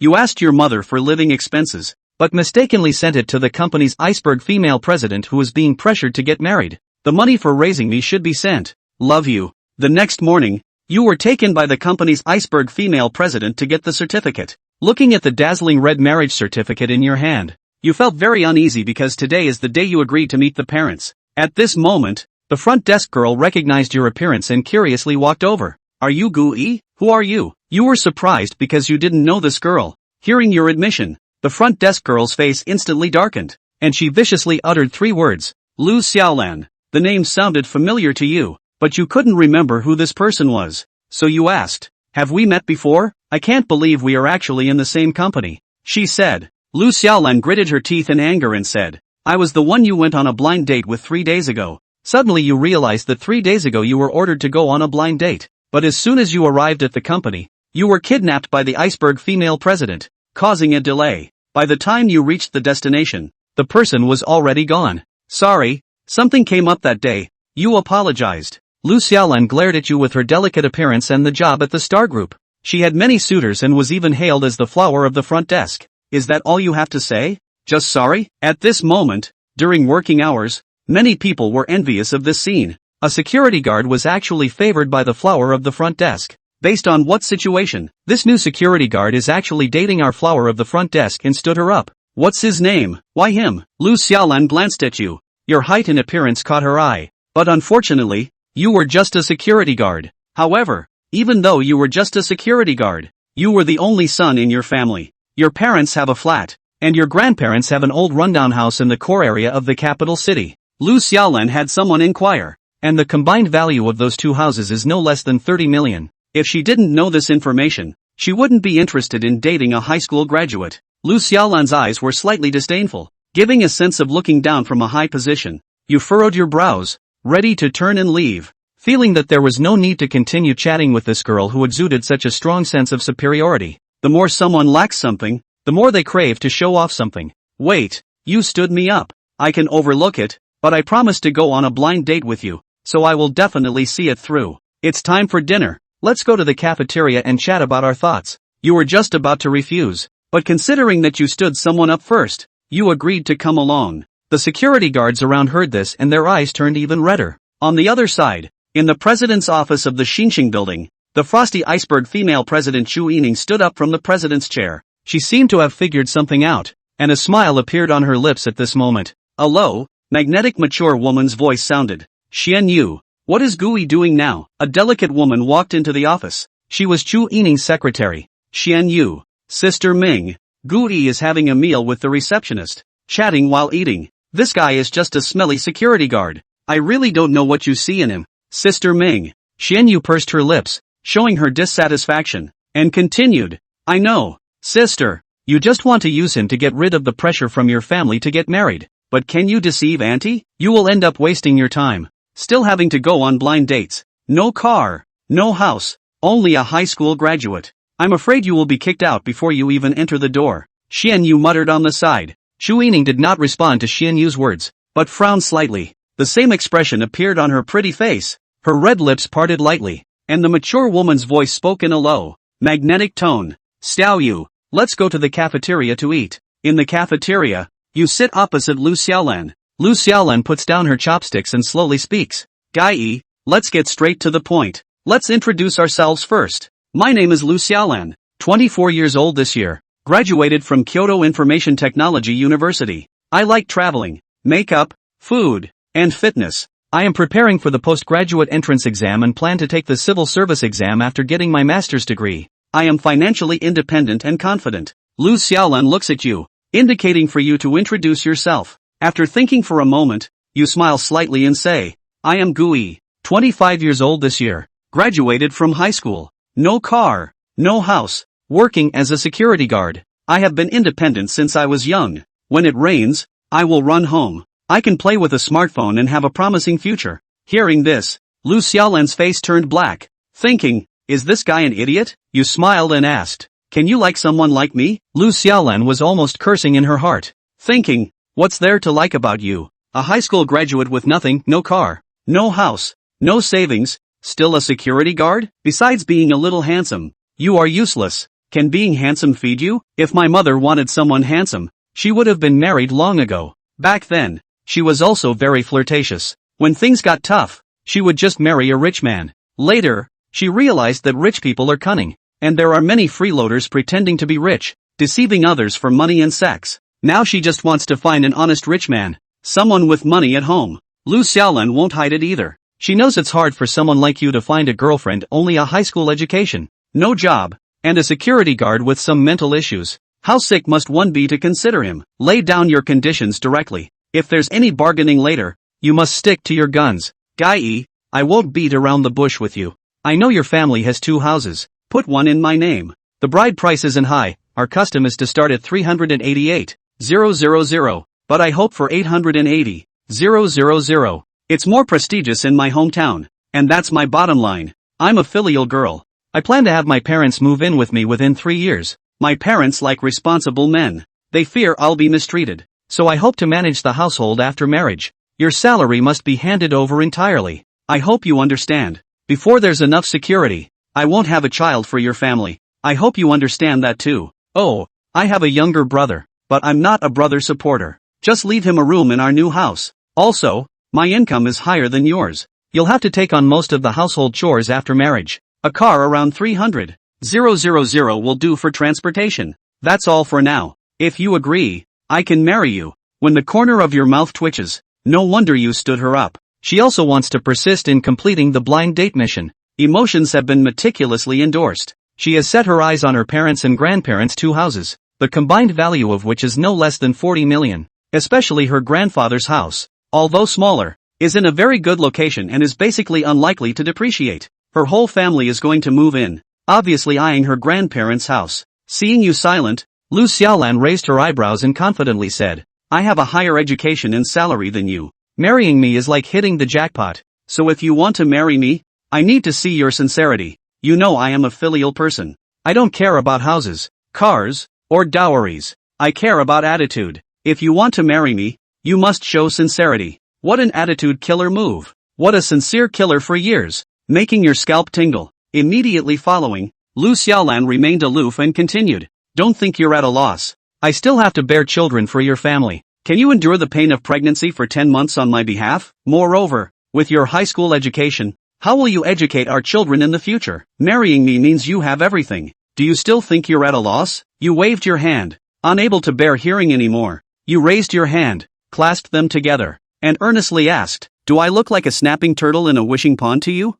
You asked your mother for living expenses, but mistakenly sent it to the company's iceberg female president who was being pressured to get married. The money for raising me should be sent. Love you. The next morning, you were taken by the company's iceberg female president to get the certificate. Looking at the dazzling red marriage certificate in your hand, you felt very uneasy because today is the day you agreed to meet the parents. At this moment, the front desk girl recognized your appearance and curiously walked over. Are you Gui? Who are you? You were surprised because you didn't know this girl. Hearing your admission, the front desk girl's face instantly darkened, and she viciously uttered 3 words. Lu Xiaolan. The name sounded familiar to you, but you couldn't remember who this person was. So you asked, have we met before? I can't believe we are actually in the same company, she said. Lu Xiaolan gritted her teeth in anger and said, I was the one you went on a blind date with 3 days ago. Suddenly you realized that 3 days ago you were ordered to go on a blind date, but as soon as you arrived at the company, you were kidnapped by the iceberg female president, causing a delay. By the time you reached the destination, the person was already gone. Sorry, something came up that day. You apologized. Lu Xiaolan glared at you with her delicate appearance and the job at the Star Group. She had many suitors and was even hailed as the flower of the front desk. Is that all you have to say? Just sorry? At this moment, during working hours, many people were envious of this scene. A security guard was actually favored by the flower of the front desk. Based on what situation? This new security guard is actually dating our flower of the front desk and stood her up. What's his name? Why him? Lu Xiaolan glanced at you. Your height and appearance caught her eye. But unfortunately, you were just a security guard. However, even though you were just a security guard, you were the only son in your family. Your parents have a flat, and your grandparents have an old rundown house in the core area of the capital city. Lu Xiaolan had someone inquire, and the combined value of those 2 houses is no less than 30 million. If she didn't know this information, she wouldn't be interested in dating a high school graduate. Lu Xiaolan's eyes were slightly disdainful, giving a sense of looking down from a high position. You furrowed your brows, ready to turn and leave, feeling that there was no need to continue chatting with this girl who exuded such a strong sense of superiority. The more someone lacks something, the more they crave to show off something. Wait, you stood me up. I can overlook it, but I promised to go on a blind date with you, so I will definitely see it through. It's time for dinner. Let's go to the cafeteria and chat about our thoughts. You were just about to refuse, but considering that you stood someone up first, you agreed to come along. The security guards around heard this and their eyes turned even redder. On the other side, in the president's office of the Xinxing building, the frosty iceberg female president Chu Yining stood up from the president's chair. She seemed to have figured something out, and a smile appeared on her lips at this moment. A low, magnetic mature woman's voice sounded. Xian Yu. What is Gui doing now? A delicate woman walked into the office. She was Chu Yining's secretary. Xian Yu. Sister Ming. Gui is having a meal with the receptionist, chatting while eating. This guy is just a smelly security guard. I really don't know what you see in him. Sister Ming. Xian Yu pursed her lips, showing her dissatisfaction, and continued. I know, sister. You just want to use him to get rid of the pressure from your family to get married. But can you deceive auntie? You will end up wasting your time. Still having to go on blind dates. No car, no house, only a high school graduate. I'm afraid you will be kicked out before you even enter the door. Xian Yu muttered on the side. Chu Yining did not respond to Xian Yu's words, but frowned slightly. The same expression appeared on her pretty face. Her red lips parted lightly, and the mature woman's voice spoke in a low, magnetic tone. Xiao Yu, let's go to the cafeteria to eat. In the cafeteria, you sit opposite Lu Xiaolan. Lu Xiaolan puts down her chopsticks and slowly speaks. Gai, let's get straight to the point. Let's introduce ourselves first. My name is Lu Xiaolan, 24 years old this year, graduated from Kyoto Information Technology University. I like traveling, makeup, food, and fitness. I am preparing for the postgraduate entrance exam and plan to take the civil service exam after getting my master's degree. I am financially independent and confident. Lu Xiaolan looks at you, indicating for you to introduce yourself. After thinking for a moment, you smile slightly and say, I am Gui, 25 years old this year, graduated from high school, no car, no house, working as a security guard. I have been independent since I was young. When it rains, I will run home. I can play with a smartphone and have a promising future. Hearing this, Lu Xiaolan's face turned black, thinking, is this guy an idiot? You smiled and asked, can you like someone like me? Lu Xiaolan was almost cursing in her heart, thinking, what's there to like about you? A high school graduate with nothing, no car, no house, no savings, still a security guard? Besides being a little handsome, you are useless. Can being handsome feed you? If my mother wanted someone handsome, she would have been married long ago. Back then, she was also very flirtatious. When things got tough, she would just marry a rich man. Later, she realized that rich people are cunning, and there are many freeloaders pretending to be rich, deceiving others for money and sex. Now she just wants to find an honest rich man, someone with money at home. Lu Xiaolan won't hide it either. She knows it's hard for someone like you to find a girlfriend, only a high school education, no job, and a security guard with some mental issues. How sick must one be to consider him? Lay down your conditions directly. If there's any bargaining later, you must stick to your guns. Guy, I won't beat around the bush with you. I know your family has 2 houses. Put one in my name. The bride price isn't high. Our custom is to start at 388,000, but I hope for 880,000. It's more prestigious in my hometown, and that's my bottom line. I'm a filial girl. I plan to have my parents move in with me within 3 years. My parents like responsible men. They fear I'll be mistreated, so I hope to manage the household after marriage. Your salary must be handed over entirely. I hope you understand. Before there's enough security, I won't have a child for your family. I hope you understand that too. Oh, I have a younger brother, but I'm not a brother supporter. Just leave him a room in our new house. Also, my income is higher than yours. You'll have to take on most of the household chores after marriage. A car around 300,000 will do for transportation. That's all for now. If you agree, I can marry you. When the corner of your mouth twitches, no wonder you stood her up. She also wants to persist in completing the blind date mission. Emotions have been meticulously endorsed. She has set her eyes on her parents' and grandparents' 2 houses, the combined value of which is no less than 40 million. Especially her grandfather's house, although smaller, is in a very good location and is basically unlikely to depreciate. Her whole family is going to move in, obviously eyeing her grandparents' house. Seeing you silent, Lu Xiaolan raised her eyebrows and confidently said, I have a higher education and salary than you. Marrying me is like hitting the jackpot. So if you want to marry me, I need to see your sincerity. You know I am a filial person. I don't care about houses, cars, or dowries. I care about attitude. If you want to marry me, you must show sincerity. What an attitude killer move. What a sincere killer for years, making your scalp tingle. Immediately following, Lu Xiaolan remained aloof and continued. Don't think you're at a loss. I still have to bear children for your family. Can you endure the pain of pregnancy for 10 months on my behalf? Moreover, with your high school education, how will you educate our children in the future? Marrying me means you have everything. Do you still think you're at a loss? You waved your hand, unable to bear hearing anymore. You raised your hand, clasped them together, and earnestly asked, do I look like a snapping turtle in a wishing pond to you?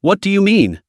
What do you mean?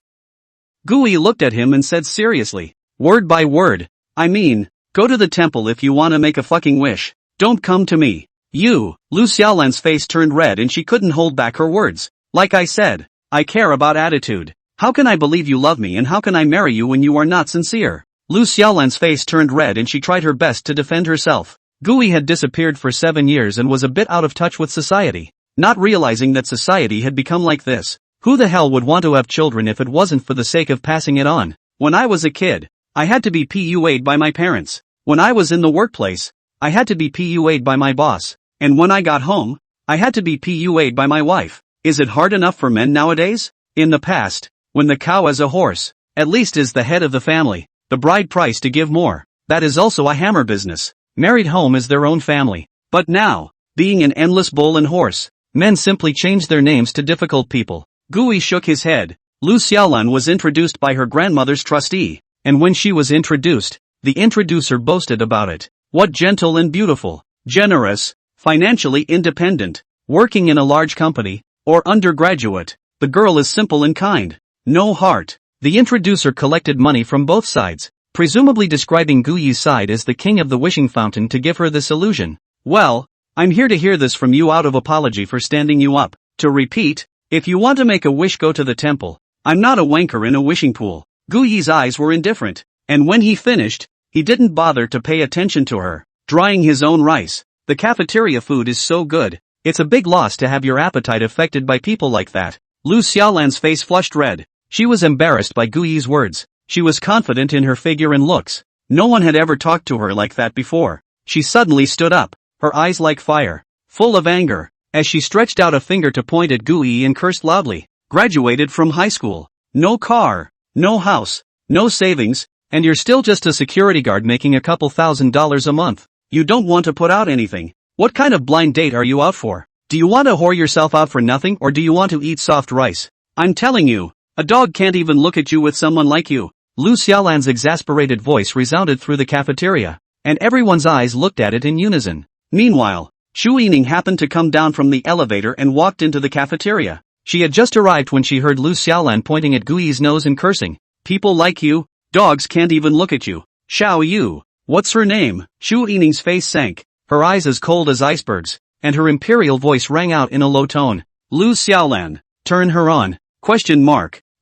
Gui looked at him and said seriously, word by word, I mean, go to the temple if you want to make a fucking wish. Don't come to me. You. Lu Xiaolan's face turned red and she couldn't hold back her words. Like I said, I care about attitude. How can I believe you love me and how can I marry you when you are not sincere? Lu Xiaolan's face turned red and she tried her best to defend herself. Gui had disappeared for 7 years and was a bit out of touch with society, not realizing that society had become like this. Who the hell would want to have children if it wasn't for the sake of passing it on? When I was a kid, I had to be PUA'd by my parents. When I was in the workplace, I had to be PUA'd by my boss. And when I got home, I had to be PUA'd by my wife. Is it hard enough for men nowadays? In the past, when the cow is a horse, at least is the head of the family, the bride price to give more. That is also a hammer business. Married home is their own family. But now, being an endless bull and horse, men simply change their names to difficult people. Gui shook his head. Lu Xiaolan was introduced by her grandmother's trustee, and when she was introduced, the introducer boasted about it. What gentle and beautiful, generous, financially independent, working in a large company, or undergraduate. The girl is simple and kind. No heart. The introducer collected money from both sides, presumably describing Gui's side as the king of the wishing fountain to give her this illusion. Well, I'm here to hear this from you out of apology for standing you up. To repeat, if you want to make a wish go to the temple. I'm not a wanker in a wishing pool. Gui's eyes were indifferent, and when he finished, he didn't bother to pay attention to her, drying his own rice. The cafeteria food is so good, it's a big loss to have your appetite affected by people like that. Lu Xiaolan's face flushed red. She was embarrassed by Gui's words. She was confident in her figure and looks. No one had ever talked to her like that before. She suddenly stood up, her eyes like fire, full of anger, as she stretched out a finger to point at Gui and cursed loudly. Graduated from high school. No car, no house, no savings, And you're still just a security guard making a couple $1,000s a month. You don't want to put out anything. What kind of blind date are you out for? Do you want to whore yourself out for nothing, or do you want to eat soft rice? I'm telling you, a dog can't even look at you with someone like you. Lu Xiaolan's exasperated voice resounded through the cafeteria, and everyone's eyes looked at it in unison. Meanwhile, Xu Yining happened to come down from the elevator and walked into the cafeteria. She had just arrived when she heard Lu Xiaolan pointing at Gui's nose and cursing. People like you, dogs can't even look at you. Xiao Yu, what's her name? Xu Yining's face sank, her eyes as cold as icebergs, and her imperial voice rang out in a low tone. Lu Xiaolan, turn her on. ?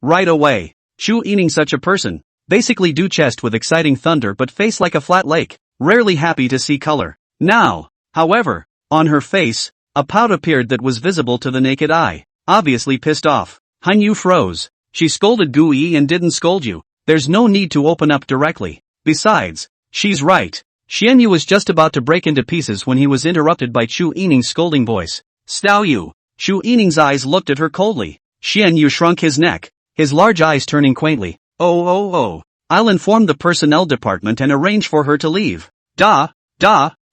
Right away. Xu Yining, such a person, basically do chest with exciting thunder but face like a flat lake, rarely happy to see color. Now, however, on her face, a pout appeared that was visible to the naked eye. Obviously pissed off, Han Yu froze. She scolded Gui and didn't scold you. There's no need to open up directly. Besides, she's right. Xian Yu was just about to break into pieces when he was interrupted by Xu Yining's scolding voice. Stao Yu. Xu Yining's eyes looked at her coldly. Xian Yu shrunk his neck, his large eyes turning quaintly. Oh. I'll inform the personnel department and arrange for her to leave. Da.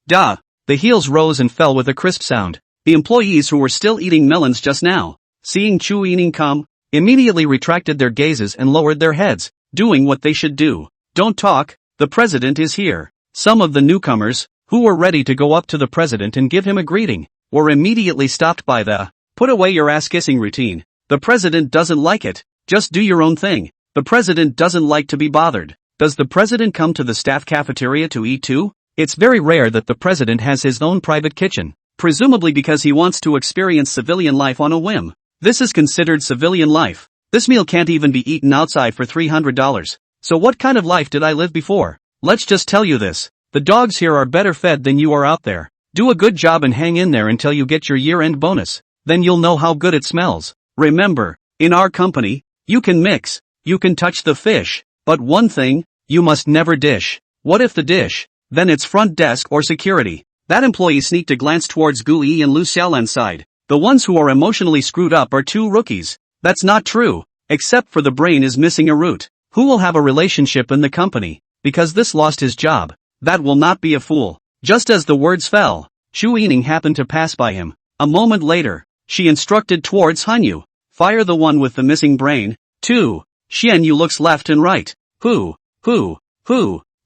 The heels rose and fell with a crisp sound. The employees who were still eating melons just now, seeing Xu Yining come, immediately retracted their gazes and lowered their heads, doing what they should do. Don't talk, the president is here. Some of the newcomers, who were ready to go up to the president and give him a greeting, were immediately stopped by the put away your ass kissing routine. The president doesn't like it, just do your own thing. The president doesn't like to be bothered. Does the president come to the staff cafeteria to eat too? It's very rare that the president has his own private kitchen, presumably because he wants to experience civilian life on a whim. This is considered civilian life. This meal can't even be eaten outside for $300. So what kind of life did I live before? Let's just tell you this. The dogs here are better fed than you are out there. Do a good job and hang in there until you get your year-end bonus. Then you'll know how good it smells. Remember, in our company, you can mix, you can touch the fish, but one thing, you must never dish. What if the dish? Then it's front desk or security. That employee sneaked a glance towards Gui and Lu Xiaolan's side. The ones who are emotionally screwed up are two rookies. That's not true, except for the brain is missing a root. Who will have a relationship in the company? Because this lost his job. That will not be a fool. Just as the words fell, Xu Yining happened to pass by him. A moment later, she instructed towards Han Yu. Fire the one with the missing brain. 2. Xian Yu looks left and right. Who?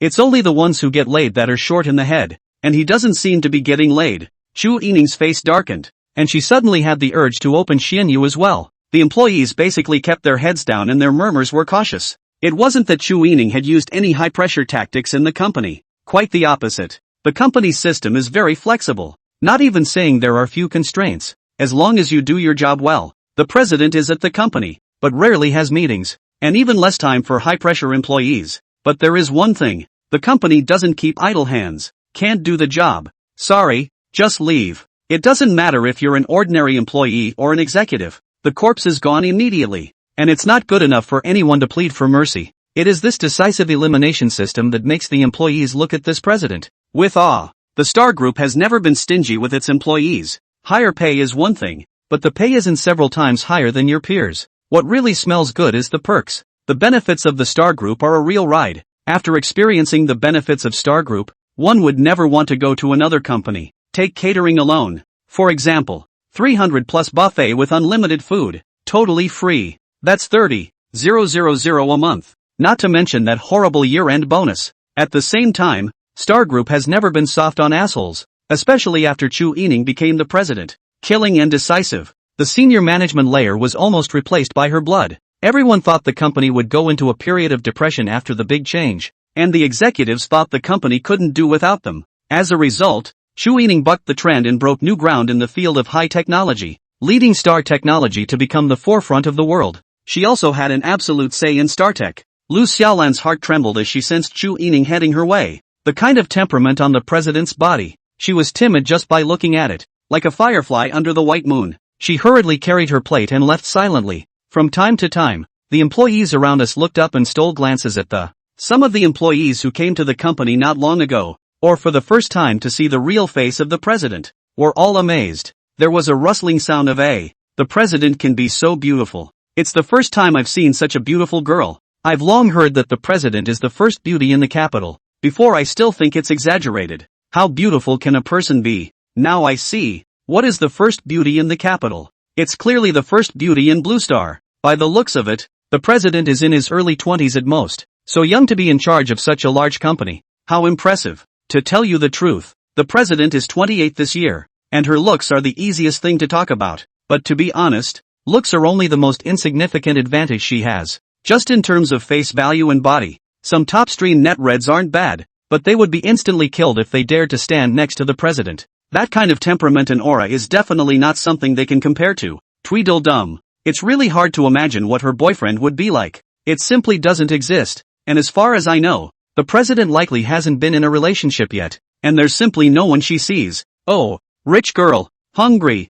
It's only the ones who get laid that are short in the head, and he doesn't seem to be getting laid. Xu Yining's face darkened, and she suddenly had the urge to open Xian Yu as well. The employees basically kept their heads down and their murmurs were cautious. It wasn't that Xu Yining had used any high-pressure tactics in the company. Quite the opposite. The company's system is very flexible. Not even saying there are few constraints. As long as you do your job well, the president is at the company, but rarely has meetings, and even less time for high-pressure employees. But there is one thing. The company doesn't keep idle hands. Can't do the job. Sorry, just leave. It doesn't matter if you're an ordinary employee or an executive. The corpse is gone immediately. And it's not good enough for anyone to plead for mercy. It is this decisive elimination system that makes the employees look at this president with awe. The Star Group has never been stingy with its employees. Higher pay is one thing, but the pay isn't several times higher than your peers. What really smells good is the perks. The benefits of the Star Group are a real ride. After experiencing the benefits of Star Group, one would never want to go to another company. Take catering alone. For example, 300 plus buffet with unlimited food, totally free. That's 30,000 a month. Not to mention that horrible year-end bonus. At the same time, Star Group has never been soft on assholes, especially after Xu Yining became the president. Killing and decisive. The senior management layer was almost replaced by her blood. Everyone thought the company would go into a period of depression after the big change, and the executives thought the company couldn't do without them. As a result, Xu Yining bucked the trend and broke new ground in the field of high technology, leading Star Technology to become the forefront of the world. She also had an absolute say in StarTech. Lu Xiaolan's heart trembled as she sensed Xu Yining heading her way. The kind of temperament on the president's body. She was timid just by looking at it, like a firefly under the white moon. She hurriedly carried her plate and left silently. From time to time, the employees around us looked up and stole glances at some of the employees who came to the company not long ago, or for the first time to see the real face of the president, were all amazed. There was a rustling sound of the president can be so beautiful. It's the first time I've seen such a beautiful girl. I've long heard that the president is the first beauty in the capital. Before I still think it's exaggerated. How beautiful can a person be? Now I see. What is the first beauty in the capital? It's clearly the first beauty in Blue Star. By the looks of it, the president is in his early 20s at most, so young to be in charge of such a large company. How impressive. To tell you the truth, the president is 28 this year, and her looks are the easiest thing to talk about. But to be honest, looks are only the most insignificant advantage she has. Just in terms of face value and body, some top-stream net-reds aren't bad, but they would be instantly killed if they dared to stand next to the president. That kind of temperament and aura is definitely not something they can compare to. Tweedledum. It's really hard to imagine what her boyfriend would be like. It simply doesn't exist, and as far as I know, the president likely hasn't been in a relationship yet, and there's simply no one she sees. Oh, rich girl, hungry,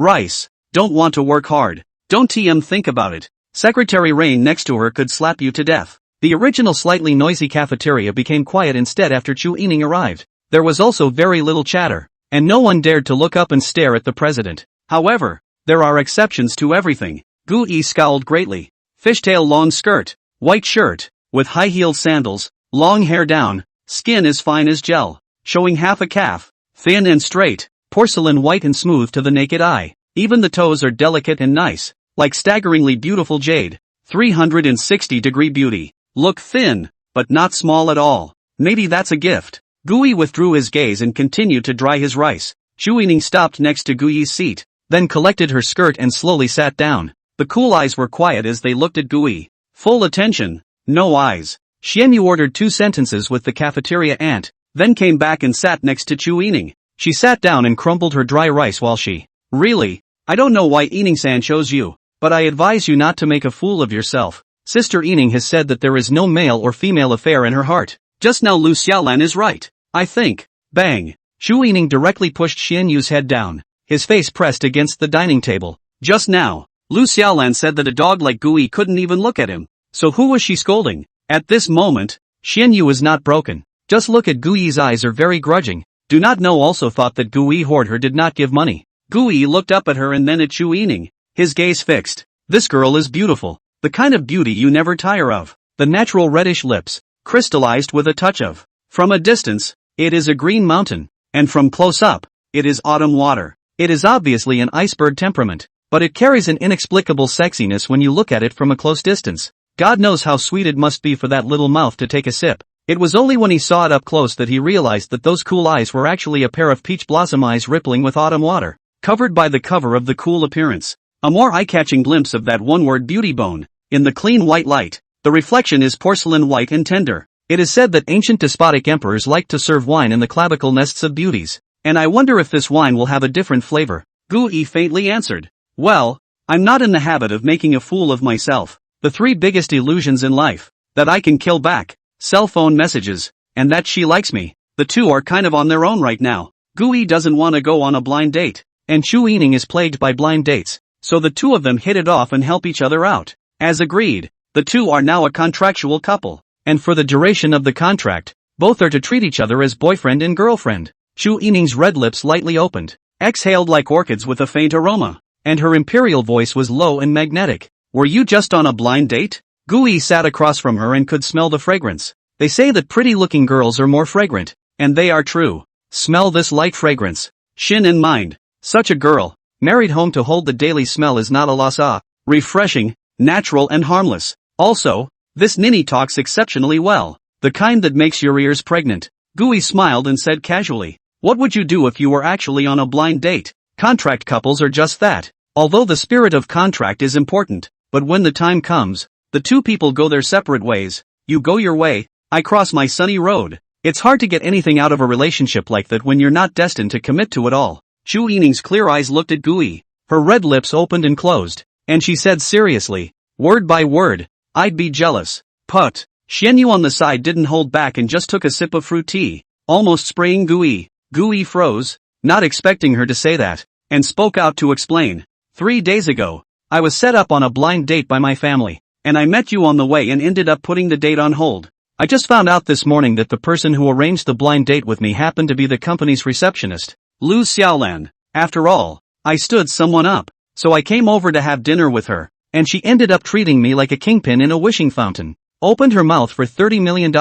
rice, don't want to work hard, don't think about it. Secretary Rain next to her could slap you to death. The original slightly noisy cafeteria became quiet instead after Chu Yining arrived. There was also very little chatter, and no one dared to look up and stare at the president. However, there are exceptions to everything. Gu Yi scowled greatly. Fishtail long skirt, white shirt, with high-heeled sandals, long hair down, skin as fine as gel, showing half a calf, thin and straight, porcelain white and smooth to the naked eye. Even the toes are delicate and nice, like staggeringly beautiful jade. 360-degree beauty. Look thin, but not small at all. Maybe that's a gift. Gui withdrew his gaze and continued to dry his rice. Chu Yining stopped next to Gui's seat, then collected her skirt and slowly sat down. The cool eyes were quiet as they looked at Gui. Full attention, no eyes. Xianyu ordered 2 sentences with the cafeteria aunt, then came back and sat next to Chu Yining. She sat down and crumbled her dry rice while she, really? I don't know why Yining-san chose you, but I advise you not to make a fool of yourself. Sister Yining has said that there is no male or female affair in her heart. Just now Lu Xiaolan is right. I think. Bang. Chu Yining directly pushed Xianyu's head down, his face pressed against the dining table. Just now, Lu Xiaolan said that a dog like Gui couldn't even look at him. So who was she scolding? At this moment, Xianyu is not broken. Just look at Gui's eyes are very grudging. Do not know also thought that Gui hoard her did not give money. Gui looked up at her and then at Chu Yining, his gaze fixed. This girl is beautiful. The kind of beauty you never tire of. The natural reddish lips, crystallized with a touch of. From a distance, it is a green mountain, and from close up, it is autumn water. It is obviously an iceberg temperament, but it carries an inexplicable sexiness when you look at it from a close distance. God knows how sweet it must be for that little mouth to take a sip. It was only when he saw it up close that he realized that those cool eyes were actually a pair of peach blossom eyes rippling with autumn water, covered by the cover of the cool appearance. A more eye-catching glimpse of that one-word beauty bone. In the clean white light, the reflection is porcelain white and tender. It is said that ancient despotic emperors liked to serve wine in the clavicle nests of beauties, and I wonder if this wine will have a different flavor. Gu Yi faintly answered. Well, I'm not in the habit of making a fool of myself. The 3 biggest illusions in life, that I can kill back, cell phone messages, and that she likes me. The 2 are kind of on their own right now. Gu Yi doesn't want to go on a blind date, and Chu Yining is plagued by blind dates, so the 2 of them hit it off and help each other out. As agreed, the 2 are now a contractual couple, and for the duration of the contract, both are to treat each other as boyfriend and girlfriend. Chu Yining's red lips lightly opened, exhaled like orchids with a faint aroma, and her imperial voice was low and magnetic. Were you just on a blind date? Gui sat across from her and could smell the fragrance. They say that pretty-looking girls are more fragrant, and they are true. Smell this light fragrance. Shin in mind. Such a girl, married home to hold the daily smell is not a loss. Refreshing, natural and harmless. Also, this ninny talks exceptionally well. The kind that makes your ears pregnant. Gui smiled and said casually, what would you do if you were actually on a blind date? Contract couples are just that. Although the spirit of contract is important, but when the time comes, the 2 people go their separate ways. You go your way, I cross my sunny road. It's hard to get anything out of a relationship like that when you're not destined to commit to it all. Chu Yining's clear eyes looked at Gui. Her red lips opened and closed, and she said seriously, word by word, I'd be jealous. Put. Xianyu on the side didn't hold back and just took a sip of fruit tea, almost spraying Gui. Gui froze, not expecting her to say that, and spoke out to explain. 3 days ago, I was set up on a blind date by my family, and I met you on the way and ended up putting the date on hold. I just found out this morning that the person who arranged the blind date with me happened to be the company's receptionist, Lu Xiaolan. After all, I stood someone up, so I came over to have dinner with her, And she ended up treating me like a kingpin in a wishing fountain. Opened her mouth for $30 million,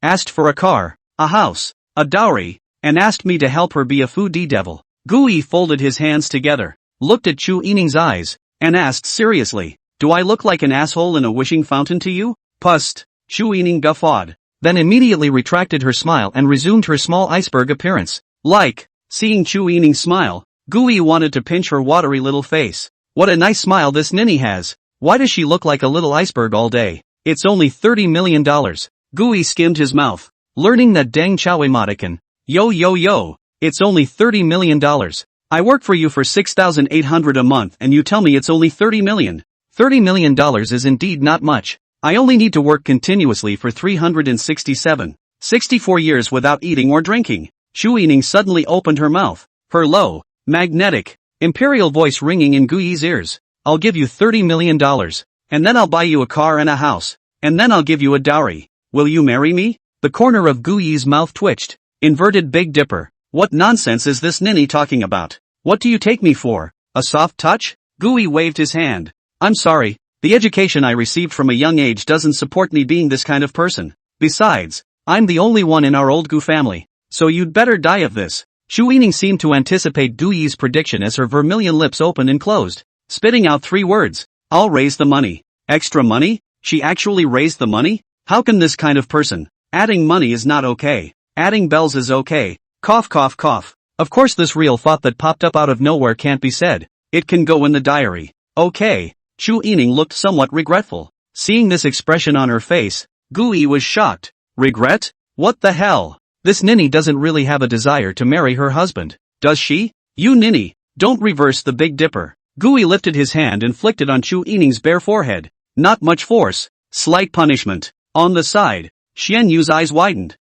asked for a car, a house, a dowry, and asked me to help her be a foodie devil. Gui folded his hands together, looked at Chu Yining's eyes, and asked seriously, "Do I look like an asshole in a wishing fountain to you?" "Pust," Chu Yining guffawed, then immediately retracted her smile and resumed her small iceberg appearance. Seeing Chu Yining smile, Gui wanted to pinch her watery little face. What a nice smile this ninny has. Why does she look like a little iceberg all day? It's only $30 million. Gui skimmed his mouth, learning that Deng Chow Matakan. Yo, it's only $30 million. I work for you for $6,800 a month and you tell me it's only $30 million. $30 million is indeed not much. I only need to work continuously for 64 years without eating or drinking. Chu Yining suddenly opened her mouth, her low, magnetic, imperial voice ringing in Gui's ears. "I'll give you $30 million. And then I'll buy you a car and a house. And then I'll give you a dowry. Will you marry me?" The corner of Gui's mouth twitched. Inverted Big Dipper. What nonsense is this ninny talking about? What do you take me for? A soft touch? Gui waved his hand. "I'm sorry, the education I received from a young age doesn't support me being this kind of person. Besides, I'm the only one in our old Gu family. So you'd better die of this." Chu Yining seemed to anticipate Gui's prediction as her vermilion lips opened and closed, spitting out 3 words. "I'll raise the money." Extra money? She actually raised the money? How can this kind of person? Adding money is not okay. Adding bells is okay. Cough cough cough. Of course this real thought that popped up out of nowhere can't be said. It can go in the diary. Okay. Chu Yining looked somewhat regretful. Seeing this expression on her face, Gui was shocked. Regret? What the hell? This ninny doesn't really have a desire to marry her husband, does she? You ninny, don't reverse the Big Dipper. Gui lifted his hand and flicked it on Chu Yining's bare forehead. Not much force. Slight punishment. On the side, Xian Yu's eyes widened.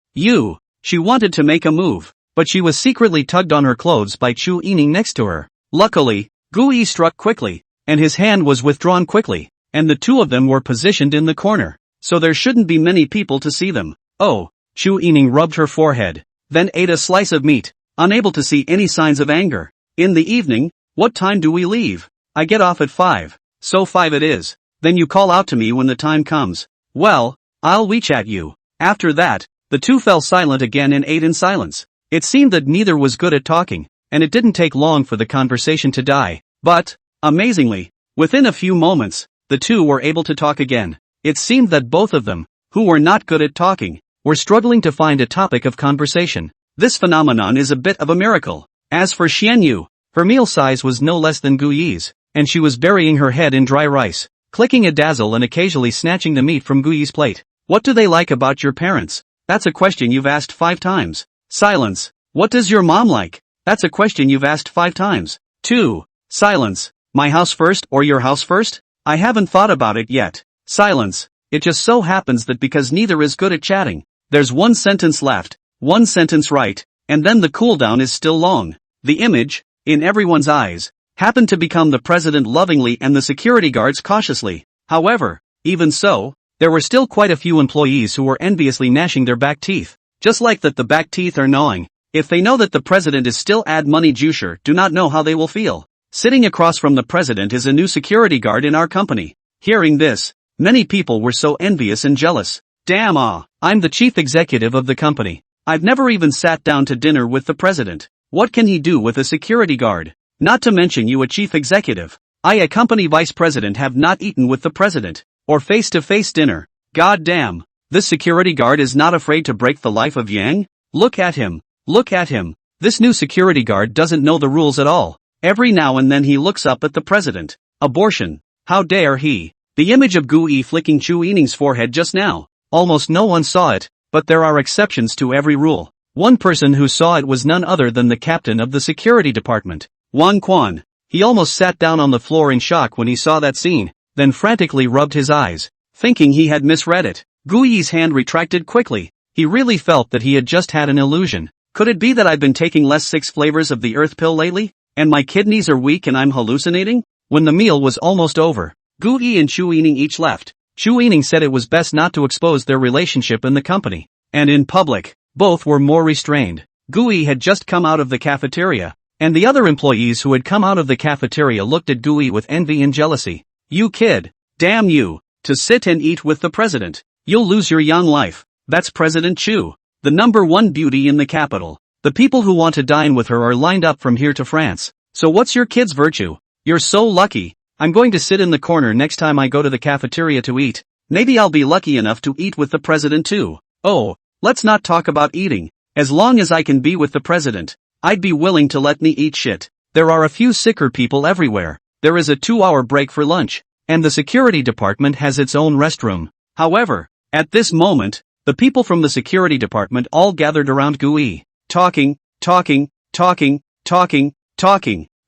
She wanted to make a move, but she was secretly tugged on her clothes by Chu Yining next to her. Luckily, Gui struck quickly, and his hand was withdrawn quickly, and the two of them were positioned in the corner, so there shouldn't be many people to see them. Oh, Chu Yining rubbed her forehead, then ate a slice of meat, unable to see any signs of anger. In the evening, what time do we leave? I get off at 5, so 5 it is. Then you call out to me when the time comes. Well, I'll WeChat you. After that, the two fell silent again and ate in silence. It seemed that neither was good at talking, and it didn't take long for the conversation to die. But, amazingly, within a few moments, the two were able to talk again. It seemed that both of them, who were not good at talking, were struggling to find a topic of conversation. This phenomenon is a bit of a miracle. As for Xian Yu, her meal size was no less than Gui's, and she was burying her head in dry rice, clicking a dazzle and occasionally snatching the meat from Gui's plate. What do they like about your parents? That's a question you've asked 5 times. Silence. What does your mom like? That's a question you've asked 5 times. 2. Silence. My house first or your house first? I haven't thought about it yet. Silence. It just so happens that because neither is good at chatting, there's 1 sentence left, 1 sentence right, and then the cooldown is still long. The image, in everyone's eyes, happened to become the president lovingly and the security guards cautiously. However, even so, there were still quite a few employees who were enviously gnashing their back teeth. Just like that the back teeth are gnawing. If they know that the president is still add money juicer, do not know how they will feel. Sitting across from the president is a new security guard in our company. Hearing this, many people were so envious and jealous. Damn I'm the chief executive of the company. I've never even sat down to dinner with the president. What can he do with a security guard? Not to mention you a chief executive. I a company vice president have not eaten with the president, or face-to-face dinner. God damn. This security guard is not afraid to break the life of Yang? Look at him. Look at him. This new security guard doesn't know the rules at all. Every now and then he looks up at the president. Abortion. How dare he? The image of Gui flicking Chu Yining's forehead just now. Almost no one saw it, but there are exceptions to every rule. One person who saw it was none other than the captain of the security department, Wang Quan. He almost sat down on the floor in shock when he saw that scene, then frantically rubbed his eyes, thinking he had misread it. Gui's hand retracted quickly. He really felt that he had just had an illusion. Could it be that I've been taking less 6 flavors of the earth pill lately, and my kidneys are weak and I'm hallucinating? When the meal was almost over, Gui and Chu Yining each left. Chu Yining said it was best not to expose their relationship in the company, and in public. Both were more restrained. Gui had just come out of the cafeteria, and the other employees who had come out of the cafeteria looked at Gui with envy and jealousy. You kid. Damn you. To sit and eat with the president. You'll lose your young life. That's President Chu. The #1 beauty in the capital. The people who want to dine with her are lined up from here to France. So what's your kid's virtue? You're so lucky. I'm going to sit in the corner next time I go to the cafeteria to eat. Maybe I'll be lucky enough to eat with the president too. Oh, let's not talk about eating. As long as I can be with the president, I'd be willing to let me eat shit. There are a few sicker people everywhere. There is a 2-hour break for lunch, and the security department has its own restroom. However, at this moment, the people from the security department all gathered around Gui. Talking.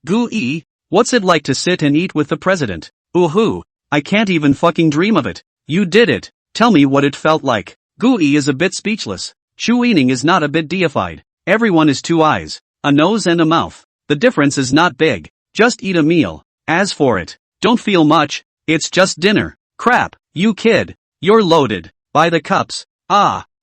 Gui, what's it like to sit and eat with the president? Ooh, I can't even fucking dream of it. You did it. Tell me what it felt like. Gui is a bit speechless. Chu Yining is not a bit deified. Everyone is 2 eyes, a nose and a mouth. The difference is not big. Just eat a meal. As for it, don't feel much. It's just dinner. Crap, you kid. You're loaded. By the cups.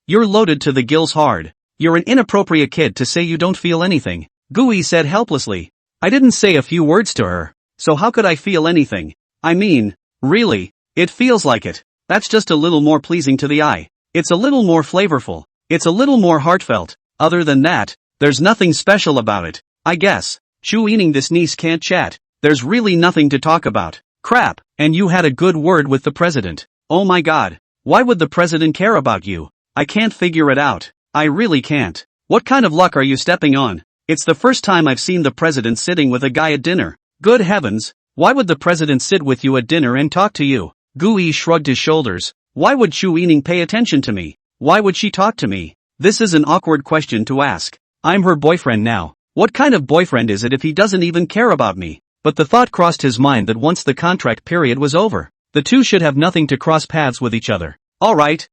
You're loaded to the gills hard. You're an inappropriate kid to say you don't feel anything. Gui said helplessly. I didn't say a few words to her, so how could I feel anything? I mean, really, it feels like it. That's just a little more pleasing to the eye. It's a little more flavorful. It's a little more heartfelt. Other than that, there's nothing special about it, I guess. Chu Yining, this niece can't chat. There's really nothing to talk about. Crap, and you had a good word with the president. Oh my god. Why would the president care about you? I can't figure it out. I really can't. What kind of luck are you stepping on? It's the first time I've seen the president sitting with a guy at dinner. Good heavens, why would the president sit with you at dinner and talk to you? Gui shrugged his shoulders. Why would Chu Yining pay attention to me? Why would she talk to me? This is an awkward question to ask. I'm her boyfriend now. What kind of boyfriend is it if he doesn't even care about me? But the thought crossed his mind that once the contract period was over, the two should have nothing to cross paths with each other. Alright,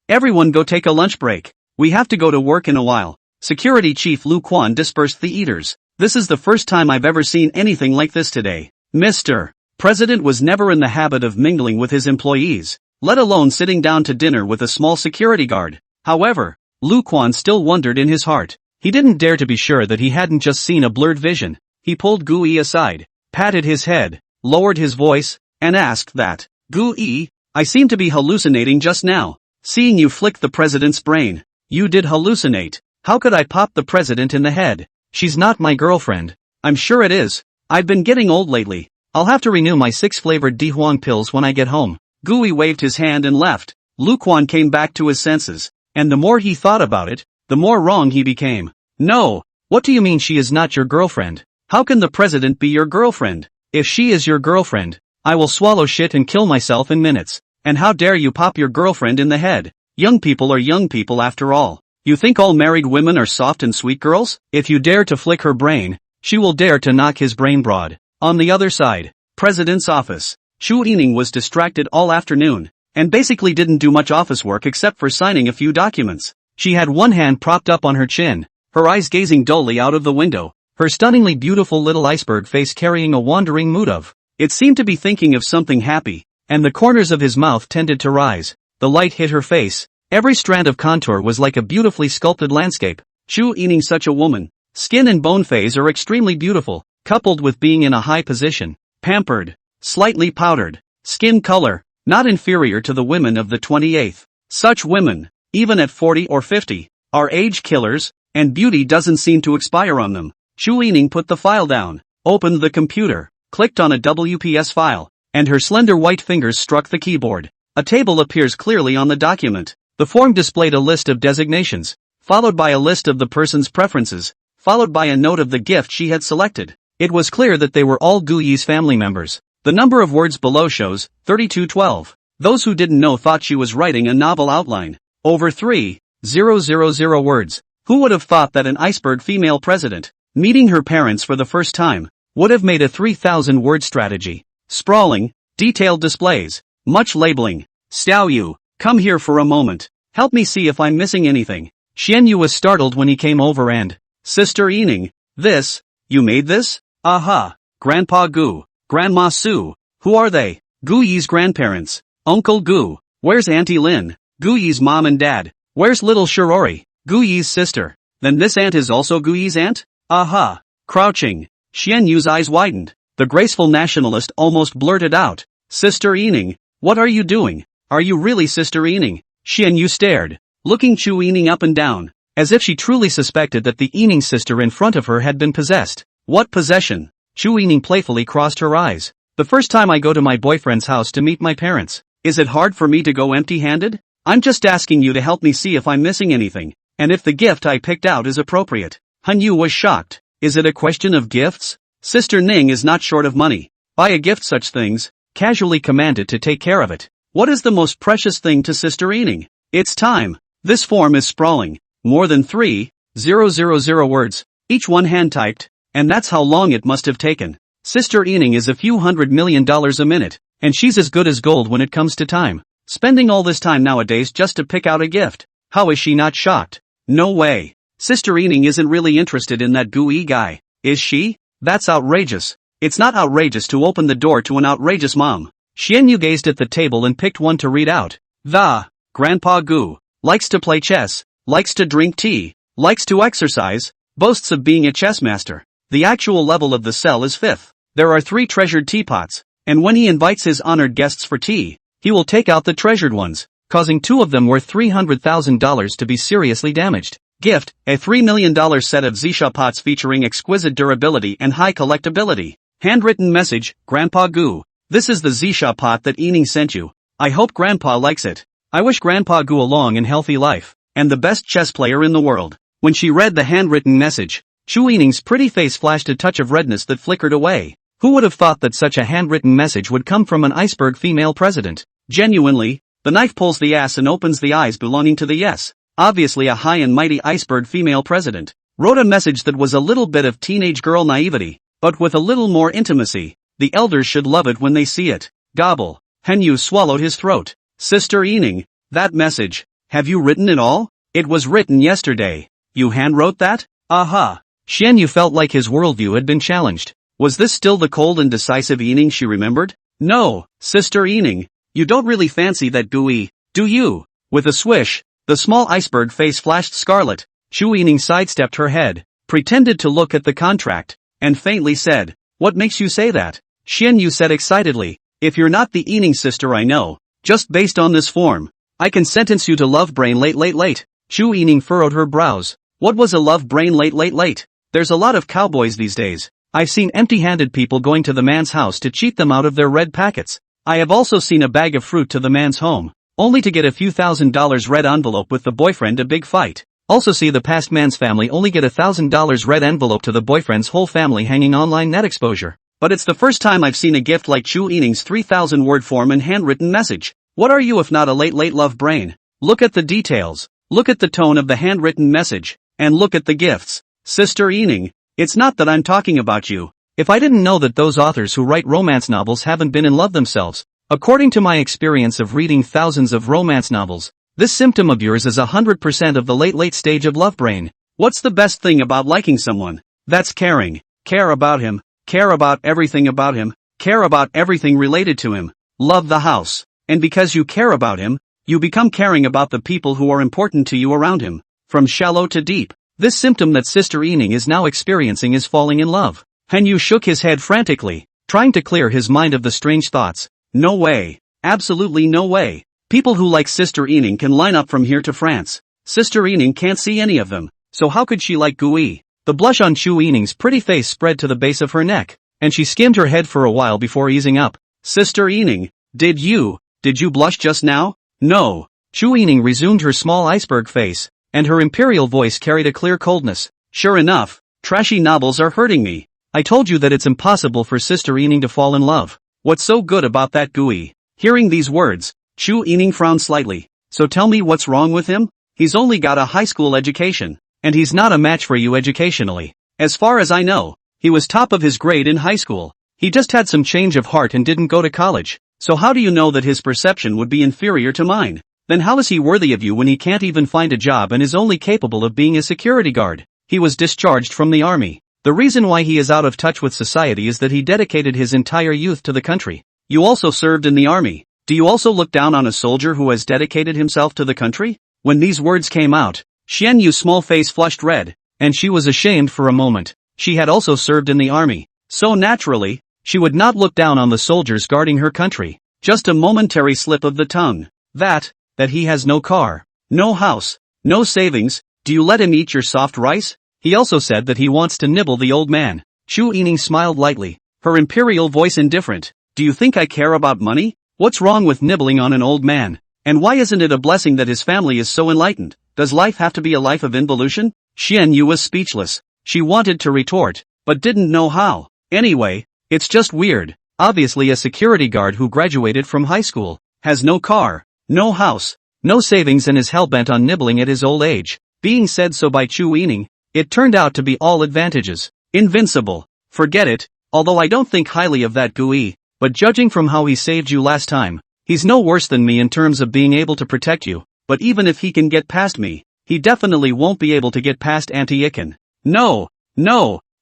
everyone go take a lunch break. We have to go to work in a while. Security Chief Lu Quan dispersed the eaters. This is the first time I've ever seen anything like this today. Mr. President was never in the habit of mingling with his employees, let alone sitting down to dinner with a small security guard. However, Lu Quan still wondered in his heart. He didn't dare to be sure that he hadn't just seen a blurred vision. He pulled Gui aside, patted his head, lowered his voice, and asked that. Gui, I seem to be hallucinating just now. Seeing you flick the president's brain. You did hallucinate. How could I pop the president in the head? She's not my girlfriend. I'm sure it is. I've been getting old lately. I'll have to renew my 6-flavored Dihuang pills when I get home. Gui waved his hand and left. Lu Quan came back to his senses, and the more he thought about it, the more wrong he became. No, what do you mean she is not your girlfriend? How can the president be your girlfriend? If she is your girlfriend, I will swallow shit and kill myself in minutes. And how dare you pop your girlfriend in the head? Young people are young people after all. You think all married women are soft and sweet girls? If you dare to flick her brain, she will dare to knock his brain broad. On the other side, President's office. Chu Yining was distracted all afternoon, and basically didn't do much office work except for signing a few documents. She had one hand propped up on her chin, her eyes gazing dully out of the window, her stunningly beautiful little iceberg face carrying a wandering mood of. It seemed to be thinking of something happy, and the corners of his mouth tended to rise. The light hit her face. Every strand of contour was like a beautifully sculpted landscape. Chu Yining, such a woman. Skin and bone phase are extremely beautiful, coupled with being in a high position, pampered, slightly powdered, skin color, not inferior to the women of the 28th. Such women, even at 40 or 50, are age killers, and beauty doesn't seem to expire on them. Chu Yining put the file down, opened the computer, clicked on a WPS file, and her slender white fingers struck the keyboard. A table appears clearly on the document. The form displayed a list of designations, followed by a list of the person's preferences, followed by a note of the gift she had selected. It was clear that they were all Gui's family members. The number of words below shows 3212. Those who didn't know thought she was writing a novel outline. Over 3,000 words. Who would have thought that an iceberg female president, meeting her parents for the first time, would have made a 3,000-word strategy? Sprawling, detailed displays, much labeling. Xiao Yu, come here for a moment. Help me see if I'm missing anything. Xian Yu was startled when he came over and, Sister Yining, this, you made this? Aha. Grandpa Gu, Grandma Su, who are they? Gui's grandparents. Uncle Gu, where's Auntie Lin? Gui's mom and dad. Where's little Shirori? Gui's sister. Then this aunt is also Gui's aunt? Aha. Crouching. Xian Yu's eyes widened. The graceful nationalist almost blurted out, "Sister Yining, what are you doing? Are you really Sister Yining?" Xian Yu stared, looking Chu Yining up and down, as if she truly suspected that the Yining sister in front of her had been possessed. What possession? Chu Yining playfully crossed her eyes. The first time I go to my boyfriend's house to meet my parents. Is it hard for me to go empty-handed? I'm just asking you to help me see if I'm missing anything, and if the gift I picked out is appropriate. Han Yu was shocked. Is it a question of gifts? Sister Ning is not short of money. Buy a gift such things, casually commanded to take care of it. What is the most precious thing to Sister Yining? It's time. This form is sprawling. More than 3,000 words, each one hand-typed, and that's how long it must have taken. Sister Yining is a few $100 million a minute, and she's as good as gold when it comes to time. Spending all this time nowadays just to pick out a gift. How is she not shocked? No way. Sister Yining isn't really interested in that gooey guy, is she? That's outrageous. It's not outrageous to open the door to an outrageous mom. Xian Yu gazed at the table and picked one to read out. The Grandpa Gu likes to play chess, likes to drink tea, likes to exercise, boasts of being a chess master. The actual level of the cell is 5th. There are 3 treasured teapots, and when he invites his honored guests for tea, he will take out the treasured ones, causing 2 of them worth $300,000 to be seriously damaged. Gift, a $3 million set of Zisha pots featuring exquisite durability and high collectability. Handwritten message, Grandpa Gu. This is the Zisha pot that Yining sent you. I hope Grandpa likes it. I wish Grandpa Gu a long and healthy life, and the best chess player in the world. When she read the handwritten message, Chu Yining's pretty face flashed a touch of redness that flickered away. Who would have thought that such a handwritten message would come from an iceberg female president? Genuinely, the knife pulls the ass and opens the eyes belonging to the yes. Obviously a high and mighty iceberg female president. Wrote a message that was a little bit of teenage girl naivety, but with a little more intimacy. The elders should love it when they see it. Gobble. Han Yu swallowed his throat. Sister Yining, that message, have you written it all? It was written yesterday. You handwrote that? Aha. Xian Yu felt like his worldview had been challenged. Was this still the cold and decisive Yining she remembered? No, Sister Yining, you don't really fancy that gooey, do you? With a swish, the small iceberg face flashed scarlet. Chu Yining sidestepped her head, pretended to look at the contract, and faintly said, "What makes you say that?" Xian Yu said excitedly, "If you're not the Yining sister I know, just based on this form, I can sentence you to love brain late. Chu Yining furrowed her brows. What was a love brain late? There's a lot of cowboys these days. I've seen empty-handed people going to the man's house to cheat them out of their red packets. I have also seen a bag of fruit to the man's home, only to get a few $1,000 red envelope with the boyfriend a big fight. Also see the past man's family only get $1,000 red envelope to the boyfriend's whole family hanging online net exposure. But it's the first time I've seen a gift like Chu Yining's 3,000-word form and handwritten message. What are you if not a late love brain? Look at the details, look at the tone of the handwritten message, and look at the gifts. Sister Yining, it's not that I'm talking about you. If I didn't know that those authors who write romance novels haven't been in love themselves, according to my experience of reading thousands of romance novels, this symptom of yours is 100% of the late stage of love brain. What's the best thing about liking someone? That's caring. Care about him. Care about everything about him. Care about everything related to him. Love the house. And because you care about him, you become caring about the people who are important to you around him. From shallow to deep. This symptom that Sister Yining is now experiencing is falling in love. Han Yu shook his head frantically, trying to clear his mind of the strange thoughts. No way. Absolutely no way. People who like Sister Yining can line up from here to France. Sister Yining can't see any of them, so how could she like Gui? The blush on Chu Yining's pretty face spread to the base of her neck, and she skimmed her head for a while before easing up. Sister Yining, did you blush just now? No. Chu Yining resumed her small iceberg face, and her imperial voice carried a clear coldness. Sure enough, trashy novels are hurting me. I told you that it's impossible for Sister Yining to fall in love. What's so good about that Gui? Hearing these words, Chu Yining frowned slightly. So tell me what's wrong with him? He's only got a high school education, and he's not a match for you educationally. As far as I know, he was top of his grade in high school. He just had some change of heart and didn't go to college. So how do you know that his perception would be inferior to mine? Then how is he worthy of you when he can't even find a job and is only capable of being a security guard? He was discharged from the army. The reason why he is out of touch with society is that he dedicated his entire youth to the country. You also served in the army. Do you also look down on a soldier who has dedicated himself to the country? When these words came out, Xian Yu's small face flushed red, and she was ashamed for a moment. She had also served in the army. So naturally, She would not look down on the soldiers guarding her country. Just a momentary slip of the tongue. That he has no car, no house, no savings. Do you let him eat your soft rice? He also said that he wants to nibble the old man. Chu Yining smiled lightly, her imperial voice indifferent. Do you think I care about money? What's wrong with nibbling on an old man? And why isn't it a blessing that his family is so enlightened? Does life have to be a life of involution? Xian Yu was speechless. She wanted to retort, but didn't know how. Anyway, it's just weird. Obviously a security guard who graduated from high school, has no car, no house, no savings and is hell-bent on nibbling at his old age. Being said so by Chu Yining, it turned out to be all advantages. Invincible. Forget it, although I don't think highly of that Gui, but judging from how he saved you last time, he's no worse than me in terms of being able to protect you, but even if he can get past me, he definitely won't be able to get past Auntie Iken. No,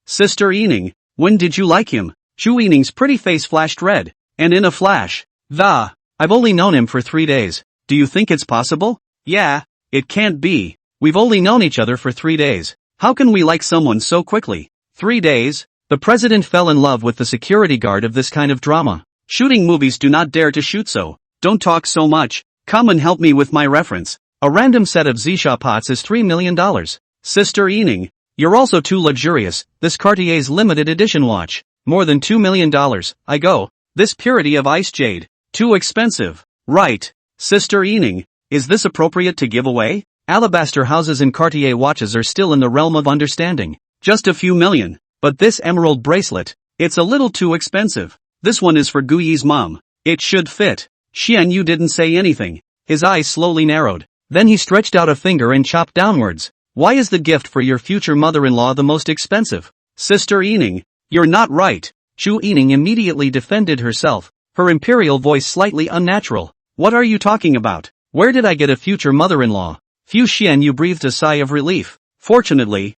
Sister Yining, when did you like him? Chu Yining's pretty face flashed red, and in a flash, I've only known him for 3 days. Do you think it's possible? Yeah, it can't be. We've only known each other for 3 days. How can we like someone so quickly? 3 days? The president fell in love with the security guard of this kind of drama. Shooting movies do not dare to shoot so. Don't talk so much. Come and help me with my reference. A random set of Zisha pots is $3 million. Sister Yining, you're also too luxurious. This Cartier's limited edition watch. More than $2 million. I go. This purity of ice jade. Too expensive. Right. Sister Yining, is this appropriate to give away? Alabaster houses and Cartier watches are still in the realm of understanding. Just a few million. But this emerald bracelet, it's a little too expensive. This one is for Guyi's mom. It should fit. Xian Yu didn't say anything. His eyes slowly narrowed. Then he stretched out a finger and chopped downwards. Why is the gift for your future mother-in-law the most expensive? Sister Yining, you're not right. Chu Yining immediately defended herself, her imperial voice slightly unnatural. What are you talking about? Where did I get a future mother-in-law? Fu Xian Yu breathed a sigh of relief. Fortunately,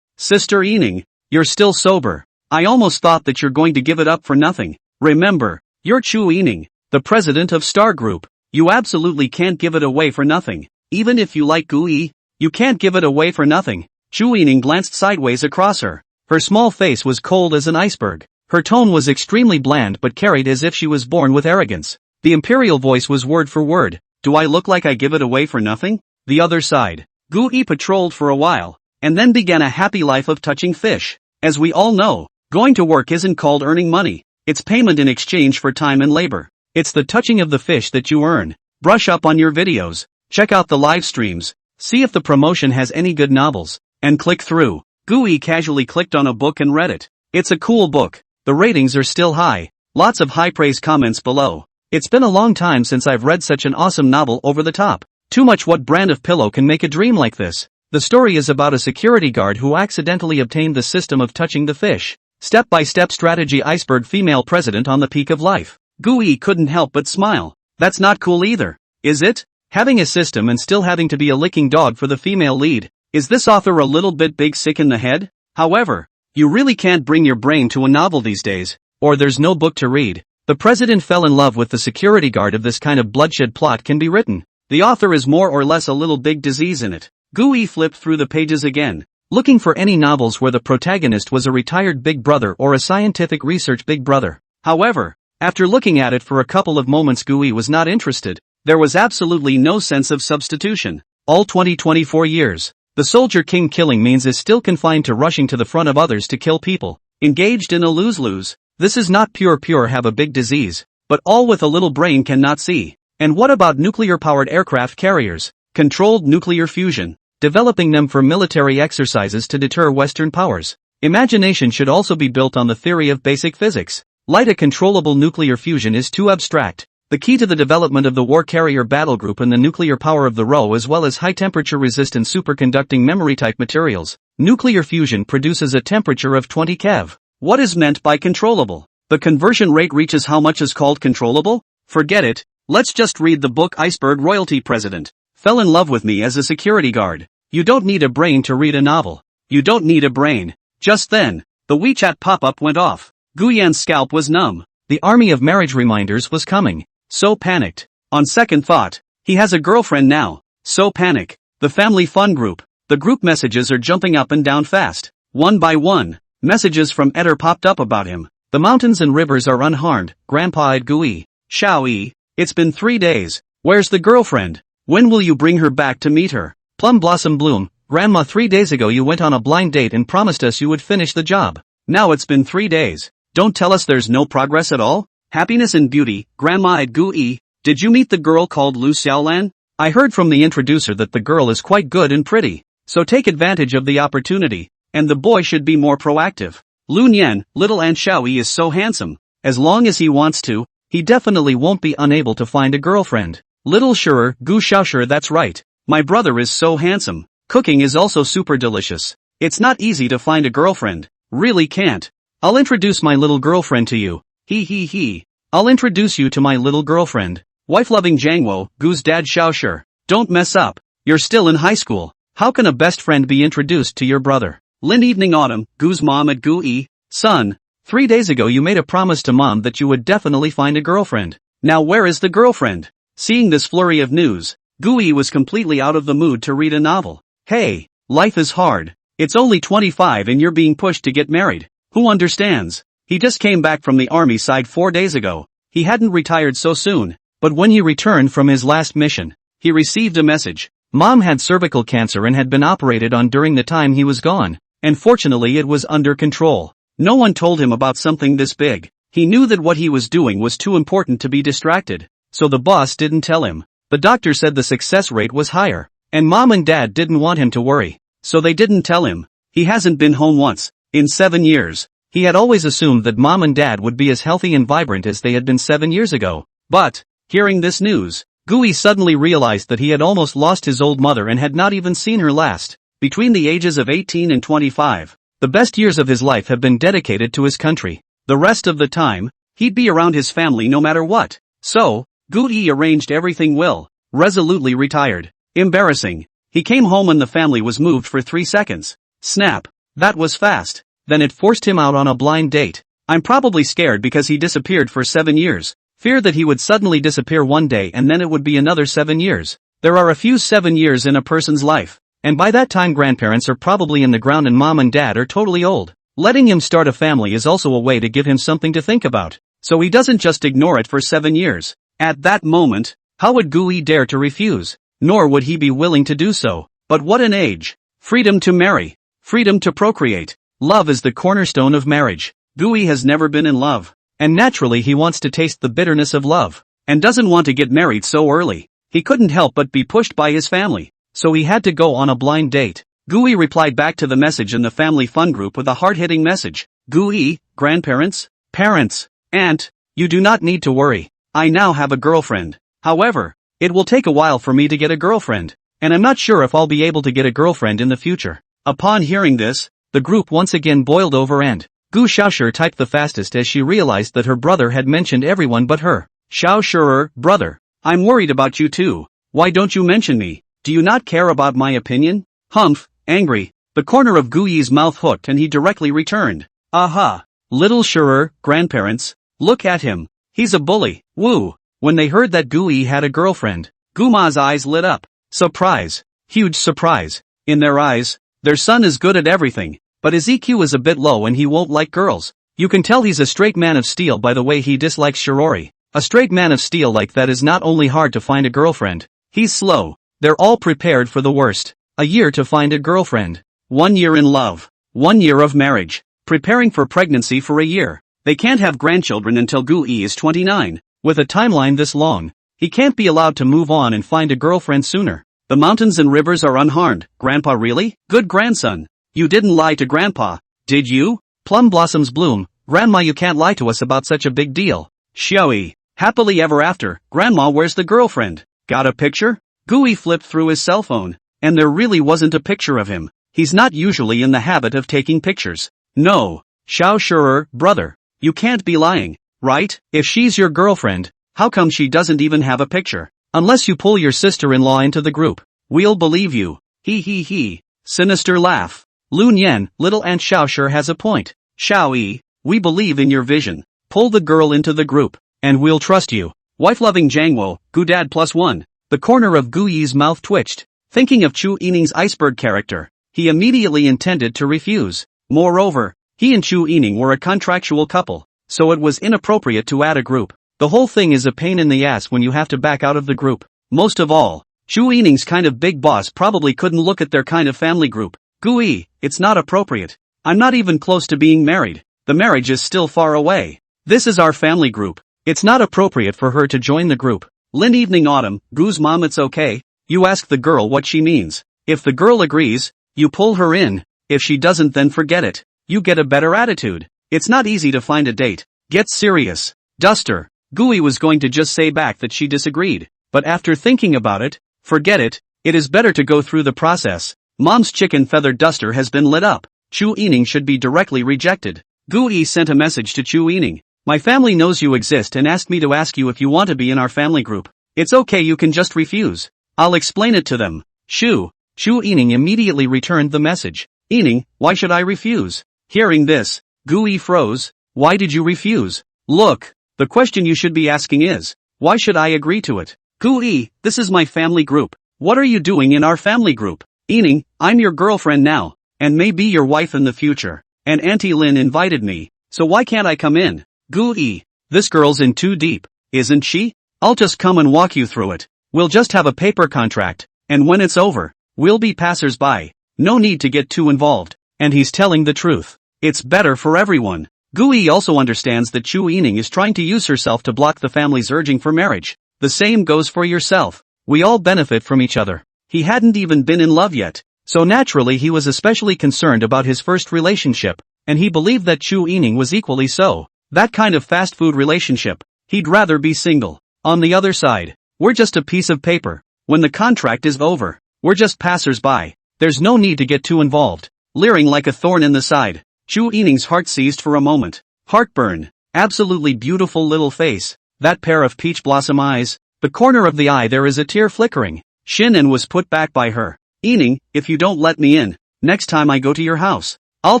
Sister Yining, you're still sober. I almost thought that you're going to give it up for nothing. Remember, you're Chu Yining, the president of Star Group. You absolutely can't give it away for nothing. Even if you like Gui, you can't give it away for nothing. Chu Yining glanced sideways across her. Her small face was cold as an iceberg. Her tone was extremely bland but carried as if she was born with arrogance. The imperial voice was word for word. Do I look like I give it away for nothing? The other side. Gui patrolled for a while, and then began a happy life of touching fish. As we all know, going to work isn't called earning money. It's payment in exchange for time and labor. It's the touching of the fish that you earn. Brush up on your videos. Check out the live streams. See if the promotion has any good novels. And click through. Gui casually clicked on a book and read it. It's a cool book. The ratings are still high. Lots of high praise comments below. It's been a long time since I've read such an awesome novel over the top. Too much. What brand of pillow can make a dream like this? The story is about a security guard who accidentally obtained the system of touching the fish. Step-by-step strategy. Iceberg female president on the peak of life. Gui couldn't help but smile. That's not cool either, is it? Having a system and still having to be a licking dog for the female lead. Is this author a little bit big sick in the head? However, you really can't bring your brain to a novel these days, or there's no book to read. The president fell in love with the security guard. Of this kind of bloodshed plot can be written. The author is more or less a little big disease in it. Gui flipped through the pages again, looking for any novels where the protagonist was a retired big brother or a scientific research big brother. However, after looking at it for a couple of moments, Gui was not interested. There was absolutely no sense of substitution. All 24 years, the Soldier King killing means is still confined to rushing to the front of others to kill people. Engaged in a lose-lose. This is not pure have a big disease, but all with a little brain cannot see. And what about nuclear-powered aircraft carriers? Controlled nuclear fusion. Developing them for military exercises to deter Western powers. Imagination should also be built on the theory of basic physics. Light. A controllable nuclear fusion is too abstract. The key to the development of the war carrier battle group and the nuclear power of the RO, as well as high-temperature resistant superconducting memory-type materials. Nuclear fusion produces a temperature of 20 keV. What is meant by controllable? The conversion rate reaches how much is called controllable? Forget it. Let's just read the book. Iceberg royalty president fell in love with me as a security guard. You don't need a brain to read a novel. You don't need a brain. Just then, the WeChat pop-up went off. Guyan's scalp was numb. The army of marriage reminders was coming. So panicked. On second thought, he has a girlfriend now. So panic. The family fun group. The group messages are jumping up and down fast. One by one, messages from Eder popped up about him. The mountains and rivers are unharmed, grandpa-eyed gooey. Xiao-yi, it's been 3 days. Where's the girlfriend? When will you bring her back to meet her? Plum Blossom Bloom, Grandma, 3 days ago you went on a blind date and promised us you would finish the job. Now it's been 3 days. Don't tell us there's no progress at all? Happiness and beauty, Grandma-eyed gooey. Did you meet the girl called Lu Xiaolan? I heard from the introducer that the girl is quite good and pretty. So take advantage of the opportunity. And the boy should be more proactive. Lu Nian, little Aunt Xiaoyi is so handsome. As long as he wants to, he definitely won't be unable to find a girlfriend. Little Sure, Gu Xiaosure, that's right. My brother is so handsome. Cooking is also super delicious. It's not easy to find a girlfriend. Really can't. I'll introduce my little girlfriend to you. He. I'll introduce you to my little girlfriend. Wife-loving Jangwo, Gu's dad Xiaosure. Don't mess up. You're still in high school. How can a best friend be introduced to your brother? Lin Evening Autumn, Gu's mom at Gu-yi. Son, 3 days ago you made a promise to mom that you would definitely find a girlfriend. Now where is the girlfriend? Seeing this flurry of news, Gu-yi was completely out of the mood to read a novel. Hey, life is hard. It's only 25 and you're being pushed to get married. Who understands? He just came back from the army side 4 days ago. He hadn't retired so soon, but when he returned from his last mission, he received a message. Mom had cervical cancer and had been operated on during the time he was gone, and fortunately it was under control. No one told him about something this big. He knew that what he was doing was too important to be distracted, so the boss didn't tell him. The doctor said the success rate was higher, and mom and dad didn't want him to worry, so they didn't tell him. He hasn't been home once, in 7 years. He had always assumed that mom and dad would be as healthy and vibrant as they had been 7 years ago. But, hearing this news, Gu-yi suddenly realized that he had almost lost his old mother and had not even seen her last. Between the ages of 18 and 25, the best years of his life have been dedicated to his country. The rest of the time, he'd be around his family no matter what. So, Gu-yi arranged everything well, resolutely retired. Embarrassing. He came home and the family was moved for 3 seconds. Snap. That was fast. Then it forced him out on a blind date. I'm probably scared because he disappeared for 7 years. Fear that he would suddenly disappear one day and then it would be another 7 years. There are a few 7 years in a person's life. And by that time grandparents are probably in the ground and mom and dad are totally old. Letting him start a family is also a way to give him something to think about. So he doesn't just ignore it for 7 years. At that moment, how would Gu-yi dare to refuse? Nor would he be willing to do so. But what an age. Freedom to marry. Freedom to procreate. Love is the cornerstone of marriage. Gu-yi has never been in love. And naturally he wants to taste the bitterness of love. And doesn't want to get married so early. He couldn't help but be pushed by his family. So he had to go on a blind date. Gu-yi replied back to the message in the family fun group with a hard-hitting message. Gu-yi, grandparents, parents, aunt, you do not need to worry. I now have a girlfriend. However, it will take a while for me to get a girlfriend. And I'm not sure if I'll be able to get a girlfriend in the future. Upon hearing this, the group once again boiled over and Gu Xiaosure typed the fastest as she realized that her brother had mentioned everyone but her. Xiaosure, brother, I'm worried about you too. Why don't you mention me? Do you not care about my opinion? Humph, angry. The corner of Gu-yi's mouth hooked and he directly returned. Aha. Little Sure, grandparents, look at him. He's a bully. Woo. When they heard that Gu-yi had a girlfriend, Guma's eyes lit up. Surprise. Huge surprise. In their eyes, their son is good at everything, but his EQ is a bit low and he won't like girls. You can tell he's a straight man of steel by the way he dislikes Shirori. A straight man of steel like that is not only hard to find a girlfriend, he's slow. They're all prepared for the worst. A year to find a girlfriend. 1 year in love. 1 year of marriage. Preparing for pregnancy for a year. They can't have grandchildren until Gu-yi is 29. With a timeline this long, he can't be allowed to move on and find a girlfriend sooner. The mountains and rivers are unharmed. Grandpa, really? Good grandson. You didn't lie to grandpa, did you? Plum blossoms bloom. Grandma, you can't lie to us about such a big deal. Xiaoyi. Happily ever after. Grandma, where's the girlfriend? Got a picture? Gu-yi flipped through his cell phone, and there really wasn't a picture of him. He's not usually in the habit of taking pictures. No. Xiaosure, brother, you can't be lying, right? If she's your girlfriend, how come she doesn't even have a picture? Unless you pull your sister-in-law into the group. We'll believe you. He. Sinister laugh. Lu Nian, little Aunt Xiaosure has a point. Xiaoyi, we believe in your vision. Pull the girl into the group, and we'll trust you. Wife-loving Jangwo, Gudad +1. The corner of Gu-yi's mouth twitched. Thinking of Chu Yining's iceberg character, he immediately intended to refuse. Moreover, he and Chu Yining were a contractual couple, so it was inappropriate to add a group. The whole thing is a pain in the ass when you have to back out of the group. Most of all, Chu Yining's kind of big boss probably couldn't look at their kind of family group. Gui, it's not appropriate. I'm not even close to being married. The marriage is still far away. This is our family group. It's not appropriate for her to join the group. Lin Evening Autumn, Gu's mom, it's okay. You ask the girl what she means. If the girl agrees, you pull her in. If she doesn't, then forget it. You get a better attitude. It's not easy to find a date. Get serious. Duster. Gui was going to just say back that she disagreed. But after thinking about it, forget it. It is better to go through the process. Mom's chicken feather duster has been lit up. Chu Yining should be directly rejected. Gui sent a message to Chu Yining. My family knows you exist and asked me to ask you if you want to be in our family group. It's okay, you can just refuse. I'll explain it to them. Chu Yining immediately returned the message. Yining, why should I refuse? Hearing this, Gui froze. Why did you refuse? Look, the question you should be asking is, why should I agree to it? Gui, this is my family group. What are you doing in our family group? Yining, I'm your girlfriend now, and may be your wife in the future. And Auntie Lin invited me, so why can't I come in? Gui, this girl's in too deep, isn't she? I'll just come and walk you through it. We'll just have a paper contract, and when it's over, we'll be passers-by. No need to get too involved. And he's telling the truth. It's better for everyone. Gui also understands that Chu Yining is trying to use herself to block the family's urging for marriage. The same goes for yourself. We all benefit from each other. He hadn't even been in love yet, so naturally he was especially concerned about his first relationship, and he believed that Chu Yining was equally so. That kind of fast food relationship. He'd rather be single. On the other side, we're just a piece of paper. When the contract is over, we're just passers-by. There's no need to get too involved. Leering like a thorn in the side, Chu Yining's heart seized for a moment. Heartburn. Absolutely beautiful little face. That pair of peach blossom eyes. The corner of the eye there is a tear flickering. Shinin was put back by her. Yining, if you don't let me in, next time I go to your house, I'll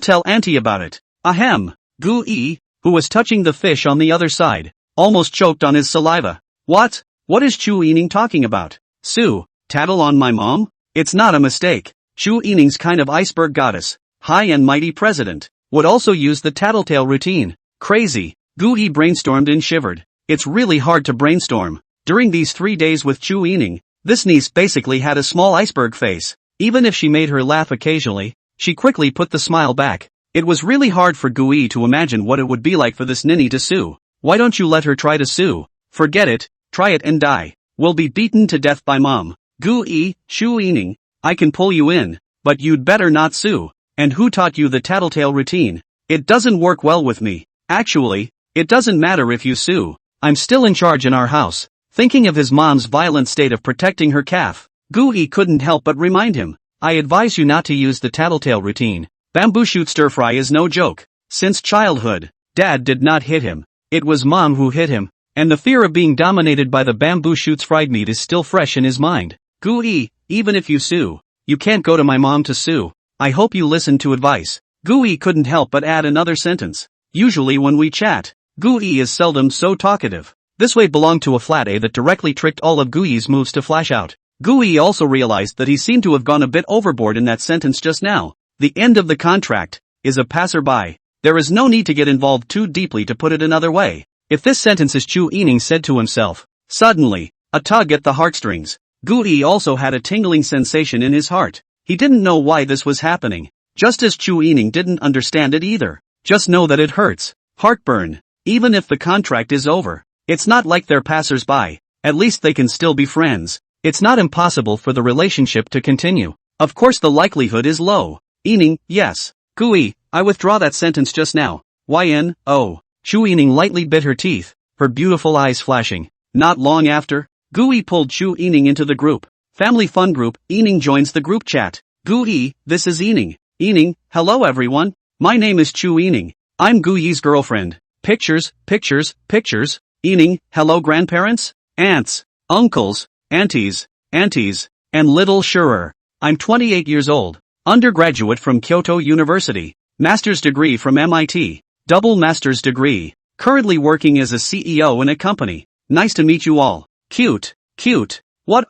tell Auntie about it. Ahem. Gui, who was touching the fish on the other side, almost choked on his saliva. What? What is Chu Yining talking about? Sue, tattle on my mom? It's not a mistake. Chu Yining's kind of iceberg goddess, high and mighty president, would also use the tattletale routine. Crazy. Gui brainstormed and shivered. It's really hard to brainstorm. During these 3 days with Chu Yining, this niece basically had a small iceberg face. Even if she made her laugh occasionally, she quickly put the smile back. It was really hard for Gui to imagine what it would be like for this ninny to sue. Why don't you let her try to sue? Forget it, try it and die. We'll be beaten to death by mom. Gui, Chu Yining, I can pull you in, but you'd better not sue. And who taught you the tattletale routine? It doesn't work well with me. Actually, it doesn't matter if you sue. I'm still in charge in our house. Thinking of his mom's violent state of protecting her calf, Gui couldn't help but remind him. I advise you not to use the tattletale routine. Bamboo shoot stir-fry is no joke. Since childhood, Dad did not hit him. It was Mom who hit him, and the fear of being dominated by the bamboo shoots fried meat is still fresh in his mind. Gui, even if you sue, you can't go to my mom to sue. I hope you listen to advice. Gui couldn't help but add another sentence. Usually when we chat, Gui is seldom so talkative. This way belonged to a flat A that directly tricked all of Gui's moves to flash out. Gui also realized that he seemed to have gone a bit overboard in that sentence just now. The end of the contract is a passerby. There is no need to get involved too deeply, to put it another way. If this sentence is Chu Yining said to himself. Suddenly, a tug at the heartstrings. Gui also had a tingling sensation in his heart. He didn't know why this was happening. Just as Chu Yining didn't understand it either. Just know that it hurts. Heartburn. Even if the contract is over, it's not like they're passers-by. At least they can still be friends. It's not impossible for the relationship to continue. Of course the likelihood is low. Yining, yes. Gui, I withdraw that sentence just now. YN-O. Chu Yining lightly bit her teeth, her beautiful eyes flashing. Not long after, Gui pulled Chu Yining into the group. Family fun group. Yining joins the group chat. Gui, this is Yining. Yining, hello everyone. My name is Chu Yining. I'm Gui's girlfriend. Pictures, pictures, pictures. Yining, hello grandparents, aunts, uncles, aunties, and little Shurer. I'm 28 years old. Undergraduate from Kyoto University. Master's degree from MIT. Double master's degree. Currently working as a CEO in a company. Nice to meet you all. Cute, cute. What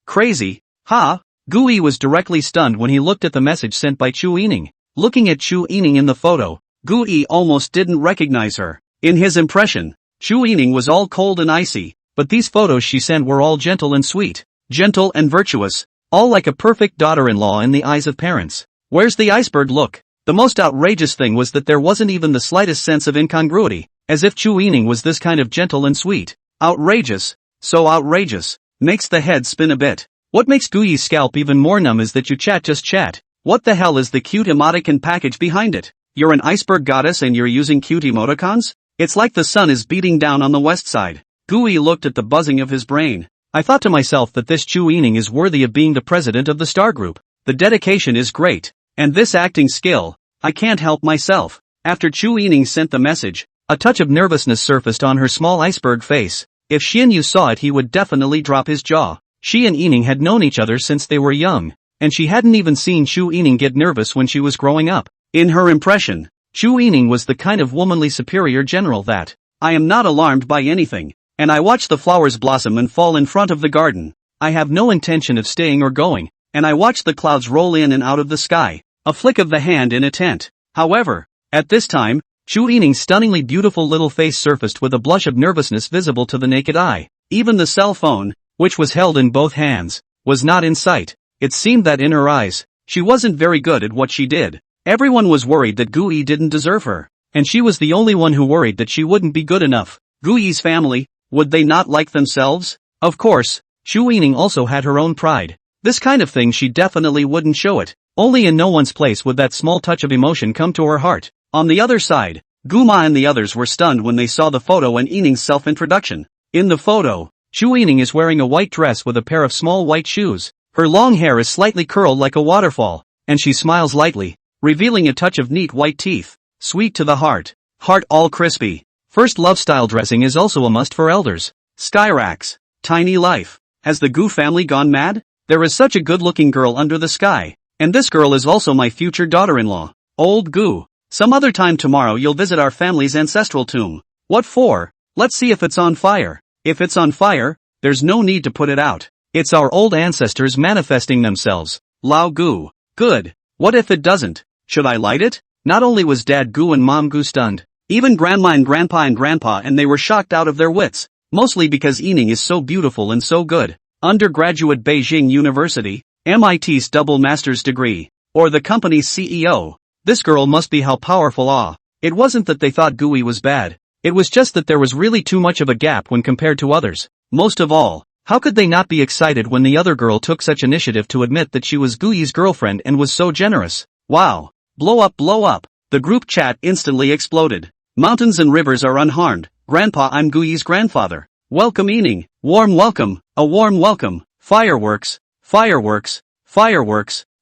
crazy, ha? Gui was directly stunned when he looked at the message sent by Chu Yining. Looking at Chu Yining in the photo, Gui almost didn't recognize her. In his impression, Chu Yining was all cold and icy, but these photos she sent were all gentle and sweet, gentle and virtuous, all like a perfect daughter-in-law in the eyes of parents. Where's the iceberg look? The most outrageous thing was that there wasn't even the slightest sense of incongruity, as if Chu Yining was this kind of gentle and sweet. Outrageous. So outrageous. Makes the head spin a bit. What makes Guyi's scalp even more numb is that you just chat. What the hell is the cute emoticon package behind it? You're an iceberg goddess and you're using cute emoticons? It's like the sun is beating down on the west side. Guyi looked at the buzzing of his brain. I thought to myself that this Chu Yining is worthy of being the president of the star group. The dedication is great. And this acting skill, I can't help myself. After Chu Yining sent the message, a touch of nervousness surfaced on her small iceberg face. If Xian Yu saw it he would definitely drop his jaw. She and Yining had known each other since they were young, and she hadn't even seen Chu Yining get nervous when she was growing up. In her impression, Chu Yining was the kind of womanly superior general that, I am not alarmed by anything, and I watch the flowers blossom and fall in front of the garden. I have no intention of staying or going, and I watch the clouds roll in and out of the sky. A flick of the hand in a tent. However, at this time, Chu Yining's stunningly beautiful little face surfaced with a blush of nervousness visible to the naked eye. Even the cell phone, which was held in both hands, was not in sight. It seemed that in her eyes, she wasn't very good at what she did. Everyone was worried that Guyi didn't deserve her, and she was the only one who worried that she wouldn't be good enough. Guyi's family, would they not like themselves? Of course, Chu Yining also had her own pride. This kind of thing she definitely wouldn't show it. Only in no one's place would that small touch of emotion come to her heart. On the other side, Guma and the others were stunned when they saw the photo and Yining's self-introduction. In the photo, Chu Yining is wearing a white dress with a pair of small white shoes. Her long hair is slightly curled like a waterfall, and she smiles lightly, revealing a touch of neat white teeth. Sweet to the heart. Heart all crispy. First love style dressing is also a must for elders. Skyrax. Tiny life. Has the Gu family gone mad? There is such a good-looking girl under the sky. And this girl is also my future daughter-in-law. Old Gu. Some other time tomorrow you'll visit our family's ancestral tomb. What for? Let's see if it's on fire. If it's on fire, there's no need to put it out. It's our old ancestors manifesting themselves. Lao Gu. Good. What if it doesn't? Should I light it? Not only was Dad Gu and Mom Gu stunned, even Grandma and Grandpa and they were shocked out of their wits. Mostly because Yining is so beautiful and so good. Undergraduate Beijing University, MIT's double master's degree, or the company's CEO. This girl must be how powerful. It wasn't that they thought Guyi was bad. It was just that there was really too much of a gap when compared to others. Most of all, how could they not be excited when the other girl took such initiative to admit that she was Guyi's girlfriend and was so generous? Wow. Blow up. The group chat instantly exploded. Mountains and rivers are unharmed. Grandpa, I'm Guyi's grandfather. Welcome Yining. Warm welcome. A warm welcome. Fireworks.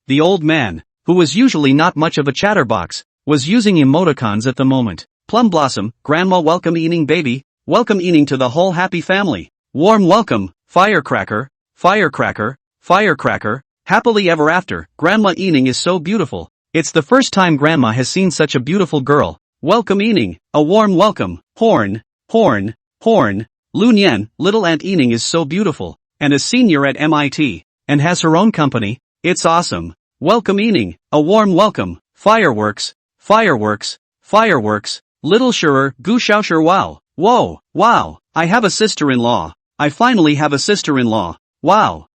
The old man, who was usually not much of a chatterbox, was using emoticons at the moment. Plum Blossom, Grandma welcome Yining baby, welcome Yining to the whole happy family. Warm welcome, firecracker, happily ever after, Grandma Yining is so beautiful. It's the first time Grandma has seen such a beautiful girl. Welcome Yining, a warm welcome, horn. Lunyan, little Aunt Yining is so beautiful, and a senior at MIT. And has her own company. It's awesome. Welcome Yining, a warm welcome. Fireworks. Little Shurer, Gu Shaoshur wow. Wow. I have a sister-in-law. I finally have a sister-in-law. Wow.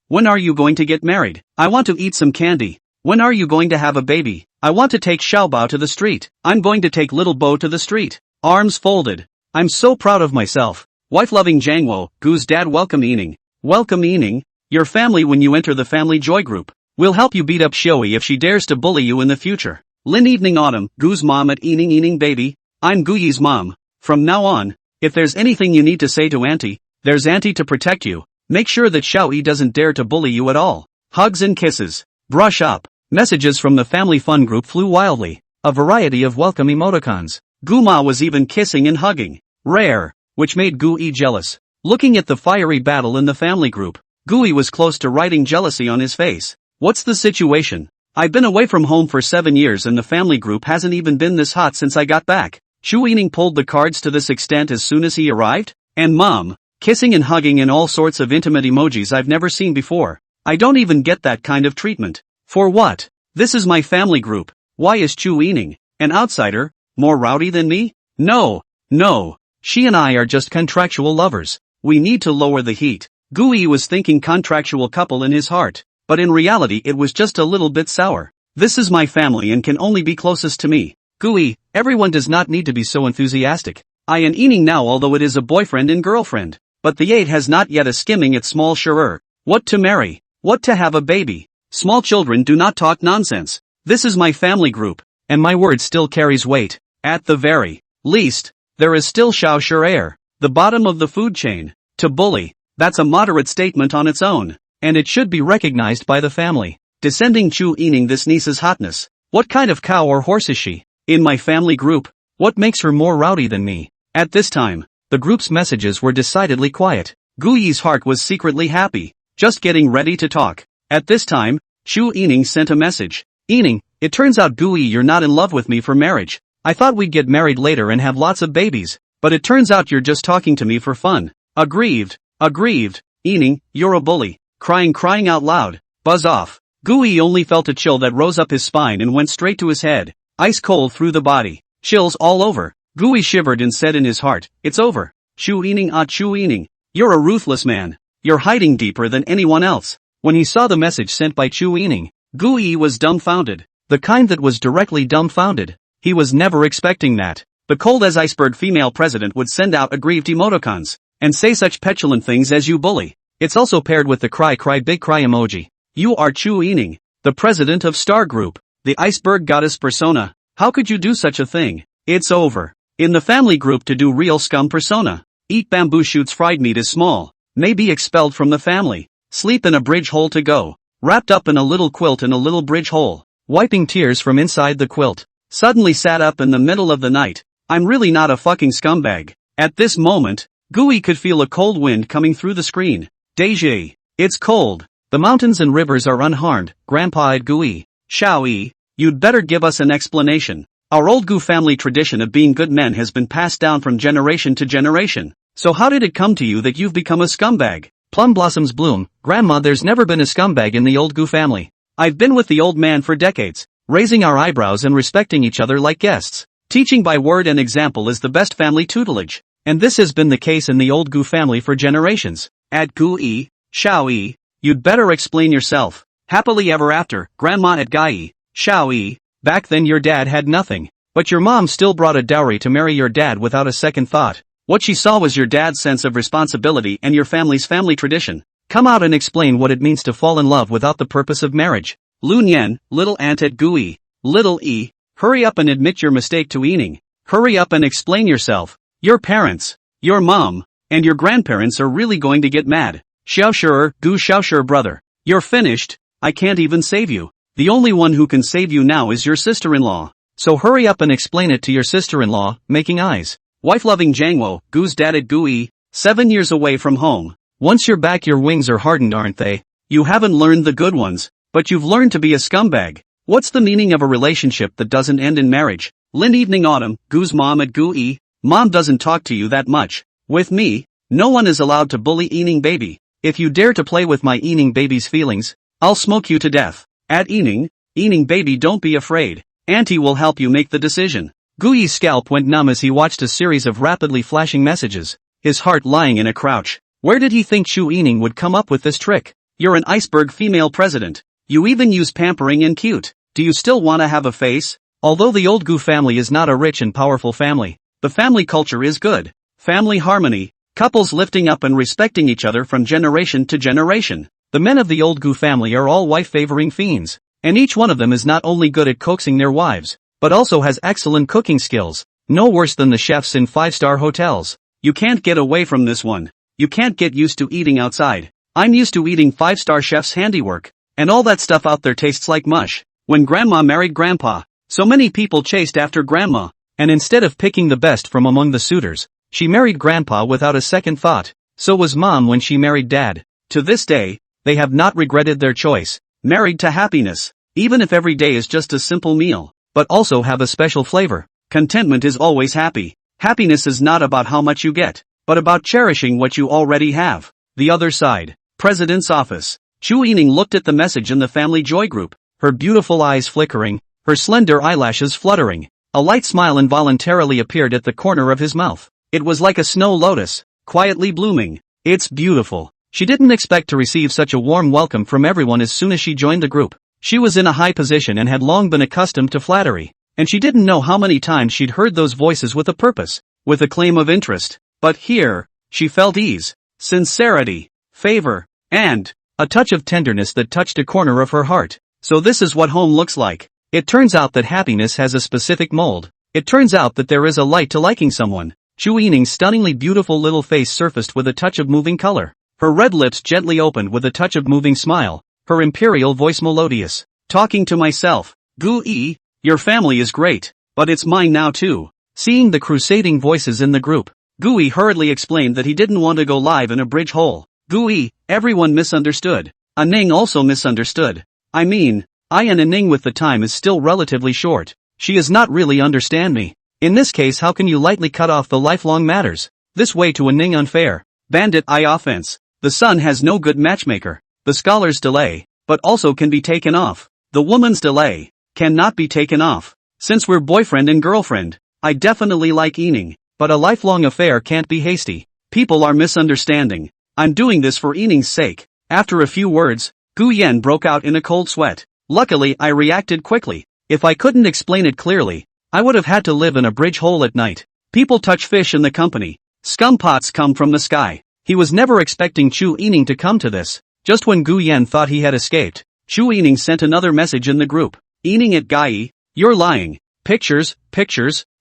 When are you going to get married? I want to eat some candy. When are you going to have a baby? I want to take Xiaobao to the street. I'm going to take little Bo to the street. Arms folded. I'm so proud of myself. Wife-loving Zhangwo, Gu's dad welcome Yining. Welcome Yining, your family when you enter the family joy group. We'll help you beat up Xioi if she dares to bully you in the future. Lin Evening Autumn, Gu's mom at Yining baby. I'm Guyi's mom. From now on, if there's anything you need to say to Auntie, there's Auntie to protect you. Make sure that Xiaoi doesn't dare to bully you at all. Hugs and kisses. Brush up. Messages from the family fun group flew wildly. A variety of welcome emoticons. Guma was even kissing and hugging. Rare. Which made Gui jealous. Looking at the fiery battle in the family group, Gui was close to writing jealousy on his face. What's the situation? I've been away from home for 7 years and the family group hasn't even been this hot since I got back. Chu Yining pulled the cards to this extent as soon as he arrived? And Mom, kissing and hugging and all sorts of intimate emojis I've never seen before. I don't even get that kind of treatment. For what? This is my family group. Why is Chu Yining, an outsider, more rowdy than me? No, no. She and I are just contractual lovers. We need to lower the heat. Gui was thinking contractual couple in his heart, but in reality it was just a little bit sour. This is my family and can only be closest to me. Gui, everyone does not need to be so enthusiastic. I am eating now although it is a boyfriend and girlfriend. But the 8 has not yet a skimming at small surer. What to marry? What to have a baby? Small children do not talk nonsense. This is my family group, and my word still carries weight. At the very least, there is still Xiao Shurer, the bottom of the food chain. To bully, that's a moderate statement on its own, and it should be recognized by the family. Descending Chu Yining this niece's hotness. What kind of cow or horse is she? In my family group, what makes her more rowdy than me? At this time, the group's messages were decidedly quiet. Gui's heart was secretly happy, just getting ready to talk. At this time, Chu Yining sent a message. Yining, it turns out Gui you're not in love with me for marriage. I thought we'd get married later and have lots of babies, but it turns out you're just talking to me for fun. Aggrieved. Yining, you're a bully. Crying out loud. Buzz off. Gui only felt a chill that rose up his spine and went straight to his head. Ice cold through the body. Chills all over. Gui shivered and said in his heart, it's over. Chu Yining, you're a ruthless man. You're hiding deeper than anyone else. When he saw the message sent by Chu Yining, Gui was dumbfounded. The kind that was directly dumbfounded. He was never expecting that. The cold as iceberg female president would send out aggrieved emoticons, and say such petulant things as you bully. It's also paired with the cry big cry emoji. You are Chu Yining, the president of Star Group, the iceberg goddess persona. How could you do such a thing? It's over. In the family group to do real scum persona. Eat bamboo shoots fried meat is small. May be expelled from the family. Sleep in a bridge hole to go. Wrapped up in a little quilt in a little bridge hole. Wiping tears from inside the quilt. Suddenly sat up in the middle of the night. I'm really not a fucking scumbag. At this moment, Gui could feel a cold wind coming through the screen. Deji. It's cold. The mountains and rivers are unharmed, Grandpa-eyed Gui. Xiao-yi, you'd better give us an explanation. Our old Gu family tradition of being good men has been passed down from generation to generation. So how did it come to you that you've become a scumbag? Plum blossoms bloom. Grandma, there's never been a scumbag in the old Gu family. I've been with the old man for decades, raising our eyebrows and respecting each other like guests. Teaching by word and example is the best family tutelage. And this has been the case in the old Gu family for generations. At Gu-yi, Xiao-yi, you'd better explain yourself. Happily ever after, Grandma at Gai-yi, Xiao-yi. Back then your dad had nothing, but your mom still brought a dowry to marry your dad without a second thought. What she saw was your dad's sense of responsibility and your family's family tradition. Come out and explain what it means to fall in love without the purpose of marriage. Lun Yen, little aunt at Gui. Little E, hurry up and admit your mistake to Yining. Hurry up and explain yourself. Your parents, your mom, and your grandparents are really going to get mad. Xiaoshuer, Gu Xiaoshuer brother. You're finished. I can't even save you. The only one who can save you now is your sister-in-law. So hurry up and explain it to your sister-in-law, making eyes. Wife-loving Jangwo, Gu's dad at Gui, 7 years away from home. Once you're back your wings are hardened, aren't they? You haven't learned the good ones, but you've learned to be a scumbag. What's the meaning of a relationship that doesn't end in marriage? Lin Evening Autumn, Gu's mom at Gui. Mom doesn't talk to you that much. With me, no one is allowed to bully Yining baby. If you dare to play with my Yining baby's feelings, I'll smoke you to death. At Yining baby, don't be afraid. Auntie will help you make the decision. Gui's scalp went numb as he watched a series of rapidly flashing messages, his heart lying in a crouch. Where did he think Chu Yining would come up with this trick? You're an iceberg female president. You even use pampering and cute. Do you still want to have a face? Although the old Gu family is not a rich and powerful family, the family culture is good. Family harmony, couples lifting up and respecting each other from generation to generation. The men of the old Gu family are all wife-favoring fiends, and each one of them is not only good at coaxing their wives, but also has excellent cooking skills, no worse than the chefs in 5-star hotels. You can't get away from this one. You can't get used to eating outside. I'm used to eating 5-star chef's handiwork, and all that stuff out there tastes like mush. When Grandma married Grandpa, so many people chased after Grandma, and instead of picking the best from among the suitors, she married Grandpa without a second thought. So was Mom when she married Dad. To this day, they have not regretted their choice. Married to happiness, even if every day is just a simple meal, but also have a special flavor. Contentment is always happy. Happiness is not about how much you get, but about cherishing what you already have. The other side, President's office. Chu Yining looked at the message in the family joy group, her beautiful eyes flickering, her slender eyelashes fluttering. A light smile involuntarily appeared at the corner of his mouth. It was like a snow lotus, quietly blooming. It's beautiful. She didn't expect to receive such a warm welcome from everyone as soon as she joined the group. She was in a high position and had long been accustomed to flattery, and she didn't know how many times she'd heard those voices with a purpose, with a claim of interest. But here, she felt ease, sincerity, favor, and a touch of tenderness that touched a corner of her heart. So this is what home looks like. It turns out that happiness has a specific mold. It turns out that there is a light to liking someone. Chu Yining's stunningly beautiful little face surfaced with a touch of moving color. Her red lips gently opened with a touch of moving smile. Her imperial voice melodious. Talking to myself. Gu Yi, your family is great, but it's mine now too. Seeing the crusading voices in the group, Gu Yi hurriedly explained that he didn't want to go live in a bridge hole. Gu Yi, everyone misunderstood. Ning also misunderstood. I mean, Ning with the time is still relatively short. She is not really understand me. In this case, how can you lightly cut off the lifelong matters? This way to Ning unfair. Bandit I offense. The sun has no good matchmaker. The scholar's delay, but also can be taken off. The woman's delay, cannot be taken off. Since we're boyfriend and girlfriend, I definitely like Yining, but a lifelong affair can't be hasty. People are misunderstanding. I'm doing this for Yining's sake. After a few words, Gu Yan broke out in a cold sweat. Luckily, I reacted quickly. If I couldn't explain it clearly, I would have had to live in a bridge hole at night. People touch fish in the company. Scum pots come from the sky. He was never expecting Chu Yining to come to this. Just when Gu Yan thought he had escaped, Chu Yining sent another message in the group. Yining at Gai, you're lying. Pictures.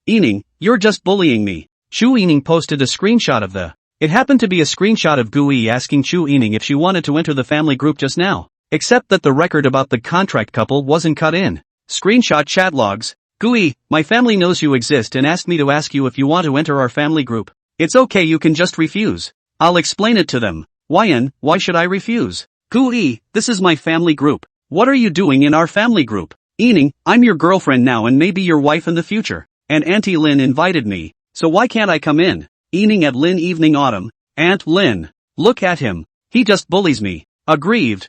Yining, you're just bullying me. Chu Yining posted a screenshot of the. It happened to be a screenshot of Gu Yi asking Chu Yining if she wanted to enter the family group just now. Except that the record about the contract couple wasn't cut in. Screenshot chat logs. Gu Yi, my family knows you exist and asked me to ask you if you want to enter our family group. It's okay, you can just refuse. I'll explain it to them. Why should I refuse? Gu Yi, this is my family group. What are you doing in our family group? Yining, I'm your girlfriend now and maybe your wife in the future. And Auntie Lin invited me, so why can't I come in? Yining at Lin evening autumn. Aunt Lin. Look at him. He just bullies me. Aggrieved.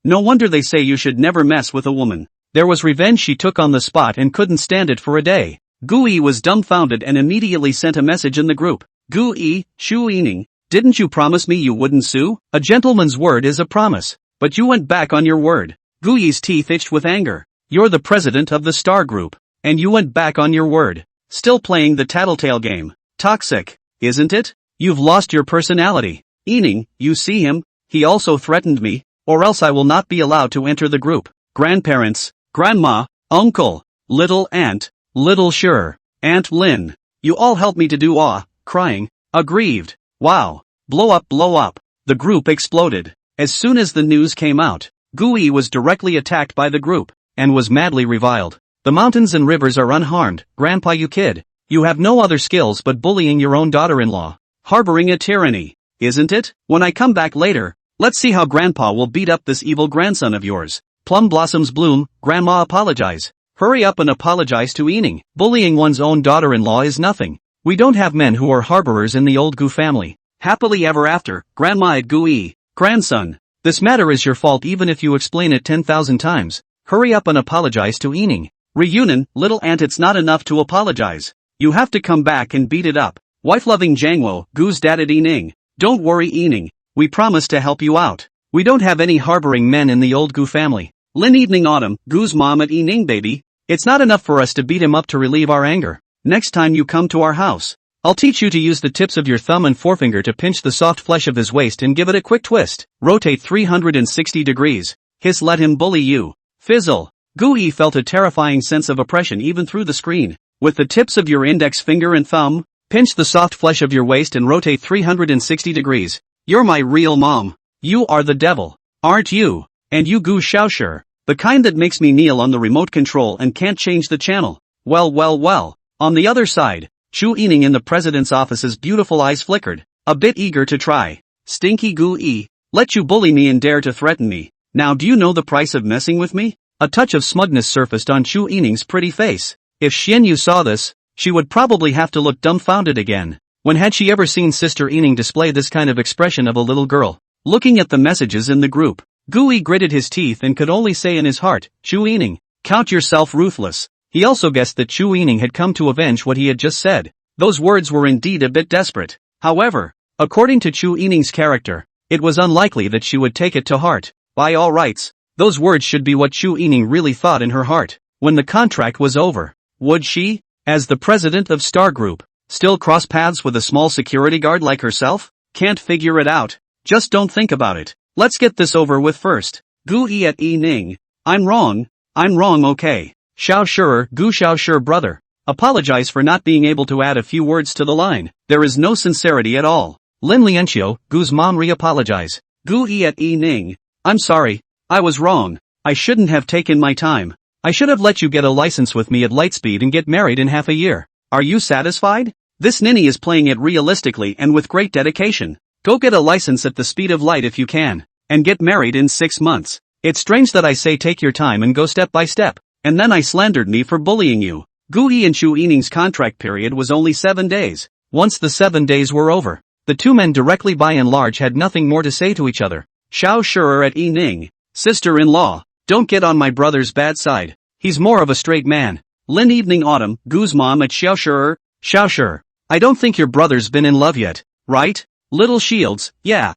No wonder they say you should never mess with a woman. There was revenge she took on the spot and couldn't stand it for a day. Gu Yi was dumbfounded and immediately sent a message in the group. Gu Yi, Chu Yining, didn't you promise me you wouldn't sue? A gentleman's word is a promise. But you went back on your word. Gu Yi's teeth itched with anger. You're the president of the Star Group. And you went back on your word. Still playing the tattletale game. Toxic, isn't it? You've lost your personality. Yining, you see him? He also threatened me, or else I will not be allowed to enter the group. Grandparents, grandma, uncle, little aunt, little sure, Aunt Lin. You all help me to do crying, aggrieved. Wow. Blow up. The group exploded. As soon as the news came out, Gu Yi was directly attacked by the group, and was madly reviled. The mountains and rivers are unharmed, Grandpa you kid. You have no other skills but bullying your own daughter-in-law. Harboring a tyranny, isn't it? When I come back later, let's see how Grandpa will beat up this evil grandson of yours. Plum blossoms bloom, Grandma apologize. Hurry up and apologize to Yining. Bullying one's own daughter-in-law is nothing. We don't have men who are harborers in the old Gu family. Happily ever after, Grandma at Gu Yi. Grandson, this matter is your fault even if you explain it 10,000 times. Hurry up and apologize to Yining. Reunion, little aunt, it's not enough to apologize. You have to come back and beat it up. Wife-loving Jangwo, Gu's dad at Yining. Don't worry Yining, we promise to help you out. We don't have any harboring men in the old Gu family. Lin evening autumn, Gu's mom at Yining baby. It's not enough for us to beat him up to relieve our anger. Next time you come to our house, I'll teach you to use the tips of your thumb and forefinger to pinch the soft flesh of his waist and give it a quick twist. Rotate 360 degrees. Hiss, let him bully you. Fizzle. Gu Yi felt a terrifying sense of oppression even through the screen. With the tips of your index finger and thumb, pinch the soft flesh of your waist and rotate 360 degrees. You're my real mom. You are the devil, aren't you? And you Gu Xiaosher, the kind that makes me kneel on the remote control and can't change the channel. Well. On the other side, Chu Yining in the president's office's beautiful eyes flickered, a bit eager to try. Stinky Gu Yi, let you bully me and dare to threaten me. Now do you know the price of messing with me? A touch of smugness surfaced on Chu Yining's pretty face. If Xianyu saw this, she would probably have to look dumbfounded again. When had she ever seen Sister Yining display this kind of expression of a little girl? Looking at the messages in the group, Gu Yi gritted his teeth and could only say in his heart, Chu Yining, count yourself ruthless. He also guessed that Chu Yining had come to avenge what he had just said. Those words were indeed a bit desperate. However, according to Chu Yining's character, it was unlikely that she would take it to heart. By all rights, those words should be what Chu Yining really thought in her heart. When the contract was over, would she, as the president of Star Group, still cross paths with a small security guard like herself? Can't figure it out. Just don't think about it. Let's get this over with first. Gu Yi at Yi Ning. I'm wrong, okay. Xiao Shu'er, Gu Xiao Shu'er brother. Apologize for not being able to add a few words to the line. There is no sincerity at all. Lin Lianqiu, Gu's mom re-apologize. Gu Yi at Yi Ning. I'm sorry. I was wrong. I shouldn't have taken my time. I should have let you get a license with me at Lightspeed and get married in half a year. Are you satisfied? This ninny is playing it realistically and with great dedication. Go get a license at the speed of light if you can. And get married in 6 months. It's strange that I say take your time and go step by step. And then I slandered me for bullying you. Gu Yi and Chu Yining's contract period was only 7 days. Once the 7 days were over, the two men directly by and large had nothing more to say to each other. Xiao Shu'er at Yi Ning. Sister-in-law, don't get on my brother's bad side. He's more of a straight man. Lin Evening Autumn, Gu's mom at Xiao Shu'er. Xiao Shu'er, I don't think your brother's been in love yet, right? Little Shields, yeah.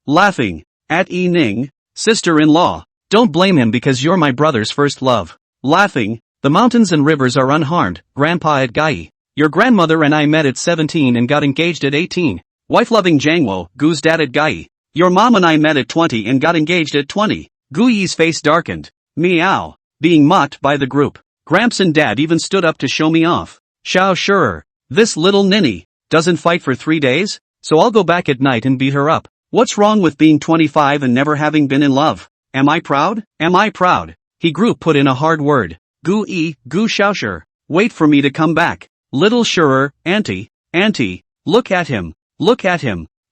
Laughing. At Yi Ning. Sister-in-law, don't blame him because you're my brother's first love. Laughing. The mountains and rivers are unharmed, Grandpa at Gai. Your grandmother and I met at 17 and got engaged at 18. Wife-loving Jangwo, Gu's dad at Gai. Your mom and I met at 20 and got engaged at 20. Gu Yi's face darkened. Meow. Being mocked by the group. Gramps and Dad even stood up to show me off. Xiao Shu'er. This little ninny doesn't fight for 3 days, so I'll go back at night and beat her up. What's wrong with being 25 and never having been in love? Am I proud? He group put in a hard word. Gu Xiao Shu'er. Wait for me to come back. Little Shu'er, auntie, look at him.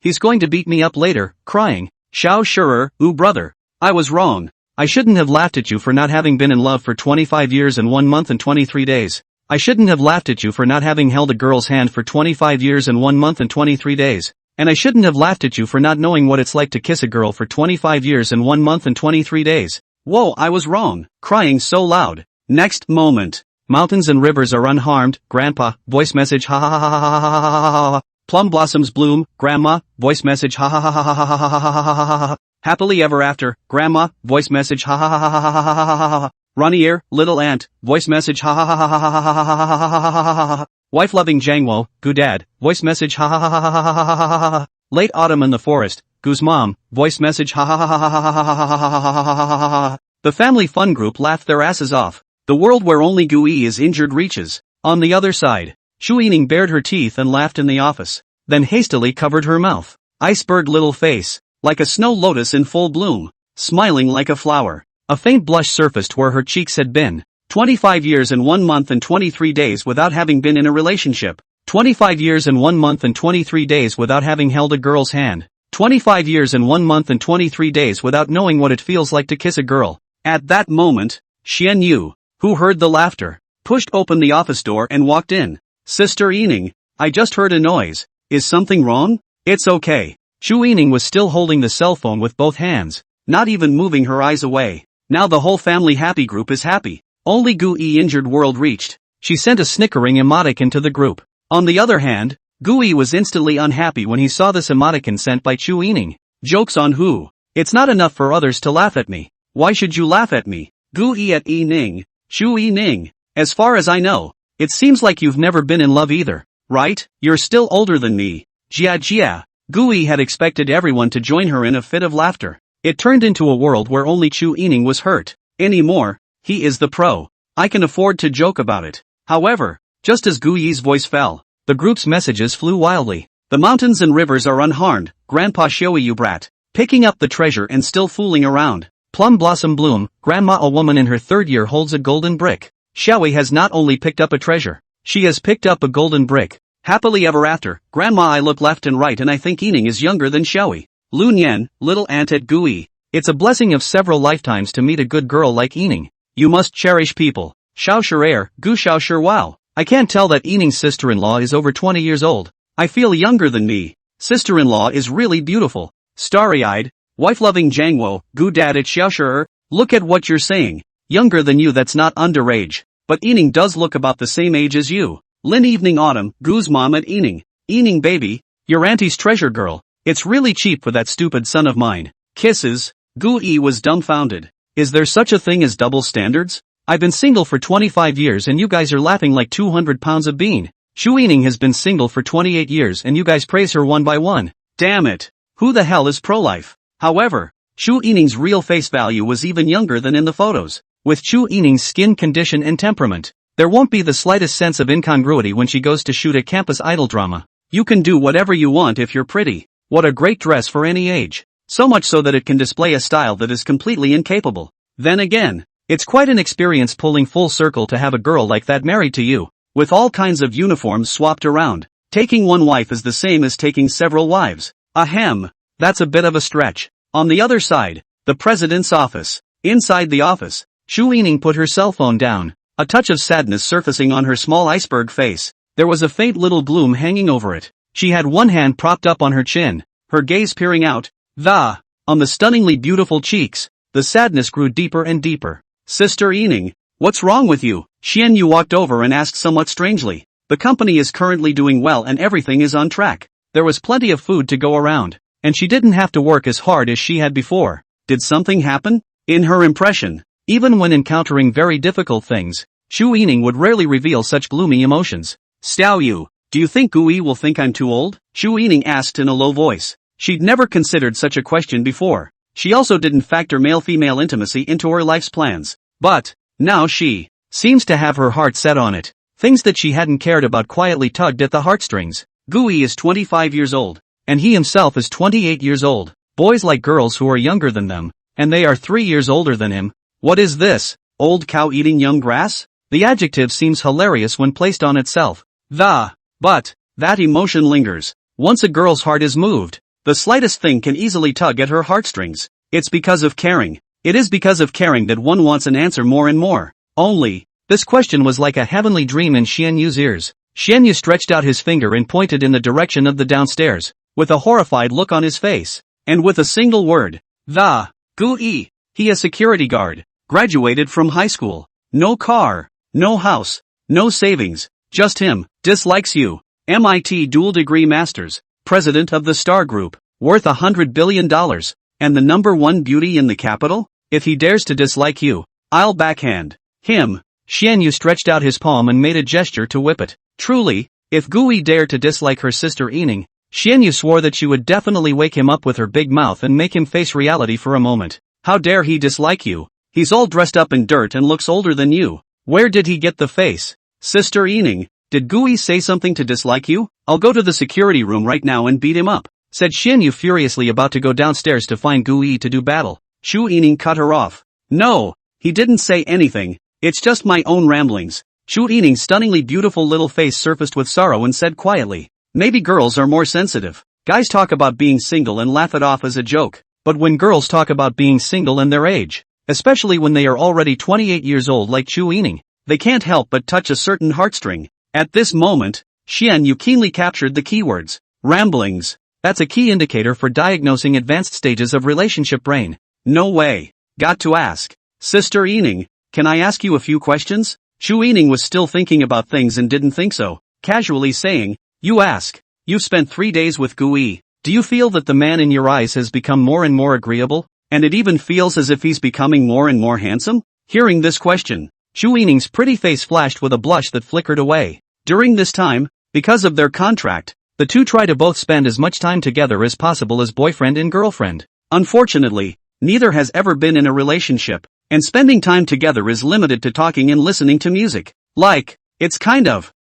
He's going to beat me up later, crying. Xiao Shu'er, ooh brother. I was wrong. I shouldn't have laughed at you for not having been in love for 25 years and 1 month and 23 days. I shouldn't have laughed at you for not having held a girl's hand for 25 years and 1 month and 23 days. And I shouldn't have laughed at you for not knowing what it's like to kiss a girl for 25 years and 1 month and 23 days. Whoa, I was wrong. Crying so loud. Next moment. Mountains and rivers are unharmed, Grandpa, voice message ha ha ha ha ha ha ha ha ha. Plum blossoms bloom, Grandma, voice message ha ha ha ha ha ha ha ha ha ha. Happily ever after, Grandma, voice message ha ha ha ha ha ha ha ha ha ha. Runny ear, little aunt, voice message ha ha ha ha ha ha ha ha ha ha ha ha. Wife-loving Jangwo, Gu dad, voice message ha ha ha ha ha ha ha ha ha ha. Late autumn in the forest, Gu's mom, voice message ha ha ha ha ha ha ha ha ha ha ha ha. The family fun group laughed their asses off. The world where only Gu Yi is injured reaches. On the other side, Chu Yining bared her teeth and laughed in the office, then hastily covered her mouth. Iceberg little face, like a snow lotus in full bloom, smiling like a flower. A faint blush surfaced where her cheeks had been. 25 years and 1 month and 23 days without having been in a relationship. 25 years and 1 month and 23 days without having held a girl's hand. 25 years and 1 month and 23 days without knowing what it feels like to kiss a girl. At that moment, Xian Yu, who heard the laughter, pushed open the office door and walked in. Sister Yining, I just heard a noise. Is something wrong? It's okay. Chu Yining was still holding the cell phone with both hands, not even moving her eyes away. Now the whole family happy group is happy. Only Gu Yi injured world reached. She sent a snickering emoticon to the group. On the other hand, Gu Yi was instantly unhappy when he saw this emoticon sent by Chu Yining. Jokes on who? It's not enough for others to laugh at me. Why should you laugh at me? Gu Yi at Yi Ning. Chu Yining. As far as I know, it seems like you've never been in love either, right? You're still older than me. Jia. Gu Yi had expected everyone to join her in a fit of laughter. It turned into a world where only Chu Yining was hurt. Anymore, he is the pro. I can afford to joke about it. However, just as Gu Yi's voice fell, the group's messages flew wildly. The mountains and rivers are unharmed, Grandpa Showy you brat. Picking up the treasure and still fooling around. Plum blossom bloom, Grandma a woman in her 3rd year holds a golden brick. Xiaoyi has not only picked up a treasure, she has picked up a golden brick. Happily ever after, Grandma I look left and right and I think Yining is younger than Xiaoyi. Lun Yan, little aunt at Gu Yi. It's a blessing of several lifetimes to meet a good girl like Yining. You must cherish people. Xiao Shu'er, Gu Xiao Shu'er wow. I can't tell that Yining's sister-in-law is over 20 years old. I feel younger than me. Sister-in-law is really beautiful. Starry-eyed, wife-loving Jangwo, Gu dad at Xiao Shu'er. Look at what you're saying. Younger than you, that's not underage. But Ening does look about the same age as you. Lin Evening Autumn, Gu's mom at Ening. Ening baby, your auntie's treasure girl. It's really cheap for that stupid son of mine. Kisses. Gu was dumbfounded. Is there such a thing as double standards? I've been single for 25 years and you guys are laughing like 200 pounds of bean. Shu Ening has been single for 28 years and you guys praise her one by one. Damn it. Who the hell is pro-life? However, Shu Ening's real face value was even younger than in the photos. With Shu Ening's skin condition and temperament, there won't be the slightest sense of incongruity when she goes to shoot a campus idol drama. You can do whatever you want if you're pretty. What a great dress for any age. So much so that it can display a style that is completely incapable. Then again, it's quite an experience pulling full circle to have a girl like that married to you, with all kinds of uniforms swapped around. Taking one wife is the same as taking several wives. Ahem, that's a bit of a stretch. On the other side, the president's office. Inside the office, Shu Ening put her cell phone down, a touch of sadness surfacing on her small iceberg face. There was a faint little gloom hanging over it. She had one hand propped up on her chin, her gaze peering out, on the stunningly beautiful cheeks. The sadness grew deeper and deeper. Sister Ening, what's wrong with you? Xian Yu walked over and asked somewhat strangely. The company is currently doing well and everything is on track. There was plenty of food to go around, and she didn't have to work as hard as she had before. Did something happen? In her impression, even when encountering very difficult things, Shu Ening would rarely reveal such gloomy emotions. Xiao Yu, do you think Gui will think I'm too old? Shu Ening asked in a low voice. She'd never considered such a question before. She also didn't factor male-female intimacy into her life's plans. But, now she seems to have her heart set on it. Things that she hadn't cared about quietly tugged at the heartstrings. Gui is 25 years old, and he himself is 28 years old. Boys like girls who are younger than them, and they are 3 years older than him. What is this? Old cow eating young grass? The adjective seems hilarious when placed on itself. But, that emotion lingers. Once a girl's heart is moved, the slightest thing can easily tug at her heartstrings. It's because of caring. It is because of caring that one wants an answer more and more. Only, this question was like a heavenly dream in Xian Yu's ears. Xian Yu stretched out his finger and pointed in the direction of the downstairs, with a horrified look on his face. And with a single word, Gu-yi. He a security guard, graduated from high school. No car, no house, no savings, just him, dislikes you. MIT dual degree masters, president of the Star Group, worth $100 billion, and the #1 beauty in the capital? If he dares to dislike you, I'll backhand him. Xian Yu stretched out his palm and made a gesture to whip it. Truly, if Gui dared to dislike her sister Ening, Xian Yu swore that she would definitely wake him up with her big mouth and make him face reality for a moment. How dare he dislike you? He's all dressed up in dirt and looks older than you. Where did he get the face? Sister Ening, did Gui say something to dislike you? I'll go to the security room right now and beat him up, said Xian Yu furiously, about to go downstairs to find Gui to do battle. Shu Ening cut her off. No, he didn't say anything. It's just my own ramblings. Shu Ening's stunningly beautiful little face surfaced with sorrow and said quietly, maybe girls are more sensitive. Guys talk about being single and laugh it off as a joke. But when girls talk about being single and their age, especially when they are already 28 years old like Shu Ening, they can't help but touch a certain heartstring. At this moment, Xian Yu keenly captured the keywords. Ramblings. That's a key indicator for diagnosing advanced stages of relationship brain. No way. Got to ask. Sister Ening, can I ask you a few questions? Shu Ening was still thinking about things and didn't think so, casually saying, you ask. You've spent 3 days with Gui. Do you feel that the man in your eyes has become more and more agreeable, and it even feels as if he's becoming more and more handsome? Hearing this question, Shu Ening's pretty face flashed with a blush that flickered away. During this time, because of their contract, the two try to both spend as much time together as possible as boyfriend and girlfriend. Unfortunately, neither has ever been in a relationship, and spending time together is limited to talking and listening to music.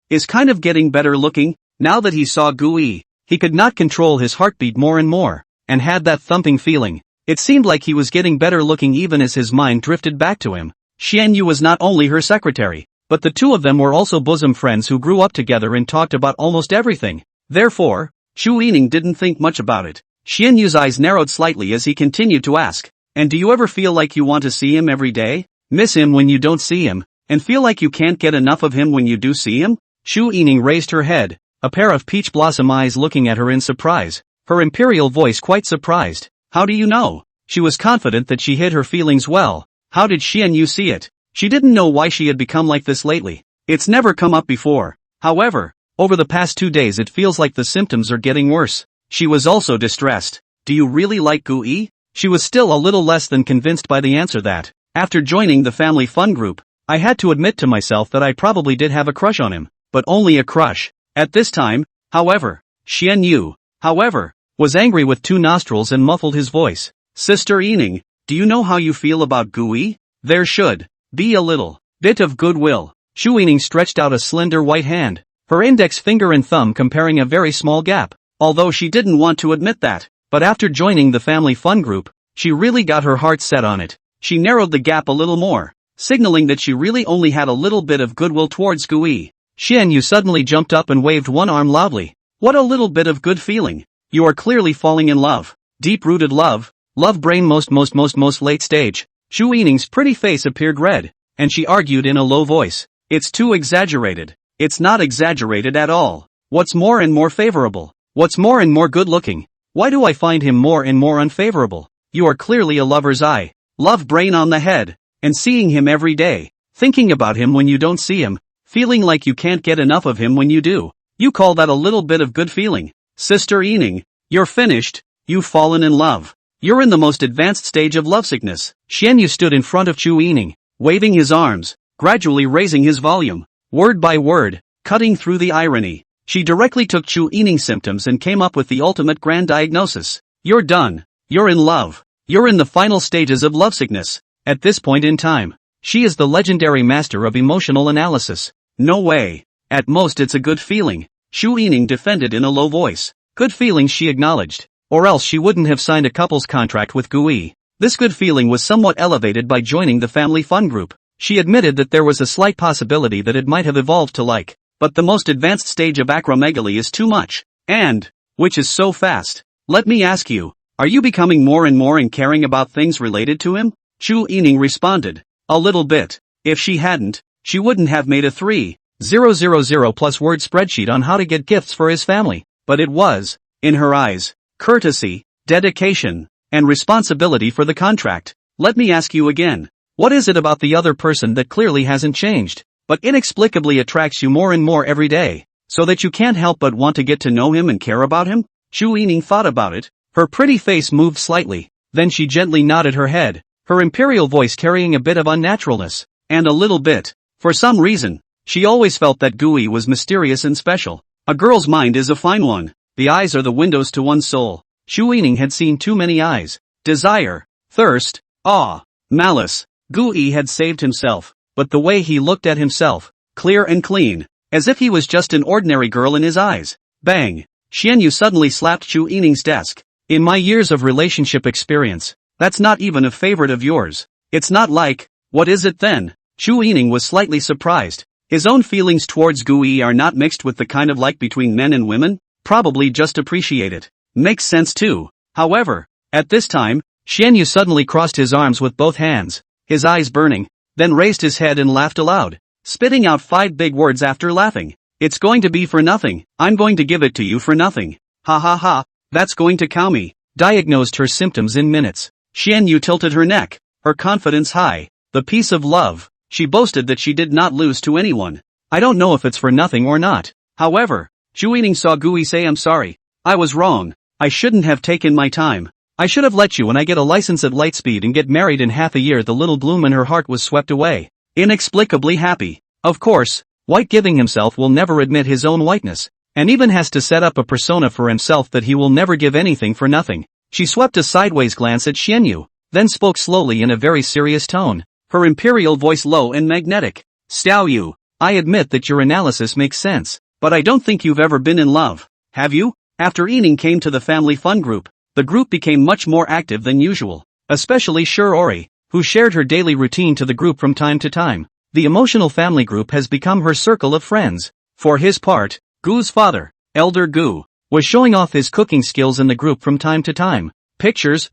Is kind of getting better looking. Now that he saw Gui, he could not control his heartbeat more and more, and had that thumping feeling. It seemed like he was getting better looking even as his mind drifted back to him. Xian Yu was not only her secretary, but the two of them were also bosom friends who grew up together and talked about almost everything. Therefore, Shu Ening didn't think much about it. Xian Yu's eyes narrowed slightly as he continued to ask, and do you ever feel like you want to see him every day? Miss him when you don't see him, and feel like you can't get enough of him when you do see him? Shu Ening raised her head, a pair of peach blossom eyes looking at her in surprise, her imperial voice quite surprised. How do you know? She was confident that she hid her feelings well, How did Xian Yu see it? She didn't know why she had become like this lately. It's never come up before. However, over the past 2 days it feels like the symptoms are getting worse. She was also distressed. Do you really like Gu? She was still a little less than convinced by the answer that, after joining the family fun group, I had to admit to myself that I probably did have a crush on him, but only a crush. At this time, however, Xian Yu, however, was angry with 2 nostrils and muffled his voice. Sister Yining, do you know how you feel about Gu? There should be a little bit of goodwill. Shu Yining stretched out a slender white hand, her index finger and thumb comparing a very small gap, although she didn't want to admit that. But after joining the family fun group, she really got her heart set on it. She narrowed the gap a little more, signaling that she really only had a little bit of goodwill towards Gu. Xian Yu suddenly jumped up and waved one arm loudly. What a little bit of good feeling. You are clearly falling in love. Deep-rooted love. Love brain most late stage. Shu Yining's pretty face appeared red, and she argued in a low voice. It's too exaggerated. It's not exaggerated at all. What's more and more favorable? What's more and more good-looking? Why do I find him more and more unfavorable? You are clearly a lover's eye. Love brain on the head. And seeing him every day. Thinking about him when you don't see him. Feeling like you can't get enough of him when you do. You call that a little bit of good feeling. Sister Yining, you're finished. You've fallen in love. You're in the most advanced stage of lovesickness. Xian Yu stood in front of Chu Yining, waving his arms, gradually raising his volume. Word by word, cutting through the irony. She directly took Chu Yining's symptoms and came up with the ultimate grand diagnosis. You're done. You're in love. You're in the final stages of lovesickness. At this point in time, she is the legendary master of emotional analysis. No way. At most it's a good feeling. Shu Yining defended in a low voice. Good feeling, she acknowledged. Or else she wouldn't have signed a couple's contract with Gui. This good feeling was somewhat elevated by joining the family fun group. She admitted that there was a slight possibility that it might have evolved to like. But the most advanced stage of acromegaly is too much. And, which is so fast. Let me ask you, are you becoming more and more and caring about things related to him? Chu Yining responded. A little bit. If she hadn't, she wouldn't have made a 3,000 plus word spreadsheet on how to get gifts for his family. But it was, in her eyes, courtesy, dedication, and responsibility for the contract. Let me ask you again. What is it about the other person that clearly hasn't changed, but inexplicably attracts you more and more every day, so that you can't help but want to get to know him and care about him? Shu Yining thought about it. Her pretty face moved slightly, then she gently nodded her head, her imperial voice carrying a bit of unnaturalness, and a little bit. For some reason, she always felt that Gui was mysterious and special. A girl's mind is a fine one. The eyes are the windows to one's soul. Shu Yining had seen too many eyes. Desire, thirst, awe, malice. Gui had saved himself, but the way he looked at himself, clear and clean, as if he was just an ordinary girl in his eyes. Bang! Xian Yu suddenly slapped Chu Yining's desk. In my years of relationship experience, that's not even a favorite of yours. It's not like, what is it then? Chu Yining was slightly surprised. His own feelings towards Gui are not mixed with the kind of like between men and women, probably just appreciate it. Makes sense too. However, at this time, Xian Yu suddenly crossed his arms with both hands, his eyes burning, then raised his head and laughed aloud, spitting out 5 big words after laughing. It's going to be for nothing. I'm going to give it to you for nothing. Ha ha ha, that's going to cow me. Diagnosed her symptoms in minutes. Xian Yu tilted her neck, her confidence high. The peace of love. She boasted that she did not lose to anyone. I don't know if it's for nothing or not. However, Chu Yining saw Gui say, I'm sorry. I was wrong. I shouldn't have taken my time. I should have let you when I get a license at Lightspeed and get married in half a year. The little bloom in her heart was swept away. Inexplicably happy. Of course, White giving himself will never admit his own whiteness, and even has to set up a persona for himself that he will never give anything for nothing. She swept a sideways glance at Xian Yu, then spoke slowly in a very serious tone, her imperial voice low and magnetic. Xiao Yu, I admit that your analysis makes sense, but I don't think you've ever been in love, have you? After Yining came to the family fun group, the group became much more active than usual, especially Ori, who shared her daily routine to the group from time to time. The emotional family group has become her circle of friends. For his part, Gu's father, Elder Gu, was showing off his cooking skills in the group from time to time. Pictures,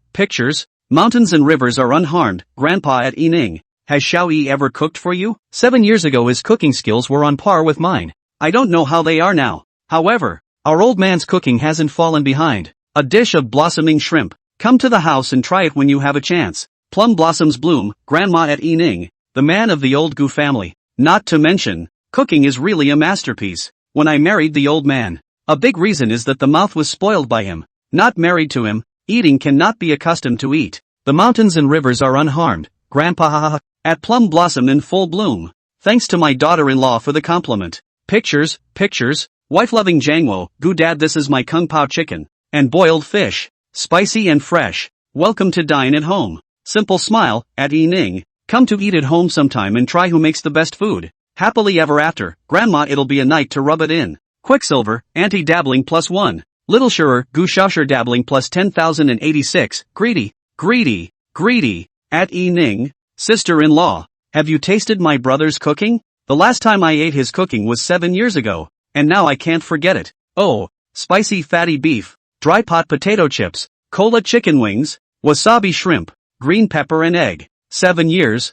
mountains and rivers are unharmed. Grandpa at Yining, has Xiao Yi ever cooked for you? 7 years ago his cooking skills were on par with mine. I don't know how they are now. However, our old man's cooking hasn't fallen behind. A dish of blossoming shrimp. Come to the house and try it when you have a chance. Plum blossoms bloom, grandma at Ening, the man of the old Gu family. Not to mention, cooking is really a masterpiece. When I married the old man, a big reason is that the mouth was spoiled by him. Not married to him, eating cannot be accustomed to eat. The mountains and rivers are unharmed, grandpa at plum blossom in full bloom. Thanks to my daughter-in-law for the compliment. Pictures, wife-loving Jangwo, Gu dad this is my kung pao chicken, and boiled fish, spicy and fresh. Welcome to dine at home. Simple smile, at Ening. Come to eat at home sometime and try who makes the best food. Happily ever after, grandma it'll be a night to rub it in. Quicksilver, anti-dabbling +1. Little Shurer, Gu Shaosher dabbling plus 10,086. Greedy, at Ening. Sister-in-law, have you tasted my brother's cooking? The last time I ate his cooking was 7 years ago, and now I can't forget it. Oh, spicy fatty beef, dry pot potato chips, cola chicken wings, wasabi shrimp, green pepper and egg. 7 years,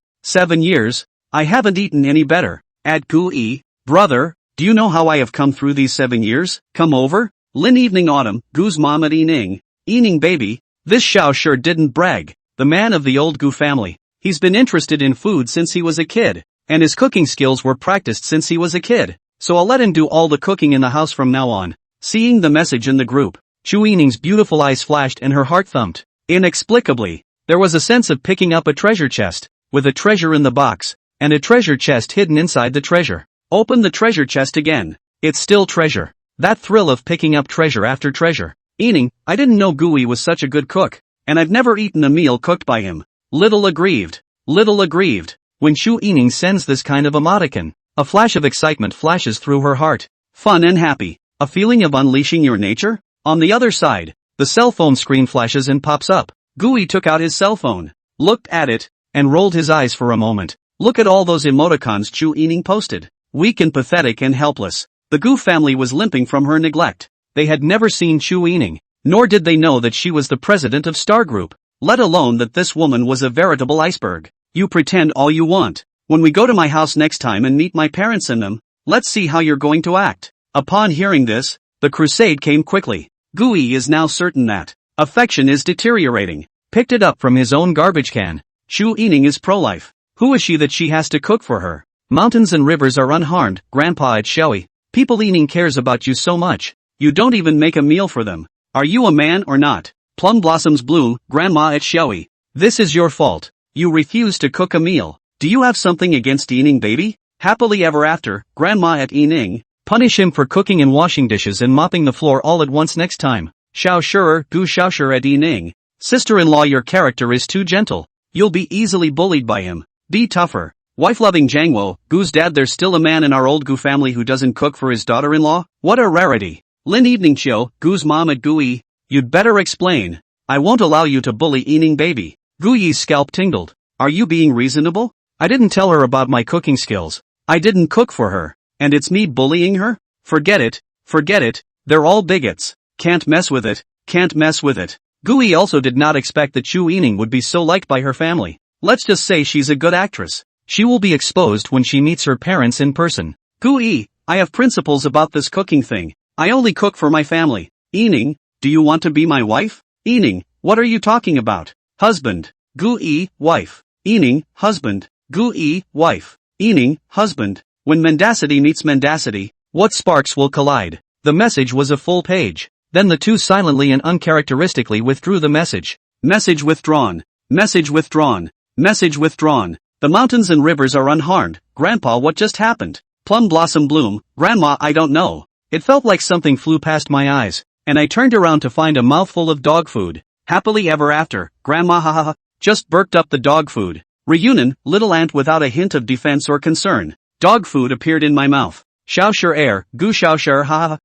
I haven't eaten any better. At Gu brother, do you know how I have come through these 7 years? Come over? Lin evening autumn, Gu's mom at Ening baby, this Xiao sure didn't brag. The man of the old Gu family. He's been interested in food since he was a kid, and his cooking skills were practiced since he was a kid, so I'll let him do all the cooking in the house from now on. Seeing the message in the group, Chu Ening's beautiful eyes flashed and her heart thumped. Inexplicably, there was a sense of picking up a treasure chest, with a treasure in the box, and a treasure chest hidden inside the treasure. Open the treasure chest again. It's still treasure. That thrill of picking up treasure after treasure. Ening, I didn't know Gui was such a good cook, and I've never eaten a meal cooked by him. Little aggrieved. When Chu Ening sends this kind of emoticon, a flash of excitement flashes through her heart. Fun and happy. A feeling of unleashing your nature? On the other side, the cell phone screen flashes and pops up. Gui took out his cell phone, looked at it, and rolled his eyes for a moment. Look at all those emoticons Chu Ening posted. Weak and pathetic and helpless. The Gu family was limping from her neglect. They had never seen Chu Ening, nor did they know that she was the president of Star Group, let alone that this woman was a veritable iceberg. You pretend all you want. When we go to my house next time and meet my parents in them, let's see how you're going to act. Upon hearing this, the crusade came quickly. Gui is now certain that affection is deteriorating. Picked it up from his own garbage can. Chu Ening is pro-life. Who is she that she has to cook for her? Mountains and rivers are unharmed, grandpa at Shoei. People Ening cares about you so much. You don't even make a meal for them. Are you a man or not? Plum blossoms bloom, grandma at Shoei. This is your fault. You refuse to cook a meal. Do you have something against Ening baby? Happily ever after, grandma at Ening. Punish him for cooking and washing dishes and mopping the floor all at once next time. Xiao Shurer, Gu Shaosher at Ening. Sister-in-law your character is too gentle. You'll be easily bullied by him. Be tougher. Wife-loving Jangwo, Gu's dad there's still a man in our old Gu family who doesn't cook for his daughter-in-law? What a rarity. Lin evening Chio, Gu's mom at Gui. You'd better explain. I won't allow you to bully Ening baby. Guyi's scalp tingled. Are you being reasonable? I didn't tell her about my cooking skills. I didn't cook for her. And it's me bullying her? Forget it. They're all bigots. Can't mess with it. Gui also did not expect that Chu Ening would be so liked by her family. Let's just say she's a good actress. She will be exposed when she meets her parents in person. Gui, I have principles about this cooking thing. I only cook for my family. Ening, do you want to be my wife? Ening, what are you talking about? Husband. Gui, wife. Ening, husband. Gui, wife. Ening, husband. When mendacity meets mendacity, what sparks will collide? The message was a full page. Then the two silently and uncharacteristically withdrew the message. Message withdrawn. The mountains and rivers are unharmed. Grandpa, what just happened? Plum blossom bloom. Grandma, I don't know. It felt like something flew past my eyes, and I turned around to find a mouthful of dog food. Happily ever after, grandma just burped up the dog food. Reunion, little ant without a hint of defense or concern. Dog food appeared in my mouth. Xiaosher air, Gu Xiaosher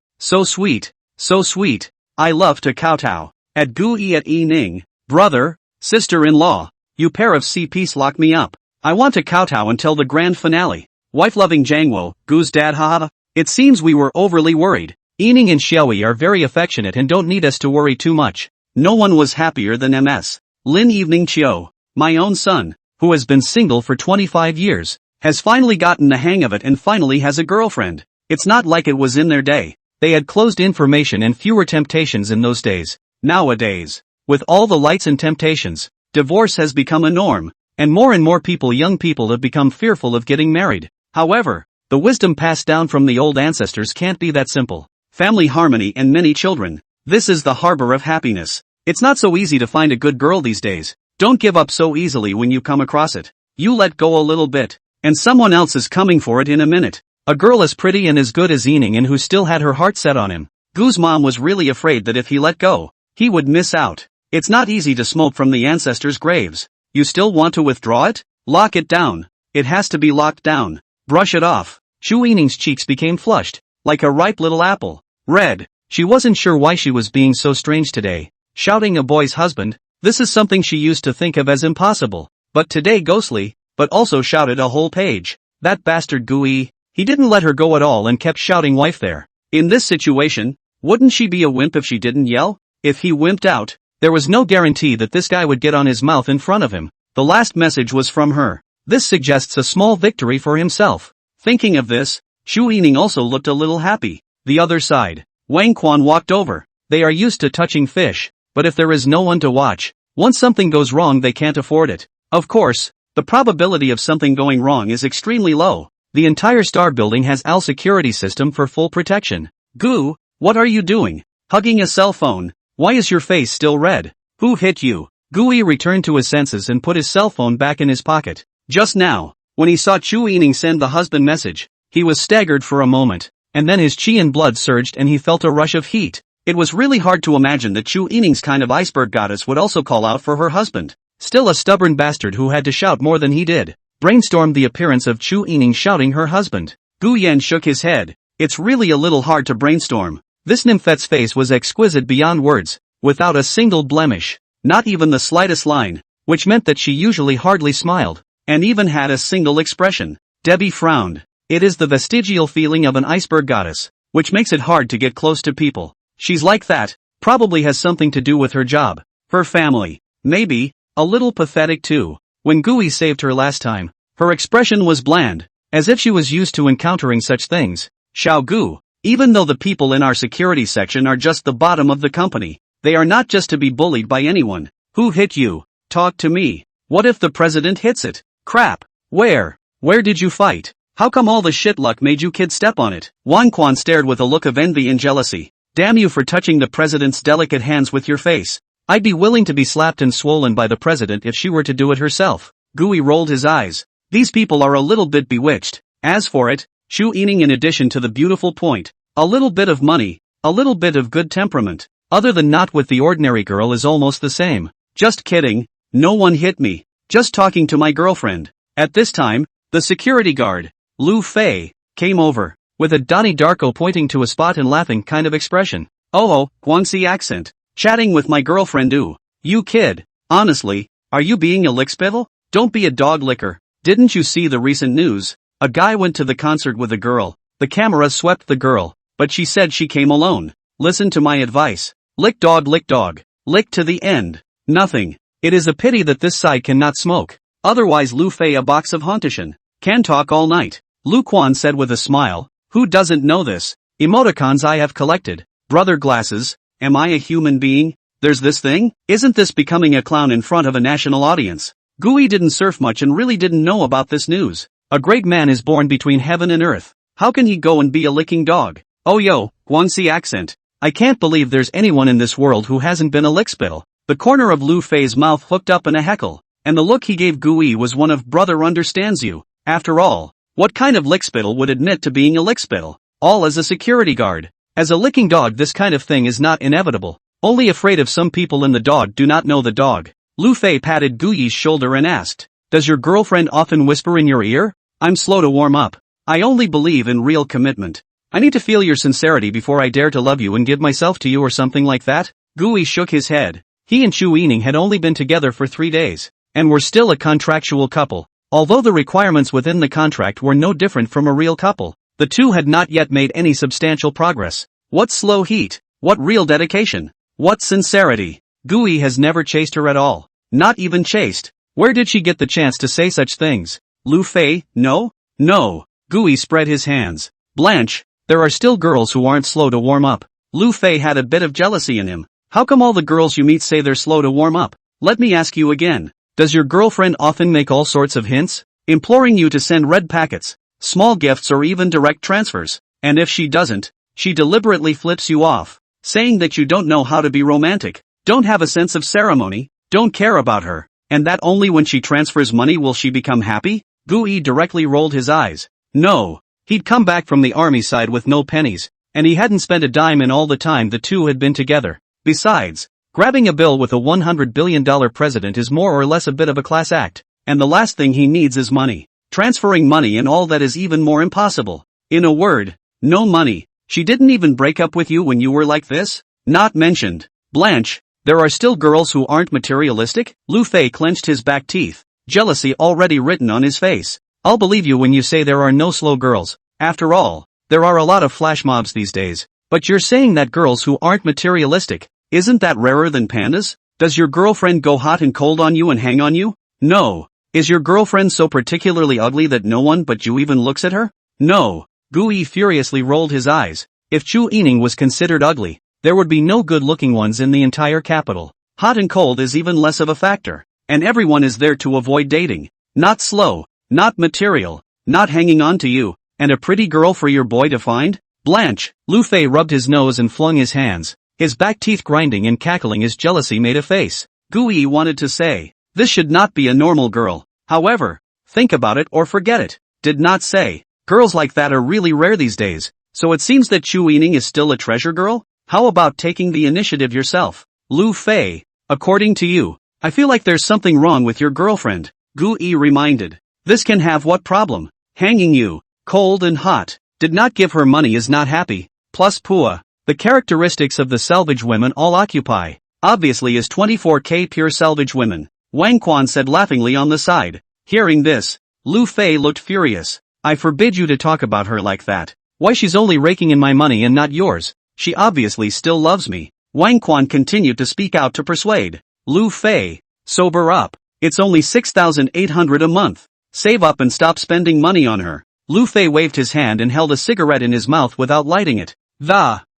so sweet. I love to kowtow. At Gui at Ening. Brother, sister-in-law, you pair of CPs lock me up. I want to kowtow until the grand finale. Wife-loving Jangwo, Gu's dad It seems we were overly worried. Ening and Xiaoi are very affectionate and don't need us to worry too much. No one was happier than MS. Lin evening Chio, my own son, who has been single for 25 years, has finally gotten the hang of it and finally has a girlfriend. It's not like it was in their day. They had closed information and fewer temptations in those days. Nowadays, with all the lights and temptations, divorce has become a norm, and more people, young people, have become fearful of getting married. However, the wisdom passed down from the old ancestors can't be that simple. Family harmony and many children. This is the harbor of happiness. It's not so easy to find a good girl these days. Don't give up so easily when you come across it. You let go a little bit, and someone else is coming for it in a minute. A girl as pretty and as good as Yining and who still had her heart set on him. Gu's mom was really afraid that if he let go, he would miss out. It's not easy to smoke from the ancestors' graves. You still want to withdraw it? Lock it down. It has to be locked down. Brush it off. Shu Yining's cheeks became flushed, like a ripe little apple. Red. She wasn't sure why she was being so strange today. Shouting a boy's husband, this is something she used to think of as impossible. But today ghostly, but also shouted a whole page. That bastard Gui, he didn't let her go at all and kept shouting wife there. In this situation, wouldn't she be a wimp if she didn't yell? If he wimped out, there was no guarantee that this guy would get on his mouth in front of him. The last message was from her. This suggests a small victory for himself. Thinking of this, Shu Yining also looked a little happy. The other side. Wang Quan walked over. They are used to touching fish, but if there is no one to watch, once something goes wrong they can't afford it. Of course, the probability of something going wrong is extremely low. The entire star building has AL security system for full protection. Gu, what are you doing? Hugging a cell phone. Why is your face still red? Who hit you? Gui returned to his senses and put his cell phone back in his pocket. Just now, when he saw Chu Yining send the husband message, he was staggered for a moment, and then his chi and blood surged and he felt a rush of heat. It was really hard to imagine that Chu Yining's kind of iceberg goddess would also call out for her husband. Still a stubborn bastard who had to shout more than he did. Brainstormed the appearance of Chu Yining shouting her husband. Gu Yan shook his head. It's really a little hard to brainstorm. This nymphet's face was exquisite beyond words, without a single blemish, not even the slightest line, which meant that she usually hardly smiled, and even had a single expression. Debbie frowned. It is the vestigial feeling of an iceberg goddess, which makes it hard to get close to people. She's like that, probably has something to do with her job, her family, maybe, a little pathetic too. When Gui saved her last time, her expression was bland, as if she was used to encountering such things. Xiao Gu, even though the people in our security section are just the bottom of the company, they are not just to be bullied by anyone. Who hit you? Talk to me. What if the president hits it? Crap. Where did you fight? How come all the shit luck made you kids step on it? Wang Quan stared with a look of envy and jealousy. Damn you for touching the president's delicate hands with your face. I'd be willing to be slapped and swollen by the president if she were to do it herself. Gui rolled his eyes. These people are a little bit bewitched. As for it, Shu Yining, in addition to the beautiful point, a little bit of money, a little bit of good temperament, other than not with the ordinary girl, is almost the same. Just kidding, no one hit me, just talking to my girlfriend. At this time, the security guard, Lu Fei, came over, with a Donnie Darko pointing to a spot and laughing kind of expression. Oh, Guangxi accent, chatting with my girlfriend. Ooh, you kid, honestly, are you being a lickspittle? Don't be a dog licker. Didn't you see the recent news? A guy went to the concert with a girl, the camera swept the girl, but she said she came alone. Listen to my advice. Lick dog, lick to the end. Nothing. It is a pity that this side cannot smoke. Otherwise Lu Fei a box of Hauntishan. Can talk all night. Lu Quan said with a smile. Who doesn't know this? Emoticons I have collected. Brother glasses. Am I a human being? There's this thing? Isn't this becoming a clown in front of a national audience? Gui didn't surf much and really didn't know about this news. A great man is born between heaven and earth. How can he go and be a licking dog? Oh yo, Guangxi accent. I can't believe there's anyone in this world who hasn't been a lickspittle. The corner of Lu Fei's mouth hooked up in a heckle, and the look he gave Gui was one of brother understands you. After all, what kind of lickspittle would admit to being a lickspittle? All as a security guard. As a licking dog, this kind of thing is not inevitable. Only afraid of some people, and the dog do not know the dog. Lu Fei patted Gui's shoulder and asked, does your girlfriend often whisper in your ear? I'm slow to warm up. I only believe in real commitment. I need to feel your sincerity before I dare to love you and give myself to you, or something like that. Gui shook his head. He and Chu Yining had only been together for 3 days, and were still a contractual couple. Although the requirements within the contract were no different from a real couple, the two had not yet made any substantial progress. What slow heat? What real dedication? What sincerity? Gui has never chased her at all. Not even chased. Where did she get the chance to say such things? Lu Fei, no? No. Gui spread his hands. Blanche, there are still girls who aren't slow to warm up. Lu Fei had a bit of jealousy in him. How come all the girls you meet say they're slow to warm up? let me ask you again. Does your girlfriend often make all sorts of hints, imploring you to send red packets, small gifts or even direct transfers? And if she doesn't, she deliberately flips you off, saying that you don't know how to be romantic, don't have a sense of ceremony, don't care about her, and that only when she transfers money will she become happy? Gui directly rolled his eyes. No. He'd come back from the army side with no pennies, and he hadn't spent a dime in all the time the two had been together. Besides, grabbing a bill with a $100 billion president is more or less a bit of a class act, and the last thing he needs is money. Transferring money and all that is even more impossible. In a word, no money. She didn't even break up with you when you were like this? Not mentioned. Blanche, there are still girls who aren't materialistic? Lu Fei clenched his back teeth, jealousy already written on his face. I'll believe you when you say there are no slow girls. After all, there are a lot of flash mobs these days. But you're saying that girls who aren't materialistic, isn't that rarer than pandas? Does your girlfriend go hot and cold on you and hang on you? No. Is your girlfriend so particularly ugly that no one but you even looks at her? No. Gui furiously rolled his eyes. If Chu Yining was considered ugly, there would be no good-looking ones in the entire capital. Hot and cold is even less of a factor. And everyone is there to avoid dating. Not slow. Not material, not hanging on to you, and a pretty girl for your boy to find? Blanche, Lu Fei rubbed his nose and flung his hands, his back teeth grinding and cackling as jealousy made a face. Gui wanted to say, this should not be a normal girl. However, think about it or forget it. Did not say, girls like that are really rare these days, so it seems that Chu Yining is still a treasure girl? How about taking the initiative yourself? Lu Fei, according to you, I feel like there's something wrong with your girlfriend, Gui reminded. This can have what problem? Hanging you, cold and hot, did not give her money is not happy, plus Pua. The characteristics of the salvage women all occupy, obviously is 24K pure salvage women, Wang Quan said laughingly on the side. Hearing this, Lu Fei looked furious. I forbid you to talk about her like that. Why she's only raking in my money and not yours, she obviously still loves me. Wang Quan continued to speak out to persuade. Lu Fei, sober up, it's only 6,800 a month. Save up and stop spending money on her. Lu Fei waved his hand and held a cigarette in his mouth without lighting it.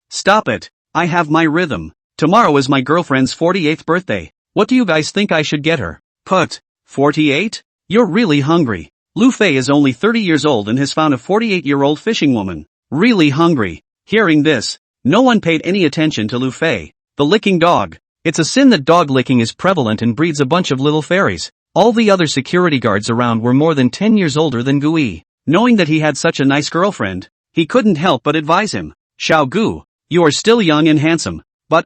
Stop it. I have my rhythm. Tomorrow is my girlfriend's 48th birthday. What do you guys think I should get her? Put. 48? You're really hungry. Lu Fei is only 30 years old and has found a 48-year-old fishing woman. Really hungry. Hearing this, no one paid any attention to Lu Fei. The licking dog. It's a sin that dog licking is prevalent and breeds a bunch of little fairies. All the other security guards around were more than 10 years older than Gui. Knowing that he had such a nice girlfriend, he couldn't help but advise him. Xiao Gu, you are still young and handsome, but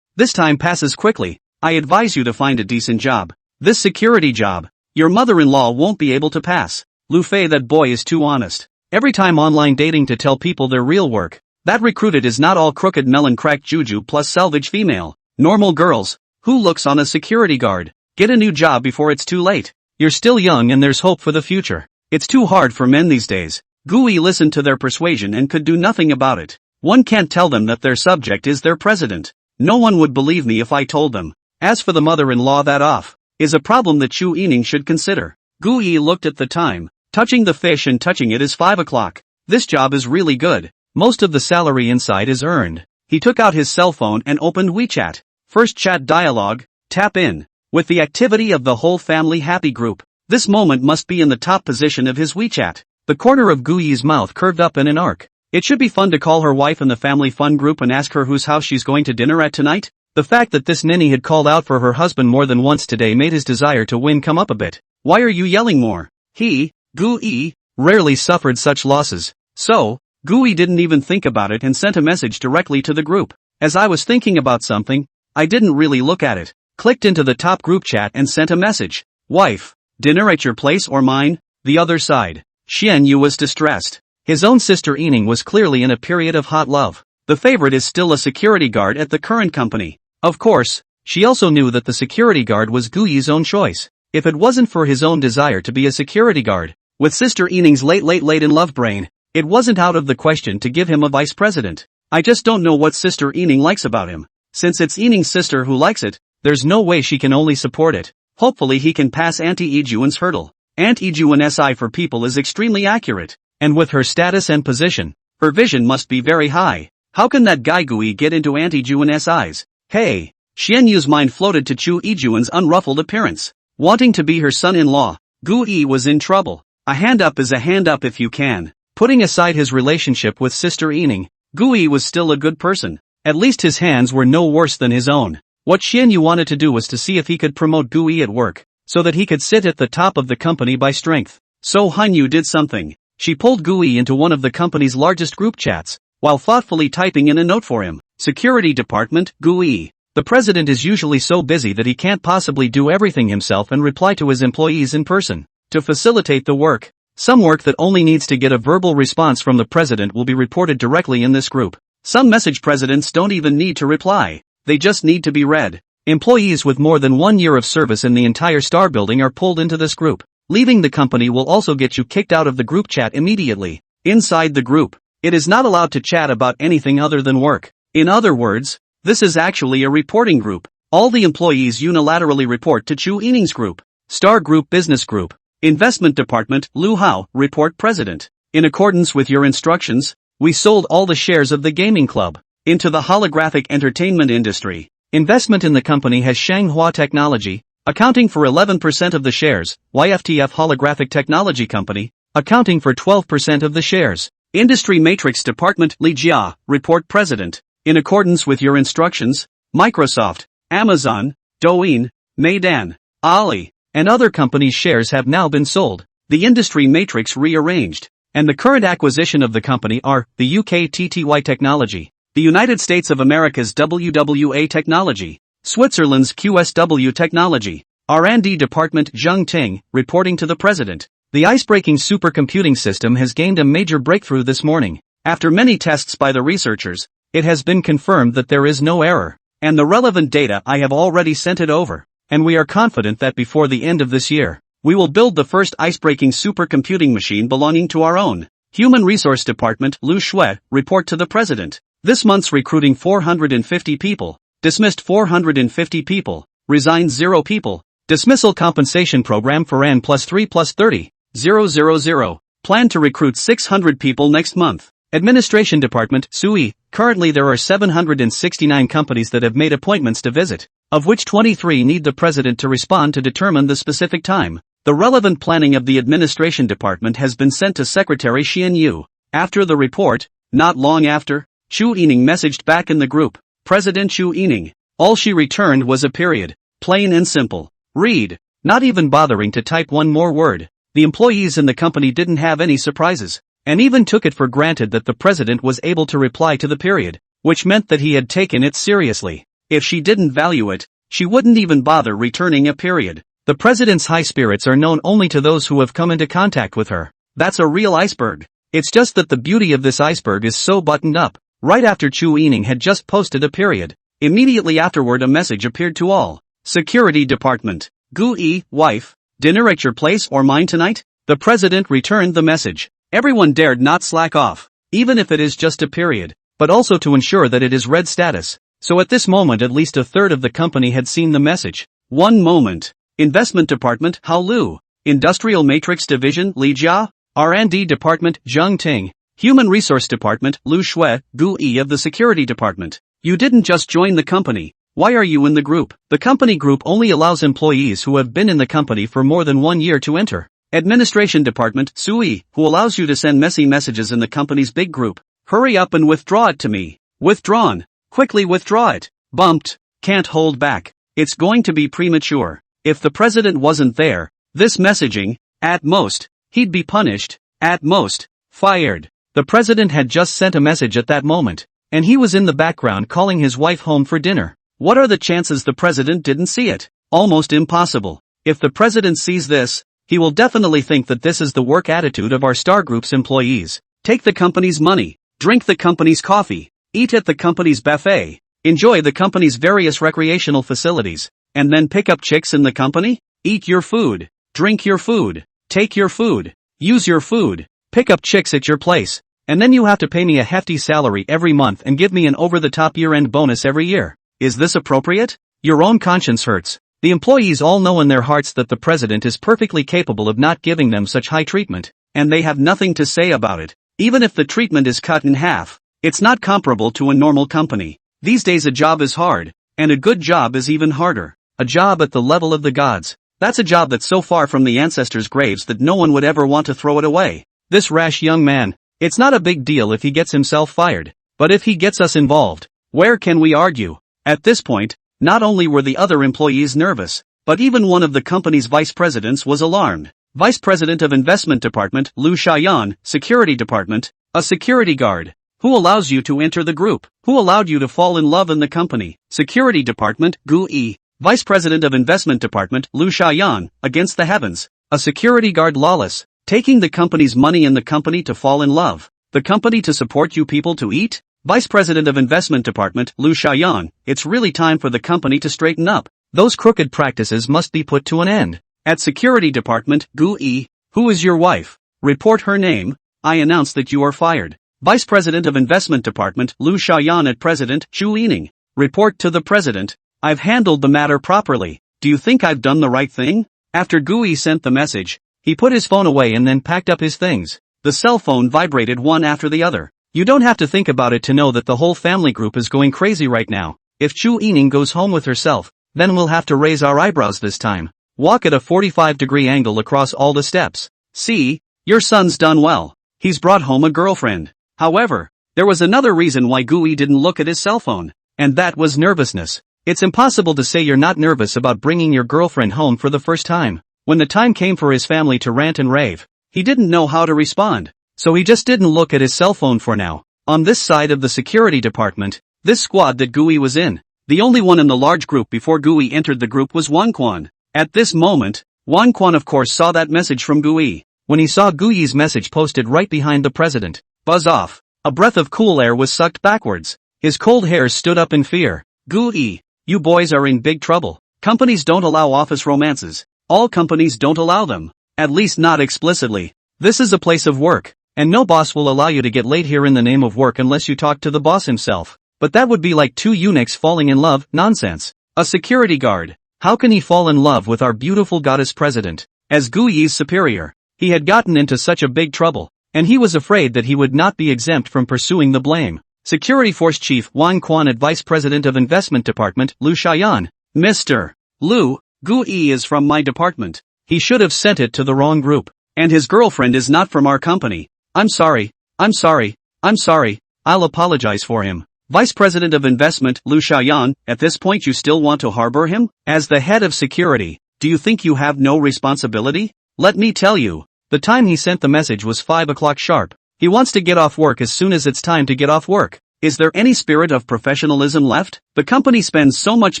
this time passes quickly. I advise you to find a decent job. This security job, your mother-in-law won't be able to pass. Lu Fei, that boy is too honest. Every time online dating to tell people their real work. That recruited is not all crooked melon crack juju plus salvage female. Normal girls. Who looks on a security guard? Get a new job before it's too late. You're still young and there's hope for the future. It's too hard for men these days. Gui listened to their persuasion and could do nothing about it. One can't tell them that their subject is their president. No one would believe me if I told them. As for the mother-in-law, that is a problem that Chu Yining should consider. Gui looked at the time. Touching the fish and touching it is 5 o'clock. This job is really good. Most of the salary inside is earned. He took out his cell phone and opened WeChat. First chat dialogue, tap in. With the activity of the whole family happy group, this moment must be in the top position of his WeChat. The corner of Gui's mouth curved up in an arc. It should be fun to call her wife in the family fun group and ask her whose house she's going to dinner at tonight. The fact that this ninny had called out for her husband more than once today made his desire to win come up a bit. Why are you yelling more? He, Gui, rarely suffered such losses. So, Gui didn't even think about it and sent a message directly to the group. As I was thinking about something, I didn't really look at it. Clicked into the top group chat and sent a message. Wife, dinner at your place or mine? The other side. Xian Yu was distressed. His own sister Yining was clearly in a period of hot love. The favorite is still a security guard at the current company. Of course, she also knew that the security guard was Gui's own choice. If it wasn't for his own desire to be a security guard, with sister Yining's late in love brain, it wasn't out of the question to give him a vice president. I just don't know what sister Yining likes about him. Since it's Yining's sister who likes it, there's no way she can only support it. Hopefully he can pass Auntie Ijuan's hurdle. Aunt Ijuan's SI for people is extremely accurate, and with her status and position, her vision must be very high. How can that guy Gui get into Auntie Ijuan's eyes? Hey, Xian Yu's mind floated to Chu Yijuan's unruffled appearance. Wanting to be her son-in-law, Gu Yi was in trouble. A hand up is a hand up if you can. Putting aside his relationship with Sister Yining, Gu Yi was still a good person. At least his hands were no worse than his own. What Xian Yu wanted to do was to see if he could promote Gu Yi at work, so that he could sit at the top of the company by strength. So Han Yu did something. She pulled Gu Yi into one of the company's largest group chats, while thoughtfully typing in a note for him. Security Department, Gu Yi. The president is usually so busy that he can't possibly do everything himself and reply to his employees in person. To facilitate the work, some work that only needs to get a verbal response from the president will be reported directly in this group. Some message presidents don't even need to reply. They just need to be read. Employees with more than 1 year of service in the entire Star Building are pulled into this group. Leaving the company will also get you kicked out of the group chat immediately. Inside the group, it is not allowed to chat about anything other than work. In other words, this is actually a reporting group. All the employees unilaterally report to Chu Yining's group. Star Group Business Group. Investment Department, Lu Hao, Report President. In accordance with your instructions, we sold all the shares of the gaming club into the holographic entertainment industry. Investment in the company has Manhwa Technology, accounting for 11% of the shares, YFTF Holographic Technology Company, accounting for 12% of the shares. Industry Matrix Department, Li Jia, Report President. In accordance with your instructions, Microsoft, Amazon, Douyin, Meidan, Ali, and other companies' shares have now been sold. The industry matrix rearranged. And the current acquisition of the company are the UK TTY Technology, the United States of America's WWA Technology, Switzerland's QSW Technology. R&D Department Zheng Ting, reporting to the President. The icebreaking supercomputing system has gained a major breakthrough this morning. After many tests by the researchers, it has been confirmed that there is no error. And the relevant data I have already sent it over. And we are confident that before the end of this year, we will build the first icebreaking supercomputing machine belonging to our own. Human Resource Department Lu Shui, report to the President. This month's recruiting 450 people, dismissed 450 people, resigned 0 people. Dismissal compensation program for N plus 3 plus 30, 000. Plan to recruit 600 people next month. Administration Department Sui, currently there are 769 companies that have made appointments to visit, of which 23 need the President to respond to determine the specific time. The relevant planning of the Administration Department has been sent to Secretary Xian Yu. After the report, not long after, Chu Yining messaged back in the group. President Chu Yining. All she returned was a period. Plain and simple. Read. Not even bothering to type one more word. The employees in the company didn't have any surprises, and even took it for granted that the President was able to reply to the period, which meant that he had taken it seriously. If she didn't value it, she wouldn't even bother returning a period. The President's high spirits are known only to those who have come into contact with her. That's a real iceberg. It's just that the beauty of this iceberg is so buttoned up. Right after Chu Yining had just posted a period, immediately afterward a message appeared to all. Security Department. Gu Yi, wife, dinner at your place or mine tonight? The President returned the message. Everyone dared not slack off, even if it is just a period, but also to ensure that it is read status. So at this moment at least a third of the company had seen the message. One moment. Investment Department Hao Lu. Industrial Matrix Division Li Jia. R&D Department Zheng Ting. Human Resource Department Lu Shui, Gu Yi of the Security Department. You didn't just join the company. Why are you in the group? The company group only allows employees who have been in the company for more than 1 year to enter. Administration Department Sui, who allows you to send messy messages in the company's big group. Hurry up and withdraw it to me. Withdrawn. Quickly withdraw it. Bumped. Can't hold back. It's going to be premature. If the President wasn't there, this messaging, at most, he'd be punished, at most, fired. The President had just sent a message at that moment, and he was in the background calling his wife home for dinner. What are the chances the President didn't see it? Almost impossible. If the President sees this, he will definitely think that this is the work attitude of our Star Group's employees. Take the company's money, drink the company's coffee, eat at the company's buffet, enjoy the company's various recreational facilities, and then pick up chicks in the company? Eat your food, drink your food, take your food, use your food, pick up chicks at your place, and then you have to pay me a hefty salary every month and give me an over-the-top year-end bonus every year. Is this appropriate? Your own conscience hurts. The employees all know in their hearts that the President is perfectly capable of not giving them such high treatment, and they have nothing to say about it. Even if the treatment is cut in half, it's not comparable to a normal company. These days a job is hard, And a good job is even harder. A job at the level of the gods. That's a job that's so far from the ancestors' graves that no one would ever want to throw it away. This rash young man, it's not a big deal if he gets himself fired. But if he gets us involved, where can we argue? At this point, not only were the other employees nervous, but even one of the company's vice presidents was alarmed. Vice President of Investment Department, Lu Xiaoyan, Security Department, a security guard. Who allows you to enter the group? Who allowed you to fall in love in the company? Security Department, Gu Yi. Vice President of Investment Department, Lu Xiaoyan, against the heavens. A security guard lawless, taking the company's money in the company to fall in love. The company to support you people to eat? Vice President of Investment Department, Lu Xiaoyan, it's really time for the company to straighten up. Those crooked practices must be put to an end. At Security Department, Gu Yi, who is your wife? Report her name. I announce that you are fired. Vice President of Investment Department, Lu Xiaoyan at President, Xu Yining. Report to the President. I've handled the matter properly. Do you think I've done the right thing? After Gu Yi sent the message, he put his phone away and then packed up his things. The cell phone vibrated one after the other. You don't have to think about it to know that the whole family group is going crazy right now. If Xu Yining goes home with herself, then we'll have to raise our eyebrows this time. Walk at a 45-degree angle across all the steps. See, your son's done well. He's brought home a girlfriend. However, there was another reason why Gu Yi didn't look at his cell phone, and that was nervousness. It's impossible to say you're not nervous about bringing your girlfriend home for the first time. When the time came for his family to rant and rave, he didn't know how to respond, so he just didn't look at his cell phone for now. On this side of the security department, this squad that Gu Yi was in, the only one in the large group before Gu Yi entered the group was Wang Quan. At this moment, Wang Quan of course saw that message from Gu Yi. When he saw Gu Yi's message posted right behind the president, buzz off, a breath of cool air was sucked backwards. His cold hairs stood up in fear. Gu Yi, you boys are in big trouble. Companies don't allow office romances. All companies don't allow them. At least not explicitly. This is a place of work, and no boss will allow you to get laid here in the name of work unless you talk to the boss himself. But that would be like two eunuchs falling in love, nonsense. A security guard. How can he fall in love with our beautiful goddess president? As Gu Yi's superior, he had gotten into such a big trouble, and he was afraid that he would not be exempt from pursuing the blame. Security Force Chief Wang Quan at Vice President of Investment Department, Lu Xiaoyan. Mr. Lu, Gu Yi is from my department. He should have sent it to the wrong group. And his girlfriend is not from our company. I'm sorry. I'll apologize for him. Vice President of Investment, Lu Xiaoyan, at this point you still want to harbor him? As the head of security, do you think you have no responsibility? Let me tell you, the time he sent the message was 5 o'clock sharp. He wants to get off work as soon as it's time to get off work. Is there any spirit of professionalism left? The company spends so much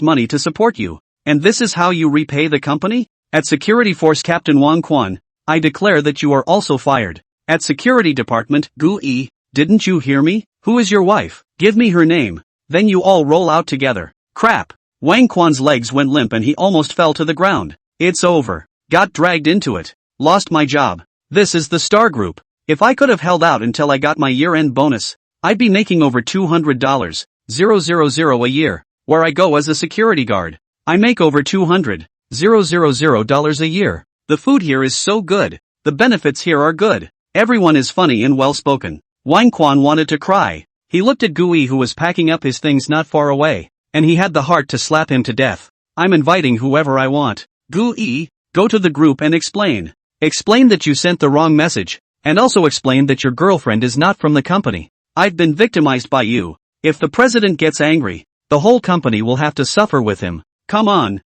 money to support you, and this is how you repay the company? At Security Force Captain Wang Quan, I declare that you are also fired. At Security Department, Gu Yi, didn't you hear me? Who is your wife? Give me her name. Then you all roll out together. Crap. Wang Quan's legs went limp and he almost fell to the ground. It's over. Got dragged into it. Lost my job. This is the Star Group. If I could have held out until I got my year-end bonus, I'd be making over $200,000 a year. Where I go as a security guard, I make over $200,000 a year. The food here is so good. The benefits here are good. Everyone is funny and well-spoken. Wang Quan wanted to cry. He looked at Gu Yi who was packing up his things not far away, and he had the heart to slap him to death. I'm inviting whoever I want. Gu Yi, go to the group and explain. Explain that you sent the wrong message, and also explain that your girlfriend is not from the company. I've been victimized by you. If the president gets angry, the whole company will have to suffer with him. Come on.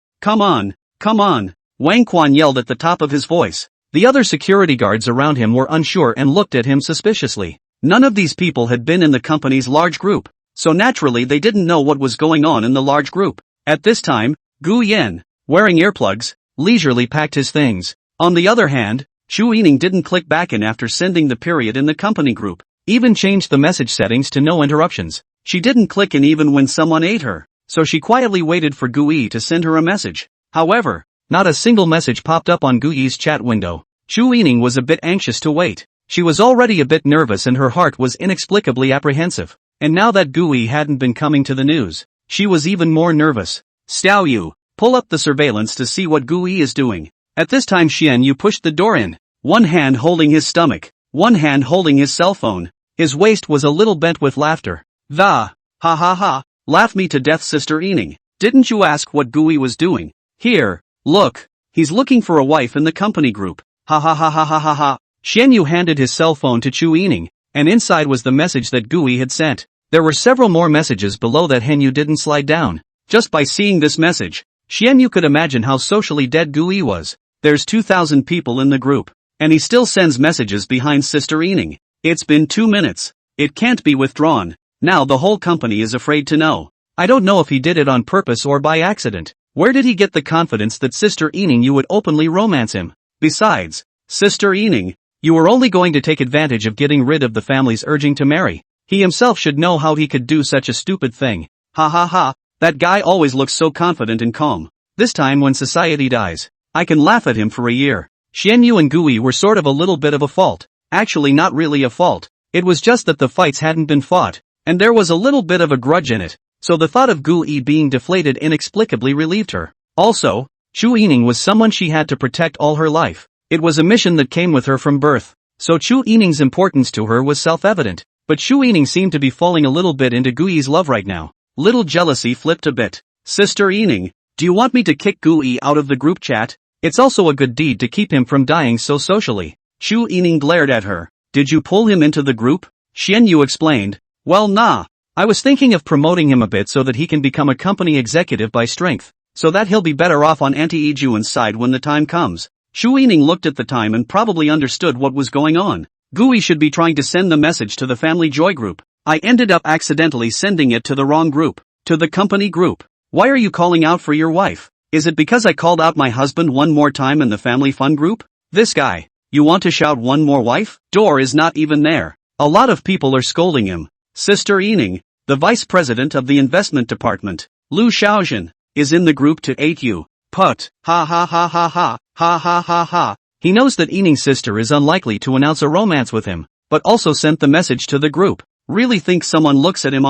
Wang Quan yelled at the top of his voice. The other security guards around him were unsure and looked at him suspiciously. None of these people had been in the company's large group, so naturally they didn't know what was going on in the large group. At this time, Gu Yan, wearing earplugs, leisurely packed his things. On the other hand, Xu Yining didn't click back in after sending the period in the company group, even changed the message settings to no interruptions. She didn't click in even when someone ate her, so she quietly waited for Gu Yi to send her a message. However, not a single message popped up on Gu Yi's chat window. Xu Yining was a bit anxious to wait. She was already a bit nervous and her heart was inexplicably apprehensive. And now that Gu Yi hadn't been coming to the news, she was even more nervous. Xiao Yu, pull up the surveillance to see what Gu Yi is doing. At this time Xian Yu pushed the door in, one hand holding his stomach, one hand holding his cell phone. His waist was a little bent with laughter. Ha ha ha, laugh me to death Sister Yining. Didn't you ask what Gui was doing? Here, look. He's looking for a wife in the company group. Ha ha ha ha ha ha ha. Xian Yu handed his cell phone to Chu Yining, and inside was the message that Gui had sent. There were several more messages below that Han Yu didn't slide down. Just by seeing this message, Xian Yu could imagine how socially dead Gui was. There's 2,000 people in the group, and he still sends messages behind Sister Yining. It's been 2 minutes. It can't be withdrawn. Now the whole company is afraid to know. I don't know if he did it on purpose or by accident. Where did he get the confidence that Sister Yining would openly romance him? Besides, Sister Yining, you were only going to take advantage of getting rid of the family's urging to marry. He himself should know how he could do such a stupid thing. Ha ha ha, that guy always looks so confident and calm. This time when society dies, I can laugh at him for a year. Xian Yu and Gui were sort of a little bit of a fault. Actually not really a fault. It was just that the fights hadn't been fought, and there was a little bit of a grudge in it. So the thought of Gui being deflated inexplicably relieved her. Also, Chu Yining was someone she had to protect all her life. It was a mission that came with her from birth. So Chu Yining's importance to her was self-evident. But Chu Yining seemed to be falling a little bit into Gui's love right now. Little jealousy flipped a bit. Sister Yining, do you want me to kick Gui out of the group chat? It's also a good deed to keep him from dying so socially. Chu Yining glared at her. Did you pull him into the group? Xian Yu explained. Well nah. I was thinking of promoting him a bit so that he can become a company executive by strength. So that he'll be better off on Auntie Ijuan's side when the time comes. Chu Yining looked at the time and probably understood what was going on. Gui should be trying to send the message to the family joy group. I ended up accidentally sending it to the wrong group. To the company group. Why are you calling out for your wife? Is it because I called out my husband one more time in the family fun group? This guy. You want to shout one more wife? Door is not even there. A lot of people are scolding him. Sister Yining, the vice president of the investment department, Lu Xiaojin, is in the group to 8U. Put. Ha ha ha ha ha, ha ha ha ha. He knows that Yining's sister is unlikely to announce a romance with him, but also sent the message to the group. Really think someone looks at him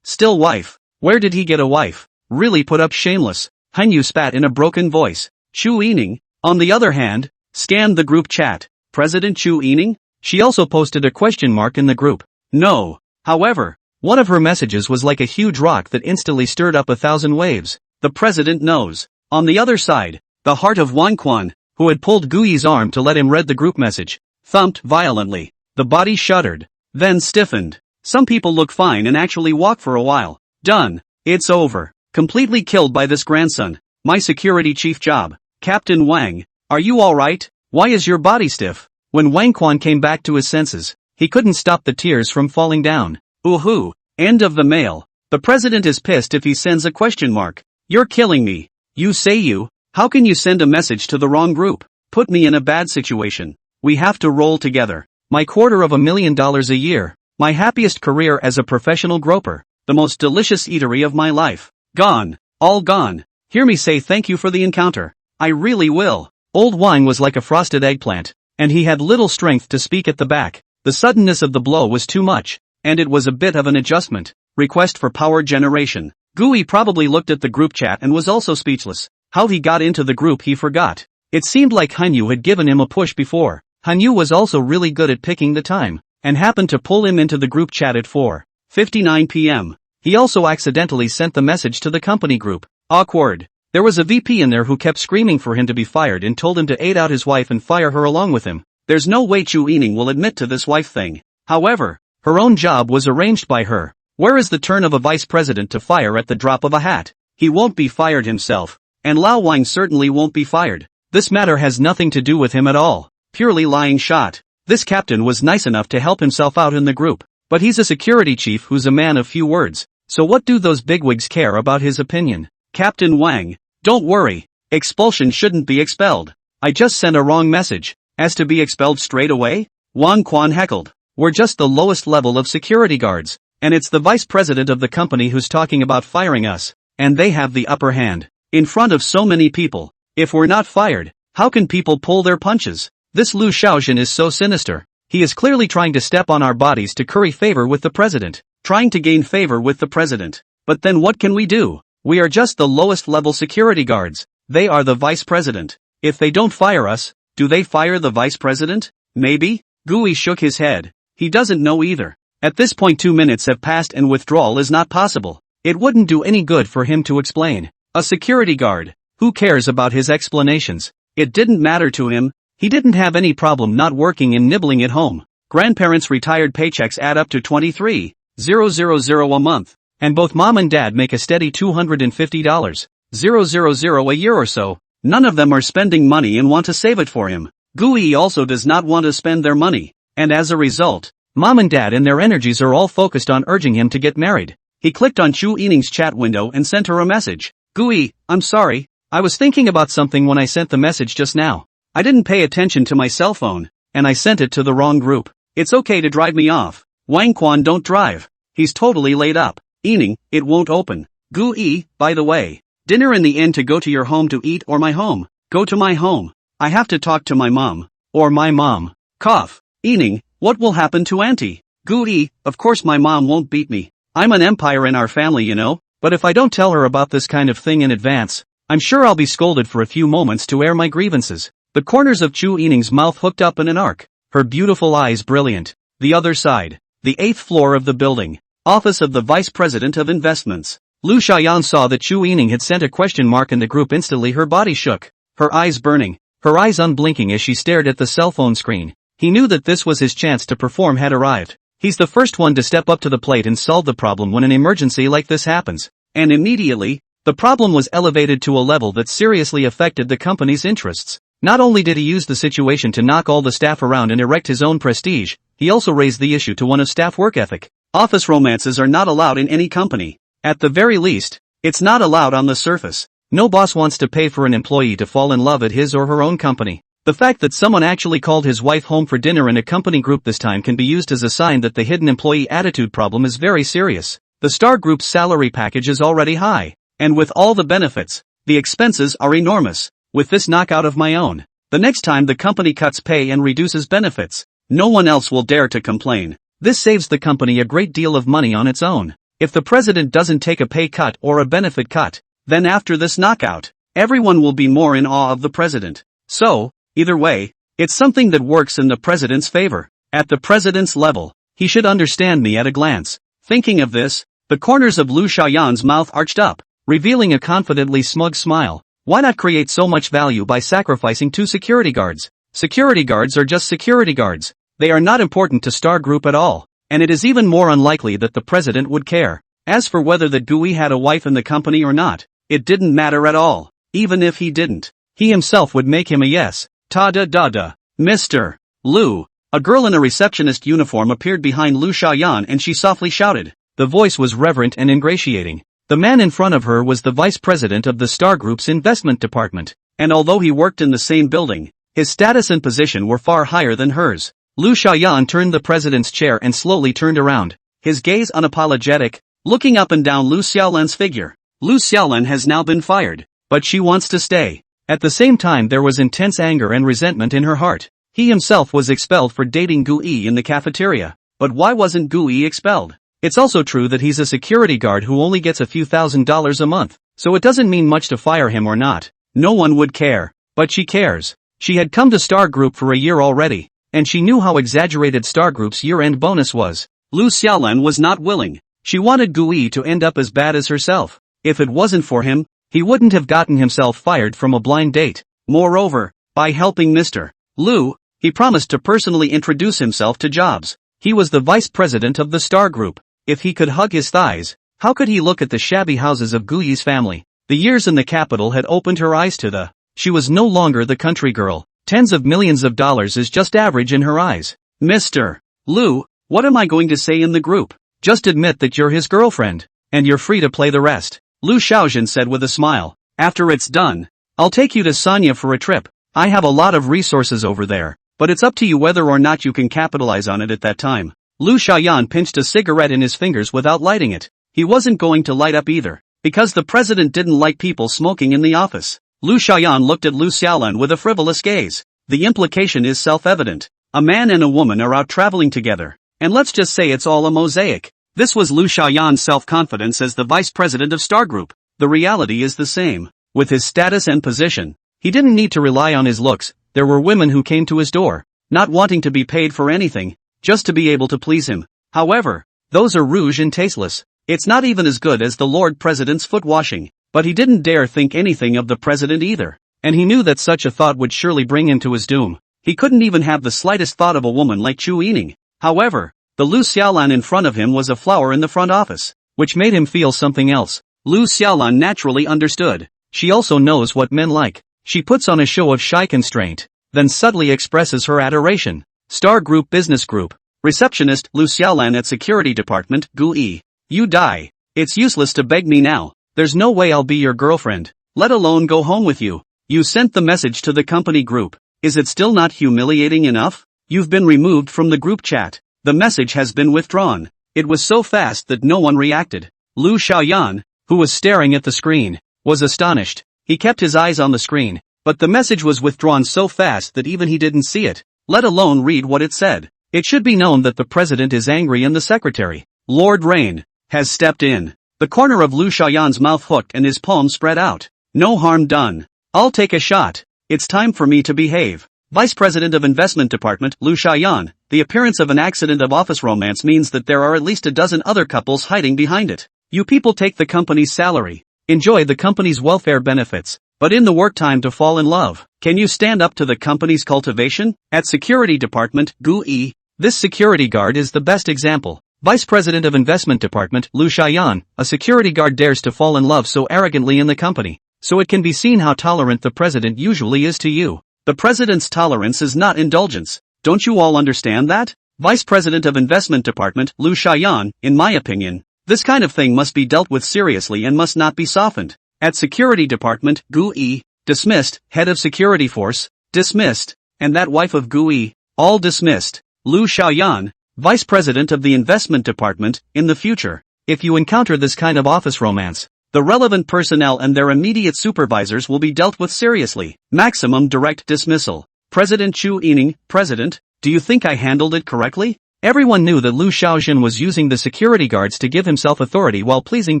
Still wife. Where did he get a wife? Really put up shameless. Han Yu spat in a broken voice. Chu Yining, on the other hand, scanned the group chat. President Chu Yining? She also posted a question mark in the group. No. However, one of her messages was like a huge rock that instantly stirred up 1,000 waves. The president knows. On the other side, the heart of Wang Quan, who had pulled Gui's arm to let him read the group message, thumped violently. The body shuddered, then stiffened. Some people look fine and actually walk for a while. Done. It's over. Completely killed by this grandson. My security chief job. Captain Wang, are you alright? Why is your body stiff? When Wang Quan came back to his senses, he couldn't stop the tears from falling down. Ooh, end of the mail. The president is pissed if he sends a question mark. You're killing me. You say you. How can you send a message to the wrong group? Put me in a bad situation. We have to roll together. My $250,000 a year. My happiest career as a professional groper. The most delicious eatery of my life. Gone. All gone. Hear me say thank you for the encounter. I really will. Old Wang was like a frosted eggplant, and he had little strength to speak at the back. The suddenness of the blow was too much, and it was a bit of an adjustment. Request for power generation. Gui probably looked at the group chat and was also speechless. How he got into the group he forgot. It seemed like Han Yu had given him a push before. Han Yu was also really good at picking the time, and happened to pull him into the group chat at 4:59 p.m. He also accidentally sent the message to the company group. Awkward. There was a VP in there who kept screaming for him to be fired and told him to aid out his wife and fire her along with him. There's no way Chu Yining will admit to this wife thing. However, her own job was arranged by her. Where is the turn of a vice president to fire at the drop of a hat? He won't be fired himself, and Lao Wang certainly won't be fired. This matter has nothing to do with him at all. Purely lying shot. This captain was nice enough to help himself out in the group, but he's a security chief who's a man of few words. So what do those bigwigs care about his opinion? Captain Wang, don't worry. Expulsion shouldn't be expelled. I just sent a wrong message. As to be expelled straight away? Wang Quan heckled. We're just the lowest level of security guards, and it's the vice president of the company who's talking about firing us, and they have the upper hand. In front of so many people. If we're not fired, how can people pull their punches? This Lu Xiaojin is so sinister. He is clearly trying to step on our bodies to curry favor with the president. Trying to gain favor with the president. But then what can we do? We are just the lowest level security guards. They are the vice president. If they don't fire us, do they fire the vice president? Maybe? Gui shook his head. He doesn't know either. At this point 2 minutes have passed and withdrawal is not possible. It wouldn't do any good for him to explain. A security guard. Who cares about his explanations? It didn't matter to him. He didn't have any problem not working and nibbling at home. Grandparents' retired paychecks add up to $23,000 a month. And both mom and dad make a steady $250,000 a year or so. None of them are spending money and want to save it for him. Gui also does not want to spend their money. And as a result, mom and dad and their energies are all focused on urging him to get married. He clicked on Chu Yining's chat window and sent her a message. Gui, I'm sorry. I was thinking about something when I sent the message just now. I didn't pay attention to my cell phone, and I sent it to the wrong group. It's okay to drive me off. Wang Quan don't drive. He's totally laid up. Yining, it won't open. Gui, by the way. Dinner in the end to go to your home to eat or my home? Go to my home. I have to talk to my mom. Or my mom. Cough. Yining, what will happen to auntie? Gui, of course my mom won't beat me. I'm an empire in our family, you know. But if I don't tell her about this kind of thing in advance, I'm sure I'll be scolded for a few moments to air my grievances. The corners of Chu Yining's mouth hooked up in an arc, her beautiful eyes brilliant. The other side. The 8th floor of the building. Office of the Vice President of Investments. Lu Xiaoyan saw that Chu Yining had sent a question mark in the group. Instantly her body shook. Her eyes burning. Her eyes unblinking as she stared at the cell phone screen. He knew that this was his chance to perform had arrived. He's the first one to step up to the plate and solve the problem when an emergency like this happens. And immediately, the problem was elevated to a level that seriously affected the company's interests. Not only did he use the situation to knock all the staff around and erect his own prestige, he also raised the issue to one of staff work ethic. Office romances are not allowed in any company. At the very least, it's not allowed on the surface. No boss wants to pay for an employee to fall in love at his or her own company. The fact that someone actually called his wife home for dinner in a company group this time can be used as a sign that the hidden employee attitude problem is very serious. The Star Group's salary package is already high. And with all the benefits, the expenses are enormous. With this knockout of my own, the next time the company cuts pay and reduces benefits, no one else will dare to complain. This saves the company a great deal of money on its own. If the president doesn't take a pay cut or a benefit cut, then after this knockout, everyone will be more in awe of the president. So, either way, it's something that works in the president's favor. At the president's level, he should understand me at a glance. Thinking of this, the corners of Lu Xiaoyan's mouth arched up, revealing a confidently smug smile. Why not create so much value by sacrificing 2 security guards? Security guards are just security guards. They are not important to Star Group at all, and it is even more unlikely that the president would care. As for whether that Gui had a wife in the company or not, it didn't matter at all. Even if he didn't, he himself would make him a yes. Ta-da-da-da. Mr. Lu. A girl in a receptionist uniform appeared behind Lu Xiaoyan and she softly shouted. The voice was reverent and ingratiating. The man in front of her was the vice president of the Star Group's investment department, and although he worked in the same building, his status and position were far higher than hers. Lu Xiaoyan turned the president's chair and slowly turned around, his gaze unapologetic, looking up and down Lu Xiaolan's figure. Lu Xiaolan has now been fired, but she wants to stay. At the same time there was intense anger and resentment in her heart. He himself was expelled for dating Gui in the cafeteria. But why wasn't Gui expelled? It's also true that he's a security guard who only gets a few $1,000s a month, so it doesn't mean much to fire him or not. No one would care. But she cares. She had come to Star Group for a year already, and she knew how exaggerated Star Group's year-end bonus was. Lu Xiaolan was not willing. She wanted Gui to end up as bad as herself. If it wasn't for him, he wouldn't have gotten himself fired from a blind date. Moreover, by helping Mr. Lu, he promised to personally introduce himself to jobs. He was the vice president of the Star Group. If he could hug his thighs, how could he look at the shabby houses of Gui's family? The years in the capital had opened her eyes to she was no longer the country girl. Tens of millions of dollars is just average in her eyes. Mr. Lu, what am I going to say in the group? Just admit that you're his girlfriend, and you're free to play the rest. Lu Xiaojin said with a smile. After it's done, I'll take you to Sanya for a trip. I have a lot of resources over there, but it's up to you whether or not you can capitalize on it at that time. Lu Xiaoyan pinched a cigarette in his fingers without lighting it. He wasn't going to light up either, because the president didn't like people smoking in the office. Lu Xiaoyan looked at Lu Xiaolan with a frivolous gaze. The implication is self-evident. A man and a woman are out traveling together, and let's just say it's all a mosaic. This was Lu Xiaoyan's self-confidence as the vice president of Star Group. The reality is the same. With his status and position, he didn't need to rely on his looks. There were women who came to his door, not wanting to be paid for anything, just to be able to please him. However, those are rouge and tasteless. It's not even as good as the Lord President's foot washing, but he didn't dare think anything of the President either. And he knew that such a thought would surely bring him to his doom. He couldn't even have the slightest thought of a woman like Chu Yining. However, the Lu Xiaolan in front of him was a flower in the front office, which made him feel something else. Lu Xiaolan naturally understood. She also knows what men like. She puts on a show of shy constraint, then subtly expresses her adoration. Star Group Business Group. Receptionist Lu Xiaolan at Security Department, Gu Yi. You die. It's useless to beg me now. There's no way I'll be your girlfriend, let alone go home with you. You sent the message to the company group. Is it still not humiliating enough? You've been removed from the group chat. The message has been withdrawn. It was so fast that no one reacted. Lu Xiaoyan, who was staring at the screen, was astonished. He kept his eyes on the screen, but the message was withdrawn so fast that even he didn't see it, let alone read what it said. It should be known that the president is angry and the secretary, Lord Rain, has stepped in. The corner of Lu Xiaoyan's mouth hooked and his palm spread out. No harm done. I'll take a shot. It's time for me to behave. Vice President of Investment Department, Lu Xiaoyan. The appearance of an accident of office romance means that there are at least a dozen other couples hiding behind it. You people take the company's salary, enjoy the company's welfare benefits, but in the work time to fall in love. Can you stand up to the company's cultivation? At Security Department, Gu Yi. This security guard is the best example. Vice President of Investment Department, Lu Xiaoyan, a security guard dares to fall in love so arrogantly in the company. So it can be seen how tolerant the president usually is to you. The president's tolerance is not indulgence. Don't you all understand that? Vice President of Investment Department, Lu Xiaoyan, in my opinion, this kind of thing must be dealt with seriously and must not be softened. At Security Department, Gu Yi, dismissed. Head of Security Force, dismissed. And that wife of Gu Yi, all dismissed. Lu Xiaoyan, Vice President of the Investment Department. In the future, if you encounter this kind of office romance, the relevant personnel and their immediate supervisors will be dealt with seriously. Maximum direct dismissal. President Chu Yining, President, do you think I handled it correctly? Everyone knew that Lu Xiaojin was using the security guards to give himself authority while pleasing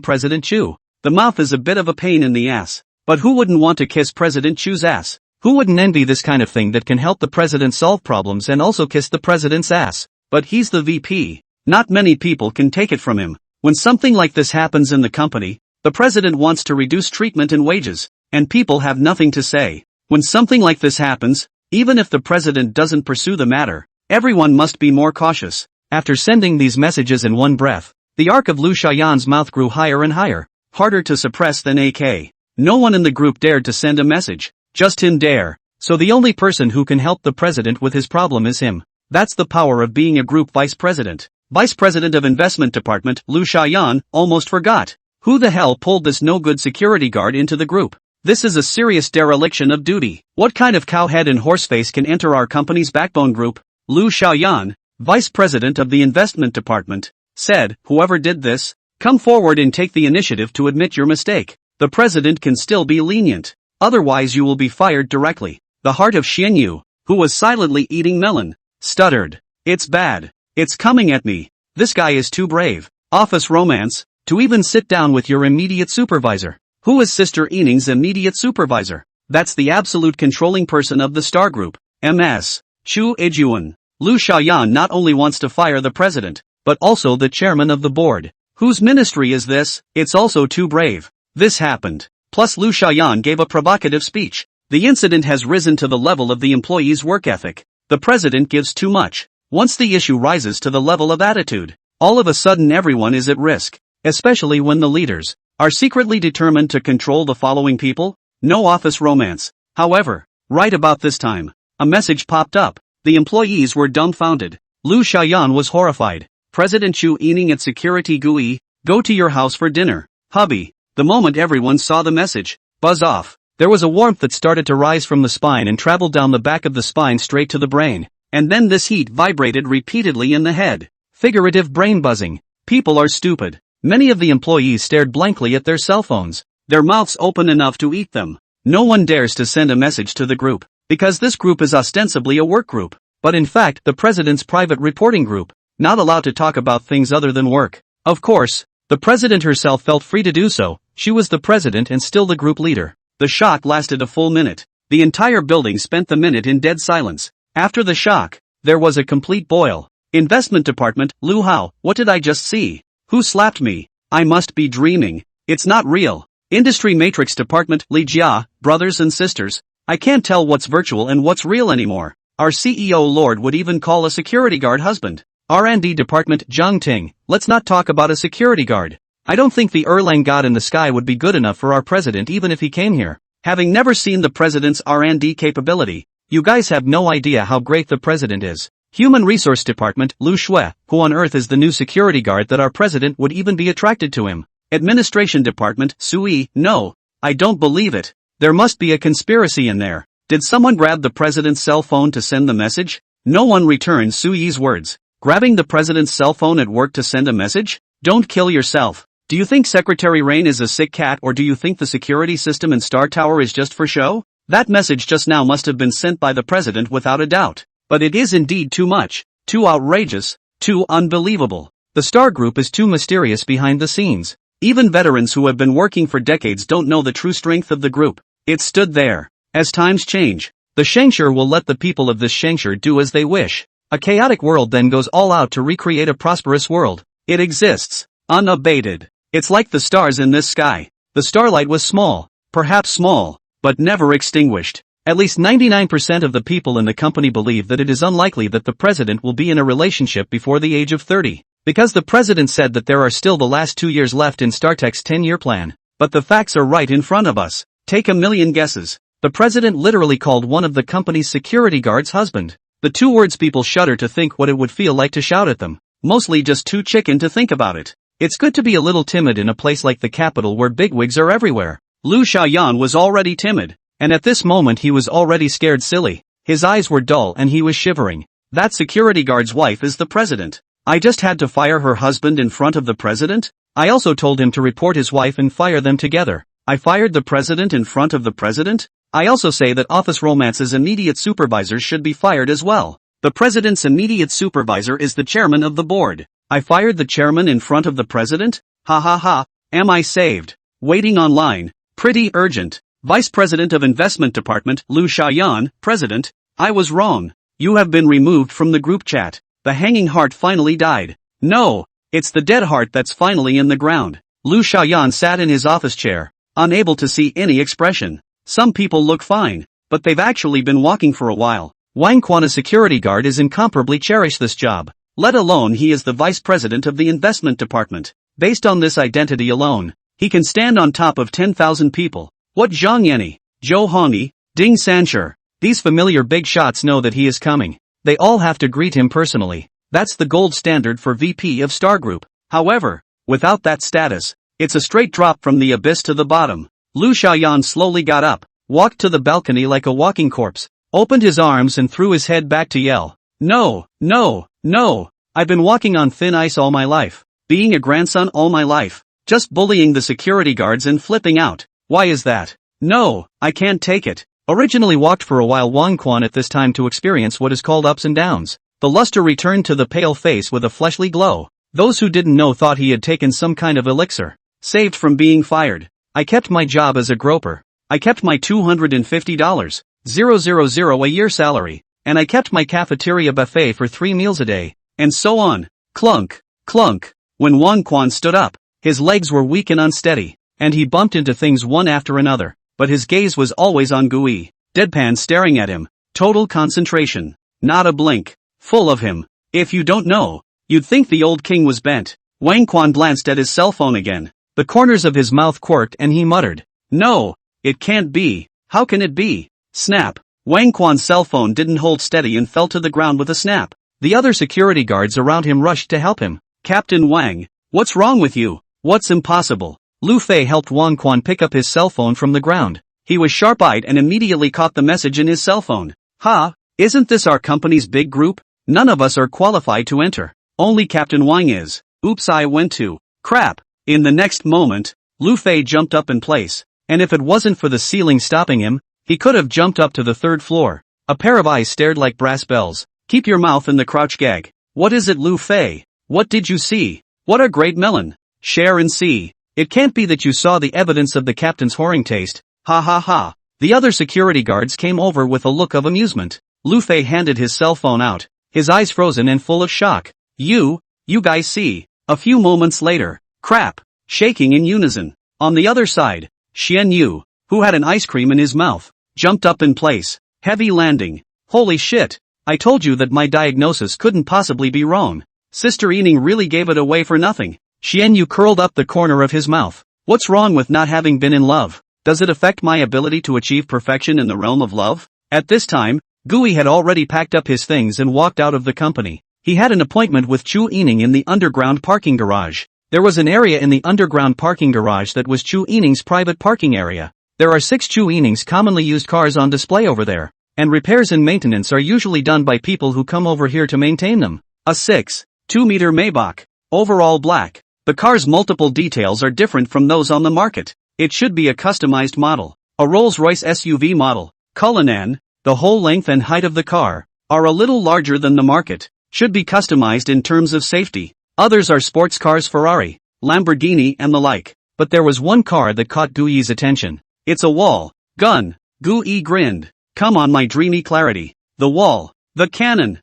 President Chu. The mouth is a bit of a pain in the ass. But who wouldn't want to kiss President Chu's ass? Who wouldn't envy this kind of thing that can help the president solve problems and also kiss the president's ass? But he's the VP. Not many people can take it from him. When something like this happens in the company, the president wants to reduce treatment and wages, and people have nothing to say. When something like this happens, even if the president doesn't pursue the matter, everyone must be more cautious. After sending these messages in one breath, the arc of Lu Xiaoyan's mouth grew higher and higher, harder to suppress than AK. No one in the group dared to send a message. Just him dare. So the only person who can help the president with his problem is him. That's the power of being a group vice president. Vice President of Investment Department, Lu Xiaoyan, almost forgot. Who the hell pulled this no-good security guard into the group? This is a serious dereliction of duty. What kind of cowhead and horseface can enter our company's backbone group? Lu Xiaoyan, Vice President of the Investment Department, said, whoever did this, come forward and take the initiative to admit your mistake. The president can still be lenient. Otherwise you will be fired directly. The heart of Xian Yu, who was silently eating melon, stuttered. It's bad. It's coming at me. This guy is too brave. Office romance, to even sit down with your immediate supervisor. Who is Sister Yining's immediate supervisor? That's the absolute controlling person of the Star Group, MS. Chu Ejuan. Lu Xiaoyan not only wants to fire the president, but also the chairman of the board. Whose ministry is this? It's also too brave. This happened. Plus Lu Xiaoyan gave a provocative speech. The incident has risen to the level of the employee's work ethic. The president gives too much. Once the issue rises to the level of attitude, all of a sudden everyone is at risk. Especially when the leaders are secretly determined to control the following people. No office romance. However, right about this time, a message popped up. The employees were dumbfounded. Lu Xiaoyan was horrified. President Chu Yining at Security GUI, go to your house for dinner, hubby. The moment everyone saw the message, buzz off. There was a warmth that started to rise from the spine and traveled down the back of the spine straight to the brain. And then this heat vibrated repeatedly in the head. Figurative brain buzzing. People are stupid. Many of the employees stared blankly at their cell phones, their mouths open enough to eat them. No one dares to send a message to the group, because this group is ostensibly a work group, but in fact the president's private reporting group, not allowed to talk about things other than work. Of course, the president herself felt free to do so. She was the president and still the group leader. The shock lasted a full minute. The entire building spent the minute in dead silence. After the shock, there was a complete boil. Investment Department, Lu Hao, what did I just see? Who slapped me? I must be dreaming. It's not real. Industry Matrix Department, Li Jia, brothers and sisters. I can't tell what's virtual and what's real anymore. Our CEO Lord would even call a security guard husband. R&D Department, Zhang Ting. Let's not talk about a security guard. I don't think the Erlang god in the sky would be good enough for our president even if he came here. Having never seen the president's R&D capability, you guys have no idea how great the president is. Human Resource Department, Lu Shui, who on earth is the new security guard that our president would even be attracted to him? Administration Department, Sui, no, I don't believe it. There must be a conspiracy in there. Did someone grab the president's cell phone to send the message? No one returned Sui's words. Grabbing the president's cell phone at work to send a message? Don't kill yourself. Do you think Secretary Rain is a sick cat, or do you think the security system in Star Tower is just for show? That message just now must have been sent by the president without a doubt. But it is indeed too much, too outrageous, too unbelievable. The Star Group is too mysterious behind the scenes. Even veterans who have been working for decades don't know the true strength of the group. It stood there. As times change, the Shangshur will let the people of this Shangshur do as they wish. A chaotic world then goes all out to recreate a prosperous world. It exists, unabated. It's like the stars in this sky. The starlight was small, perhaps small, but never extinguished. At least 99% of the people in the company believe that it is unlikely that the president will be in a relationship before the age of 30. Because the president said that there are still the last 2 years left in StarTech's 10-year plan. But the facts are right in front of us. Take a million guesses. The president literally called one of the company's security guards husband. The two words people shudder to think what it would feel like to shout at them. Mostly just too chicken to think about it. It's good to be a little timid in a place like the capital where bigwigs are everywhere. Lu Xiaoyan was already timid. And at this moment he was already scared silly. His eyes were dull and he was shivering. That security guard's wife is the president. I just had to fire her husband in front of the president? I also told him to report his wife and fire them together. I fired the president in front of the president? I also say that Office Romance's immediate supervisors should be fired as well. The president's immediate supervisor is the chairman of the board. I fired the chairman in front of the president? Ha ha ha, am I saved? Waiting online. Pretty urgent. Vice President of Investment Department, Lu Xiaoyan, President, I was wrong. You have been removed from the group chat. The hanging heart finally died. No, it's the dead heart that's finally in the ground. Lu Xiaoyan sat in his office chair, unable to see any expression. Some people look fine, but they've actually been walking for a while. Wang Quan, a security guard, is incomparably cherish this job. Let alone he is the Vice President of the Investment Department. Based on this identity alone, he can stand on top of 10,000 people. What Zhang Yanni, Zhou Hongyi, Ding Sanshur, these familiar big shots know that he is coming. They all have to greet him personally. That's the gold standard for VP of Star Group. However, without that status, it's a straight drop from the abyss to the bottom. Lu Xiaoyan slowly got up, walked to the balcony like a walking corpse, opened his arms and threw his head back to yell. No, no, no. I've been walking on thin ice all my life. Being a grandson all my life. Just bullying the security guards and flipping out. Why is that? No, I can't take it. Originally walked for a while Wang Quan at this time to experience what is called ups and downs. The luster returned to the pale face with a fleshly glow. Those who didn't know thought he had taken some kind of elixir. Saved from being fired. I kept my job as a groper. I kept my $250,000 a year salary. And I kept my cafeteria buffet for 3 meals a day. And so on. Clunk, clunk. When Wang Quan stood up, his legs were weak and unsteady. And he bumped into things one after another, but his gaze was always on Gui, deadpan staring at him, total concentration, not a blink, full of him. If you don't know, you'd think the old king was bent. Wang Quan glanced at his cell phone again, the corners of his mouth quirked and he muttered, no, it can't be, how can it be? Snap, Wang Quan's cell phone didn't hold steady and fell to the ground with a snap. The other security guards around him rushed to help him. Captain Wang, what's wrong with you? What's impossible? Lu Fei helped Wang Quan pick up his cell phone from the ground. He was sharp-eyed and immediately caught the message in his cell phone. Ha, isn't this our company's big group? None of us are qualified to enter. Only Captain Wang is. Oops, I went to. Crap. In the next moment, Lu Fei jumped up in place. And if it wasn't for the ceiling stopping him, he could have jumped up to the 3rd floor. A pair of eyes stared like brass bells. Keep your mouth in the crouch gag. What is it, Lu Fei? What did you see? What a great melon. Share and see. It can't be that you saw the evidence of the captain's whoring taste. Ha ha ha. The other security guards came over with a look of amusement. Lu Fei handed his cell phone out, his eyes frozen and full of shock. You guys see. A few moments later. Crap. shaking in unison. On the other side, Xian Yu, who had an ice cream in his mouth, jumped up in place. Heavy landing. Holy shit. I told you that my diagnosis couldn't possibly be wrong. Sister Yining really gave it away for nothing. Xian Yu curled up the corner of his mouth. What's wrong with not having been in love? Does it affect my ability to achieve perfection in the realm of love? At this time, Gui had already packed up his things and walked out of the company. He had an appointment with Chu Yining in the underground parking garage. There was an area in the underground parking garage that was Chu Yining's private parking area. There are 6 Chu Yining's commonly used cars on display over there, and repairs and maintenance are usually done by people who come over here to maintain them. A 6.2-meter Maybach, overall black. The car's multiple details are different from those on the market. It should be a customized model. A Rolls-Royce SUV model, Cullinan, the whole length and height of the car, are a little larger than the market. Should be customized in terms of safety. Others are sports cars, Ferrari, Lamborghini and the like. But there was one car that caught Gui's attention. It's a wall gun. Gui grinned. Come on, my dreamy clarity. The wall. The cannon.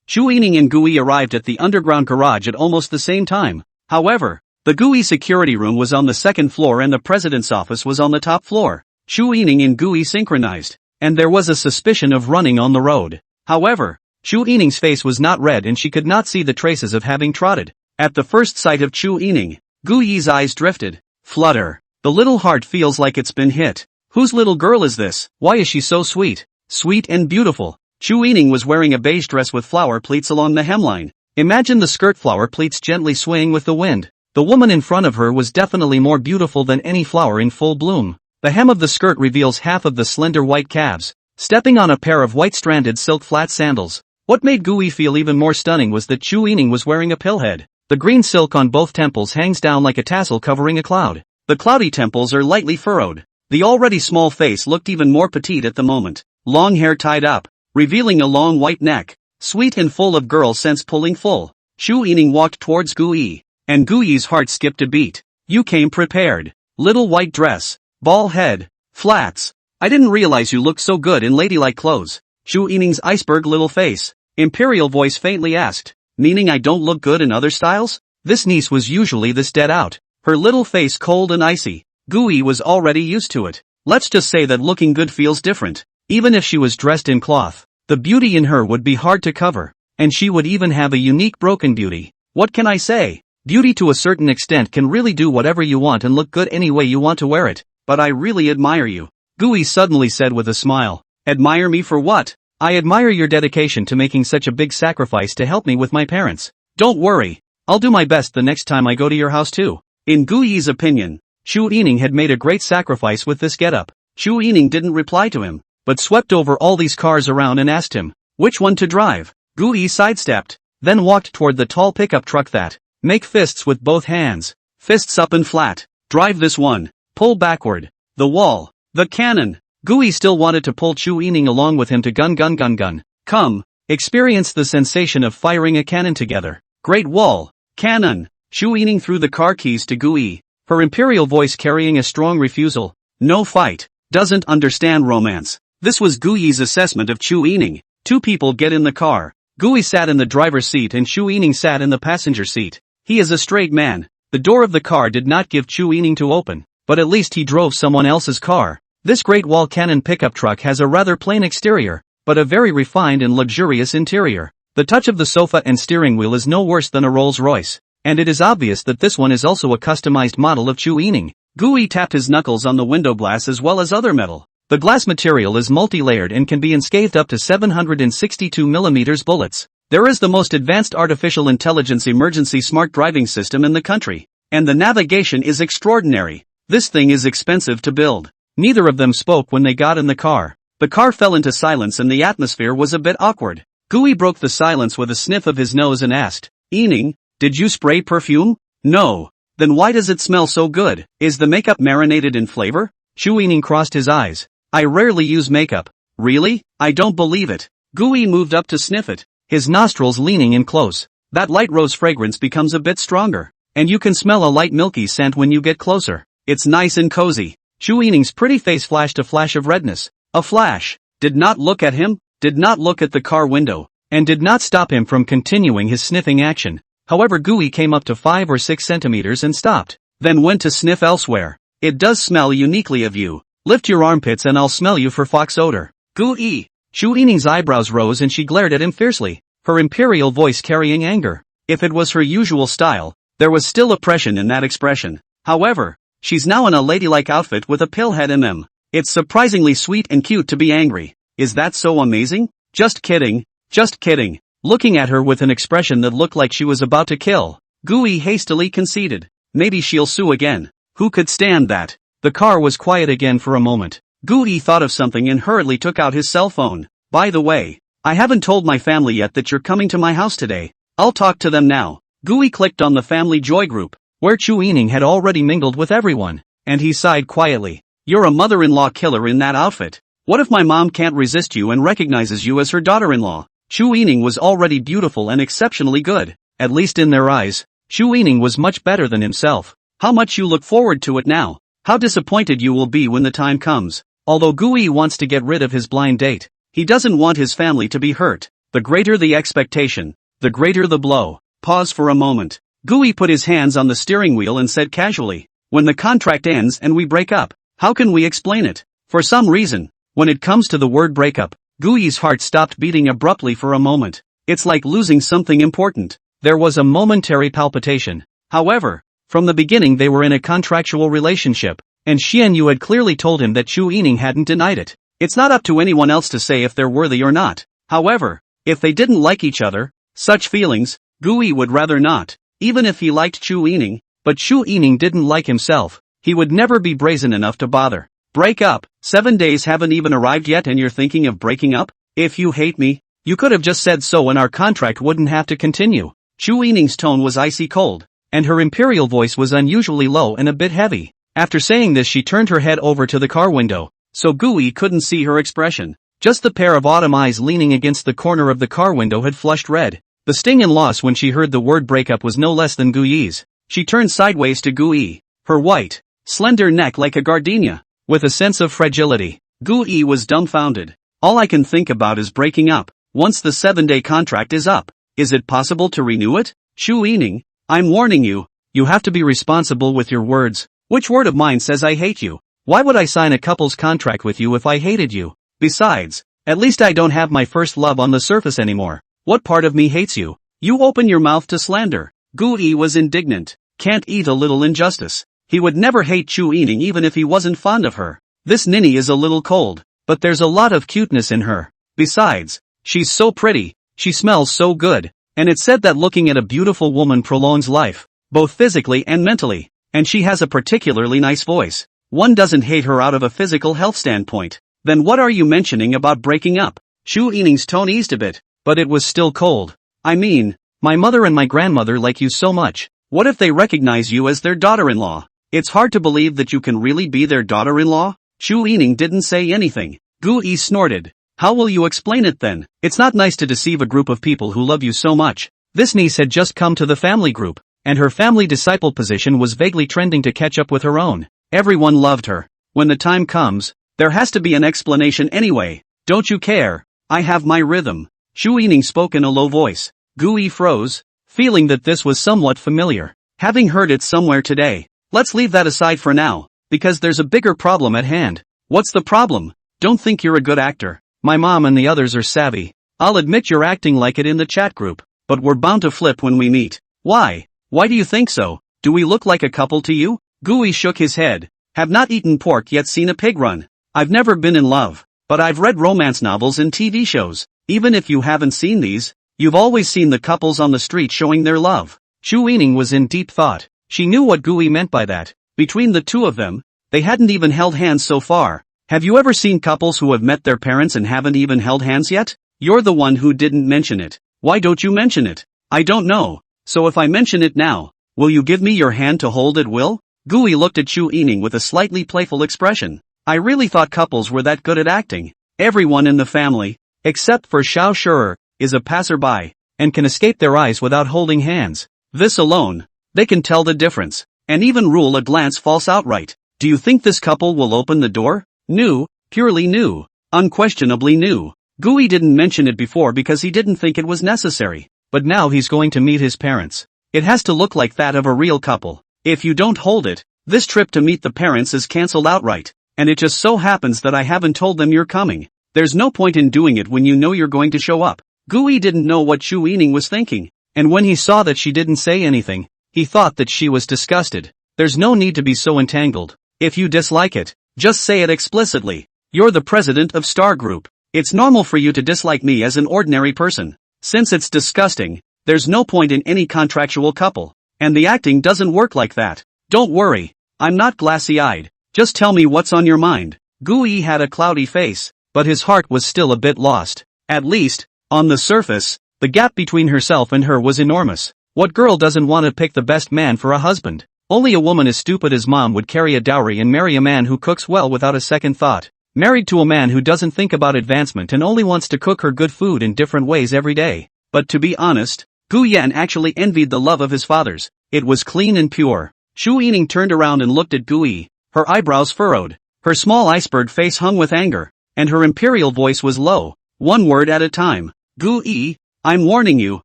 Chu Yining and Gui arrived at the underground garage at almost the same time. However, the Gui security room was on the second floor and the president's office was on the top floor. Chu Yining and Gui synchronized, and there was a suspicion of running on the road. However, Chu Yining's face was not red and she could not see the traces of having trotted. At the first sight of Chu Yining, Gui's eyes drifted. Flutter. The little heart feels like it's been hit. Whose little girl is this? Why is she so sweet? Sweet and beautiful. Chu Yining was wearing a beige dress with flower pleats along the hemline. Imagine the skirt flower pleats gently swaying with the wind. The woman in front of her was definitely more beautiful than any flower in full bloom. The hem of the skirt reveals half of the slender white calves, stepping on a pair of white-stranded silk flat sandals. What made Gui feel even more stunning was that Chu Yining was wearing a pillhead. The green silk on both temples hangs down like a tassel covering a cloud. The cloudy temples are lightly furrowed. The already small face looked even more petite at the moment. Long hair tied up, revealing a long white neck. Sweet and full of girl sense pulling full. Chu Yining walked towards Gui, and Gui's heart skipped a beat. You came prepared. Little white dress, ball head, flats. I didn't realize you looked so good in ladylike clothes. Chu Yining's iceberg little face. Imperial voice faintly asked, meaning I don't look good in other styles? This niece was usually this dead out. Her little face cold and icy. Gui was already used to it. Let's just say that looking good feels different. Even if she was dressed in cloth, the beauty in her would be hard to cover, and she would even have a unique broken beauty. What can I say? Beauty to a certain extent can really do whatever you want and look good any way you want to wear it, but I really admire you. Gui suddenly said with a smile. Admire me for what? I admire your dedication to making such a big sacrifice to help me with my parents. Don't worry, I'll do my best the next time I go to your house too. In Gui's opinion, Chu Yining had made a great sacrifice with this getup. Chu Yining didn't reply to him, but swept over all these cars around and asked him, which one to drive? Gui sidestepped, then walked toward the tall pickup truck that, make fists with both hands, fists up and flat, drive this one, pull backward, the wall, the cannon. Gui still wanted to pull Chu Yining along with him to gun. Come, experience the sensation of firing a cannon together. Great wall, cannon. Chu Yining threw the car keys to Gui, her imperial voice carrying a strong refusal. No fight, doesn't understand romance. This was Gui's assessment of Chu Yining. 2 people get in the car. Gui sat in the driver's seat and Chu Yining sat in the passenger seat. He is a straight man. The door of the car did not give Chu Yining to open, but at least he drove someone else's car. This Great Wall Cannon pickup truck has a rather plain exterior, but a very refined and luxurious interior. The touch of the sofa and steering wheel is no worse than a Rolls-Royce, and it is obvious that this one is also a customized model of Chu Yining. Gui tapped his knuckles on the window glass as well as other metal. The glass material is multi-layered and can be unscathed up to 762mm bullets. There is the most advanced artificial intelligence emergency smart driving system in the country, and the navigation is extraordinary. This thing is expensive to build. Neither of them spoke when they got in the car. The car fell into silence and the atmosphere was a bit awkward. Gui broke the silence with a sniff of his nose and asked, Yining, did you spray perfume? No. Then why does it smell so good? Is the makeup marinated in flavor? Chu Yining crossed his eyes. I rarely use makeup. Really? I don't believe it. Gui moved up to sniff it, his nostrils leaning in close. That light rose fragrance becomes a bit stronger, and you can smell a light milky scent when you get closer. It's nice and cozy. Chu Yining's pretty face flashed a flash of redness. A flash. Did not look at him, did not look at the car window, and did not stop him from continuing his sniffing action. However, Gui came up to 5 or 6 centimeters and stopped, then went to sniff elsewhere. It does smell uniquely of you. Lift your armpits and I'll smell you for fox odor. Gui. Shu Yining's eyebrows rose and she glared at him fiercely, her imperial voice carrying anger. If it was her usual style, there was still oppression in that expression. However, she's now in a ladylike outfit with a pill head in them. It's surprisingly sweet and cute to be angry. Is that so amazing? Just kidding. Just kidding. Looking at her with an expression that looked like she was about to kill, Gui hastily conceded. Maybe she'll sue again. Who could stand that? The car was quiet again for a moment. Gui thought of something and hurriedly took out his cell phone. By the way, I haven't told my family yet that you're coming to my house today. I'll talk to them now. Gui clicked on the family joy group, where Chu Yining had already mingled with everyone, and he sighed quietly. You're a mother-in-law killer in that outfit. What if my mom can't resist you and recognizes you as her daughter-in-law? Chu Yining was already beautiful and exceptionally good, at least in their eyes. Chu Yining was much better than himself. How much you look forward to it now. How disappointed you will be when the time comes. Although Gui wants to get rid of his blind date, he doesn't want his family to be hurt. The greater the expectation, the greater the blow. Pause for a moment. Gui put his hands on the steering wheel and said casually, when the contract ends and we break up, how can we explain it? For some reason, when it comes to the word breakup, Gui's heart stopped beating abruptly for a moment. It's like losing something important. There was a momentary palpitation. However, from the beginning they were in a contractual relationship, and Xian Yu had clearly told him that Chu Yining hadn't denied it. It's not up to anyone else to say if they're worthy or not. However, if they didn't like each other, such feelings, Gui would rather not. Even if he liked Chu Yining, but Chu Yining didn't like himself, he would never be brazen enough to bother. Break up. 7 days haven't even arrived yet and you're thinking of breaking up? If you hate me, you could have just said so and our contract wouldn't have to continue. Chu Yining's tone was icy cold, and her imperial voice was unusually low and a bit heavy. After saying this she turned her head over to the car window, so Gui couldn't see her expression. Just the pair of autumn eyes leaning against the corner of the car window had flushed red. The sting and loss when she heard the word breakup was no less than Gui's. She turned sideways to Gui, her white, slender neck like a gardenia, with a sense of fragility. Gui was dumbfounded. All I can think about is breaking up. Once the 7-day contract is up, is it possible to renew it? Chu Yining, I'm warning you, you have to be responsible with your words. Which word of mine says I hate you? Why would I sign a couple's contract with you if I hated you? Besides, at least I don't have my first love on the surface anymore. What part of me hates you? You open your mouth to slander. Gui was indignant. Can't eat a little injustice. He would never hate Chu Yining even if he wasn't fond of her. This ninny is a little cold, but there's a lot of cuteness in her. Besides, she's so pretty, she smells so good, and it's said that looking at a beautiful woman prolongs life, both physically and mentally, and she has a particularly nice voice. One doesn't hate her out of a physical health standpoint. Then what are you mentioning about breaking up? Chu Yining's tone eased a bit, but it was still cold. I mean, my mother and my grandmother like you so much. What if they recognize you as their daughter-in-law? It's hard to believe that you can really be their daughter-in-law? Chu Yining didn't say anything. Gui snorted. How will you explain it then? It's not nice to deceive a group of people who love you so much. This niece had just come to the family group, and her family disciple position was vaguely trending to catch up with her own. Everyone loved her. When the time comes, there has to be an explanation anyway. Don't you care? I have my rhythm. Chu Yining spoke in a low voice. Gui froze, feeling that this was somewhat familiar. Having heard it somewhere today. Let's leave that aside for now, because there's a bigger problem at hand. What's the problem? Don't think you're a good actor. My mom and the others are savvy. I'll admit you're acting like it in the chat group, but we're bound to flip when we meet. Why? Why do you think so? Do we look like a couple to you? Gui shook his head. Have not eaten pork yet seen a pig run. I've never been in love, but I've read romance novels and TV shows. Even if you haven't seen these, you've always seen the couples on the street showing their love. Chu Yining was in deep thought. She knew what Gui meant by that. Between the two of them, they hadn't even held hands so far. Have you ever seen couples who have met their parents and haven't even held hands yet? You're the one who didn't mention it. Why don't you mention it? I don't know. So if I mention it now, will you give me your hand to hold at will? Gui looked at Chu Yining with a slightly playful expression. I really thought couples were that good at acting. Everyone in the family, except for Xiao Shurer, is a passerby, and can escape their eyes without holding hands. This alone, they can tell the difference, and even rule a glance false outright. Do you think this couple will open the door? New, purely new, unquestionably new. Gui didn't mention it before because he didn't think it was necessary, but now he's going to meet his parents. It has to look like that of a real couple. If you don't hold it, this trip to meet the parents is cancelled outright. And it just so happens that I haven't told them you're coming. There's no point in doing it when you know you're going to show up. Gui didn't know what Shu Yining was thinking. And when he saw that she didn't say anything, he thought that she was disgusted. There's no need to be so entangled. If you dislike it, just say it explicitly. You're the president of Star Group. It's normal for you to dislike me as an ordinary person. Since it's disgusting, there's no point in any contractual couple. And the acting doesn't work like that. Don't worry. I'm not glassy-eyed. Just tell me what's on your mind. Gui had a cloudy face, but his heart was still a bit lost. At least, on the surface, the gap between herself and her was enormous. What girl doesn't want to pick the best man for a husband? Only a woman as stupid as mom would carry a dowry and marry a man who cooks well without a second thought. Married to a man who doesn't think about advancement and only wants to cook her good food in different ways every day. But to be honest, Gu Yan actually envied the love of his fathers. It was clean and pure. Shu Yining turned around and looked at Gui, her eyebrows furrowed, her small iceberg face hung with anger, and her imperial voice was low, one word at a time. Gui, I'm warning you,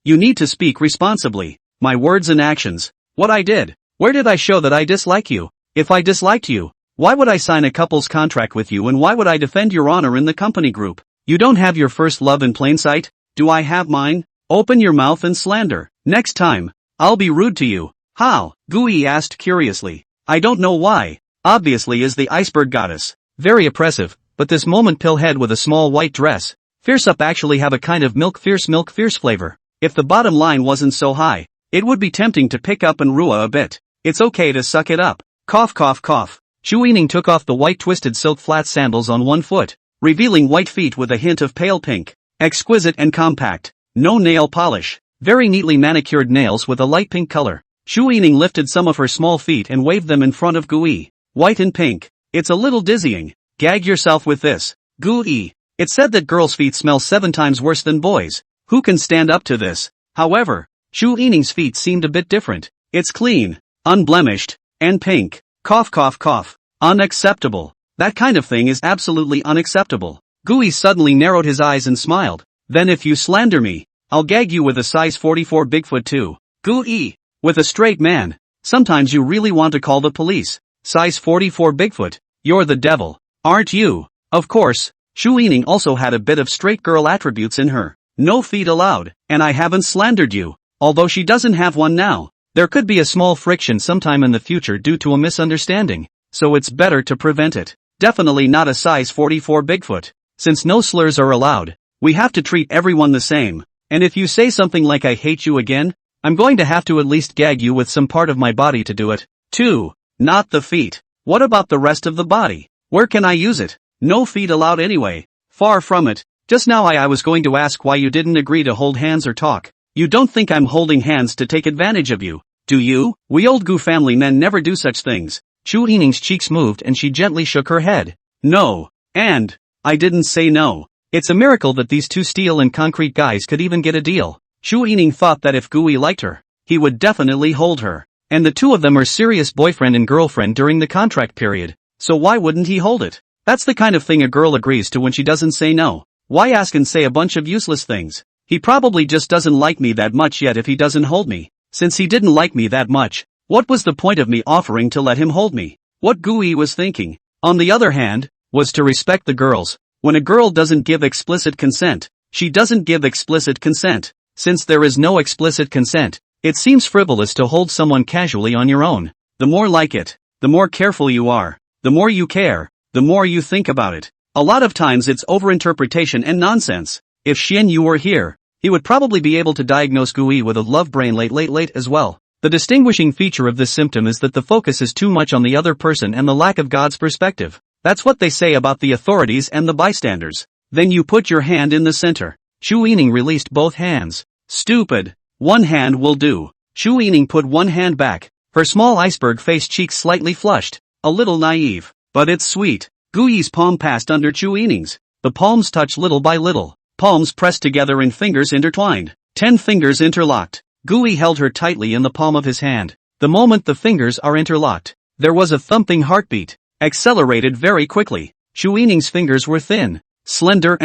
you need to speak responsibly. My words and actions. What I did. Where did I show that I dislike you? If I disliked you, why would I sign a couple's contract with you and why would I defend your honor in the company group? You don't have your first love in plain sight? Do I have mine? Open your mouth and slander. Next time, I'll be rude to you. How? Gui asked curiously. I don't know why. Obviously is the iceberg goddess. Very oppressive, but this moment pillhead with a small white dress. Fierce up actually have a kind of milk fierce flavor. If the bottom line wasn't so high, it would be tempting to pick up and rua a bit. It's okay to suck it up. Cough cough cough. Shu Yining took off the white twisted silk flat sandals on one foot, revealing white feet with a hint of pale pink. Exquisite and compact. No nail polish. Very neatly manicured nails with a light pink color. Shu Yining lifted some of her small feet and waved them in front of Gui. White and pink. It's a little dizzying. Gag yourself with this. Gui. It's said that girls' feet smell 7 times worse than boys. Who can stand up to this? However, Shu Yining's feet seemed a bit different. It's clean, unblemished, and pink. Cough cough cough. Unacceptable. That kind of thing is absolutely unacceptable. Gui suddenly narrowed his eyes and smiled. Then if you slander me, I'll gag you with a size 44 Bigfoot too. Gui. With a straight man. Sometimes you really want to call the police. Size 44 Bigfoot. You're the devil. Aren't you? Of course, Shu Yining also had a bit of straight girl attributes in her. No feet allowed, and I haven't slandered you. Although she doesn't have one now. There could be a small friction sometime in the future due to a misunderstanding, so it's better to prevent it. Definitely not a size 44 Bigfoot. Since no slurs are allowed, we have to treat everyone the same. And if you say something like I hate you again, I'm going to have to at least gag you with some part of my body to do it. 2. Not the feet. What about the rest of the body? Where can I use it? No feet allowed anyway. Far from it. Just now I was going to ask why you didn't agree to hold hands or talk. You don't think I'm holding hands to take advantage of you, do you? We old Gu family men never do such things. Shu Yining's cheeks moved and she gently shook her head. No. And I didn't say no. It's a miracle that these two steel and concrete guys could even get a deal. Shu Yining thought that if Gui liked her, he would definitely hold her. And the two of them are serious boyfriend and girlfriend during the contract period. So why wouldn't he hold it? That's the kind of thing a girl agrees to when she doesn't say no. Why ask and say a bunch of useless things? He probably just doesn't like me that much yet if he doesn't hold me. Since he didn't like me that much, what was the point of me offering to let him hold me? What Gui was thinking, on the other hand, was to respect the girls. When a girl doesn't give explicit consent, she doesn't give explicit consent. Since there is no explicit consent, it seems frivolous to hold someone casually on your own. The more like it, the more careful you are, the more you care, the more you think about it. A lot of times it's overinterpretation and nonsense. If Xian Yu were here, he would probably be able to diagnose Gui with a love brain late as well. The distinguishing feature of this symptom is that the focus is too much on the other person and the lack of God's perspective. That's what they say about the authorities and the bystanders. Then you put your hand in the center. Shu Yining released both hands. Stupid. One hand will do. Shu Yining put one hand back, her small iceberg face cheeks slightly flushed. A little naive. But it's sweet. Gui's palm passed under Shu Yining's. The palms touch little by little. Palms pressed together and fingers intertwined. 10 fingers interlocked. Gui held her tightly in the palm of his hand. The moment the fingers are interlocked, there was a thumping heartbeat. Accelerated very quickly. Shu Yining's fingers were thin, slender,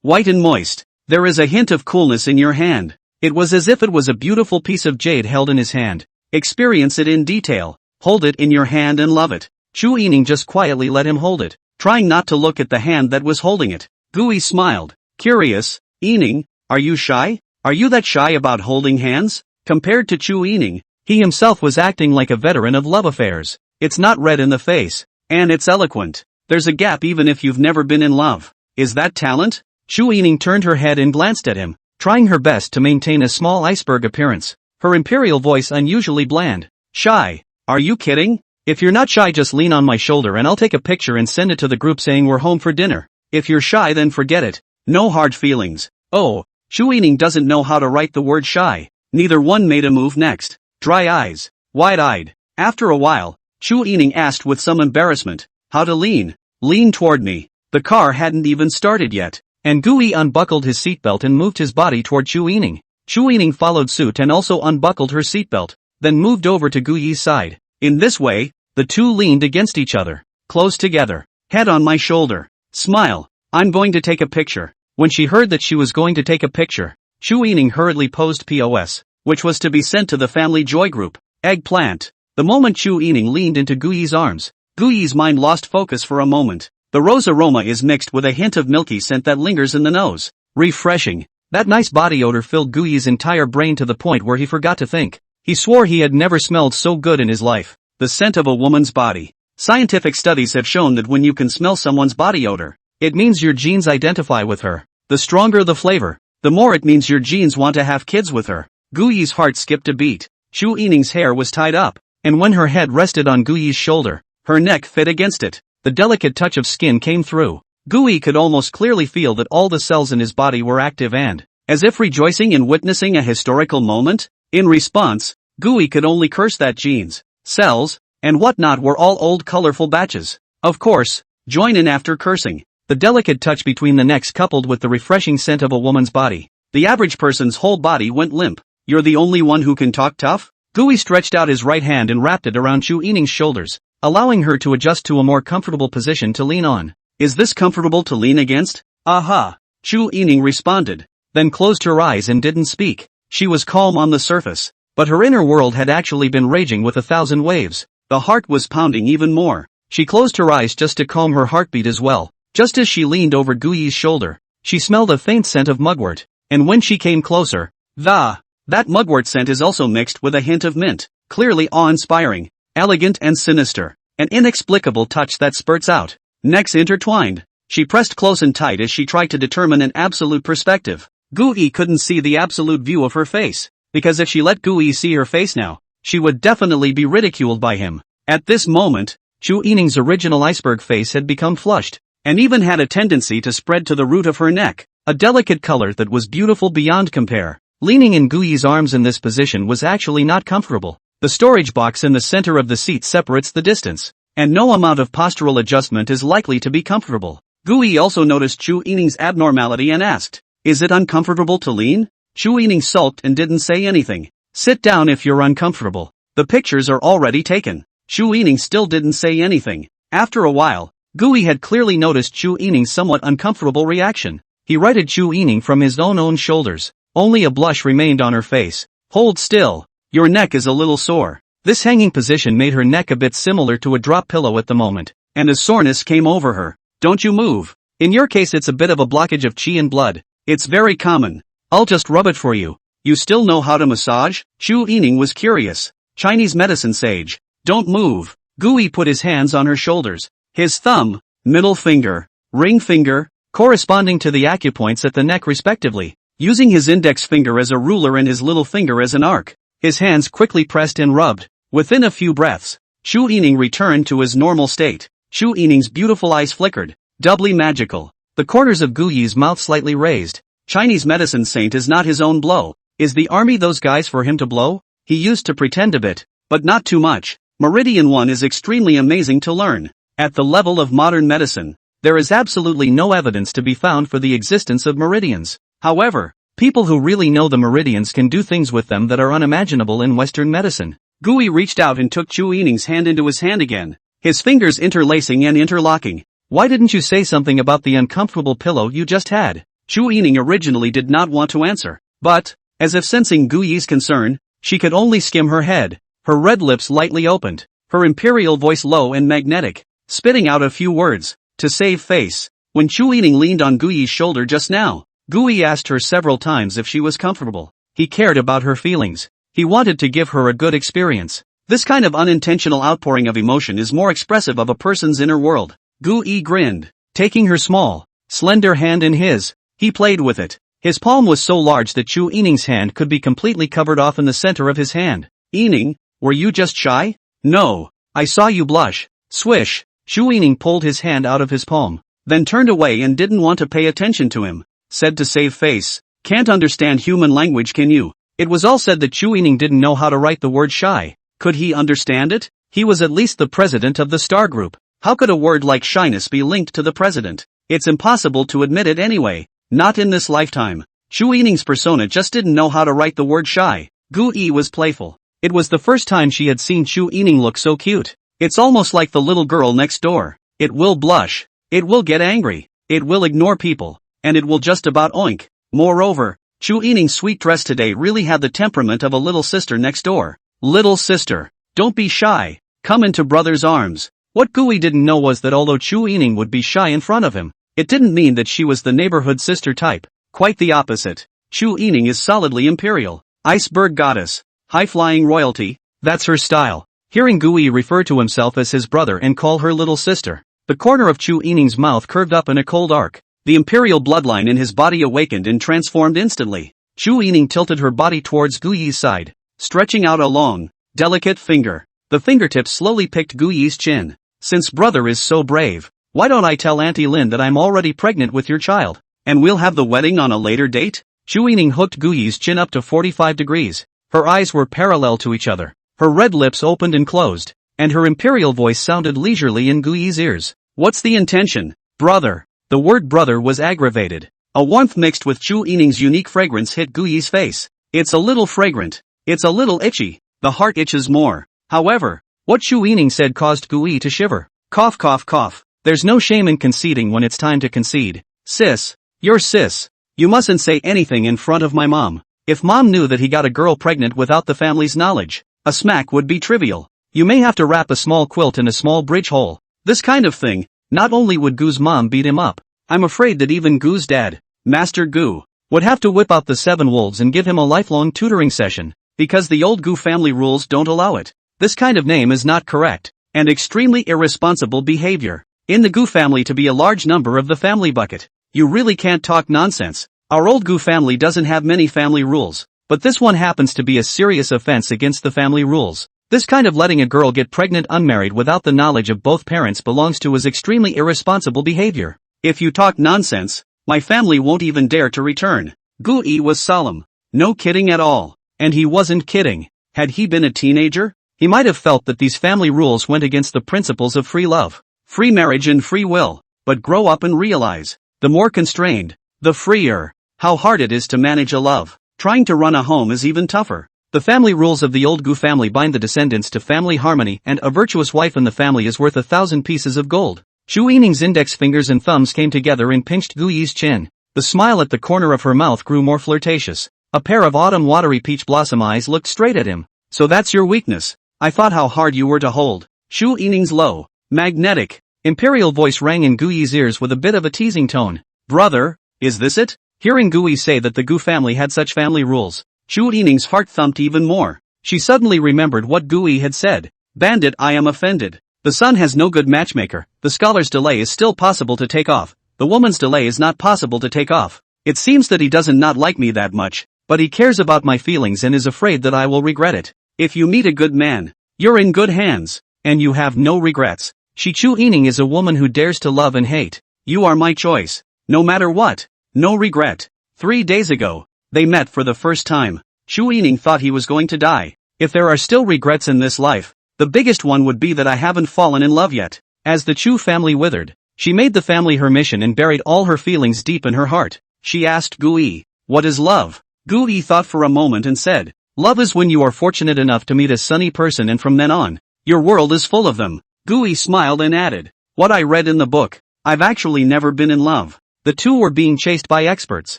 white and moist. There is a hint of coolness in your hand. It was as if it was a beautiful piece of jade held in his hand. Experience it in detail. Hold it in your hand and love it. Chu Yining just quietly let him hold it, trying not to look at the hand that was holding it. Gui smiled. Curious, Yining, are you shy? Are you that shy about holding hands? Compared to Chu Yining, he himself was acting like a veteran of love affairs. It's not red in the face, and it's eloquent. There's a gap even if you've never been in love. Is that talent? Chu Yining turned her head and glanced at him, trying her best to maintain a small iceberg appearance. Her imperial voice unusually bland. Shy? Are you kidding? If you're not shy, just lean on my shoulder and I'll take a picture and send it to the group saying we're home for dinner. If you're shy, then forget it. No hard feelings. Oh, Chu Yining doesn't know how to write the word shy. Neither one made a move next. Dry eyes. Wide-eyed. After a while, Chu Yining asked with some embarrassment, how to lean? Lean toward me. The car hadn't even started yet, and Gui unbuckled his seatbelt and moved his body toward Chu Yining. Chu Yining followed suit and also unbuckled her seatbelt, then moved over to Gui's side. In this way, the two leaned against each other, close together, head on my shoulder. Smile. I'm going to take a picture. When she heard that she was going to take a picture, Chu Yining hurriedly posed POS, which was to be sent to the family joy group. Eggplant. The moment Chu Yining leaned into Gui's arms, Gui's mind lost focus for a moment. The rose aroma is mixed with a hint of milky scent that lingers in the nose. Refreshing. That nice body odor filled Gui's entire brain to the point where he forgot to think. He swore he had never smelled so good in his life. The scent of a woman's body. Scientific studies have shown that when you can smell someone's body odor, it means your genes identify with her. The stronger the flavor, the more it means your genes want to have kids with her. Gui's heart skipped a beat. Chu Yining's hair was tied up, and when her head rested on Gui's shoulder, her neck fit against it. The delicate touch of skin came through. Gui could almost clearly feel that all the cells in his body were active and, as if rejoicing in witnessing a historical moment. In response, Gui could only curse that genes, cells, and whatnot were all old colorful batches. Of course, join in after cursing. The delicate touch between the necks coupled with the refreshing scent of a woman's body. The average person's whole body went limp. You're the only one who can talk tough? Gui stretched out his right hand and wrapped it around Chu Yining's shoulders, allowing her to adjust to a more comfortable position to lean on. Is this comfortable to lean against? Aha! Chu Yining responded, then closed her eyes and didn't speak. She was calm on the surface, but her inner world had actually been raging with 1,000 waves. The heart was pounding even more. She closed her eyes just to calm her heartbeat as well. Just as she leaned over Gui's shoulder, she smelled a faint scent of mugwort, and when she came closer, that mugwort scent is also mixed with a hint of mint, clearly awe-inspiring, elegant and sinister, an inexplicable touch that spurts out. Necks intertwined. She pressed close and tight as she tried to determine an absolute perspective. Gui couldn't see the absolute view of her face, because if she let Gui see her face now, she would definitely be ridiculed by him. At this moment, Chu Yining's original iceberg face had become flushed, and even had a tendency to spread to the root of her neck, a delicate color that was beautiful beyond compare. Leaning in Gui's arms in this position was actually not comfortable. The storage box in the center of the seat separates the distance, and no amount of postural adjustment is likely to be comfortable. Gui also noticed Chu Yining's abnormality and asked, "Is it uncomfortable to lean?" Chu Yining sulked and didn't say anything. "Sit down if you're uncomfortable. The pictures are already taken." Chu Yining still didn't say anything. After a while, Gui had clearly noticed Chu Yining's somewhat uncomfortable reaction. He righted Chu Yining from his own shoulders. Only a blush remained on her face. "Hold still. Your neck is a little sore." This hanging position made her neck a bit similar to a drop pillow at the moment, and a soreness came over her. "Don't you move. In your case it's a bit of a blockage of qi and blood. It's very common. I'll just rub it for you. You still know how to massage?" Chu Yining was curious. Chinese medicine sage. "Don't move." Gui put his hands on her shoulders. His thumb, middle finger, ring finger, corresponding to the acupoints at the neck respectively, using his index finger as a ruler and his little finger as an arc. His hands quickly pressed and rubbed. Within a few breaths, Chu Yining returned to his normal state. Chu Yining's beautiful eyes flickered, doubly magical. The corners of Gui's mouth slightly raised. Chinese medicine saint is not his own blow. Is the army those guys for him to blow? He used to pretend a bit, but not too much. Meridian 1 is extremely amazing to learn. At the level of modern medicine, there is absolutely no evidence to be found for the existence of meridians. However, people who really know the meridians can do things with them that are unimaginable in Western medicine. Gui reached out and took Chu Yining's hand into his hand again, his fingers interlacing and interlocking. "Why didn't you say something about the uncomfortable pillow you just had?" Chu Yining originally did not want to answer, but, As if sensing Gu Yi's concern, she could only skim her head, her red lips lightly opened, her imperial voice low and magnetic, spitting out a few words, to save face. When Chu Yining leaned on Gu Yi's shoulder just now, Gu Yi asked her several times if she was comfortable. He cared about her feelings. He wanted to give her a good experience. This kind of unintentional outpouring of emotion is more expressive of a person's inner world. Gu Yi grinned, taking her small, slender hand in his. He played with it. His palm was so large that Chu Yining's hand could be completely covered off in the center of his hand. Yining, were you just shy? No. I saw you blush. Swish. Chu Yining pulled his hand out of his palm, then turned away and didn't want to pay attention to him. Said to save face. Can't understand human language, can you? It was all said that Chu Yining didn't know how to write the word shy. Could he understand it? He was at least the president of the star group. How could a word like shyness be linked to the president? It's impossible to admit it anyway. Not in this lifetime. Chu Yining's persona just didn't know how to write the word shy. Gu Yi was playful. It was the first time she had seen Chu Yining look so cute. It's almost like the little girl next door. It will blush. It will get angry. It will ignore people. And it will just about oink. Moreover, Chu Yining's sweet dress today really had the temperament of a little sister next door. Little sister, don't be shy. Come into brother's arms. What Gu Yi didn't know was that although Chu Yining would be shy in front of him, it didn't mean that she was the neighborhood sister type. Quite the opposite. Chu Yining is solidly imperial. Iceberg goddess. High-flying royalty. That's her style. Hearing Gu Yi refer to himself as his brother and call her little sister, the corner of Chu Yining's mouth curved up in a cold arc. The imperial bloodline in his body awakened and transformed instantly. Chu Yining tilted her body towards Gu Yi's side, stretching out a long, delicate finger. The fingertips slowly picked Gu Yi's chin. Since brother is so brave, why don't I tell Auntie Lin that I'm already pregnant with your child, and we'll have the wedding on a later date? Chu Yining hooked Gu Yi's chin up to 45 degrees. Her eyes were parallel to each other. Her red lips opened and closed, and her imperial voice sounded leisurely in Gu Yi's ears. What's the intention, brother? The word brother was aggravated. A warmth mixed with Chu Yining's unique fragrance hit Gu Yi's face. It's a little fragrant. It's a little itchy. The heart itches more. However, what Chu Yining said caused Gu Yi to shiver. Cough cough cough. There's no shame in conceding when it's time to concede. Sis. You're sis. You mustn't say anything in front of my mom. If mom knew that he got a girl pregnant without the family's knowledge, a smack would be trivial. You may have to wrap a small quilt in a small bridge hole. This kind of thing. Not only would Gu's mom beat him up, I'm afraid that even Gu's dad, Master Gu, would have to whip out the 7 wolves and give him a lifelong tutoring session, because the old Gu family rules don't allow it. This kind of name is not correct, and extremely irresponsible behavior. In the Gu family to be a large number of the family bucket. You really can't talk nonsense. Our old Gu family doesn't have many family rules, but this one happens to be a serious offense against the family rules. This kind of letting a girl get pregnant unmarried without the knowledge of both parents belongs to as extremely irresponsible behavior. If you talk nonsense, my family won't even dare to return. Gu Yi was solemn. No kidding at all. And he wasn't kidding. Had he been a teenager, he might have felt that these family rules went against the principles of free love, free marriage and free will. But grow up and realize, the more constrained, the freer. How hard it is to manage a love. Trying to run a home is even tougher. The family rules of the old Gu family bind the descendants to family harmony, and a virtuous wife in the family is worth 1,000 pieces of gold. Chu Yining's index fingers and thumbs came together and pinched Gu Yi's chin. The smile at the corner of her mouth grew more flirtatious. A pair of autumn watery peach blossom eyes looked straight at him. So that's your weakness. I thought how hard you were to hold. Chu Yining's low, magnetic, imperial voice rang in Gu Yi's ears with a bit of a teasing tone. Brother, is this it? Hearing Gu Yi say that the Gu family had such family rules, Chu Yining's heart thumped even more. She suddenly remembered what Gu Yi had said. Bandit, I am offended. The son has no good matchmaker. The scholar's delay is still possible to take off. The woman's delay is not possible to take off. It seems that he doesn't not like me that much, but he cares about my feelings and is afraid that I will regret it. If you meet a good man, you're in good hands, and you have no regrets. Chu Yining is a woman who dares to love and hate. You are my choice. No matter what. No regret. 3 days ago, they met for the first time. Chu Yining thought he was going to die. If there are still regrets in this life, the biggest one would be that I haven't fallen in love yet. As the Chu family withered, she made the family her mission and buried all her feelings deep in her heart. She asked Gu Yi, what is love? Gu Yi thought for a moment and said, love is when you are fortunate enough to meet a sunny person and from then on, your world is full of them. Gu Yi smiled and added, what I read in the book. I've actually never been in love. The two were being chased by experts.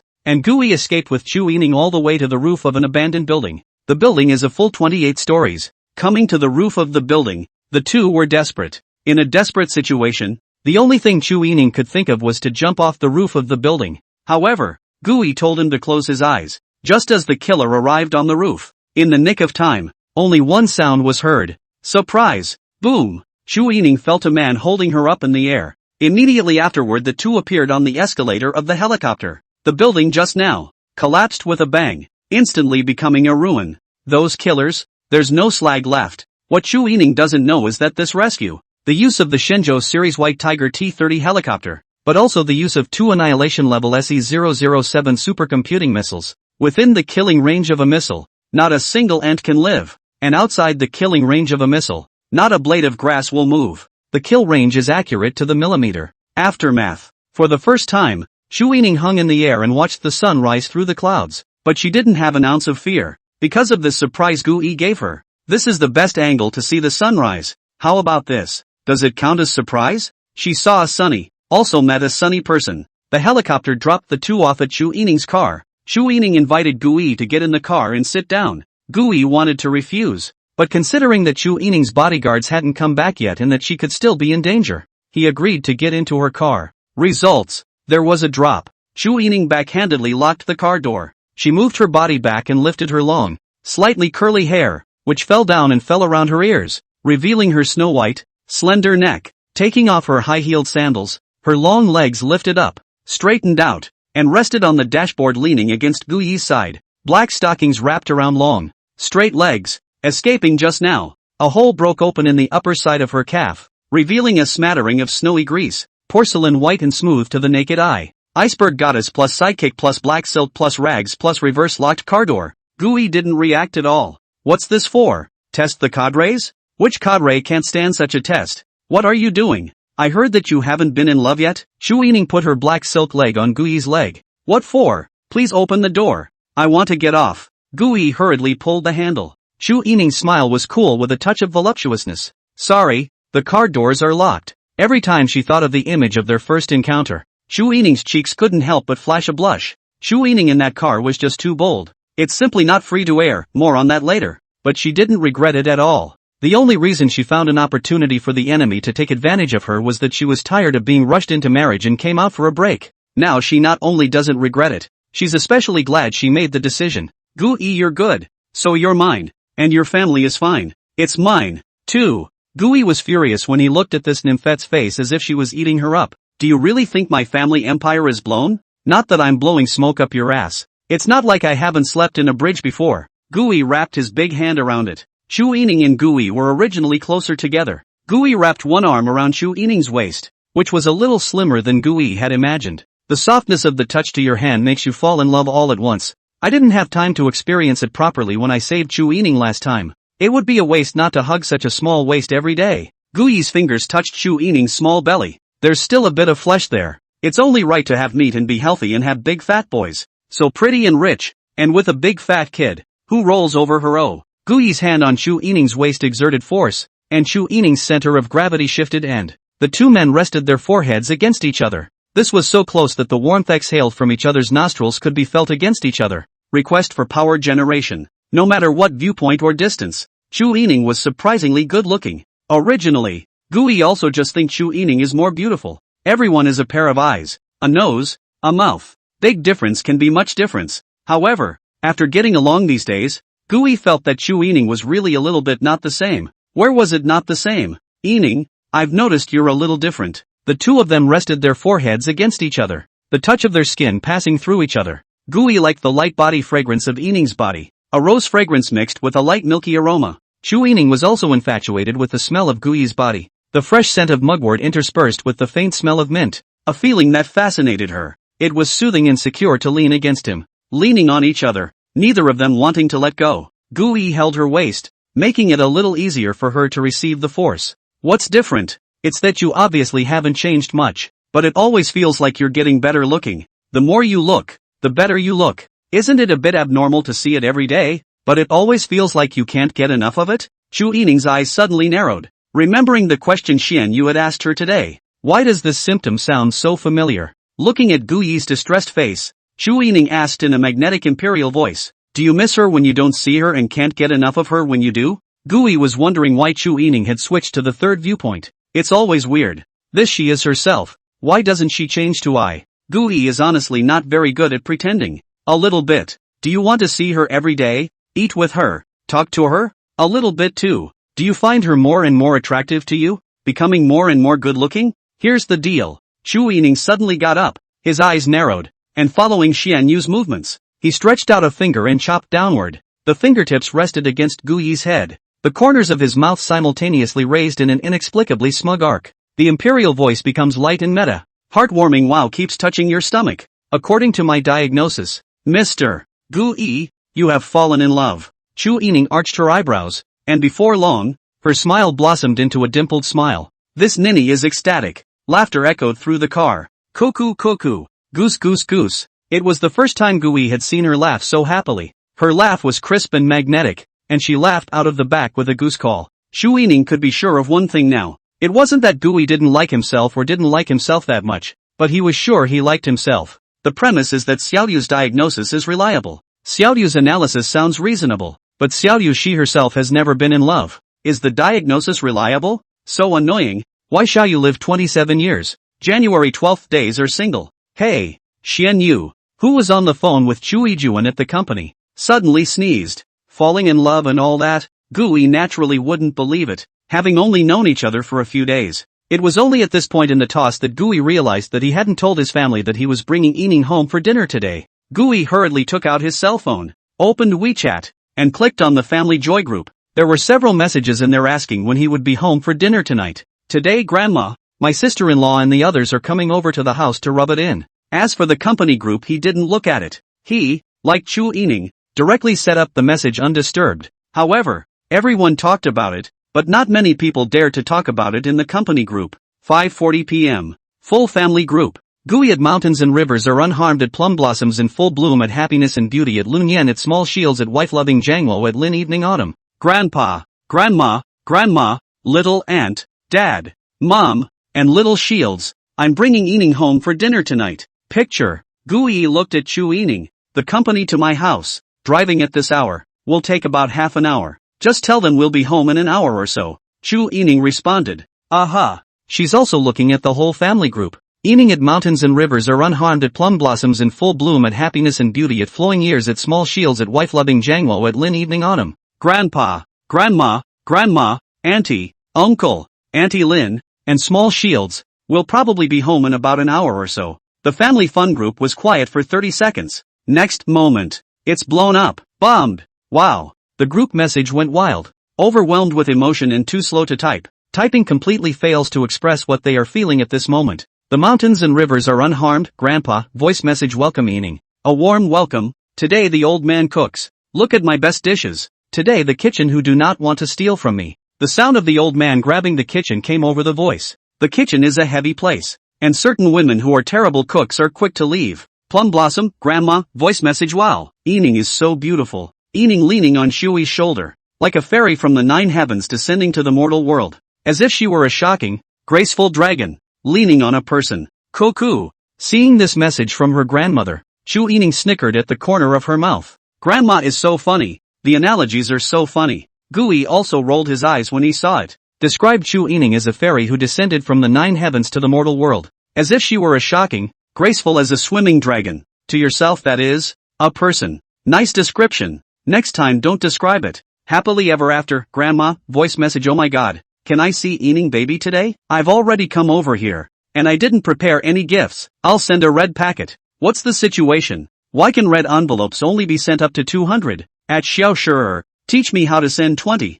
and Gu Yi escaped with Chu Yining all the way to the roof of an abandoned building. The building is a full 28 stories. Coming to the roof of the building, the two were desperate. In a desperate situation, the only thing Chu Yining could think of was to jump off the roof of the building. However, Gu Yi told him to close his eyes, just as the killer arrived on the roof. In the nick of time, only one sound was heard. Surprise! Boom! Chu Yining felt a man holding her up in the air. Immediately afterward the two appeared on the escalator of the helicopter. The building just now collapsed with a bang, instantly becoming a ruin. Those killers? There's no slag left. What Chu Yining doesn't know is that this rescue, the use of the Shenzhou series White Tiger T-30 helicopter, but also the use of two annihilation-level SE-007 supercomputing missiles, within the killing range of a missile, not a single ant can live, and outside the killing range of a missile, not a blade of grass will move. The kill range is accurate to the millimeter. Aftermath. For the first time, Chu Yining hung in the air and watched the sun rise through the clouds, but she didn't have an ounce of fear, because of the surprise Gu Yi gave her. This is the best angle to see the sunrise. How about this? Does it count as surprise? She saw a sunny, also met a sunny person. The helicopter dropped the two off at Chu Yining's car. Chu Yining invited Gu Yi to get in the car and sit down. Gu Yi wanted to refuse, but considering that Chu Yining's bodyguards hadn't come back yet and that she could still be in danger, he agreed to get into her car. Results. There was a drop. Chu Yining backhandedly locked the car door. She moved her body back and lifted her long, slightly curly hair, which fell down and fell around her ears, revealing her snow-white, slender neck. Taking off her high-heeled sandals, her long legs lifted up, straightened out, and rested on the dashboard leaning against Gu Yi's side. Black stockings wrapped around long, straight legs. Escaping just now, a hole broke open in the upper side of her calf, revealing a smattering of snowy grease, porcelain white and smooth to the naked eye. Iceberg goddess plus sidekick plus black silk plus rags plus reverse locked car door. Gu Yi didn't react at all. What's this for? Test the cadres? Which cadre can't stand such a test? What are you doing? I heard that you haven't been in love yet? Chu Yining put her black silk leg on Gu Yi's leg. What for? Please open the door. I want to get off. Gu Yi hurriedly pulled the handle. Chu Yining's smile was cool with a touch of voluptuousness. Sorry, the car doors are locked. Every time she thought of the image of their first encounter, Chu Yining's cheeks couldn't help but flash a blush. Chu Yining in that car was just too bold. It's simply not free to air, more on that later. But she didn't regret it at all. The only reason she found an opportunity for the enemy to take advantage of her was that she was tired of being rushed into marriage and came out for a break. Now she not only doesn't regret it, she's especially glad she made the decision. Gu Yi, you're good. So you're mine. And your family is fine. It's mine, too. Gu Yi was furious when he looked at this nymphette's face as if she was eating her up. Do you really think my family empire is blown? Not that I'm blowing smoke up your ass. It's not like I haven't slept in a bridge before. Gu Yi wrapped his big hand around it. Chu Yining and Gu Yi were originally closer together. Gu Yi wrapped one arm around Chu Yining's waist, which was a little slimmer than Gu Yi had imagined. The softness of the touch to your hand makes you fall in love all at once. I didn't have time to experience it properly when I saved Chu Yining last time. It would be a waste not to hug such a small waist every day. Gu Yi's fingers touched Chu Yining's small belly. There's still a bit of flesh there. It's only right to have meat and be healthy and have big fat boys. So pretty and rich, and with a big fat kid, who rolls over her O. Gu Yi's hand on Chu Yining's waist exerted force, and Chu Yining's center of gravity shifted and the two men rested their foreheads against each other. This was so close that the warmth exhaled from each other's nostrils could be felt against each other. Request for power generation. No matter what viewpoint or distance, Chu Yining was surprisingly good looking. Originally, Gu Yi also just thinks Chu Yining is more beautiful. Everyone is a pair of eyes, a nose, a mouth. Big difference can be much difference. However, after getting along these days, Gu Yi felt that Chu Yining was really a little bit not the same. Where was it not the same? Yining, I've noticed you're a little different. The two of them rested their foreheads against each other, the touch of their skin passing through each other. Gu Yi liked the light body fragrance of Yining's body, a rose fragrance mixed with a light milky aroma. Chu Yining was also infatuated with the smell of Gu Yi's body, the fresh scent of mugwort interspersed with the faint smell of mint, a feeling that fascinated her. It was soothing and secure to lean against him, leaning on each other, neither of them wanting to let go. Gu Yi held her waist, making it a little easier for her to receive the force. What's different? It's that you obviously haven't changed much, but it always feels like you're getting better looking. The more you look, the better you look. Isn't it a bit abnormal to see it every day, but it always feels like you can't get enough of it? Chu Yining's eyes suddenly narrowed, remembering the question Xian Yu had asked her today. Why does this symptom sound so familiar? Looking at Gu Yi's distressed face, Chu Yining asked in a magnetic imperial voice. Do you miss her when you don't see her and can't get enough of her when you do? Gui was wondering why Chu Yining had switched to the third viewpoint. It's always weird. This she is herself. Why doesn't she change to I? Gui is honestly not very good at pretending. A little bit. Do you want to see her every day? Eat with her? Talk to her? A little bit too. Do you find her more and more attractive to you? Becoming more and more good looking? Here's the deal. Chu Yining suddenly got up, his eyes narrowed, and following Xian Yu's movements, he stretched out a finger and chopped downward. The fingertips rested against Gui's head. The corners of his mouth simultaneously raised in an inexplicably smug arc. The imperial voice becomes light and meta. Heartwarming wow keeps touching your stomach. According to my diagnosis, Mr. Gui, you have fallen in love. Chu Yining arched her eyebrows, and before long, her smile blossomed into a dimpled smile. This ninny is ecstatic. Laughter echoed through the car. Cuckoo cuckoo. Goose goose goose. It was the first time Gui had seen her laugh so happily. Her laugh was crisp and magnetic, and she laughed out of the back with a goose call. Chu Yining could be sure of one thing now. It wasn't that Gui didn't like himself or didn't like himself that much, but he was sure he liked himself. The premise is that Xiaoyu's diagnosis is reliable. Xiaoyu's analysis sounds reasonable, but Xiaoyu she herself has never been in love. Is the diagnosis reliable? So annoying. Why shall you live 27 years? January 12th days are single. Hey, Xian Yu, who was on the phone with Chu Yijuan at the company, suddenly sneezed. Falling in love and all that? Gui naturally wouldn't believe it, having only known each other for a few days. It was only at this point in the toss that Gui realized that he hadn't told his family that he was bringing Yining home for dinner today. Gui hurriedly took out his cell phone, opened WeChat, and clicked on the family joy group. There were several messages in there asking when he would be home for dinner tonight. Today Grandma, my sister-in-law and the others are coming over to the house to rub it in. As for the company group, he didn't look at it. He, like Chu Yining, directly set up the message undisturbed. However, everyone talked about it, but not many people dared to talk about it in the company group. 5:40 p.m. Full family group. Gui at mountains and rivers are unharmed at plum blossoms in full bloom at happiness and beauty at Lunyan at small shields at wife-loving Jiangwo at Lin evening autumn. Grandpa, Grandma, Grandma, little aunt, Dad, Mom, and little shields, I'm bringing Yining home for dinner tonight. Picture. Gui looked at Chu Yining. The company to my house, driving at this hour, will take about half an hour. Just tell them we'll be home in an hour or so. Chu Yining responded. Aha. She's also looking at the whole family group. Yining at mountains and rivers are unharmed at plum blossoms in full bloom at happiness and beauty at flowing years at small shields at wife-loving Jiangwo at Lin evening autumn. Grandpa, Grandma, Grandma, Auntie, Uncle, Auntie Lin, and small shields, will probably be home in about an hour or so. The family fun group was quiet for 30 seconds. Next moment, it's blown up. Bombed. Wow. The group message went wild. Overwhelmed with emotion and too slow to type. Typing completely fails to express what they are feeling at this moment. The mountains and rivers are unharmed. Grandpa, voice message welcome Yining. A warm welcome. Today the old man cooks. Look at my best dishes. Today the kitchen who do not want to steal from me. The sound of the old man grabbing the kitchen came over the voice. The kitchen is a heavy place, and certain women who are terrible cooks are quick to leave. Plum blossom, Grandma, voice message wow. Yining is so beautiful. Yining leaning on Shui's shoulder, like a fairy from the 9 heavens descending to the mortal world. As if she were a shocking, graceful dragon, leaning on a person. Cuckoo. Seeing this message from her grandmother, Chu Yining snickered at the corner of her mouth. Grandma is so funny. The analogies are so funny. Gui also rolled his eyes when he saw it. Described Chu Yining as a fairy who descended from the 9 heavens to the mortal world. As if she were a shocking, graceful as a swimming dragon. To yourself that is, a person. Nice description. Next time don't describe it. Happily ever after, Grandma, voice message oh my god. Can I see Yining baby today? I've already come over here. And I didn't prepare any gifts. I'll send a red packet. What's the situation? Why can red envelopes only be sent up to 200? At Xiao Shurer, teach me how to send 20,000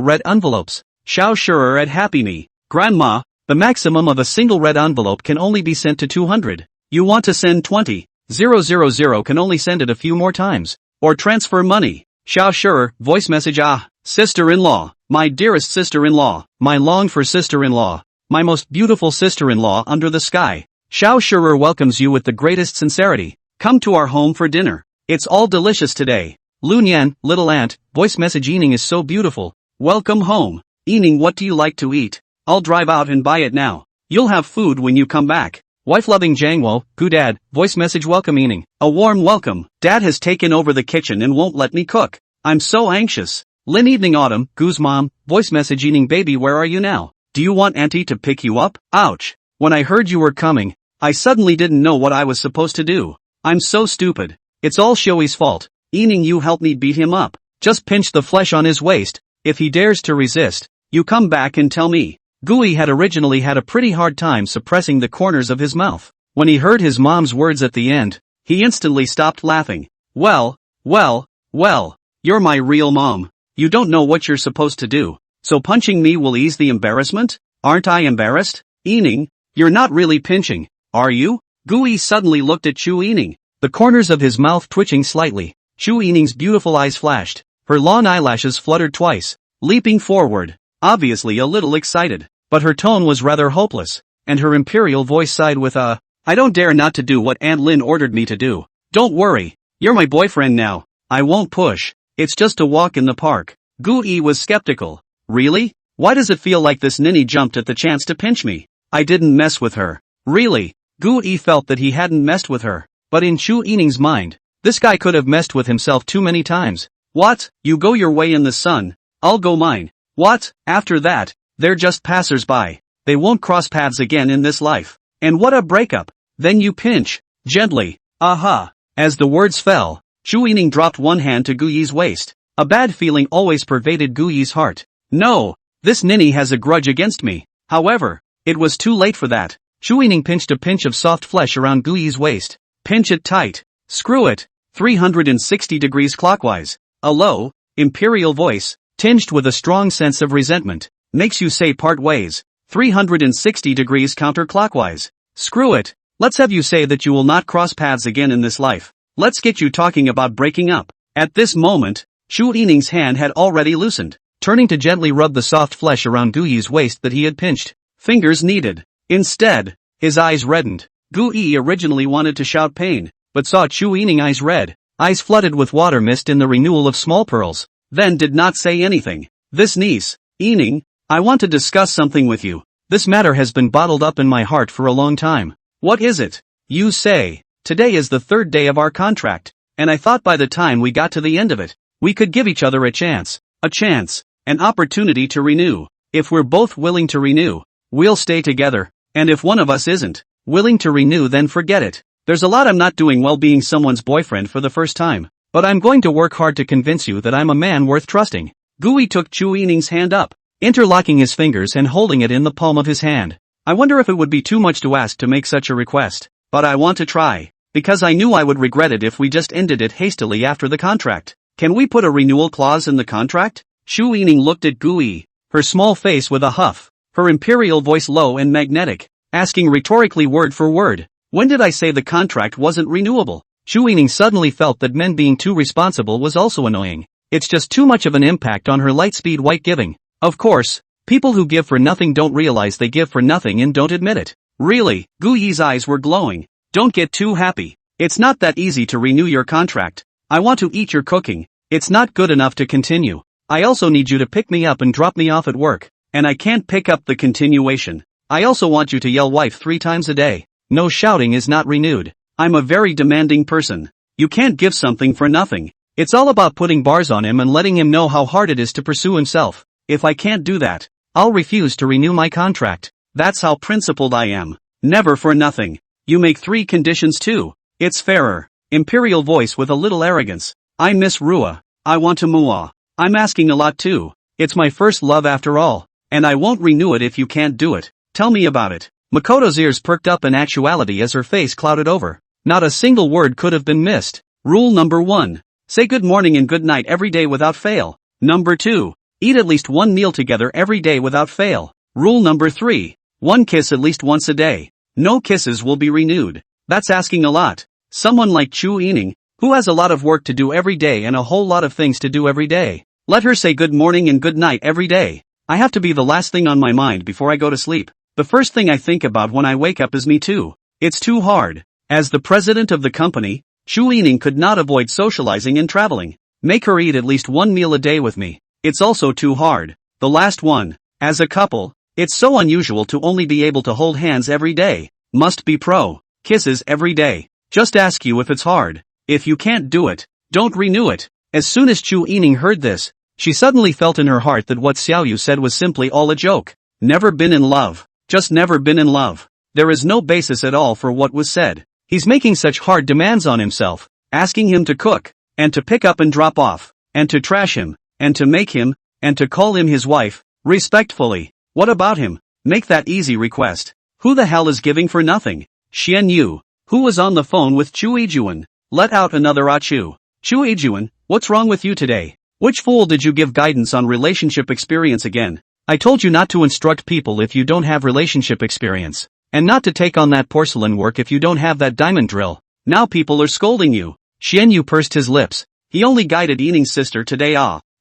red envelopes. Xiao Shurer at Happy Me. Grandma, the maximum of a single red envelope can only be sent to 200. You want to send 20,000 can only send it a few more times. Or transfer money. Xiao Shurer, voice message sister-in-law, my dearest sister-in-law, my longed-for sister-in-law, my most beautiful sister-in-law under the sky. Xiao Shurer welcomes you with the greatest sincerity. Come to our home for dinner. It's all delicious today. Lunyan, little aunt, voice message Yining is so beautiful. Welcome home. Yining, what do you like to eat? I'll drive out and buy it now. You'll have food when you come back. Wife-loving Jangwo, gu dad, voice message welcoming. A warm welcome. Dad has taken over the kitchen and won't let me cook. I'm so anxious. Lin evening autumn, gu's mom, voice message eating baby where are you now? Do you want auntie to pick you up? Ouch. When I heard you were coming, I suddenly didn't know what I was supposed to do. I'm so stupid. It's all Shoei's fault. Eaning you help me beat him up. Just pinch the flesh on his waist. If he dares to resist, you come back and tell me. Gui had originally had a pretty hard time suppressing the corners of his mouth. When he heard his mom's words at the end, he instantly stopped laughing. Well, you're my real mom. You don't know what you're supposed to do. So punching me will ease the embarrassment? Aren't I embarrassed? Eaning, you're not really pinching, are you? Gui suddenly looked at Chu Eaning, the corners of his mouth twitching slightly. Chu Eaning's beautiful eyes flashed. Her long eyelashes fluttered twice, leaping forward, obviously a little excited. But her tone was rather hopeless, and her imperial voice sighed with a, I don't dare not to do what Aunt Lin ordered me to do. Don't worry, you're my boyfriend now. I won't push. It's just a walk in the park. Gui was skeptical. Really? Why does it feel like this ninny jumped at the chance to pinch me? I didn't mess with her. Really? Gui felt that he hadn't messed with her. But in Chu Ening's mind, this guy could have messed with himself too many times. What? You go your way in the sun. I'll go mine. What? After that, they're just passers-by. They won't cross paths again in this life. And what a breakup. Then you pinch. Gently. Aha. As the words fell, Chu Ening dropped one hand to Gui's waist. A bad feeling always pervaded Gui's heart. No. This ninny has a grudge against me. However, it was too late for that. Chu Ening pinched a pinch of soft flesh around Gui's waist. Pinch it tight. Screw it. 360 degrees clockwise. A low, imperial voice, tinged with a strong sense of resentment, makes you say part ways. 360 degrees counterclockwise. Screw it. Let's have you say that you will not cross paths again in this life. Let's get you talking about breaking up. At this moment, Chu Ening's hand had already loosened, turning to gently rub the soft flesh around Gui's waist that he had pinched. Fingers needed. Instead, his eyes reddened. Gui originally wanted to shout pain, but saw Chu Ening eyes red, eyes flooded with water mist in the renewal of small pearls, then did not say anything. This niece, Ening, I want to discuss something with you. This matter has been bottled up in my heart for a long time. What is it? You say, today is the third day of our contract, and I thought by the time we got to the end of it, we could give each other a chance, an opportunity to renew. If we're both willing to renew, we'll stay together, and if one of us isn't willing to renew, then forget it. There's a lot I'm not doing well being someone's boyfriend for the first time, but I'm going to work hard to convince you that I'm a man worth trusting. Gui took Chu Ening's hand up, interlocking his fingers and holding it in the palm of his hand. I wonder if it would be too much to ask to make such a request, but I want to try, because I knew I would regret it if we just ended it hastily after the contract. Can we put a renewal clause in the contract? Chu Ening looked at Gui, her small face with a huff, her imperial voice low and magnetic, asking rhetorically word for word, when did I say the contract wasn't renewable? Chu Ening suddenly felt that men being too responsible was also annoying. It's just too much of an impact on her light-speed white giving. Of course, people who give for nothing don't realize they give for nothing and don't admit it. Really, Gui's eyes were glowing. Don't get too happy. It's not that easy to renew your contract. I want to eat your cooking. It's not good enough to continue. I also need you to pick me up and drop me off at work. And I can't pick up the continuation. I also want you to yell wife 3 times a day. No shouting is not renewed. I'm a very demanding person. You can't give something for nothing. It's all about putting bars on him and letting him know how hard it is to pursue himself. If I can't do that, I'll refuse to renew my contract. That's how principled I am. Never for nothing. You make 3 conditions too. It's fairer. Imperial voice with a little arrogance. I miss Rua. I want to mua. I'm asking a lot too. It's my first love after all. And I won't renew it if you can't do it. Tell me about it. Makoto's ears perked up in actuality as her face clouded over. Not a single word could have been missed. Rule number 1. Say good morning and good night every day without fail. Number 2. Eat at least 1 meal together every day without fail. Rule number 3. 1 kiss at least once a day. No kisses will be renewed. That's asking a lot. Someone like Chu Ening, who has a lot of work to do every day and a whole lot of things to do every day. Let her say good morning and good night every day. I have to be the last thing on my mind before I go to sleep. The first thing I think about when I wake up is me too. It's too hard. As the president of the company, Chu Ening could not avoid socializing and traveling. Make her eat at least 1 meal a day with me. It's also too hard. The last one. As a couple, it's so unusual to only be able to hold hands every day. Must be pro. Kisses every day. Just ask you if it's hard. If you can't do it, don't renew it. As soon as Chu Yining heard this, she suddenly felt in her heart that what Xiaoyu said was simply all a joke. Never been in love. Just never been in love. There is no basis at all for what was said. He's making such hard demands on himself, asking him to cook, and to pick up and drop off, and to trash him, and to make him, and to call him his wife, respectfully. What about him? Make that easy request. Who the hell is giving for nothing? Xian Yu, who was on the phone with Chu Yijuan, let out another achu. Chu Yijuan, what's wrong with you today? Which fool did you give guidance on relationship experience again? I told you not to instruct people if you don't have relationship experience. And not to take on that porcelain work if you don't have that diamond drill. Now people are scolding you. Xian Yu pursed his lips. He only guided Yining's sister today.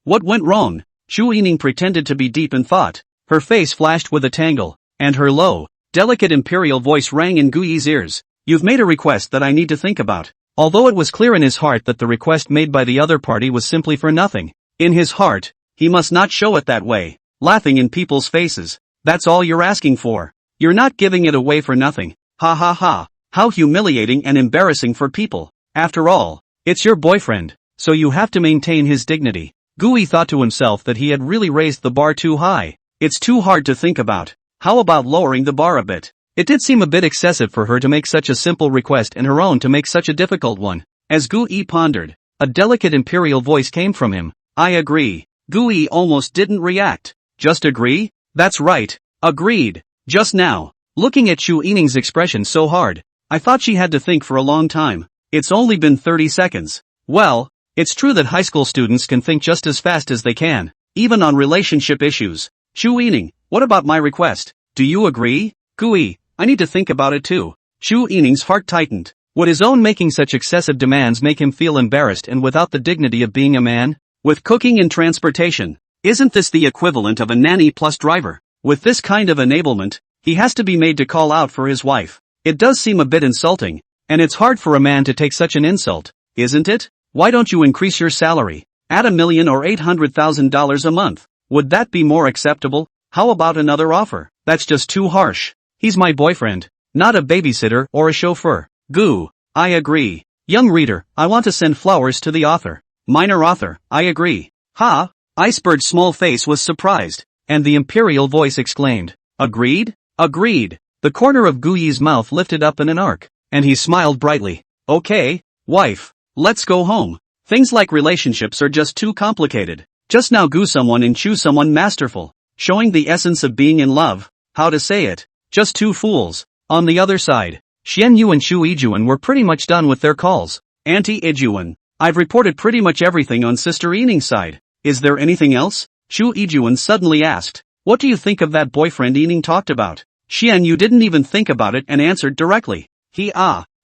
What went wrong? Chu Yining pretended to be deep in thought. Her face flashed with a tangle, and her low, delicate imperial voice rang in Gu Yi's ears. You've made a request that I need to think about. Although it was clear in his heart that the request made by the other party was simply for nothing. In his heart, he must not show it that way. Laughing in people's faces. That's all you're asking for. You're not giving it away for nothing. Ha ha ha. How humiliating and embarrassing for people. After all, it's your boyfriend, so you have to maintain his dignity. Gui thought to himself that he had really raised the bar too high. It's too hard to think about. How about lowering the bar a bit? It did seem a bit excessive for her to make such a simple request and her own to make such a difficult one. As Gui pondered, a delicate imperial voice came from him. I agree. Gui almost didn't react. Just agree? That's right. Agreed. Just now, looking at Chu Yining's expression so hard, I thought she had to think for a long time. It's only been 30 seconds. Well, it's true that high school students can think just as fast as they can, even on relationship issues. Chu Yining, what about my request? Do you agree? Gui, I need to think about it too. Chu Yining's heart tightened. Would his own making such excessive demands make him feel embarrassed and without the dignity of being a man? With cooking and transportation, isn't this the equivalent of a nanny plus driver? With this kind of enablement, he has to be made to call out for his wife. It does seem a bit insulting, and it's hard for a man to take such an insult, isn't it? Why don't you increase your salary? Add $1 million or $800,000 a month. Would that be more acceptable? How about another offer? That's just too harsh. He's my boyfriend, not a babysitter or a chauffeur. Goo, I agree. Young reader, I want to send flowers to the author. Minor author, I agree. Ha! Icebird's small face was surprised, and the imperial voice exclaimed, agreed? Agreed. The corner of Guyi's mouth lifted up in an arc, and he smiled brightly. Okay, wife, let's go home. Things like relationships are just too complicated. Just now Gu someone and chew someone masterful, showing the essence of being in love. How to say it? Just two fools. On the other side, Xian Yu and Chu Yijuan were pretty much done with their calls. Auntie Yijuan, I've reported pretty much everything on Sister Yining's side. Is there anything else? Chu Yijuan suddenly asked. What do you think of that boyfriend Yining talked about? Xian Yu didn't even think about it and answered directly. He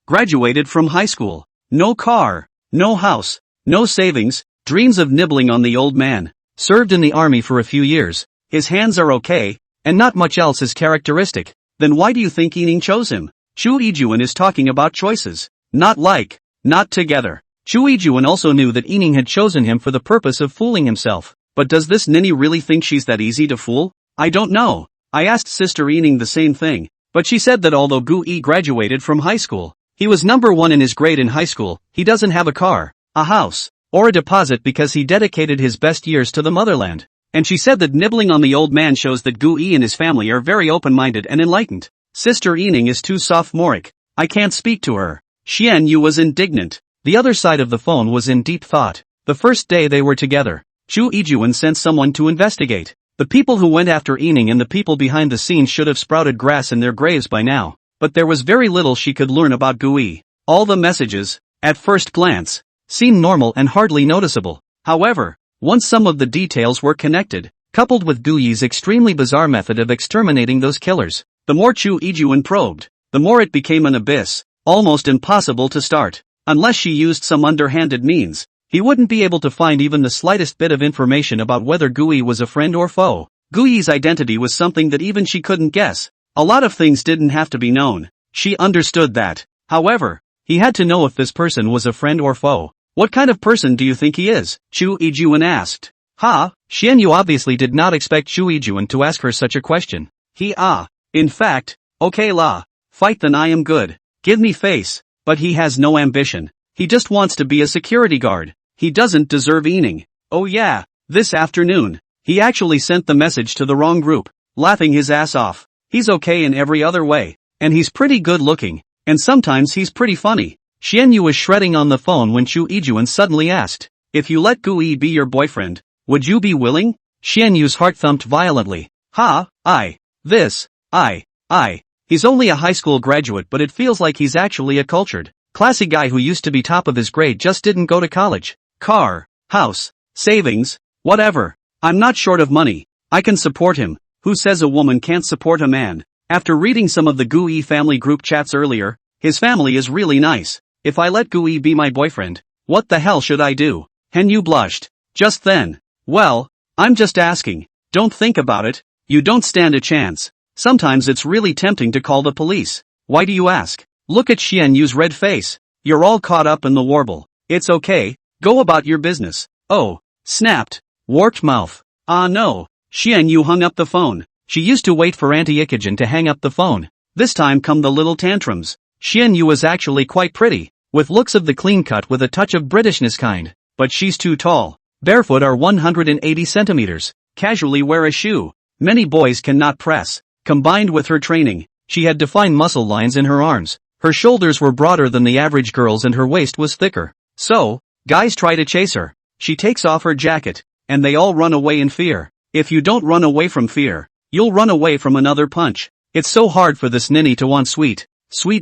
graduated from high school. No car, no house, no savings, dreams of nibbling on the old man. Served in the army for a few years. His hands are okay, and not much else is characteristic. Then why do you think Yining chose him? Chu Yijuan is talking about choices. Not together. Chu Yijuan also knew that Yining had chosen him for the purpose of fooling himself. But does this ninny really think she's that easy to fool? I don't know. I asked Sister Yining the same thing, but she said that although Gu Yi graduated from high school, he was number 1 in his grade in high school, he doesn't have a car, a house, or a deposit because he dedicated his best years to the motherland. And she said that nibbling on the old man shows that Gu Yi and his family are very open-minded and enlightened. Sister Yining is too sophomoric. I can't speak to her. Xian Yu was indignant. The other side of the phone was in deep thought. The first day they were together, Chu Yijuan sent someone to investigate. The people who went after Yining and the people behind the scenes should have sprouted grass in their graves by now. But there was very little she could learn about Gu Yi. All the messages, at first glance, seemed normal and hardly noticeable. However, once some of the details were connected, coupled with Gu Yi's extremely bizarre method of exterminating those killers, the more Chu Yijuan probed, the more it became an abyss, almost impossible to start. Unless she used some underhanded means, he wouldn't be able to find even the slightest bit of information about whether Gu Yi was a friend or foe. Gu Yi's identity was something that even she couldn't guess. A lot of things didn't have to be known. She understood that. However, he had to know if this person was a friend or foe. What kind of person do you think he is? Chu Yijuan asked. Xian Yu obviously did not expect Chu Yijuan to ask her such a question. In fact, okay Fight then I am good. Give me face. But he has no ambition. He just wants to be a security guard. He doesn't deserve eating. Oh yeah, this afternoon. He actually sent the message to the wrong group, laughing his ass off. He's okay in every other way. And he's pretty good looking. And sometimes he's pretty funny. Xianyu was shredding on the phone when Chu Ijuan suddenly asked, if you let Gu Yi be your boyfriend, would you be willing? Xianyu's heart thumped violently. He's only a high school graduate, but it feels like he's actually a cultured, classy guy who used to be top of his grade, just didn't go to college. Car, house, savings, whatever. I'm not short of money. I can support him. Who says a woman can't support a man? After reading some of the Gu Yi family group chats earlier, his family is really nice. If I let Gu Yi be my boyfriend, what the hell should I do? Henyu blushed. Just then. Well, I'm just asking. Don't think about it. You don't stand a chance. Sometimes it's really tempting to call the police. Why do you ask? Look at Xianyu's red face. You're all caught up in the warble. It's okay. Go about your business. Oh, snapped. Warped mouth. Ah no. Xianyu hung up the phone. She used to wait for Auntie Ikijin to hang up the phone. This time come the little tantrums. Xianyu was actually quite pretty, with looks of the clean cut with a touch of Britishness kind. But she's too tall. Barefoot are 180 centimeters. Casually wear a shoe. Many boys cannot press. Combined with her training, she had defined muscle lines in her arms. Her shoulders were broader than the average girl's and her waist was thicker. So, guys try to chase her. She takes off her jacket, and they all run away in fear. If you don't run away from fear, you'll run away from another punch. It's so hard for this ninny to want sweet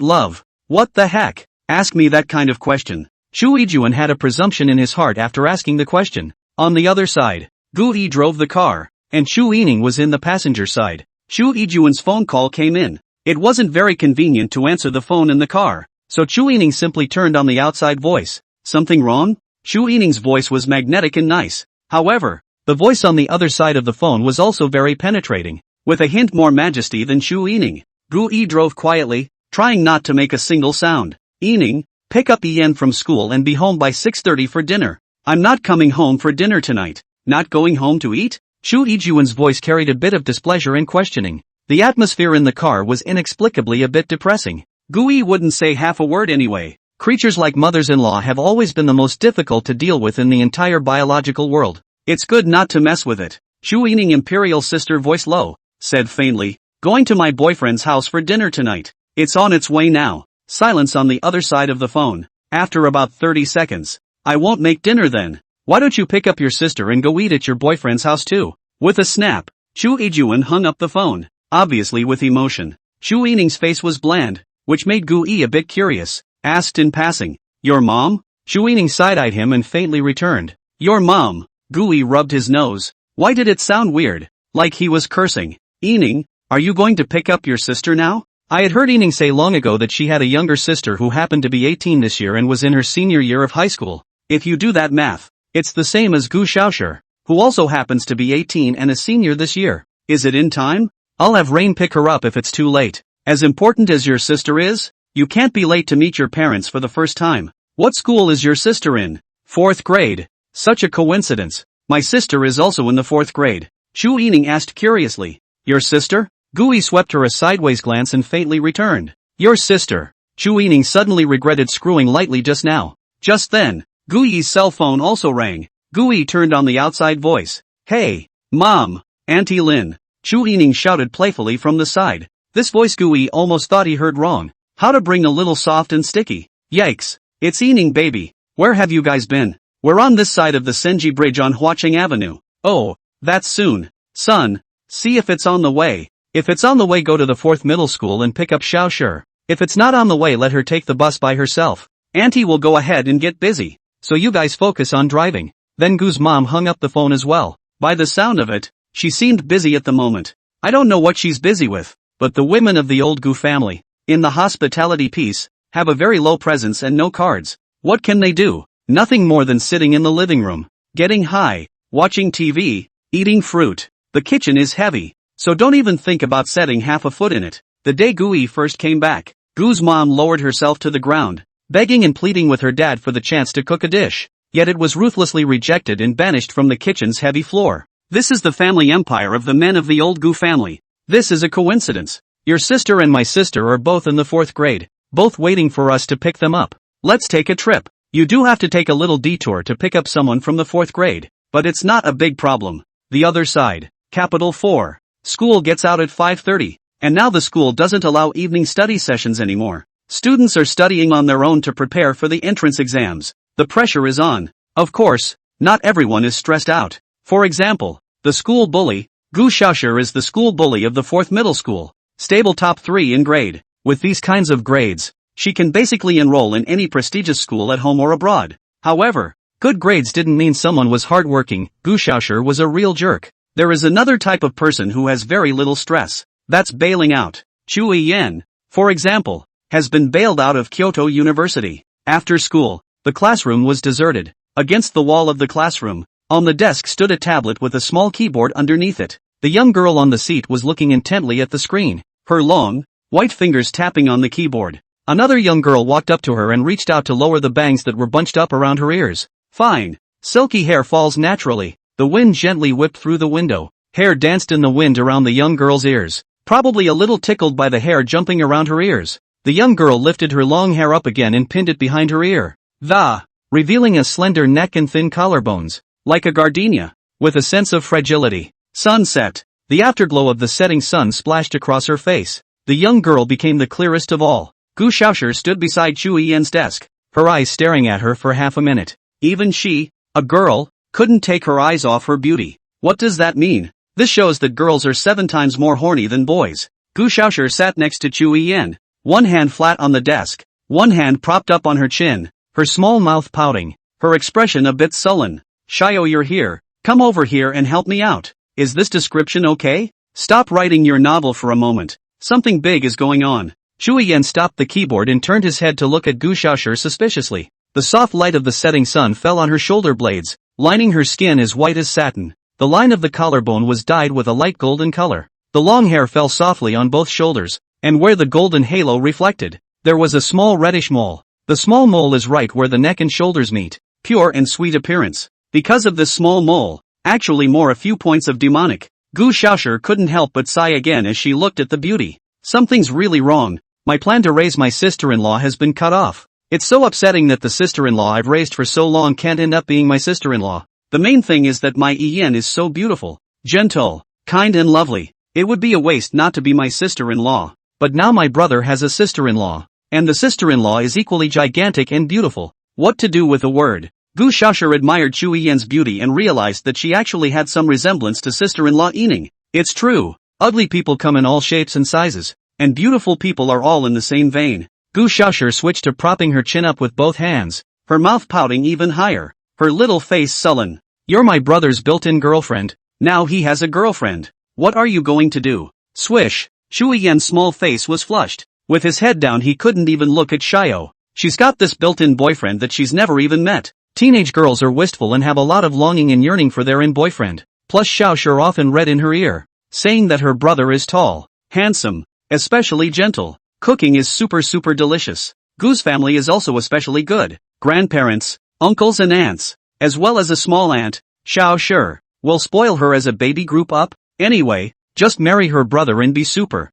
love. What the heck? Ask me that kind of question. Chu Ijuan had a presumption in his heart after asking the question. On the other side, Gu Yi drove the car, and Chu Yining was in the passenger side. Chu Ijuan's phone call came in. It wasn't very convenient to answer the phone in the car, so Chu Yining simply turned on the outside voice. Something wrong? Chu Yining's voice was magnetic and nice. However, the voice on the other side of the phone was also very penetrating, with a hint more majesty than Chu Yining. Gu Yi drove quietly, trying not to make a single sound. Yining, pick up Ian from school and be home by 6:30 for dinner. I'm not coming home for dinner tonight. Not going home to eat? Chu Ijuan's voice carried a bit of displeasure and questioning. The atmosphere in the car was inexplicably a bit depressing. Gu Yi wouldn't say half a word anyway. Creatures like mothers-in-law have always been the most difficult to deal with in the entire biological world. It's good not to mess with it. Chu Yining imperial sister voice low, said faintly, going to my boyfriend's house for dinner tonight. It's on its way now. Silence on the other side of the phone. After about 30 seconds. I won't make dinner then. Why don't you pick up your sister and go eat at your boyfriend's house too? With a snap, Chu Ijuan hung up the phone, obviously with emotion. Chu Yining's face was bland, which made Gu Yi a bit curious. Asked in passing, your mom? Chu Yining side-eyed him and faintly returned, your mom. Gu Yi rubbed his nose. Why did it sound weird? Like he was cursing. Yining, are you going to pick up your sister now? I had heard Yining say long ago that she had a younger sister who happened to be 18 this year and was in her senior year of high school. If you do that math, it's the same as Gu Xiaoshi, who also happens to be 18 and a senior this year. Is it in time? I'll have Rain pick her up if it's too late. As important as your sister is, you can't be late to meet your parents for the first time. What school is your sister in? 4th grade. Such a coincidence. My sister is also in the 4th grade. Chu Yining asked curiously. Your sister? Gu Yi swept her a sideways glance and faintly returned. Your sister. Chu Yining suddenly regretted screwing lightly just now. Just then, Gu Yi's cell phone also rang. Gu Yi turned on the outside voice. Hey, Mom, Auntie Lin. Chu Yining shouted playfully from the side. This voice Gu Yi almost thought he heard wrong. How to bring a little soft and sticky. Yikes. It's Yining baby. Where have you guys been? We're on this side of the Senji Bridge on Huaqing Avenue. Oh, that's soon. Son, see if it's on the way. If it's on the way, go to the 4th middle school and pick up Xiaoshi. If it's not on the way, let her take the bus by herself. Auntie will go ahead and get busy. So you guys focus on driving. Then Gu's mom hung up the phone as well. By the sound of it, she seemed busy at the moment. I don't know what she's busy with, but the women of the old Gu family, in the hospitality piece, have a very low presence and no cards. What can they do? Nothing more than sitting in the living room, getting high, watching TV, eating fruit. The kitchen is heavy, so don't even think about setting half a foot in it. The day Gu Yi first came back, Gu's mom lowered herself to the ground, begging and pleading with her dad for the chance to cook a dish. Yet it was ruthlessly rejected and banished from the kitchen's heavy floor. This is the family empire of the men of the old Gu family. This is a coincidence. Your sister and my sister are both in the 4th grade, both waiting for us to pick them up. Let's take a trip. You do have to take a little detour to pick up someone from the 4th grade, but it's not a big problem. The other side. Capital 4. School gets out at 5:30, and now the school doesn't allow evening study sessions anymore. Students are studying on their own to prepare for the entrance exams. The pressure is on. Of course, not everyone is stressed out. For example, the school bully, Gu Xiaoshi, is the school bully of the 4th middle school. Stable top 3 in grade. With these kinds of grades, she can basically enroll in any prestigious school at home or abroad. However, good grades didn't mean someone was hardworking. Gu Xiaoshi was a real jerk. There is another type of person who has very little stress. That's bailing out. Chu Yan, for example, has been bailed out of Kyoto University. After school, the classroom was deserted. Against the wall of the classroom, on the desk stood a tablet with a small keyboard underneath it. The young girl on the seat was looking intently at the screen, her long, white fingers tapping on the keyboard. Another young girl walked up to her and reached out to lower the bangs that were bunched up around her ears. Fine. Silky hair falls naturally. The wind gently whipped through the window. Hair danced in the wind around the young girl's ears, probably a little tickled by the hair jumping around her ears. The young girl lifted her long hair up again and pinned it behind her ear, revealing a slender neck and thin collarbones, like a gardenia, with a sense of fragility. Sunset. The afterglow of the setting sun splashed across her face. The young girl became the clearest of all. Gu Xiaoshi stood beside Chu Yan's desk, her eyes staring at her for half a minute. Even she, a girl, couldn't take her eyes off her beauty. What does that mean? This shows that girls are 7 times more horny than boys. Gu Xiaoshi sat next to Chu Yan, one hand flat on the desk, one hand propped up on her chin, her small mouth pouting, her expression a bit sullen. Xiao, you're here. Come over here and help me out. Is this description okay? Stop writing your novel for a moment. Something big is going on. Chu Yan stopped the keyboard and turned his head to look at Gu Xiaoshi suspiciously. The soft light of the setting sun fell on her shoulder blades, lining her skin as white as satin. The line of the collarbone was dyed with a light golden color. The long hair fell softly on both shoulders, and where the golden halo reflected, there was a small reddish mole. The small mole is right where the neck and shoulders meet. Pure and sweet appearance. Because of this small mole, actually more a few points of demonic, Gu Xiaoshi couldn't help but sigh again as she looked at the beauty. Something's really wrong. My plan to raise my sister-in-law has been cut off. It's so upsetting that the sister-in-law I've raised for so long can't end up being my sister-in-law. The main thing is that my Ian is so beautiful, gentle, kind and lovely. It would be a waste not to be my sister-in-law. But now my brother has a sister-in-law, and the sister-in-law is equally gigantic and beautiful. What to do with a word? Gu Xiaoshi admired Chu Yan's beauty and realized that she actually had some resemblance to sister-in-law Yining. It's true, ugly people come in all shapes and sizes, and beautiful people are all in the same vein. Gu Xiaoshi switched to propping her chin up with both hands, her mouth pouting even higher, her little face sullen. You're my brother's built-in girlfriend. Now he has a girlfriend. What are you going to do? Swish. Chu Yan's small face was flushed. With his head down he couldn't even look at Xiao. She's got this built-in boyfriend that she's never even met. Teenage girls are wistful and have a lot of longing and yearning for their boyfriend. Plus Xiao often read in her ear, saying that her brother is tall, handsome, especially gentle. Cooking is super delicious. Gu's family is also especially good. Grandparents, uncles and aunts, as well as a small aunt, Xiao will spoil her as a baby group up. Anyway, just marry her brother and be super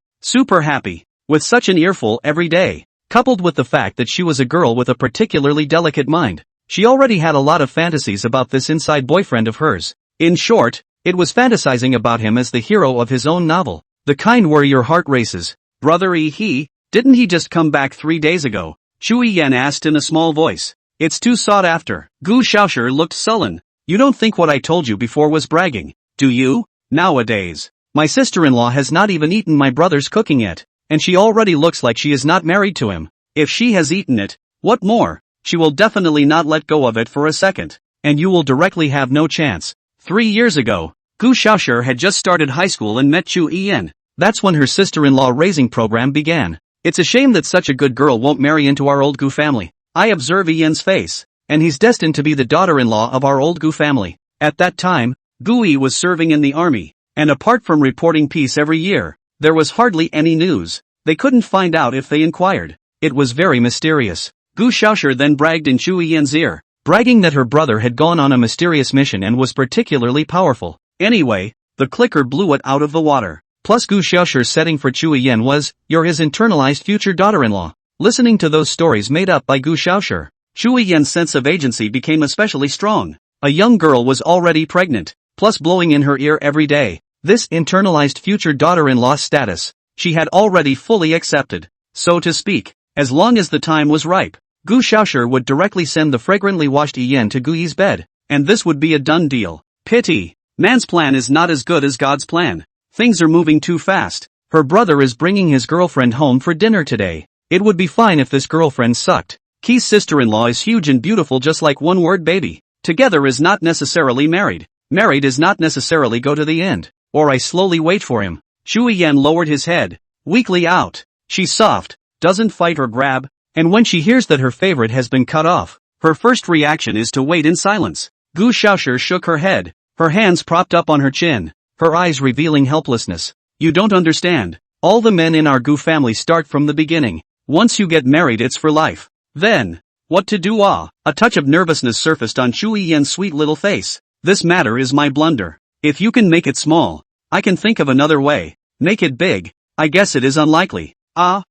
happy. With such an earful every day, coupled with the fact that she was a girl with a particularly delicate mind, she already had a lot of fantasies about this inside boyfriend of hers. In short, it was fantasizing about him as the hero of his own novel. The kind where your heart races. Brother didn't he just come back 3 days ago? Chu Yan asked in a small voice. It's too sought after. Gu Xiaoshi looked sullen. You don't think what I told you before was bragging, do you? Nowadays, my sister-in-law has not even eaten my brother's cooking yet, and she already looks like she is not married to him. If she has eaten it, what more? She will definitely not let go of it for a second, and you will directly have no chance. 3 years ago, Gu Xiaoshi had just started high school and met Chu Yan. That's when her sister-in-law raising program began. It's a shame that such a good girl won't marry into our old Gu family. I observe Ian's face, and he's destined to be the daughter-in-law of our old Gu family. At that time, Gu was serving in the army, and apart from reporting peace every year, there was hardly any news. They couldn't find out if they inquired. It was very mysterious. Gu Xiaoshi then bragged in Chu Yan's ear, bragging that her brother had gone on a mysterious mission and was particularly powerful. Anyway, the clicker blew it out of the water. Plus Gu Xiaoshi's setting for Chu Yen was, "You're his internalized future daughter-in-law." Listening to those stories made up by Gu Xiaoshi, Chu Yen's sense of agency became especially strong. A young girl was already pregnant, plus blowing in her ear every day. This internalized future daughter-in-law status, she had already fully accepted. So to speak, as long as the time was ripe, Gu Xiaoshi would directly send the fragrantly washed Yen to Gu Yi's bed, and this would be a done deal. Pity. Man's plan is not as good as God's plan. Things are moving too fast. Her brother is bringing his girlfriend home for dinner today. It would be fine if this girlfriend sucked. Ki's sister-in-law is huge and beautiful just like one word baby. Together is not necessarily married. Married is not necessarily go to the end. Or I slowly wait for him. Chu Yen lowered his head. Weakly out. She's soft, doesn't fight or grab, and when she hears that her favorite has been cut off, her first reaction is to wait in silence. Gu Xiaoshi shook her head, her hands propped up on her chin, her eyes revealing helplessness. You don't understand. All the men in our Gu family start from the beginning. Once you get married it's for life. Then, what to do? A touch of nervousness surfaced on Chu Yen's sweet little face. This matter is my blunder. If you can make it small, I can think of another way. Make it big. I guess it is unlikely.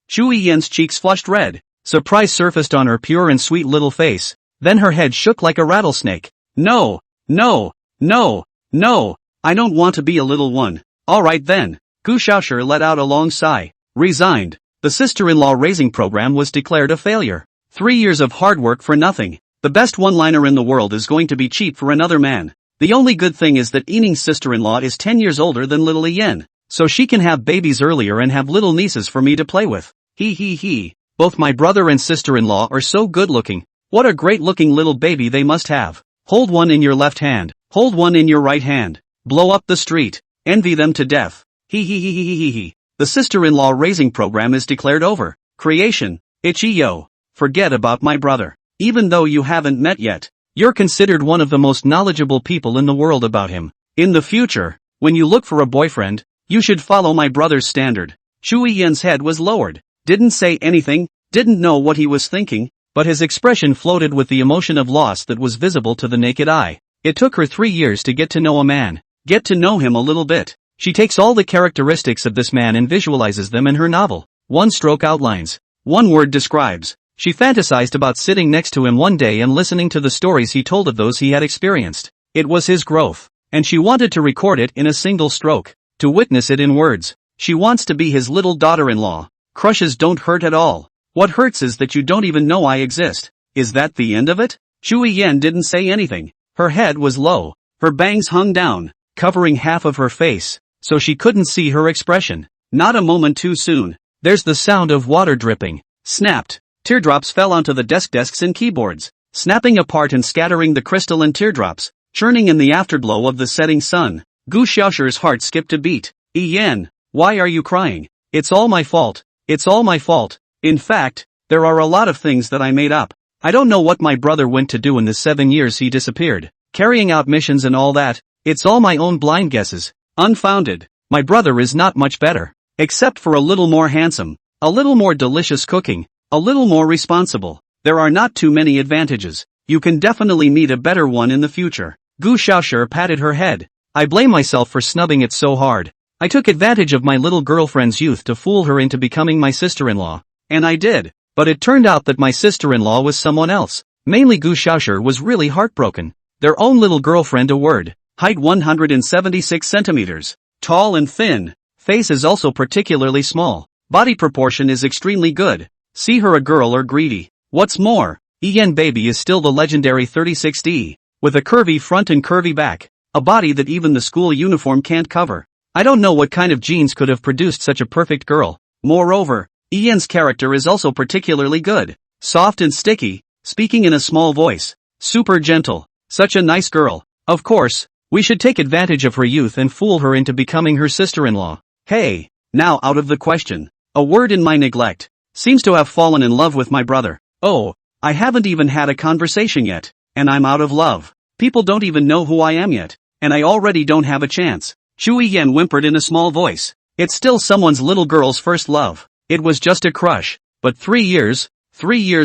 Chu Yen's cheeks flushed red. Surprise surfaced on her pure and sweet little face. Then her head shook like a rattlesnake. No, no, no, no. I don't want to be a little one. Alright then. Gu Xiaoshi let out a long sigh. Resigned. The sister-in-law raising program was declared a failure. 3 years of hard work for nothing. The best one-liner in the world is going to be cheap for another man. The only good thing is that Yining's sister-in-law is 10 years older than little Yen, so she can have babies earlier and have little nieces for me to play with. He. Both my brother and sister-in-law are so good-looking. What a great-looking little baby they must have. Hold one in your left hand. Hold one in your right hand. Blow up the street. Envy them to death. He. The sister-in-law raising program is declared over. Creation. Ichiyo. Forget about my brother. Even though you haven't met yet, you're considered one of the most knowledgeable people in the world about him. In the future, when you look for a boyfriend, you should follow my brother's standard. Chu Yen's head was lowered. Didn't say anything, didn't know what he was thinking, but his expression floated with the emotion of loss that was visible to the naked eye. It took her 3 years to get to know a man. Get to know him a little bit. She takes all the characteristics of this man and visualizes them in her novel. One stroke outlines. One word describes. She fantasized about sitting next to him one day and listening to the stories he told of those he had experienced. It was his growth, and she wanted to record it in a single stroke, to witness it in words. She wants to be his little daughter-in-law. Crushes don't hurt at all. What hurts is that you don't even know I exist. Is that the end of it? Chu Yen didn't say anything. Her head was low. Her bangs hung down, covering half of her face, so she couldn't see her expression. Not a moment too soon. There's the sound of water dripping. Snapped. Teardrops fell onto the desks and keyboards, snapping apart and scattering the crystalline teardrops, churning in the afterglow of the setting sun. Gu Xiaoshi's heart skipped a beat. Yen, why are you crying? It's all my fault. It's all my fault. In fact, there are a lot of things that I made up. I don't know what my brother went to do in the 7 years he disappeared, carrying out missions and all that. It's all my own blind guesses. Unfounded. My brother is not much better, except for a little more handsome, a little more delicious cooking, a little more responsible. There are not too many advantages. You can definitely meet a better one in the future. Gu Xiaoshi patted her head. I blame myself for snubbing it so hard. I took advantage of my little girlfriend's youth to fool her into becoming my sister-in-law. And I did. But it turned out that my sister-in-law was someone else. Mainly Gu Xiaoshi was really heartbroken. Their own little girlfriend, a word. Height 176 centimeters. Tall and thin. Face is also particularly small. Body proportion is extremely good. See her a girl or greedy. What's more, Yen baby is still the legendary 36D, with a curvy front and curvy back, a body that even the school uniform can't cover. I don't know what kind of genes could have produced such a perfect girl. Moreover, Yen's character is also particularly good. Soft and sticky, speaking in a small voice. Super gentle. Such a nice girl. Of course, we should take advantage of her youth and fool her into becoming her sister-in-law. Hey, now out of the question. A word in my neglect. Seems to have fallen in love with my brother. Oh, I haven't even had a conversation yet, and I'm out of love. People don't even know who I am yet, and I already don't have a chance. Chu Yen whimpered in a small voice. It's still someone's little girl's first love. It was just a crush, but 3 years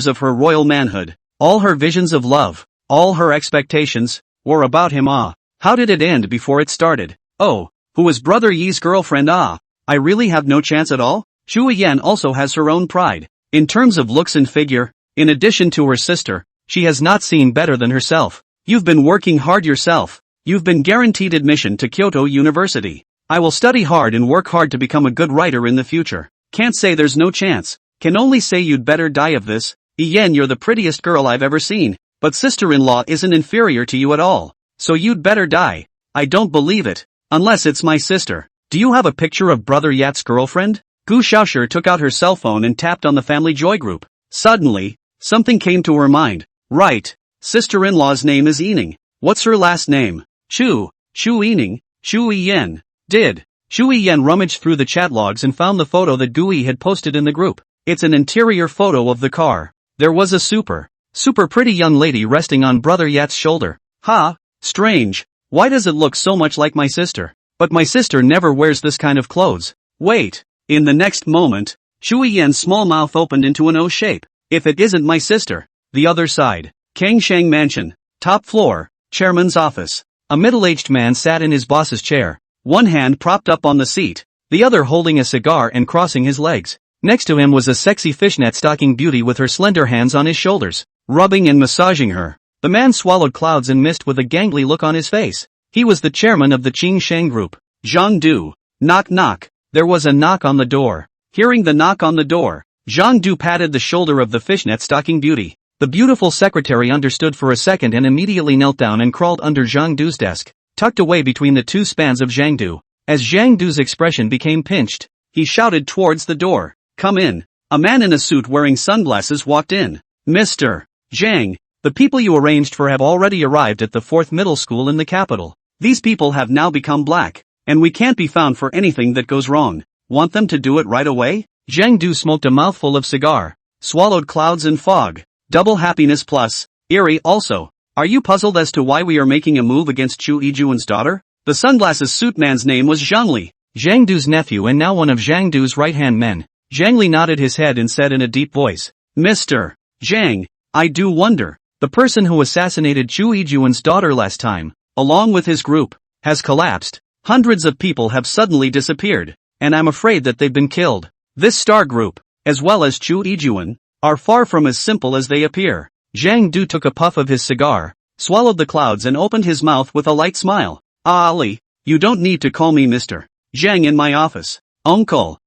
of her royal manhood, all her visions of love, all her expectations, were about him. How did it end before it started? Oh, who was Brother Yi's girlfriend? I really have no chance at all? Chu Yan also has her own pride. In terms of looks and figure, in addition to her sister, she has not seen better than herself. You've been working hard yourself. You've been guaranteed admission to Kyoto University. I will study hard and work hard to become a good writer in the future. Can't say there's no chance. Can only say you'd better die of this. Ian, you're the prettiest girl I've ever seen, but sister-in-law isn't inferior to you at all. So you'd better die. I don't believe it. Unless it's my sister. Do you have a picture of Brother Yat's girlfriend? Gu Xiaoshi took out her cell phone and tapped on the family joy group. Suddenly, something came to her mind. Right. Sister-in-law's name is Yining. What's her last name? Chu Yining, Chu Yan. Chu Yan rummaged through the chat logs and found the photo that Gui had posted in the group. It's an interior photo of the car. There was a super pretty young lady resting on Brother Yat's shoulder. Strange. Why does it look so much like my sister? But my sister never wears this kind of clothes. Wait. In the next moment, Chu Yan's small mouth opened into an O shape. If it isn't my sister. The other side. Kangshang Mansion. Top floor. Chairman's office. A middle-aged man sat in his boss's chair. One hand propped up on the seat, the other holding a cigar and crossing his legs. Next to him was a sexy fishnet stocking beauty with her slender hands on his shoulders, rubbing and massaging her. The man swallowed clouds and mist with a gangly look on his face. He was the chairman of the Qing Sheng Group. Zhang Du. Knock knock. There was a knock on the door. Hearing the knock on the door, Zhang Du patted the shoulder of the fishnet stocking beauty. The beautiful secretary understood for a second and immediately knelt down and crawled under Zhang Du's desk, tucked away between the two spans of Zhang Du. As Zhang Du's expression became pinched, he shouted towards the door, "Come in." A man in a suit wearing sunglasses walked in. "Mr. Zhang, the people you arranged for have already arrived at the 4th middle school in the capital. These people have now become black, and we can't be found for anything that goes wrong. Want them to do it right away?" Zhang Du smoked a mouthful of cigar, swallowed clouds and fog. Double happiness plus, eerie also. Are you puzzled as to why we are making a move against Chu Yijuan's daughter? The sunglasses suit man's name was Zhang Li, Zhang Du's nephew and now one of Zhang Du's right-hand men. Zhang Li nodded his head and said in a deep voice, "Mr. Zhang, I do wonder. The person who assassinated Chu Yijuan's daughter last time, along with his group, has collapsed. Hundreds of people have suddenly disappeared, and I'm afraid that they've been killed. This star group, as well as Chu Yijuan, are far from as simple as they appear." Zhang Du took a puff of his cigar, swallowed the clouds and opened his mouth with a light smile. "Ali, you don't need to call me Mr. Zhang in my office. Uncle.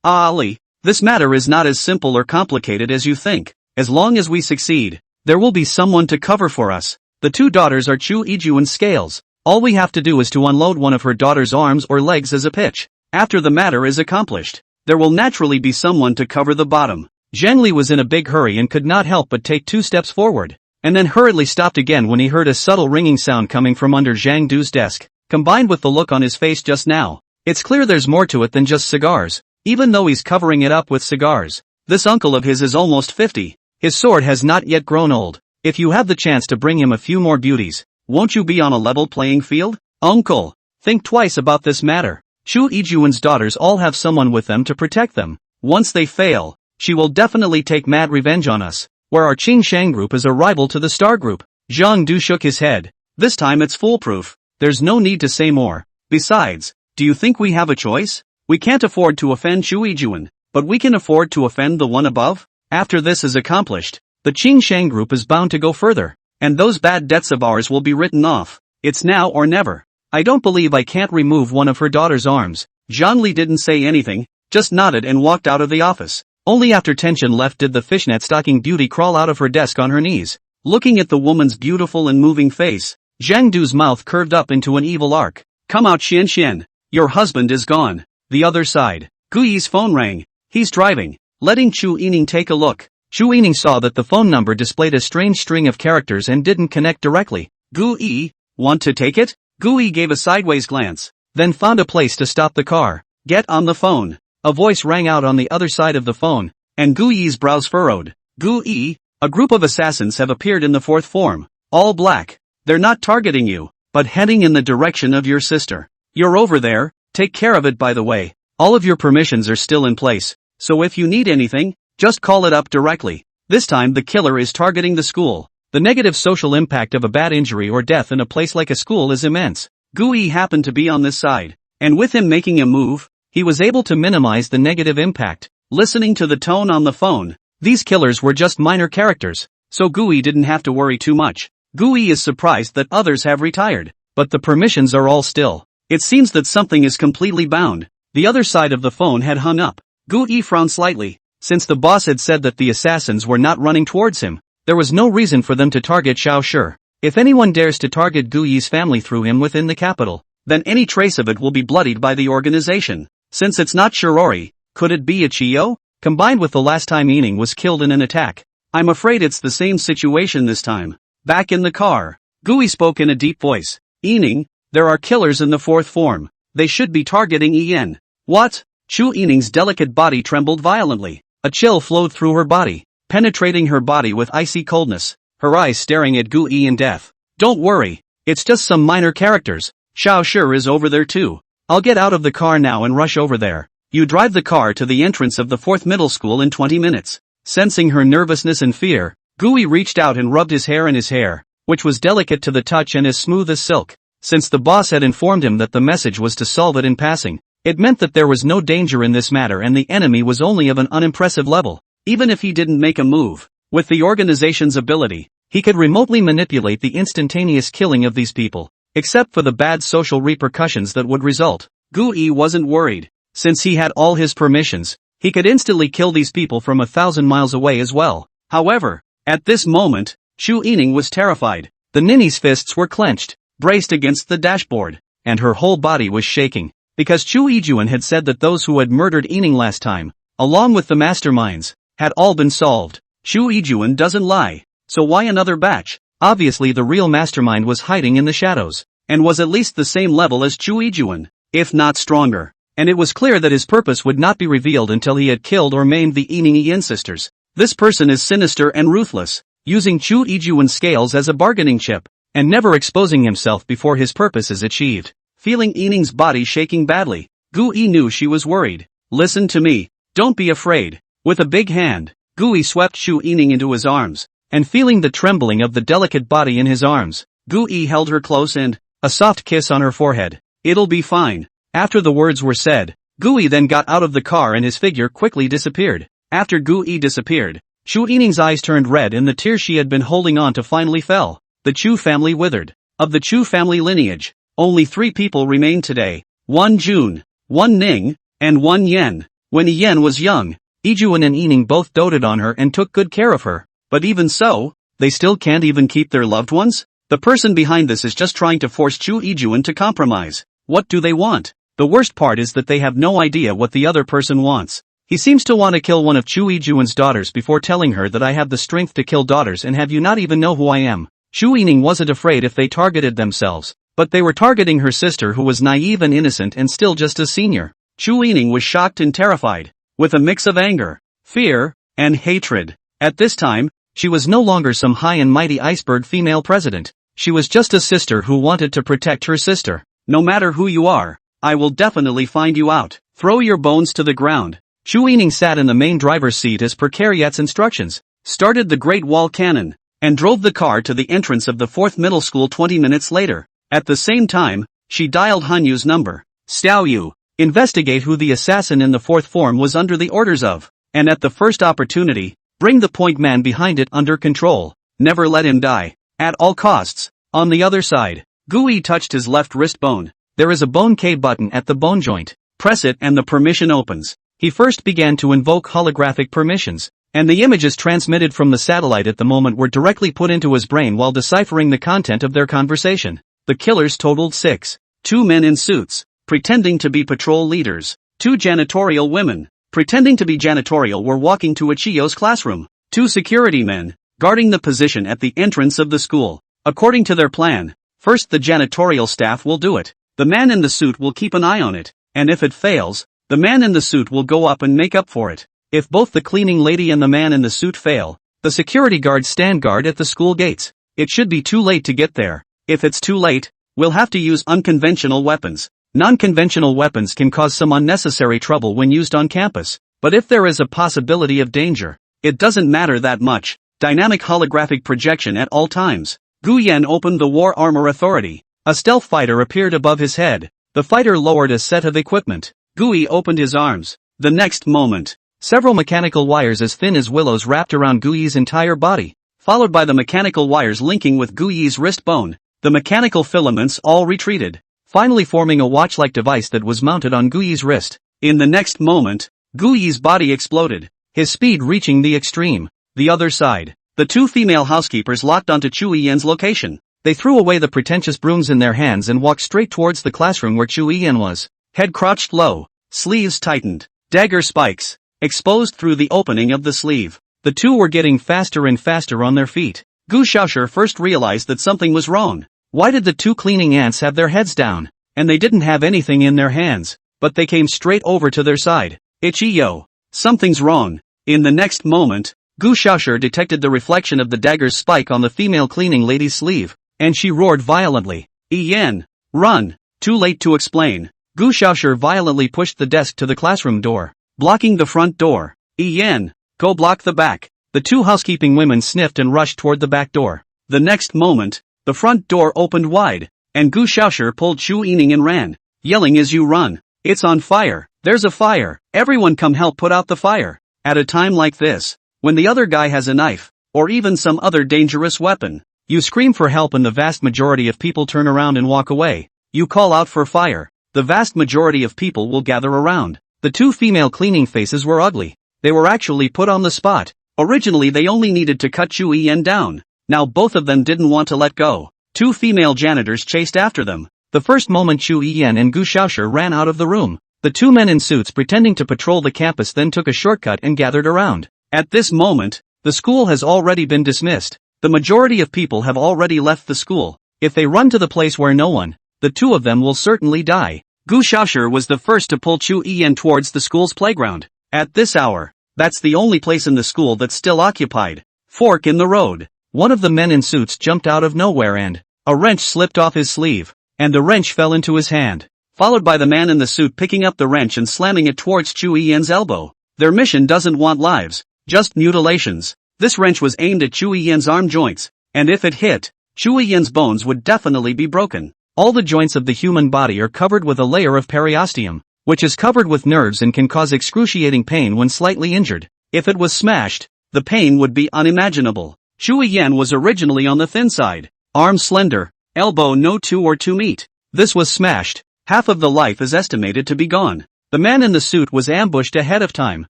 Ali, this matter is not as simple or complicated as you think. As long as we succeed, there will be someone to cover for us. The two daughters are Chu Yijuan's scales. All we have to do is to unload one of her daughter's arms or legs as a pitch. After the matter is accomplished, there will naturally be someone to cover the bottom." Zhang Li was in a big hurry and could not help but take 2 steps forward, and then hurriedly stopped again when he heard a subtle ringing sound coming from under Zhang Du's desk, combined with the look on his face just now. It's clear there's more to it than just cigars, even though he's covering it up with cigars. This uncle of his is almost 50. His sword has not yet grown old. If you have the chance to bring him a few more beauties, won't you be on a level playing field? Uncle, think twice about this matter. Chu Yijuan's daughters all have someone with them to protect them. Once they fail, she will definitely take mad revenge on us, where our Qing Shang group is a rival to the Star Group. Zhang Du shook his head. This time it's foolproof. There's no need to say more. Besides, do you think we have a choice? We can't afford to offend Chu Yijuan, but we can afford to offend the one above. After this is accomplished, the Qing Shang group is bound to go further, and those bad debts of ours will be written off. It's now or never. I don't believe I can't remove one of her daughter's arms. Zhang Li didn't say anything, just nodded and walked out of the office. Only after tension left did the fishnet stocking beauty crawl out of her desk on her knees. Looking at the woman's beautiful and moving face, Zhang Du's mouth curved up into an evil arc. "Come out, Xian Xian. Your husband is gone." The other side. Gu Yi's phone rang. He's driving. Letting Chu Yining take a look. Chu Yining saw that the phone number displayed a strange string of characters and didn't connect directly. "Gu Yi, want to take it?" Gu Yi gave a sideways glance, then found a place to stop the car. "Get on the phone." A voice rang out on the other side of the phone, and Gu Yi's brows furrowed. "Gu Yi, a group of assassins have appeared in the 4th form, all black. They're not targeting you, but heading in the direction of your sister. You're over there, take care of it by the way. All of your permissions are still in place, so if you need anything, just call it up directly. This time the killer is targeting the school. The negative social impact of a bad injury or death in a place like a school is immense. Gu Yi happened to be on this side, and with him making a move, he was able to minimize the negative impact. Listening to the tone on the phone, these killers were just minor characters, so Gui didn't have to worry too much. Gui is surprised that others have retired, but the permissions are all still. It seems that something is completely bound. The other side of the phone had hung up. Gui frowned slightly. Since the boss had said that the assassins were not running towards him, there was no reason for them to target Xiao Shi. If anyone dares to target Gui's family through him within the capital, then any trace of it will be bloodied by the organization. Since it's not Shirori, could it be Ichiyo? Combined with the last time Ining was killed in an attack. I'm afraid it's the same situation this time. Back in the car, Gui spoke in a deep voice. Ining, there are killers in the fourth form. They should be targeting En. What? Chu Ining's delicate body trembled violently. A chill flowed through her body, penetrating her body with icy coldness, her eyes staring at Gui in death. Don't worry, it's just some minor characters. Xiao Shi is over there too. I'll get out of the car now and rush over there. You drive the car to the entrance of the 4th middle school in 20 minutes. Sensing her nervousness and fear, Gui reached out and rubbed his hair in his hair, which was delicate to the touch and as smooth as silk. Since the boss had informed him that the message was to solve it in passing, it meant that there was no danger in this matter and the enemy was only of an unimpressive level. Even if he didn't make a move, with the organization's ability, he could remotely manipulate the instantaneous killing of these people. Except for the bad social repercussions that would result, Gui wasn't worried. Since he had all his permissions, he could instantly kill these people from 1,000 miles away as well. However, at this moment, Chu Ining was terrified. The ninny's fists were clenched, braced against the dashboard, and her whole body was shaking. Because Chu Ijuan had said that those who had murdered Ining last time, along with the masterminds, had all been solved. Chu Ijuan doesn't lie, so why another batch? Obviously the real mastermind was hiding in the shadows, and was at least the same level as Chu Ijuan, if not stronger. And it was clear that his purpose would not be revealed until he had killed or maimed the Ining Yin sisters. This person is sinister and ruthless, using Chu Ijuan's scales as a bargaining chip, and never exposing himself before his purpose is achieved. Feeling Ining's body shaking badly, Gui knew she was worried. Listen to me, don't be afraid. With a big hand, Gui swept Chu Ining into his arms, and feeling the trembling of the delicate body in his arms, Gui held her close and, a soft kiss on her forehead. It'll be fine. After the words were said, Gui then got out of the car and his figure quickly disappeared. After Gui disappeared, Chu Ining's eyes turned red and the tears she had been holding on to finally fell. The Chu family withered. Of the Chu family lineage, only 3 people remained today. 1 Jun, 1 Ning, and 1 Yen. When Yen was young, Ijuan and Ining both doted on her and took good care of her. But even so, they still can't even keep their loved ones? The person behind this is just trying to force Chu Ijuan to compromise. What do they want? The worst part is that they have no idea what the other person wants. He seems to want to kill one of Chu Ijuan's daughters before telling her that I have the strength to kill daughters and have you not even know who I am. Chu Ining wasn't afraid if they targeted themselves, but they were targeting her sister who was naive and innocent and still just a senior. Chu Ining was shocked and terrified, with a mix of anger, fear, and hatred. At this time, she was no longer some high and mighty iceberg female president. She was just a sister who wanted to protect her sister. No matter who you are, I will definitely find you out. Throw your bones to the ground. Chu Ining sat in the main driver's seat as per Karyat's instructions, started the Great Wall Cannon, and drove the car to the entrance of the 4th middle school 20 minutes later. At the same time, she dialed Hanyu's number. Xiao Yu, investigate who the assassin in the 4th form was under the orders of, and at the first opportunity, bring the point man behind it under control. Never let him die. At all costs. On the other side, Gui touched his left wrist bone. There is a bone K button at the bone joint. Press it and the permission opens. He first began to invoke holographic permissions, and the images transmitted from the satellite at the moment were directly put into his brain while deciphering the content of their conversation. The killers totaled 6. 2 men in suits, pretending to be patrol leaders. 2 janitorial women, pretending to be janitorial, were walking to Ichiyo's classroom. 2 security men, guarding the position at the entrance of the school. According to their plan, first the janitorial staff will do it. The man in the suit will keep an eye on it, and if it fails, the man in the suit will go up and make up for it. If both the cleaning lady and the man in the suit fail, the security guards stand guard at the school gates. It should be too late to get there. If it's too late, we'll have to use unconventional weapons. Non-conventional weapons can cause some unnecessary trouble when used on campus, but if there is a possibility of danger, it doesn't matter that much. Dynamic holographic projection at all times. Gu Yan opened the War Armor Authority. A stealth fighter appeared above his head. The fighter lowered a set of equipment. Gui opened his arms. The next moment, several mechanical wires as thin as willows wrapped around Gui's entire body, followed by the mechanical wires linking with Gui's wrist bone. The mechanical filaments all retreated, finally forming a watch-like device that was mounted on Gui's wrist. In the next moment, Gui's body exploded, his speed reaching the extreme. The other side, the two female housekeepers locked onto Chu Yan's location. They threw away the pretentious brooms in their hands and walked straight towards the classroom where Chu Yan was. Head crouched low, sleeves tightened, dagger spikes exposed through the opening of the sleeve. The two were getting faster and faster on their feet. Gu Xiaoshi first realized that something was wrong. Why did the two cleaning ants have their heads down? And they didn't have anything in their hands, but they came straight over to their side. Ichiyo, something's wrong. In the next moment, Gu Xiaoshi detected the reflection of the dagger's spike on the female cleaning lady's sleeve, and she roared violently. Yan, run! Too late to explain. Gu Xiaoshi violently pushed the desk to the classroom door, blocking the front door. Yan, go block the back. The two housekeeping women sniffed and rushed toward the back door. The next moment, the front door opened wide, and Gu Xiaoshi pulled Chu Yining and ran, yelling as you run. It's on fire. There's a fire. Everyone come help put out the fire. At a time like this, when the other guy has a knife, or even some other dangerous weapon, you scream for help and the vast majority of people turn around and walk away. You call out for fire. The vast majority of people will gather around. The two female cleaning faces were ugly. They were actually put on the spot. Originally they only needed to cut Chu Yan down. Now both of them didn't want to let go. Two female janitors chased after them. The first moment Chu Yan and Gu Xiaoshi ran out of the room. The two men in suits pretending to patrol the campus then took a shortcut and gathered around. At this moment, the school has already been dismissed. The majority of people have already left the school. If they run to the place where no one, the two of them will certainly die. Gu Xiaoshi was the first to pull Chu Yan towards the school's playground. At this hour, that's the only place in the school that's still occupied. Fork in the road. One of the men in suits jumped out of nowhere and a wrench slipped off his sleeve, and the wrench fell into his hand, followed by the man in the suit picking up the wrench and slamming it towards Chu Yan's elbow. Their mission doesn't want lives, just mutilations. This wrench was aimed at Chu Yan's arm joints, and if it hit, Chu Yan's bones would definitely be broken. All the joints of the human body are covered with a layer of periosteum, which is covered with nerves and can cause excruciating pain when slightly injured. If it was smashed, the pain would be unimaginable. Chu Yan was originally on the thin side, arm slender, elbow no 2 or 2 meet. This was smashed. Half of the life is estimated to be gone. The man in the suit was ambushed ahead of time,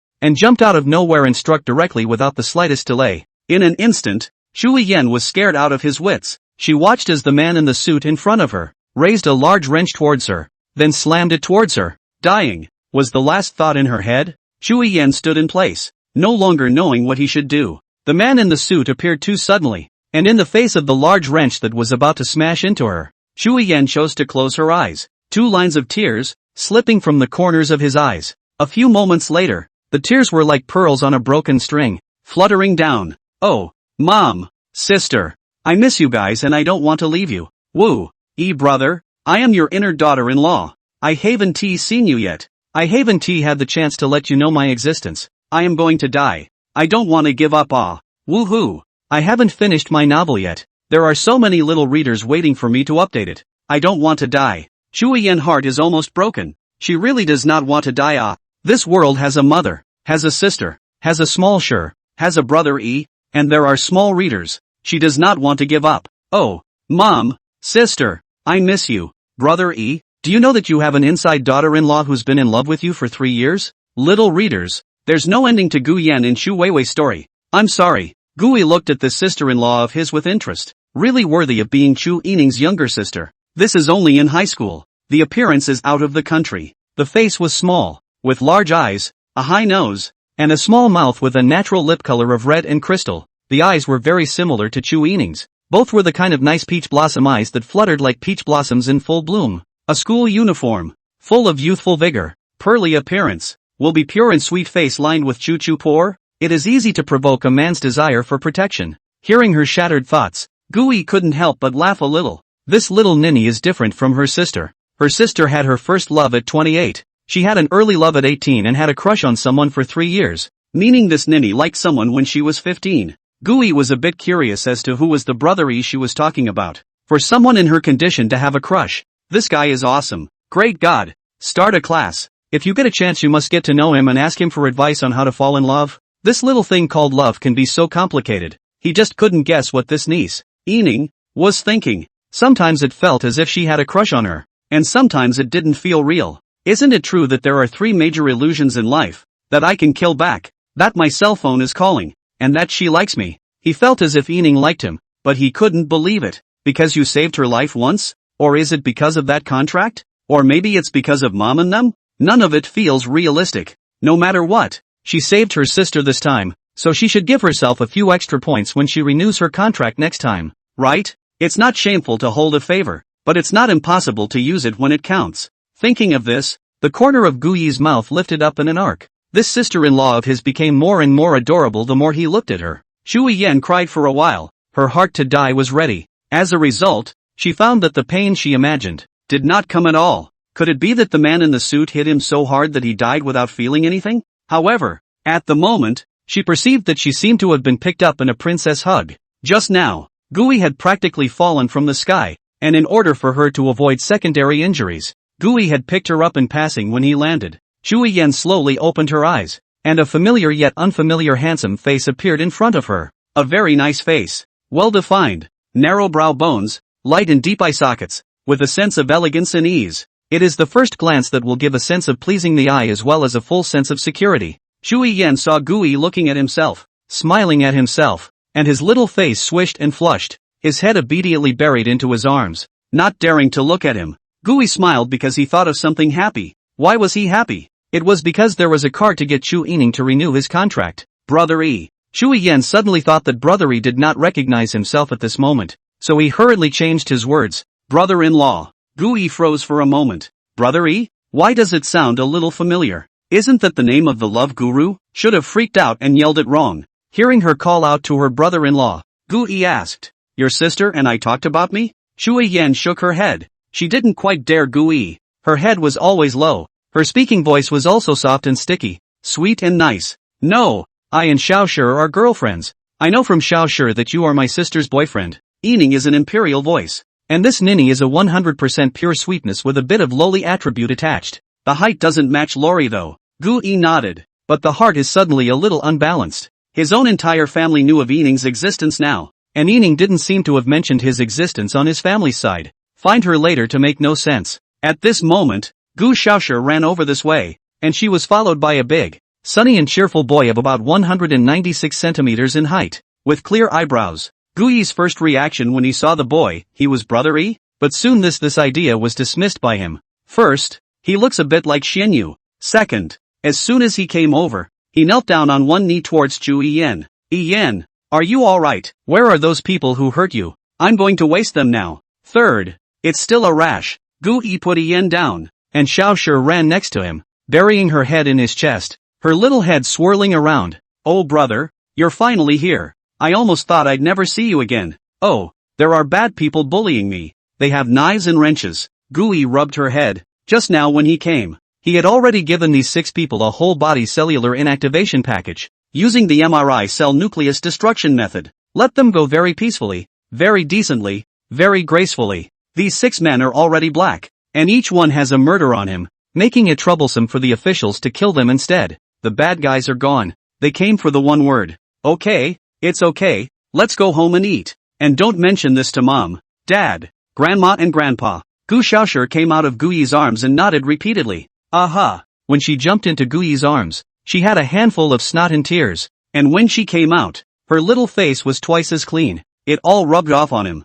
and jumped out of nowhere and struck directly without the slightest delay. In an instant, Chu Yan was scared out of his wits. She watched as the man in the suit in front of her raised a large wrench towards her, then slammed it towards her. Dying was the last thought in her head. Chu Yan stood in place, no longer knowing what he should do. The man in the suit appeared too suddenly, and in the face of the large wrench that was about to smash into her, Chu Yan chose to close her eyes. 2 lines of tears slipping from the corners of his eyes. A few moments later, the tears were like pearls on a broken string, fluttering down. Oh, mom, sister, I miss you guys and I don't want to leave you. Woo, brother, I am your inner daughter-in-law. I haven't seen you yet. I haven't had the chance to let you know my existence. I am going to die. I don't want to give up. Woohoo. I haven't finished my novel yet. There are so many little readers waiting for me to update it. I don't want to die. Chu Yan's heart is almost broken. She really does not want to die. This world has a mother, has a sister, has a small Shur, has a brother and there are small readers. She does not want to give up. Oh, mom, sister, I miss you. Brother do you know that you have an inside daughter-in-law who's been in love with you for 3 years? Little readers, there's no ending to Gu Yan and Shu Weiwei's story. I'm sorry. Gui looked at this sister-in-law of his with interest. Really worthy of being Chu Yining's younger sister. This is only in high school. The appearance is out of the country. The face was small, with large eyes, a high nose, and a small mouth with a natural lip color of red and crystal. The eyes were very similar to Chu Yining's. Both were the kind of nice peach blossom eyes that fluttered like peach blossoms in full bloom. A school uniform, full of youthful vigor, pearly appearance, will be pure and sweet face lined with chu-chu pour. It is easy to provoke a man's desire for protection. Hearing her shattered thoughts, Gui couldn't help but laugh a little. This little ninny is different from her sister. Her sister had her first love at 28. She had an early love at 18 and had a crush on someone for 3 years. Meaning this ninny liked someone when she was 15. Gui was a bit curious as to who was the brother she was talking about. For someone in her condition to have a crush, this guy is awesome. Great God. Start a class. If you get a chance you must get to know him and ask him for advice on how to fall in love. This little thing called love can be so complicated. He just couldn't guess what this niece, Yining, was thinking. Sometimes it felt as if she had a crush on her, and sometimes it didn't feel real. Isn't it true that there are 3 major illusions in life? That I can kill back, that my cell phone is calling, and that she likes me. He felt as if Yining liked him, but he couldn't believe it. Because you saved her life once? Or is it because of that contract? Or maybe it's because of mom and them? None of it feels realistic. No matter what, she saved her sister this time, so she should give herself a few extra points when she renews her contract next time, right? It's not shameful to hold a favor, but it's not impossible to use it when it counts. Thinking of this, the corner of Gu Yi's mouth lifted up in an arc. This sister-in-law of his became more and more adorable the more he looked at her. Shu Yan cried for a while, her heart to die was ready. As a result, she found that the pain she imagined did not come at all. Could it be that the man in the suit hit him so hard that he died without feeling anything? However, at the moment, she perceived that she seemed to have been picked up in a princess hug. Just now, Gui had practically fallen from the sky, and in order for her to avoid secondary injuries, Gui had picked her up in passing when he landed. Shu Yan slowly opened her eyes, and a familiar yet unfamiliar handsome face appeared in front of her. A very nice face. Well-defined, narrow brow bones, light and deep eye sockets, with a sense of elegance and ease. It is the first glance that will give a sense of pleasing the eye as well as a full sense of security. Shu Yan saw Gui looking at himself, smiling at himself, and his little face swished and flushed, his head immediately buried into his arms, not daring to look at him. Gui smiled because he thought of something happy. Why was he happy? It was because there was a car to get Shu Yining to renew his contract. Brother E. Shu Yan suddenly thought that Brother E did not recognize himself at this moment, so he hurriedly changed his words. Brother-in-law. Gui froze for a moment. Brother E? Why does it sound a little familiar? Isn't that the name of the love guru? Should have freaked out and yelled it wrong. Hearing her call out to her brother-in-law, Gui asked, "Your sister and I talked about me?" Shu Yan shook her head. She didn't quite dare Gui. Her head was always low. Her speaking voice was also soft and sticky, sweet and nice. "No, I and Xiaoshi are girlfriends. I know from Xiaoshi that you are my sister's boyfriend." Yining is an imperial voice. And this Nini is a 100% pure sweetness with a bit of lowly attribute attached. The height doesn't match Lori though. Gui nodded. But the heart is suddenly a little unbalanced. His own entire family knew of Yining's existence now, and Yining didn't seem to have mentioned his existence on his family's side. Find her later to make no sense. At this moment, Gu Xiaoshi ran over this way, and she was followed by a big, sunny and cheerful boy of about 196 centimeters in height, with clear eyebrows. Gui's first reaction when he saw the boy, he was Brother E? But soon this idea was dismissed by him. First, he looks a bit like Xianyu. Second, as soon as he came over, he knelt down on one knee towards Chu Yan. "Yan, are you alright? Where are those people who hurt you? I'm going to waste them now." Third, it's still a rash. Gui put Yan down, and Xiaoshi ran next to him, burying her head in his chest, her little head swirling around. "Oh brother, you're finally here. I almost thought I'd never see you again. Oh, there are bad people bullying me. They have knives and wrenches." Gui rubbed her head. Just now when he came, he had already given these 6 people a whole-body cellular inactivation package, using the MRI cell nucleus destruction method. Let them go very peacefully, very decently, very gracefully. These 6 men are already black, and each one has a murder on him, making it troublesome for the officials to kill them instead. The bad guys are gone. They came for the one word. "Okay, it's okay, let's go home and eat. And don't mention this to mom, dad, grandma and grandpa." Gu Xiaoshi came out of Gui's arms and nodded repeatedly. Aha! When she jumped into Gui's arms, she had a handful of snot and tears, and when she came out, her little face was twice as clean. It all rubbed off on him.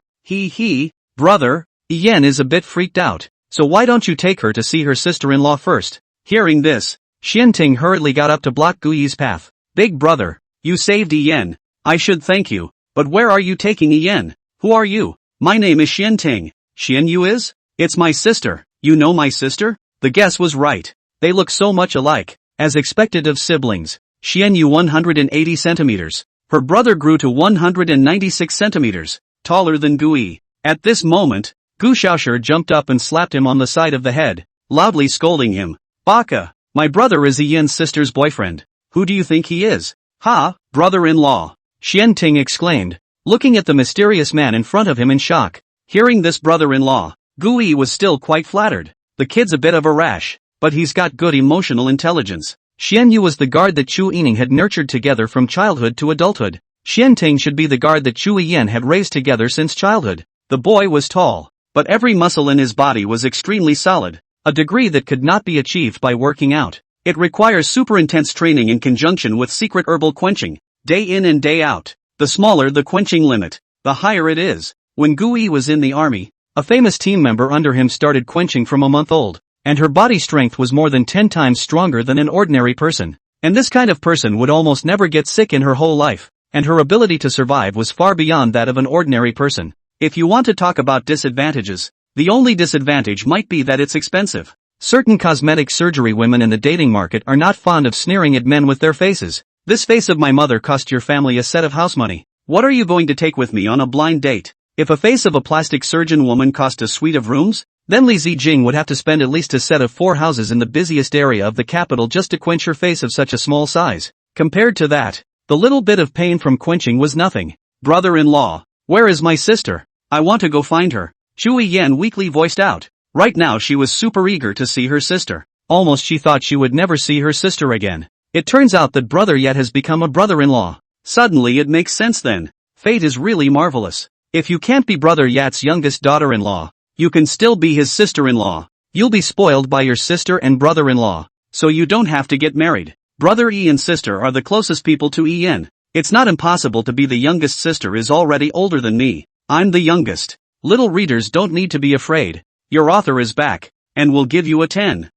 Brother, Yan is a bit freaked out, so why don't you take her to see her sister-in-law first? Hearing this, Xianting hurriedly got up to block Gui's path. "Big brother, you saved Yan. I should thank you, but where are you taking Yan? Who are you?" "My name is Xianting." "Xianyu is? It's my sister." "You know my sister?" The guess was right. They look so much alike, as expected of siblings. Xianyu 180 centimeters. Her brother grew to 196 centimeters, taller than Gui. At this moment, Gu Xiaoshi jumped up and slapped him on the side of the head, loudly scolding him. "Baka, my brother is Yan's sister's boyfriend. Who do you think he is?" "Ha, brother-in-law," Xianting exclaimed, looking at the mysterious man in front of him in shock. Hearing this brother-in-law, Gui was still quite flattered. The kid's a bit of a rash. but he's got good emotional intelligence. Xian Yu was the guard that Chu Yining had nurtured together from childhood to adulthood. Xian Ting should be the guard that Chu Yian had raised together since childhood. The boy was tall, but every muscle in his body was extremely solid, a degree that could not be achieved by working out. It requires super intense training in conjunction with secret herbal quenching, day in and day out. The smaller the quenching limit, the higher it is. When Gu Yi was in the army, a famous team member under him started quenching from a month old, and her body strength was more than 10 times stronger than an ordinary person. And this kind of person would almost never get sick in her whole life, and her ability to survive was far beyond that of an ordinary person. If you want to talk about disadvantages, the only disadvantage might be that it's expensive. Certain cosmetic surgery women in the dating market are not fond of sneering at men with their faces. This face of my mother cost your family a set of house money. What are you going to take with me on a blind date? If a face of a plastic surgeon woman cost a suite of rooms, then Li Zijing would have to spend at least a set of 4 houses in the busiest area of the capital just to quench her face of such a small size. Compared to that, the little bit of pain from quenching was nothing. Brother-in-law, where is my sister? I want to go find her. Chu Yan weakly voiced out. Right now she was super eager to see her sister. Almost she thought she would never see her sister again. It turns out that brother Yet has become a brother-in-law. Suddenly it makes sense then. Fate is really marvelous. If you can't be brother Yat's youngest daughter-in-law, you can still be his sister-in-law. You'll be spoiled by your sister and brother-in-law, so you don't have to get married. Brother Yi and sister are the closest people to Ian. It's not impossible to be the youngest sister is already older than me. I'm the youngest. Little readers don't need to be afraid. Your author is back, and will give you a 10,000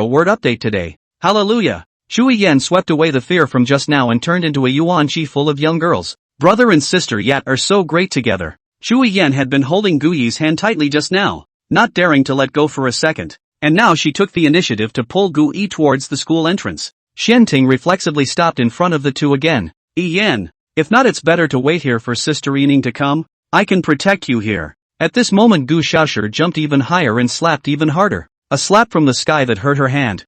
word update today. Hallelujah. Chu Yan swept away the fear from just now and turned into a yuan-chi full of young girls. Brother and sister Yat are so great together. Chu Yan had been holding Gu Yi's hand tightly just now, not daring to let go for a second, and now she took the initiative to pull Gu Yi towards the school entrance. Xianting reflexively stopped in front of the two again. Yan, if not it's better to wait here for Sister Yining to come. I can protect you here. At this moment Gu Shaoshi jumped even higher and slapped even harder. A slap from the sky that hurt her hand.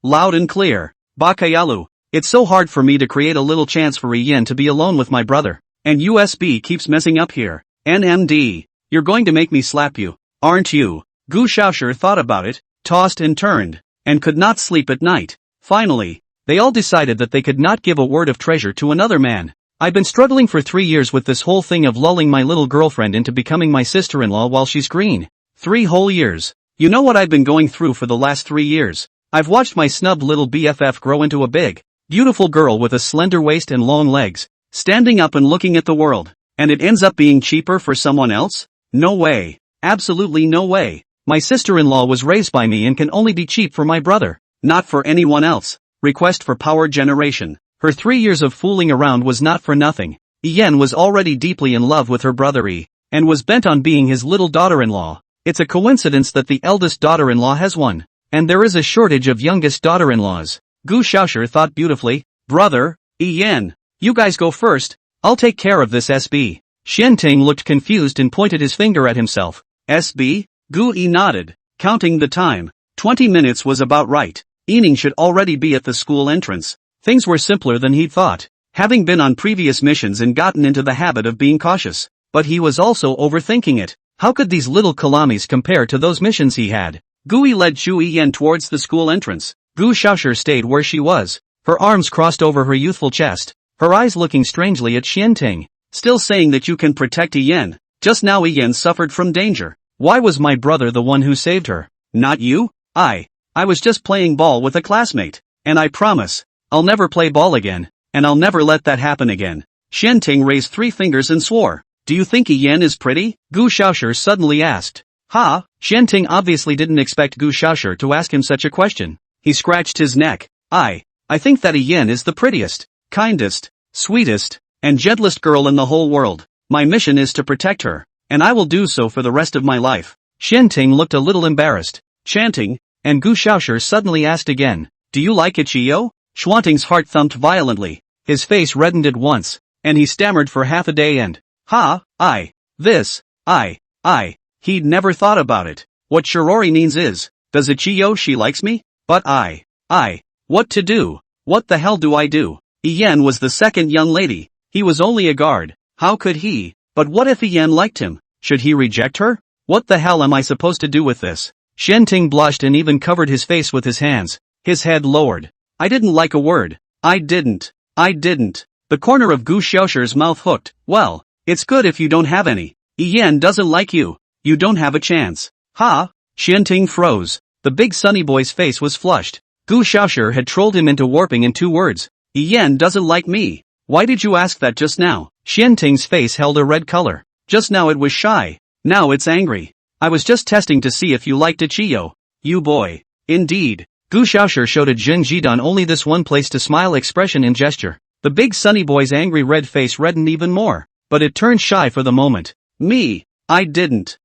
Loud and clear. Bakayalu. It's so hard for me to create a little chance for Yen to be alone with my brother. And USB keeps messing up here. NMD. You're going to make me slap you, aren't you? Gu Shaoshi thought about it, tossed and turned, and could not sleep at night. Finally, they all decided that they could not give a word of treasure to another man. I've been struggling for 3 years with this whole thing of lulling my little girlfriend into becoming my sister-in-law while she's green. 3 whole years. You know what I've been going through for the last 3 years? I've watched my snub little BFF grow into a big, beautiful girl with a slender waist and long legs, standing up and looking at the world. And it ends up being cheaper for someone else? No way. Absolutely no way. My sister-in-law was raised by me and can only be cheap for my brother, not for anyone else. Request for power generation. Her 3 years of fooling around was not for nothing. Yen was already deeply in love with her brother Yi, and was bent on being his little daughter-in-law. It's a coincidence that the eldest daughter-in-law has one, and there is a shortage of youngest daughter-in-laws. Gu Shaoshi thought beautifully. Brother, Yen, you guys go first, I'll take care of this SB. Xianting looked confused and pointed his finger at himself. SB? Gu Yi nodded, counting the time. 20 minutes was about right. Yining should already be at the school entrance. Things were simpler than he'd thought, having been on previous missions and gotten into the habit of being cautious. But he was also overthinking it. How could these little kalamis compare to those missions he had? Gu Yi led Chu Yan towards the school entrance. Gu Shaoshi stayed where she was, her arms crossed over her youthful chest, her eyes looking strangely at Xianting. Still saying that you can protect Yen. Just now Yen suffered from danger. Why was my brother the one who saved her? Not you? I was just playing ball with a classmate. And I promise, I'll never play ball again, and I'll never let that happen again. Xianting raised 3 fingers and swore. Do you think Yen is pretty? Gu Shaoshi suddenly asked. Xianting obviously didn't expect Gu Shaoshi to ask him such a question. He scratched his neck. I think that Yen is the prettiest, kindest, sweetest, and gentlest girl in the whole world. My mission is to protect her, and I will do so for the rest of my life. Xianting looked a little embarrassed, chanting, and Gu Shaoshi suddenly asked again. Do you like Ichio? Xuanting's heart thumped violently. His face reddened at once, and he stammered for half a day and, he'd never thought about it. What Shirori means is, does Ichio she likes me? But what to do? What the hell do I do? Yen was the second young lady. He was only a guard. How could he? But what if Yen liked him? Should he reject her? What the hell am I supposed to do with this? Xianting blushed and even covered his face with his hands, his head lowered. I didn't like a word. I didn't. The corner of Gu Xiaoshi's mouth hooked. Well, it's good if you don't have any. Yan doesn't like you. You don't have a chance. Ha! Xianting froze. The big sunny boy's face was flushed. Gu Xiaoshi had trolled him into warping in 2 words. Yan doesn't like me. Why did you ask that just now? Xianting's face held a red color. Just now it was shy. Now it's angry. I was just testing to see if you liked Ichiyo. You boy. Indeed. Gu Xiaoshi showed a Jin Jidan only this one place to smile expression in gesture. The big sunny boy's angry red face reddened even more, but it turned shy for the moment. Me. I didn't.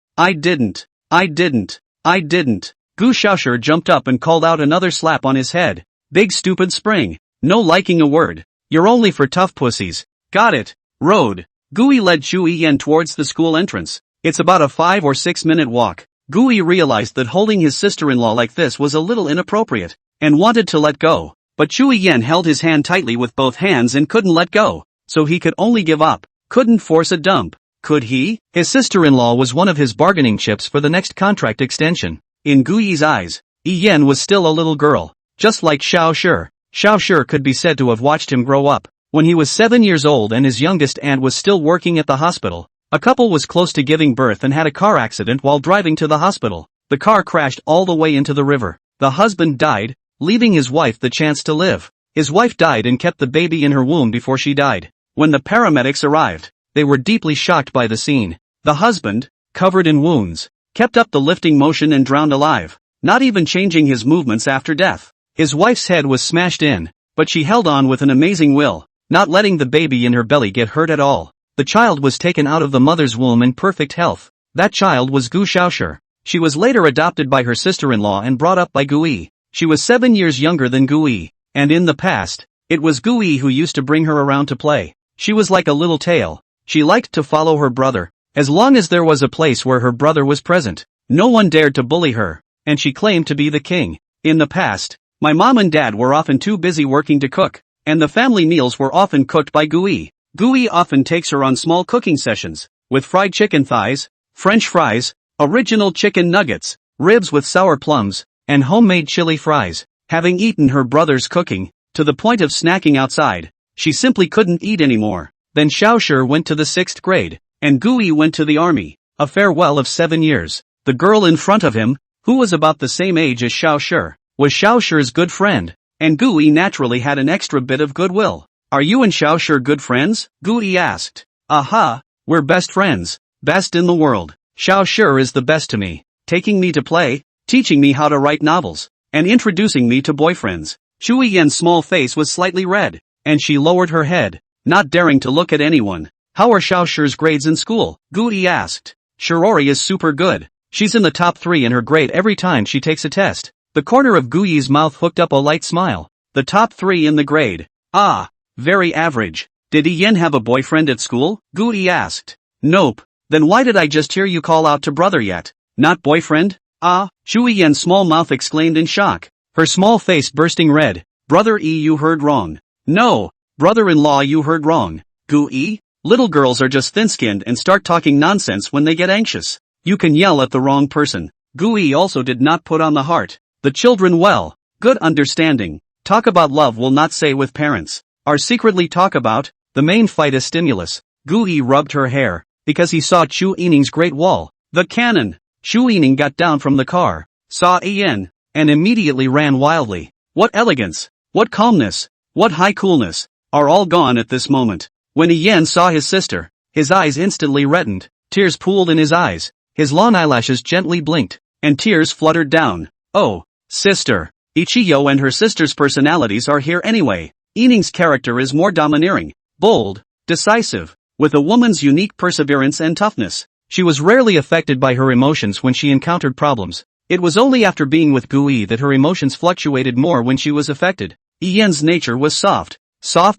Gu Xiaoshi jumped up and called out another slap on his head. Big stupid spring. No liking a word. You're only for tough pussies. Got it. Road. Gui led Chu Yan towards the school entrance. It's about a 5 or 6 minute walk. Gui realized that holding his sister-in-law like this was a little inappropriate, and wanted to let go. But Chu Yan held his hand tightly with both hands and couldn't let go, so he could only give up. Couldn't force a dump. Could he? His sister-in-law was one of his bargaining chips for the next contract extension. In Gui's eyes, Yan was still a little girl, just like Xiao Shi. Xiao Shi could be said to have watched him grow up. When he was 7 years old and his youngest aunt was still working at the hospital, a couple was close to giving birth and had a car accident while driving to the hospital. The car crashed all the way into the river. The husband died, leaving his wife the chance to live. His wife died and kept the baby in her womb before she died. When the paramedics arrived, they were deeply shocked by the scene. The husband, covered in wounds, kept up the lifting motion and drowned alive, not even changing his movements after death. His wife's head was smashed in, but she held on with an amazing will, not letting the baby in her belly get hurt at all. The child was taken out of the mother's womb in perfect health. That child was Gu Xiaoshi. She was later adopted by her sister-in-law and brought up by Gui. She was 7 years younger than Gui, and in the past, it was Gui who used to bring her around to play. She was like a little tail. She liked to follow her brother. As long as there was a place where her brother was present, no one dared to bully her, and she claimed to be the king. In the past, my mom and dad were often too busy working to cook, and the family meals were often cooked by Gui. Gui often takes her on small cooking sessions, with fried chicken thighs, French fries, original chicken nuggets, ribs with sour plums, and homemade chili fries. Having eaten her brother's cooking, to the point of snacking outside, she simply couldn't eat anymore. Then Xiao Shi went to the 6th grade, and Gui went to the army. A farewell of 7 years. The girl in front of him, who was about the same age as Xiao Shi, was Xiao Shi's good friend, and Gui naturally had an extra bit of goodwill. Are you and Xiao Shi good friends? Gui asked. Aha, we're best friends, best in the world. Xiao Shi is the best to me, taking me to play, teaching me how to write novels, and introducing me to boyfriends. Chu Yan's small face was slightly red, and she lowered her head, not daring to look at anyone. How are Xiao Shi's grades in school? Gui asked. Shirori is super good. She's in the top 3 in her grade every time she takes a test. The corner of Gui's mouth hooked up a light smile. The top 3 in the grade. Ah, very average. Did Yan have a boyfriend at school? Gui asked. Nope. Then why did I just hear you call out to brother yet? Not boyfriend? Ah, Chu Yan's small mouth exclaimed in shock, her small face bursting red. Brother you heard wrong. No, brother-in-law you heard wrong. Gui? Little girls are just thin-skinned and start talking nonsense when they get anxious. You can yell at the wrong person. Gui also did not put on the heart. The children well. Good understanding. Talk about love will not say with parents. Are secretly talk about, the main fight is stimulus. Gui rubbed her hair, because he saw Chu Yining's great wall. The cannon. Chu Yining got down from the car, saw Yan, and immediately ran wildly. What elegance, what calmness, what high coolness, are all gone at this moment. When Yan saw his sister, his eyes instantly reddened, tears pooled in his eyes, his long eyelashes gently blinked, and tears fluttered down. Oh, sister. Ichiyo and her sister's personalities are here anyway. Yining's character is more domineering, bold, decisive, with a woman's unique perseverance and toughness. She was rarely affected by her emotions when she encountered problems. It was only after being with Gui that her emotions fluctuated more when she was affected. Yan's nature was soft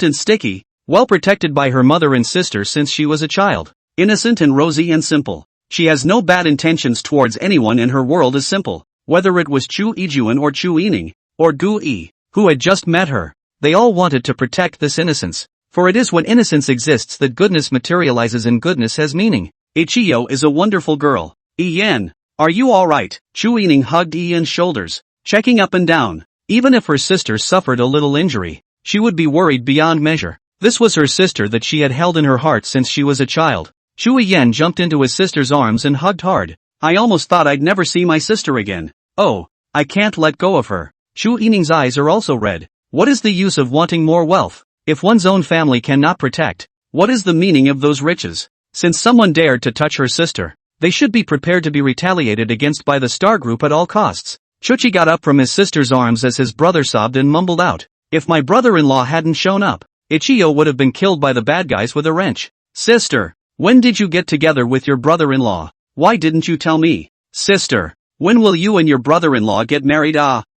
and sticky, well protected by her mother and sister since she was a child. Innocent and rosy and simple. She has no bad intentions towards anyone and her world is simple. Whether it was Chu Yijuan or Chu Yining, or Gui, who had just met her, they all wanted to protect this innocence. For it is when innocence exists that goodness materializes and goodness has meaning. Ichiyo is a wonderful girl. Yan, Are you alright? Chu Yining hugged Ian's shoulders, checking up and down. Even if her sister suffered a little injury, she would be worried beyond measure. This was her sister that she had held in her heart since she was a child. Chu Yan jumped into his sister's arms and hugged hard. I almost thought I'd never see my sister again. Oh, I can't let go of her. Chu Yining's eyes are also red. What is the use of wanting more wealth, if one's own family cannot protect? What is the meaning of those riches? Since someone dared to touch her sister, they should be prepared to be retaliated against by the Star Group at all costs. Chuchi got up from his sister's arms as his brother sobbed and mumbled out, if my brother-in-law hadn't shown up, Ichigo would have been killed by the bad guys with a wrench. Sister, when did you get together with your brother-in-law? Why didn't you tell me? Sister, when will you and your brother-in-law get married?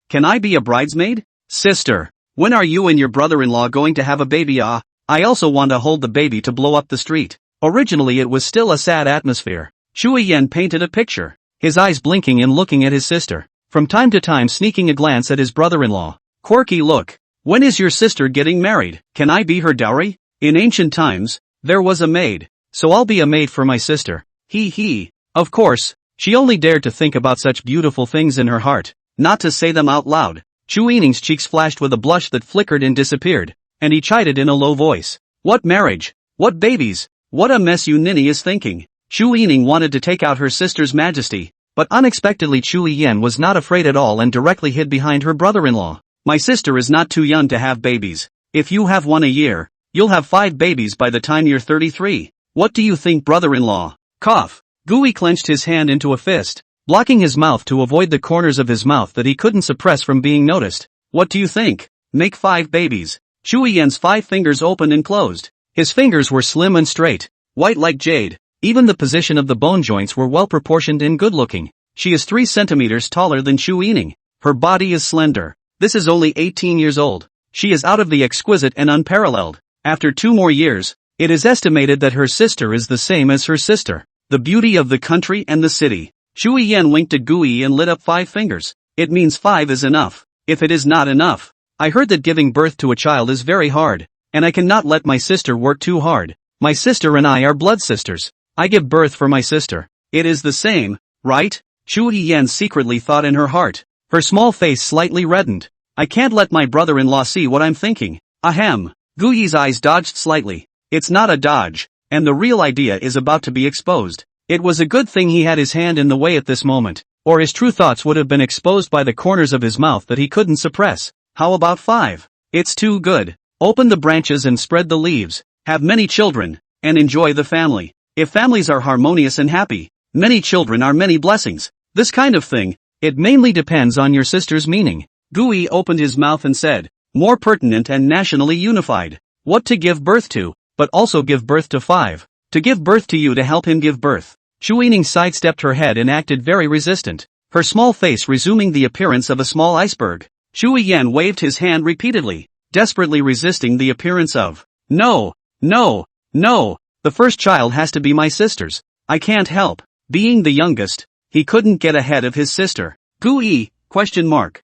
Can I be a bridesmaid? Sister, when are you and your brother-in-law going to have a baby? I also want to hold the baby to blow up the street. Originally it was still a sad atmosphere. Chu Yan painted a picture, his eyes blinking and looking at his sister, from time to time sneaking a glance at his brother-in-law. Quirky look. When is your sister getting married? Can I be her dowry? In ancient times, there was a maid, so I'll be a maid for my sister. He. Of course, she only dared to think about such beautiful things in her heart, not to say them out loud. Chu Yining's cheeks flashed with a blush that flickered and disappeared, and he chided in a low voice. What marriage? What babies? What a mess you ninny is thinking. Chu Yining wanted to take out her sister's majesty, but unexpectedly Chu Yan was not afraid at all and directly hid behind her brother-in-law. My sister is not too young to have babies. If you have one a year, you'll have 5 babies by the time you're 33. What do you think, brother-in-law? Cough. Gui clenched his hand into a fist, blocking his mouth to avoid the corners of his mouth that he couldn't suppress from being noticed. What do you think? Make 5 babies. Chu Yan's 5 fingers opened and closed. His fingers were slim and straight, white like jade. Even the position of the bone joints were well proportioned and good looking. She is 3 centimeters taller than Chu Yining. Her body is slender. This is only 18 years old. She is out of the exquisite and unparalleled. After 2 more years, it is estimated that her sister is the same as her sister. The beauty of the country and the city. Chu Yan winked at Gui and lit up 5 fingers. It means 5 is enough. If it is not enough, I heard that giving birth to a child is very hard, and I cannot let my sister work too hard. My sister and I are blood sisters. I give birth for my sister. It is the same, right? Chu Yan secretly thought in her heart. Her small face slightly reddened. I can't let my brother-in-law see what I'm thinking. Ahem. Gui's eyes dodged slightly. It's not a dodge, and the real idea is about to be exposed. It was a good thing he had his hand in the way at this moment, or his true thoughts would have been exposed by the corners of his mouth that he couldn't suppress. How about 5? It's too good. Open the branches and spread the leaves. Have many children, and enjoy the family. If families are harmonious and happy, many children are many blessings. This kind of thing, it mainly depends on your sister's meaning. Gui opened his mouth and said, more pertinent and nationally unified. What to give birth to, but also give birth to 5. To give birth to you to help him give birth. Chu Yining sidestepped her head and acted very resistant, her small face resuming the appearance of a small iceberg. Chu Yan waved his hand repeatedly, desperately resisting the appearance of, no. The first child has to be my sister's. I can't help. Being the youngest, he couldn't get ahead of his sister. Gui, ?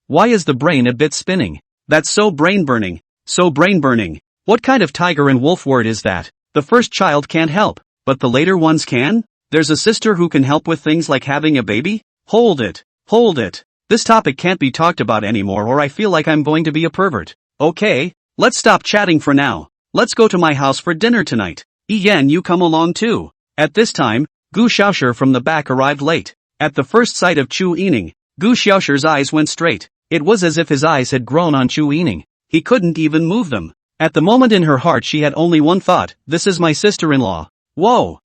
Why is the brain a bit spinning? That's so brain-burning. What kind of tiger and wolf word is that? The first child can't help, but the later ones can? There's a sister who can help with things like having a baby? Hold it. This topic can't be talked about anymore or I feel like I'm going to be a pervert. Okay, let's stop chatting for now. Let's go to my house for dinner tonight. Ian, you come along too. At this time, Gu Xiaoshi from the back arrived late. At the first sight of Chu Yining, Gu Xiaoshi's eyes went straight. It was as if his eyes had grown on Chu Yining. He couldn't even move them. At the moment in her heart she had only one thought, this is my sister-in-law. Whoa,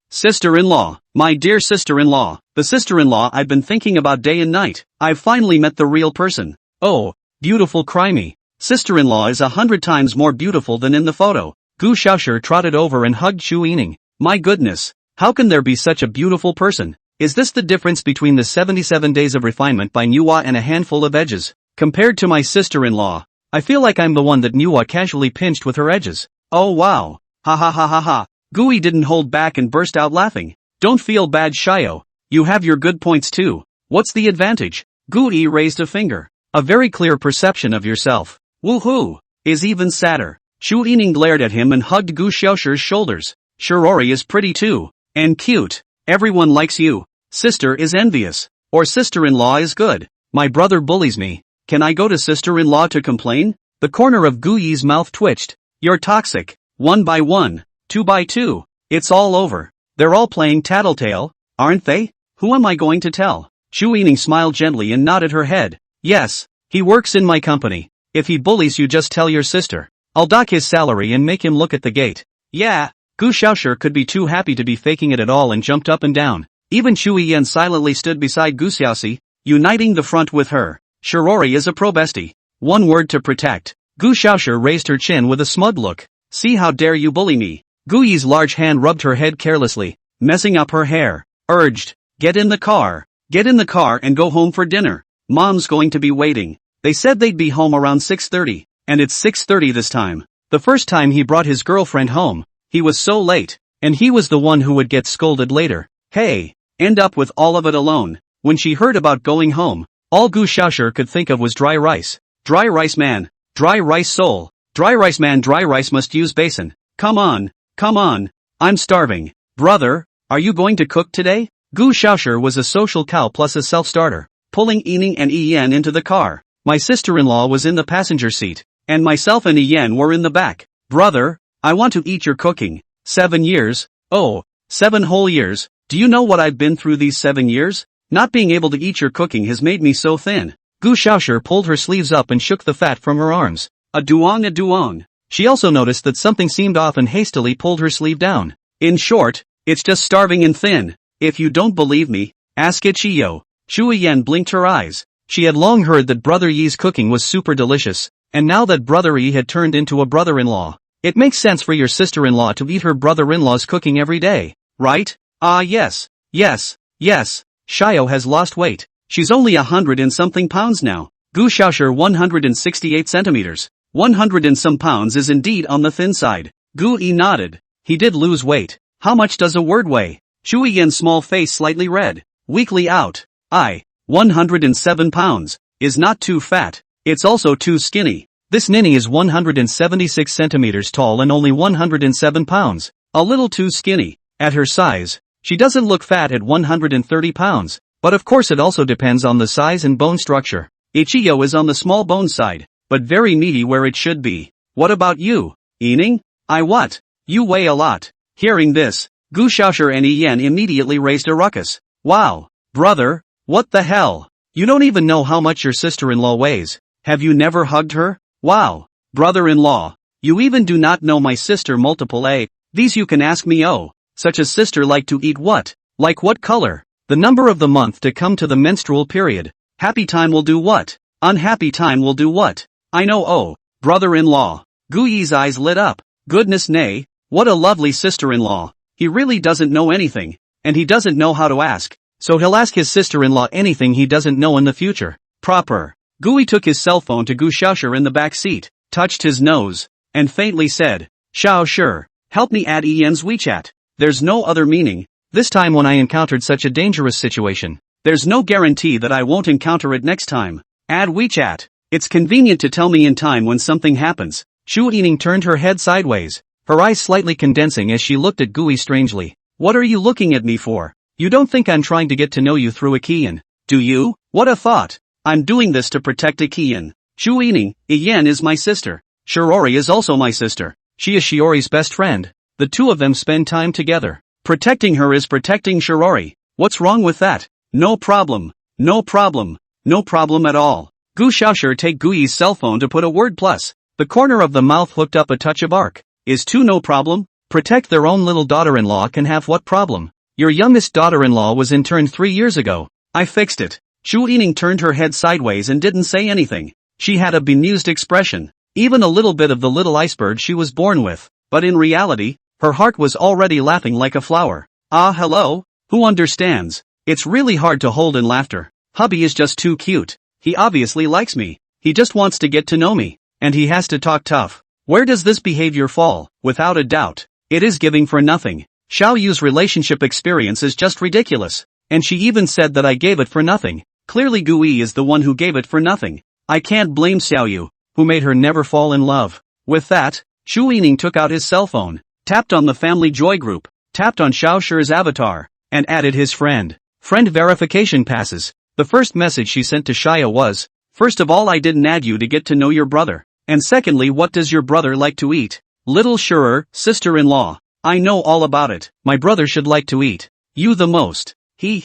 sister-in-law, my dear sister-in-law, the sister-in-law I've been thinking about day and night. I've finally met the real person. Oh, beautiful crimey. Sister-in-law is 100 times more beautiful than in the photo. Gu Xiaoshi trotted over and hugged Chu Yining. My goodness, how can there be such a beautiful person? Is this the difference between the 77 days of refinement by Manhwa and a handful of edges? Compared to my sister-in-law, I feel like I'm the one that Manhwa casually pinched with her edges. Oh wow. Ha. Gui didn't hold back and burst out laughing. Don't feel bad, Shio. You have your good points too. What's the advantage? Gui raised a finger. A very clear perception of yourself. Woohoo! Is even sadder. Chu Yining glared at him and hugged Gu Xiaoshi's shoulders. Shirori is pretty too. And cute. Everyone likes you. Sister is envious. Or sister-in-law is good. My brother bullies me. Can I go to sister-in-law to complain? The corner of Gu Yi's mouth twitched. You're toxic. 1 by 1. 2 by 2. It's all over. They're all playing tattletale, aren't they? Who am I going to tell? Shu Yining smiled gently and nodded her head. Yes. He works in my company. If he bullies you, just tell your sister. I'll dock his salary and make him look at the gate. Yeah. Gu Xiaoshi could be too happy to be faking it at all and jumped up and down. Even Shu Yan silently stood beside Gu Xiaoxi, uniting the front with her. Shirori is a pro-bestie. One word to protect. Gu Xiaoshi raised her chin with a smug look. See how dare you bully me. Gu Yi's large hand rubbed her head carelessly, messing up her hair. Urged. Get in the car. Get in the car and go home for dinner. Mom's going to be waiting. They said they'd be home around 6:30, and it's 6:30 this time. The first time he brought his girlfriend home, he was so late, and he was the one who would get scolded later. Hey. End up with all of it alone. When she heard about going home, all Gu Xiaoshi could think of was dry rice. Dry rice man. Dry rice soul. Dry rice man. Dry rice must use basin. Come on. Come on. I'm starving. Brother, are you going to cook today? Gu Xiaoshi was a social cow plus a self-starter, pulling Yining and Yan into the car. My sister-in-law was in the passenger seat, and myself and Yan were in the back. Brother, I want to eat your cooking. 7 years. Oh, 7 whole years. Do you know what I've been through these 7 years? Not being able to eat your cooking has made me so thin. Gu Xiaoshi pulled her sleeves up and shook the fat from her arms. A duong. She also noticed that something seemed off and hastily pulled her sleeve down. In short, it's just starving and thin. If you don't believe me, ask Ichiyo. Shu Yan blinked her eyes. She had long heard that Brother Yi's cooking was super delicious, and now that Brother Yi had turned into a brother-in-law, it makes sense for your sister-in-law to eat her brother-in-law's cooking every day, right? Ah yes. Xiao has lost weight. She's only 100 and something pounds now. Gu Xiaoshi 168 centimeters. 100 and some pounds is indeed on the thin side. Gu Yi nodded. He did lose weight. How much does a word weigh? Shu Yan's small face slightly red. Weakly out. 107 pounds. Is not too fat. It's also too skinny. This ninny is 176 centimeters tall and only 107 pounds. A little too skinny. At her size, she doesn't look fat at 130 pounds, but of course it also depends on the size and bone structure. Ichiyo is on the small bone side, but very meaty where it should be. What about you, Yining? What? You weigh a lot. Hearing this, Gu Xiaoshi and Yan immediately raised a ruckus. Wow, brother, what the hell? You don't even know how much your sister-in-law weighs. Have you never hugged her? Wow, brother-in-law, you even do not know my sister multiple A. These you can ask me. Oh. Such a sister like to eat what? Like what color? The number of the month to come to the menstrual period. Happy time will do what? Unhappy time will do what? I know. Oh, brother-in-law. Gu Yi's eyes lit up. Goodness nay, what a lovely sister-in-law. He really doesn't know anything, and he doesn't know how to ask, so he'll ask his sister-in-law anything he doesn't know in the future. Proper. Gu Yi took his cell phone to Gu Xiaoshi in the back seat, touched his nose, and faintly said, Xiaoshi, help me add Yan's WeChat. There's no other meaning. This time when I encountered such a dangerous situation, there's no guarantee that I won't encounter it next time. Add WeChat. It's convenient to tell me in time when something happens. Shu Yining turned her head sideways, her eyes slightly condensing as she looked at Gu Yi strangely. What are you looking at me for? You don't think I'm trying to get to know you through Ikian, do you? What a thought. I'm doing this to protect Ikian. Shu Yining, Yan is my sister. Shirori is also my sister. She is Shiori's best friend. The two of them spend time together. Protecting her is protecting Shirori. What's wrong with that? No problem. No problem. No problem at all. Gu Xiaoshi take Gu Yi's cell phone to put a word plus. The corner of the mouth hooked up a touch of arc. Is two no problem? Protect their own little daughter-in-law can have what problem? Your youngest daughter-in-law was interned 3 years ago. I fixed it. Shu Yining turned her head sideways and didn't say anything. She had a bemused expression. Even a little bit of the little iceberg she was born with. But in reality, her heart was already laughing like a flower. Hello? Who understands? It's really hard to hold in laughter. Hubby is just too cute. He obviously likes me. He just wants to get to know me. And he has to talk tough. Where does this behavior fall? Without a doubt, it is giving for nothing. Xiao Yu's relationship experience is just ridiculous. And she even said that I gave it for nothing. Clearly Gu Yi is the one who gave it for nothing. I can't blame Xiao Yu, who made her never fall in love. With that, Shu Yining took out his cell phone, tapped on the family joy group, tapped on Xiao Shi's avatar, and added his friend. Friend verification passes. The first message she sent to Shia was, "First of all, I didn't add you to get to know your brother. And secondly, what does your brother like to eat? Little surer, sister-in-law. I know all about it. My brother should like to eat you the most." He.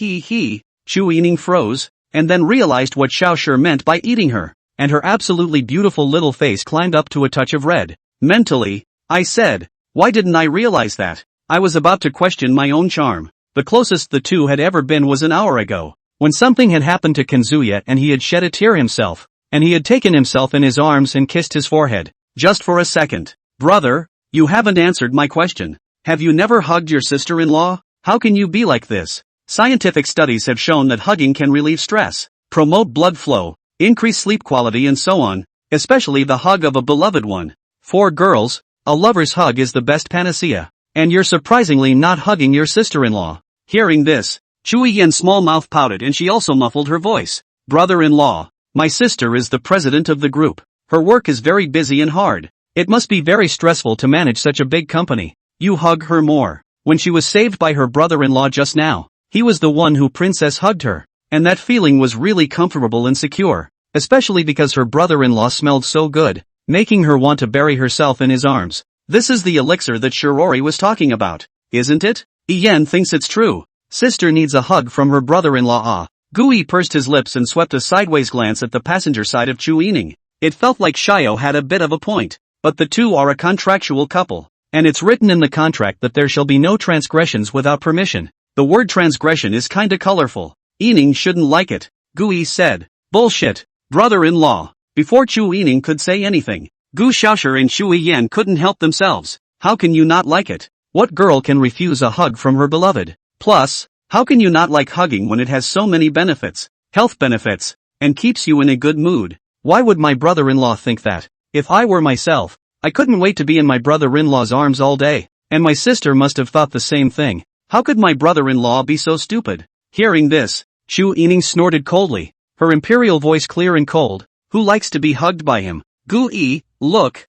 Chu Yining froze, and then realized what Xiao Shi meant by eating her, and her absolutely beautiful little face climbed up to a touch of red. Mentally, I said, why didn't I realize that? I was about to question my own charm. The closest the two had ever been was an hour ago, when something had happened to Kenzuya and he had shed a tear himself, and he had taken himself in his arms and kissed his forehead. Just for a second. Brother, you haven't answered my question. Have you never hugged your sister-in-law? How can you be like this? Scientific studies have shown that hugging can relieve stress, promote blood flow, increase sleep quality and so on, especially the hug of a beloved one. For girls, a lover's hug is the best panacea. And you're surprisingly not hugging your sister-in-law. Hearing this, Chu Yi's small mouth pouted and she also muffled her voice. Brother-in-law, my sister is the president of the group. Her work is very busy and hard. It must be very stressful to manage such a big company. You hug her more. When she was saved by her brother-in-law just now, he was the one who princess hugged her. And that feeling was really comfortable and secure, especially because her brother-in-law smelled so good, making her want to bury herself in his arms. This is the elixir that Shirori was talking about, isn't it? Ian thinks it's true. Sister needs a hug from her brother-in-law. Gui pursed his lips and swept a sideways glance at the passenger side of Chu Yining. It felt like Shio had a bit of a point, but the two are a contractual couple, and it's written in the contract that there shall be no transgressions without permission. The word transgression is kinda colorful. Yining shouldn't like it. Gui said, bullshit, brother-in-law. Before Chu Yining could say anything, Gu Xiaoshi and Shu Yan couldn't help themselves. How can you not like it? What girl can refuse a hug from her beloved? Plus, how can you not like hugging when it has so many benefits, health benefits, and keeps you in a good mood? Why would my brother-in-law think that? If I were myself, I couldn't wait to be in my brother-in-law's arms all day, and my sister must have thought the same thing. How could my brother-in-law be so stupid? Hearing this, Chu Yining snorted coldly, her imperial voice clear and cold. Who likes to be hugged by him? Gui, look,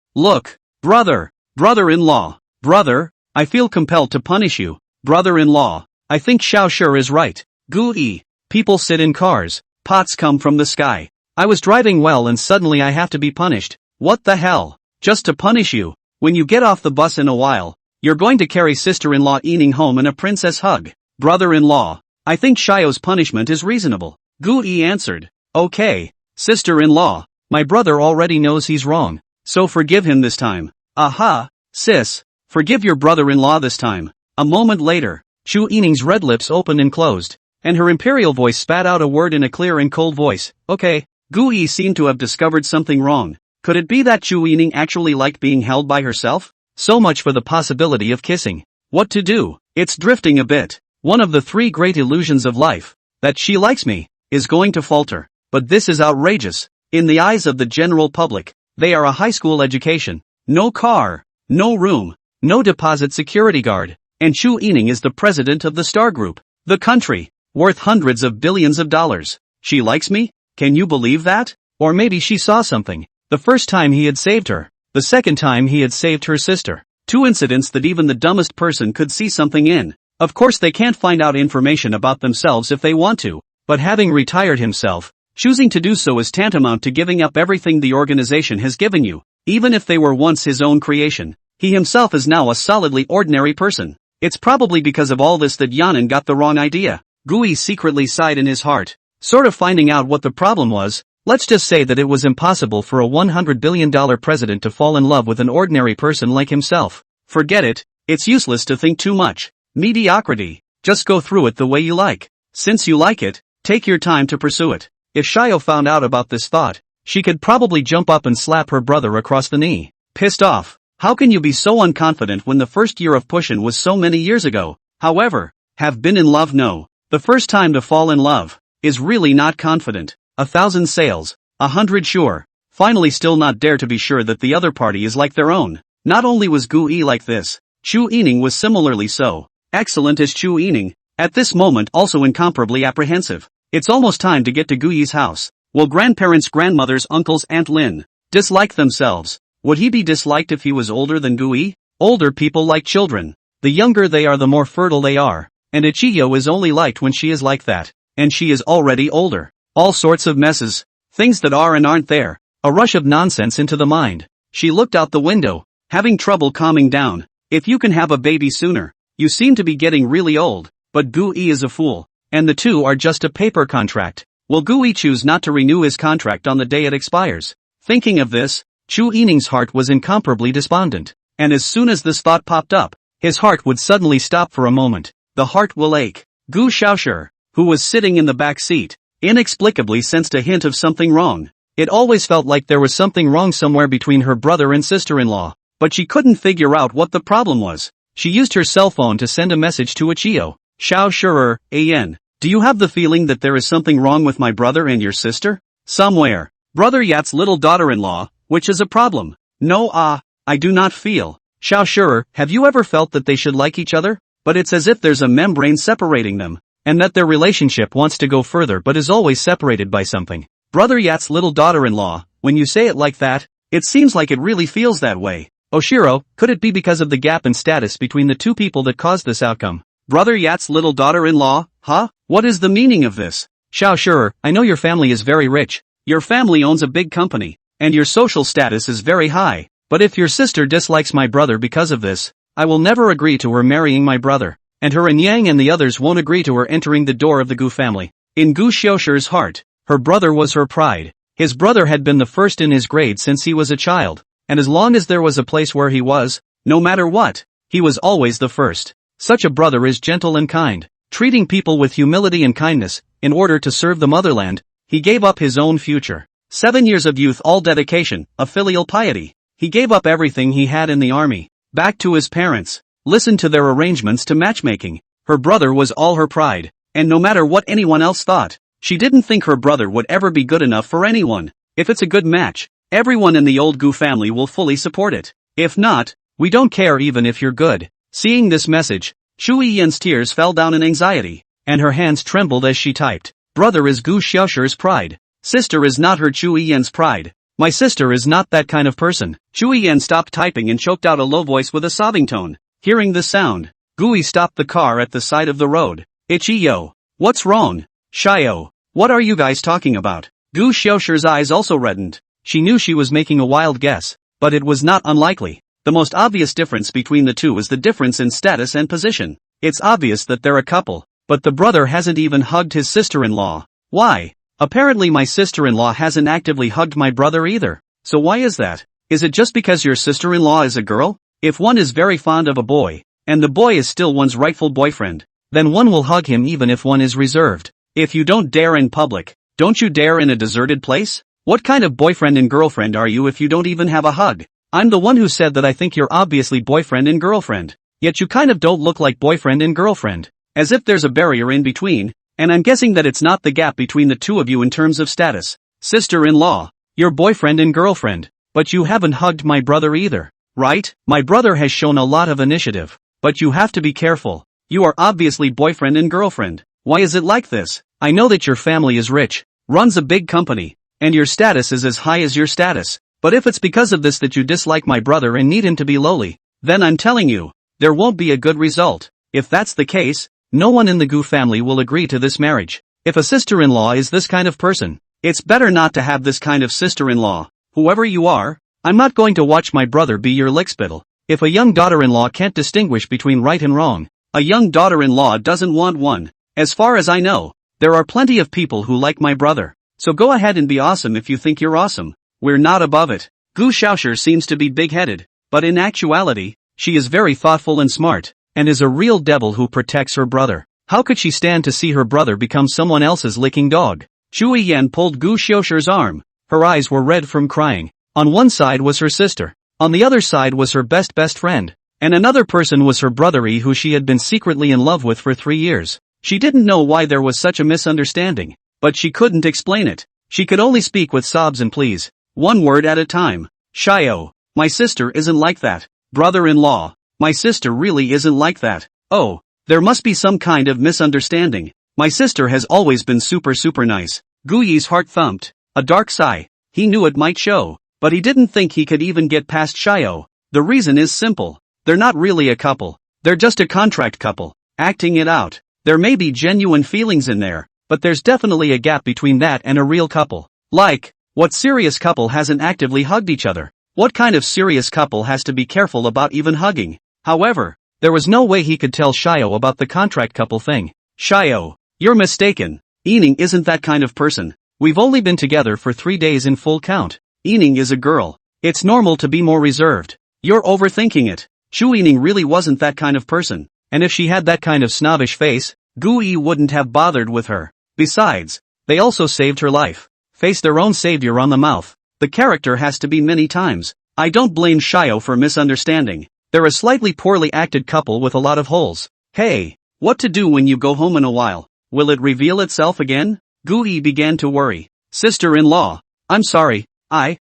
brother-in-law, brother, I feel compelled to punish you, brother-in-law, I think Xiao Shi is right. Gui, people sit in cars, pots come from the sky. I was driving well and suddenly I have to be punished. What the hell? Just to punish you. When you get off the bus in a while, you're going to carry sister-in-law Yining home in a princess hug. Brother-in-law, I think Shio's punishment is reasonable. Gui answered, okay, sister-in-law, my brother already knows he's wrong, so forgive him this time. Aha, sis, forgive your brother-in-law this time. A moment later, Chu Yining's red lips opened and closed, and her imperial voice spat out a word in a clear and cold voice. Okay. Gui seemed to have discovered something wrong. Could it be that Chu Yining actually liked being held by herself? So much for the possibility of kissing. What to do? It's drifting a bit. One of the three great illusions of life, that she likes me, is going to falter. But this is outrageous. In the eyes of the general public, they are a high school education, no car, no room, no deposit security guard, and Chu Yining is the president of the Star Group, the country, worth hundreds of billions of dollars. She likes me? Can you believe that? Or maybe she saw something. The first time he had saved her, the second time he had saved her sister. Two incidents that even the dumbest person could see something in. Of course they can't find out information about themselves if they want to, but having retired himself, choosing to do so is tantamount to giving up everything the organization has given you, even if they were once his own creation. He himself is now a solidly ordinary person. It's probably because of all this that Yanan got the wrong idea. Gui secretly sighed in his heart, sort of finding out what the problem was. Let's just say that it was impossible for a $100 billion president to fall in love with an ordinary person like himself. Forget it, it's useless to think too much. Mediocrity. Just go through it the way you like. Since you like it, take your time to pursue it. If Shio found out about this thought, she could probably jump up and slap her brother across the knee. Pissed off. How can you be so unconfident when the first year of Pushin was so many years ago? However, have been in love? No. The first time to fall in love is really not confident. 1,000 sales, 100 sure. Finally still not dare to be sure that the other party is like their own. Not only was Gui like this, Chu Yining was similarly so. Excellent as Chu Yining, at this moment also incomparably apprehensive. It's almost time to get to Gui's house. Will grandparents, grandmothers, uncles, Aunt Lin dislike themselves? Would he be disliked if he was older than Gui? Older people like children. The younger they are, the more fertile they are, and Ichiyo is only liked when she is like that. And she is already older. All sorts of messes. Things that are and aren't there. A rush of nonsense into the mind. She looked out the window, having trouble calming down. If you can have a baby sooner. You seem to be getting really old. But Gu-i is a fool. And the two are just a paper contract. Will Gu-i choose not to renew his contract on the day it expires? Thinking of this, Chu Yining's heart was incomparably despondent. And as soon as this thought popped up, his heart would suddenly stop for a moment. The heart will ache. Gu Xiaoshi, who was sitting in the back seat, inexplicably sensed a hint of something wrong. It always felt like there was something wrong somewhere between her brother and sister-in-law, but she couldn't figure out what the problem was. She used her cell phone to send a message to Ichiyo. Xiao An, do you have the feeling that there is something wrong with my brother and your sister? Somewhere. Brother Yat's little daughter-in-law, which is a problem. No, I do not feel. Xiao, have you ever felt that they should like each other? But it's as if there's a membrane separating them, and that their relationship wants to go further but is always separated by something. Brother Yat's little daughter-in-law, when you say it like that, it seems like it really feels that way. Oshiro, could it be because of the gap in status between the two people that caused this outcome? Brother Yat's little daughter-in-law, huh? What is the meaning of this? Xiao, I know your family is very rich. Your family owns a big company, and your social status is very high. But if your sister dislikes my brother because of this, I will never agree to her marrying my brother. And her and Yang and the others won't agree to her entering the door of the Gu family. In Gu Xiaoshi's heart, her brother was her pride. His brother had been the first in his grade since he was a child, and as long as there was a place where he was, no matter what, he was always the first. Such a brother is gentle and kind, treating people with humility and kindness. In order to serve the motherland, he gave up his own future. 7 years of youth, all dedication, a filial piety. He gave up everything he had in the army, back to his parents, listened to their arrangements to matchmaking. Her brother was all her pride, and no matter what anyone else thought, she didn't think her brother would ever be good enough for anyone. If it's a good match, everyone in the old Gu family will fully support it. If not, we don't care even if you're good. Seeing this message, Chu Yian's tears fell down in anxiety, and her hands trembled as she typed. Brother is Gu Xiaoshi's pride. Sister is not her. Chu Yian's pride. My sister is not that kind of person. Chu Yan stopped typing and choked out a low voice with a sobbing tone. Hearing this sound, Gui stopped the car at the side of the road. Ichiyo, what's wrong? Shio, what are you guys talking about? Gu Xiaoshi's eyes also reddened. She knew she was making a wild guess, but it was not unlikely. The most obvious difference between the two is the difference in status and position. It's obvious that they're a couple, but the brother hasn't even hugged his sister-in-law. Why? Apparently my sister-in-law hasn't actively hugged my brother either. So why is that? Is it just because your sister-in-law is a girl? If one is very fond of a boy, and the boy is still one's rightful boyfriend, then one will hug him even if one is reserved. If you don't dare in public, don't you dare in a deserted place? What kind of boyfriend and girlfriend are you if you don't even have a hug? I'm the one who said that I think you're obviously boyfriend and girlfriend. Yet you kind of don't look like boyfriend and girlfriend. As if there's a barrier in between. And I'm guessing that it's not the gap between the two of you in terms of status. Sister-in-law, you're boyfriend and girlfriend, but you haven't hugged my brother either, right? My brother has shown a lot of initiative, but you have to be careful. You are obviously boyfriend and girlfriend. Why is it like this? I know that your family is rich, runs a big company, and your status is as high as your status, but if it's because of this that you dislike my brother and need him to be lowly, then I'm telling you, there won't be a good result. If that's the case, no one in the Gu family will agree to this marriage. If a sister-in-law is this kind of person, it's better not to have this kind of sister-in-law. Whoever you are, I'm not going to watch my brother be your lickspittle. If a young daughter-in-law can't distinguish between right and wrong, a young daughter-in-law doesn't want one. As far as I know, there are plenty of people who like my brother. So go ahead and be awesome if you think you're awesome. We're not above it. Gu Xiaoshi seems to be big-headed, but in actuality, she is very thoughtful and smart, and is a real devil who protects her brother. How could she stand to see her brother become someone else's licking dog? Chu Yan pulled Gu Xiaoshi's arm. Her eyes were red from crying. On one side was her sister. On the other side was her best friend. And another person was her brother who she had been secretly in love with for 3 years. She didn't know why there was such a misunderstanding, but she couldn't explain it. She could only speak with sobs and pleas, one word at a time. Shio, my sister isn't like that. Brother-in-law, my sister really isn't like that. Oh, there must be some kind of misunderstanding. My sister has always been super nice. Guyi's heart thumped. A dark sigh. He knew it might show, but he didn't think he could even get past Shio. The reason is simple. They're not really a couple. They're just a contract couple, acting it out. There may be genuine feelings in there, but there's definitely a gap between that and a real couple. Like, what serious couple hasn't actively hugged each other? What kind of serious couple has to be careful about even hugging? However, there was no way he could tell Shio about the contract couple thing. Shio, you're mistaken. Ening isn't that kind of person. We've only been together for 3 days in full count. Ening is a girl. It's normal to be more reserved. You're overthinking it. Shu Ening really wasn't that kind of person. And if she had that kind of snobbish face, Gu Yi wouldn't have bothered with her. Besides, they also saved her life. Face their own savior on the mouth. The character has to be many times. I don't blame Shio for misunderstanding. They're a slightly poorly acted couple with a lot of holes. Hey, what to do when you go home in a while? Will it reveal itself again? Gu Yi began to worry. Sister-in-law, I'm sorry, I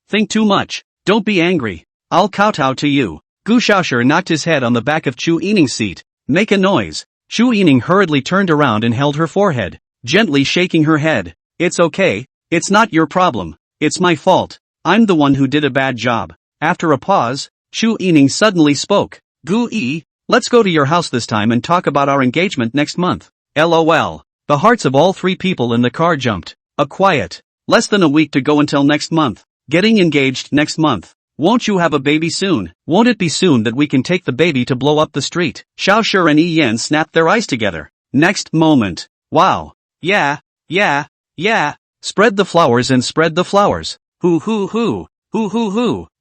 think too much. Don't be angry. I'll kowtow to you. Gu Shaoshi knocked his head on the back of Chu Ening's seat. Make a noise. Chu Ening hurriedly turned around and held her forehead, gently shaking her head. It's okay, it's not your problem. It's my fault. I'm the one who did a bad job. After a pause, Chu Ening suddenly spoke. Gu Yi, let's go to your house this time and talk about our engagement next month. LOL. The hearts of all 3 people in the car jumped. A quiet. Less than a week to go until next month. Getting engaged next month. Won't you have a baby soon? Won't it be soon that we can take the baby to blow up the street? Xiao Shi and Yi Yan snapped their eyes together. Next moment. Wow. Yeah. Spread the flowers and spread the flowers. Hoo.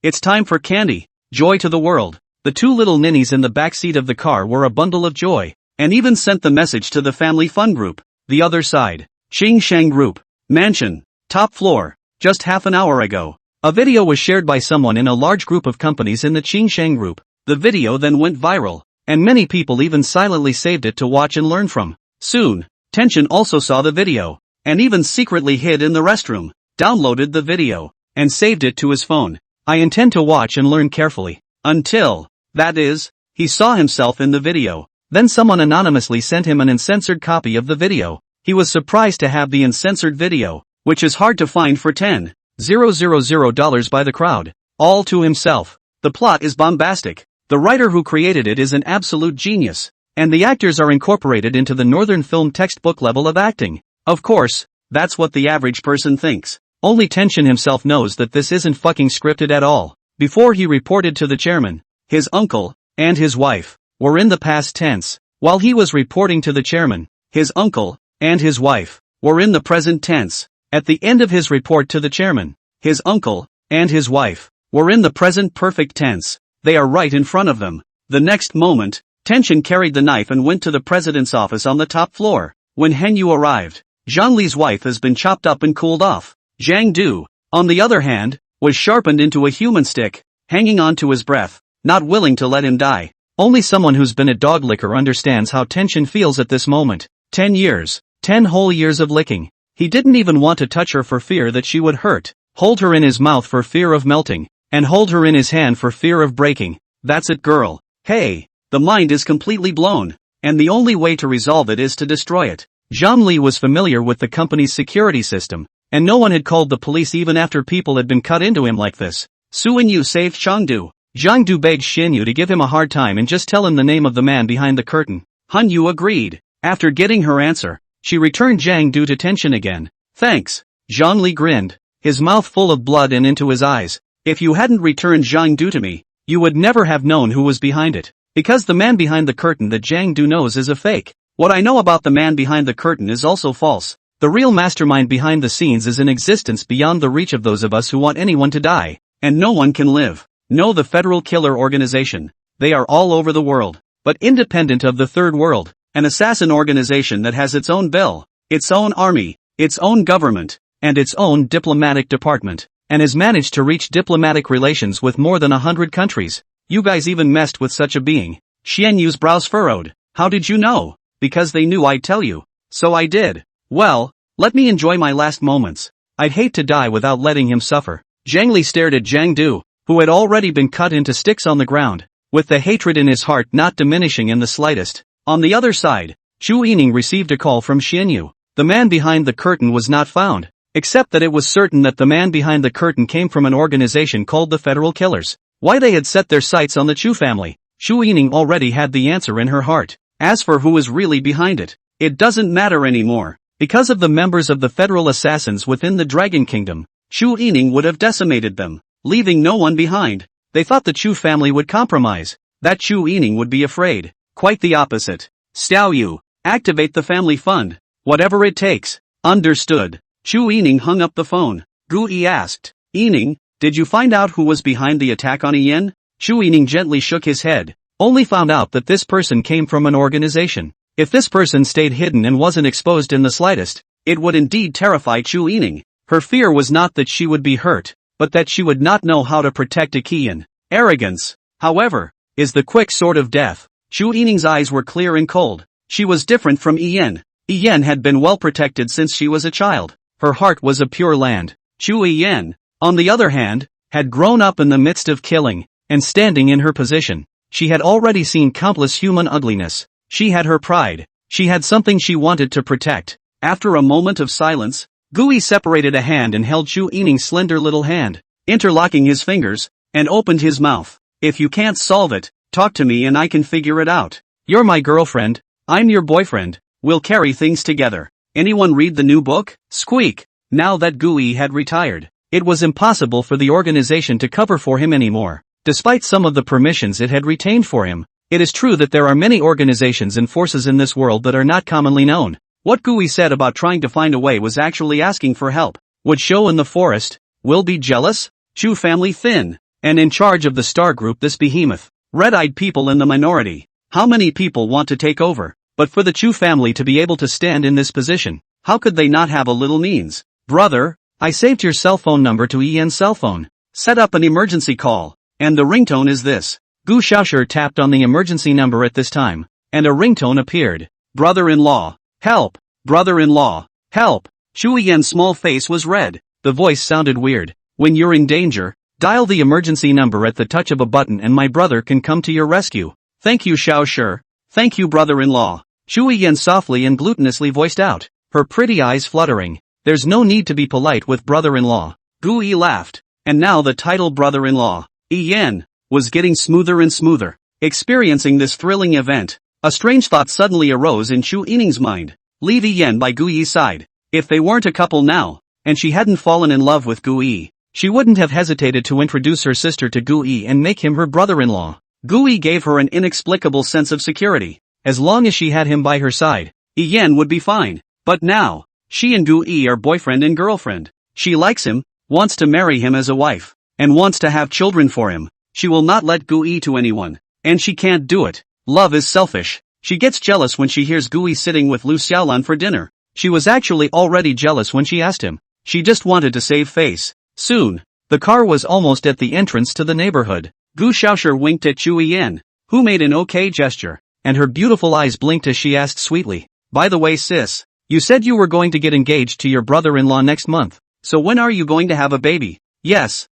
It's time for candy. Joy to the world. The 2 little ninnies in the back seat of the car were a bundle of joy, and even sent the message to the family fun group. The other side. Xing Shang Group. Mansion. Top floor. Just half an hour ago. A video was shared by someone in a large group of companies in the Qingsheng group. The video then went viral, and many people even silently saved it to watch and learn from. Soon, Tenshin also saw the video, and even secretly hid in the restroom, downloaded the video, and saved it to his phone. I intend to watch and learn carefully. Until, that is, he saw himself in the video. Then someone anonymously sent him an uncensored copy of the video. He was surprised to have the uncensored video, which is hard to find for $10,000 by the crowd, all to himself. The plot is bombastic. The writer who created it is an absolute genius, and the actors are incorporated into the Northern film textbook level of acting. Of course, that's what the average person thinks. Only Tenshin himself knows that this isn't fucking scripted at all. Before he reported to the chairman, his uncle, and his wife, were in the past tense. While he was reporting to the chairman, his uncle, and his wife, were in the present tense. At the end of his report to the chairman, his uncle, and his wife, were in the present perfect tense. They are right in front of them. The next moment, Tenshin carried the knife and went to the president's office on the top floor. When Henyu arrived, Zhang Li's wife has been chopped up and cooled off. Zhang Du, on the other hand, was sharpened into a human stick, hanging on to his breath, not willing to let him die. Only someone who's been a dog licker understands how Tenshin feels at this moment. 10 years. 10 whole years of licking. He didn't even want to touch her for fear that she would hurt, hold her in his mouth for fear of melting, and hold her in his hand for fear of breaking. That's it, girl. Hey, the mind is completely blown, and the only way to resolve it is to destroy it. Zhang Li was familiar with the company's security system, and no one had called the police even after people had been cut into him like this. Su Yinyu saved Chengdu. Zhang Du begged Xinyu to give him a hard time and just tell him the name of the man behind the curtain. Han Yu agreed. After getting her answer, she returned Zhang Du to Tenshin again. Thanks. Zhang Li grinned, his mouth full of blood and into his eyes. If you hadn't returned Zhang Du to me, you would never have known who was behind it. Because the man behind the curtain that Zhang Du knows is a fake. What I know about the man behind the curtain is also false. The real mastermind behind the scenes is in existence beyond the reach of those of us who want anyone to die, and no one can live. No, the Federal Killer Organization. They are all over the world, but independent of the Third World. An assassin organization that has its own bill, its own army, its own government, and its own diplomatic department, and has managed to reach diplomatic relations with more than 100 countries. You guys even messed with such a being. Xian Yu's brows furrowed. How did you know? Because they knew I'd tell you. So I did. Well, let me enjoy my last moments. I'd hate to die without letting him suffer. Zhang Li stared at Zhang Du, who had already been cut into sticks on the ground, with the hatred in his heart not diminishing in the slightest. On the other side, Chu Yining received a call from Xianyu. The man behind the curtain was not found, except that it was certain that the man behind the curtain came from an organization called the Federal Killers. Why they had set their sights on the Chu family, Chu Yining already had the answer in her heart. As for who is really behind it, it doesn't matter anymore. Because of the members of the federal assassins within the Dragon Kingdom, Chu Yining would have decimated them, leaving no one behind. They thought the Chu family would compromise, that Chu Yining would be afraid. Quite the opposite. Xiao Yu, activate the family fund. Whatever it takes. Understood. Chu Yining hung up the phone. Gu Yi asked, Yining, did you find out who was behind the attack on Yen? Chu Yining gently shook his head. Only found out that this person came from an organization. If this person stayed hidden and wasn't exposed in the slightest, it would indeed terrify Chu Yining. Her fear was not that she would be hurt, but that she would not know how to protect a Qian. Arrogance, however, is the quick sword of death. Chu Yining's eyes were clear and cold. She was different from Yen. Yen had been well protected since she was a child. Her heart was a pure land. Chu Yen, on the other hand, had grown up in the midst of killing, and standing in her position, she had already seen countless human ugliness. She had her pride. She had something she wanted to protect. After a moment of silence, Gui separated a hand and held Chu Yining's slender little hand, interlocking his fingers, and opened his mouth. If you can't solve it, talk to me and I can figure it out. You're my girlfriend, I'm your boyfriend, we'll carry things together. Anyone read the new book? Squeak. Now that Gui had retired, it was impossible for the organization to cover for him anymore. Despite some of the permissions it had retained for him, it is true that there are many organizations and forces in this world that are not commonly known. What Gui said about trying to find a way was actually asking for help. Would show in the forest, will be jealous? Chu family thin, and in charge of the star group this behemoth. Red-eyed people in the minority. How many people want to take over? But for the Chu family to be able to stand in this position, how could they not have a little means? Brother, I saved your cell phone number to Ian's cell phone. Set up an emergency call, and the ringtone is this. Gu Xiaoshi tapped on the emergency number at this time, and a ringtone appeared. Brother-in-law, help! Brother-in-law, help! Chu Yan's small face was red. The voice sounded weird. When you're in danger, dial the emergency number at the touch of a button and my brother can come to your rescue. Thank you Xiaoshi. Thank you brother-in-law. Chu Yan softly and gluttonously voiced out, her pretty eyes fluttering. There's no need to be polite with brother-in-law. Gu Yi laughed. And now the title brother-in-law, Yan, was getting smoother and smoother. Experiencing this thrilling event, a strange thought suddenly arose in Chu Yining's mind. Leave Yan by Gu Yi's side. If they weren't a couple now, and she hadn't fallen in love with Gu Yi, she wouldn't have hesitated to introduce her sister to Gu Yi and make him her brother-in-law. Gu Yi gave her an inexplicable sense of security. As long as she had him by her side, Yan would be fine. But now, she and Gu Yi are boyfriend and girlfriend. She likes him, wants to marry him as a wife, and wants to have children for him. She will not let Gu Yi to anyone. And she can't do it. Love is selfish. She gets jealous when she hears Gu Yi sitting with Lu Xiaolan for dinner. She was actually already jealous when she asked him. She just wanted to save face. Soon, the car was almost at the entrance to the neighborhood. Gu Xiaoshi winked at Chu Yan, who made an okay gesture, and her beautiful eyes blinked as she asked sweetly, by the way sis, you said you were going to get engaged to your brother-in-law next month. So when are you going to have a baby? Yes.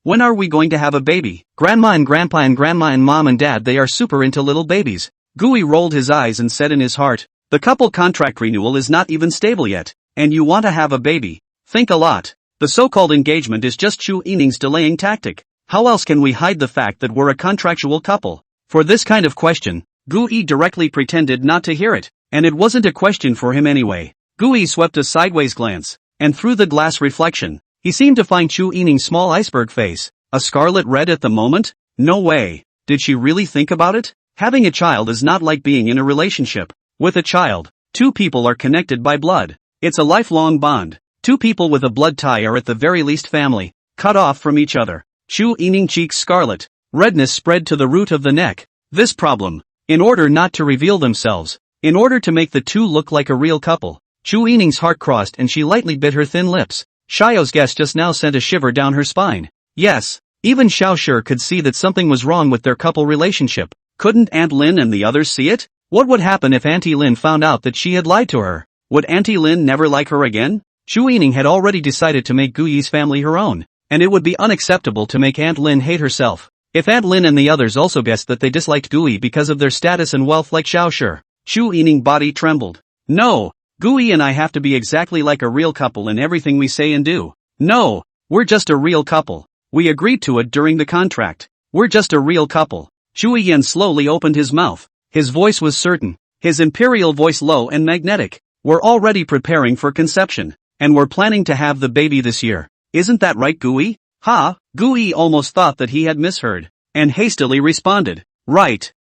When are we going to have a baby? Grandma and grandpa and grandma and mom and dad, they are super into little babies. Gui rolled his eyes and said in his heart, the couple contract renewal is not even stable yet, and you want to have a baby. Think a lot. The so-called engagement is just Chu Yining's delaying tactic. How else can we hide the fact that we're a contractual couple? For this kind of question, Gui directly pretended not to hear it, and it wasn't a question for him anyway. Gui swept a sideways glance, and through the glass reflection, he seemed to find Chu Yining's small iceberg face, a scarlet red at the moment. No way. Did she really think about it? Having a child is not like being in a relationship. With a child, two people are connected by blood. It's a lifelong bond. Two people with a blood tie are at the very least family, cut off from each other. Chu Yining cheeks scarlet. Redness spread to the root of the neck. This problem, in order not to reveal themselves, in order to make the two look like a real couple, Chu Yining's heart crossed and she lightly bit her thin lips. Xiao's guess just now sent a shiver down her spine. Yes, even Xiao Shi could see that something was wrong with their couple relationship. Couldn't Aunt Lin and the others see it? What would happen if Auntie Lin found out that she had lied to her? Would Auntie Lin never like her again? Chu Yining had already decided to make Gu Yi's family her own, and it would be unacceptable to make Aunt Lin hate herself. If Aunt Lin and the others also guessed that they disliked Gu Yi because of their status and wealth like Xiao Shi, Chu Yining's body trembled. No, Gu Yi and I have to be exactly like a real couple in everything we say and do. No, we're just a real couple. We agreed to it during the contract. We're just a real couple. Chu Yan slowly opened his mouth. His voice was certain. His imperial voice low and magnetic. We're already preparing for conception. And we're planning to have the baby this year. Isn't that right, Gui? Ha! Gui almost thought that he had misheard. And hastily responded. Right.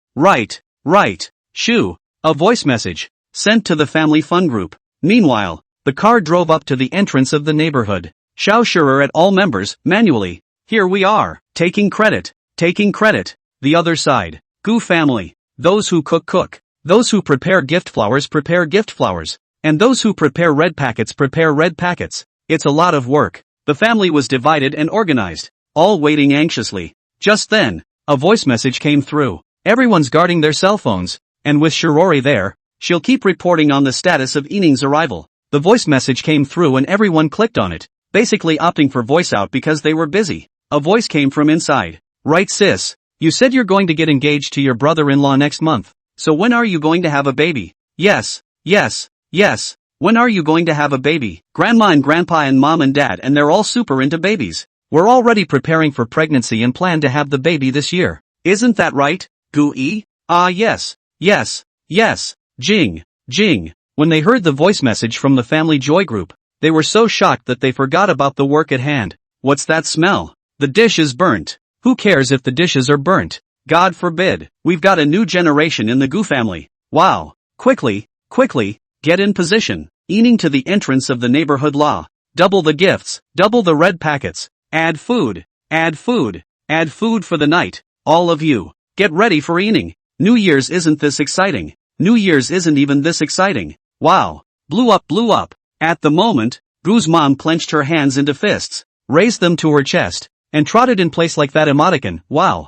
Shoo. A voice message. Sent to the family fun group. Meanwhile, the car drove up to the entrance of the neighborhood. Shao Shurer at all members, manually. Here we are. Taking credit. The other side. Gu family. Those who cook. Those who prepare gift flowers. And those who prepare red packets. It's a lot of work. The family was divided and organized, all waiting anxiously. Just then, a voice message came through. Everyone's guarding their cell phones, and with Shirori there, she'll keep reporting on the status of Ining's arrival. The voice message came through and everyone clicked on it, basically opting for voice out because they were busy. A voice came from inside. Right sis, you said you're going to get engaged to your brother-in-law next month. So when are you going to have a baby? Yes. When are you going to have a baby? Grandma and grandpa and mom and dad and they're all super into babies. We're already preparing for pregnancy and plan to have the baby this year. Isn't that right, Gui? Ah yes. Jing. When they heard the voice message from the family joy group, they were so shocked that they forgot about the work at hand. What's that smell? The dish is burnt. Who cares if the dishes are burnt? God forbid. We've got a new generation in the Gu family. Wow. Quickly, get in position. Eating to the entrance of the neighborhood law. Double the gifts, double the red packets. Add food for the night. All of you, get ready for eating. New Year's isn't this exciting. New Year's isn't even this exciting. Wow. Blew up. At the moment, Gu's mom clenched her hands into fists, raised them to her chest, and trotted in place like that emoticon. Wow.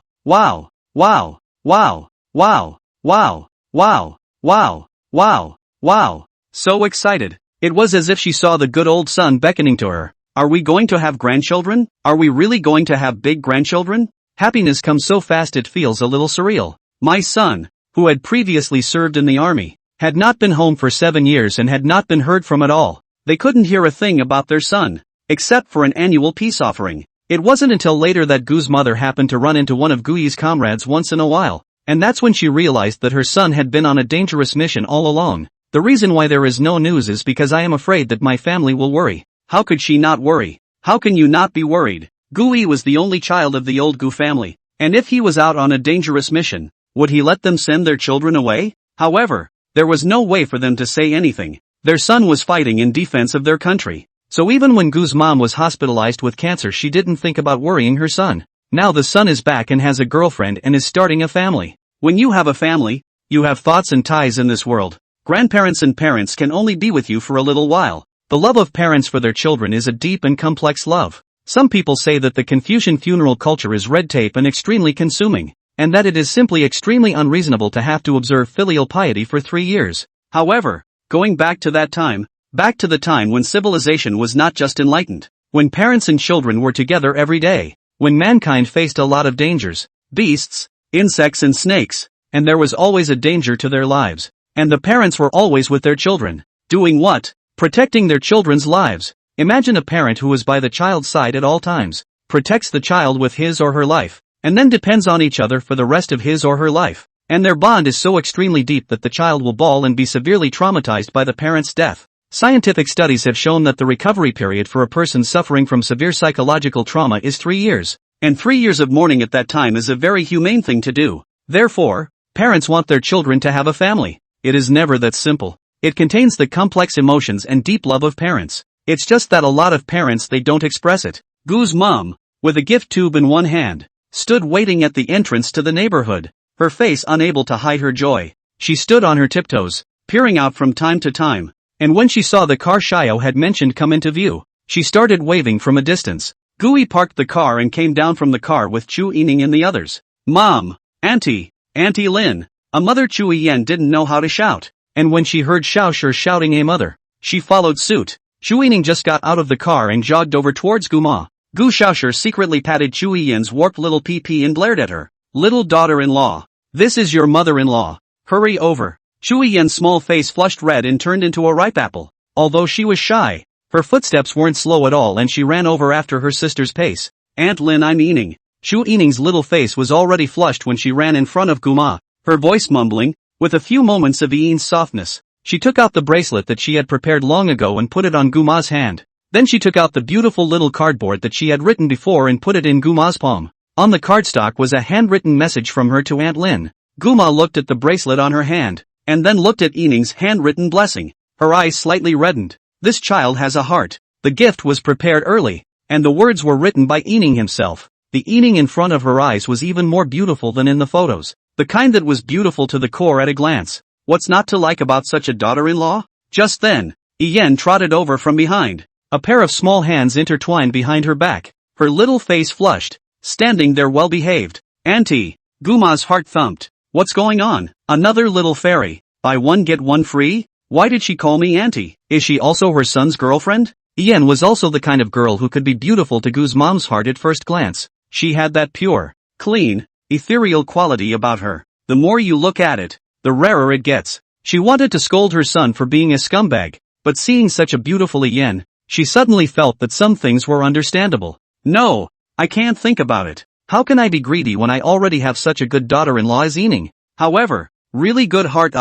So excited. It was as if she saw the good old sun beckoning to her. Are we going to have grandchildren? Are we really going to have big grandchildren? Happiness comes so fast it feels a little surreal. My son, who had previously served in the army, had not been home for 7 years and had not been heard from at all. They couldn't hear a thing about their son, except for an annual peace offering. It wasn't until later that Gu's mother happened to run into one of Gui's comrades once in a while, and that's when she realized that her son had been on a dangerous mission all along. The reason why there is no news is because I am afraid that my family will worry. How could she not worry? How can you not be worried? Gui was the only child of the old Gu family, and if he was out on a dangerous mission, would he let them send their children away? However, there was no way for them to say anything. Their son was fighting in defense of their country. So even when Gu's mom was hospitalized with cancer, she didn't think about worrying her son. Now the son is back and has a girlfriend and is starting a family. When you have a family, you have thoughts and ties in this world. Grandparents and parents can only be with you for a little while. The love of parents for their children is a deep and complex love. Some people say that the Confucian funeral culture is red tape and extremely consuming, and that it is simply extremely unreasonable to have to observe filial piety for 3 years. However, going back to the time when civilization was not just enlightened, when parents and children were together every day, when mankind faced a lot of dangers, beasts, insects and snakes, and there was always a danger to their lives, and the parents were always with their children. Doing what? Protecting their children's lives. Imagine a parent who is by the child's side at all times, protects the child with his or her life, and then depends on each other for the rest of his or her life. And their bond is so extremely deep that the child will bawl and be severely traumatized by the parent's death. Scientific studies have shown that the recovery period for a person suffering from severe psychological trauma is 3 years, and 3 years of mourning at that time is a very humane thing to do. Therefore, parents want their children to have a family. It is never that simple. It contains the complex emotions and deep love of parents. It's just that a lot of parents, they don't express it. Gu's mom, with a gift tube in one hand, stood waiting at the entrance to the neighborhood, her face unable to hide her joy. She stood on her tiptoes, peering out from time to time, and when she saw the car Xiao had mentioned come into view, she started waving from a distance. Gui parked the car and came down from the car with Chu Yining and the others. Mom! Auntie Lin! A mother Chu Yen didn't know how to shout, and when she heard Xiao Shi shouting a mother, she followed suit. Chu Yining just got out of the car and jogged over towards Gu Ma. Gu Xiaoshi secretly patted Chu Yen's warped little pee-pee and glared at her. Little daughter-in-law. This is your mother-in-law. Hurry over. Chu Yen's small face flushed red and turned into a ripe apple. Although she was shy, her footsteps weren't slow at all and she ran over after her sister's pace. Aunt Lin, I'm Yining. Chu Yining's little face was already flushed when she ran in front of Gu Ma, her voice mumbling, With a few moments of Ian's softness, she took out the bracelet that she had prepared long ago and put it on Guma's hand. Then she took out the beautiful little cardboard that she had written before and put it in Guma's palm. On the cardstock was a handwritten message from her to Aunt Lin. Guma looked at the bracelet on her hand, and then looked at Yining's handwritten blessing. Her eyes slightly reddened. This child has a heart. The gift was prepared early, and the words were written by Yining himself. The Yining in front of her eyes was even more beautiful than in the photos. The kind that was beautiful to the core at a glance. What's not to like about such a daughter-in-law? Just then, Ian trotted over from behind. A pair of small hands intertwined behind her back. Her little face flushed. Standing there well-behaved. Auntie. Guma's heart thumped. What's going on? Another little fairy. Buy one get one free? Why did she call me auntie? Is she also her son's girlfriend? Ian was also the kind of girl who could be beautiful to Gu's mom's heart at first glance. She had that pure, clean, ethereal quality about her. The more you look at it, the rarer it gets. She wanted to scold her son for being a scumbag, but seeing such a beautiful Ian, she suddenly felt that some things were understandable. No, I can't think about it. How can I be greedy when I already have such a good daughter-in-law as Yining? However, really good heart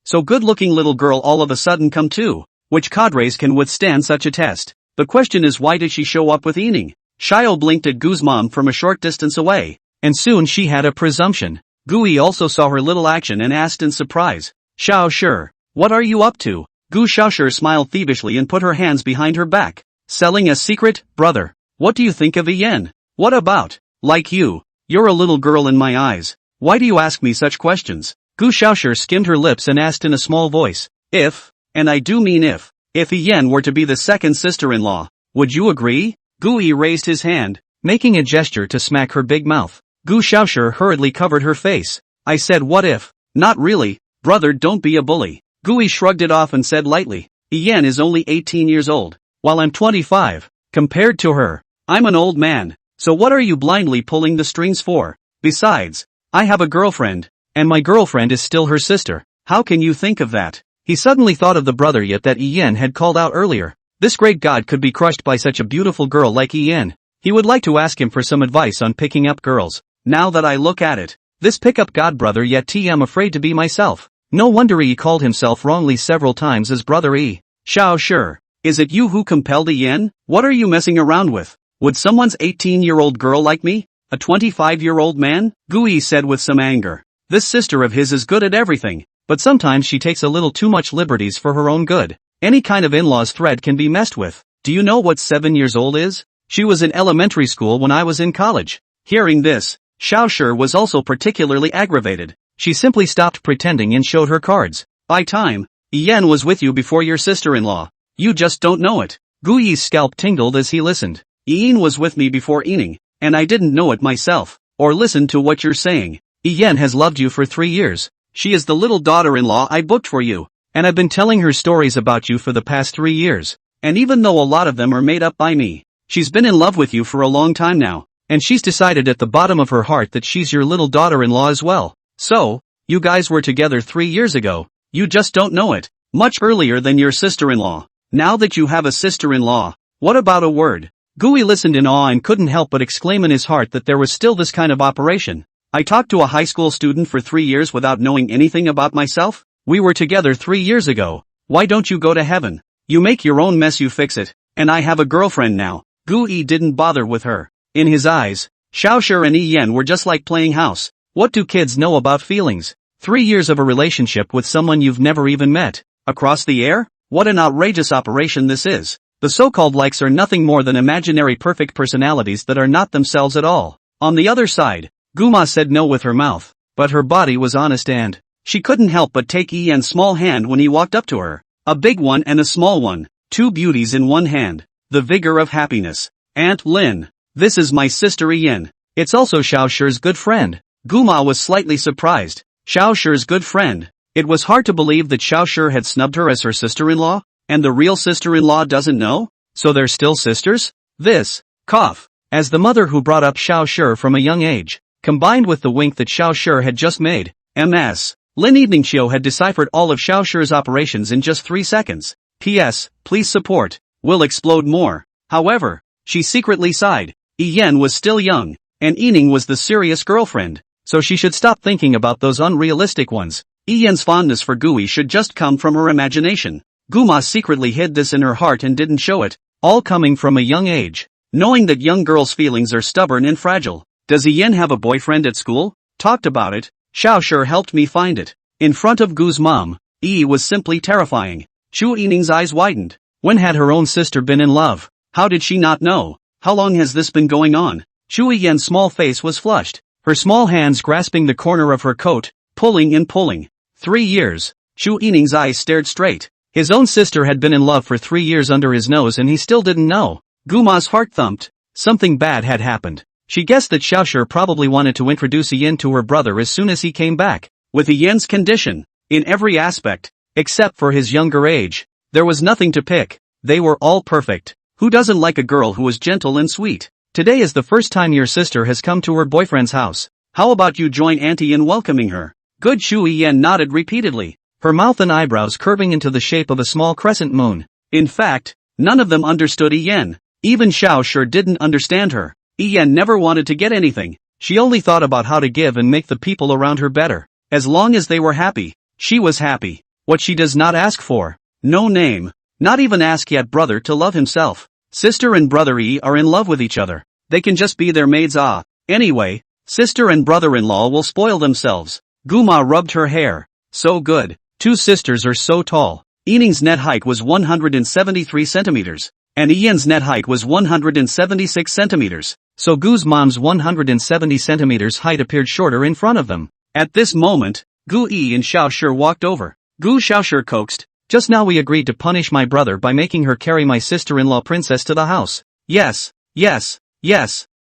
so good-looking little girl all of a sudden come too. Which cadres can withstand such a test? The question is why did she show up with Yining? Xiao blinked at Gu's mom from a short distance away, and soon she had a presumption. Gui also saw her little action and asked in surprise, Xiao Shi, what are you up to? Gu Xiaoshi smiled thievishly and put her hands behind her back. Selling a secret, brother. What do you think of Ian? What about? Like you. You're a little girl in my eyes. Why do you ask me such questions? Gu Xiaoshi skimmed her lips and asked in a small voice, if, and I do mean if Ian were to be the second sister-in-law, would you agree? Gui raised his hand, making a gesture to smack her big mouth. Gu Xiaoshi hurriedly covered her face. I said what if? Not really, brother, don't be a bully. Gui shrugged it off and said lightly, Ian is only 18 years old, while I'm 25. Compared to her, I'm an old man, so what are you blindly pulling the strings for? Besides, I have a girlfriend, and my girlfriend is still her sister. How can you think of that? He suddenly thought of the brother yet that Ian had called out earlier. This great god could be crushed by such a beautiful girl like Ian. He would like to ask him for some advice on picking up girls. Now that I look at it, this pick-up god brother yet I'm afraid to be myself. No wonder he called himself wrongly several times as brother E. Xiao Shi, is it you who compelled Ian? What are you messing around with? Would someone's 18-year-old girl like me? A 25-year-old man? Gui said with some anger. This sister of his is good at everything, but sometimes she takes a little too much liberties for her own good. Any kind of in-laws thread can be messed with. Do you know what 7 years old is? She was in elementary school when I was in college. Hearing this, Xiao Shi was also particularly aggravated. She simply stopped pretending and showed her cards. By time, Ian was with you before your sister-in-law. You just don't know it. Gui's scalp tingled as he listened. Ian was with me before Yining, and I didn't know it myself, or listen to what you're saying. Ian has loved you for 3 years. She is the little daughter-in-law I booked for you, and I've been telling her stories about you for the past 3 years. And even though a lot of them are made up by me, she's been in love with you for a long time now, and she's decided at the bottom of her heart that she's your little daughter-in-law as well. So, you guys were together 3 years ago. You just don't know it. Much earlier than your sister-in-law. Now that you have a sister-in-law, what about a word? Gui listened in awe and couldn't help but exclaim in his heart that there was still this kind of operation. I talked to a high school student for 3 years without knowing anything about myself? We were together 3 years ago. Why don't you go to heaven? You make your own mess, you fix it. And I have a girlfriend now. Gui didn't bother with her. In his eyes, Xiao Shi and Ian were just like playing house. What do kids know about feelings? 3 years of a relationship with someone you've never even met. Across the air? What an outrageous operation this is. The so-called likes are nothing more than imaginary perfect personalities that are not themselves at all. On the other side, Guma said no with her mouth, but her body was honest and she couldn't help but take Ian's small hand when he walked up to her. A big one and a small one, 2 beauties in one hand. The vigor of happiness. Aunt Lin, this is my sister Ian. It's also Xiao Shi's good friend. Guma was slightly surprised. Xiao Shi's good friend. It was hard to believe that Xiao Shi had snubbed her as her sister-in-law, and the real sister-in-law doesn't know? So they're still sisters? This, cough, as the mother who brought up Xiao Shi from a young age, combined with the wink that Xiao Shi had just made, Ms. Lin Evening Show had deciphered all of Xiao Shi's operations in just 3 seconds. P.S. Please support. Will explode more. However, she secretly sighed. Ian was still young, and Yining was the serious girlfriend, so she should stop thinking about those unrealistic ones. Ian's fondness for Gui should just come from her imagination. Guma secretly hid this in her heart and didn't show it, all coming from a young age. Knowing that young girls' feelings are stubborn and fragile. Does Ian have a boyfriend at school? Talked about it. Xiao sure helped me find it. In front of Gu's mom, Yi was simply terrifying. Chu Yining's eyes widened. When had her own sister been in love? How did she not know? How long has this been going on? Chu Yan's small face was flushed, her small hands grasping the corner of her coat, pulling and pulling. 3 years. Chu Yining's eyes stared straight. His own sister had been in love for 3 years under his nose and he still didn't know. Guma's heart thumped. Something bad had happened. She guessed that Xiaoshi probably wanted to introduce Ian to her brother as soon as he came back. With Ian's condition, in every aspect, except for his younger age, there was nothing to pick. They were all perfect. Who doesn't like a girl who is gentle and sweet? Today is the first time your sister has come to her boyfriend's house. How about you join Auntie in welcoming her? Good. Shu Yan nodded repeatedly, her mouth and eyebrows curving into the shape of a small crescent moon. In fact, none of them understood Ian. Even Xiao sure didn't understand her. Ian never wanted to get anything. She only thought about how to give and make the people around her better. As long as they were happy, she was happy. What she does not ask for. No name. Not even ask yet brother to love himself. Sister and brother are in love with each other. They can just be their maids. Anyway, sister and brother-in-law will spoil themselves. Guma rubbed her hair. So good. Two sisters are so tall. Yining's net height was 173 centimeters. And Ian's net height was 176 centimeters. So Gu's mom's 170 centimeters height appeared shorter in front of them. At this moment, Gu Yi and Xiao Shi walked over. Gu Xiaoshi coaxed. Just now we agreed to punish my brother by making her carry my sister-in-law princess to the house. Yes.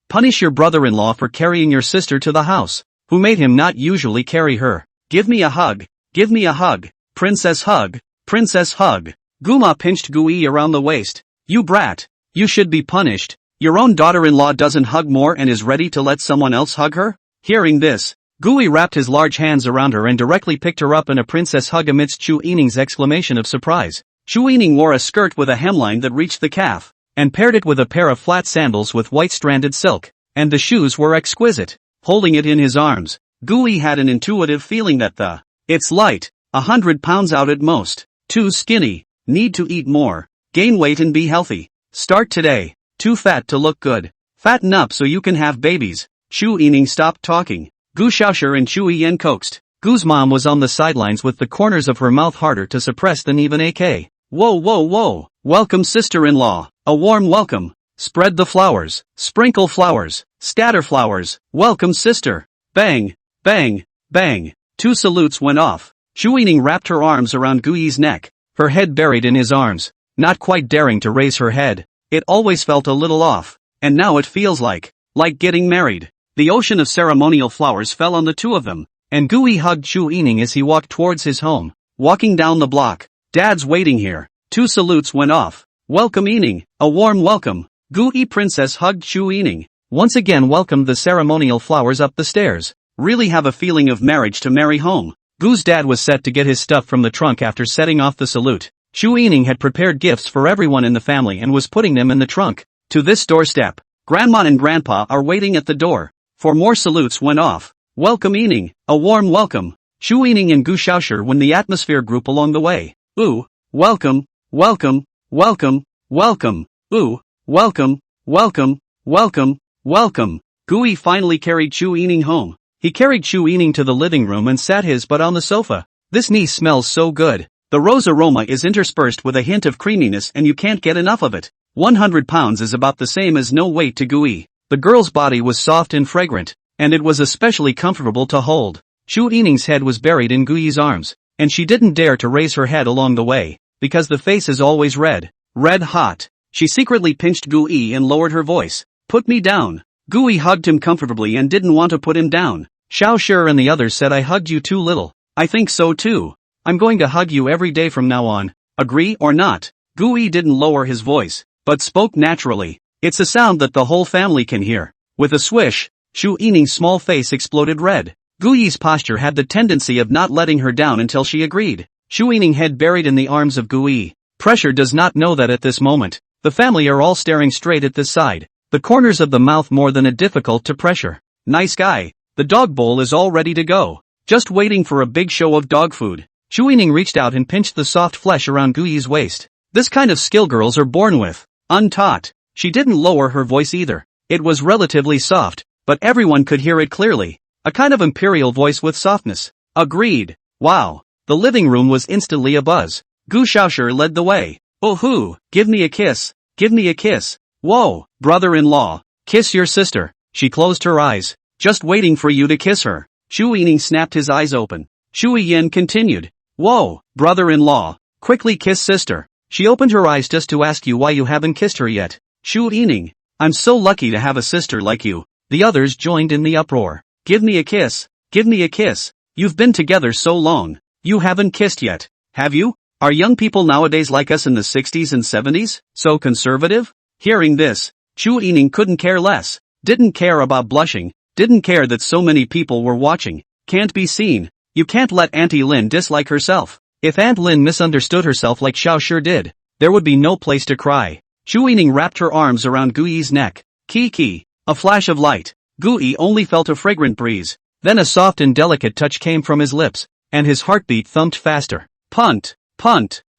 Punish your brother-in-law for carrying your sister to the house. Who made him not usually carry her? Give me a hug. Give me a hug. Princess hug. Princess hug. Guma pinched Gu Yi around the waist. You brat. You should be punished. Your own daughter-in-law doesn't hug more and is ready to let someone else hug her? Hearing this, Gu Yi wrapped his large hands around her and directly picked her up in a princess hug amidst Chu Yining's exclamation of surprise. Chu Yining wore a skirt with a hemline that reached the calf, and paired it with a pair of flat sandals with white stranded silk, and the shoes were exquisite. Holding it in his arms, Gu Yi had an intuitive feeling that it's light, 100 pounds out at most, too skinny, need to eat more, gain weight and be healthy. Start today, too fat to look good. Fatten up so you can have babies. Chu Yining stopped talking. Gu Xiaoshi and Chu Yan coaxed. Gu's mom was on the sidelines with the corners of her mouth harder to suppress than even AK. Whoa. Welcome sister-in-law. A warm welcome. Spread the flowers. Sprinkle flowers. Scatter flowers. Welcome sister. Bang. Bang. Bang. 2 salutes went off. Chu Yining wrapped her arms around Gu Yi's neck, her head buried in his arms, not quite daring to raise her head. It always felt a little off, and now it feels like getting married. The ocean of ceremonial flowers fell on the two of them, and Gu Yi hugged Chu Yining as he walked towards his home. Walking down the block. Dad's waiting here. 2 salutes went off. Welcome Yining. A warm welcome. Gu Yi princess hugged Chu Yining. Once again welcomed the ceremonial flowers up the stairs. Really have a feeling of marriage to marry home. Gu's dad was set to get his stuff from the trunk after setting off the salute. Chu Yining had prepared gifts for everyone in the family and was putting them in the trunk. To this doorstep. Grandma and Grandpa are waiting at the door. 4 more salutes went off. Welcome Yining. A warm welcome. Chu Yining and Gu Xiaoshi when the atmosphere group along the way. Ooh. Welcome. Welcome. Ooh. Welcome. Gu Yi finally carried Chu Yining home. He carried Chu Yining to the living room and sat his butt on the sofa. This niece smells so good. The rose aroma is interspersed with a hint of creaminess and you can't get enough of it. 100 pounds is about the same as no weight to Gu Yi. The girl's body was soft and fragrant, and it was especially comfortable to hold. Chu Yining's head was buried in Gu Yi's arms, and she didn't dare to raise her head along the way, because the face is always red hot. She secretly pinched Gu Yi and lowered her voice. Put me down. Gu Yi hugged him comfortably and didn't want to put him down. Xiao Shi and the others said I hugged you too little. I think so too. I'm going to hug you every day from now on. Agree or not? Gu Yi didn't lower his voice, but spoke naturally. It's a sound that the whole family can hear. With a swish, Chu Yining's small face exploded red. Gu Yi's posture had the tendency of not letting her down until she agreed. Chu Yining head buried in the arms of Gu Yi. Pressure does not know that at this moment. The family are all staring straight at this side. The corners of the mouth more than a difficult to pressure. Nice guy. The dog bowl is all ready to go. just waiting for a big show of dog food. Chu Yining reached out and pinched the soft flesh around Gu Yi's waist. This kind of skill girls are born with. Untaught. She didn't lower her voice either. It was relatively soft, but everyone could hear it clearly. A kind of imperial voice with softness. Agreed. Wow. The living room was instantly abuzz. Gu Xiaoshi led the way. Oh hoo, give me a kiss. Give me a kiss. Whoa, brother-in-law. Kiss your sister. She closed her eyes, just waiting for you to kiss her. Chu Yining snapped his eyes open. Shui Yin continued. Whoa, brother-in-law. Quickly kiss sister. She opened her eyes just to ask you why you haven't kissed her yet. Chu Yining. I'm so lucky to have a sister like you. The others joined in the uproar. Give me a kiss. Give me a kiss. You've been together so long. You haven't kissed yet, have you? Are young people nowadays like us in the 60s and 70s, so conservative? Hearing this, Chu Yining couldn't care less. Didn't care about blushing. Didn't care that so many people were watching. Can't be seen. You can't let Auntie Lin dislike herself. If Aunt Lin misunderstood herself like Xiao sure did, there would be no place to cry. Chu Yining wrapped her arms around Gu Yi's neck. Ki. A flash of light. Gu Yi only felt a fragrant breeze. Then a soft and delicate touch came from his lips, and his heartbeat thumped faster. Punt.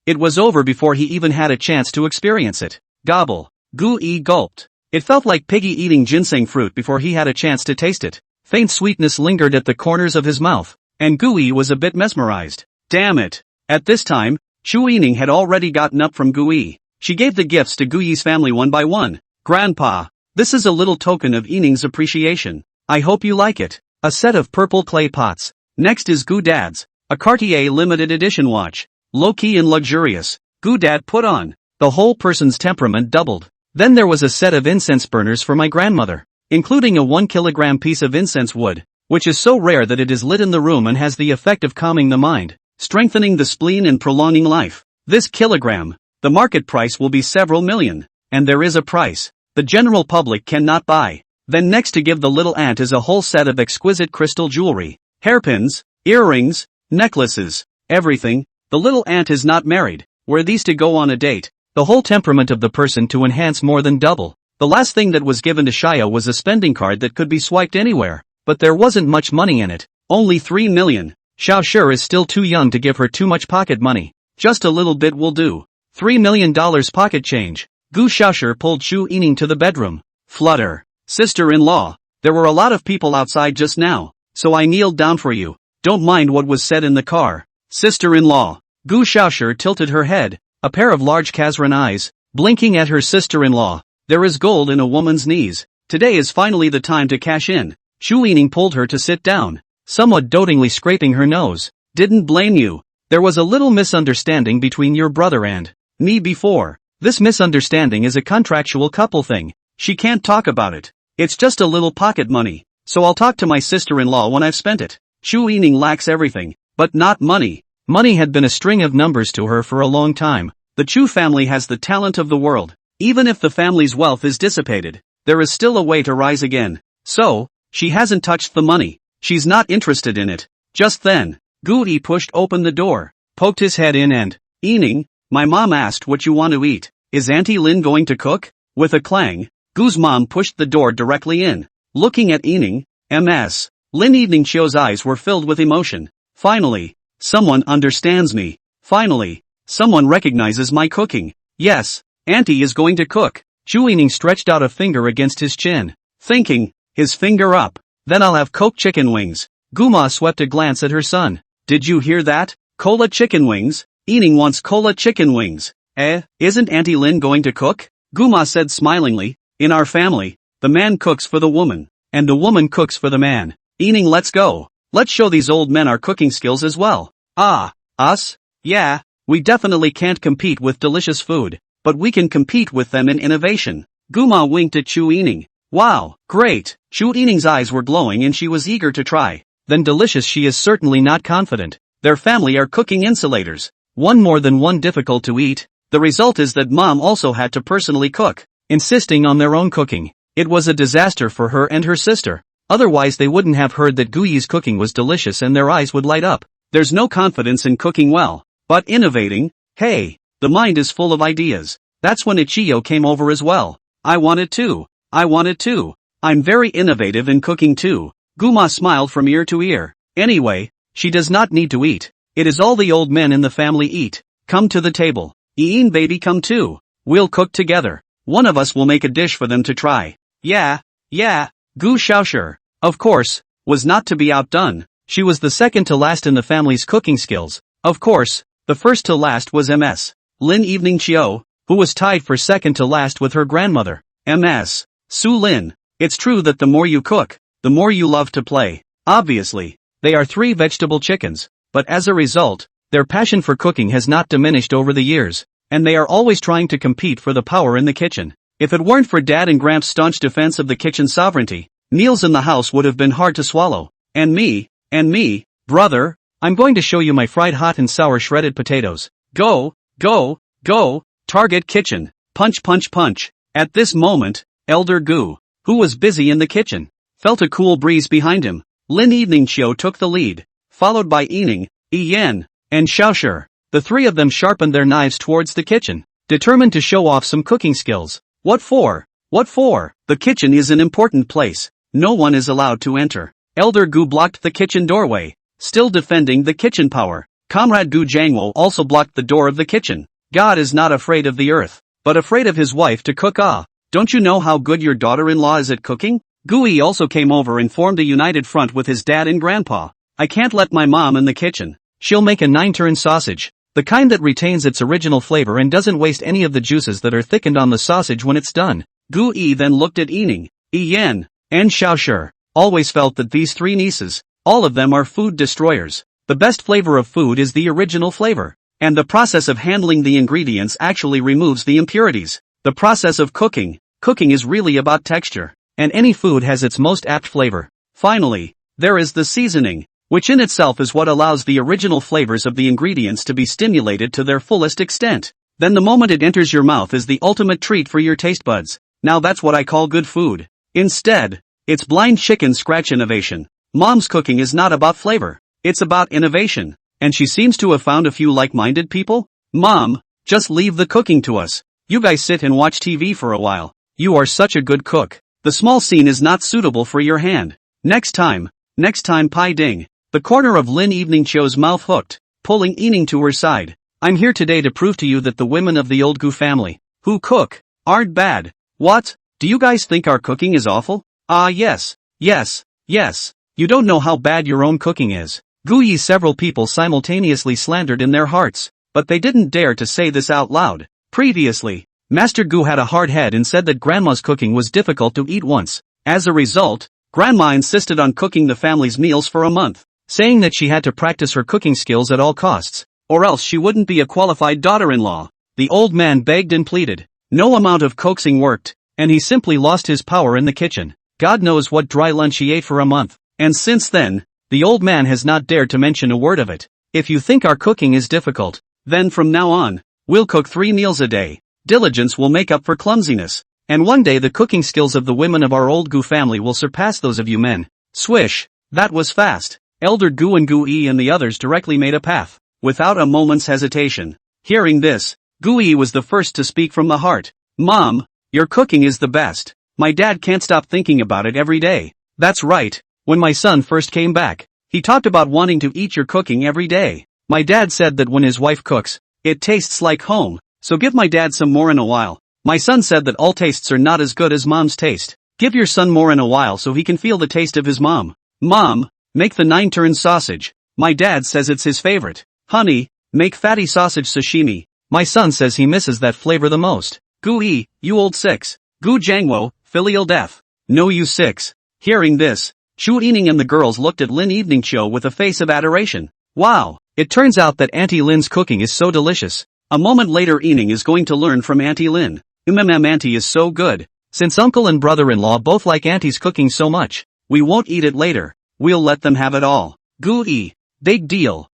It was over before he even had a chance to experience it. Gobble. Gu Yi gulped. It felt like Piggy eating ginseng fruit before he had a chance to taste it. Faint sweetness lingered at the corners of his mouth, and Gu Yi was a bit mesmerized. Damn it. At this time, Chu Yining had already gotten up from Gu Yi. She gave the gifts to Gu Yi's family one by one. Grandpa, this is a little token of Yining's appreciation. I hope you like it. A set of purple clay pots. Next is Gu Dad's, a Cartier limited edition watch. Low-key and luxurious. Gu Dad put on. The whole person's temperament doubled. Then there was a set of incense burners for my grandmother, including a 1 kilogram piece of incense wood, which is so rare that it is lit in the room and has the effect of calming the mind, strengthening the spleen and prolonging life. This kilogram, the market price will be several million, and there is a price the general public cannot buy. Then next to give the little aunt is a whole set of exquisite crystal jewelry, hairpins, earrings, necklaces, everything. The little aunt is not married. Were these to go on a date, the whole temperament of the person to enhance more than double. The last thing that was given to Shia was a spending card that could be swiped anywhere, but there wasn't much money in it. Only 3 million. Xiao sure is still too young to give her too much pocket money. Just a little bit will do. $3 million pocket change. Gu Xiaosher pulled Chu Yining to the bedroom. Flutter. Sister-in-law. There were a lot of people outside just now, so I kneeled down for you. Don't mind what was said in the car. Sister-in-law. Gu Xiaosher tilted her head, a pair of large Kazran eyes, blinking at her sister-in-law. There is gold in a woman's knees. Today is finally the time to cash in. Chu Yining pulled her to sit down, somewhat dotingly scraping her nose. Didn't blame you. There was a little misunderstanding between your brother and me before. This misunderstanding is a contractual couple thing. She can't talk about it. It's just a little pocket money, so I'll talk to my sister-in-law when I've spent it. Chu Yining lacks everything, but not money. Money had been a string of numbers to her for a long time. The Chu family has the talent of the world. Even if the family's wealth is dissipated, there is still a way to rise again. So, she hasn't touched the money. She's not interested in it. Just then, Gu Yi pushed open the door, poked his head in and, Yining, my mom asked what you want to eat. Is Auntie Lin going to cook? With a clang, Gu's mom pushed the door directly in. Looking at Yining, Ms. Lin Yining's eyes were filled with emotion. Finally, someone understands me. Finally, someone recognizes my cooking. Yes, Auntie is going to cook. Chu Yining stretched out a finger against his chin, thinking, his finger up. Then I'll have cooked chicken wings. Guma swept a glance at her son. Did you hear that? Cola chicken wings? Yining wants cola chicken wings. Isn't Auntie Lin going to cook? Guma said smilingly. In our family, the man cooks for the woman, and the woman cooks for the man. Yining, let's go. Let's show these old men our cooking skills as well. Ah, us? Yeah, we definitely can't compete with delicious food, but we can compete with them in innovation. Guma winked at Chu Yining. Wow, great. Chu Yining's eyes were glowing and she was eager to try. Then delicious she is certainly not confident. Their family are cooking insulators. One more than one difficult to eat. The result is that mom also had to personally cook, insisting on their own cooking. It was a disaster for her and her sister. Otherwise they wouldn't have heard that Gu Yi's cooking was delicious and their eyes would light up. There's no confidence in cooking well, but innovating, hey, the mind is full of ideas. That's when Ichiyo came over as well. I want it too. I'm very innovative in cooking too. Guma smiled from ear to ear. Anyway, She does not need to eat. It is all the old men in the family eat. Come to the table. Ian baby come too. We'll cook together. One of us will make a dish for them to try. Yeah. Gu Xiaoshi, of course, was not to be outdone. She was the second to last in the family's cooking skills. Of course, the first to last was Ms. Lin Evening Chiu, who was tied for second to last with her grandmother, Ms. Su Lin. It's true that the more you cook, the more you love to play. Obviously, they are three vegetable chickens, but as a result, their passion for cooking has not diminished over the years, and they are always trying to compete for the power in the kitchen. If it weren't for Dad and Gramps' staunch defense of the kitchen sovereignty, meals in the house would have been hard to swallow. And me, brother, I'm going to show you my fried hot and sour shredded potatoes. Go, target kitchen, punch. At this moment, Elder Gu, who was busy in the kitchen, felt a cool breeze behind him. Lin Evening Chiu took the lead, followed by Yining, Yan, and Xiaoshi. The three of them sharpened their knives towards the kitchen, determined to show off some cooking skills. What for? The kitchen is an important place. No one is allowed to enter. Elder Gu blocked the kitchen doorway, still defending the kitchen power. Comrade Gu Jiangwo also blocked the door of the kitchen. God is not afraid of the earth, but afraid of his wife to cook. Don't you know how good your daughter-in-law is at cooking? Gu Yi also came over and formed a united front with his dad and grandpa. I can't let my mom in the kitchen. She'll make a 9-turn sausage, the kind that retains its original flavor and doesn't waste any of the juices that are thickened on the sausage when it's done. Gu Yi then looked at Yining, Yan, and Xiaoshi. Always felt that these three nieces, all of them are food destroyers. The best flavor of food is the original flavor, and the process of handling the ingredients actually removes the impurities. The process of cooking is really about texture, and any food has its most apt flavor. Finally, there is the seasoning, which in itself is what allows the original flavors of the ingredients to be stimulated to their fullest extent. Then the moment it enters your mouth is the ultimate treat for your taste buds. Now that's what I call good food. Instead, it's blind chicken scratch innovation. Mom's cooking is not about flavor, it's about innovation, and she seems to have found a few like-minded people. Mom, just leave the cooking to us. You guys sit and watch TV for a while. You are such a good cook. The small scene is not suitable for your hand. Next time, Pai Ding. The corner of Lin Evening Chiu's mouth hooked, pulling Yining to her side. I'm here today to prove to you that the women of the old Gu family, who cook, aren't bad. What? Do you guys think our cooking is awful? Yes. You don't know how bad your own cooking is. Gu Yi several people simultaneously slandered in their hearts, but they didn't dare to say this out loud. Previously, Master Gu had a hard head and said that Grandma's cooking was difficult to eat once. As a result, Grandma insisted on cooking the family's meals for a month, saying that she had to practice her cooking skills at all costs, or else she wouldn't be a qualified daughter-in-law. The old man begged and pleaded. No amount of coaxing worked, and he simply lost his power in the kitchen. God knows what dry lunch he ate for a month, and since then, the old man has not dared to mention a word of it. If you think our cooking is difficult, then from now on, we'll cook 3 meals a day. Diligence will make up for clumsiness, and one day the cooking skills of the women of our old Gu family will surpass those of you men. Swish, that was fast. Elder Gu and Gu Yi and the others directly made a path, without a moment's hesitation. Hearing this, Gu Yi was the first to speak from the heart. Mom, your cooking is the best. My dad can't stop thinking about it every day. That's right, when my son first came back, he talked about wanting to eat your cooking every day. My dad said that when his wife cooks, it tastes like home, so give my dad some more in a while. My son said that all tastes are not as good as mom's taste. Give your son more in a while so he can feel the taste of his mom. Mom, make the 9-turn sausage. My dad says it's his favorite. Honey, make fatty sausage sashimi. My son says he misses that flavor the most. Gu Yi, you old 6. Gu Jiangwo, filial death. No you 6. Hearing this, Chu Yining and the girls looked at Lin Evening Chiu with a face of adoration. Wow, it turns out that Auntie Lin's cooking is so delicious. A moment later Yining is going to learn from Auntie Lin. Auntie is so good. Since uncle and brother-in-law both like Auntie's cooking so much, we won't eat it later. We'll let them have it all. Gu Yi, big deal.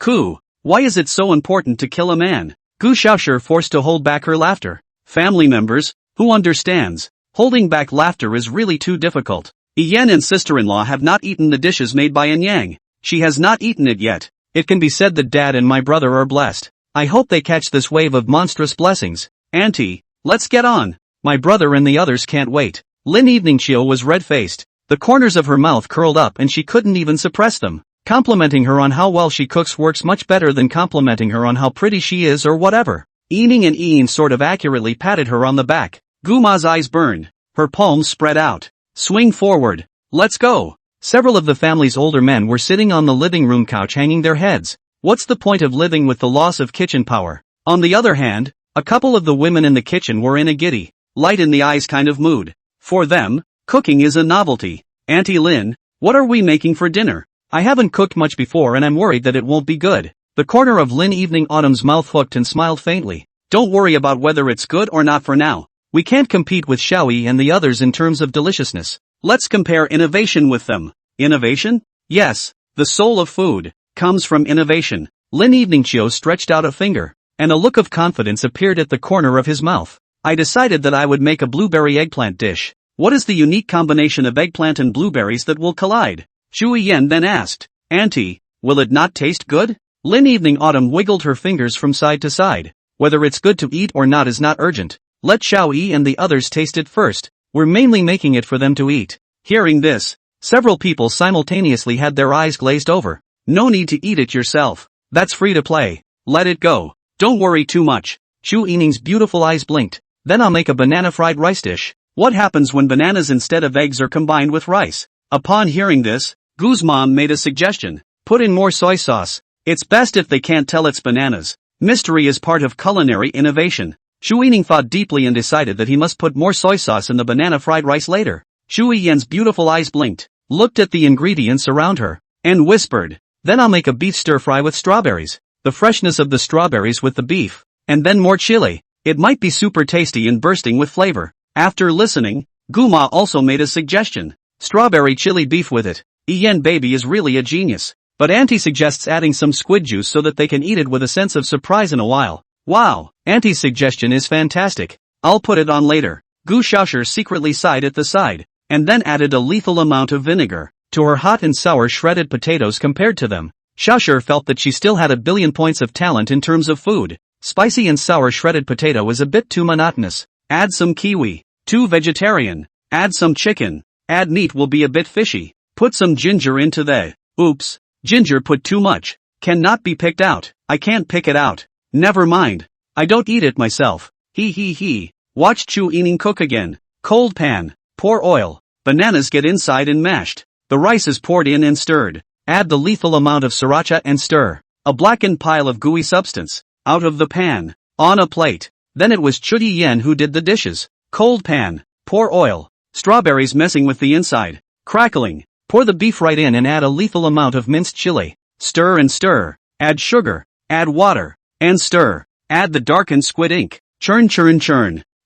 Ku, why is it so important to kill a man? Gu Xiaoshi forced to hold back her laughter. Family members, who understands? Holding back laughter is really too difficult. Yan and sister-in-law have not eaten the dishes made by Yang. She has not eaten it yet. It can be said that dad and my brother are blessed. I hope they catch this wave of monstrous blessings. Auntie, let's get on. My brother and the others can't wait. Lin Evening Chiu was red-faced. The corners of her mouth curled up and she couldn't even suppress them. Complimenting her on how well she cooks works much better than complimenting her on how pretty she is or whatever. Eaning and Ian sort of accurately patted her on the back. Guma's eyes burned. Her palms spread out. Swing forward. Let's go. Several of the family's older men were sitting on the living room couch hanging their heads. What's the point of living with the loss of kitchen power? On the other hand, a couple of the women in the kitchen were in a giddy, light in the eyes kind of mood. For them, cooking is a novelty. Auntie Lynn, what are we making for dinner? I haven't cooked much before and I'm worried that it won't be good. The corner of Lynn Evening Autumn's mouth hooked and smiled faintly. Don't worry about whether it's good or not for now. We can't compete with Xiaoyi and the others in terms of deliciousness. Let's compare innovation with them. Innovation? Yes, the soul of food comes from innovation. Lin Eveningchio stretched out a finger, and a look of confidence appeared at the corner of his mouth. I decided that I would make a blueberry eggplant dish. What is the unique combination of eggplant and blueberries that will collide? Shui Yen then asked. Auntie, will it not taste good? Lin Evening Autumn wiggled her fingers from side to side. Whether it's good to eat or not is not urgent. Let Xiao Yi and the others taste it first. We're mainly making it for them to eat. Hearing this, several people simultaneously had their eyes glazed over. No need to eat it yourself. That's free to play. Let it go. Don't worry too much. Shu Yining's beautiful eyes blinked. Then I'll make a banana fried rice dish. What happens when bananas instead of eggs are combined with rice? Upon hearing this, Gu's mom made a suggestion. Put in more soy sauce. It's best if they can't tell it's bananas. Mystery is part of culinary innovation. Shu Yining thought deeply and decided that he must put more soy sauce in the banana fried rice later. Shui Yen's beautiful eyes blinked, looked at the ingredients around her, and whispered, then I'll make a beef stir-fry with strawberries. The freshness of the strawberries with the beef, and then more chili. It might be super tasty and bursting with flavor. After listening, Guma also made a suggestion. Strawberry chili beef with it. Ian baby is really a genius. But Auntie suggests adding some squid juice so that they can eat it with a sense of surprise in a while. Wow, Auntie's suggestion is fantastic. I'll put it on later. Gu Shaosher secretly sighed at the side, and then added a lethal amount of vinegar to her hot and sour shredded potatoes compared to them. Shaosher felt that she still had a billion points of talent in terms of food. Spicy and sour shredded potato is a bit too monotonous. Add some kiwi. Too vegetarian. Add some chicken. Add meat will be a bit fishy. Put some ginger into the. Oops. Ginger put too much. Cannot be picked out. I can't pick it out. Never mind. I don't eat it myself. He. Watch Chu Yining cook again. Cold pan. Pour oil. Bananas get inside and mashed. The rice is poured in and stirred. Add the lethal amount of sriracha and stir. A blackened pile of gooey substance. Out of the pan. On a plate. Then it was Chu Yen who did the dishes. Cold pan. Pour oil. Strawberries messing with the inside. Crackling. Pour the beef right in and add a lethal amount of minced chili. Stir and stir. Add sugar. Add water. And stir. Add the darkened squid ink. Churn.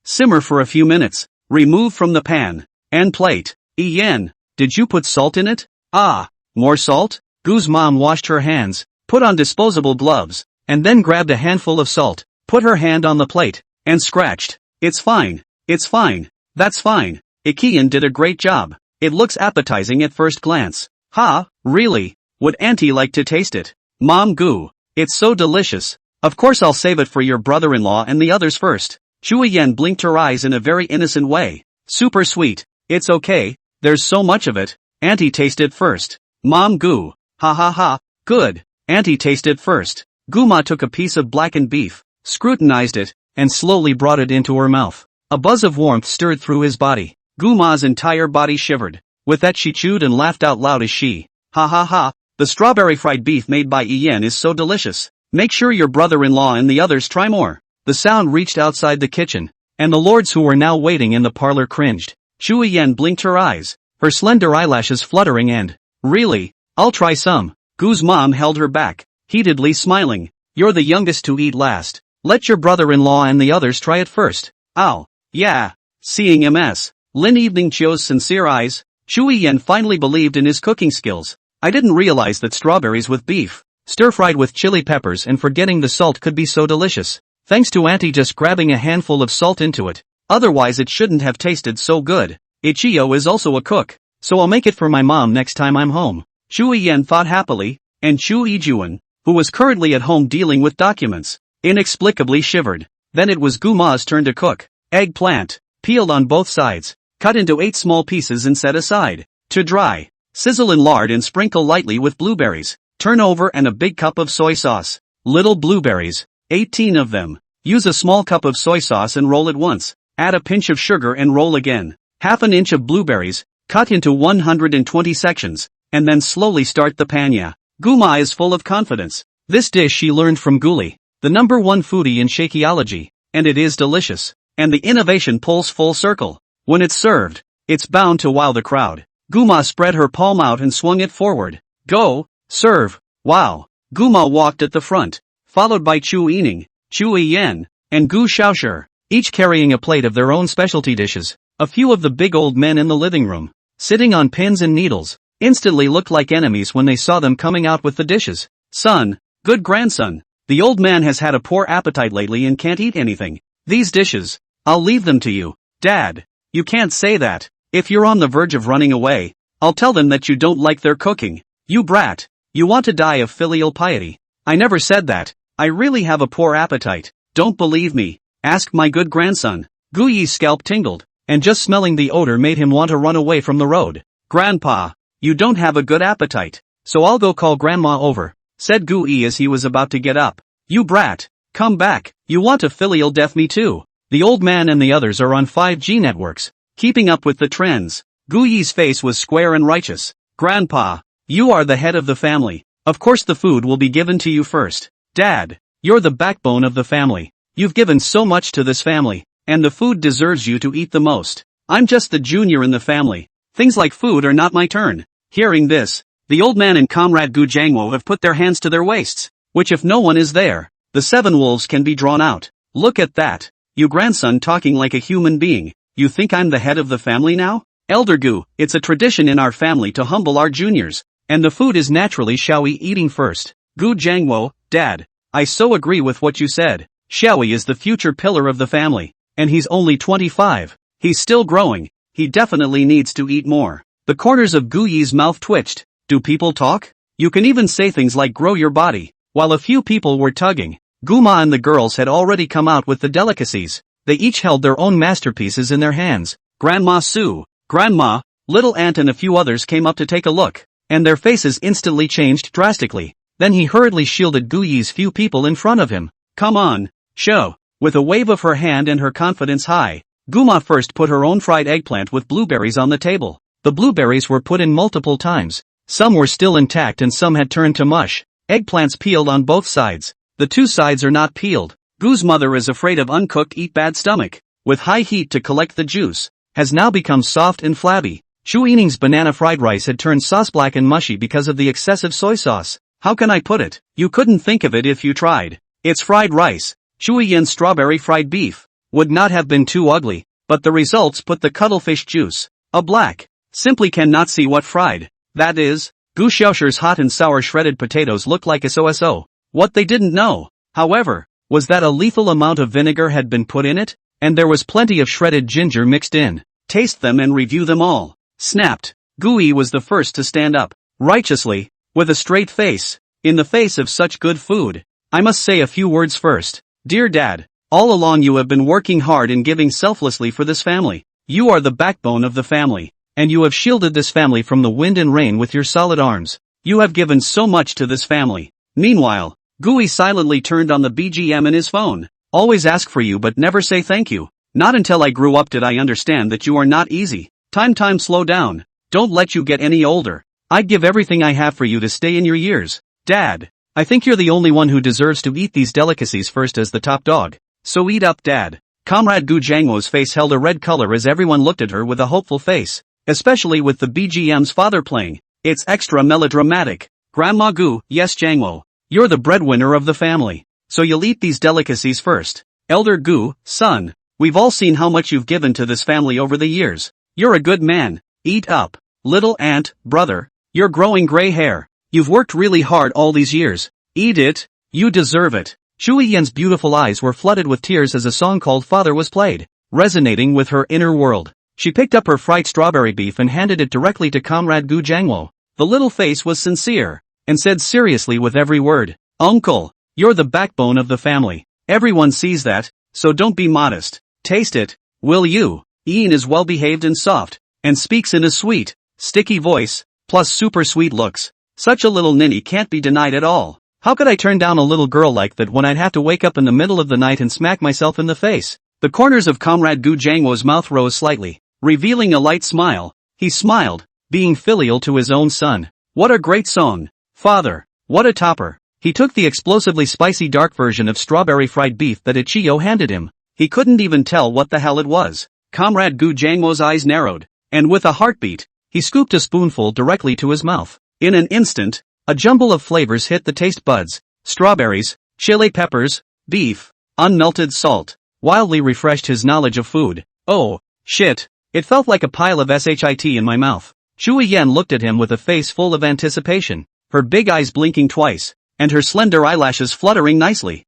Simmer for a few minutes. Remove from the pan. And plate. Ian, did you put salt in it? Ah, more salt? Gu's mom washed her hands, put on disposable gloves, and then grabbed a handful of salt, put her hand on the plate, and scratched. It's fine. That's fine. Ikian did a great job. It looks appetizing at first glance. Ha, really? Would Auntie like to taste it? Mom Gu, it's so delicious. Of course I'll save it for your brother-in-law and the others first. Shui Yen blinked her eyes in a very innocent way. Super sweet. It's okay, there's so much of it. Auntie taste it first. Mom Gu. Ha. Good. Auntie taste it first. Guma took a piece of blackened beef, scrutinized it, and slowly brought it into her mouth. A buzz of warmth stirred through his body. Guma's entire body shivered. With that she chewed and laughed out loud as she. Ha. The strawberry fried beef made by Ian is so delicious. Make sure your brother-in-law and the others try more. The sound reached outside the kitchen, and the lords who were now waiting in the parlor cringed. Shui Yen blinked her eyes, her slender eyelashes fluttering and, really, I'll try some. Gu's mom held her back, heatedly smiling. You're the youngest to eat last. Let your brother-in-law and the others try it first. Ow. Yeah. Seeing MS. Lin Eveningchio's sincere eyes, Shui Yen finally believed in his cooking skills. I didn't realize that strawberries with beef, stir-fried with chili peppers and forgetting the salt could be so delicious. Thanks to Auntie just grabbing a handful of salt into it. Otherwise it shouldn't have tasted so good. Ichio is also a cook, so I'll make it for my mom next time I'm home. Shui Yen thought happily, and Chu Yijuan, who was currently at home dealing with documents, inexplicably shivered. Then it was Guma's turn to cook. Eggplant, peeled on both sides, cut into 8 small pieces and set aside. To dry. Sizzle in lard and sprinkle lightly with blueberries. Turn over and a big cup of soy sauce. Little blueberries. 18 of them. Use a small cup of soy sauce and roll it once. Add a pinch of sugar and roll again. Half an inch of blueberries, cut into 120 sections, and then slowly start the panya. Guma is full of confidence. This dish she learned from Guli, the #1 foodie in Shakeology, and it is delicious. And the innovation pulls full circle. When it's served, it's bound to wow the crowd. Guma spread her palm out and swung it forward. Go, serve, wow. Guma walked at the front, followed by Chu Yining, Chu Yiyan, and Gu Xiaoshi, each carrying a plate of their own specialty dishes. A few of the big old men in the living room, sitting on pins and needles, instantly looked like enemies when they saw them coming out with the dishes. Son, good grandson, the old man has had a poor appetite lately and can't eat anything. These dishes, I'll leave them to you. Dad, you can't say that. If you're on the verge of running away, I'll tell them that you don't like their cooking. You brat, you want to die of filial piety. I never said that. I really have a poor appetite. Don't believe me? Ask my good grandson. Gu Yi's scalp tingled, and just smelling the odor made him want to run away from the road. Grandpa, you don't have a good appetite, so I'll go call Grandma over, said Gu Yi as he was about to get up. You brat, come back, you want to filial death me too. The old man and the others are on 5G networks, keeping up with the trends. Gu Yi's face was square and righteous. Grandpa, you are the head of the family. Of course the food will be given to you first. Dad, you're the backbone of the family. You've given so much to this family, and the food deserves you to eat the most. I'm just the junior in the family. Things like food are not my turn. Hearing this, the old man and comrade Gu Jiangwo have put their hands to their waists, which if no one is there, the 7 wolves can be drawn out. Look at that. You grandson talking like a human being. You think I'm the head of the family now? Elder Gu, it's a tradition in our family to humble our juniors, and the food is naturally Xiaoyi eating first. Gu Jiangwo, Dad, I so agree with what you said. Xiaoyi is the future pillar of the family, and he's only 25. He's still growing. He definitely needs to eat more. The corners of Gu Yi's mouth twitched. Do people talk? You can even say things like grow your body. While a few people were tugging, Guma and the girls had already come out with the delicacies. They each held their own masterpieces in their hands. Grandma Su, Grandma, Little Aunt and a few others came up to take a look, and their faces instantly changed drastically. Then he hurriedly shielded Gu Yi's few people in front of him. Come on, show. With a wave of her hand and her confidence high, Guma first put her own fried eggplant with blueberries on the table. The blueberries were put in multiple times. Some were still intact and some had turned to mush. Eggplants peeled on both sides. The 2 sides are not peeled. Gu's mother is afraid of uncooked eat bad stomach. With high heat to collect the juice, has now become soft and flabby. Chu Yining's banana fried rice had turned sauce black and mushy because of the excessive soy sauce. How can I put it? You couldn't think of it if you tried. It's fried rice. Chu Yian's strawberry fried beef would not have been too ugly, but the results put the cuttlefish juice, a black, simply cannot see what fried, that is. Gu Xiaoshi's hot and sour shredded potatoes looked like SOSO. What they didn't know, however, was that a lethal amount of vinegar had been put in it, and there was plenty of shredded ginger mixed in. Taste them and review them all. Snapped. Gu Yi was the first to stand up, righteously, with a straight face. In the face of such good food, I must say a few words first. Dear Dad, all along you have been working hard and giving selflessly for this family. You are the backbone of the family, and you have shielded this family from the wind and rain with your solid arms. You have given so much to this family. Meanwhile, Gu Yi silently turned on the BGM in his phone. Always ask for you but never say thank you. Not until I grew up did I understand that you are not easy. Time slow down. Don't let you get any older. I'd give everything I have for you to stay in your years. Dad, I think you're the only one who deserves to eat these delicacies first as the top dog. So eat up, Dad. Comrade Gu Jiangwo's face held a red color as everyone looked at her with a hopeful face, especially with the BGM's father playing. It's extra melodramatic. Grandma Gu, yes Jiangwo, you're the breadwinner of the family, so you'll eat these delicacies first. Elder Gu, son, we've all seen how much you've given to this family over the years. You're a good man. Eat up. Little aunt, brother, you're growing gray hair. You've worked really hard all these years. Eat it. You deserve it. Chu Yian's beautiful eyes were flooded with tears as a song called Father was played, resonating with her inner world. She picked up her fried strawberry beef and handed it directly to Comrade Gu Jiangwo. The little face was sincere, and said seriously with every word, Uncle, you're the backbone of the family. Everyone sees that, so don't be modest. Taste it, will you? Ian is well behaved and soft, and speaks in a sweet, sticky voice. plus super sweet looks. Such a little ninny can't be denied at all. How could I turn down a little girl like that when I'd have to wake up in the middle of the night and smack myself in the face? The corners of Comrade Gu Jangwo's mouth rose slightly, revealing a light smile. He smiled, being filial to his own son. What a great song. Father, what a topper. He took the explosively spicy dark version of strawberry fried beef that Ichiyo handed him. He couldn't even tell what the hell it was. Comrade Gu Jangwo's eyes narrowed, and with a heartbeat, he scooped a spoonful directly to his mouth. In an instant, a jumble of flavors hit the taste buds. Strawberries, chili peppers, beef, unmelted salt, wildly refreshed his knowledge of food. Oh, shit. It felt like a pile of shit in my mouth. Shui Yan looked at him with a face full of anticipation, her big eyes blinking twice, and her slender eyelashes fluttering nicely.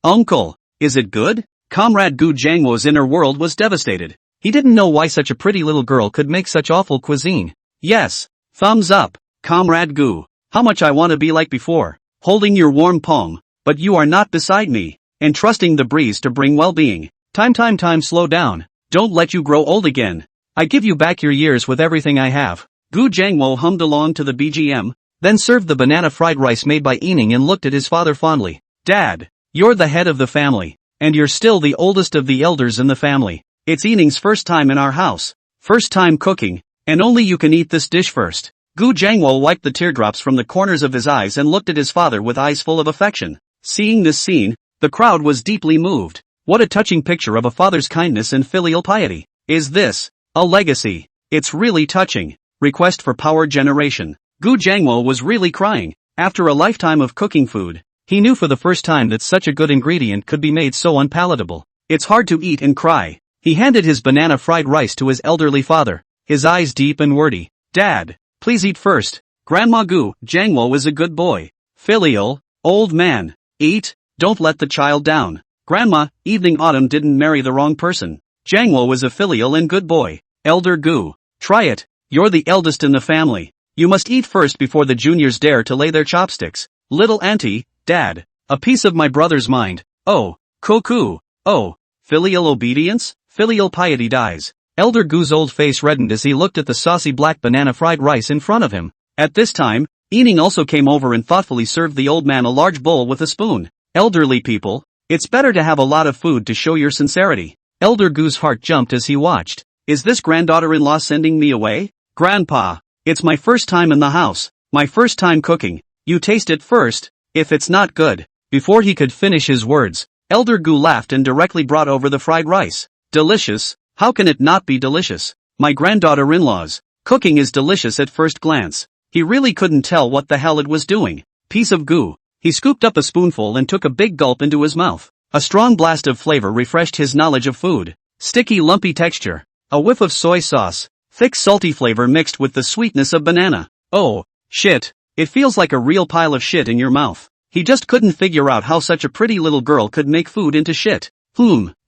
Uncle, is it good? Comrade Gu Jangwo's inner world was devastated. He didn't know why such a pretty little girl could make such awful cuisine. Yes, thumbs up, Comrade Gu. How much I want to be like before, holding your warm palm, but you are not beside me, and trusting the breeze to bring well-being. Time, slow down. Don't let you grow old again. I give you back your years with everything I have. Gu Jangwo hummed along to the BGM, then served the banana fried rice made by Ening and looked at his father fondly. Dad, you're the head of the family, and you're still the oldest of the elders in the family. It's Ening's first time in our house, first time cooking, and only you can eat this dish first. Gu Jangwo wiped the teardrops from the corners of his eyes and looked at his father with eyes full of affection. Seeing this scene, the crowd was deeply moved. What a touching picture of a father's kindness and filial piety. Is this a legacy? It's really touching. Request for power generation. Gu Jangwo was really crying. After a lifetime of cooking food, he knew for the first time that such a good ingredient could be made so unpalatable. It's hard to eat and cry. He handed his banana fried rice to his elderly father, his eyes deep and wordy. Dad, please eat first. Grandma Gu Jangwo is a good boy. Filial, old man. Eat, don't let the child down. Grandma, Evening Autumn didn't marry the wrong person. Jangwo is a filial and good boy. Elder Gu, try it. You're the eldest in the family. You must eat first before the juniors dare to lay their chopsticks. Little auntie, Dad, a piece of my brother's mind. Oh, cuckoo. Oh, filial obedience? Filial piety dies. Elder Gu's old face reddened as he looked at the saucy black banana fried rice in front of him. At this time, Ening also came over and thoughtfully served the old man a large bowl with a spoon. Elderly people, it's better to have a lot of food to show your sincerity. Elder Gu's heart jumped as he watched. Is this granddaughter-in-law sending me away? Grandpa, it's my first time in the house, my first time cooking. You taste it first, if it's not good. Before he could finish his words, Elder Gu laughed and directly brought over the fried rice. Delicious, how can it not be delicious? My granddaughter-in-law's cooking is delicious at first glance. He really couldn't tell what the hell it was doing. Piece of goo. He scooped up a spoonful and took a big gulp into his mouth. A strong blast of flavor refreshed his knowledge of food. Sticky lumpy texture. A whiff of soy sauce. Thick salty flavor mixed with the sweetness of banana. Oh, shit. It feels like a real pile of shit in your mouth. He just couldn't figure out how such a pretty little girl could make food into shit.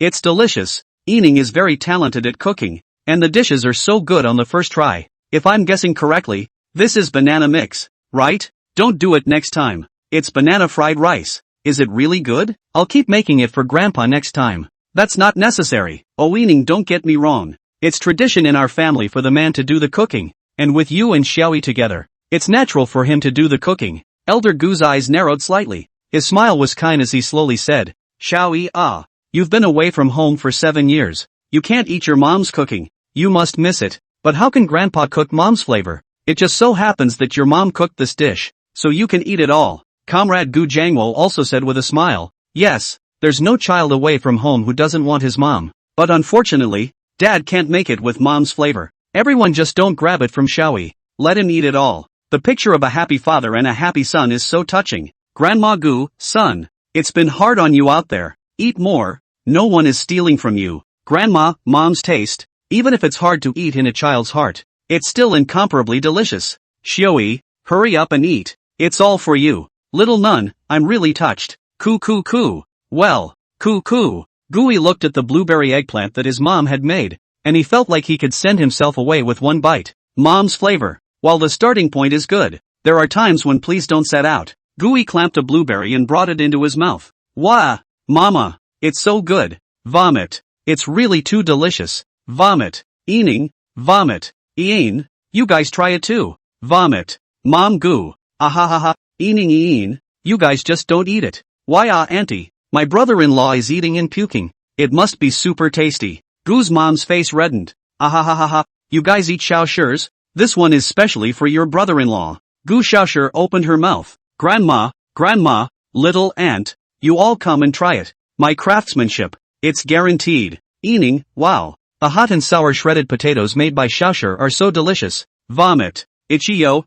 It's delicious. Ening is very talented at cooking, and the dishes are so good on the first try. If I'm guessing correctly, this is banana mix, right? Don't do it next time. It's banana fried rice. Is it really good? I'll keep making it for Grandpa next time. That's not necessary. Oh Ening, don't get me wrong. It's tradition in our family for the man to do the cooking, and with you and Xiaoyi together, it's natural for him to do the cooking. Elder Gu's eyes narrowed slightly. His smile was kind as he slowly said, Xiaoyi, you've been away from home for 7 years. You can't eat your mom's cooking. You must miss it. But how can Grandpa cook mom's flavor? It just so happens that your mom cooked this dish, so you can eat it all. Comrade Gu Jangwo also said with a smile. Yes, there's no child away from home who doesn't want his mom. But unfortunately, Dad can't make it with mom's flavor. Everyone just don't grab it from Xiaoyi. Let him eat it all. The picture of a happy father and a happy son is so touching. Grandma Gu, son, it's been hard on you out there. Eat more. No one is stealing from you. Grandma, mom's taste, even if it's hard to eat in a child's heart, it's still incomparably delicious. Xiaoyi, hurry up and eat. It's all for you. Little nun, I'm really touched. Coo. Well, coo. Gui looked at the blueberry eggplant that his mom had made, and he felt like he could send himself away with one bite. Mom's flavor. While the starting point is good, there are times when please don't set out. Gui clamped a blueberry and brought it into his mouth. Wah! Mama! It's so good. Vomit. It's really too delicious. Vomit. Ening. Vomit. Ian, you guys try it too. Vomit. Mom goo. Ahahaha. Eating. You guys just don't eat it. Why auntie? My brother-in-law is eating and puking. It must be super tasty. Goo's mom's face reddened. Ahahaha. You guys eat Xiaoshurs? This one is specially for your brother-in-law. Goo Xiaoshur opened her mouth. Grandma, little aunt, you all come and try it. My craftsmanship. It's guaranteed. Eating, wow. The hot and sour shredded potatoes made by Xiaoshur are so delicious. Vomit. Ichiyo,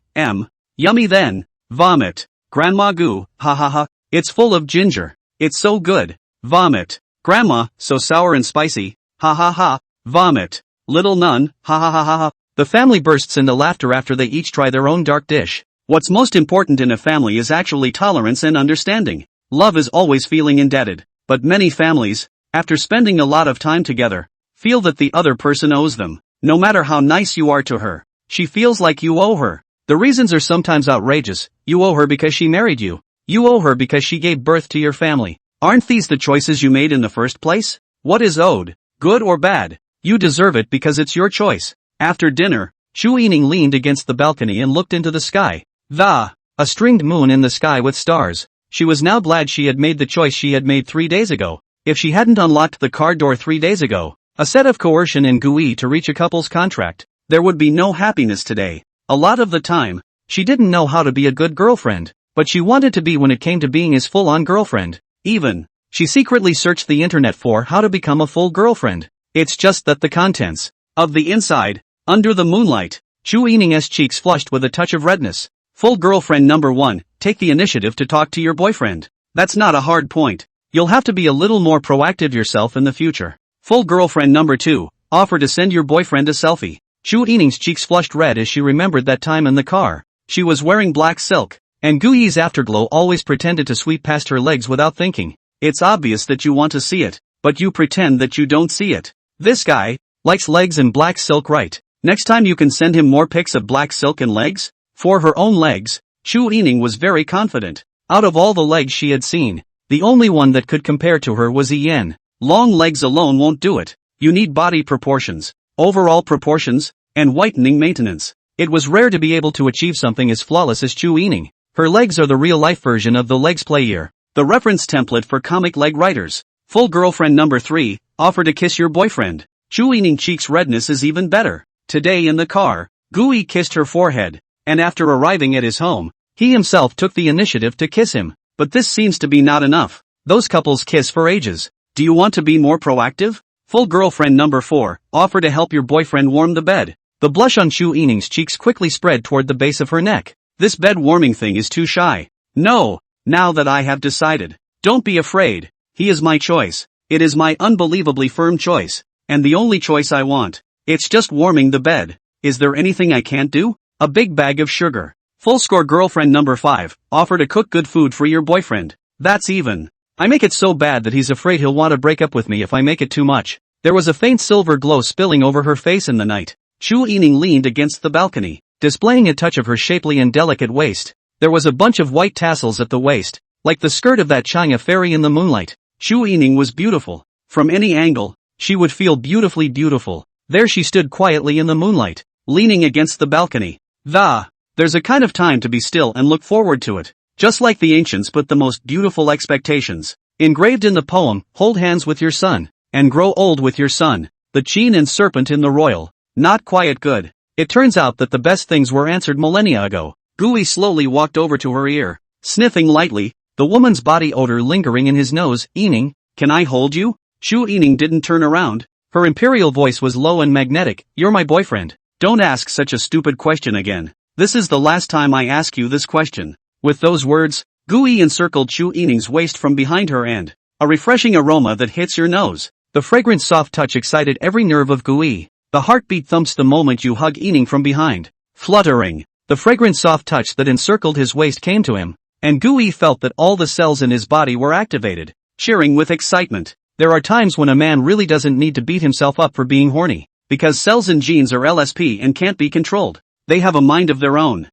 Yummy then. Vomit. Grandma goo, ha. It's full of ginger. It's so good. Vomit. Grandma, so sour and spicy. Ha. Vomit. Little nun, ha. The family bursts into laughter after they each try their own dark dish. What's most important in a family is actually tolerance and understanding. Love is always feeling indebted. But many families, after spending a lot of time together, feel that the other person owes them. No matter how nice you are to her, she feels like you owe her. The reasons are sometimes outrageous. You owe her because she married you. You owe her because she gave birth to your family. Aren't these the choices you made in the first place? What is owed? Good or bad? You deserve it because it's your choice. After dinner, Chu Yining leaned against the balcony and looked into the sky. A stringed moon in the sky with stars. She was now glad she had made the choice she had made 3 days ago. If she hadn't unlocked the car door 3 days ago, a set of coercion and GUI to reach a couple's contract, there would be no happiness today. A lot of the time, she didn't know how to be a good girlfriend, but she wanted to be when it came to being his full-on girlfriend. Even, she secretly searched the internet for how to become a full girlfriend. It's just that the contents of the inside, under the moonlight, Chu Yining's cheeks flushed with a touch of redness. Full girlfriend number 1, take the initiative to talk to your boyfriend. That's not a hard point. You'll have to be a little more proactive yourself in the future. Full girlfriend number 2, offer to send your boyfriend a selfie. Chu Yining's cheeks flushed red as she remembered that time in the car. She was wearing black silk, and Gui's afterglow always pretended to sweep past her legs without thinking. It's obvious that you want to see it, but you pretend that you don't see it. This guy likes legs and black silk, right? Next time you can send him more pics of black silk and legs? For her own legs, Chu Yining was very confident. Out of all the legs she had seen, the only one that could compare to her was Yen. Long legs alone won't do it. You need body proportions, overall proportions, and whitening maintenance. It was rare to be able to achieve something as flawless as Chu Yining. Her legs are the real-life version of the legs play year, the reference template for comic leg writers. Full girlfriend number 3, offer to kiss your boyfriend. Chu Yining cheeks redness is even better. Today in the car, Gui kissed her forehead, and after arriving at his home, he himself took the initiative to kiss him. But this seems to be not enough. Those couples kiss for ages. Do you want to be more proactive? Full girlfriend number 4, offer to help your boyfriend warm the bed. The blush on Chu Yining's cheeks quickly spread toward the base of her neck. This bed warming thing is too shy. No, now that I have decided. Don't be afraid. He is my choice. It is my unbelievably firm choice. And the only choice I want. It's just warming the bed. Is there anything I can't do? A big bag of sugar. Full score girlfriend number 5, offer to cook good food for your boyfriend. That's even. I make it so bad that he's afraid he'll want to break up with me if I make it too much. There was a faint silver glow spilling over her face in the night. Chu Yining leaned against the balcony, displaying a touch of her shapely and delicate waist. There was a bunch of white tassels at the waist, like the skirt of that China fairy in the moonlight. Chu Yining was beautiful. From any angle, she would feel beautifully beautiful. There she stood quietly in the moonlight, leaning against the balcony. There's a kind of time to be still and look forward to it. Just like the ancients put the most beautiful expectations engraved in the poem, hold hands with your son, and grow old with your son. The Chin and serpent in the royal, not quiet good. It turns out that the best things were answered millennia ago. Gui slowly walked over to her ear, sniffing lightly, the woman's body odor lingering in his nose. Yining, can I hold you? Chu Yining didn't turn around. Her imperial voice was low and magnetic. You're my boyfriend. Don't ask such a stupid question again. This is the last time I ask you this question. With those words, Gui encircled Chu Yining's waist from behind her and a refreshing aroma that hits your nose. The fragrant soft touch excited every nerve of Gui. The heartbeat thumps the moment you hug Yining from behind. Fluttering, the fragrant soft touch that encircled his waist came to him, and Gui felt that all the cells in his body were activated, cheering with excitement. There are times when a man really doesn't need to beat himself up for being horny, because cells and genes are LSP and can't be controlled. They have a mind of their own.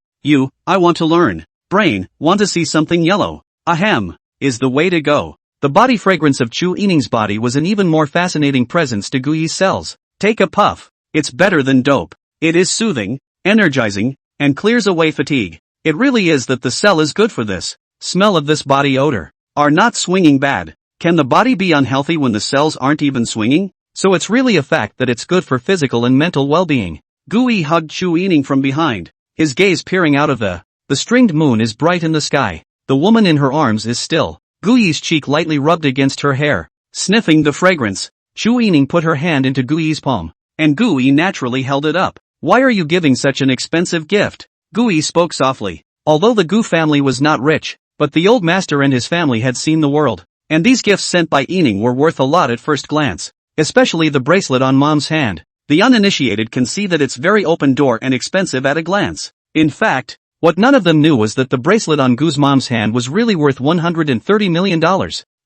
I want to learn. Brain, want to see something yellow. Ahem, is the way to go. The body fragrance of Chu Yining's body was an even more fascinating presence to Gui's cells. Take a puff. It's better than dope. It is soothing, energizing, and clears away fatigue. It really is that the cell is good for this. Smell of this body odor. Are not swinging bad. Can the body be unhealthy when the cells aren't even swinging? So it's really a fact that it's good for physical and mental well-being. Gui hugged Chu Yining from behind, his gaze peering out of the stringed moon is bright in the sky. The woman in her arms is still. Gui's cheek lightly rubbed against her hair, sniffing the fragrance. Chu Yining put her hand into Gui's palm, and Gui naturally held it up. Why are you giving such an expensive gift? Gui spoke softly. Although the Gu family was not rich, but the old master and his family had seen the world, and these gifts sent by Yining were worth a lot at first glance, especially the bracelet on mom's hand. The uninitiated can see that it's very open door and expensive at a glance. In fact, what none of them knew was that the bracelet on Gu's mom's hand was really worth $130 million.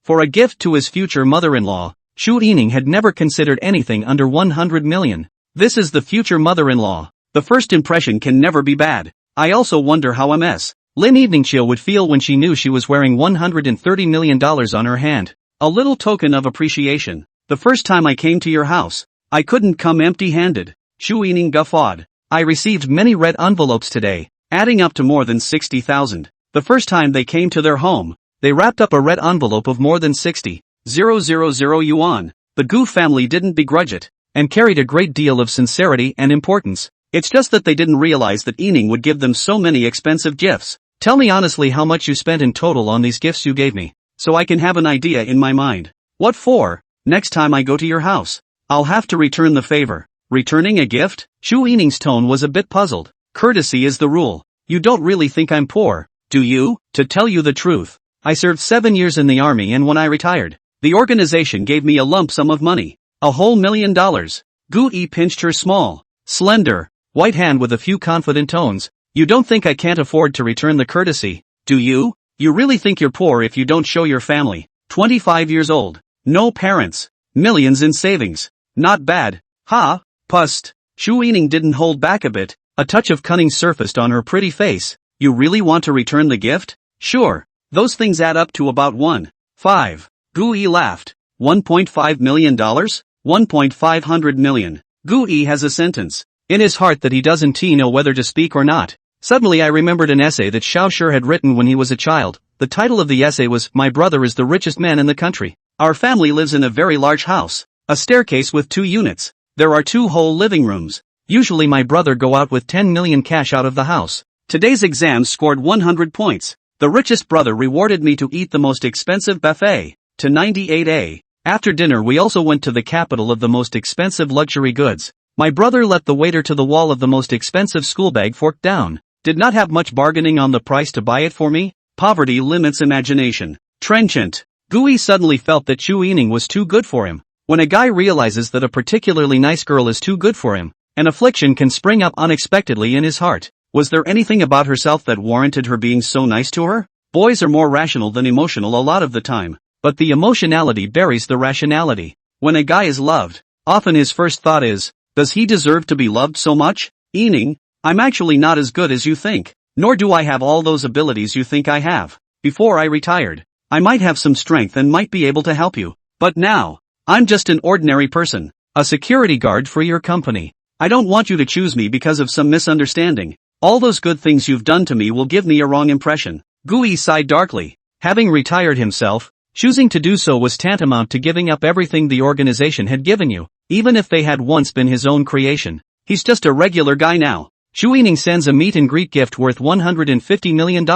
For a gift to his future mother-in-law, Chu Yining had never considered anything under $100 million. This is the future mother-in-law. The first impression can never be bad. I also wonder how Ms. Lim Eveningchill would feel when she knew she was wearing $130 million on her hand. A little token of appreciation. The first time I came to your house, I couldn't come empty-handed. Chu Yining guffawed. I received many red envelopes today, adding up to more than 60,000. The first time they came to their home, they wrapped up a red envelope of more than 60,000 yuan. The Gu family didn't begrudge it, and carried a great deal of sincerity and importance. It's just that they didn't realize that Yining would give them so many expensive gifts. Tell me honestly how much you spent in total on these gifts you gave me, so I can have an idea in my mind. What for? Next time I go to your house, I'll have to return the favor. Returning a gift? Chu Yining's tone was a bit puzzled. Courtesy is the rule. You don't really think I'm poor, do you? To tell you the truth, I served 7 years in the army, and when I retired, the organization gave me a lump sum of money. A whole $1 million. Gu Yi pinched her small, slender, white hand with a few confident tones. You don't think I can't afford to return the courtesy, do you? You really think you're poor if you don't show your family. 25 years old. No parents. Millions in savings. Not bad. Ha, pust. Chu Yining didn't hold back a bit. A touch of cunning surfaced on her pretty face. You really want to return the gift? Sure. Those things add up to about 1.5. Gu Yi laughed. $1.5 million? 1.5 million. Gu Yi has a sentence in his heart that he doesn't know whether to speak or not. Suddenly I remembered an essay that Xiao Shi had written when he was a child. The title of the essay was, My Brother is the Richest Man in the Country. Our family lives in a very large house. A staircase with 2 units. There are 2 whole living rooms. Usually my brother go out with 10 million cash out of the house. Today's exams scored 100 points. The richest brother rewarded me to eat the most expensive buffet, to 98A. After dinner we also went to the capital of the most expensive luxury goods. My brother let the waiter to the wall of the most expensive school bag fork down. Did not have much bargaining on the price to buy it for me. Poverty limits imagination. Trenchant. Gu Yi suddenly felt that Chu Yining was too good for him. When a guy realizes that a particularly nice girl is too good for him, an affliction can spring up unexpectedly in his heart. Was there anything about herself that warranted her being so nice to her? Boys are more rational than emotional a lot of the time, but the emotionality buries the rationality. When a guy is loved, often his first thought is, does he deserve to be loved so much? Yining, I'm actually not as good as you think, nor do I have all those abilities you think I have. Before I retired, I might have some strength and might be able to help you, but now, I'm just an ordinary person, a security guard for your company. I don't want you to choose me because of some misunderstanding. All those good things you've done to me will give me a wrong impression. Gu Yi sighed darkly. Having retired himself, choosing to do so was tantamount to giving up everything the organization had given you, even if they had once been his own creation. He's just a regular guy now. Chu Yining sends a meet and greet gift worth $150 million.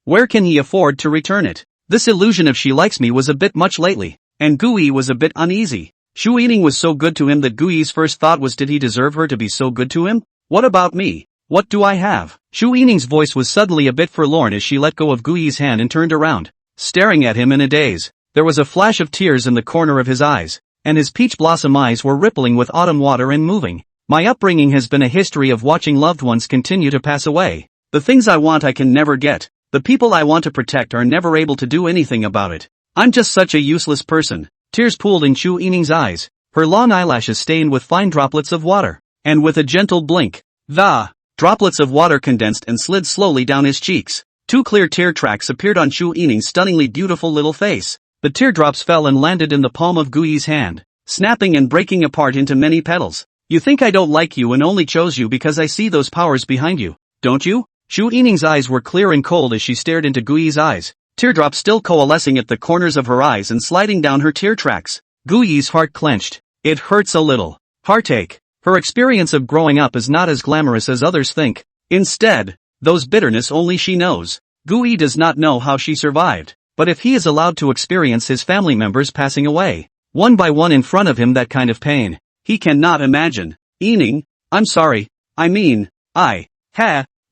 Where can he afford to return it? This illusion of she likes me was a bit much lately, and Gu Yi was a bit uneasy. Chu Yining was so good to him that Gu Yi's first thought was, did he deserve her to be so good to him? What about me? What do I have? Chu Yining's voice was suddenly a bit forlorn as she let go of Gu Yi's hand and turned around, staring at him in a daze. There was a flash of tears in the corner of his eyes, and his peach blossom eyes were rippling with autumn water and moving. My upbringing has been a history of watching loved ones continue to pass away. The things I want I can never get. The people I want to protect are never able to do anything about it. I'm just such a useless person. Tears pooled in Chu Yining's eyes, her long eyelashes stained with fine droplets of water, and with a gentle blink, the droplets of water condensed and slid slowly down his cheeks. 2 clear tear tracks appeared on Chu Yining's stunningly beautiful little face. The teardrops fell and landed in the palm of Gu Yi's hand, snapping and breaking apart into many petals. You think I don't like you and only chose you because I see those powers behind you. don't you? Shu Yining's eyes were clear and cold as she stared into Gu Yi's eyes, teardrops still coalescing at the corners of her eyes and sliding down her tear tracks. Gu Yi's heart clenched. It hurts a little. Heartache. Her experience of growing up is not as glamorous as others think. Instead, those bitterness only she knows. Gu Yi does not know how she survived, but if he is allowed to experience his family members passing away, one by one in front of him, that kind of pain, he cannot imagine. Yining, I'm sorry.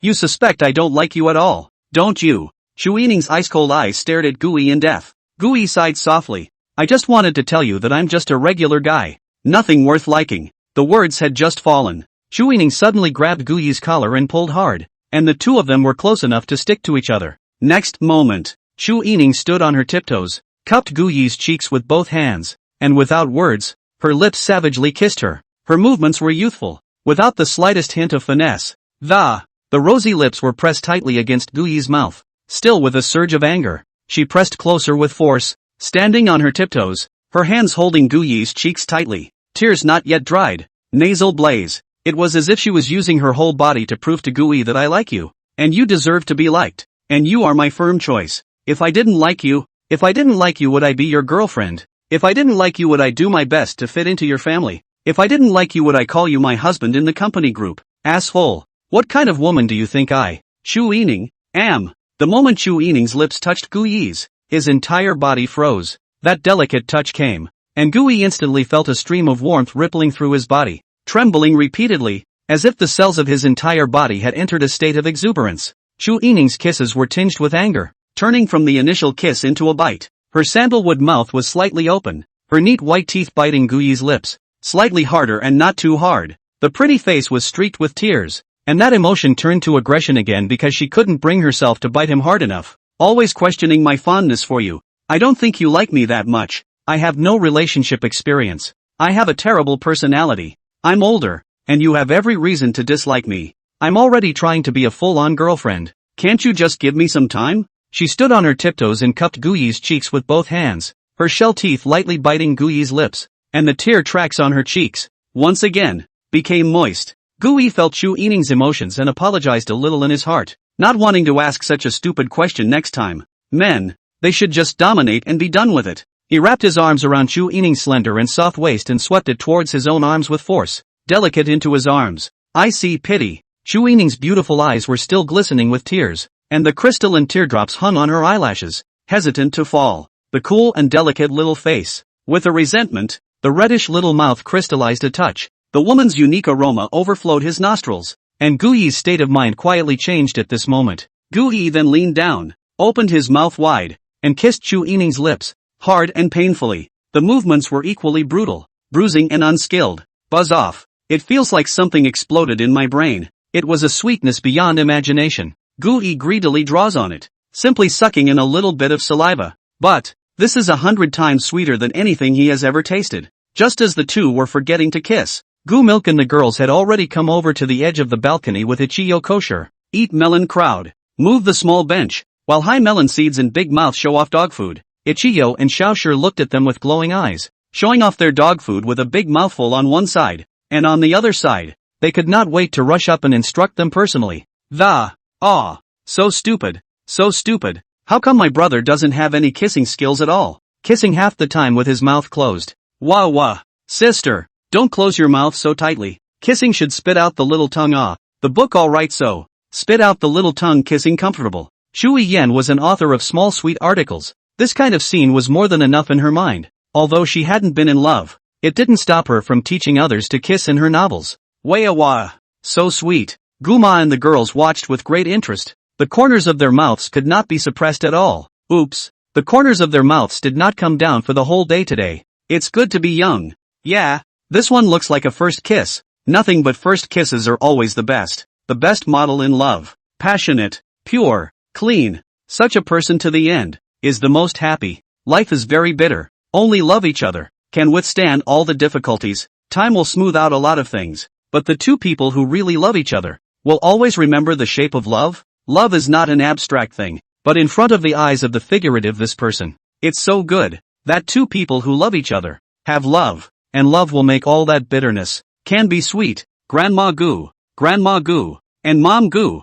You suspect I don't like you at all, don't you? Shu Yining's ice-cold eyes stared at Gu Yi in death. Gu Yi sighed softly. I just wanted to tell you that I'm just a regular guy. Nothing worth liking. The words had just fallen. Shu Yining suddenly grabbed Gu Yi's collar and pulled hard, and the two of them were close enough to stick to each other. Next moment, Shu Yining stood on her tiptoes, cupped Gu Yi's cheeks with both hands, and without words, her lips savagely kissed her. Her movements were youthful, without the slightest hint of finesse. The rosy lips were pressed tightly against Gu Yi's mouth. Still with a surge of anger, she pressed closer with force, standing on her tiptoes, her hands holding Gu Yi's cheeks tightly, tears not yet dried, nasal blaze. It was as if she was using her whole body to prove to Gu Yi that I like you, and you deserve to be liked, and you are my firm choice. If I didn't like you, would I be your girlfriend? If I didn't like you, would I do my best to fit into your family? If I didn't like you, would I call you my husband in the company group? Asshole. What kind of woman do you think I, Shu Yining, am? The moment Shu Yining's lips touched Gu Yi's, his entire body froze. That delicate touch came, and Gu Yi instantly felt a stream of warmth rippling through his body, trembling repeatedly, as if the cells of his entire body had entered a state of exuberance. Shu Yining's kisses were tinged with anger, turning from the initial kiss into a bite. Her sandalwood mouth was slightly open, her neat white teeth biting Gu Yi's lips, slightly harder and not too hard. The pretty face was streaked with tears, and that emotion turned to aggression again because she couldn't bring herself to bite him hard enough. Always questioning my fondness for you. I don't think you like me that much. I have no relationship experience. I have a terrible personality. I'm older, and you have every reason to dislike me. I'm already trying to be a full-on girlfriend. Can't you just give me some time? She stood on her tiptoes and cupped Gu Yi's cheeks with both hands, her shell teeth lightly biting Gu Yi's lips, and the tear tracks on her cheeks, once again, became moist. Gu Yi felt Shu Yining's emotions and apologized a little in his heart, not wanting to ask such a stupid question next time. Men, they should just dominate and be done with it. He wrapped his arms around Shu Yining's slender and soft waist and swept it towards his own arms with force, delicate into his arms. I see pity. Shu Yining's beautiful eyes were still glistening with tears, and the crystalline teardrops hung on her eyelashes, hesitant to fall. The cool and delicate little face, with a resentment, the reddish little mouth crystallized a touch. The woman's unique aroma overflowed his nostrils, and Gu Yi's state of mind quietly changed at this moment. Gu Yi then leaned down, opened his mouth wide, and kissed Shu Yining's lips, hard and painfully. The movements were equally brutal, bruising and unskilled. Buzz off. It feels like something exploded in my brain. It was a sweetness beyond imagination. Gu Yi greedily draws on it, simply sucking in a little bit of saliva. But, this is 100 times sweeter than anything he has ever tasted. Just as the two were forgetting to kiss, Gu Milk and the girls had already come over to the edge of the balcony with Ichiyo kosher. Eat melon crowd. Move the small bench, while high melon seeds and big mouth show off dog food. Ichiyo and Xiaoshi looked at them with glowing eyes, showing off their dog food with a big mouthful on one side, and on the other side. They could not wait to rush up and instruct them personally. So stupid. So stupid. How come my brother doesn't have any kissing skills at all? Kissing half the time with his mouth closed. Wah. Sister, don't close your mouth so tightly. Kissing should spit out the little tongue. The book alright, so. Spit out the little tongue. Kissing comfortable. Shui Yan was an author of small sweet articles. This kind of scene was more than enough in her mind. Although she hadn't been in love, it didn't stop her from teaching others to kiss in her novels. Wah. So sweet. Guma and the girls watched with great interest. The corners of their mouths could not be suppressed at all. Oops. The corners of their mouths did not come down for the whole day today. It's good to be young. Yeah. This one looks like a first kiss. Nothing but first kisses are always the best. The best model in love. Passionate, pure, clean. Such a person to the end is the most happy. Life is very bitter. Only love each other can withstand all the difficulties. Time will smooth out a lot of things, but the two people who really love each other will always remember the shape of love. Love is not an abstract thing, but in front of the eyes of the figurative this person. It's so good that two people who love each other have love, and love will make all that bitterness can be sweet. Grandma Gu, and Mom Gu,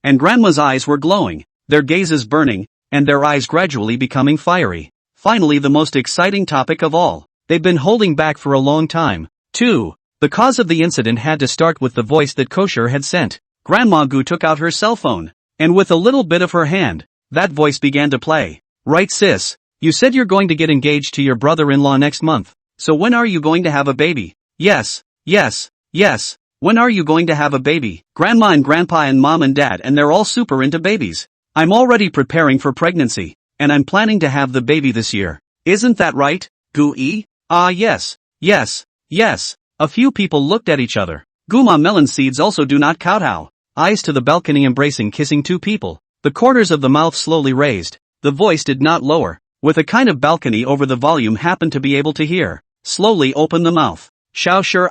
and Grandma's eyes were glowing, their gazes burning, and their eyes gradually becoming fiery. Finally, the most exciting topic of all. They've been holding back for a long time. 2. The cause of the incident had to start with the voice that Kosher had sent. Grandma Gu took out her cell phone, and with a little bit of her hand, that voice began to play. Right, sis? You said you're going to get engaged to your brother-in-law next month. So when are you going to have a baby? Yes. When are you going to have a baby? Grandma and Grandpa and Mom and Dad, and they're all super into babies. I'm already preparing for pregnancy, and I'm planning to have the baby this year. Isn't that right, Gu-ee? Ah yes. A few people looked at each other. Guma melon seeds also do not kowtow. Eyes to the balcony embracing kissing two people. The corners of the mouth slowly raised. The voice did not lower. With a kind of balcony over the volume happened to be able to hear. Slowly open the mouth. Shao sure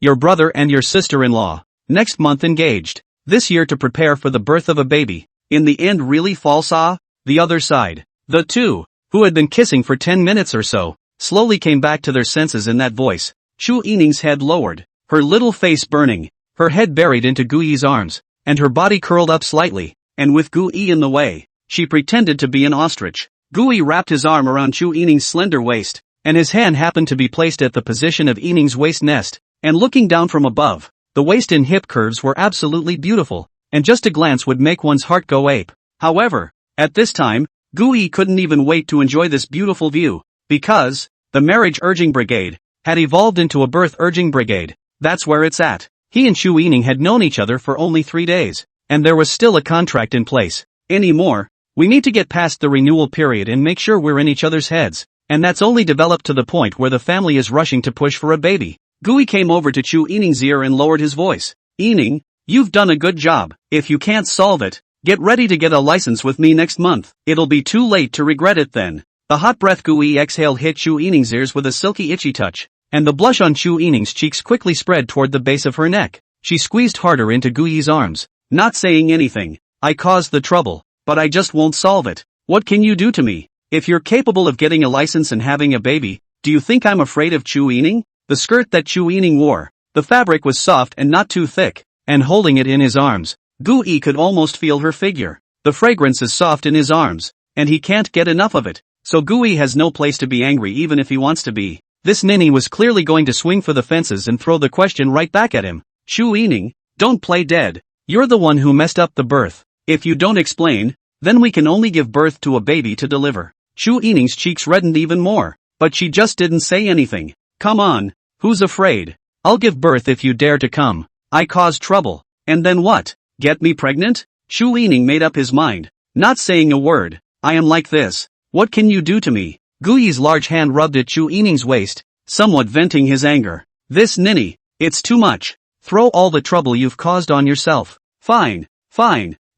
your brother and your sister-in-law. Next month engaged. This year to prepare for the birth of a baby. In the end really false The other side. The two, who had been kissing for 10 minutes or so, slowly came back to their senses in that voice. Chu Yining's head lowered, her little face burning, her head buried into Gu-ee's arms, and her body curled up slightly, and with Gu-ee in the way, she pretended to be an ostrich. Gu-ee wrapped his arm around Chu Yining's slender waist, and his hand happened to be placed at the position of Yining's waist nest, and looking down from above, the waist and hip curves were absolutely beautiful, and just a glance would make one's heart go ape. However, at this time, Gu-ee couldn't even wait to enjoy this beautiful view, because the marriage urging brigade had evolved into a birth urging brigade. That's where it's at. He and Chu Yining had known each other for only 3 days, and there was still a contract in place. Anymore, we need to get past the renewal period and make sure we're in each other's heads, and that's only developed to the point where the family is rushing to push for a baby. Gu-ee came over to Chu Yining's ear and lowered his voice. Yining, you've done a good job. If you can't solve it, get ready to get a license with me next month. It'll be too late to regret it then. The hot breath Gu-ee exhaled hit Chu Yining's ears with a silky itchy touch, and the blush on Chu Yining's cheeks quickly spread toward the base of her neck. She squeezed harder into Gu-ee's arms, not saying anything. I caused the trouble, but I just won't solve it. What can you do to me? If you're capable of getting a license and having a baby, do you think I'm afraid of Chu Yining? The skirt that Chu Yining wore, the fabric was soft and not too thick, and holding it in his arms, Gu-ee could almost feel her figure. The fragrance is soft in his arms, and he can't get enough of it, so Gu-ee has no place to be angry even if he wants to be. This ninny was clearly going to swing for the fences and throw the question right back at him. Chu Yining, don't play dead. You're the one who messed up the birth. If you don't explain, then we can only give birth to a baby to deliver. Chu Yining's cheeks reddened even more, but she just didn't say anything. Come on, who's afraid? I'll give birth if you dare to come. I caused trouble, and then what? Get me pregnant? Chu Yining made up his mind, not saying a word. I am like this. What can you do to me? Gu-ee's large hand rubbed at Chu Yining's waist, somewhat venting his anger. This ninny, it's too much. Throw all the trouble you've caused on yourself. Fine.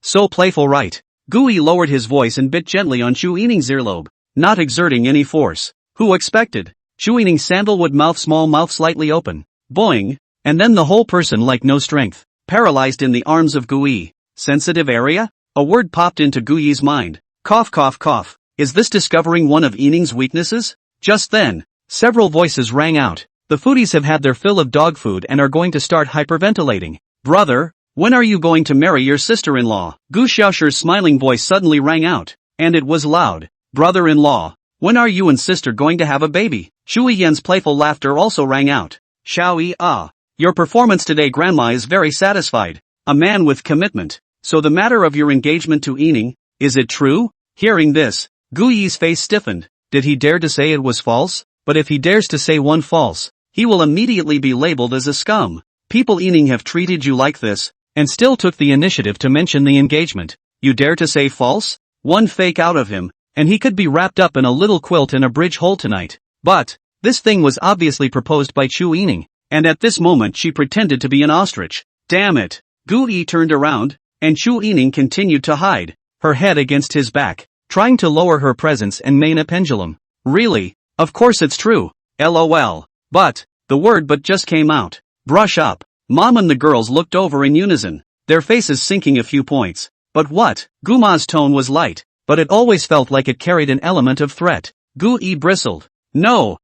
So playful, right? Gu-ee lowered his voice and bit gently on Chu Yining's earlobe, not exerting any force. Who expected? Chu Yining's sandalwood mouth, small mouth slightly open. Boing, and then the whole person like no strength, paralyzed in the arms of Gu-ee. Sensitive area? A word popped into Gu-ee's mind. Cough. Is this discovering one of Yining's weaknesses? Just then, several voices rang out. The foodies have had their fill of dog food and are going to start hyperventilating. Brother, when are you going to marry your sister-in-law? Gu Xiaoshi's smiling voice suddenly rang out, and it was loud. Brother-in-law, when are you and sister going to have a baby? Shui Yan's playful laughter also rang out. Xiao Yi, your performance today, Grandma is very satisfied. A man with commitment. So the matter of your engagement to Yining, is it true? Hearing this, Gu Yi's face stiffened. Did he dare to say it was false? But if he dares to say one false, he will immediately be labeled as a scum. People Yining have treated you like this, and still took the initiative to mention the engagement. You dare to say false? One fake out of him, and he could be wrapped up in a little quilt in a bridge hole tonight. But this thing was obviously proposed by Chu Yining, and at this moment she pretended to be an ostrich. Damn it! Gu Yi turned around, and Chu Yining continued to hide, her head against his back, trying to lower her presence and main a pendulum. Really? Of course it's true. LOL. But the word but just came out. Brush up. Mom and the girls looked over in unison, their faces sinking a few points. But what? Guma's tone was light, but it always felt like it carried an element of threat. Gu Yi bristled. No.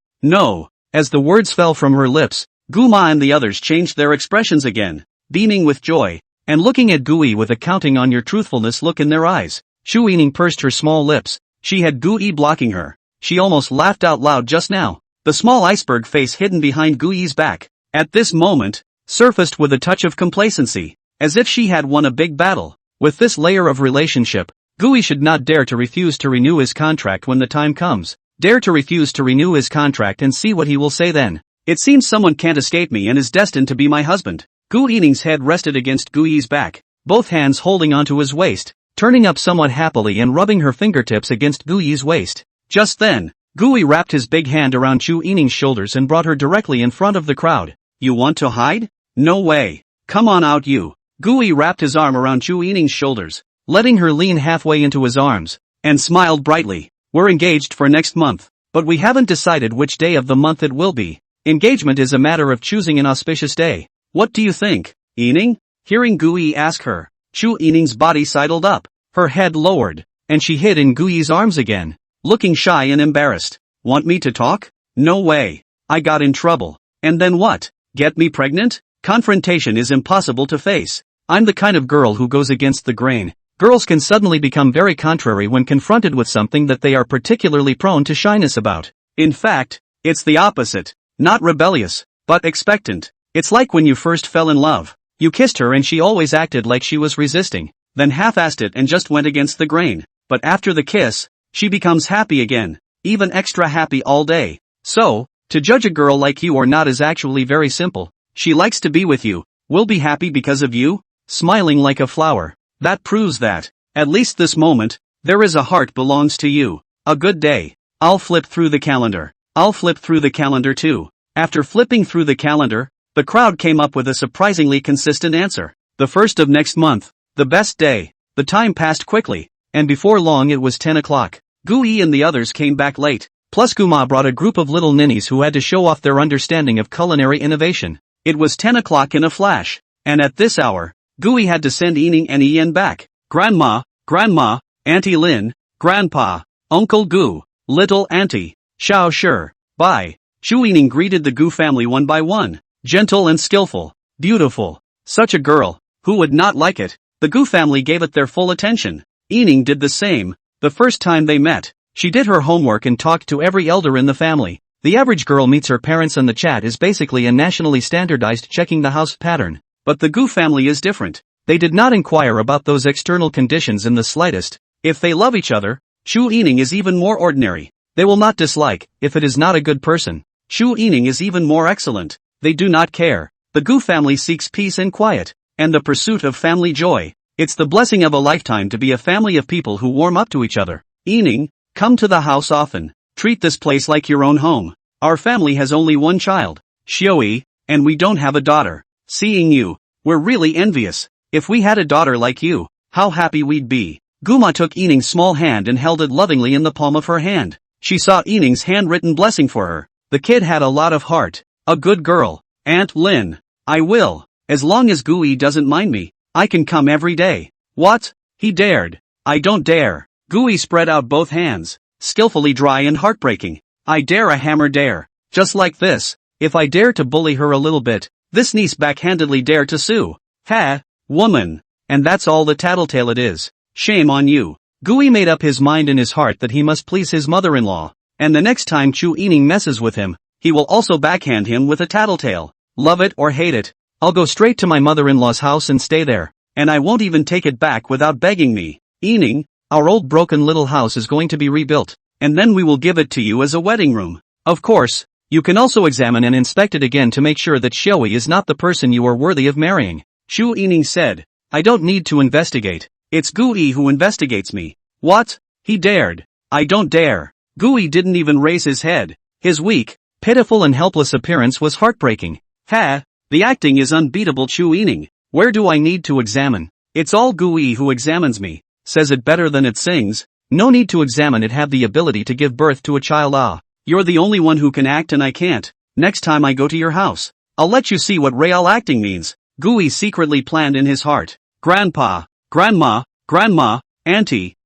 As the words fell from her lips, Guma and the others changed their expressions again, beaming with joy. and looking at Gui with a counting on your truthfulness look in their eyes. Chu Yining pursed her small lips. She had Gui blocking her. She almost laughed out loud just now. The small iceberg face hidden behind Gui's back, at this moment, surfaced with a touch of complacency, as if she had won a big battle. With this layer of relationship, Gui should not dare to refuse to renew his contract when the time comes. Dare to refuse to renew his contract and see what he will say then. It seems someone can't escape me and is destined to be my husband. Gu Yining's head rested against Gui's back, both hands holding onto his waist, turning up somewhat happily and rubbing her fingertips against Gui's waist. Just then, Gui wrapped his big hand around Chu Yining's shoulders and brought her directly in front of the crowd. You want to hide? No way. Come on out you. Gui wrapped his arm around Chu Yining's shoulders, letting her lean halfway into his arms, and smiled brightly. We're engaged for next month, but we haven't decided which day of the month it will be. Engagement is a matter of choosing an auspicious day. What do you think, Yining? Hearing Gui ask her, Chu Yining's body sidled up, her head lowered, and she hid in Gui's arms again, looking shy and embarrassed. Want me to talk? No way. I got in trouble. And then what? Get me pregnant? Confrontation is impossible to face. I'm the kind of girl who goes against the grain. Girls can suddenly become very contrary when confronted with something that they are particularly prone to shyness about. In fact, it's the opposite. Not rebellious, but expectant. It's like when you first fell in love. You kissed her and she always acted like she was resisting, then half-assed it and just went against the grain. But after the kiss, she becomes happy again, even extra happy all day. So, to judge a girl like you or not is actually very simple. She likes to be with you, will be happy because of you, smiling like a flower. That proves that, at least this moment, there is a heart belongs to you. A good day. I'll flip through the calendar. I'll flip through the calendar too. After flipping through the calendar, the crowd came up with a surprisingly consistent answer. The 1st of next month. The best day. The time passed quickly, and before long it was 10 o'clock. Gui and the others came back late. Plus Guma brought a group of little ninnies who had to show off their understanding of culinary innovation. It was 10 o'clock in a flash, and at this hour, Gui had to send Yining and Ian back. Grandma, Grandma, Auntie Lin, Grandpa, Uncle Gu, Little Auntie, Xiao Shi, bye. Chu Yining greeted the Gu family one by one. Gentle and skillful, beautiful. Such a girl, who would not like it? The Gu family gave it their full attention. Yining did the same. The first time they met, she did her homework and talked to every elder in the family. The average girl meets her parents and the chat is basically a nationally standardized checking the house pattern. But the Gu family is different. They did not inquire about those external conditions in the slightest. If they love each other, Chu Yining is even more ordinary. They will not dislike, if it is not a good person. Chu Yining is even more excellent. They do not care. The Gu family seeks peace and quiet, and the pursuit of family joy. It's the blessing of a lifetime to be a family of people who warm up to each other. Yining, come to the house often. Treat this place like your own home. Our family has only one child, Xiaoyi, and we don't have a daughter. Seeing you, we're really envious. If we had a daughter like you, how happy we'd be. Guma took Yining's small hand and held it lovingly in the palm of her hand. She saw Yining's handwritten blessing for her. The kid had a lot of heart. A good girl. Aunt Lin. I will. As long as Gui doesn't mind me, I can come every day. What? He dared. I don't dare. Gui spread out both hands, skillfully dry and heartbreaking. I dare a hammer dare. Just like this. If I dare to bully her a little bit, this niece backhandedly dare to sue. Ha, woman. And that's all the tattletale it is. Shame on you. Gui made up his mind in his heart that he must please his mother-in-law. And the next time Chu Yining messes with him, he will also backhand him with a tattletale. Love it or hate it. I'll go straight to my mother-in-law's house and stay there. And I won't even take it back without begging me. Yining, our old broken little house is going to be rebuilt, and then we will give it to you as a wedding room. Of course, you can also examine and inspect it again to make sure that Xiaoyi is not the person you are worthy of marrying. Chu Yining said, I don't need to investigate. It's Gui who investigates me. What? He dared. I don't dare. Gui didn't even raise his head. His weak, pitiful and helpless appearance was heartbreaking. Ha, the acting is unbeatable. Chu Yining. Where do I need to examine? It's all Gui who examines me. Says it better than it sings. No need to examine it, have the ability to give birth to a child. Ah, you're the only one who can act and I can't. Next time I go to your house, I'll let you see what real acting means. Gui secretly planned in his heart. Grandpa, Grandma, Grandma, Auntie,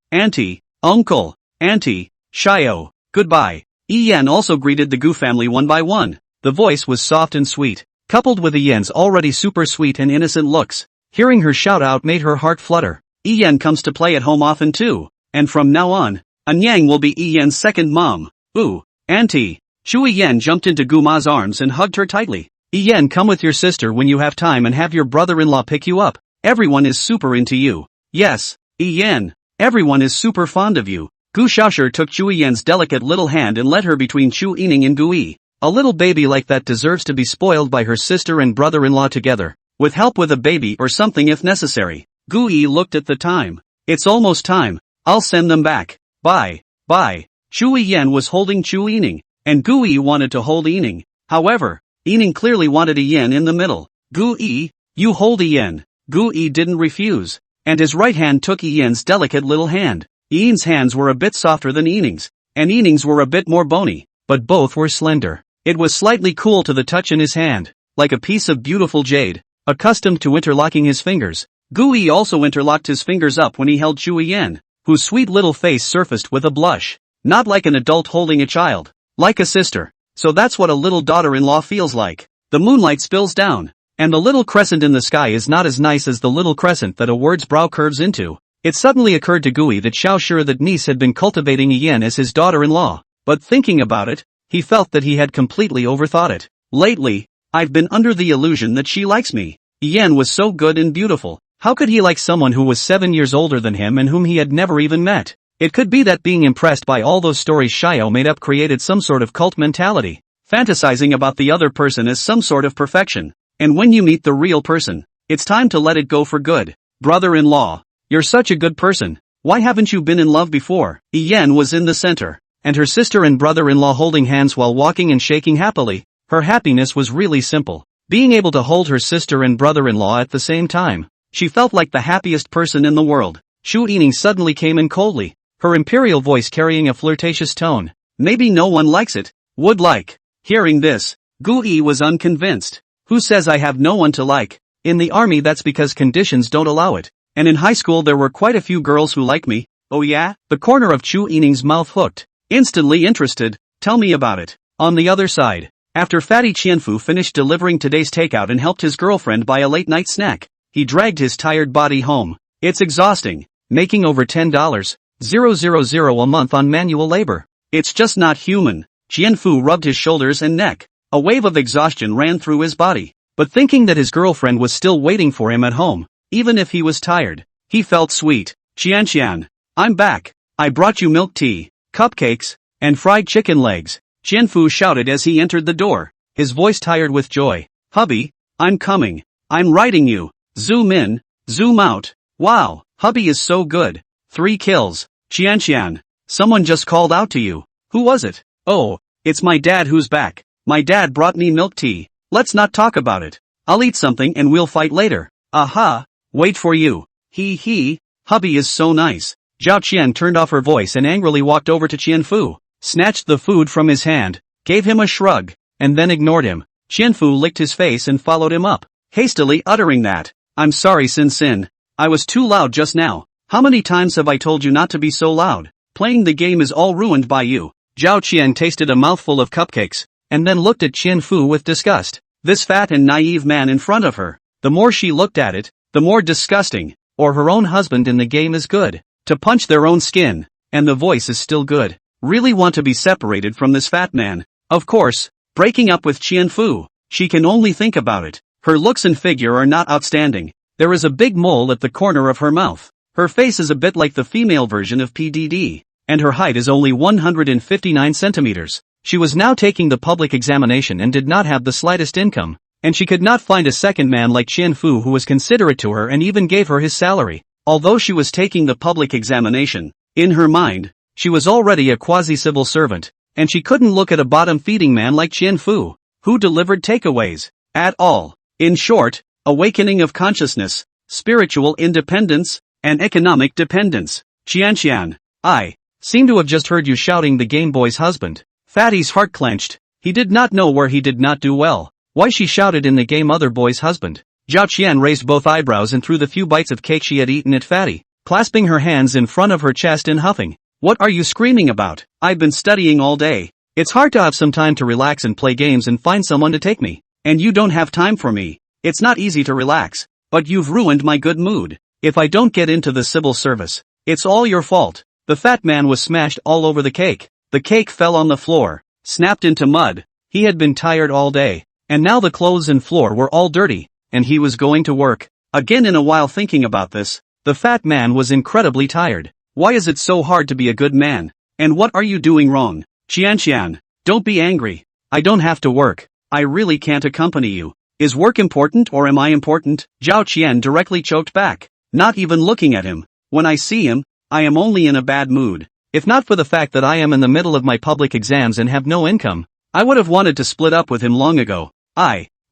Uncle, Auntie, Xiao, goodbye. Ian also greeted the Gu family one by one. The voice was soft and sweet, coupled with Ian's already super sweet and innocent looks. Hearing her shout out made her heart flutter. Ian comes to play at home often too, and from now on, Anyang will be Ian's second mom. Ooh, auntie. Shu Ian jumped into Guma's arms and hugged her tightly. Ian, come with your sister when you have time and have your brother-in-law pick you up. Everyone is super into you. Yes, Ian. Everyone is super fond of you. Gu Xiaoshi took Chu Ian's delicate little hand and led her between Chu Yining and Gu Yi. A little baby like that deserves to be spoiled by her sister and brother-in-law together, with help with a baby or something if necessary. Gu Yi looked at the time. It's almost time. I'll send them back. Bye. Bye. Chu Yan was holding Chu Yining, and Gu Yi wanted to hold Yining. However, Yining clearly wanted Ian in the middle. Gu Yi, you hold Ian. Gu Yi didn't refuse, and his right hand took Ian's delicate little hand. Ian's hands were a bit softer than Yining's, and Yining's were a bit more bony, but both were slender. It was slightly cool to the touch in his hand, like a piece of beautiful jade. Accustomed to interlocking his fingers, Gu Yi also interlocked his fingers up when he held Chu Yan, whose sweet little face surfaced with a blush. Not like an adult holding a child, like a sister. So that's what a little daughter-in-law feels like. The moonlight spills down, and the little crescent in the sky is not as nice as the little crescent that a word's brow curves into. It suddenly occurred to Gui that Xiao that niece had been cultivating Ian as his daughter-in-law, but thinking about it, he felt that he had completely overthought it. Lately, I've been under the illusion that she likes me. Ian was so good and beautiful. How could he like someone who was 7 years older than him and whom he had never even met? It could be that being impressed by all those stories Xiao made up created some sort of cult mentality, fantasizing about the other person as some sort of perfection. And when you meet the real person, it's time to let it go for good. Brother-in-law, you're such a good person. Why haven't you been in love before? Ian was in the center, and her sister and brother-in-law holding hands while walking and shaking happily. Her happiness was really simple. Being able to hold her sister and brother-in-law at the same time. She felt like the happiest person in the world. Shu Yining suddenly came in coldly, her imperial voice carrying a flirtatious tone. Maybe no one likes it. Would like. Hearing this, Gu Yi was unconvinced. Who says I have no one to like? In the army that's because conditions don't allow it. And in high school there were quite a few girls who like me. Oh yeah? The corner of Chu Yining's mouth hooked. Instantly interested. Tell me about it. On the other side, after Fatty Qianfu finished delivering today's takeout and helped his girlfriend buy a late night snack, he dragged his tired body home. It's exhausting, making over $10,000 a month on manual labor. It's just not human. Qianfu rubbed his shoulders and neck. A wave of exhaustion ran through his body, but thinking that his girlfriend was still waiting for him at home, even if he was tired, he felt sweet. Qianqian, I'm back. I brought you milk tea, cupcakes, and fried chicken legs. Qianfu shouted as he entered the door, his voice tired with joy. Hubby, I'm coming. I'm riding you. Zoom in, zoom out. Wow, hubby is so good. 3 kills. Qianqian, someone just called out to you. Who was it? Oh, it's my dad who's back. My dad brought me milk tea. Let's not talk about it. I'll eat something and we'll fight later. Aha, wait for you. He, hubby is so nice. Zhao Qian turned off her voice and angrily walked over to Qianfu, snatched the food from his hand, gave him a shrug, and then ignored him. Qianfu licked his face and followed him up, hastily uttering that. I'm sorry Sin. I was too loud just now. How many times have I told you not to be so loud? Playing the game is all ruined by you. Zhao Qian tasted a mouthful of cupcakes, and then looked at Qianfu with disgust. This fat and naive man in front of her. The more she looked at it, the more disgusting. Or her own husband in the game is good. To punch their own skin, and the voice is still good. Really want to be separated from this fat man. Of course, breaking up with Qianfu. She can only think about it. Her looks and figure are not outstanding. There is a big mole at the corner of her mouth. Her face is a bit like the female version of PDD, and her height is only 159 centimeters. She was now taking the public examination and did not have the slightest income, and she could not find a second man like Qianfu who was considerate to her and even gave her his salary. Although she was taking the public examination, in her mind, she was already a quasi-civil servant, and she couldn't look at a bottom-feeding man like Qianfu, who delivered takeaways, at all. In short, awakening of consciousness, spiritual independence, and economic dependence. Qianqian, I seem to have just heard you shouting the Game Boy's husband. Fatty's heart clenched. He did not know where he did not do well. Why she shouted in the game other boy's husband. Zhao Qian raised both eyebrows and threw the few bites of cake she had eaten at Fatty, clasping her hands in front of her chest and huffing. What are you screaming about? I've been studying all day. It's hard to have some time to relax and play games and find someone to take me. And you don't have time for me. It's not easy to relax. But you've ruined my good mood. If I don't get into the civil service, it's all your fault. The fat man was smashed all over the cake. The cake fell on the floor, snapped into mud. He had been tired all day, and now the clothes and floor were all dirty, and he was going to work. Again in a while thinking about this, the fat man was incredibly tired. Why is it so hard to be a good man? And what are you doing wrong? Qian, don't be angry. I don't have to work. I really can't accompany you. Is work important or am I important? Zhao Qian directly choked back, not even looking at him. When I see him, I am only in a bad mood. If not for the fact that I am in the middle of my public exams and have no income, I would have wanted to split up with him long ago.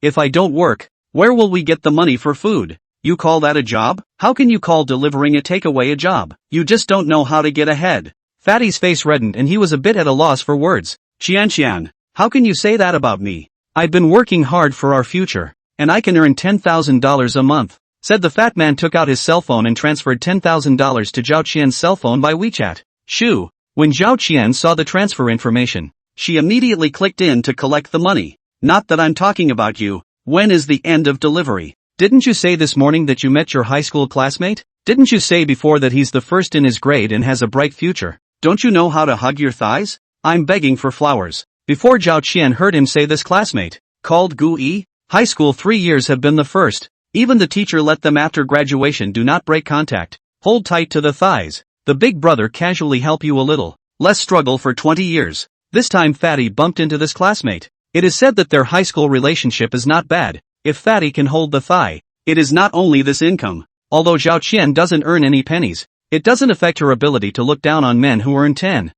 If I don't work, where will we get the money for food? You call that a job? How can you call delivering a takeaway a job? You just don't know how to get ahead. Fatty's face reddened and he was a bit at a loss for words. Qian, how can you say that about me? I've been working hard for our future, and I can earn $10,000 a month, said the fat man. Took out his cell phone and transferred $10,000 to Zhao Qian's cell phone by WeChat. Shoo! When Zhao Qian saw the transfer information, she immediately clicked in to collect the money. Not that I'm talking about you. When is the end of delivery? Didn't you say this morning that you met your high school classmate? Didn't you say before that he's the first in his grade and has a bright future? Don't you know how to hug your thighs? I'm begging for flowers. Before Zhao Qian heard him say this classmate, called Gu Yi, high school 3 years have been the first. Even the teacher let them after graduation do not break contact. Hold tight to the thighs. The big brother casually help you a little. Less struggle for 20 years. This time Fatty bumped into this classmate. It is said that their high school relationship is not bad. If Fatty can hold the thigh, it is not only this income. Although Zhao Qian doesn't earn any pennies, it doesn't affect her ability to look down on men who earn 10,000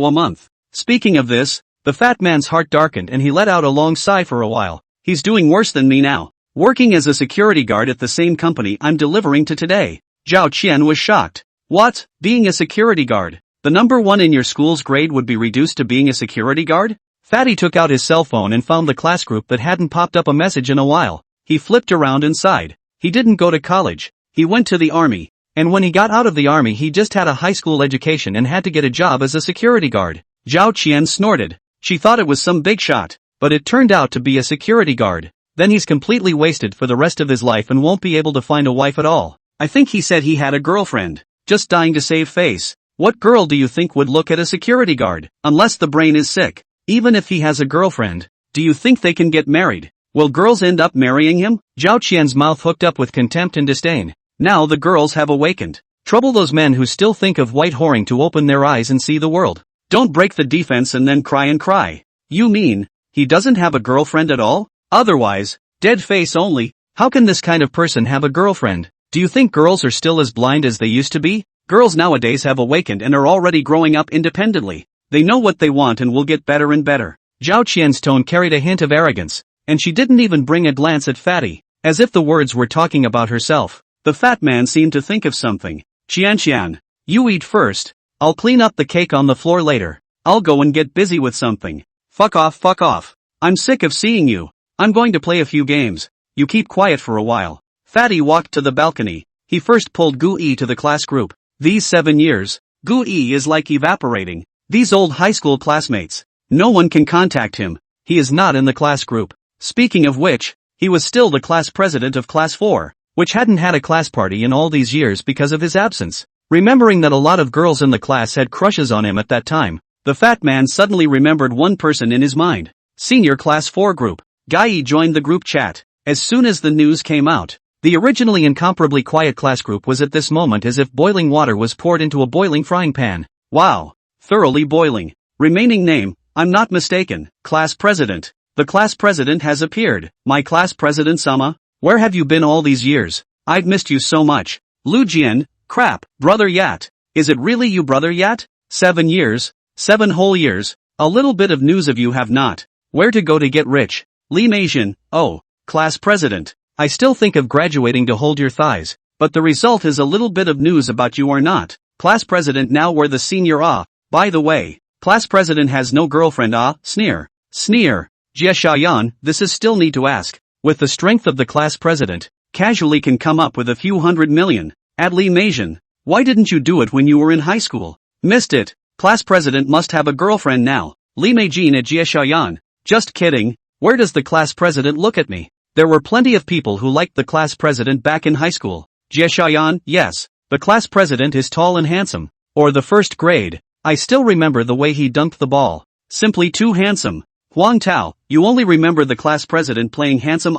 a month. Speaking of this, the fat man's heart darkened and he let out a long sigh for a while. He's doing worse than me now. Working as a security guard at the same company I'm delivering to today. Zhao Qian was shocked. What? Being a security guard? The number 1 in your school's grade would be reduced to being a security guard? Fatty took out his cell phone and found the class group that hadn't popped up a message in a while. He flipped around and sighed. He didn't go to college. He went to the army. And when he got out of the army he just had a high school education and had to get a job as a security guard. Zhao Qian snorted. She thought it was some big shot, but it turned out to be a security guard. Then he's completely wasted for the rest of his life and won't be able to find a wife at all. I think he said he had a girlfriend. Just dying to save face. What girl do you think would look at a security guard? Unless the brain is sick. Even if he has a girlfriend, do you think they can get married? Will girls end up marrying him? Zhao Qian's mouth hooked up with contempt and disdain. Now the girls have awakened. Trouble those men who still think of white whoring to open their eyes and see the world. Don't break the defense and then cry and cry. You mean, he doesn't have a girlfriend at all? Otherwise, dead face only. How can this kind of person have a girlfriend? Do you think girls are still as blind as they used to be? Girls nowadays have awakened and are already growing up independently. They know what they want and will get better and better. Zhao Qian's tone carried a hint of arrogance, and she didn't even bring a glance at Fatty, as if the words were talking about herself. The fat man seemed to think of something. Qian, you eat first. I'll clean up the cake on the floor later. I'll go and get busy with something. Fuck off. I'm sick of seeing you. I'm going to play a few games. You keep quiet for a while. Fatty walked to the balcony. He first pulled Gu Yi to the class group. These 7 years, Gu Yi is like evaporating. These old high school classmates. No one can contact him. He is not in the class group. Speaking of which, he was still the class president of class 4, which hadn't had a class party in all these years because of his absence. Remembering that a lot of girls in the class had crushes on him at that time, the fat man suddenly remembered one person in his mind. Senior class 4 group. Gai joined the group chat. As soon as the news came out, the originally incomparably quiet class group was at this moment as if boiling water was poured into a boiling frying pan. Wow. Thoroughly boiling. Remaining name, I'm not mistaken, class president. The class president has appeared. My class president Sama, where have you been all these years? I've missed you so much. Lu Jian, crap, brother Yat. Is it really you brother Yat? 7 years, 7 whole years, a little bit of news of you have not. Where to go to get rich? Li Meijin, oh, class president. I still think of graduating to hold your thighs, but the result is a little bit of news about you or not. Class president now we're the senior by the way, class president has no girlfriend sneer. Jie Xiaoyan, this is still need to ask. With the strength of the class president, casually can come up with a few $100 million. Add Li Meijin, why didn't you do it when you were in high school? Missed it. Class president must have a girlfriend now. Li Meijin at Jie Xiaoyan, just kidding. Where does the class president look at me? There were plenty of people who liked the class president back in high school. Jie Xiaoyan, yes, the class president is tall and handsome. Or the first grade, I still remember the way he dunked the ball. Simply too handsome. Huang Tao, you only remember the class president playing handsome.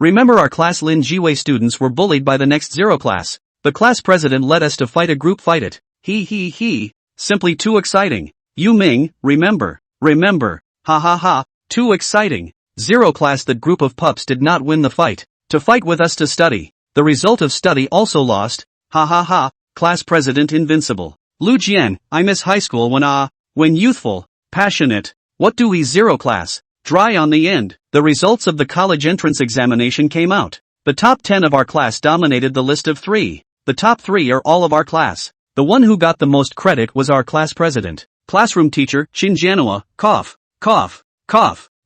Remember our class Lin Jiwei students were bullied by the next zero class. The class president led us to fight a group fight it. He. Simply too exciting. Yu Ming, remember. Ha ha ha, too exciting. Zero class, that group of pups did not win the fight. To fight with us to study. The result of study also lost. Ha ha ha, class president invincible. Lu Jian, I miss high school when youthful, passionate. What do we zero class? Dry on the end. The results of the college entrance examination came out. The top 10 of our class dominated the list of 3. The top 3 are all of our class. The one who got the most credit was our class president. Classroom teacher, Chin Janua, cough.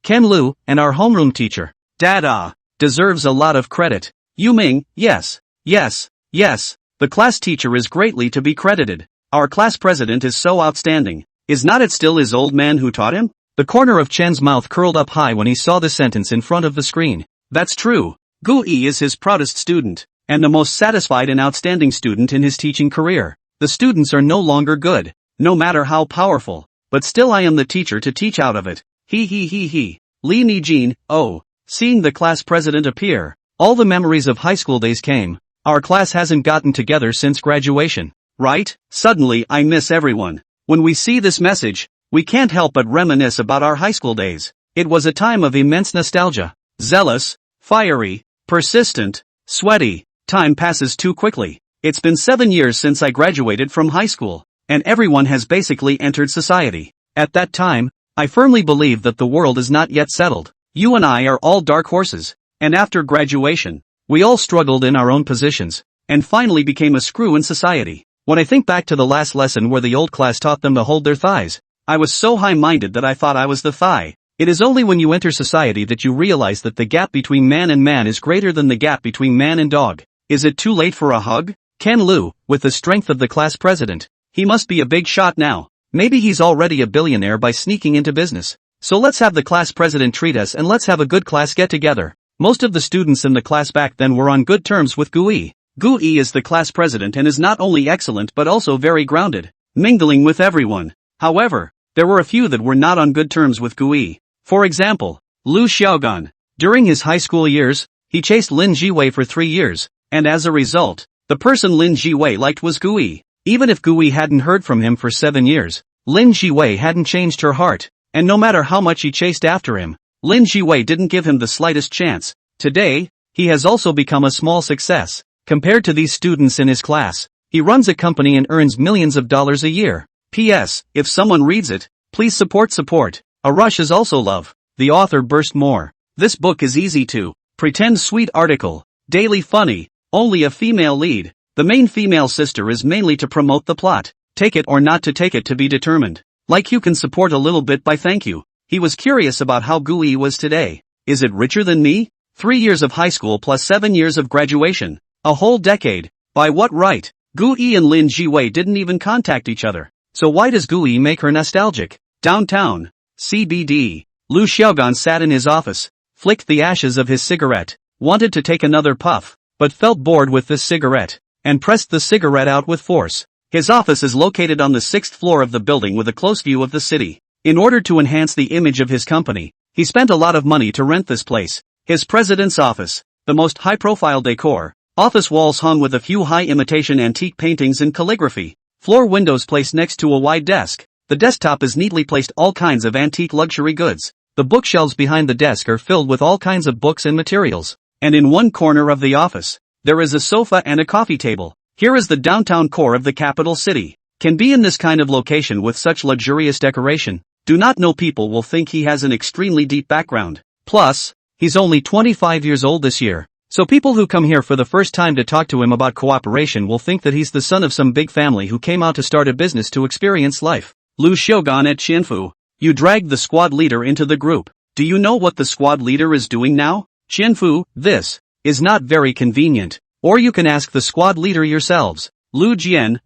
Ken Lu, and our homeroom teacher, Dad deserves a lot of credit. Yu Ming, yes. The class teacher is greatly to be credited. Our class president is so outstanding. Is not it still his old man who taught him? The corner of Chen's mouth curled up high when he saw the sentence in front of the screen. That's true. Gu Yi is his proudest student, and the most satisfied and outstanding student in his teaching career. The students are no longer good, no matter how powerful, but still I am the teacher to teach out of it. He. Li Nijin, seeing the class president appear, all the memories of high school days came. Our class hasn't gotten together since graduation, right? Suddenly I miss everyone. When we see this message, we can't help but reminisce about our high school days. It was a time of immense nostalgia. Zealous, fiery, persistent, sweaty. Time passes too quickly. It's been 7 years since I graduated from high school, and everyone has basically entered society. At that time, I firmly believe that the world is not yet settled. You and I are all dark horses, and after graduation, we all struggled in our own positions, and finally became a screw in society. When I think back to the last lesson where the old class taught them to hold their thighs, I was so high-minded that I thought I was the thigh. It is only when you enter society that you realize that the gap between man and man is greater than the gap between man and dog. Is it too late for a hug? Ken Lu, with the strength of the class president, he must be a big shot now. Maybe he's already a billionaire by sneaking into business. So let's have the class president treat us and let's have a good class get-together. Most of the students in the class back then were on good terms with Gu Yi. Gu Yi is the class president and is not only excellent but also very grounded, mingling with everyone. However, there were a few that were not on good terms with Gu Yi. For example, Lu Xiaogan. During his high school years, he chased Lin Jiwei for 3 years, and as a result, the person Lin Jiwei liked was Gu Yi. Even if Gu Yi hadn't heard from him for 7 years, Lin Jiwei hadn't changed her heart, and no matter how much he chased after him, Lin Jiwei didn't give him the slightest chance. Today, he has also become a small success. Compared to these students in his class, he runs a company and earns millions of dollars a year. P.S. If someone reads it, please support. A rush is also love. The author burst more. This book is easy to pretend sweet article, daily funny, only a female lead. The main female sister is mainly to promote the plot. Take it or not to take it to be determined. Like you can support a little bit by thank you. He was curious about how Gu Yi was today. Is it richer than me? 3 years of high school plus 7 years of graduation. A whole decade. By what right? Gu Yi and Lin Jiwei didn't even contact each other. So why does Gu Yi make her nostalgic? Downtown. CBD. Lu Xiaogan sat in his office, flicked the ashes of his cigarette, wanted to take another puff, but felt bored with this cigarette, and pressed the cigarette out with force. His office is located on the 6th floor of the building with a close view of the city. In order to enhance the image of his company, he spent a lot of money to rent this place. His president's office, the most high-profile decor, office walls hung with a few high-imitation antique paintings and calligraphy, floor windows placed next to a wide desk. The desktop is neatly placed all kinds of antique luxury goods. The bookshelves behind the desk are filled with all kinds of books and materials. And in one corner of the office, there is a sofa and a coffee table. Here is the downtown core of the capital city. Can be in this kind of location with such luxurious decoration. Do not know people will think he has an extremely deep background. Plus, he's only 25 years old this year. So people who come here for the first time to talk to him about cooperation will think that he's the son of some big family who came out to start a business to experience life. Lu Xiaogan at Qianfu. You dragged the squad leader into the group. Do you know what the squad leader is doing now? Qianfu, this is not very convenient. Or you can ask the squad leader yourselves. Lu Jian,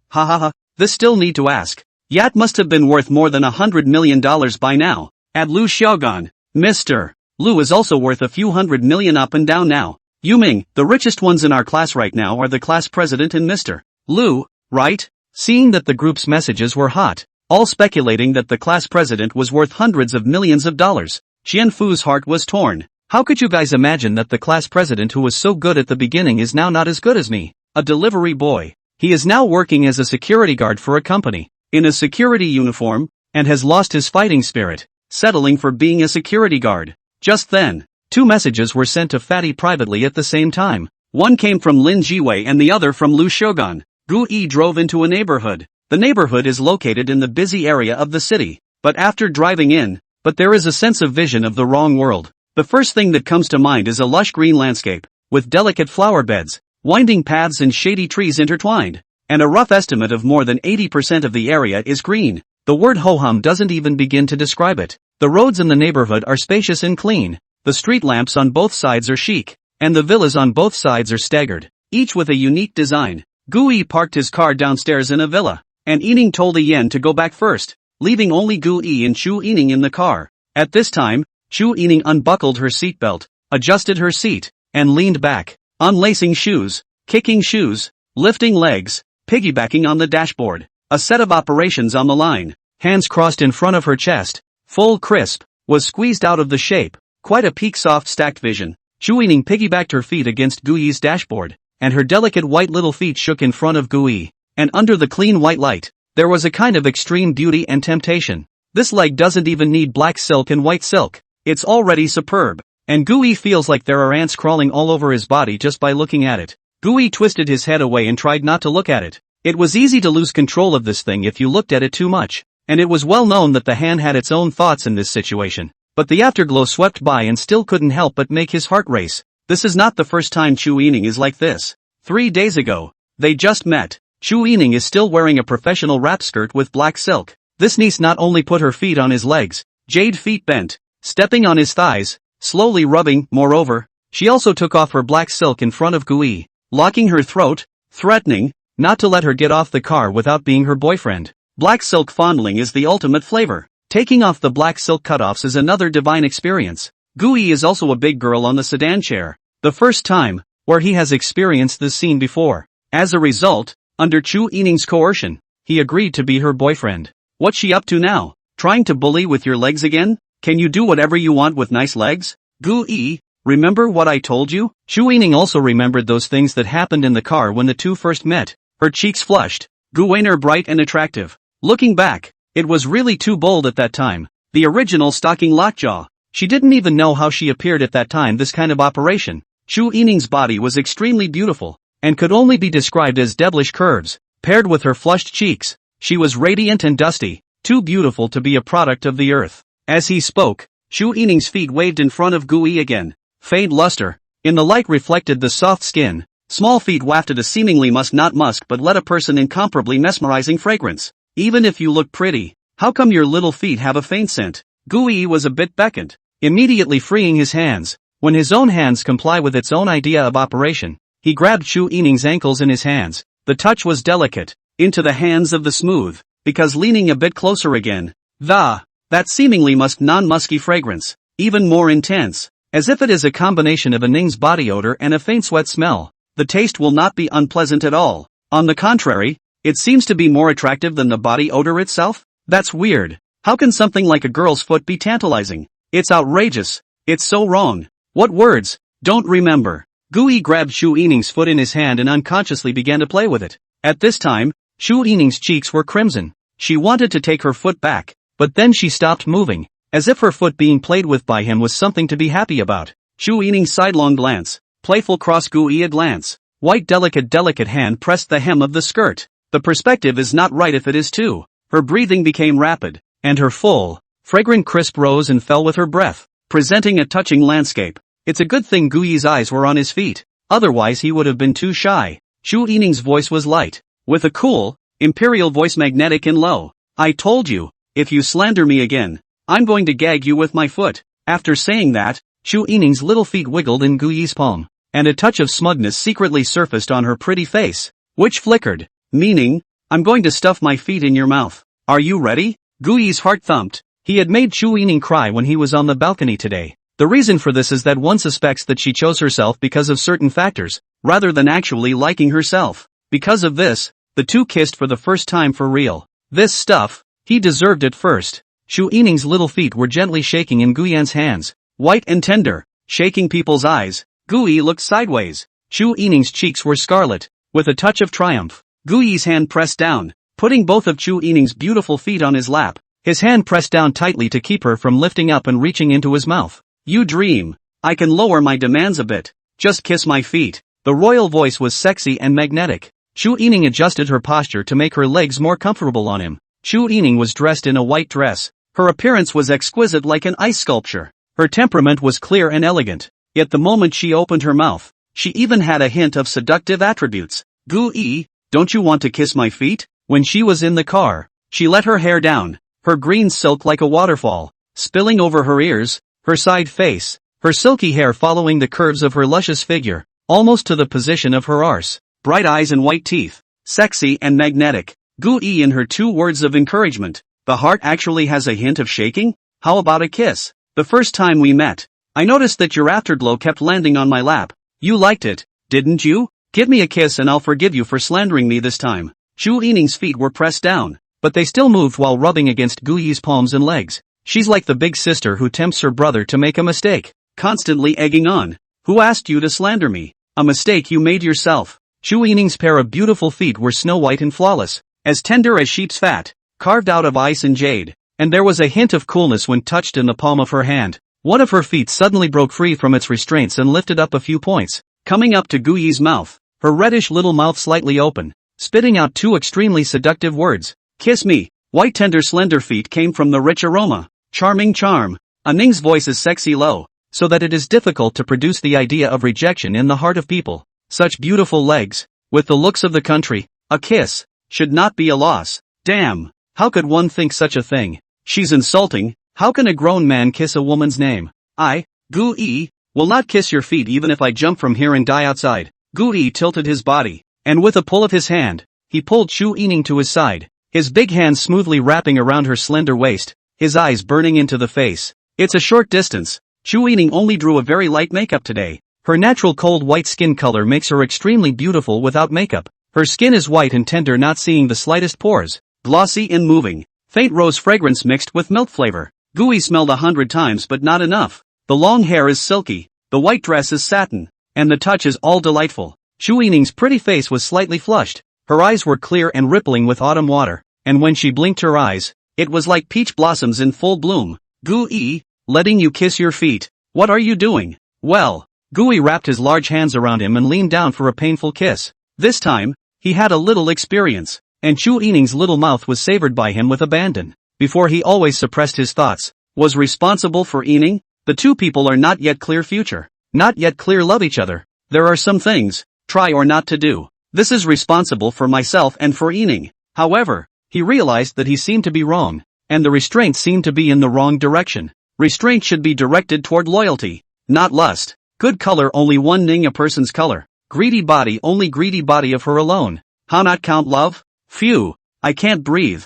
this still need to ask. Yat must have been worth more than $100 million by now. At Lu Xiaogan, Mr. Lu is also worth a few hundred million up and down now. Yuming, the richest ones in our class right now are the class president and Mr. Lu, right? Seeing that the group's messages were hot, all speculating that the class president was worth hundreds of millions of dollars, Qianfu's heart was torn. How could you guys imagine that the class president who was so good at the beginning is now not as good as me? A delivery boy. He is now working as a security guard for a company, in a security uniform, and has lost his fighting spirit, settling for being a security guard. Just then, two messages were sent to Fatty privately at the same time. One came from Lin Jiwei and the other from Lu Shogun. Gu Yi drove into a neighborhood. The neighborhood is located in the busy area of the city, but after driving in, there is a sense of vision of the wrong world. The first thing that comes to mind is a lush green landscape, with delicate flower beds, winding paths and shady trees intertwined, and a rough estimate of more than 80% of the area is green. The word ho-hum doesn't even begin to describe it. The roads in the neighborhood are spacious and clean, the street lamps on both sides are chic, and the villas on both sides are staggered, each with a unique design. Gu Yi parked his car downstairs in a villa, and Yining told Yen to go back first, leaving only Gu Yi and Chu Yining in the car. At this time, Chu Yining unbuckled her seatbelt, adjusted her seat, and leaned back, unlacing shoes, kicking shoes, lifting legs, piggybacking on the dashboard. A set of operations on the line, hands crossed in front of her chest, full crisp, was squeezed out of the shape, quite a peak soft stacked vision. Chu Yining piggybacked her feet against Gu Yi's dashboard, and her delicate white little feet shook in front of Gu Yi, and under the clean white light, there was a kind of extreme beauty and temptation. This leg doesn't even need black silk and white silk, it's already superb, and Gu Yi feels like there are ants crawling all over his body just by looking at it. Gu Yi twisted his head away and tried not to look at it. It was easy to lose control of this thing if you looked at it too much, and it was well known that the hand had its own thoughts in this situation. But the afterglow swept by and still couldn't help but make his heart race. This is not the first time Chu Yining is like this. 3 days ago, they just met. Chu Yining is still wearing a professional wrap skirt with black silk. This niece not only put her feet on his legs, jade feet bent, stepping on his thighs, slowly rubbing. Moreover, she also took off her black silk in front of Gu Yi, locking her throat, threatening not to let her get off the car without being her boyfriend. Black silk fondling is the ultimate flavor. Taking off the black silk cutoffs is another divine experience. Gu Yi is also a big girl on the sedan chair, the first time where he has experienced this scene before. As a result, under Chu Yining's coercion, he agreed to be her boyfriend. What's she up to now? Trying to bully with your legs again? Can you do whatever you want with nice legs? Gu Yi, remember what I told you? Chu Yining also remembered those things that happened in the car when the two first met. Her cheeks flushed, Gu Weiner bright and attractive. Looking back, it was really too bold at that time. The original stocking lockjaw. She didn't even know how she appeared at that time. This kind of operation. Chu Yining's body was extremely beautiful, and could only be described as devilish curves, paired with her flushed cheeks. She was radiant and dusty, too beautiful to be a product of the earth. As he spoke, Chu Yining's feet waved in front of Gu Yi again. Faint luster, in the light reflected the soft skin. Small feet wafted a seemingly musk but let a person incomparably mesmerizing fragrance. Even if you look pretty, how come your little feet have a faint scent? Gu Yi was a bit beckoned, immediately freeing his hands. When his own hands comply with its own idea of operation, he grabbed Chu Yining's ankles in his hands. The touch was delicate, into the hands of the smooth, because leaning a bit closer again, that seemingly non-musky fragrance, even more intense, as if it is a combination of a Ning's body odor and a faint sweat smell. The taste will not be unpleasant at all. On the contrary, it seems to be more attractive than the body odor itself. That's weird. How can something like a girl's foot be tantalizing? It's outrageous. It's so wrong. What words? Don't remember. Gu Yi grabbed Chu Yining's foot in his hand and unconsciously began to play with it. At this time, Chu Yining's cheeks were crimson. She wanted to take her foot back, but then she stopped moving, as if her foot being played with by him was something to be happy about. Chu Yining's sidelong glance, playful cross Gu Yi a glance. White delicate hand pressed the hem of the skirt. The perspective is not right if it is too. Her breathing became rapid, and her full, fragrant crisp rose and fell with her breath, presenting a touching landscape. It's a good thing Gu Yi's eyes were on his feet, otherwise he would have been too shy. Chu Yining's voice was light, with a cool, imperial voice, magnetic and low. I told you, if you slander me again, I'm going to gag you with my foot. After saying that, Chu Yining's little feet wiggled in Gu Yi's palm, and a touch of smugness secretly surfaced on her pretty face, which flickered, meaning, I'm going to stuff my feet in your mouth. Are you ready? Gu Yi's heart thumped. He had made Chu Yining cry when he was on the balcony today. The reason for this is that one suspects that she chose herself because of certain factors, rather than actually liking herself. Because of this, the two kissed for the first time for real. This stuff, he deserved it first. Shu Yining's little feet were gently shaking in Guyan's hands, white and tender, shaking people's eyes. Guyi looked sideways. Shu Yining's cheeks were scarlet, with a touch of triumph. Guyi's hand pressed down, putting both of Shu Yining's beautiful feet on his lap. His hand pressed down tightly to keep her from lifting up and reaching into his mouth. You dream. I can lower my demands a bit. Just kiss my feet. The royal voice was sexy and magnetic. Shu Yining adjusted her posture to make her legs more comfortable on him. Shu Yining was dressed in a white dress. Her appearance was exquisite like an ice sculpture. Her temperament was clear and elegant. Yet the moment she opened her mouth, she even had a hint of seductive attributes. Gu-yi, don't you want to kiss my feet? When she was in the car, she let her hair down, her green silk like a waterfall, spilling over her ears, her side face, her silky hair following the curves of her luscious figure, almost to the position of her arse. Bright eyes and white teeth, sexy and magnetic. Gu-yi in her 2 words of encouragement. The heart actually has a hint of shaking? How about a kiss? The first time we met, I noticed that your afterglow kept landing on my lap. You liked it, didn't you? Give me a kiss and I'll forgive you for slandering me this time. Shu Yining's feet were pressed down, but they still moved while rubbing against Guyi's palms and legs. She's like the big sister who tempts her brother to make a mistake, constantly egging on. Who asked you to slander me? A mistake you made yourself. Shu Yining's pair of beautiful feet were snow white and flawless, as tender as sheep's fat, carved out of ice and jade, and there was a hint of coolness when touched in the palm of her hand. One of her feet suddenly broke free from its restraints and lifted up a few points, coming up to Guyi's mouth, her reddish little mouth slightly open, spitting out 2 extremely seductive words. Kiss me. White tender slender feet came from the rich aroma. Charming charm. Ning's voice is sexy low, so that it is difficult to produce the idea of rejection in the heart of people. Such beautiful legs, with the looks of the country, a kiss should not be a loss. Damn, how could one think such a thing? She's insulting. How can a grown man kiss a woman's name? I, Gu-yi, will not kiss your feet even if I jump from here and die outside. Gu-yi tilted his body, and with a pull of his hand, he pulled Shu Yining to his side, his big hand smoothly wrapping around her slender waist, his eyes burning into the face. It's a short distance. Shu Yining only drew a very light makeup today. Her natural cold white skin color makes her extremely beautiful without makeup. Her skin is white and tender, not seeing the slightest pores, glossy and moving. Faint rose fragrance mixed with milk flavor. Gui smelled 100 times but not enough. The long hair is silky, the white dress is satin, and the touch is all delightful. Shu Yining's pretty face was slightly flushed. Her eyes were clear and rippling with autumn water, and when she blinked her eyes, it was like peach blossoms in full bloom. Gui, letting you kiss your feet. What are you doing? Well, Gui wrapped his large hands around him and leaned down for a painful kiss. This time, he had a little experience, and Shu Yining's little mouth was savored by him with abandon. Before he always suppressed his thoughts, was responsible for Yining. The two people are not yet clear future, not yet clear love each other. There are some things, try or not to do. This is responsible for myself and for Yining. However, he realized that he seemed to be wrong, and the restraint seemed to be in the wrong direction. Restraint should be directed toward loyalty, not lust. Good color only one Ning a person's color. Greedy body only greedy body of her alone. How not count love? Phew, I can't breathe.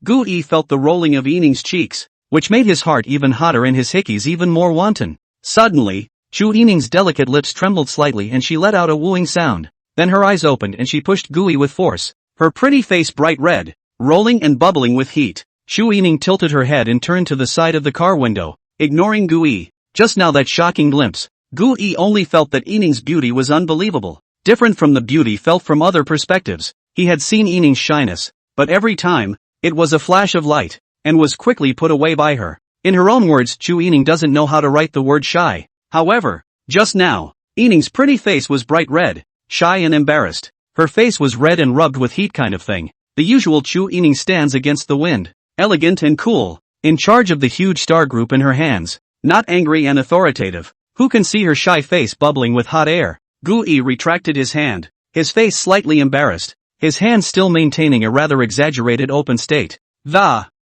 Gu-yi felt the rolling of Yining's cheeks, which made his heart even hotter and his hickeys even more wanton. Suddenly, Shu Yining's delicate lips trembled slightly and she let out a wooing sound. Then her eyes opened and she pushed Gui with force, her pretty face bright red, rolling and bubbling with heat. Shu Yining tilted her head and turned to the side of the car window, ignoring Gui. Just now that shocking glimpse, Gui only felt that Yining's beauty was unbelievable, different from the beauty felt from other perspectives. He had seen Yining's shyness, but every time, it was a flash of light, and was quickly put away by her. In her own words, Shu Yining doesn't know how to write the word shy. However, just now, Yining's pretty face was bright red, shy and embarrassed. Her face was red and rubbed with heat kind of thing. The usual Shu Yining stands against the wind, elegant and cool, in charge of the huge star group in her hands, not angry and authoritative. Who can see her shy face bubbling with hot air? Gui retracted his hand, his face slightly embarrassed, his hand still maintaining a rather exaggerated open state.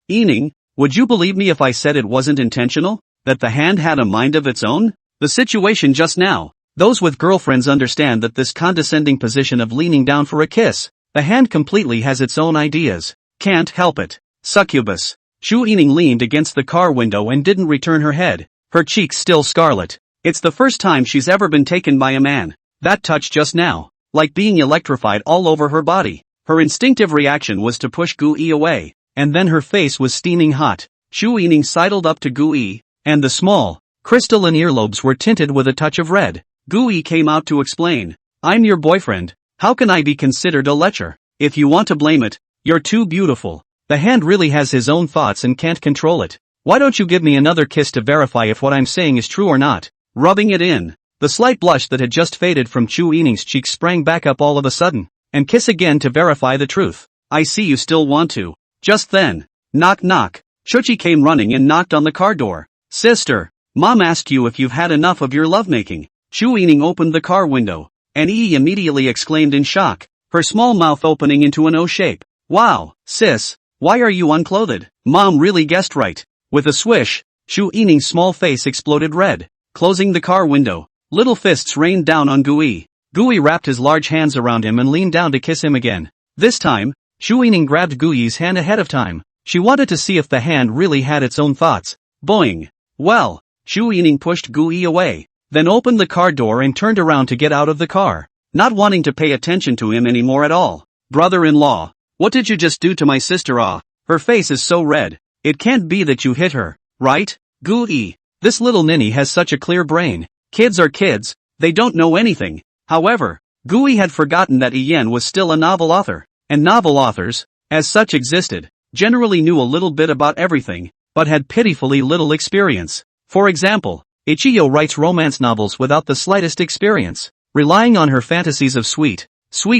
Yining, would you believe me if I said it wasn't intentional? That the hand had a mind of its own? The situation just now. Those with girlfriends understand that this condescending position of leaning down for a kiss, the hand completely has its own ideas. Can't help it. Succubus. Shu Yining leaned against the car window and didn't return her head. her cheeks still scarlet. It's the first time she's ever been taken by a man. That touch just now, like being electrified all over her body. Her instinctive reaction was to push Gu Yi away, and then her face was steaming hot. Chu Yining sidled up to Gu Yi, and the small, crystalline earlobes were tinted with a touch of red. Gu Yi came out to explain. I'm your boyfriend, how can I be considered a lecher? If you want to blame it, you're too beautiful. The hand really has his own thoughts and can't control it. Why don't you give me another kiss to verify if what I'm saying is true or not? Rubbing it in. The slight blush that had just faded from Chu Yining's cheeks sprang back up all of a sudden. And kiss again to verify the truth. I see you still want to. Just then. Knock knock. Chuchi came running and knocked on the car door. Sister, Mom asked you if you've had enough of your lovemaking. Chu Yining opened the car window. And Yi immediately exclaimed in shock, her small mouth opening into an O shape. Wow, sis, why are you unclothed? Mom really guessed right. With a swish, Chu Yining's small face exploded red. Closing the car window, little fists rained down on Gu Yi. Gu Yi wrapped his large hands around him and leaned down to kiss him again. This time, Chu Yining grabbed Gu Yi's hand ahead of time. She wanted to see if the hand really had its own thoughts. Boing. Well, Chu Yining pushed Gu Yi away, then opened the car door and turned around to get out of the car, not wanting to pay attention to him anymore at all. Brother-in-law, what did you just do to my sister? Ah, her face is so red. It can't be that you hit her, right? Gu Yi, this little ninny has such a clear brain. Kids are kids, they don't know anything. However, Gu Yi had forgotten that Yan was still a novel author, and novel authors, as such existed, generally knew a little bit about everything, but had pitifully little experience. For example, Ichiyo writes romance novels without the slightest experience, relying on her fantasies of sweet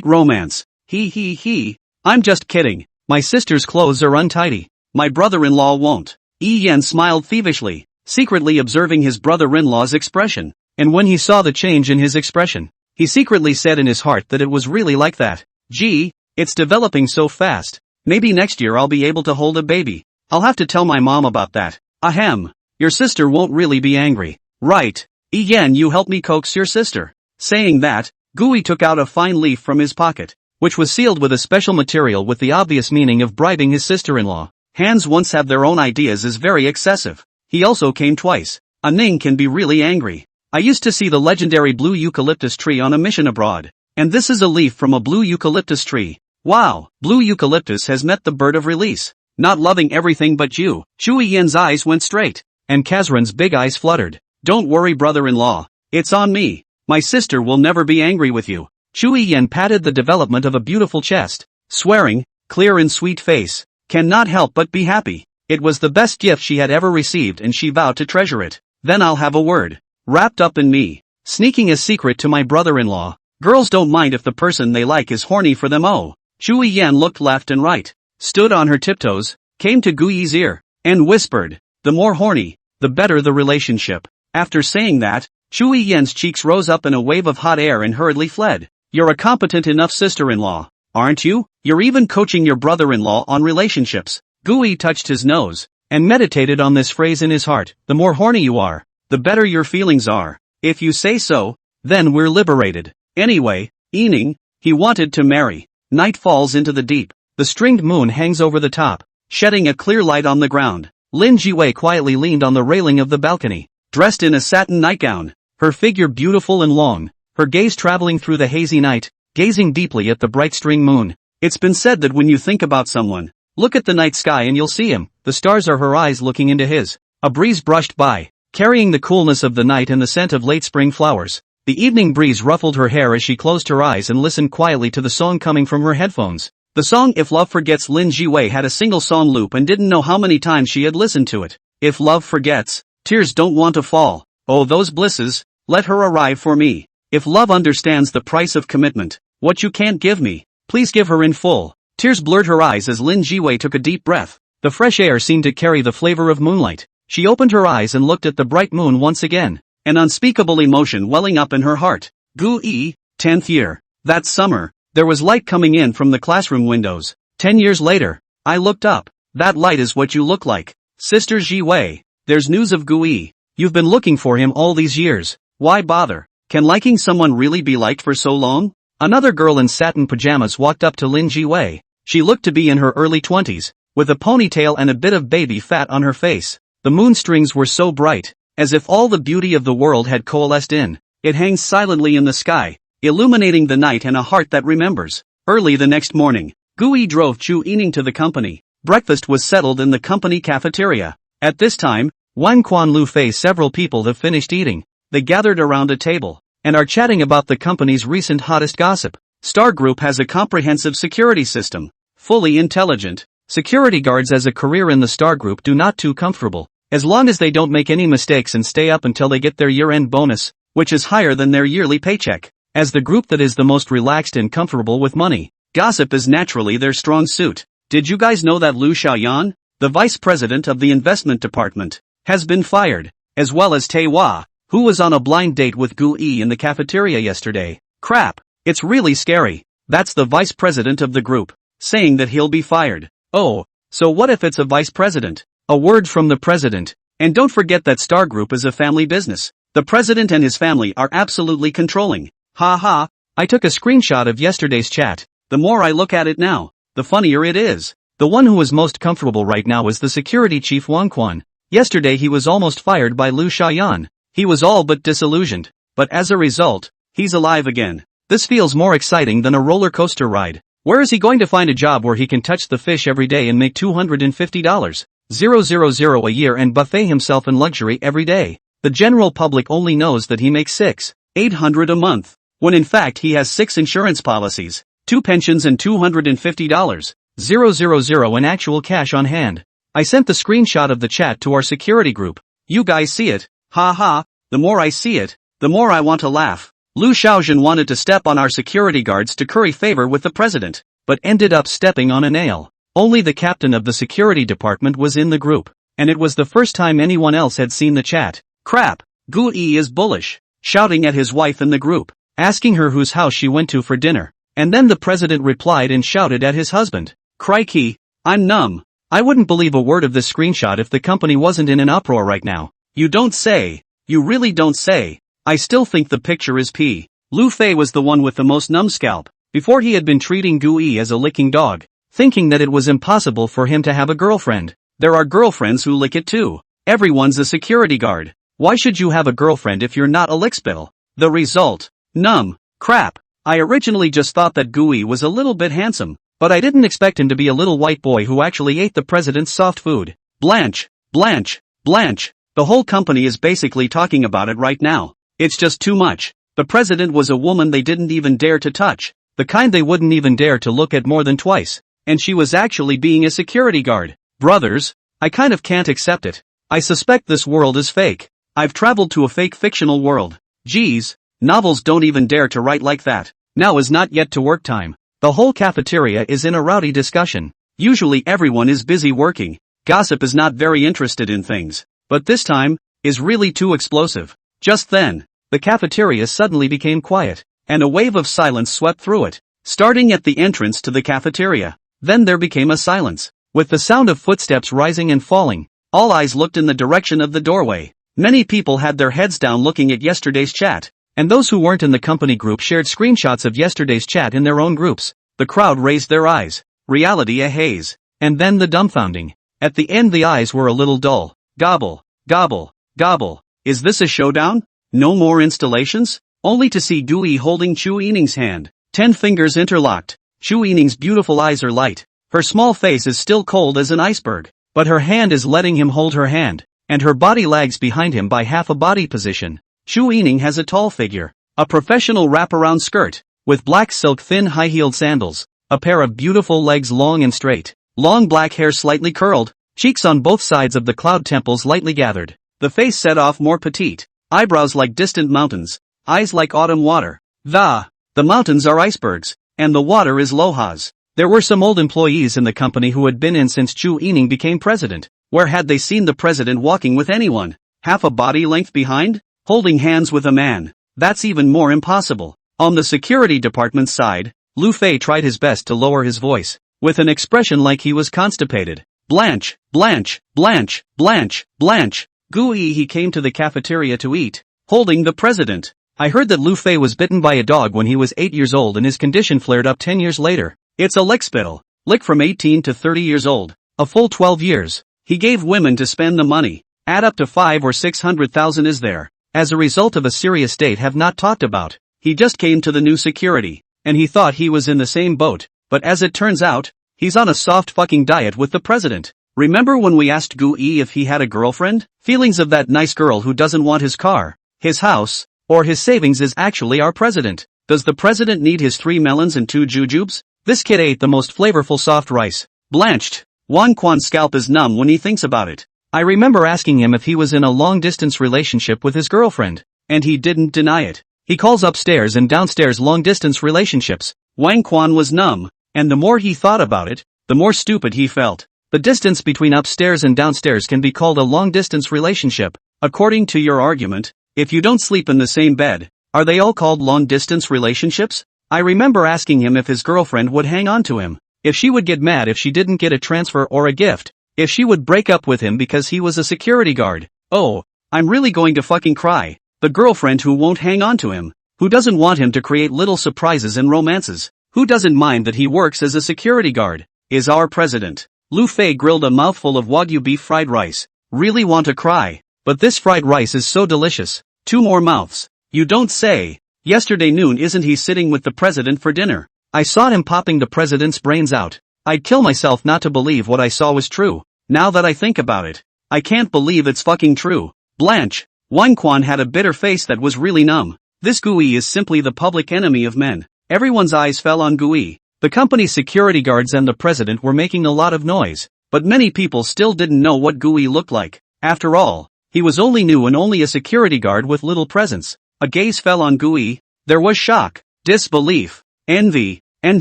romance. He. I'm just kidding. My sister's clothes are untidy. My brother-in-law won't. Yan smiled thievishly, secretly observing his brother-in-law's expression, and when he saw the change in his expression, he secretly said in his heart that it was really like that. Gee, it's developing so fast. Maybe next year I'll be able to hold a baby. I'll have to tell my mom about that. Ahem. Your sister won't really be angry. Right. Yan, you help me coax your sister. Saying that, Gu Yi took out a fine leaf from his pocket, which was sealed with a special material with the obvious meaning of bribing his sister-in-law. Hands once have their own ideas is very excessive. He also came twice. A Ning can be really angry. I used to see the legendary blue eucalyptus tree on a mission abroad, and this is a leaf from a blue eucalyptus tree. Wow, blue eucalyptus has met the bird of release. Not loving everything but you. Chu Yi's eyes went straight, and Kazran's big eyes fluttered. Don't worry, brother-in-law. It's on me. My sister will never be angry with you. Chu Yin patted the development of a beautiful chest, swearing, clear and sweet face, cannot help but be happy. It was the best gift she had ever received and she vowed to treasure it. Then I'll have a word. Wrapped up in me. Sneaking a secret to my brother-in-law. Girls don't mind if the person they like is horny for them. Oh. Chu Yan looked left and right, stood on her tiptoes, came to Gu Yi's ear, and whispered, the more horny, the better the relationship. After saying that, Chu Yan's cheeks rose up in a wave of hot air and hurriedly fled. You're a competent enough sister-in-law, aren't you? You're even coaching your brother-in-law on relationships. Gu Yi touched his nose, and meditated on this phrase in his heart. The more horny you are, the better your feelings are. If you say so, then we're liberated. Anyway, Yining, he wanted to marry. Night falls into the deep. The stringed moon hangs over the top, shedding a clear light on the ground. Lin Jiwei quietly leaned on the railing of the balcony, dressed in a satin nightgown, her figure beautiful and long, her gaze traveling through the hazy night, gazing deeply at the bright string moon. It's been said that when you think about someone, look at the night sky and you'll see him. The stars are her eyes looking into his. A breeze brushed by, carrying the coolness of the night and the scent of late spring flowers. The evening breeze ruffled her hair as she closed her eyes and listened quietly to the song coming from her headphones. The song If Love Forgets. Lin Jiwei had a single song loop and didn't know how many times she had listened to it. If love forgets, tears don't want to fall. Oh, those blisses, let her arrive for me. If love understands the price of commitment, what you can't give me, please give her in full. Tears blurred her eyes as Lin Jiwei took a deep breath. The fresh air seemed to carry the flavor of moonlight. She opened her eyes and looked at the bright moon once again, an unspeakable emotion welling up in her heart. Gu Yi, 10th year. That summer, there was light coming in from the classroom windows. 10 years later, I looked up. That light is what you look like. Sister Jiwei, there's news of Gu Yi. You've been looking for him all these years. Why bother? Can liking someone really be liked for so long? Another girl in satin pajamas walked up to Lin Jiwei. She looked to be in her early 20s, with a ponytail and a bit of baby fat on her face. The moon strings were so bright, as if all the beauty of the world had coalesced in. It hangs silently in the sky, illuminating the night and a heart that remembers. Early the next morning, Gui drove Chu Yining to the company. Breakfast was settled in the company cafeteria. At this time, Wan Quan Lu Fei several people have finished eating. They gathered around a table and are chatting about the company's recent hottest gossip. Star Group has a comprehensive security system, fully intelligent. Security guards as a career in the Star Group do not too comfortable, as long as they don't make any mistakes and stay up until they get their year-end bonus, which is higher than their yearly paycheck. As the group that is the most relaxed and comfortable with money, gossip is naturally their strong suit. Did you guys know that Lu Xiaoyan, the vice president of the investment department, has been fired, as well as Tai Hua, who was on a blind date with Gu Yi in the cafeteria yesterday? Crap, it's really scary. That's the vice president of the group, saying that he'll be fired. Oh, so what if it's a vice president? A word from the president. And don't forget that Star Group is a family business. The president and his family are absolutely controlling. Ha ha, I took a screenshot of yesterday's chat. The more I look at it now, the funnier it is. The one who is most comfortable right now is the security chief Wang Quan. Yesterday he was almost fired by Lu Xiaoyan. He was all but disillusioned. But as a result, he's alive again. This feels more exciting than a roller coaster ride. Where is he going to find a job where he can touch the fish every day and make $250,000 a year and buffet himself in luxury every day? The general public only knows that he makes $600 a month, when in fact he has 6 insurance policies, 2 pensions and $250,000 in actual cash on hand. I sent the screenshot of the chat to our security group. You guys see it? Ha ha, the more I see it, the more I want to laugh. Lu Xiaozhen wanted to step on our security guards to curry favor with the president, but ended up stepping on a nail. Only the captain of the security department was in the group, and it was the first time anyone else had seen the chat. Crap, Gu Yi is bullish, shouting at his wife in the group, asking her whose house she went to for dinner. And then the president replied and shouted at his husband. Crikey, I'm numb. I wouldn't believe a word of this screenshot if the company wasn't in an uproar right now. You don't say. You really don't say. I still think the picture is P. Lu Fei was the one with the most numbscalp. Before he had been treating Gu Yi as a licking dog, thinking that it was impossible for him to have a girlfriend. There are girlfriends who lick it too. Everyone's a security guard. Why should you have a girlfriend if you're not a lickspittle? The result? Numb. Crap. I originally just thought that Gu Yi was a little bit handsome, but I didn't expect him to be a little white boy who actually ate the president's soft food. Blanche. Blanche. Blanche. The whole company is basically talking about it right now. It's just too much. The president was a woman they didn't even dare to touch, the kind they wouldn't even dare to look at more than twice, and she was actually being a security guard. Brothers, I kind of can't accept it. I suspect this world is fake. I've traveled to a fake fictional world. Geez, novels don't even dare to write like that. Now is not yet to work time. The whole cafeteria is in a rowdy discussion. Usually everyone is busy working. Gossip is not very interested in things, but this time is really too explosive. Just then, the cafeteria suddenly became quiet, and a wave of silence swept through it, starting at the entrance to the cafeteria. Then there became a silence, with the sound of footsteps rising and falling. All eyes looked in the direction of the doorway. Many people had their heads down looking at yesterday's chat, and those who weren't in the company group shared screenshots of yesterday's chat in their own groups. The crowd raised their eyes. Reality a haze. And then the dumbfounding. At the end the eyes were a little dull. Gobble, gobble, gobble. Is this a showdown? No more installations? Only to see Gu Yi holding Chu Yining's hand. 10 fingers interlocked. Chu Yining's beautiful eyes are light. Her small face is still cold as an iceberg, but her hand is letting him hold her hand, and her body lags behind him by half a body position. Chu Yining has a tall figure, a professional wraparound skirt, with black silk thin high-heeled sandals, a pair of beautiful legs long and straight, long black hair slightly curled, cheeks on both sides of the cloud temples lightly gathered. The face set off more petite, eyebrows like distant mountains, eyes like autumn water. The mountains are icebergs, and the water is lohas. There were some old employees in the company who had been in since Chu Yining became president. Where had they seen the president walking with anyone? Half a body length behind? Holding hands with a man? That's even more impossible. On the security department's side, Lu Fei tried his best to lower his voice, with an expression like he was constipated. Blanche, Blanche, Blanche, Blanche, Blanche. Gu Yi he came to the cafeteria to eat, holding the president. I heard that Lu Fei was bitten by a dog when he was 8 years old and his condition flared up 10 years later. It's a lickspittle. Lick from 18 to 30 years old. A full 12 years. He gave women to spend the money. Add up to 5 or 600,000 is there. As a result of a serious date have not talked about. He just came to the new security, and he thought he was in the same boat, but as it turns out, he's on a soft fucking diet with the president. Remember when we asked Gui if he had a girlfriend? Feelings of that nice girl who doesn't want his car, his house, or his savings is actually our president. Does the president need his 3 melons and 2 jujubes? This kid ate the most flavorful soft rice. Blanched. Wang Quan's scalp is numb when he thinks about it. I remember asking him if he was in a long-distance relationship with his girlfriend, and he didn't deny it. He calls upstairs and downstairs long-distance relationships. Wang Quan was numb, and the more he thought about it, the more stupid he felt. The distance between upstairs and downstairs can be called a long-distance relationship. According to your argument, if you don't sleep in the same bed, are they all called long-distance relationships? I remember asking him if his girlfriend would hang on to him, if she would get mad if she didn't get a transfer or a gift, if she would break up with him because he was a security guard. Oh, I'm really going to fucking cry. The girlfriend who won't hang on to him, who doesn't want him to create little surprises and romances, who doesn't mind that he works as a security guard, is our president. Lu Fei grilled a mouthful of Wagyu beef fried rice. Really want to cry. But this fried rice is so delicious. 2 more mouths. You don't say. Yesterday noon isn't he sitting with the president for dinner? I saw him popping the president's brains out. I'd kill myself not to believe what I saw was true. Now that I think about it, I can't believe it's fucking true. Blanche. Wang Quan had a bitter face that was really numb. This Gui is simply the public enemy of men. Everyone's eyes fell on Gui. The company's security guards and the president were making a lot of noise, but many people still didn't know what Gui looked like. After all, he was only new and only a security guard with little presence. A gaze fell on Gui. There was shock, disbelief, envy, and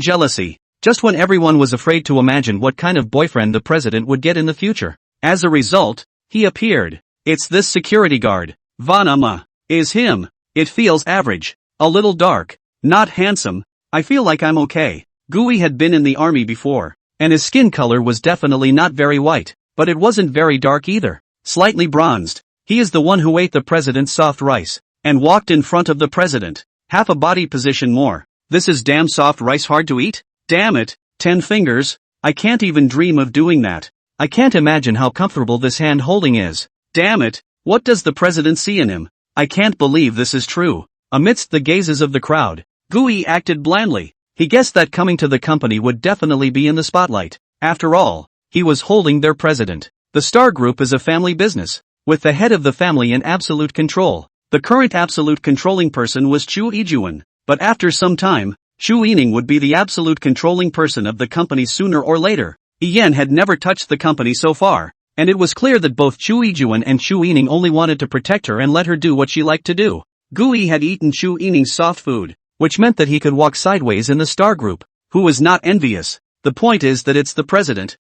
jealousy. Just when everyone was afraid to imagine what kind of boyfriend the president would get in the future. As a result, he appeared. It's this security guard. Vanama. Is him. It feels average. A little dark. Not handsome. I feel like I'm okay. Gui had been in the army before, and his skin color was definitely not very white, but it wasn't very dark either. Slightly bronzed. He is the one who ate the president's soft rice, and walked in front of the president. Half a body position more. This is damn soft rice hard to eat? Damn it, 10 fingers, I can't even dream of doing that. I can't imagine how comfortable this hand holding is. Damn it, what does the president see in him? I can't believe this is true. Amidst the gazes of the crowd, Gui acted blandly. He guessed that coming to the company would definitely be in the spotlight. After all, he was holding their president. The Star Group is a family business, with the head of the family in absolute control. The current absolute controlling person was Chu Ijuan, but after some time, Chu Yining would be the absolute controlling person of the company sooner or later. Ian had never touched the company so far, and it was clear that both Chu Ijuan and Chu Yining only wanted to protect her and let her do what she liked to do. Gui had eaten Chu Yining's soft food, which meant that he could walk sideways in the Star Group. Who was not envious? The point is that it's the president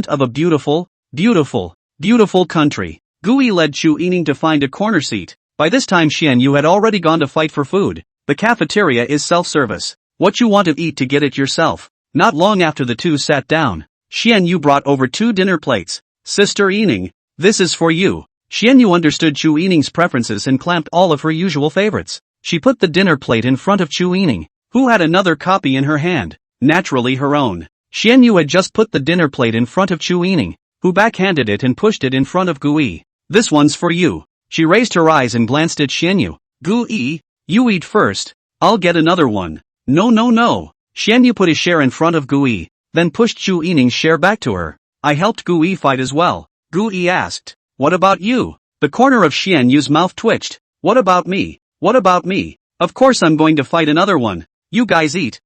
of a beautiful, beautiful, beautiful country. Gui led Chu Yining to find a corner seat. By this time Xian Yu had already gone to fight for food. The cafeteria is self-service. What you want to eat to get it yourself. Not long after the two sat down, Xian Yu brought over 2 dinner plates. Sister Yining, this is for you. Xian Yu understood Chu Yining's preferences and clamped all of her usual favorites. She put the dinner plate in front of Chu Yining, who had another copy in her hand, naturally her own. Xian Yu had just put the dinner plate in front of Chu Yining, who backhanded it and pushed it in front of Gui. This one's for you. She raised her eyes and glanced at Xian Yu. Gui, you eat first. I'll get another one. No. Xian Yu put his share in front of Gui, then pushed Chu Yining's share back to her. I helped Gui fight as well. Gui asked, what about you? The corner of Xian Yu's mouth twitched. What about me? What about me? Of course I'm going to fight another one. You guys eat.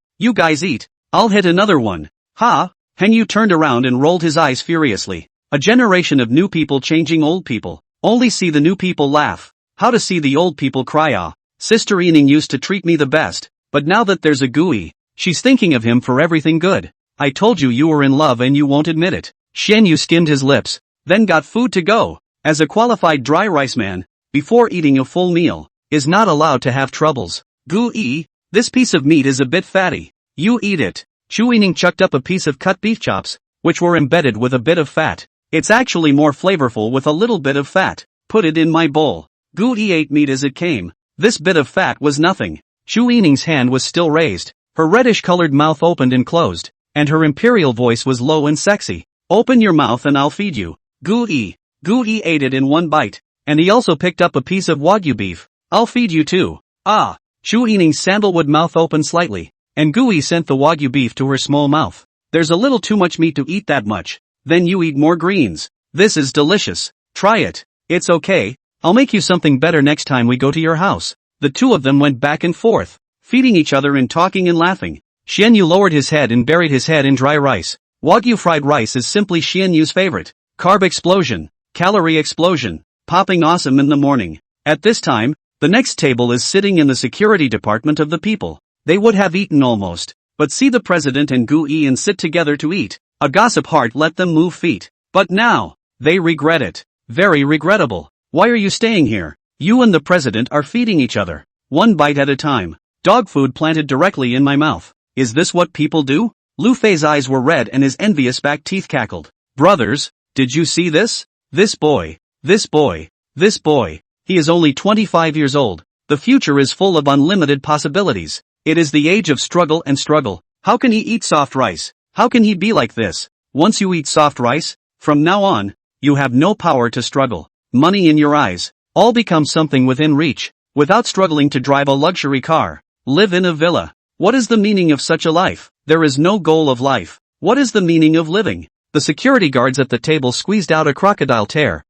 I'll hit another one. Ha! Heng Yu turned around and rolled his eyes furiously. A generation of new people changing old people. Only see the new people laugh. How to see the old people cry. Ah. Sister Yining used to treat me the best, but now that there's a Gui, she's thinking of him for everything good. I told you were in love and you won't admit it. Xian Yu skimmed his lips, then got food to go. As a qualified dry rice man, before eating a full meal, is not allowed to have troubles. Gui, this piece of meat is a bit fatty. You eat it. Chu Yining chucked up a piece of cut beef chops, which were embedded with a bit of fat. It's actually more flavorful with a little bit of fat. Put it in my bowl. Gui ate meat as it came. This bit of fat was nothing. Chu Yining's hand was still raised. Her reddish-colored mouth opened and closed, and her imperial voice was low and sexy. Open your mouth and I'll feed you. Gui, Gui ate it in one bite, and he also picked up a piece of Wagyu beef. I'll feed you too. Ah. Shu Yining's sandalwood mouth opened slightly, and Gui sent the Wagyu beef to her small mouth. There's a little too much meat to eat that much. Then you eat more greens. This is delicious. Try it. It's okay. I'll make you something better next time we go to your house. The two of them went back and forth, feeding each other and talking and laughing. Xianyu lowered his head and buried his head in dry rice. Wagyu fried rice is simply Xianyu's favorite. Carb explosion, calorie explosion, popping awesome in the morning. At this time, the next table is sitting in the security department of the people. They would have eaten almost, but see the president and Gui and sit together to eat. A gossip heart let them move feet. But now, they regret it. Very regrettable. Why are you staying here? You and the president are feeding each other. One bite at a time. Dog food planted directly in my mouth. Is this what people do? Lu Fei's eyes were red and his envious back teeth cackled. Brothers, did you see this? This boy. This boy. This boy. He is only 25 years old. The future is full of unlimited possibilities. It is the age of struggle and struggle. How can he eat soft rice? How can he be like this? Once you eat soft rice, from now on, you have no power to struggle. Money in your eyes. All become something within reach. Without struggling to drive a luxury car. Live in a villa. What is the meaning of such a life? There is no goal of life. What is the meaning of living? The security guards at the table squeezed out a crocodile tear.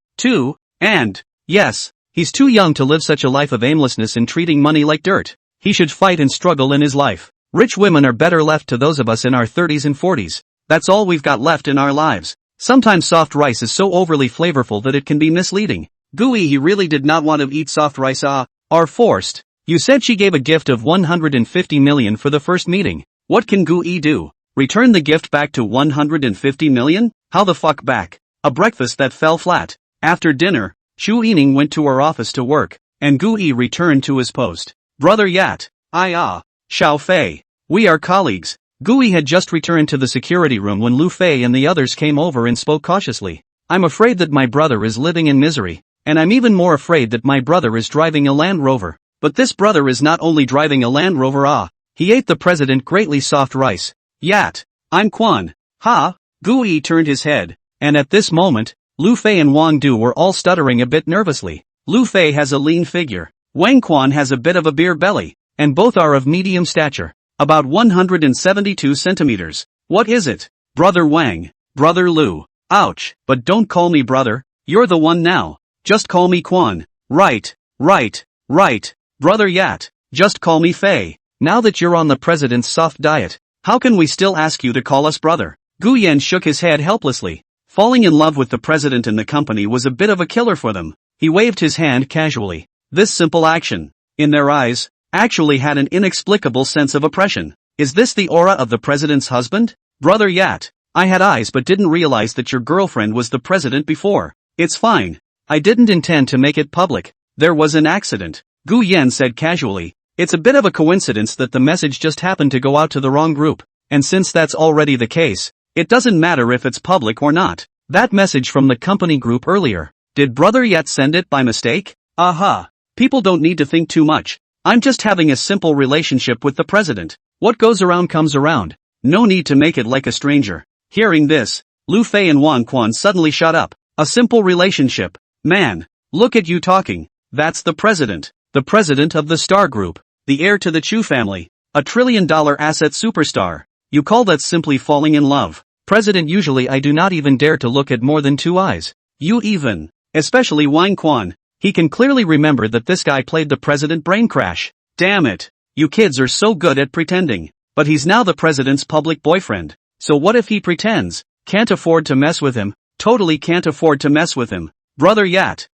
Yes, he's too young to live such a life of aimlessness and treating money like dirt. He should fight and struggle in his life. Rich women are better left to those of us in our 30s and 40s. That's all we've got left in our lives. Sometimes soft rice is so overly flavorful that it can be misleading. Gui, he really did not want to eat soft rice. Are forced. You said she gave a gift of 150 million for the first meeting. What can Gui do? Return the gift back to 150 million? How the fuck back? A breakfast that fell flat. After dinner, Shu Yining went to her office to work, and Gui returned to his post. Brother Yat. Xiao Fei. We are colleagues. Gui had just returned to the security room when Lu Fei and the others came over and spoke cautiously. I'm afraid that my brother is living in misery, and I'm even more afraid that my brother is driving a Land Rover. But this brother is not only driving a Land Rover, he ate the president greatly soft rice. Yat. I'm Quan. Ha. Gui turned his head, and at this moment, Lu Fei and Wang Du were all stuttering a bit nervously. Lu Fei has a lean figure. Wang Quan has a bit of a beer belly, and both are of medium stature. About 172 centimeters. What is it? Brother Wang. Brother Lu. Ouch. But don't call me brother. You're the one now. Just call me Quan. Right. Brother Yat. Just call me Fei. Now that you're on the president's soft diet, how can we still ask you to call us brother? Guyen shook his head helplessly. Falling in love with the president and the company was a bit of a killer for them. He waved his hand casually. This simple action, in their eyes, actually had an inexplicable sense of oppression. Is this the aura of the president's husband? Brother Yat, I had eyes but didn't realize that your girlfriend was the president before. It's fine. I didn't intend to make it public. There was an accident. Gu Yen said casually. It's a bit of a coincidence that the message just happened to go out to the wrong group. And since that's already the case, it doesn't matter if it's public or not. That message from the company group earlier. Did Brother Yat send it by mistake? Aha. People don't need to think too much. I'm just having a simple relationship with the president. What goes around comes around. No need to make it like a stranger. Hearing this, Lu Fei and Wang Quan suddenly shut up. A simple relationship. Man, look at you talking. That's the president. The president of the Star Group. The heir to the Chu family. A $1 trillion asset superstar. You call that simply falling in love. President, usually I do not even dare to look at more than 2 eyes. You even. Especially Wang Quan. He can clearly remember that this guy played the president brain crash. Damn it. You kids are so good at pretending. But he's now the president's public boyfriend. So what if he pretends? Can't afford to mess with him. Totally can't afford to mess with him. Brother Yat.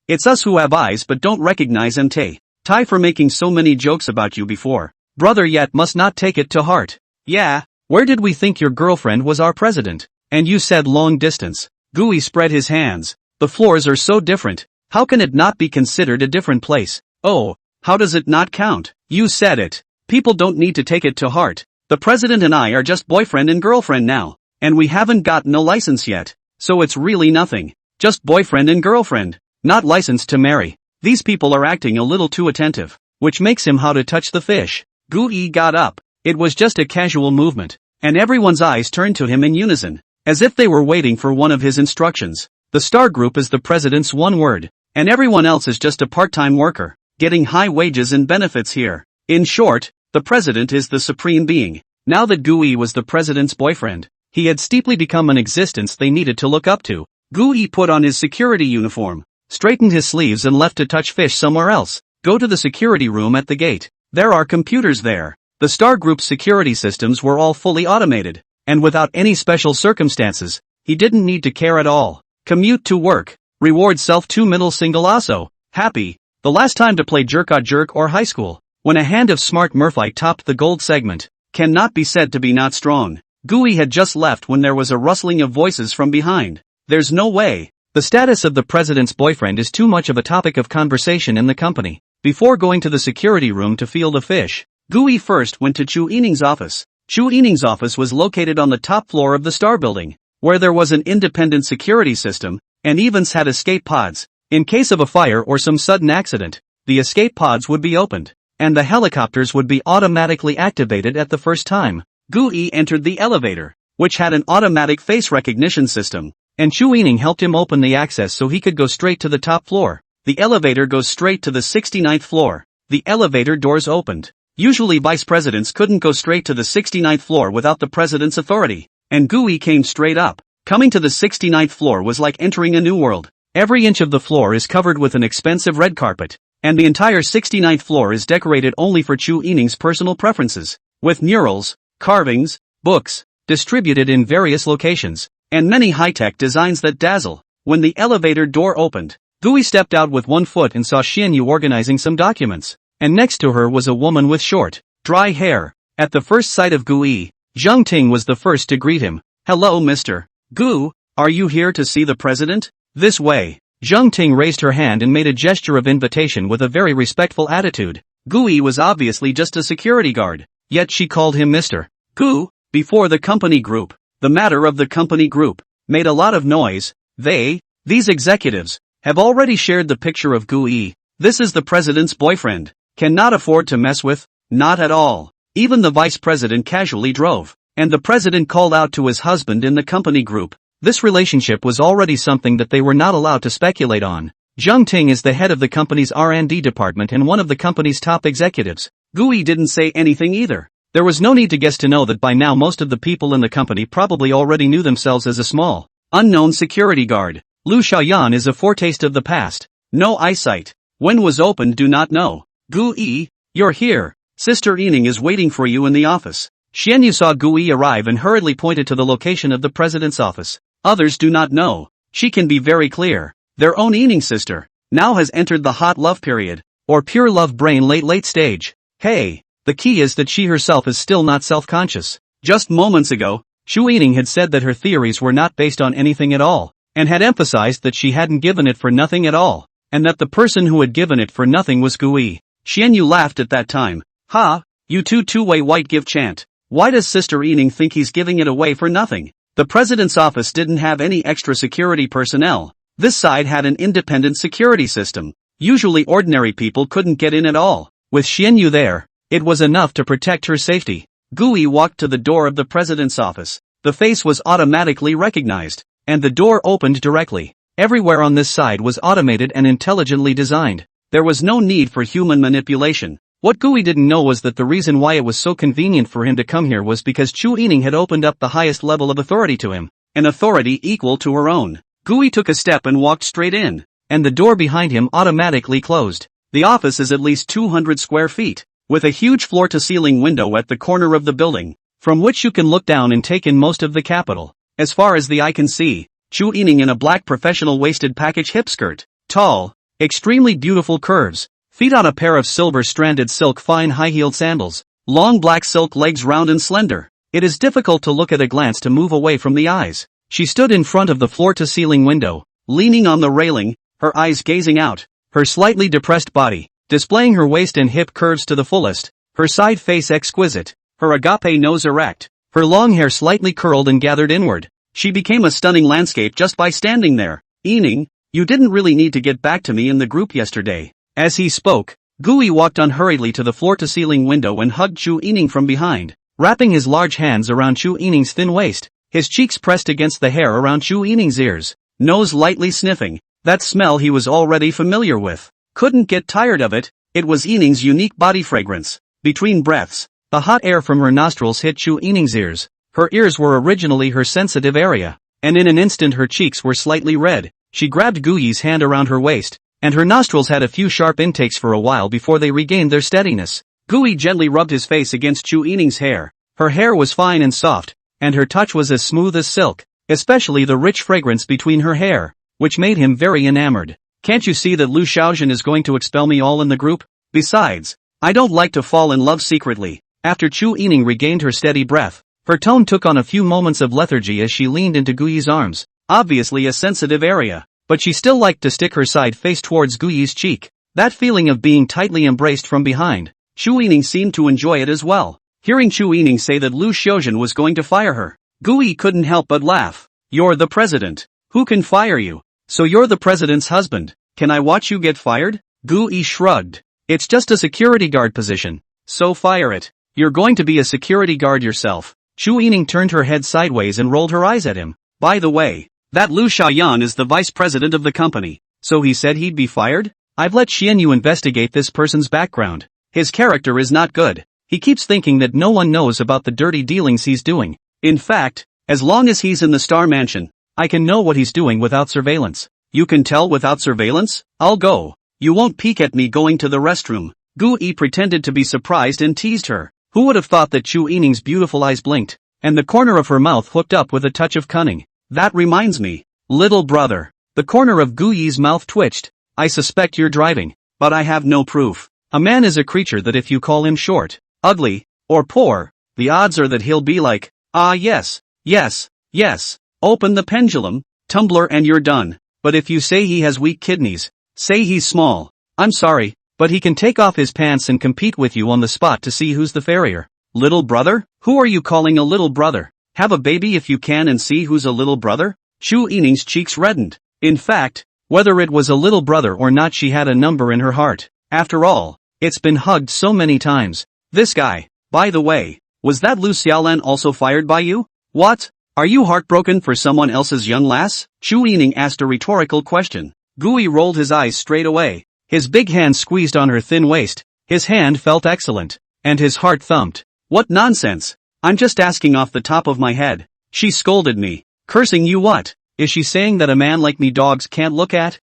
It's us who have eyes but don't recognize MT. Tai for making so many jokes about you before. Brother Yat must not take it to heart. Yeah, where did we think your girlfriend was our president? And you said long distance. Gui spread his hands. The floors are so different. How can it not be considered a different place? Oh, how does it not count? You said it. People don't need to take it to heart. The president and I are just boyfriend and girlfriend now. And we haven't gotten a license yet. So it's really nothing. Just boyfriend and girlfriend. Not licensed to marry. These people are acting a little too attentive. Which makes him how to touch the fish. Gui got up. It was just a casual movement. And everyone's eyes turned to him in unison. As if they were waiting for one of his instructions. The star group is the president's one word, and everyone else is just a part-time worker, getting high wages and benefits here. In short, the president is the supreme being. Now that Gui was the president's boyfriend, he had steeply become an existence they needed to look up to. Gui put on his security uniform, straightened his sleeves and left to touch fish somewhere else. Go to the security room at the gate. There are computers there. The star group's security systems were all fully automated, and without any special circumstances, he didn't need to care at all. Commute to work. Reward self 2 middle single also. Happy. The last time to play jerk or high school, when a hand of smart Murphy topped the gold segment, cannot be said to be not strong. Gui had just left when there was a rustling of voices from behind. There's no way. The status of the president's boyfriend is too much of a topic of conversation in the company. Before going to the security room to field a fish, Gui first went to Chu Yining's office. Chu Yining's office was located on the top floor of the Star Building, where there was an independent security system, and even had escape pods. In case of a fire or some sudden accident, the escape pods would be opened, and the helicopters would be automatically activated at the first time. Gui entered the elevator, which had an automatic face recognition system, and Chu Yining helped him open the access so he could go straight to the top floor. The elevator goes straight to the 69th floor. The elevator doors opened. Usually vice presidents couldn't go straight to the 69th floor without the president's authority, and Gui came straight up. Coming to the 69th floor was like entering a new world. Every inch of the floor is covered with an expensive red carpet, and the entire 69th floor is decorated only for Chu Yining's personal preferences, with murals, carvings, books, distributed in various locations, and many high-tech designs that dazzle. When the elevator door opened, Gui stepped out with one foot and saw Xianyu organizing some documents, and next to her was a woman with short, dry hair. At the first sight of Gui, Zhang Ting was the first to greet him. Hello Mr. Gu, are you here to see the president? This way. Zhang Ting raised her hand and made a gesture of invitation with a very respectful attitude. Gui was obviously just a security guard, yet she called him Mr. Gu. Before the company group, the matter of the company group made a lot of noise. These executives, have already shared the picture of Gui. This is the president's boyfriend. Cannot afford to mess with, not at all. Even the vice president casually drove, and the president called out to his husband in the company group. This relationship was already something that they were not allowed to speculate on. Zhang Ting is the head of the company's R&D department and one of the company's top executives. Gui didn't say anything either. There was no need to guess to know that by now most of the people in the company probably already knew themselves as a small, unknown security guard. Lu Xiaoyan is a foretaste of the past. No eyesight. When was opened do not know. Gui, you're here. Sister Yining is waiting for you in the office. Xianyu saw Gui arrive and hurriedly pointed to the location of the president's office. Others do not know. She can be very clear. Their own Yining sister now has entered the hot love period, or pure love brain late stage. Hey, the key is that she herself is still not self-conscious. Just moments ago, Chu Yining had said that her theories were not based on anything at all, and had emphasized that she hadn't given it for nothing at all, and that the person who had given it for nothing was Gui. Xianyu laughed at that time. Ha, you two-way white give chant. Why does Sister Yining think he's giving it away for nothing? The president's office didn't have any extra security personnel. This side had an independent security system. Usually ordinary people couldn't get in at all. With Xianyu there, it was enough to protect her safety. Gui walked to the door of the president's office. The face was automatically recognized, and the door opened directly. Everywhere on this side was automated and intelligently designed. There was no need for human manipulation. What Gui didn't know was that the reason why it was so convenient for him to come here was because Chu Yining had opened up the highest level of authority to him, an authority equal to her own. Gui took a step and walked straight in, and the door behind him automatically closed. The office is at least 200 square feet, with a huge floor-to-ceiling window at the corner of the building, from which you can look down and take in most of the capital. As far as the eye can see, Chu Yining in a black professional waisted package hip skirt, tall, extremely beautiful curves, feet on a pair of silver-stranded silk fine high-heeled sandals, long black silk legs round and slender. It is difficult to look at a glance to move away from the eyes. She stood in front of the floor-to-ceiling window, leaning on the railing, her eyes gazing out, her slightly depressed body, displaying her waist and hip curves to the fullest, her side face exquisite, her agape nose erect, her long hair slightly curled and gathered inward. She became a stunning landscape just by standing there. Yining, you didn't really need to get back to me in the group yesterday. As he spoke, Gui walked on hurriedly to the floor-to-ceiling window and hugged Chu Yining from behind, wrapping his large hands around Chu Yining's thin waist, his cheeks pressed against the hair around Chu Yining's ears. nose lightly sniffing. That smell he was already familiar with. Couldn't get tired of it. It was Yining's unique body fragrance. Between breaths, the hot air from her nostrils hit Chu Yining's ears. Her ears were originally her sensitive area, and in an instant her cheeks were slightly red. She grabbed Gu Yi's hand around her waist, and her nostrils had a few sharp intakes for a while before they regained their steadiness. Gu Yi gently rubbed his face against Chu Yining's hair. Her hair was fine and soft, and her touch was as smooth as silk, especially the rich fragrance between her hair, which made him very enamored. Can't you see that Lu Xiaozhen is going to expel me all in the group? Besides, I don't like to fall in love secretly. After Chu Yining regained her steady breath, her tone took on a few moments of lethargy as she leaned into Gu Yi's arms, obviously a sensitive area, but she still liked to stick her side face towards Gu Yi's cheek. That feeling of being tightly embraced from behind, Chu Yining seemed to enjoy it as well. Hearing Chu Yining say that Lu Xiaozhen was going to fire her, Gu Yi couldn't help but laugh. You're the president. Who can fire you? So you're the president's husband. Can I watch you get fired? Gu Yi shrugged. It's just a security guard position. So fire it. You're going to be a security guard yourself. Chu Yining turned her head sideways and rolled her eyes at him. By the way, that Lu Xiaoyan is the vice president of the company. So he said he'd be fired? I've let Xianyu investigate this person's background. His character is not good. He keeps thinking that no one knows about the dirty dealings he's doing. In fact, as long as he's in the Star Mansion, I can know what he's doing without surveillance. You can tell without surveillance? I'll go. You won't peek at me going to the restroom. Gu Yi pretended to be surprised and teased her. Who would have thought that Chu Yining's beautiful eyes blinked, and the corner of her mouth hooked up with a touch of cunning. That reminds me, little brother. The corner of Gu Yi's mouth twitched. I suspect you're driving, but I have no proof. A man is a creature that if you call him short, ugly, or poor, the odds are that he'll be like, ah yes, yes, yes, open the pendulum, tumbler and you're done. But if you say he has weak kidneys, say he's small, I'm sorry, but he can take off his pants and compete with you on the spot to see who's the fairier. Little brother? Who are you calling a little brother? Have a baby if you can and see who's a little brother? Chu Yining's cheeks reddened. In fact, whether it was a little brother or not, she had a number in her heart. After all, it's been hugged so many times. This guy, by the way, was that Lu Xiaolan also fired by you? What? Are you heartbroken for someone else's young lass? Chu Yining asked a rhetorical question. Gu Yi rolled his eyes straight away. His big hand squeezed on her thin waist. His hand felt excellent, and his heart thumped. What nonsense! I'm just asking off the top of my head. She scolded me. Cursing you what? Is she saying that a man like me dogs can't look at?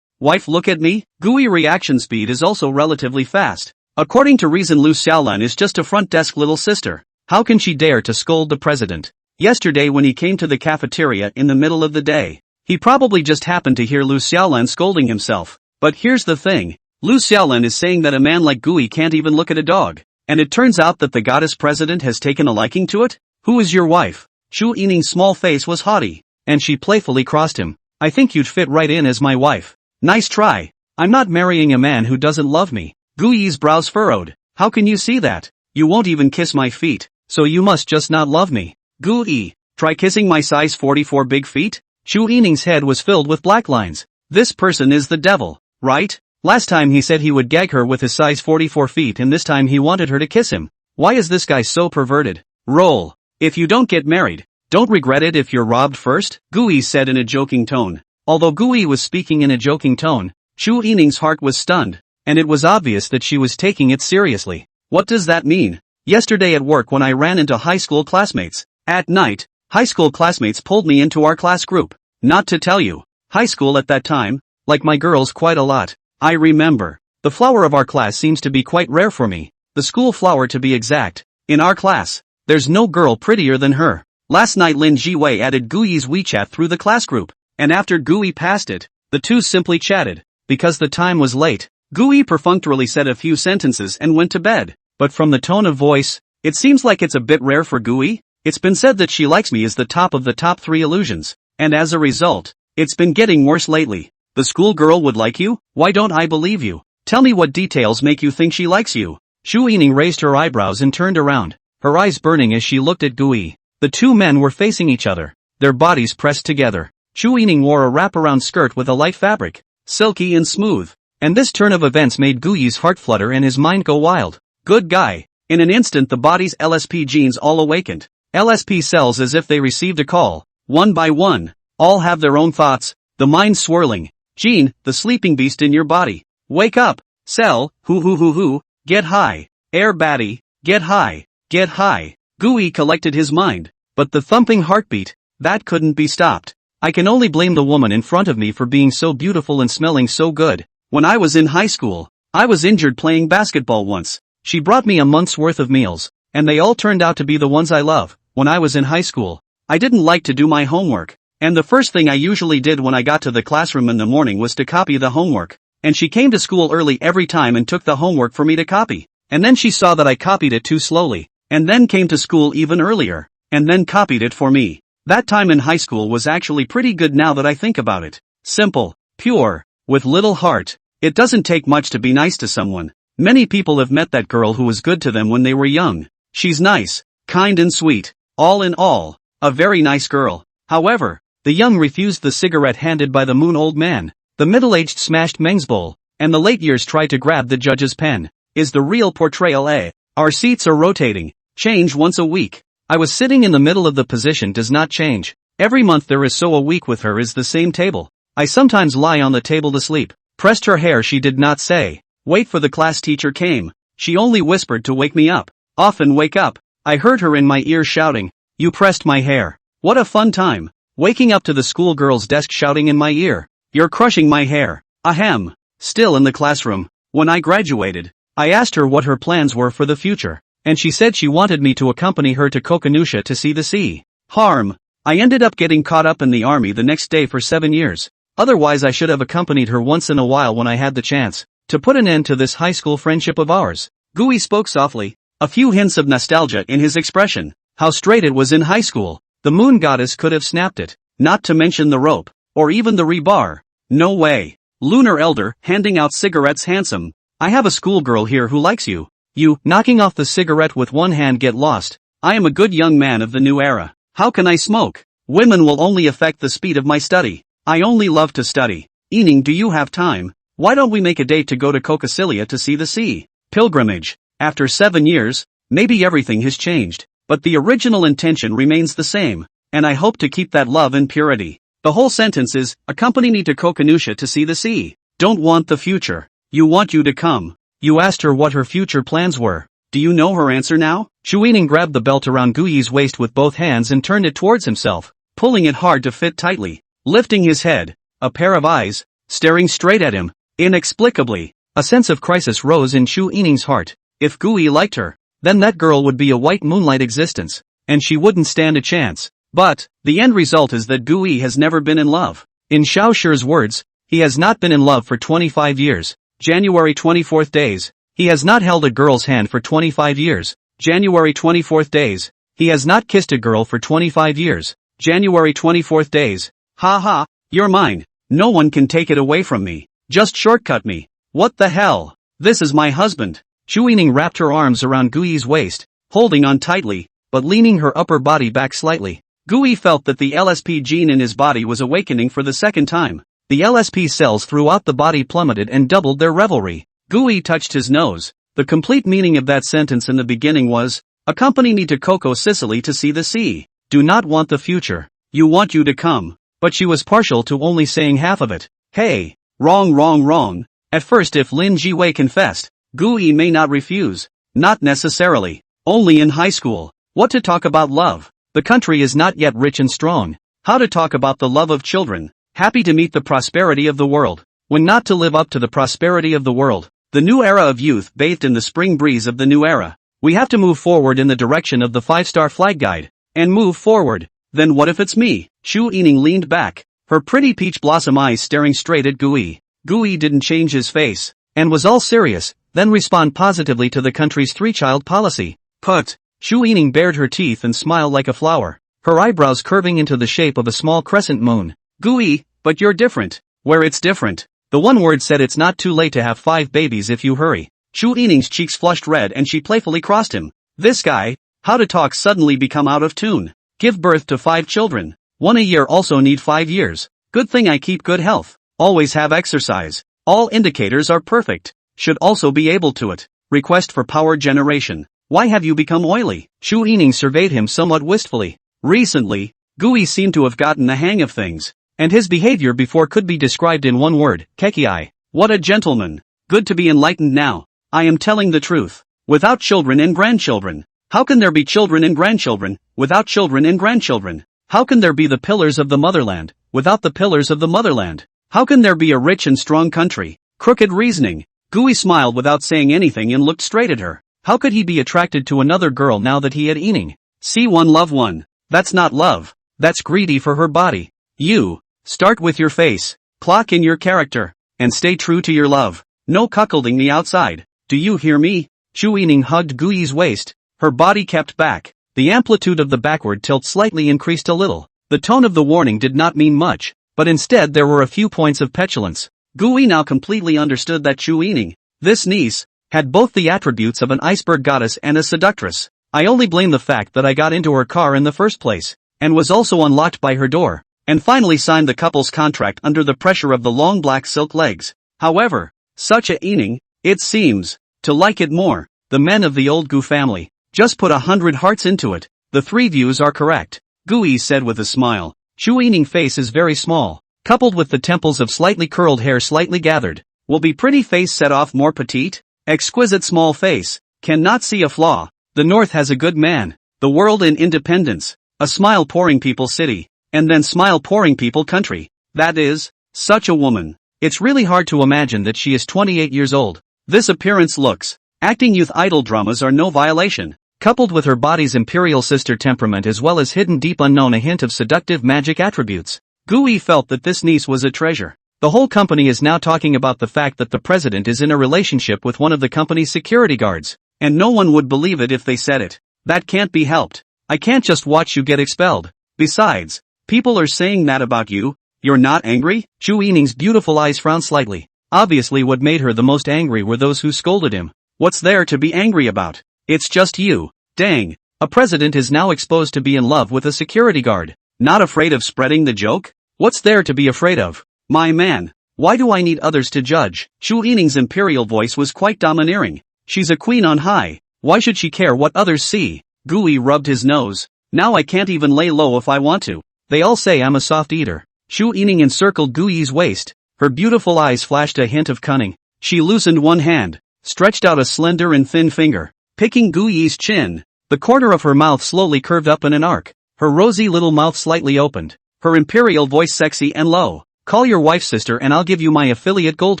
Wife look at me? Gu Yi reaction speed is also relatively fast. According to reason, Lu Xiaolan is just a front desk little sister. How can she dare to scold the president? Yesterday when he came to the cafeteria in the middle of the day, he probably just happened to hear Lu Xiaolan scolding himself. But here's the thing. Lu Xiaolan is saying that a man like Gu Yi can't even look at a dog. And it turns out that the goddess president has taken a liking to it? Who is your wife? Chu Yining's small face was haughty, and she playfully crossed him. I think you'd fit right in as my wife. Nice try. I'm not marrying a man who doesn't love me. Gu Yi's brows furrowed. How can you see that? You won't even kiss my feet, so you must just not love me. Gu Yi, try kissing my size 44 big feet? Chu Yining's head was filled with black lines. This person is the devil, right? Last time he said he would gag her with his size 44 feet and this time he wanted her to kiss him. Why is this guy so perverted? Roll. If you don't get married, don't regret it if you're robbed first, Gu Yi said in a joking tone. Although Gu Yi was speaking in a joking tone, Chu Yining's heart was stunned, and it was obvious that she was taking it seriously. What does that mean? Yesterday at work when I ran into high school classmates, at night, high school classmates pulled me into our class group. Not to tell you, high school at that time, like my girls quite a lot. I remember. The flower of our class seems to be quite rare for me. The school flower to be exact. In our class, there's no girl prettier than her. Last night Lin Jiwei added Gu Yi's WeChat through the class group, and after Gu Yi passed it, the two simply chatted. Because the time was late, Gu Yi perfunctorily said a few sentences and went to bed. But from the tone of voice, it seems like it's a bit rare for Gu Yi. It's been said that she likes me as the top of the top 3 illusions, and as a result, it's been getting worse lately. The schoolgirl would like you? Why don't I believe you? Tell me what details make you think she likes you. Chu Yining raised her eyebrows and turned around, her eyes burning as she looked at Gu Yi. The two men were facing each other, their bodies pressed together. Chu Yining wore a wraparound skirt with a light fabric, silky and smooth, and this turn of events made Gu Yi's heart flutter and his mind go wild. Good guy. In an instant the body's LSP genes all awakened. LSP cells as if they received a call, one by one. All have their own thoughts, the mind swirling. Gene, the sleeping beast in your body. Wake up. Cell, hoo, get high. Air baddie, get high, get high. Gooey collected his mind. But the thumping heartbeat, that couldn't be stopped. I can only blame the woman in front of me for being so beautiful and smelling so good. When I was in high school, I was injured playing basketball once. She brought me a month's worth of meals, and they all turned out to be the ones I love. When I was in high school, I didn't like to do my homework, and the first thing I usually did when I got to the classroom in the morning was to copy the homework. And she came to school early every time and took the homework for me to copy. And then she saw that I copied it too slowly, and then came to school even earlier, and then copied it for me. That time in high school was actually pretty good now that I think about it. Simple, pure, with little heart. It doesn't take much to be nice to someone. Many people have met that girl who was good to them when they were young. She's nice, kind and sweet. All in all, a very nice girl. However, the young refused the cigarette handed by the moon old man. The middle-aged smashed Meng's bowl, and the late years tried to grab the judge's pen. Is the real portrayal A? Our seats are rotating. Change once a week. I was sitting in the middle of the position does not change. Every month there is so a week with her is the same table. I sometimes lie on the table to sleep. Pressed her hair she did not say. Wait for the class teacher came. She only whispered to wake me up. Often wake up. I heard her in my ear shouting, you pressed my hair. What a fun time. Waking up to the schoolgirl's desk shouting in my ear. You're crushing my hair. Ahem. Still in the classroom. When I graduated, I asked her what her plans were for the future, and she said she wanted me to accompany her to Kokonusha to see the sea. Harm. I ended up getting caught up in the army the next day for 7 years. Otherwise I should have accompanied her once in a while when I had the chance, to put an end to this high school friendship of ours. Gooey spoke softly, a few hints of nostalgia in his expression. How straight it was in high school. The moon goddess could have snapped it, not to mention the rope. Or even the rebar. No way. Lunar elder, handing out cigarettes handsome. I have a schoolgirl here who likes you. You, knocking off the cigarette with one hand get lost. I am a good young man of the new era. How can I smoke? Women will only affect the speed of my study. I only love to study. Ening, do you have time? Why don't we make a date to go to Kokosilia to see the sea? Pilgrimage. After 7 years, maybe everything has changed. But the original intention remains the same. And I hope to keep that love and purity. The whole sentence is, accompany me to Kokonusha to see the sea. Don't want the future. You want you to come. You asked her what her future plans were. Do you know her answer now? Shuining grabbed the belt around Guyi's waist with both hands and turned it towards himself, pulling it hard to fit tightly, lifting his head, a pair of eyes, staring straight at him. Inexplicably, a sense of crisis rose in Shu Ining's heart. If Guyi liked her, then that girl would be a white moonlight existence, and she wouldn't stand a chance. But, the end result is that Guyi has never been in love. In Xiao Shi's words, he has not been in love for 25 years. January 24th days. He has not held a girl's hand for 25 years. January 24th days. He has not kissed a girl for 25 years. January 24th days. Ha ha, you're mine. No one can take it away from me. Just shortcut me. What the hell? This is my husband. Shuining wrapped her arms around Guyi's waist, holding on tightly, but leaning her upper body back slightly. Guyi felt that the LSP gene in his body was awakening for the second time. The LSP cells throughout the body plummeted and doubled their revelry. Guyi touched his nose. The complete meaning of that sentence in the beginning was, accompany me to Coco Sicily to see the sea. Do not want the future. You want you to come. But she was partial to only saying half of it. Hey, wrong. At first if Lin Jiwei confessed, Guyi may not refuse. Not necessarily. Only in high school. What to talk about love? The country is not yet rich and strong. How to talk about the love of children? Happy to meet the prosperity of the world. When not to live up to the prosperity of the world. The new era of youth bathed in the spring breeze of the new era. We have to move forward in the direction of the 5-star flag guide. And move forward. Then what if it's me? Shu Yining leaned back, her pretty peach blossom eyes staring straight at Guyi. Guyi didn't change his face, and was all serious, then respond positively to the country's 3-child policy. Put. Shu Yining bared her teeth and smiled like a flower, her eyebrows curving into the shape of a small crescent moon. Guyi, but you're different. Where it's different. The one word said it's not too late to have 5 babies if you hurry. Shu Yining's cheeks flushed red and she playfully crossed him. This guy, how to talk suddenly become out of tune. Give birth to 5 children. 1 a year also need 5 years. Good thing I keep good health. Always have exercise. All indicators are perfect. Should also be able to it. Request for power generation. Why have you become oily? Shu Yining surveyed him somewhat wistfully. Recently, Gui seemed to have gotten the hang of things, and his behavior before could be described in one word, kekei. What a gentleman. Good to be enlightened now. I am telling the truth. Without children and grandchildren. How can there be children and grandchildren, without children and grandchildren? How can there be the pillars of the motherland, without the pillars of the motherland? How can there be a rich and strong country? Crooked reasoning. Gui smiled without saying anything and looked straight at her. How could he be attracted to another girl now that he had Ening? See one love one. That's not love. That's greedy for her body. You. Start with your face. Clock in your character. And stay true to your love. No cuckolding me outside. Do you hear me? Chu Ening hugged Gui's waist. Her body kept back. The amplitude of the backward tilt slightly increased a little. The tone of the warning did not mean much, but instead there were a few points of petulance. Gui now completely understood that Chu Ening, this niece, had both the attributes of an iceberg goddess and a seductress. I only blame the fact that I got into her car in the first place, and was also unlocked by her door, and finally signed the couple's contract under the pressure of the long black silk legs. However, such a Ening, it seems, to like it more. The men of the old Gu family, just put 100 hearts into it. The 3 views are correct. Gui said with a smile. Chu Ening's face is very small, coupled with the temples of slightly curled hair slightly gathered. Will be pretty face set off more petite? Exquisite small face. Cannot see a flaw. The North has a good man. The world in independence. A smile pouring people city. And then smile pouring people country. That is, such a woman. It's really hard to imagine that she is 28 years old. This appearance looks. Acting youth idol dramas are no violation. Coupled with her body's imperial sister temperament as well as hidden deep unknown a hint of seductive magic attributes. Gui felt that this niece was a treasure. The whole company is now talking about the fact that the president is in a relationship with one of the company's security guards. And no one would believe it if they said it. That can't be helped. I can't just watch you get expelled. Besides, people are saying that about you. You're not angry? Chu Ening's beautiful eyes frowned slightly. Obviously what made her the most angry were those who scolded him. What's there to be angry about? It's just you. Dang. A president is now exposed to be in love with a security guard. Not afraid of spreading the joke? What's there to be afraid of? My man. Why do I need others to judge? Chu Ening's imperial voice was quite domineering. She's a queen on high. Why should she care what others see? Gui rubbed his nose. Now I can't even lay low if I want to. They all say I'm a soft eater. Chu Ening encircled Gui's waist. Her beautiful eyes flashed a hint of cunning. She loosened one hand, stretched out a slender and thin finger, picking Gui's chin. The corner of her mouth slowly curved up in an arc. Her rosy little mouth slightly opened. Her imperial voice sexy and low. Call your wife sister and I'll give you my affiliate gold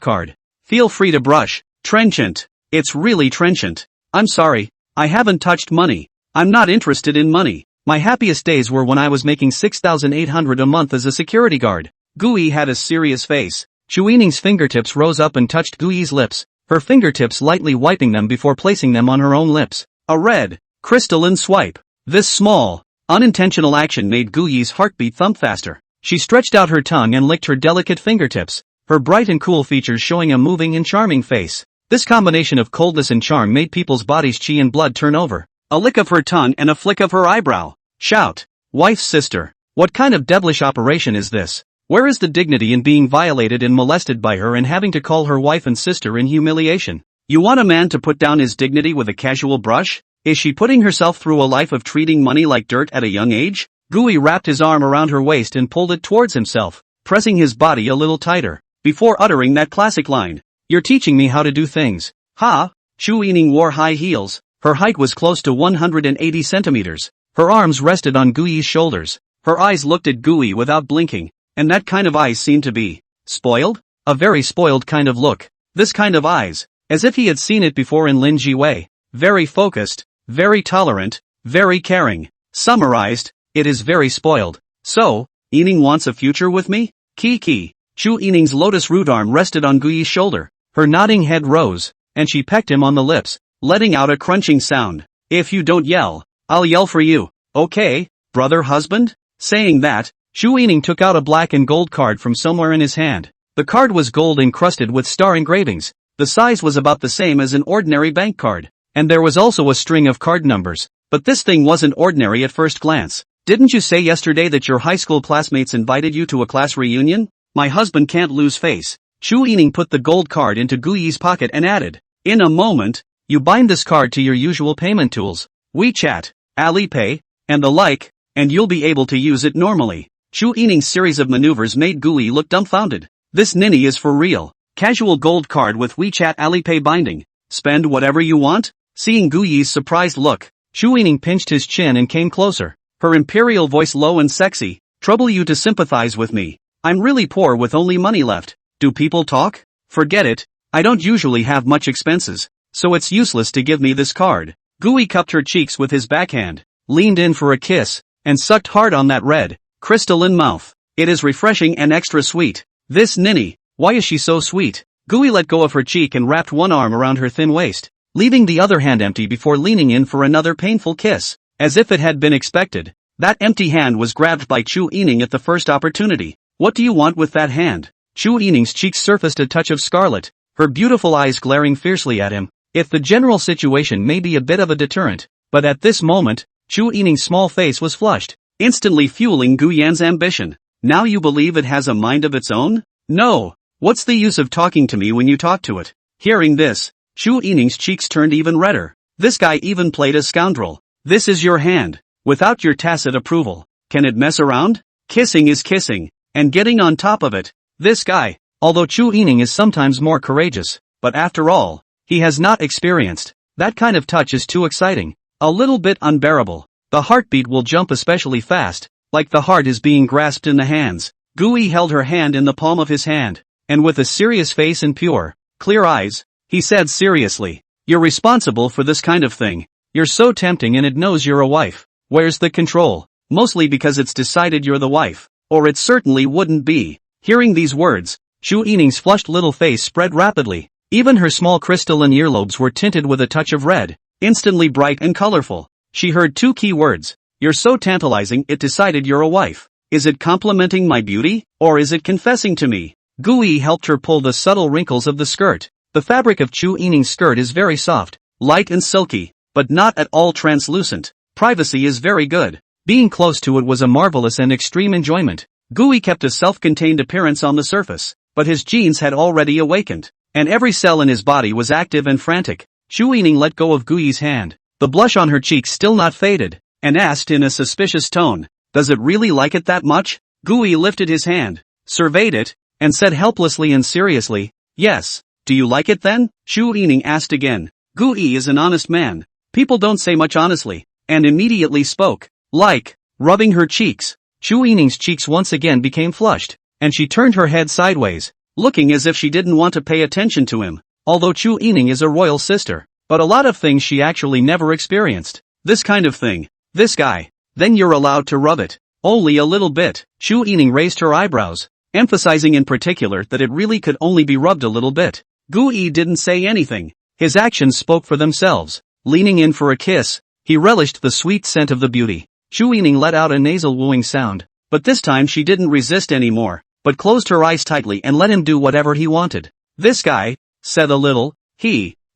card. Feel free to brush. Trenchant. It's really trenchant. I'm sorry. I haven't touched money. I'm not interested in money. My happiest days were when I was making 6,800 a month as a security guard. Gui had a serious face. Chu Ening's fingertips rose up and touched Gui's lips, her fingertips lightly wiping them before placing them on her own lips. A red, crystalline swipe. This small, unintentional action made Gui's heartbeat thump faster. She stretched out her tongue and licked her delicate fingertips, her bright and cool features showing a moving and charming face. This combination of coldness and charm made people's bodies chi and blood turn over. A lick of her tongue and a flick of her eyebrow. Shout. Wife's sister. What kind of devilish operation is this? Where is the dignity in being violated and molested by her and having to call her wife and sister in humiliation? You want a man to put down his dignity with a casual brush? Is she putting herself through a life of treating money like dirt at a young age? Gui wrapped his arm around her waist and pulled it towards himself, pressing his body a little tighter, before uttering that classic line. You're teaching me how to do things. Ha! Chu Ening wore high heels. Her height was close to 180 centimeters. Her arms rested on Gui's shoulders. Her eyes looked at Gui without blinking. And that kind of eyes seemed to be spoiled? A very spoiled kind of look. This kind of eyes, as if he had seen it before in Lin Jiwei. Very focused, very tolerant, very caring. Summarized, it is very spoiled. So, Ening wants a future with me? Ki. Chu Ening's lotus root arm rested on Gui's shoulder. Her nodding head rose, and she pecked him on the lips, letting out a crunching sound. If you don't yell, I'll yell for you. Okay, brother husband? Saying that, Chu Ening took out a black and gold card from somewhere in his hand. The card was gold encrusted with star engravings. The size was about the same as an ordinary bank card. And there was also a string of card numbers. But this thing wasn't ordinary at first glance. Didn't you say yesterday that your high school classmates invited you to a class reunion? My husband can't lose face. Chu Ening put the gold card into Gui's pocket and added, in a moment, you bind this card to your usual payment tools, WeChat, Alipay, and the like, and you'll be able to use it normally. Chu Yining's series of maneuvers made Gui look dumbfounded. This ninny is for real. Casual gold card with WeChat Alipay binding. Spend whatever you want? Seeing Gui's surprised look, Chu Yining pinched his chin and came closer. Her imperial voice low and sexy. Trouble you to sympathize with me. I'm really poor with only money left. Do people talk? Forget it. I don't usually have much expenses, so it's useless to give me this card. Gui cupped her cheeks with his backhand, leaned in for a kiss, and sucked hard on that red, crystalline mouth. It is refreshing and extra sweet. This ninny, why is she so sweet? Gui let go of her cheek and wrapped one arm around her thin waist, leaving the other hand empty before leaning in for another painful kiss. As if it had been expected, that empty hand was grabbed by Chu Yining at the first opportunity. What do you want with that hand? Chu Yining's cheeks surfaced a touch of scarlet, her beautiful eyes glaring fiercely at him. If the general situation may be a bit of a deterrent, but at this moment, Chu Yining's small face was flushed, instantly fueling Gu Yan's ambition. Now you believe it has a mind of its own? No. What's the use of talking to me when you talk to it? Hearing this, Chu Yining's cheeks turned even redder. This guy even played a scoundrel. This is your hand. Without your tacit approval, can it mess around? Kissing is kissing, and getting on top of it. This guy, although Chu Yining is sometimes more courageous, but after all, he has not experienced. That kind of touch is too exciting. A little bit unbearable. The heartbeat will jump especially fast, like the heart is being grasped in the hands. Gui held her hand in the palm of his hand, and with a serious face and pure, clear eyes, he said seriously, "You're responsible for this kind of thing. You're so tempting and it knows you're a wife. Where's the control? Mostly because it's decided you're the wife, or it certainly wouldn't be." Hearing these words, Chu Yining's flushed little face spread rapidly. Even her small crystalline earlobes were tinted with a touch of red, instantly bright and colorful. She heard two key words. You're so tantalizing it decided you're a wife. Is it complimenting my beauty, or is it confessing to me? Gui helped her pull the subtle wrinkles of the skirt. The fabric of Chu Yining's skirt is very soft, light and silky, but not at all translucent. Privacy is very good. Being close to it was a marvelous and extreme enjoyment. Gui kept a self-contained appearance on the surface, but his genes had already awakened, and every cell in his body was active and frantic. Chu Yining let go of Gui's hand, the blush on her cheeks still not faded, and asked in a suspicious tone, "Does it really like it that much?" Gui lifted his hand, surveyed it, and said helplessly and seriously, "Yes. Do you like it then?" Chu Yining asked again. Gui is an honest man. People don't say much honestly, and immediately spoke, like, rubbing her cheeks. Chu Yining's cheeks once again became flushed, and she turned her head sideways, looking as if she didn't want to pay attention to him. Although Chu Yining is a royal sister, but a lot of things she actually never experienced. This kind of thing. This guy. Then you're allowed to rub it. Only a little bit. Chu Yining raised her eyebrows, emphasizing in particular that it really could only be rubbed a little bit. Gui didn't say anything. His actions spoke for themselves. Leaning in for a kiss, he relished the sweet scent of the beauty. Chu Yining let out a nasal wooing sound, but this time she didn't resist anymore, but closed her eyes tightly and let him do whatever he wanted. This guy, said a little,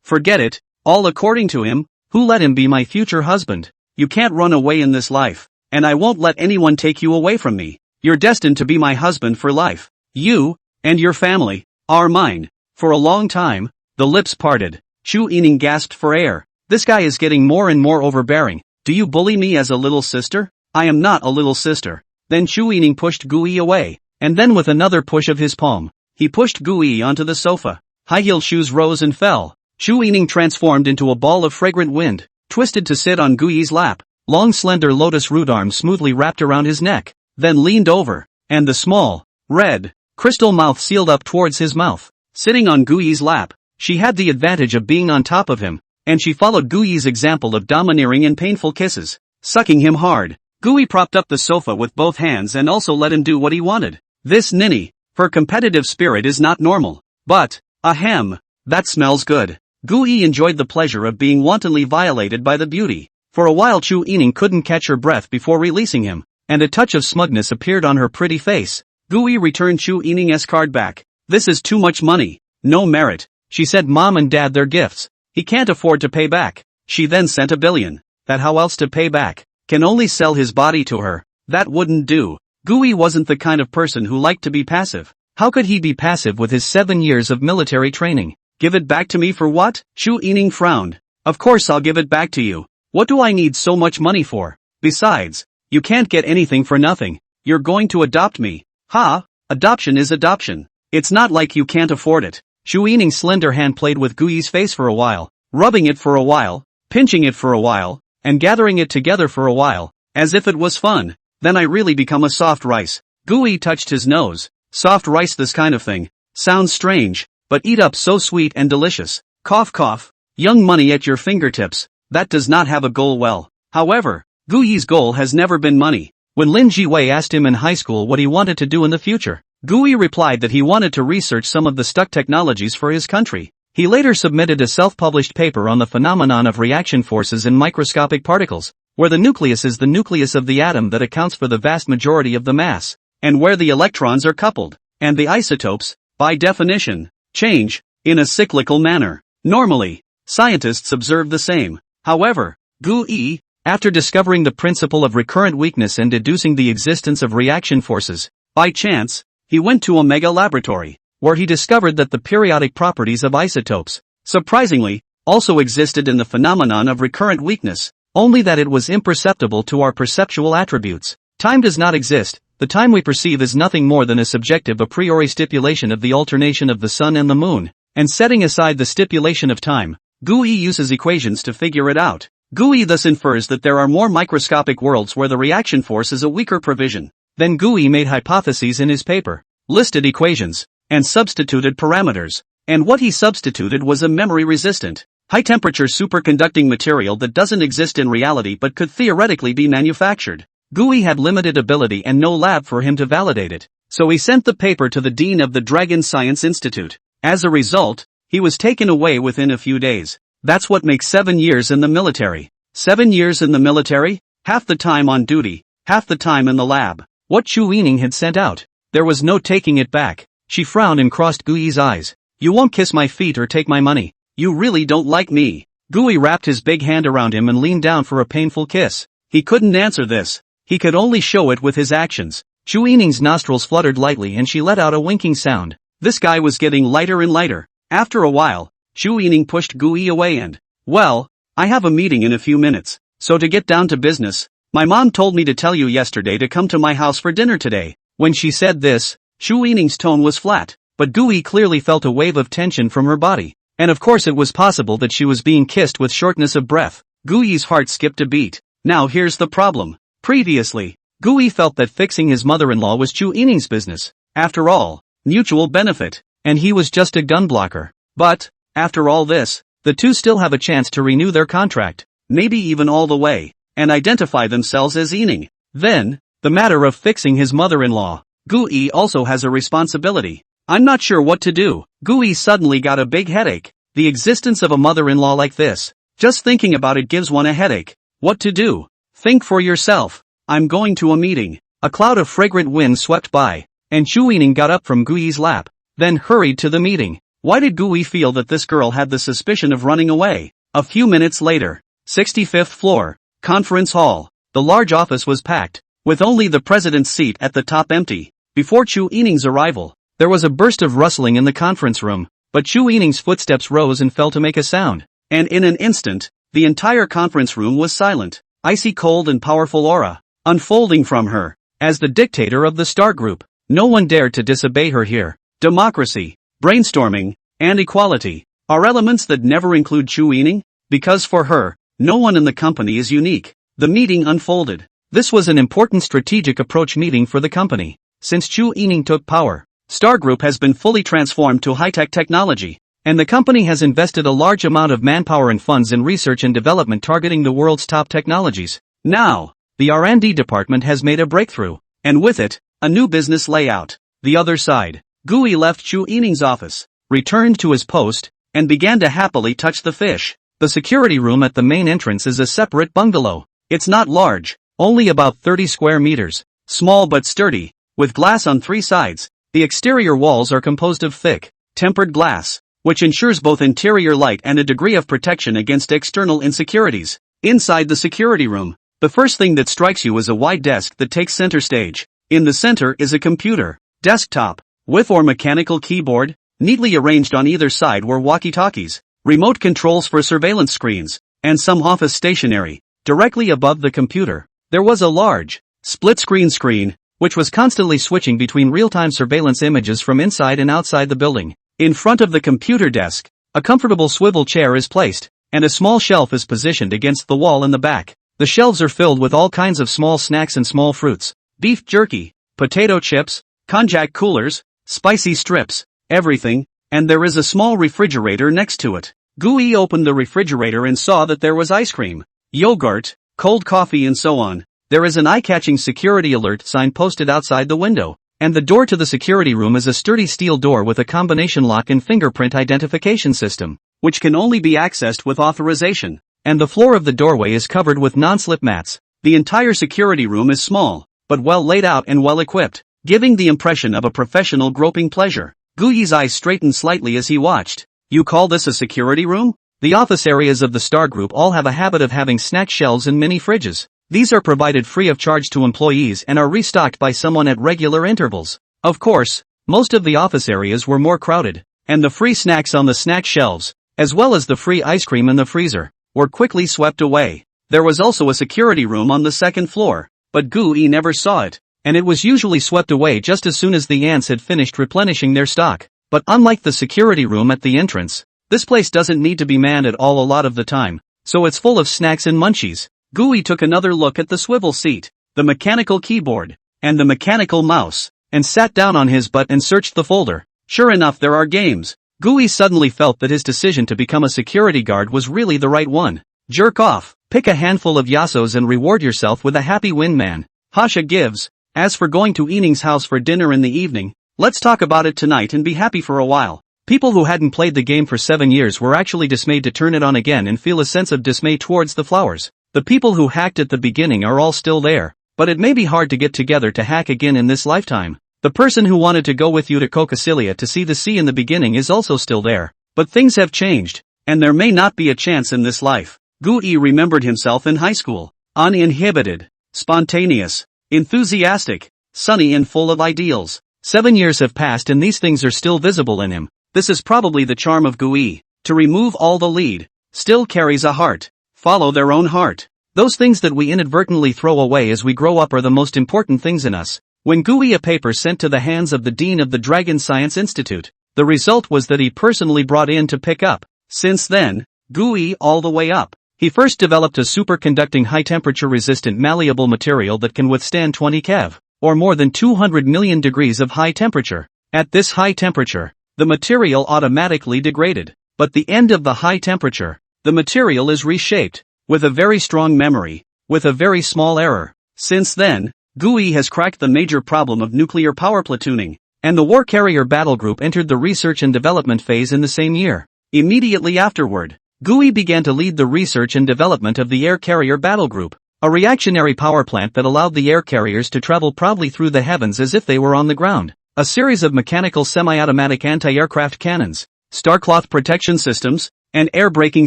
forget it, all according to him, who let him be my future husband? You can't run away in this life, and I won't let anyone take you away from me. You're destined to be my husband for life. You, and your family, are mine. For a long time, the lips parted. Chu Yining gasped for air. This guy is getting more and more overbearing. Do you bully me as a little sister? I am not a little sister. Then Chu Yining pushed Gui away, and then with another push of his palm, he pushed Gui onto the sofa. High-heeled shoes rose and fell. Chu Yining transformed into a ball of fragrant wind, twisted to sit on Gui's lap. Long slender lotus root arms smoothly wrapped around his neck, then leaned over, and the small, red, crystal mouth sealed up towards his mouth. Sitting on Gui's lap, she had the advantage of being on top of him, and she followed Gui's example of domineering and painful kisses, sucking him hard. Gui propped up the sofa with both hands and also let him do what he wanted. This ninny, her competitive spirit is not normal. But, ahem, that smells good. Gui enjoyed the pleasure of being wantonly violated by the beauty. For a while Chu Yining couldn't catch her breath before releasing him, and a touch of smugness appeared on her pretty face. Gui returned Chu Yining's card back. This is too much money. No merit. She said mom and dad their gifts. He can't afford to pay back. She then sent $1 billion. That how else to pay back? Can only sell his body to her. That wouldn't do. Gui wasn't the kind of person who liked to be passive. How could he be passive with his 7 years of military training? Give it back to me for what? Chu Yining frowned. Of course I'll give it back to you. What do I need so much money for? Besides, You can't get anything for nothing. You're going to adopt me. Ha, adoption is adoption. It's not like you can't afford it. Shu Yining's slender hand played with Gu Yi's face for a while, rubbing it for a while, pinching it for a while, and gathering it together for a while, as if it was fun. Then I really become a soft rice. Gu Yi touched his nose. Soft rice, this kind of thing. Sounds strange, but eat up, so sweet and delicious. Cough cough. Young money at your fingertips. That does not have a goal. Well, however, Gu Yi's goal has never been money. When Lin Jiwei asked him in high school what he wanted to do in the future, Gu Yi replied that he wanted to research some of the stuck technologies for his country. He later submitted a self-published paper on the phenomenon of reaction forces in microscopic particles, where the nucleus is the nucleus of the atom that accounts for the vast majority of the mass, and where the electrons are coupled, and the isotopes, by definition, change, in a cyclical manner. Normally, scientists observe the same. However, Gu Yi, after discovering the principle of recurrent weakness and deducing the existence of reaction forces, by chance, he went to a mega laboratory, where he discovered that the periodic properties of isotopes, surprisingly, also existed in the phenomenon of recurrent weakness, only that it was imperceptible to our perceptual attributes. Time does not exist. The time we perceive is nothing more than a subjective a priori stipulation of the alternation of the sun and the moon, and setting aside the stipulation of time, Gu Yi uses equations to figure it out. Gu Yi thus infers that there are more microscopic worlds where the reaction force is a weaker provision. Then Gu Yi made hypotheses in his paper, listed equations, and substituted parameters. And what he substituted was a memory-resistant, high-temperature superconducting material that doesn't exist in reality but could theoretically be manufactured. Gu Yi had limited ability and no lab for him to validate it, so he sent the paper to the dean of the Dragon Science Institute. As a result, he was taken away within a few days. That's what makes 7 years in the military. 7 years in the military? Half the time on duty, half the time in the lab. What Shu Yining had sent out, there was no taking it back. She frowned and crossed Gu Yi's eyes. You won't kiss my feet or take my money. You really don't like me. Gu Yi wrapped his big hand around him and leaned down for a painful kiss. He couldn't answer this. He could only show it with his actions. Shu Yining's nostrils fluttered lightly and she let out a winking sound. This guy was getting lighter and lighter. After a while, Shu Yining pushed Gu Yi away and, well, I have a meeting in a few minutes, so to get down to business, my mom told me to tell you yesterday to come to my house for dinner today. When she said this, Shu Yining's tone was flat, but Gu Yi clearly felt a wave of tension from her body, and of course it was possible that she was being kissed with shortness of breath. Gu Yi's heart skipped a beat. Now here's the problem. Previously, Gu Yi felt that fixing his mother-in-law was Shu Yining's business. After all, mutual benefit, and he was just a gun blocker. But, after all this, the two still have a chance to renew their contract, maybe even all the way, and identify themselves as Yining. Then, the matter of fixing his mother-in-law. Gu Yi also has a responsibility. I'm not sure what to do. Gu Yi suddenly got a big headache. The existence of a mother-in-law like this, just thinking about it gives one a headache. What to do? Think for yourself. I'm going to a meeting. A cloud of fragrant wind swept by, and Shu Yining got up from Gu Yi's lap, then hurried to the meeting. Why did Gu Yi feel that this girl had the suspicion of running away? A few minutes later, 65th floor, conference hall. The large office was packed, with only the president's seat at the top empty. Before Shu Yining's arrival, there was a burst of rustling in the conference room, but Shu Yining's footsteps rose and fell to make a sound, and in an instant, the entire conference room was silent. Icy cold and powerful aura, unfolding from her, as the dictator of the Star Group. No one dared to disobey her here. Democracy, brainstorming, and equality are elements that never include Shu Yining, because for her, no one in the company is unique. The meeting unfolded. This was an important strategic approach meeting for the company. Since Shu Yining took power, Star Group has been fully transformed to high-tech technology, and the company has invested a large amount of manpower and funds in research and development targeting the world's top technologies. Now, the R&D department has made a breakthrough, and with it, a new business layout. The other side, Gu Yi left Shu Yining's office, returned to his post, and began to happily touch the fish. The security room at the main entrance is a separate bungalow. It's not large, only about 30 square meters, small but sturdy, with glass on 3 sides. The exterior walls are composed of thick, tempered glass, which ensures both interior light and a degree of protection against external insecurities. Inside the security room, the first thing that strikes you is a wide desk that takes center stage. In the center is a computer, desktop, with or mechanical keyboard. Neatly arranged on either side were walkie-talkies, remote controls for surveillance screens, and some office stationery. Directly above the computer, There was a large, split-screen screen, which was constantly switching between real-time surveillance images from inside and outside the building. In front of the computer desk, a comfortable swivel chair is placed, and a small shelf is positioned against the wall in the back. The shelves are filled with all kinds of small snacks and small fruits, beef jerky, potato chips, konjac coolers, spicy strips, everything, and there is a small refrigerator next to it. Gui opened the refrigerator and saw that there was ice cream, yogurt, cold coffee and so on. There is an eye-catching security alert sign posted outside the window, and the door to the security room is a sturdy steel door with a combination lock and fingerprint identification system, which can only be accessed with authorization, and the floor of the doorway is covered with non-slip mats. The entire security room is small, but well laid out and well equipped, giving the impression of a professional groping pleasure. Gui's eyes straightened slightly as he watched. You call this a security room? The office areas of the Star Group all have a habit of having snack shelves and mini fridges. These are provided free of charge to employees and are restocked by someone at regular intervals. Of course, most of the office areas were more crowded, and the free snacks on the snack shelves, as well as the free ice cream in the freezer, were quickly swept away. There was also a security room on the second floor, but Gui never saw it, and it was usually swept away just as soon as the ants had finished replenishing their stock. But unlike the security room at the entrance, this place doesn't need to be manned at all a lot of the time, so it's full of snacks and munchies. Gui took another look at the swivel seat, the mechanical keyboard, and the mechanical mouse, and sat down on his butt and searched the folder. Sure enough, there are games. Gui suddenly felt that his decision to become a security guard was really the right one. Jerk off, pick a handful of yasos and reward yourself with a happy win, man. Hasha gives. As for going to Ening's house for dinner in the evening, let's talk about it tonight and be happy for a while. People who hadn't played the game for 7 years were actually dismayed to turn it on again and feel a sense of dismay towards the flowers. The people who hacked at the beginning are all still there, but it may be hard to get together to hack again in this lifetime. The person who wanted to go with you to Cocosilia to see the sea in the beginning is also still there, but things have changed, and there may not be a chance in this life. Gui remembered himself in high school, uninhibited, spontaneous, enthusiastic, sunny and full of ideals. 7 years have passed and these things are still visible in him. This is probably the charm of Gui. To remove all the lead, still carries a heart. Follow their own heart. Those things that we inadvertently throw away as we grow up are the most important things in us. When Gui a paper sent to the hands of the Dean of the Dragon Science Institute, the result was that he personally brought in to pick up. Since then, Gui all the way up. He first developed a superconducting high-temperature resistant malleable material that can withstand 20 keV, or more than 200 million degrees of high temperature. At this high temperature, the material automatically degraded. But the end of the high temperature, the material is reshaped, with a very strong memory, with a very small error. Since then, Gui has cracked the major problem of nuclear power platooning, and the War Carrier Battle Group entered the research and development phase in the same year. Immediately afterward, Gui began to lead the research and development of the Air Carrier Battle Group, a reactionary power plant that allowed the air carriers to travel proudly through the heavens as if they were on the ground. A series of mechanical semi-automatic anti-aircraft cannons, starcloth protection systems, and air braking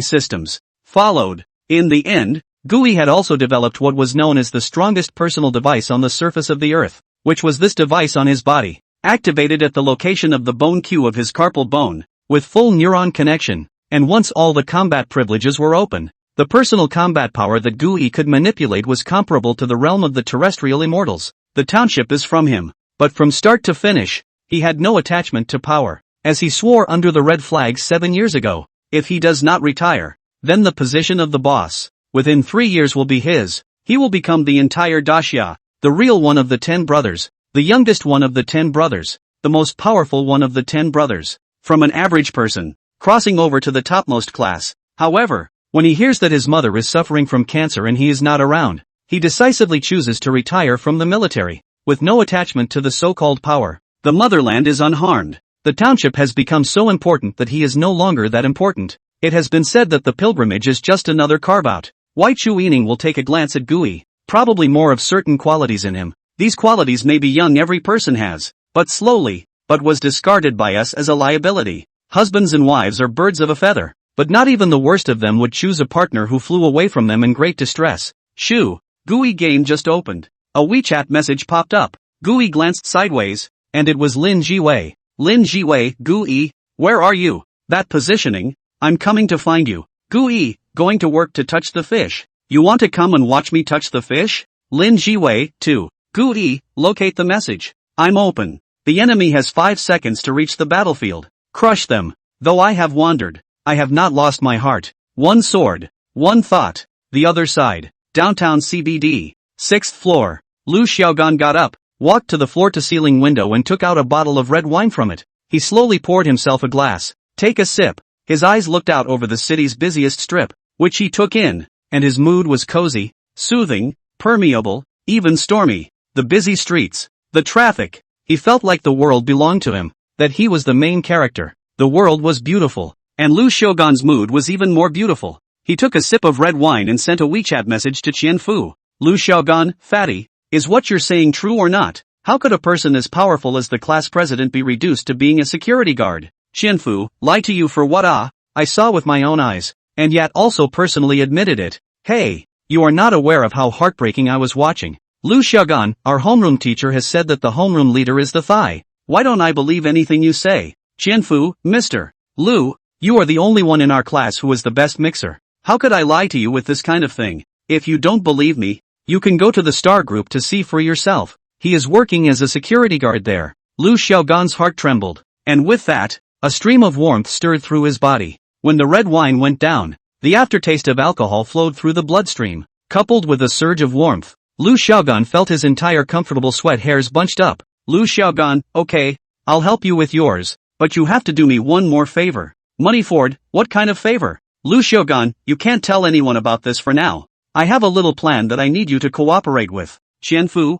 systems followed. In the end, Gui had also developed what was known as the strongest personal device on the surface of the Earth, which was this device on his body, activated at the location of the bone Q of his carpal bone, with full neuron connection, and once all the combat privileges were open, the personal combat power that Gui could manipulate was comparable to the realm of the terrestrial immortals. The township is from him, but from start to finish, he had no attachment to power, as he swore under the red flag 7 years ago. If he does not retire, then the position of the boss, within 3 years will be his. He will become the entire Daxia, the real one of the 10 brothers, the youngest one of the 10 brothers, the most powerful one of the 10 brothers, from an average person, crossing over to the topmost class. However, when he hears that his mother is suffering from cancer and he is not around, he decisively chooses to retire from the military, with no attachment to the so-called power. The motherland is unharmed. The township has become so important that he is no longer that important. It has been said that the pilgrimage is just another carve-out. Wai Chu Ening will take a glance at Gui, probably more of certain qualities in him. These qualities may be young, every person has, but slowly, but was discarded by us as a liability. Husbands and wives are birds of a feather, but not even the worst of them would choose a partner who flew away from them in great distress. Shoo, Gui game just opened. A WeChat message popped up. Gui glanced sideways, and it was Lin Jiwei. Lin Jiwei, Gui, where are you? That positioning, I'm coming to find you. Gui, going to work to touch the fish. You want to come and watch me touch the fish? Lin Jiwei, 2. Gui, locate the message. I'm open. The enemy has 5 seconds to reach the battlefield. Crush them. Though I have wandered, I have not lost my heart. One sword. One thought. The other side. Downtown CBD. 6th floor. Lu Xiaogan got up, walked to the floor-to-ceiling window and took out a bottle of red wine from it. He slowly poured himself a glass. Take a sip. His eyes looked out over the city's busiest strip, which he took in, and his mood was cozy, soothing, permeable, even stormy. The busy streets, the traffic. He felt like the world belonged to him, that he was the main character. The world was beautiful, and Lu Xiaogan's mood was even more beautiful. He took a sip of red wine and sent a WeChat message to Qianfu. Lu Xiaogan, fatty, is what you're saying true or not? How could a person as powerful as the class president be reduced to being a security guard? Qianfu, lie to you for what? I saw with my own eyes, and yet also personally admitted it. Hey, you are not aware of how heartbreaking I was watching. Lu Xiaogan, our homeroom teacher has said that the homeroom leader is the thigh. Why don't I believe anything you say? Qianfu, Mr. Lu, you are the only one in our class who is the best mixer. How could I lie to you with this kind of thing? If you don't believe me, you can go to the star group to see for yourself. He is working as a security guard there. Lu Xiaogan's heart trembled, and with that, a stream of warmth stirred through his body. When the red wine went down, the aftertaste of alcohol flowed through the bloodstream. Coupled with a surge of warmth, Lu Xiaogan felt his entire comfortable sweat hairs bunched up. Lu Xiaogan, okay, I'll help you with yours, but you have to do me one more favor. Money Ford, what kind of favor? Lu Xiaogan, you can't tell anyone about this for now. I have a little plan that I need you to cooperate with. Qianfu,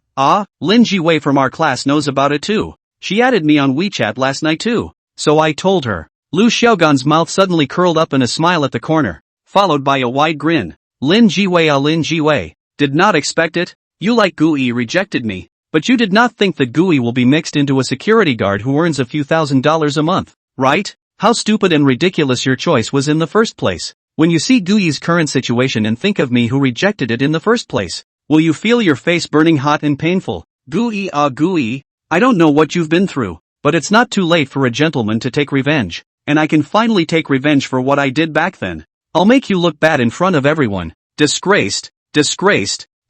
Lin Jiwei from our class knows about it too. She added me on WeChat last night too. So I told her. Lu Xiaogan's mouth suddenly curled up in a smile at the corner, followed by a wide grin. Lin Jiwei, did not expect it? You like Gui rejected me, but you did not think that Gui will be mixed into a security guard who earns a few $1,000s a month, right? How stupid and ridiculous your choice was in the first place. When you see Gui's current situation and think of me who rejected it in the first place, will you feel your face burning hot and painful? Gui, I don't know what you've been through, but it's not too late for a gentleman to take revenge, and I can finally take revenge for what I did back then. I'll make you look bad in front of everyone. Disgraced,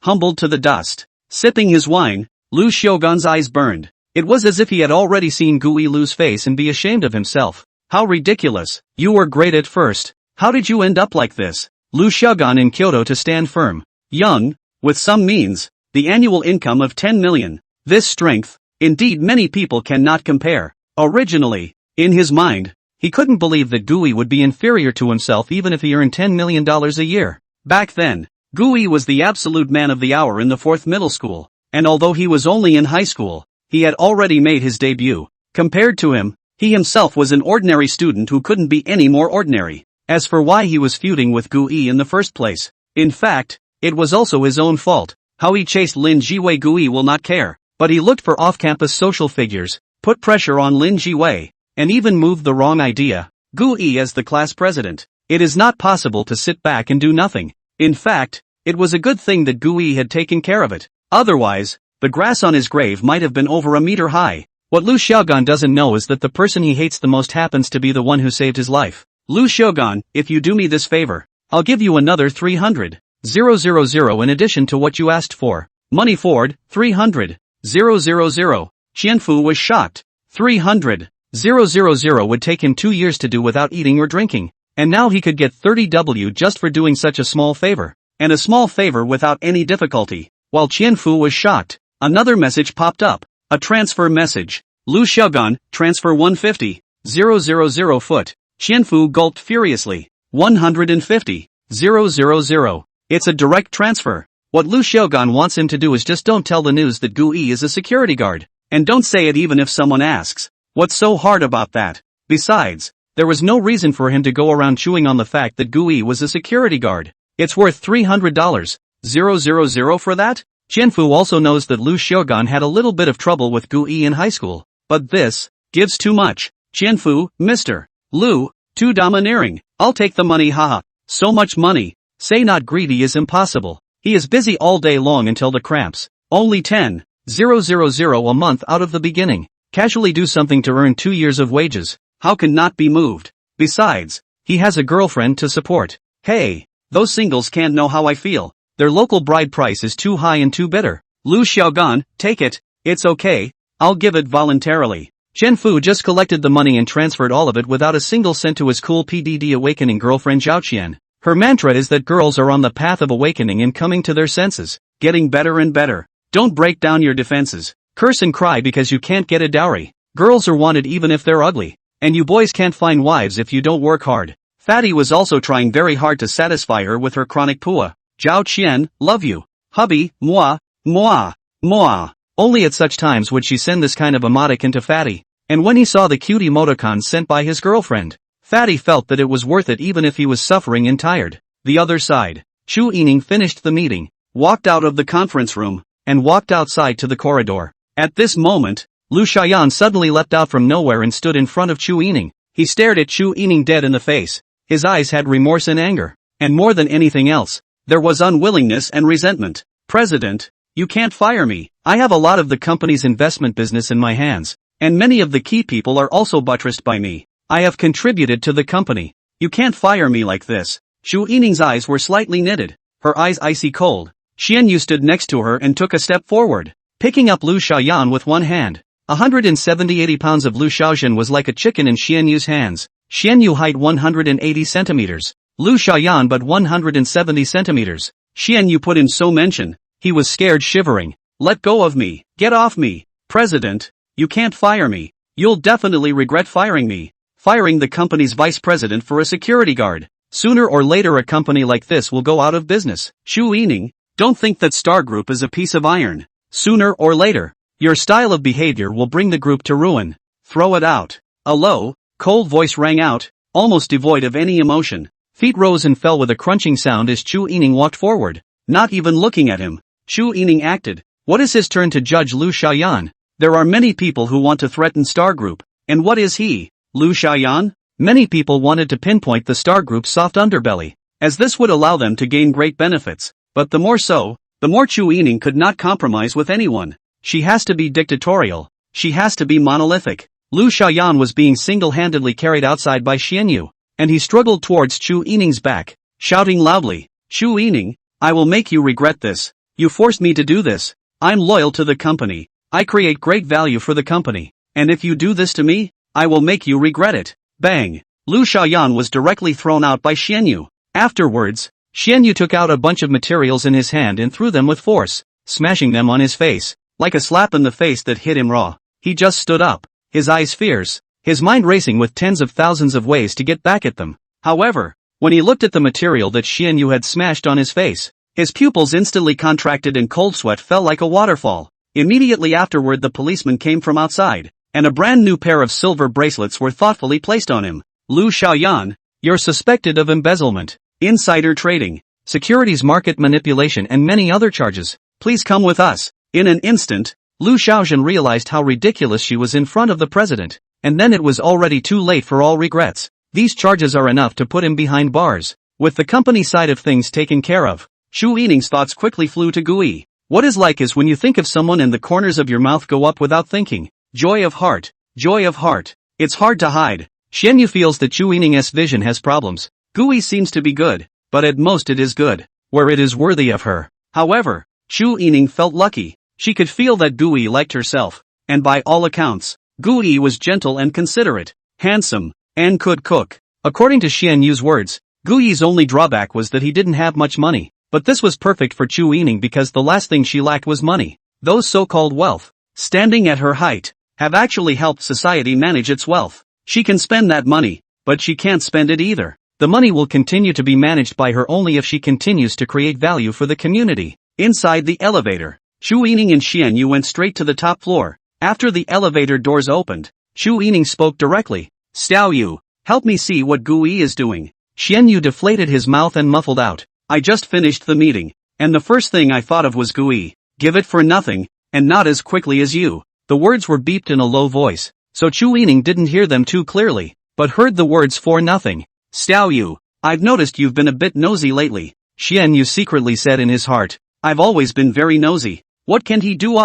humbled to the dust. Sipping his wine, Lu Xiaogan's eyes burned. It was as if he had already seen Gui lose face and be ashamed of himself. How ridiculous. You were great at first. How did you end up like this? Lu Xiaogan in Kyoto to stand firm. Young, with some means, the annual income of 10 million. This strength, indeed many people cannot compare. Originally, in his mind, he couldn't believe that Gui would be inferior to himself even if he earned $10 million a year. Back then, Gui was the absolute man of the hour in the 4th middle school, and although he was only in high school, he had already made his debut. Compared to him, he himself was an ordinary student who couldn't be any more ordinary. As for why he was feuding with Gui in the first place, in fact, it was also his own fault. How he chased Lin Jiwei Gui will not care, but he looked for off-campus social figures, put pressure on Lin Jiwei, and even moved the wrong idea. Gui as the class president. It is not possible to sit back and do nothing. In fact, it was a good thing that Gui had taken care of it. Otherwise, the grass on his grave might have been over a meter high. What Lu Xiaogan doesn't know is that the person he hates the most happens to be the one who saved his life. Lu Xiaogan, if you do me this favor, I'll give you another 300,000 in addition to what you asked for. Money Ford, 300,000. Qianfu was shocked. 300,000 would take him 2 years to do without eating or drinking, and now he could get 30,000 just for doing such a small favor, and a small favor without any difficulty. While Qianfu was shocked, another message popped up. A transfer message. Lu Xiaogan, transfer 150,000 foot. Qianfu gulped furiously. 150,000. It's a direct transfer. What Lu Xiaogan wants him to do is just don't tell the news that Gui is a security guard. And don't say it even if someone asks. What's so hard about that? Besides, there was no reason for him to go around chewing on the fact that Gui was a security guard. It's worth $300,000 for that? Qianfu also knows that Lu Xiaogan had a little bit of trouble with Gui in high school. But this gives too much. Qianfu, Mr. Lu, too domineering. I'll take the money, haha. So much money. Say not greedy is impossible. He is busy all day long until the cramps. Only 10,000 a month out of the beginning. Casually do something to earn 2 years of wages. How can not be moved? Besides, he has a girlfriend to support. Hey, those singles can't know how I feel. Their local bride price is too high and too bitter. Lu Xiaogan, take it, it's okay, I'll give it voluntarily. Chen Fu just collected the money and transferred all of it without a single cent to his cool PDD awakening girlfriend Zhao Qian. Her mantra is that girls are on the path of awakening and coming to their senses, getting better and better. Don't break down your defenses. Curse and cry because you can't get a dowry. Girls are wanted even if they're ugly. And you boys can't find wives if you don't work hard. Fatty was also trying very hard to satisfy her with her chronic pua. Zhao Qian, love you. Hubby, moi, moi, moi. Only at such times would she send this kind of emoticon to Fatty. And when he saw the cute emoticon sent by his girlfriend, Fatty felt that it was worth it even if he was suffering and tired. The other side. Chu Yining finished the meeting, walked out of the conference room, and walked outside to the corridor. At this moment, Lu Xiaoyan suddenly leapt out from nowhere and stood in front of Chu Yining. He stared at Chu Yining dead in the face. His eyes had remorse and anger. And more than anything else, there was unwillingness and resentment. President, you can't fire me. I have a lot of the company's investment business in my hands. And many of the key people are also buttressed by me. I have contributed to the company. You can't fire me like this. Chu Yining's eyes were slightly knitted, her eyes icy cold. Xian Yu stood next to her and took a step forward, picking up Lu Xiaoyan with one hand. 170-80 pounds of Lu Xiaoyan was like a chicken in Xian Yu's hands. Xian Yu height 180 centimeters. Lu Xiaoyan but 170 centimeters. Xian Yu put in so mention. He was scared shivering. Let go of me. Get off me. President, you can't fire me. You'll definitely regret firing me. Firing the company's vice president for a security guard. Sooner or later a company like this will go out of business. Chu Yining, don't think that Star Group is a piece of iron. Sooner or later, your style of behavior will bring the group to ruin. Throw it out. A low, cold voice rang out, almost devoid of any emotion. Feet rose and fell with a crunching sound as Chu Yining walked forward, not even looking at him. Chu Yining acted. What is his turn to judge Lu Xiaoyan? There are many people who want to threaten Star Group. And what is he? Lu Xiaoyan? Many people wanted to pinpoint the Star Group's soft underbelly, as this would allow them to gain great benefits. But the more so, the more Chu Yining could not compromise with anyone. She has to be dictatorial. She has to be monolithic. Lu Xiaoyan was being single-handedly carried outside by Xian Yu, and he struggled towards Chu Yining's back, shouting loudly, Chu Yining, I will make you regret this. You forced me to do this. I'm loyal to the company. I create great value for the company. And if you do this to me, I will make you regret it. Bang! Lu Xiaoyan was directly thrown out by Xian Yu. Afterwards, Xian Yu took out a bunch of materials in his hand and threw them with force, smashing them on his face, like a slap in the face that hit him raw. He just stood up, his eyes fierce, his mind racing with tens of thousands of ways to get back at them. However, when he looked at the material that Xian Yu had smashed on his face, his pupils instantly contracted and cold sweat fell like a waterfall. Immediately afterward the policeman came from outside, and a brand new pair of silver bracelets were thoughtfully placed on him. Lu Xiaoyan, you're suspected of embezzlement, insider trading, securities market manipulation and many other charges. Please come with us. In an instant, Lu Xiaoyan realized how ridiculous she was in front of the president, and then it was already too late for all regrets. These charges are enough to put him behind bars. With the company side of things taken care of, Chu Yining's thoughts quickly flew to Gui. What is like is when you think of someone and the corners of your mouth go up without thinking. Joy of heart. Joy of heart. It's hard to hide. Xian Yu feels that Chu Yining's vision has problems. Gui seems to be good, but at most it is good, where it is worthy of her. However, Chu Yining felt lucky. She could feel that Gui liked herself, and by all accounts, Gui was gentle and considerate, handsome, and could cook. According to Xian Yu's words, Gui's only drawback was that he didn't have much money, but this was perfect for Chu Yining because the last thing she lacked was money. Those so-called wealth, standing at her height, have actually helped society manage its wealth. She can spend that money, but she can't spend it either. The money will continue to be managed by her only if she continues to create value for the community. Inside the elevator, Chu Yining and Xian Yu went straight to the top floor. After the elevator doors opened, Chu Yining spoke directly. Xiao Yu, help me see what Gui is doing. Xian Yu deflated his mouth and muffled out. I just finished the meeting, and the first thing I thought of was Gui. Give it for nothing, and not as quickly as you. The words were beeped in a low voice, so Chu Yining didn't hear them too clearly, but heard the words for nothing. Xiao Yu, I've noticed you've been a bit nosy lately. Xian Yu secretly said in his heart. I've always been very nosy. What can he do?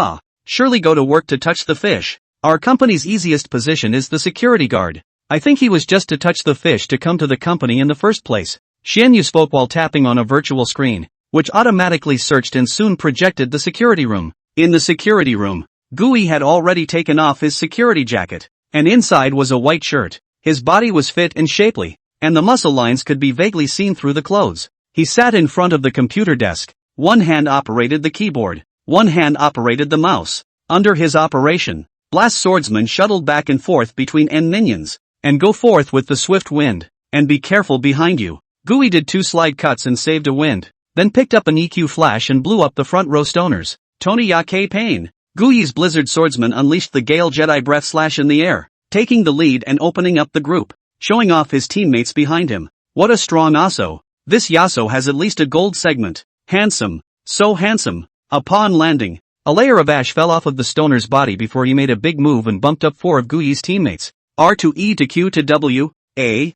Surely go to work to touch the fish. Our company's easiest position is the security guard. I think he was just to touch the fish to come to the company in the first place. Xian Yu spoke while tapping on a virtual screen. which automatically searched and soon projected the security room. In the security room, Gui had already taken off his security jacket, and inside was a white shirt. His body was fit and shapely, and the muscle lines could be vaguely seen through the clothes. He sat in front of the computer desk. One hand operated the keyboard, one hand operated the mouse. Under his operation, Blast Swordsman shuttled back and forth between end minions, and go forth with the swift wind, and be careful behind you. Gui did 2 slide cuts and saved a wind, then picked up an EQ flash and blew up the front row stoners. Tony Yake Pain. Gui's Blizzard Swordsman unleashed the Gale Jedi Breath Slash in the air, taking the lead and opening up the group, showing off his teammates behind him. What a strong Yasuo. This Yasuo has at least a gold segment. Handsome. So handsome. Upon landing, a layer of ash fell off of the stoner's body before he made a big move and bumped up 4 of Gui's teammates. R to E to Q to W, A,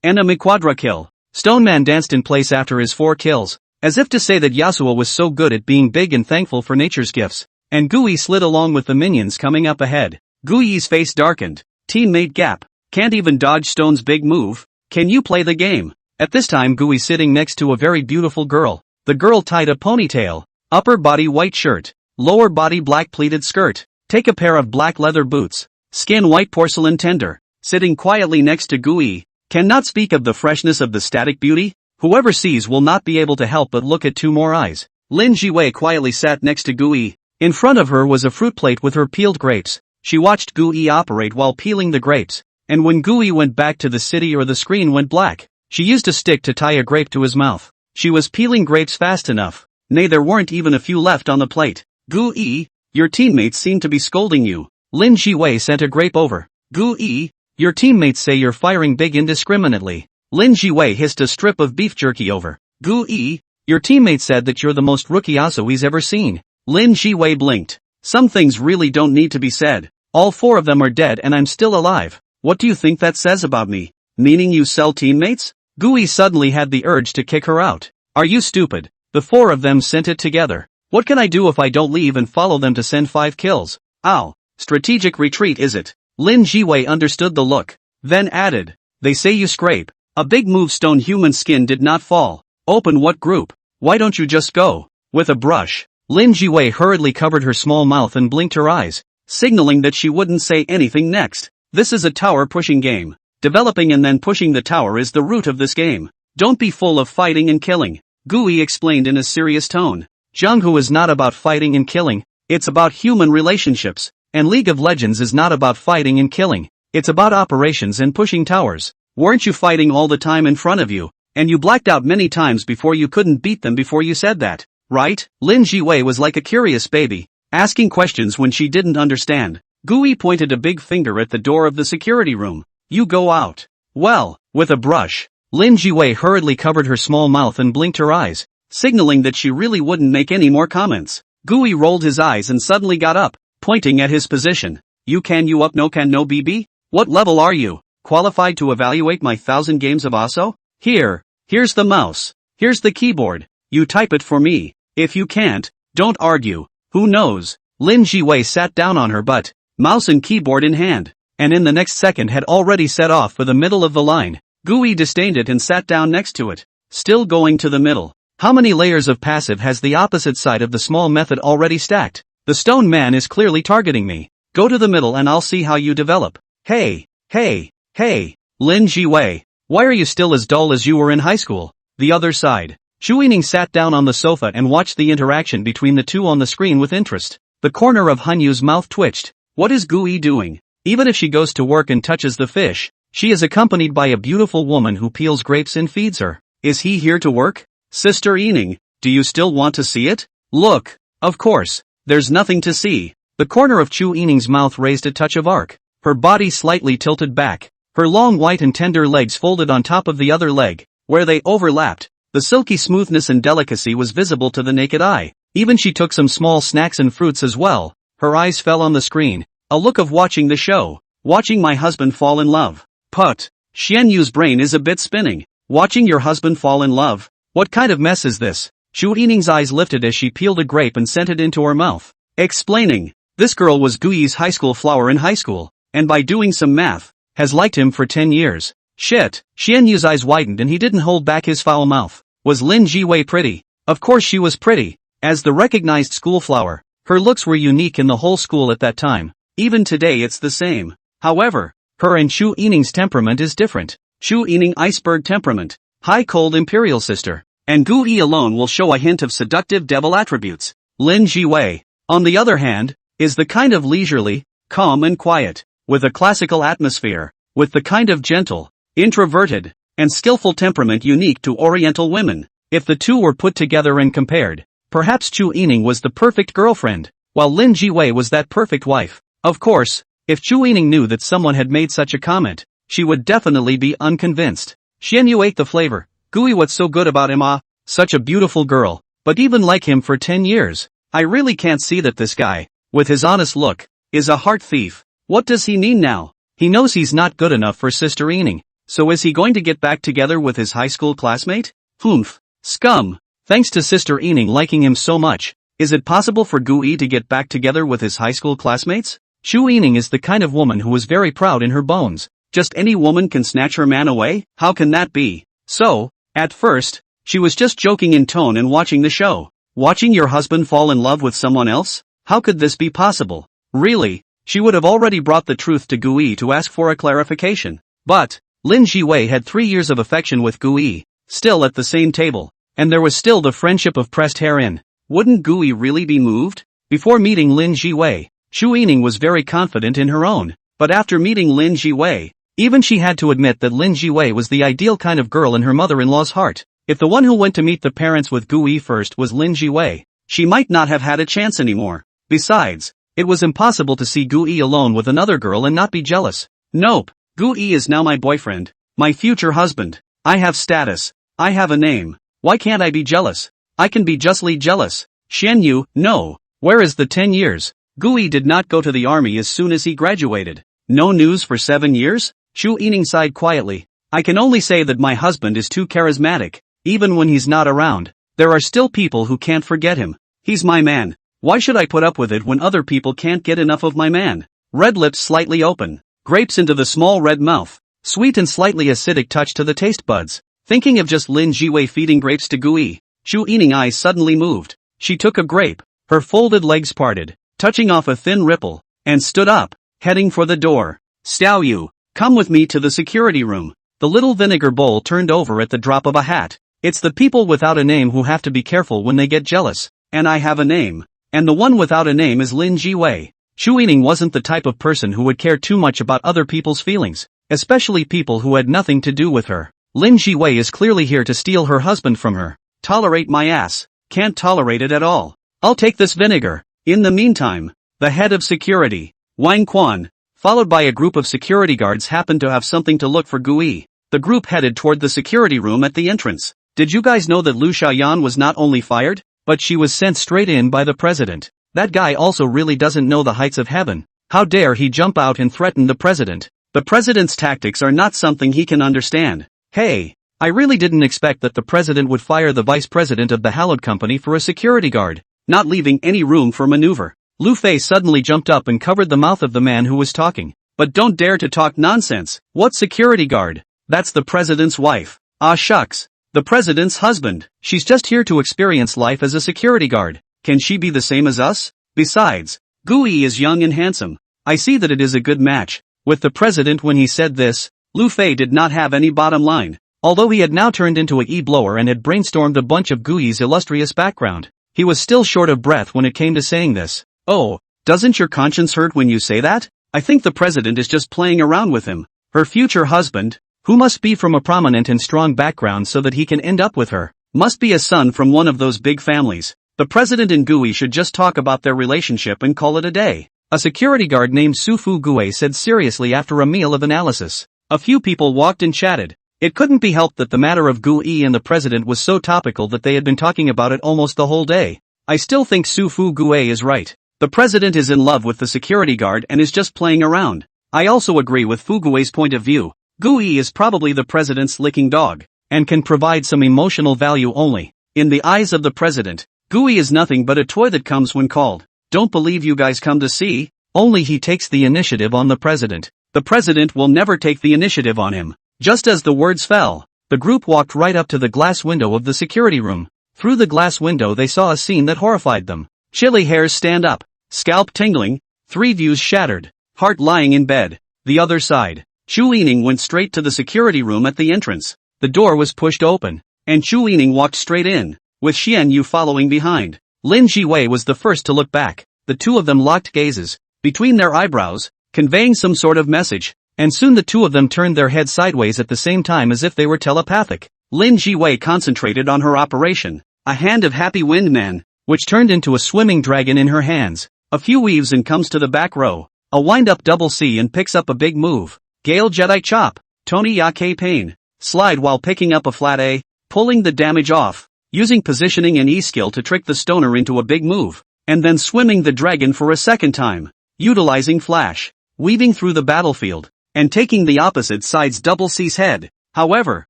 enemy quadra kill. Stoneman danced in place after his 4 kills, as if to say that Yasuo was so good at being big and thankful for nature's gifts, and Gui slid along with the minions coming up ahead. Gui's face darkened. Teammate Gap. Can't even dodge Stone's big move. Can you play the game? At this time Gui sitting next to a very beautiful girl. The girl tied a ponytail. Upper body white shirt. Lower body black pleated skirt. Take a pair of black leather boots. Skin white porcelain tender. Sitting quietly next to Gui. Cannot speak of the freshness of the static beauty. Whoever sees will not be able to help but look at 2 more eyes. Lin Jiwei quietly sat next to Gui. In front of her was a fruit plate with her peeled grapes. She watched Gui operate while peeling the grapes, and when Gui went back to the city or the screen went black, she used a stick to tie a grape to his mouth. She was peeling grapes fast enough. Nay, there weren't even a few left on the plate. Gui, your teammates seem to be scolding you. Lin Jiwei sent a grape over. Gui, your teammates say you're firing big indiscriminately. Lin Jiwei hissed a strip of beef jerky over. Gui, your teammate said that you're the most rookie Yasuo he's ever seen. Lin Jiwei blinked. Some things really don't need to be said. All 4 of them are dead and I'm still alive. What do you think that says about me? Meaning you sell teammates? Gui suddenly had the urge to kick her out. Are you stupid? The 4 of them sent it together. What can I do if I don't leave and follow them to send 5 kills? Ow. Strategic retreat is it? Lin Jiwei understood the look. Then added. They say you scrape. A big move. Stone human skin did not fall. Open what group? Why don't you just go? With a brush. Lin Jiwei hurriedly covered her small mouth and blinked her eyes, signaling that she wouldn't say anything next. This is a tower pushing game. Developing and then pushing the tower is the root of this game. Don't be full of fighting and killing. Gui explained in a serious tone. Jianghu is not about fighting and killing, it's about human relationships, and League of Legends is not about fighting and killing, it's about operations and pushing towers. Weren't you fighting all the time in front of you, and you blacked out many times before you couldn't beat them before you said that, right? Lin Jiwei was like a curious baby, asking questions when she didn't understand. Gui pointed a big finger at the door of the security room. You go out. Well, with a brush. Lin Jiwei hurriedly covered her small mouth and blinked her eyes, signaling that she really wouldn't make any more comments. Gui rolled his eyes and suddenly got up, pointing at his position. You up no can no BB? What level are you? Qualified to evaluate my 1000 games of Yasuo? Here's the mouse. Here's the keyboard. You type it for me. If you can't, don't argue. Who knows? Lin Jiwei sat down on her butt, mouse and keyboard in hand, and in the next second had already set off for the middle of the line. Gui disdained it and sat down next to it, still going to the middle. How many layers of passive has the opposite side of the small method already stacked? The stone man is clearly targeting me. Go to the middle and I'll see how you develop. Hey, Lin Jiwei, why are you still as dull as you were in high school? The other side. Xu Yining sat down on the sofa and watched the interaction between the two on the screen with interest. The corner of Hanyu's mouth twitched. What is Gui doing? Even if she goes to work and touches the fish, she is accompanied by a beautiful woman who peels grapes and feeds her. Is he here to work? Sister Yining, do you still want to see it? Look. Of course. There's nothing to see. The corner of Xu Yining's mouth raised a touch of arc. Her body slightly tilted back. Her long white and tender legs folded on top of the other leg. Where they overlapped, the silky smoothness and delicacy was visible to the naked eye. Even she took some small snacks and fruits as well. Her eyes fell on the screen. A look of watching the show. Watching my husband fall in love. Put. Xian Yu's brain is a bit spinning. Watching your husband fall in love? What kind of mess is this? Xu Yining's eyes lifted as she peeled a grape and sent it into her mouth. Explaining. This girl was Gui's high school flower in high school, and by doing some math, has liked him for 10 years. Shit. Xian Yu's eyes widened and he didn't hold back his foul mouth. Was Lin Jiwei pretty? Of course she was pretty. As the recognized school flower, her looks were unique in the whole school at that time. Even today it's the same. However, her and Chu Yining's temperament is different. Chu Yining iceberg temperament, high cold imperial sister, and Gu Yi alone will show a hint of seductive devil attributes. Lin Jiwei, on the other hand, is the kind of leisurely, calm and quiet, with a classical atmosphere, with the kind of gentle, introverted, and skillful temperament unique to Oriental women. If the two were put together and compared, perhaps Chu Yining was the perfect girlfriend, while Lin Jiwei was that perfect wife. Of course, if Chu Yining knew that someone had made such a comment, she would definitely be unconvinced. Xian Yu ate the flavor. Gui, what's so good about him? Ah, such a beautiful girl, but even like him for 10 years, I really can't see that this guy, with his honest look, is a heart thief. What does he need now? He knows he's not good enough for Sister Yining, so is he going to get back together with his high school classmate? Humph. Scum. Thanks to Sister Yining liking him so much, is it possible for Gui to get back together with his high school classmates? Chu Yining is the kind of woman who is very proud in her bones. Just any woman can snatch her man away? How can that be? So, at first, she was just joking in tone and watching the show. Watching your husband fall in love with someone else? How could this be possible? Really, she would have already brought the truth to Gui to ask for a clarification. But, Lin Jiwei had 3 years of affection with Gui, still at the same table, and there was still the friendship of pressed hair in. Wouldn't Gui really be moved? Before meeting Lin Jiwei, Chu Yining was very confident in her own, but after meeting Lin Jiwei, even she had to admit that Lin Jiwei was the ideal kind of girl in her mother-in-law's heart. If the one who went to meet the parents with Gui first was Lin Jiwei, she might not have had a chance anymore. Besides, it was impossible to see Gui alone with another girl and not be jealous. Nope, Gui is now my boyfriend, my future husband. I have status, I have a name. Why can't I be jealous? I can be justly jealous. Xian Yu, no. Where is the 10 years? Gui did not go to the army as soon as he graduated. No news for 7 years? Chu Yining sighed quietly. I can only say that my husband is too charismatic. Even when he's not around, there are still people who can't forget him. He's my man. Why should I put up with it when other people can't get enough of my man? Red lips slightly open. Grapes into the small red mouth. Sweet and slightly acidic touch to the taste buds. Thinking of just Lin Jiwei feeding grapes to Gui, Chu Yining eyes suddenly moved. She took a grape, her folded legs parted, touching off a thin ripple, and stood up, heading for the door. Xiao Yu, come with me to the security room. The little vinegar bowl turned over at the drop of a hat. It's the people without a name who have to be careful when they get jealous, and I have a name. And the one without a name is Lin Jiwei. Chu Yining wasn't the type of person who would care too much about other people's feelings, especially people who had nothing to do with her. Lin Jiwei is clearly here to steal her husband from her. Tolerate my ass. Can't tolerate it at all. I'll take this vinegar. In the meantime, the head of security, Wang Quan, followed by a group of security guards happened to have something to look for Gui. The group headed toward the security room at the entrance. Did you guys know that Lu Xiaoyan was not only fired, but she was sent straight in by the president? That guy also really doesn't know the heights of heaven. How dare he jump out and threaten the president? The president's tactics are not something he can understand. Hey, I really didn't expect that the president would fire the vice president of the hallowed company for a security guard, not leaving any room for maneuver. Lu Fei suddenly jumped up and covered the mouth of the man who was talking. But don't dare to talk nonsense. What security guard? That's the president's wife. Ah shucks. The president's husband. She's just here to experience life as a security guard. Can she be the same as us? Besides, Gui is young and handsome. I see that it is a good match. With the president when he said this, Lu Fei did not have any bottom line. Although he had now turned into a e-blower and had brainstormed a bunch of Gui's illustrious background, he was still short of breath when it came to saying this. Oh, doesn't your conscience hurt when you say that? I think the president is just playing around with him. Her future husband, who must be from a prominent and strong background so that he can end up with her, must be a son from one of those big families. The president and Gui should just talk about their relationship and call it a day. A security guard named Su Fu Gue said seriously after a meal of analysis. A few people walked and chatted. It couldn't be helped that the matter of Gui and the president was so topical that they had been talking about it almost the whole day. I still think Su Fu Gue is right. The president is in love with the security guard and is just playing around. I also agree with Fu Gui's point of view. Gui is probably the president's licking dog, and can provide some emotional value only. In the eyes of the president, Gui is nothing but a toy that comes when called. Don't believe you guys come to see? Only he takes the initiative on the president. The president will never take the initiative on him. Just as the words fell, The group walked right up to the glass window of the security room. Through the glass window they saw a scene that horrified them. Chilly hairs stand up, scalp tingling, 3 views shattered, heart lying in bed. The other side. Chu Yining went straight to the security room at the entrance. The door was pushed open, and Chu Yining walked straight in, with Xian Yu following behind. Lin Jiwei was the first to look back. The two of them locked gazes, between their eyebrows, conveying some sort of message, and soon the two of them turned their heads sideways at the same time as if they were telepathic. Lin Jiwei concentrated on her operation, a hand of happy wind man, which turned into a swimming dragon in her hands. A few weaves and comes to the back row, a wind-up double C and picks up a big move. Gale Jedi Chop, Tony Yake Pain, slide while picking up a flat A, pulling the damage off, using positioning and E-skill to trick the stoner into a big move, and then swimming the dragon for a second time, utilizing flash, weaving through the battlefield, and taking the opposite side's double C's head. However,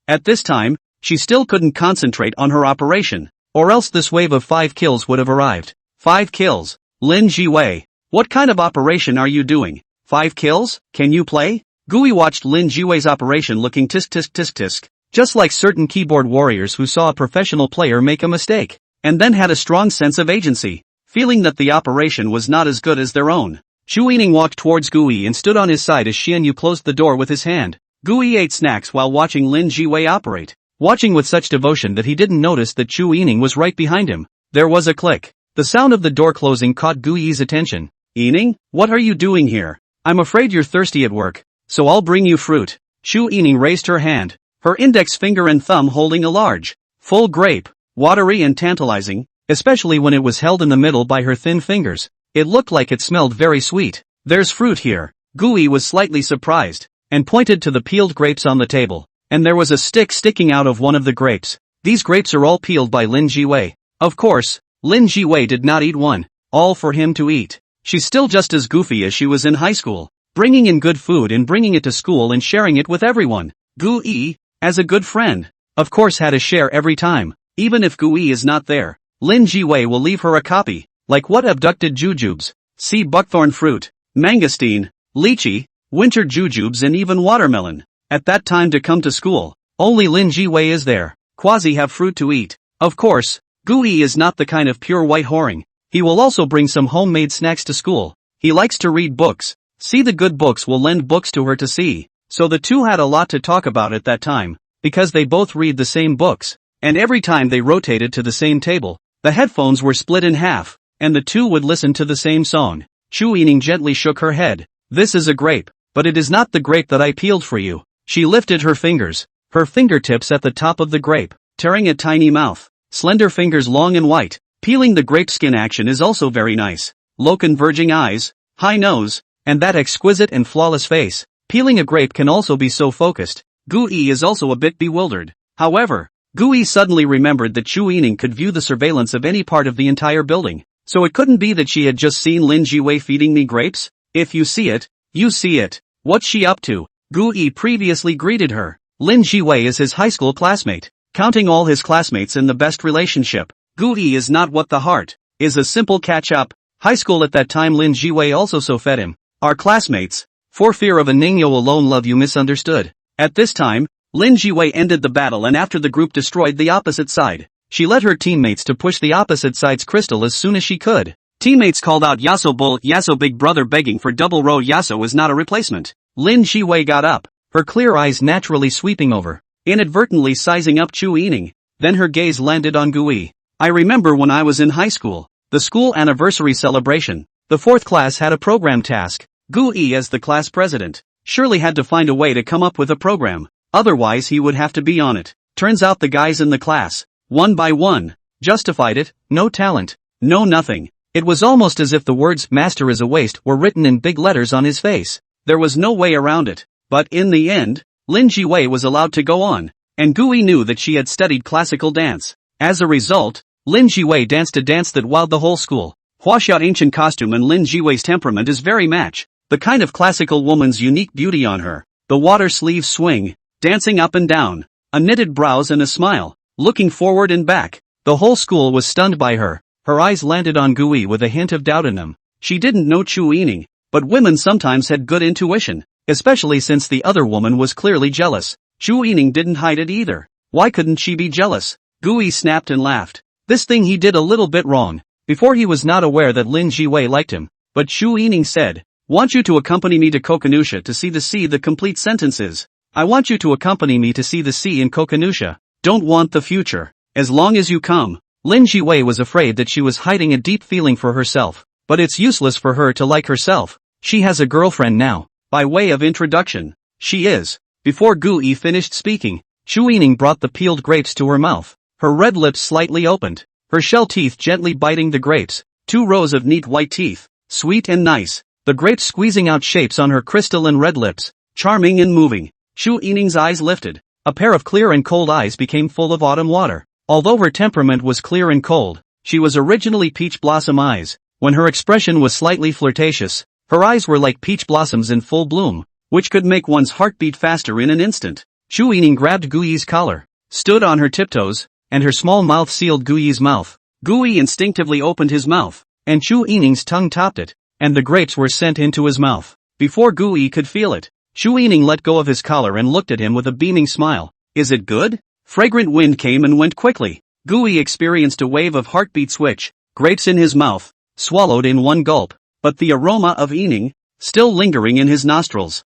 at this time, she still couldn't concentrate on her operation, or else this wave of 5 kills would have arrived. 5 kills. Lin Jiwei, what kind of operation are you doing? 5 kills? Can you play? Gui watched Lin Jiwei's operation looking tisk tisk tisk tisk, just like certain keyboard warriors who saw a professional player make a mistake, and then had a strong sense of agency, feeling that the operation was not as good as their own. Chu Yining walked towards Gui and stood on his side as Xian Yu closed the door with his hand. Gui ate snacks while watching Lin Jiwei operate, watching with such devotion that he didn't notice that Chu Yining was right behind him. There was a click. The sound of the door closing caught Gui's attention. Yining, what are you doing here? I'm afraid you're thirsty at work, so I'll bring you fruit. Chu Yining raised her hand, her index finger and thumb holding a large, full grape, watery and tantalizing, especially when it was held in the middle by her thin fingers. It looked like it smelled very sweet. There's fruit here. Gui was slightly surprised, and pointed to the peeled grapes on the table, and there was a stick sticking out of one of the grapes. These grapes are all peeled by Lin Jiwei. Of course, Lin Jiwei did not eat one, all for him to eat. She's still just as goofy as she was in high school, bringing in good food and bringing it to school and sharing it with everyone. Gui, as a good friend, of course had a share every time. Even if Gui is not there, Lin Jiwei will leave her a copy, like what abducted jujubes, see buckthorn fruit, mangosteen, lychee, winter jujubes and even watermelon. At that time to come to school, only Lin Jiwei is there, quasi have fruit to eat. Of course, Gui is not the kind of pure white whoring. He will also bring some homemade snacks to school. He likes to read books. See the good books will lend books to her to see. So the two had a lot to talk about at that time, because they both read the same books, and every time they rotated to the same table, the headphones were split in half, and the two would listen to the same song. Chu Yining gently shook her head. This is a grape, but it is not the grape that I peeled for you. She lifted her fingers, her fingertips at the top of the grape, tearing a tiny mouth, slender fingers long and white. Peeling the grape skin action is also very nice. Low converging eyes, high nose, and that exquisite and flawless face. Peeling a grape can also be so focused. Gui is also a bit bewildered. However, Gui suddenly remembered that Chu Yining could view the surveillance of any part of the entire building, so it couldn't be that she had just seen Lin Jiwei feeding me grapes. If you see it, you see it. What's she up to? Gui previously greeted her. Lin Jiwei is his high school classmate, counting all his classmates in the best relationship. Gui is not what the heart is a simple catch-up. High school at that time Lin Jiwei also so fed him. Our classmates, for fear of a Ningyo alone love you misunderstood. At this time, Lin Jiwei ended the battle and after the group destroyed the opposite side, she led her teammates to push the opposite side's crystal as soon as she could. Teammates called out Yaso Bull, Yaso Big Brother begging for double row. Yaso is not a replacement. Lin Jiwei got up, her clear eyes naturally sweeping over, inadvertently sizing up Chu Yining, then her gaze landed on Gui. I remember when I was in high school, the school anniversary celebration, the 4th class had a program task. Gui as the class president, surely had to find a way to come up with a program, otherwise he would have to be on it. Turns out the guys in the class, one by one, justified it, no talent, no nothing. It was almost as if the words "master is a waste" were written in big letters on his face. There was no way around it. But in the end, Lin Jiwei was allowed to go on, and Gui knew that she had studied classical dance. As a result, Lin Jiwei danced a dance that wowed the whole school. Huaxiao ancient costume and Lin Jiwei's temperament is very match. The kind of classical woman's unique beauty on her. The water sleeve swing, dancing up and down, a knitted brows and a smile, looking forward and back. The whole school was stunned by her. Her eyes landed on Gui with a hint of doubt in them. She didn't know Chu Yining, but women sometimes had good intuition, especially since the other woman was clearly jealous. Chu Yining didn't hide it either. Why couldn't she be jealous? Gu Yi snapped and laughed. This thing he did a little bit wrong. Before he was not aware that Lin Jiwei liked him. But Chu Yining said, "Want you to accompany me to Kokonusha to see the sea." The complete sentence is, I want you to accompany me to see the sea in Kokonusha. Don't want the future. As long as you come. Lin Jiwei was afraid that she was hiding a deep feeling for herself. But it's useless for her to like herself. She has a girlfriend now. By way of introduction, she is. Before Gu Yi finished speaking, Chu Yining brought the peeled grapes to her mouth. Her red lips slightly opened. Her shell teeth gently biting the grapes. 2 rows of neat white teeth. Sweet and nice. The grapes squeezing out shapes on her crystalline red lips. Charming and moving. Chu Yining's eyes lifted. A pair of clear and cold eyes became full of autumn water. Although her temperament was clear and cold, she was originally peach blossom eyes. When her expression was slightly flirtatious, her eyes were like peach blossoms in full bloom, which could make one's heart beat faster in an instant. Chu Yining grabbed Gu Yi's collar, stood on her tiptoes, and her small mouth sealed Gu Yi's mouth. Gu Yi instinctively opened his mouth, and Chu Yining's tongue topped it, and the grapes were sent into his mouth. Before Gu Yi could feel it, Chu Yining let go of his collar and looked at him with a beaming smile. Is it good? Fragrant wind came and went quickly. Gu Yi experienced a wave of heartbeat switch, grapes in his mouth, swallowed in one gulp, but the aroma of Yining, still lingering in his nostrils.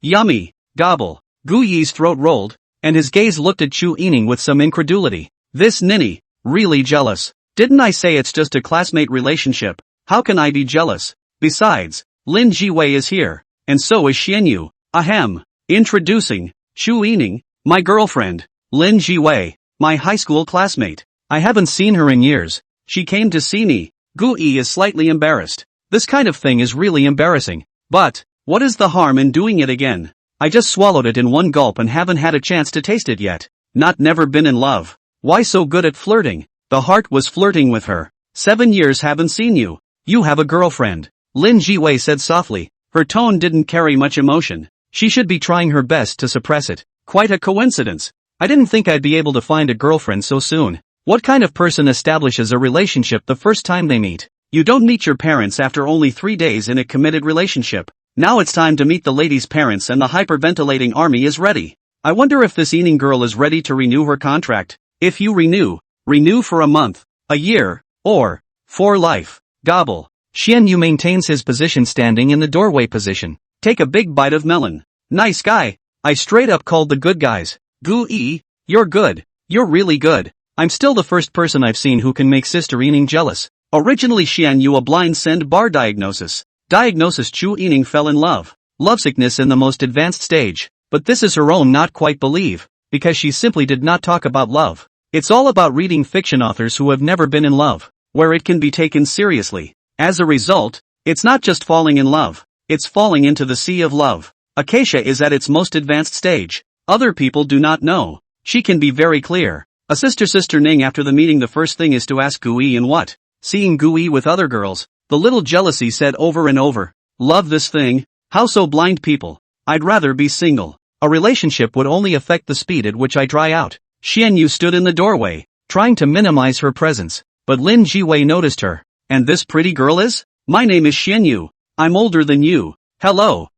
Yummy, gobble. Gu Yi's throat rolled, and his gaze looked at Chu Yining with some incredulity. This ninny, really jealous. Didn't I say it's just a classmate relationship? How can I be jealous? Besides, Lin Jiwei is here, and so is Xianyu. Ahem. Introducing, Chu Yining, my girlfriend, Lin Jiwei, my high school classmate. I haven't seen her in years. She came to see me. Gu Yi is slightly embarrassed. This kind of thing is really embarrassing. But, what is the harm in doing it again? I just swallowed it in one gulp and haven't had a chance to taste it yet. Not never been in love. Why so good at flirting? The heart was flirting with her. 7 years haven't seen you. You have a girlfriend. Lin Jiwei said softly. Her tone didn't carry much emotion. She should be trying her best to suppress it. Quite a coincidence. I didn't think I'd be able to find a girlfriend so soon. What kind of person establishes a relationship the first time they meet? You don't meet your parents after only 3 days in a committed relationship. Now it's time to meet the lady's parents and the hyperventilating army is ready. I wonder if this Yining girl is ready to renew her contract. If you renew for a month, a year, or for life. Gobble. Xianyu maintains his position standing in the doorway position. Take a big bite of melon. Nice guy. I straight up called the good guys. Gu Yi, you're good. You're really good. I'm still the first person I've seen who can make Sister Yining jealous. Originally Xianyu a blind send bar diagnosis. Chu Yining fell in love. Lovesickness in the most advanced stage. But this is her own not quite believe. Because she simply did not talk about love. It's all about reading fiction authors who have never been in love. Where it can be taken seriously. As a result, it's not just falling in love. It's falling into the sea of love. Acacia is at its most advanced stage. Other people do not know. She can be very clear. A sister Ning after the meeting the first thing is to ask Gu Yi and what? Seeing Gu Yi with other girls. The little jealousy said over and over. Love this thing? How so blind people? I'd rather be single. A relationship would only affect the speed at which I dry out. Xianyu stood in the doorway, trying to minimize her presence. But Lin Jiwei noticed her. And this pretty girl is? My name is Xianyu. I'm older than you. Hello.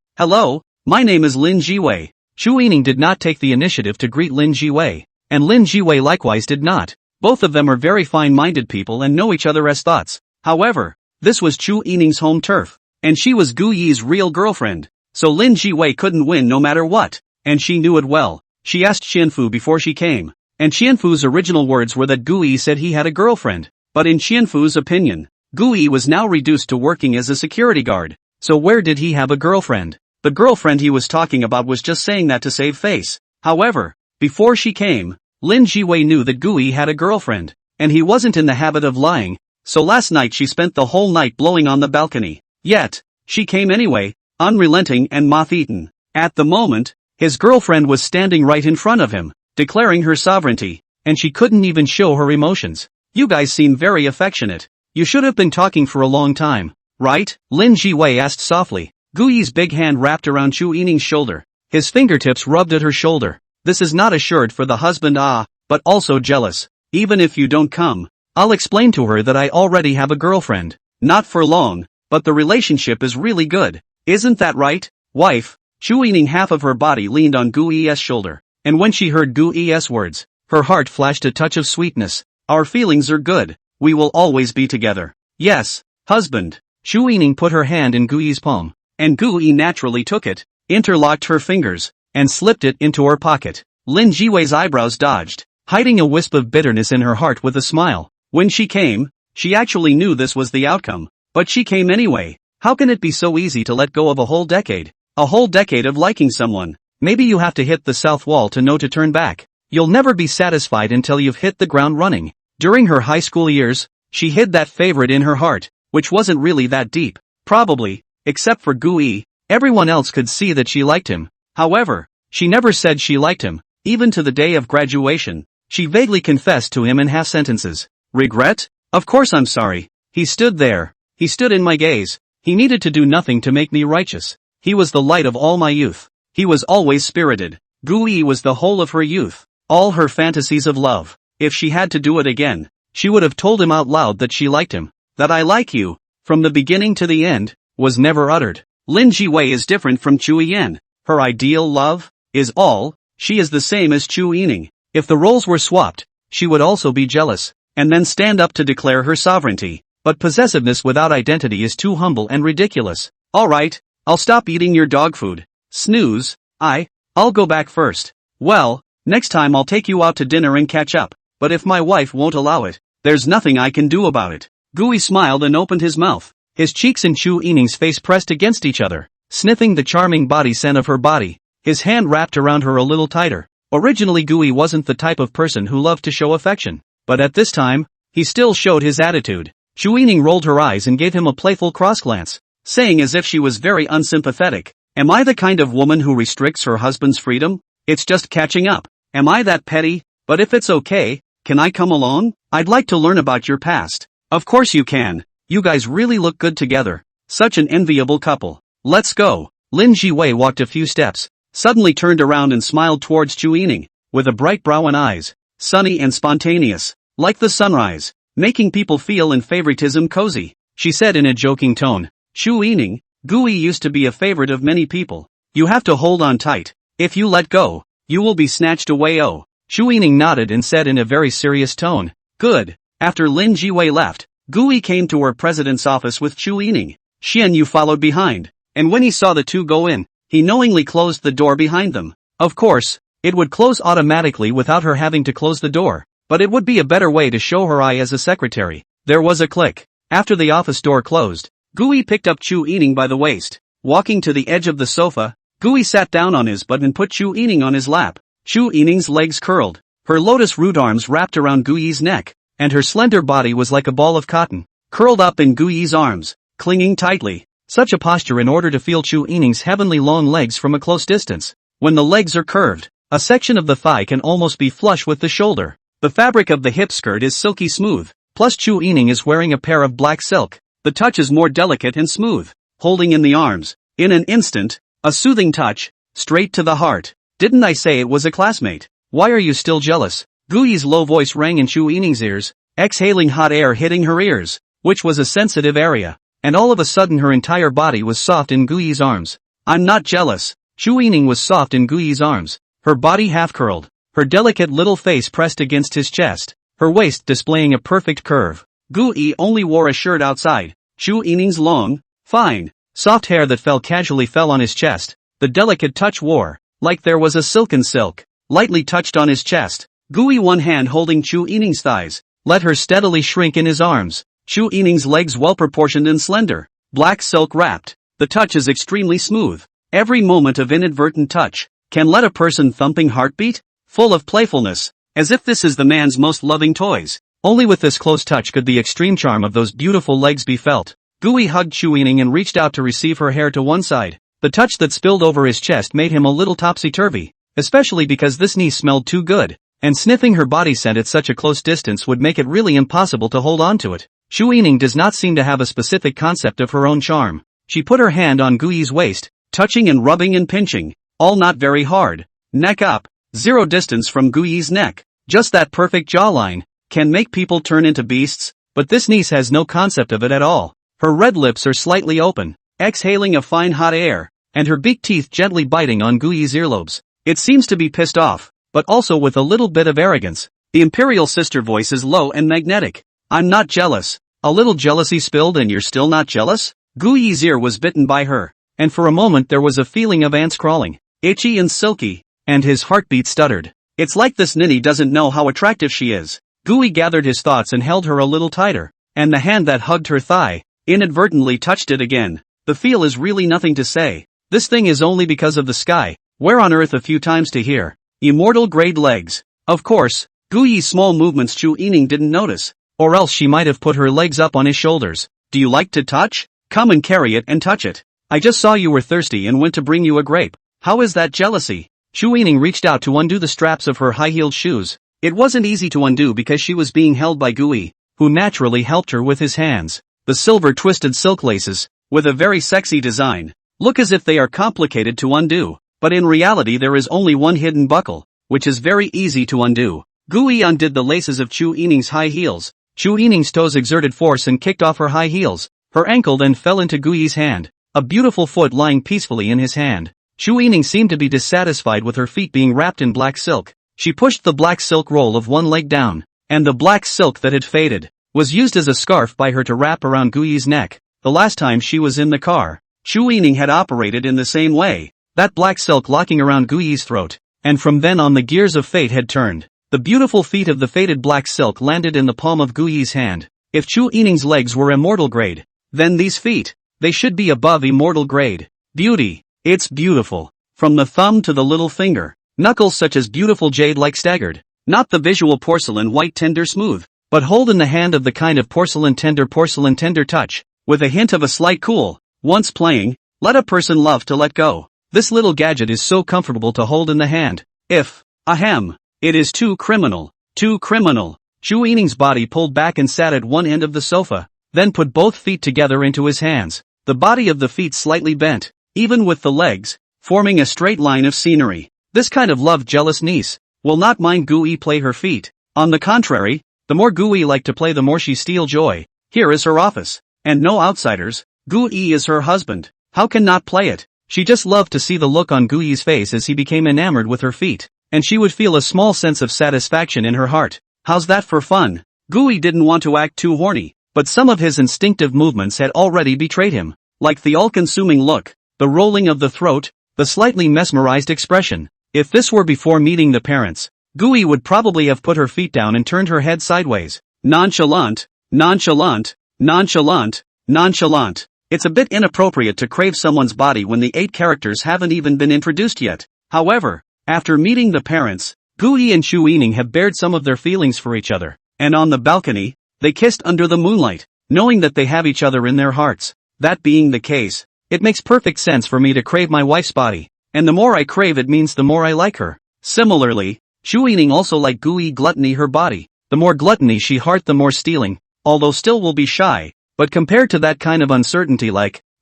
My name is Lin Jiwei. Chu Yining did not take the initiative to greet Lin Jiwei. And Lin Jiwei likewise did not. Both of them are very fine-minded people and know each other as thoughts. However, this was Chu Yining's home turf. And she was Gu Yi's real girlfriend. So Lin Jiwei couldn't win no matter what. And she knew it well. She asked Qianfu before she came. And Qianfu's original words were that Gu Yi said he had a girlfriend. But in Qianfu's opinion, Gu Yi was now reduced to working as a security guard. So where did he have a girlfriend? The girlfriend he was talking about was just saying that to save face. However, before she came, Lin Jiwei knew that Gu Yi had a girlfriend. And he wasn't in the habit of lying. So last night she spent the whole night blowing on the balcony. Yet, she came anyway, unrelenting and moth-eaten. At the moment, his girlfriend was standing right in front of him, declaring her sovereignty, and she couldn't even show her emotions. You guys seem very affectionate. You should have been talking for a long time, right? Lin Jiwei asked softly. Gu Yi's big hand wrapped around Chu Yining's shoulder. His fingertips rubbed at her shoulder. This is not assured for the husband but also jealous. Even if you don't come, I'll explain to her that I already have a girlfriend. Not for long, but the relationship is really good. Isn't that right, wife? Chu Yining, half of her body leaned on Gu Yi's shoulder, and when she heard Gu Yi's words, her heart flashed a touch of sweetness. Our feelings are good. We will always be together. Yes, husband. Chu Yining put her hand in Gu Yi's palm, and Gu Yi naturally took it, interlocked her fingers, and slipped it into her pocket. Lin Jiwei's eyebrows dodged, hiding a wisp of bitterness in her heart with a smile. When she came, she actually knew this was the outcome, but she came anyway. How can it be so easy to let go of a whole decade? A whole decade of liking someone. Maybe you have to hit the south wall to know to turn back. You'll never be satisfied until you've hit the ground running. During her high school years, she hid that favorite in her heart, which wasn't really that deep. Probably, except for Gu Yi, everyone else could see that she liked him. However, she never said she liked him. Even to the day of graduation, she vaguely confessed to him in half sentences. Regret? Of course I'm sorry. He stood there. He stood in my gaze. He needed to do nothing to make me righteous. He was the light of all my youth. He was always spirited. Gu Yi was the whole of her youth. All her fantasies of love. If she had to do it again, she would have told him out loud that she liked him. That I like you, from the beginning to the end, was never uttered. Lin Jiwei is different from Chu Yan. Her ideal love is all. She is the same as Chu Yining. If the roles were swapped, she would also be jealous, and then stand up to declare her sovereignty. But possessiveness without identity is too humble and ridiculous. Alright, I'll stop eating your dog food. Snooze. I'll go back first. Well, next time I'll take you out to dinner and catch up. But if my wife won't allow it, there's nothing I can do about it. Gu Yi smiled and opened his mouth. His cheeks and Chu Yining's face pressed against each other, sniffing the charming body scent of her body. His hand wrapped around her a little tighter. Originally Gu Yi wasn't the type of person who loved to show affection, but at this time, he still showed his attitude. Chu Yining rolled her eyes and gave him a playful cross-glance, saying as if she was very unsympathetic, "Am I the kind of woman who restricts her husband's freedom? It's just catching up. Am I that petty? But if it's okay, can I come along? I'd like to learn about your past." "Of course you can. You guys really look good together. Such an enviable couple. Let's go." Lin Jiwei walked a few steps, suddenly turned around and smiled towards Chu Yining, with a bright brow and eyes, sunny and spontaneous, like the sunrise, making people feel in favoritism cozy. She said in a joking tone, "Chu Yining, Gu Yi used to be a favorite of many people. You have to hold on tight. If you let go, you will be snatched away." Oh. Chu Yining nodded and said in a very serious tone, "Good." After Lin Jiwei left, Gu Yi came to her president's office with Chu Yining. Xian Yu followed behind, and when he saw the two go in, he knowingly closed the door behind them. Of course, it would close automatically without her having to close the door, but it would be a better way to show her eye as a secretary. There was a click. After the office door closed, Gu Yi picked up Chu Yining by the waist. Walking to the edge of the sofa, Gu Yi sat down on his butt and put Chu Yining on his lap. Chu Yining's legs curled, her lotus root arms wrapped around Gu Yi's neck, and her slender body was like a ball of cotton, curled up in Gu Yi's arms, clinging tightly. Such a posture in order to feel Chu Yining's heavenly long legs from a close distance. When the legs are curved, a section of the thigh can almost be flush with the shoulder. The fabric of the hip skirt is silky smooth, plus Chu Yining is wearing a pair of black silk. The touch is more delicate and smooth, holding in the arms. In an instant, a soothing touch, straight to the heart. "Didn't I say it was a classmate? Why are you still jealous?" Gu Yi's low voice rang in Chu Yining's ears, exhaling hot air hitting her ears, which was a sensitive area, and all of a sudden her entire body was soft in Gu Yi's arms. "I'm not jealous." Chu Yining was soft in Gu Yi's arms, her body half curled, her delicate little face pressed against his chest, her waist displaying a perfect curve. Gu Yi only wore a shirt outside. Chu Yining's long, fine, soft hair that casually fell on his chest. The delicate touch wore, like there was a silken silk, lightly touched on his chest. Gu Yi, one hand holding Chu Yining's thighs, let her steadily shrink in his arms. Chu Yining's legs well proportioned and slender, black silk wrapped. The touch is extremely smooth. Every moment of inadvertent touch can let a person thumping heartbeat, full of playfulness, as if this is the man's most loving toys. Only with this close touch could the extreme charm of those beautiful legs be felt. Gu Yi hugged Chu Yining and reached out to receive her hair to one side. The touch that spilled over his chest made him a little topsy-turvy, especially because this niece smelled too good, and sniffing her body scent at such a close distance would make it really impossible to hold on to it. Chu Yining does not seem to have a specific concept of her own charm. She put her hand on Gu Yi's waist, touching and rubbing and pinching, all not very hard. Neck up, zero distance from Gu Yi's neck. Just that perfect jawline can make people turn into beasts, but this niece has no concept of it at all. Her red lips are slightly open, exhaling a fine hot air. and her beak teeth gently biting on Gui's earlobes. It seems to be pissed off, but also with a little bit of arrogance. The imperial sister voice is low and magnetic. I'm not jealous. A little jealousy spilled and you're still not jealous? Gui's ear was bitten by her, and for a moment there was a feeling of ants crawling, itchy and silky, and his heartbeat stuttered. It's like this ninny doesn't know how attractive she is. Gui gathered his thoughts and held her a little tighter, and the hand that hugged her thigh inadvertently touched it again. The feel is really nothing to say. This thing is only because of the sky. Where on earth a few times to hear. Immortal grade legs. Of course, Gui's small movements Chu Yining didn't notice, or else she might have put her legs up on his shoulders. Do you like to touch? Come and carry it and touch it. I just saw you were thirsty and went to bring you a grape. How is that jealousy? Chu Yining reached out to undo the straps of her high-heeled shoes. It wasn't easy to undo because she was being held by Gui, who naturally helped her with his hands. The silver twisted silk laces, with a very sexy design, look as if they are complicated to undo, but in reality there is only one hidden buckle, which is very easy to undo. Gui undid the laces of Chu Yining's high heels. Chu Yining's toes exerted force and kicked off her high heels. Her ankle then fell into Gui's hand, a beautiful foot lying peacefully in his hand. Chu Yining seemed to be dissatisfied with her feet being wrapped in black silk. She pushed the black silk roll of one leg down, and the black silk that had faded was used as a scarf by her to wrap around Gui's neck. The last time she was in the car, Chu Yining had operated in the same way, that black silk locking around Gui's throat, and from then on the gears of fate had turned. The beautiful feet of the faded black silk landed in the palm of Gui's hand. If Chu Yining's legs were immortal grade, then these feet, they should be above immortal grade. Beauty, it's beautiful. From the thumb to the little finger, knuckles such as beautiful jade like staggered, not the visual porcelain white tender smooth, but hold in the hand of the kind of porcelain tender touch, with a hint of a slight cool. Once playing, let a person love to let go. This little gadget is so comfortable to hold in the hand. If, ahem, it is too criminal, too criminal. Chu Yining's body pulled back and sat at one end of the sofa, then put both feet together into his hands. The body of the feet slightly bent, even with the legs, forming a straight line of scenery. This kind of love-jealous niece will not mind Gui play her feet. On the contrary, the more Gui like to play the more she steal joy. Here is her office, and no outsiders. Gui is her husband. How can not play it? She just loved to see the look on Gui's face as he became enamored with her feet, and she would feel a small sense of satisfaction in her heart. How's that for fun? Gui didn't want to act too horny, but some of his instinctive movements had already betrayed him, like the all-consuming look, the rolling of the throat, the slightly mesmerized expression. If this were before meeting the parents, Gui would probably have put her feet down and turned her head sideways. Nonchalant, nonchalant, nonchalant, nonchalant. It's a bit inappropriate to crave someone's body when the 8 characters haven't even been introduced yet. However, after meeting the parents, Gui and Chu Yining have bared some of their feelings for each other, and on the balcony, they kissed under the moonlight, knowing that they have each other in their hearts. That being the case, it makes perfect sense for me to crave my wife's body, and the more I crave it means the more I like her. Similarly, Chu Yining also liked Gui gluttony her body. The more gluttony she heart the more stealing, although still will be shy, but compared to that kind of uncertainty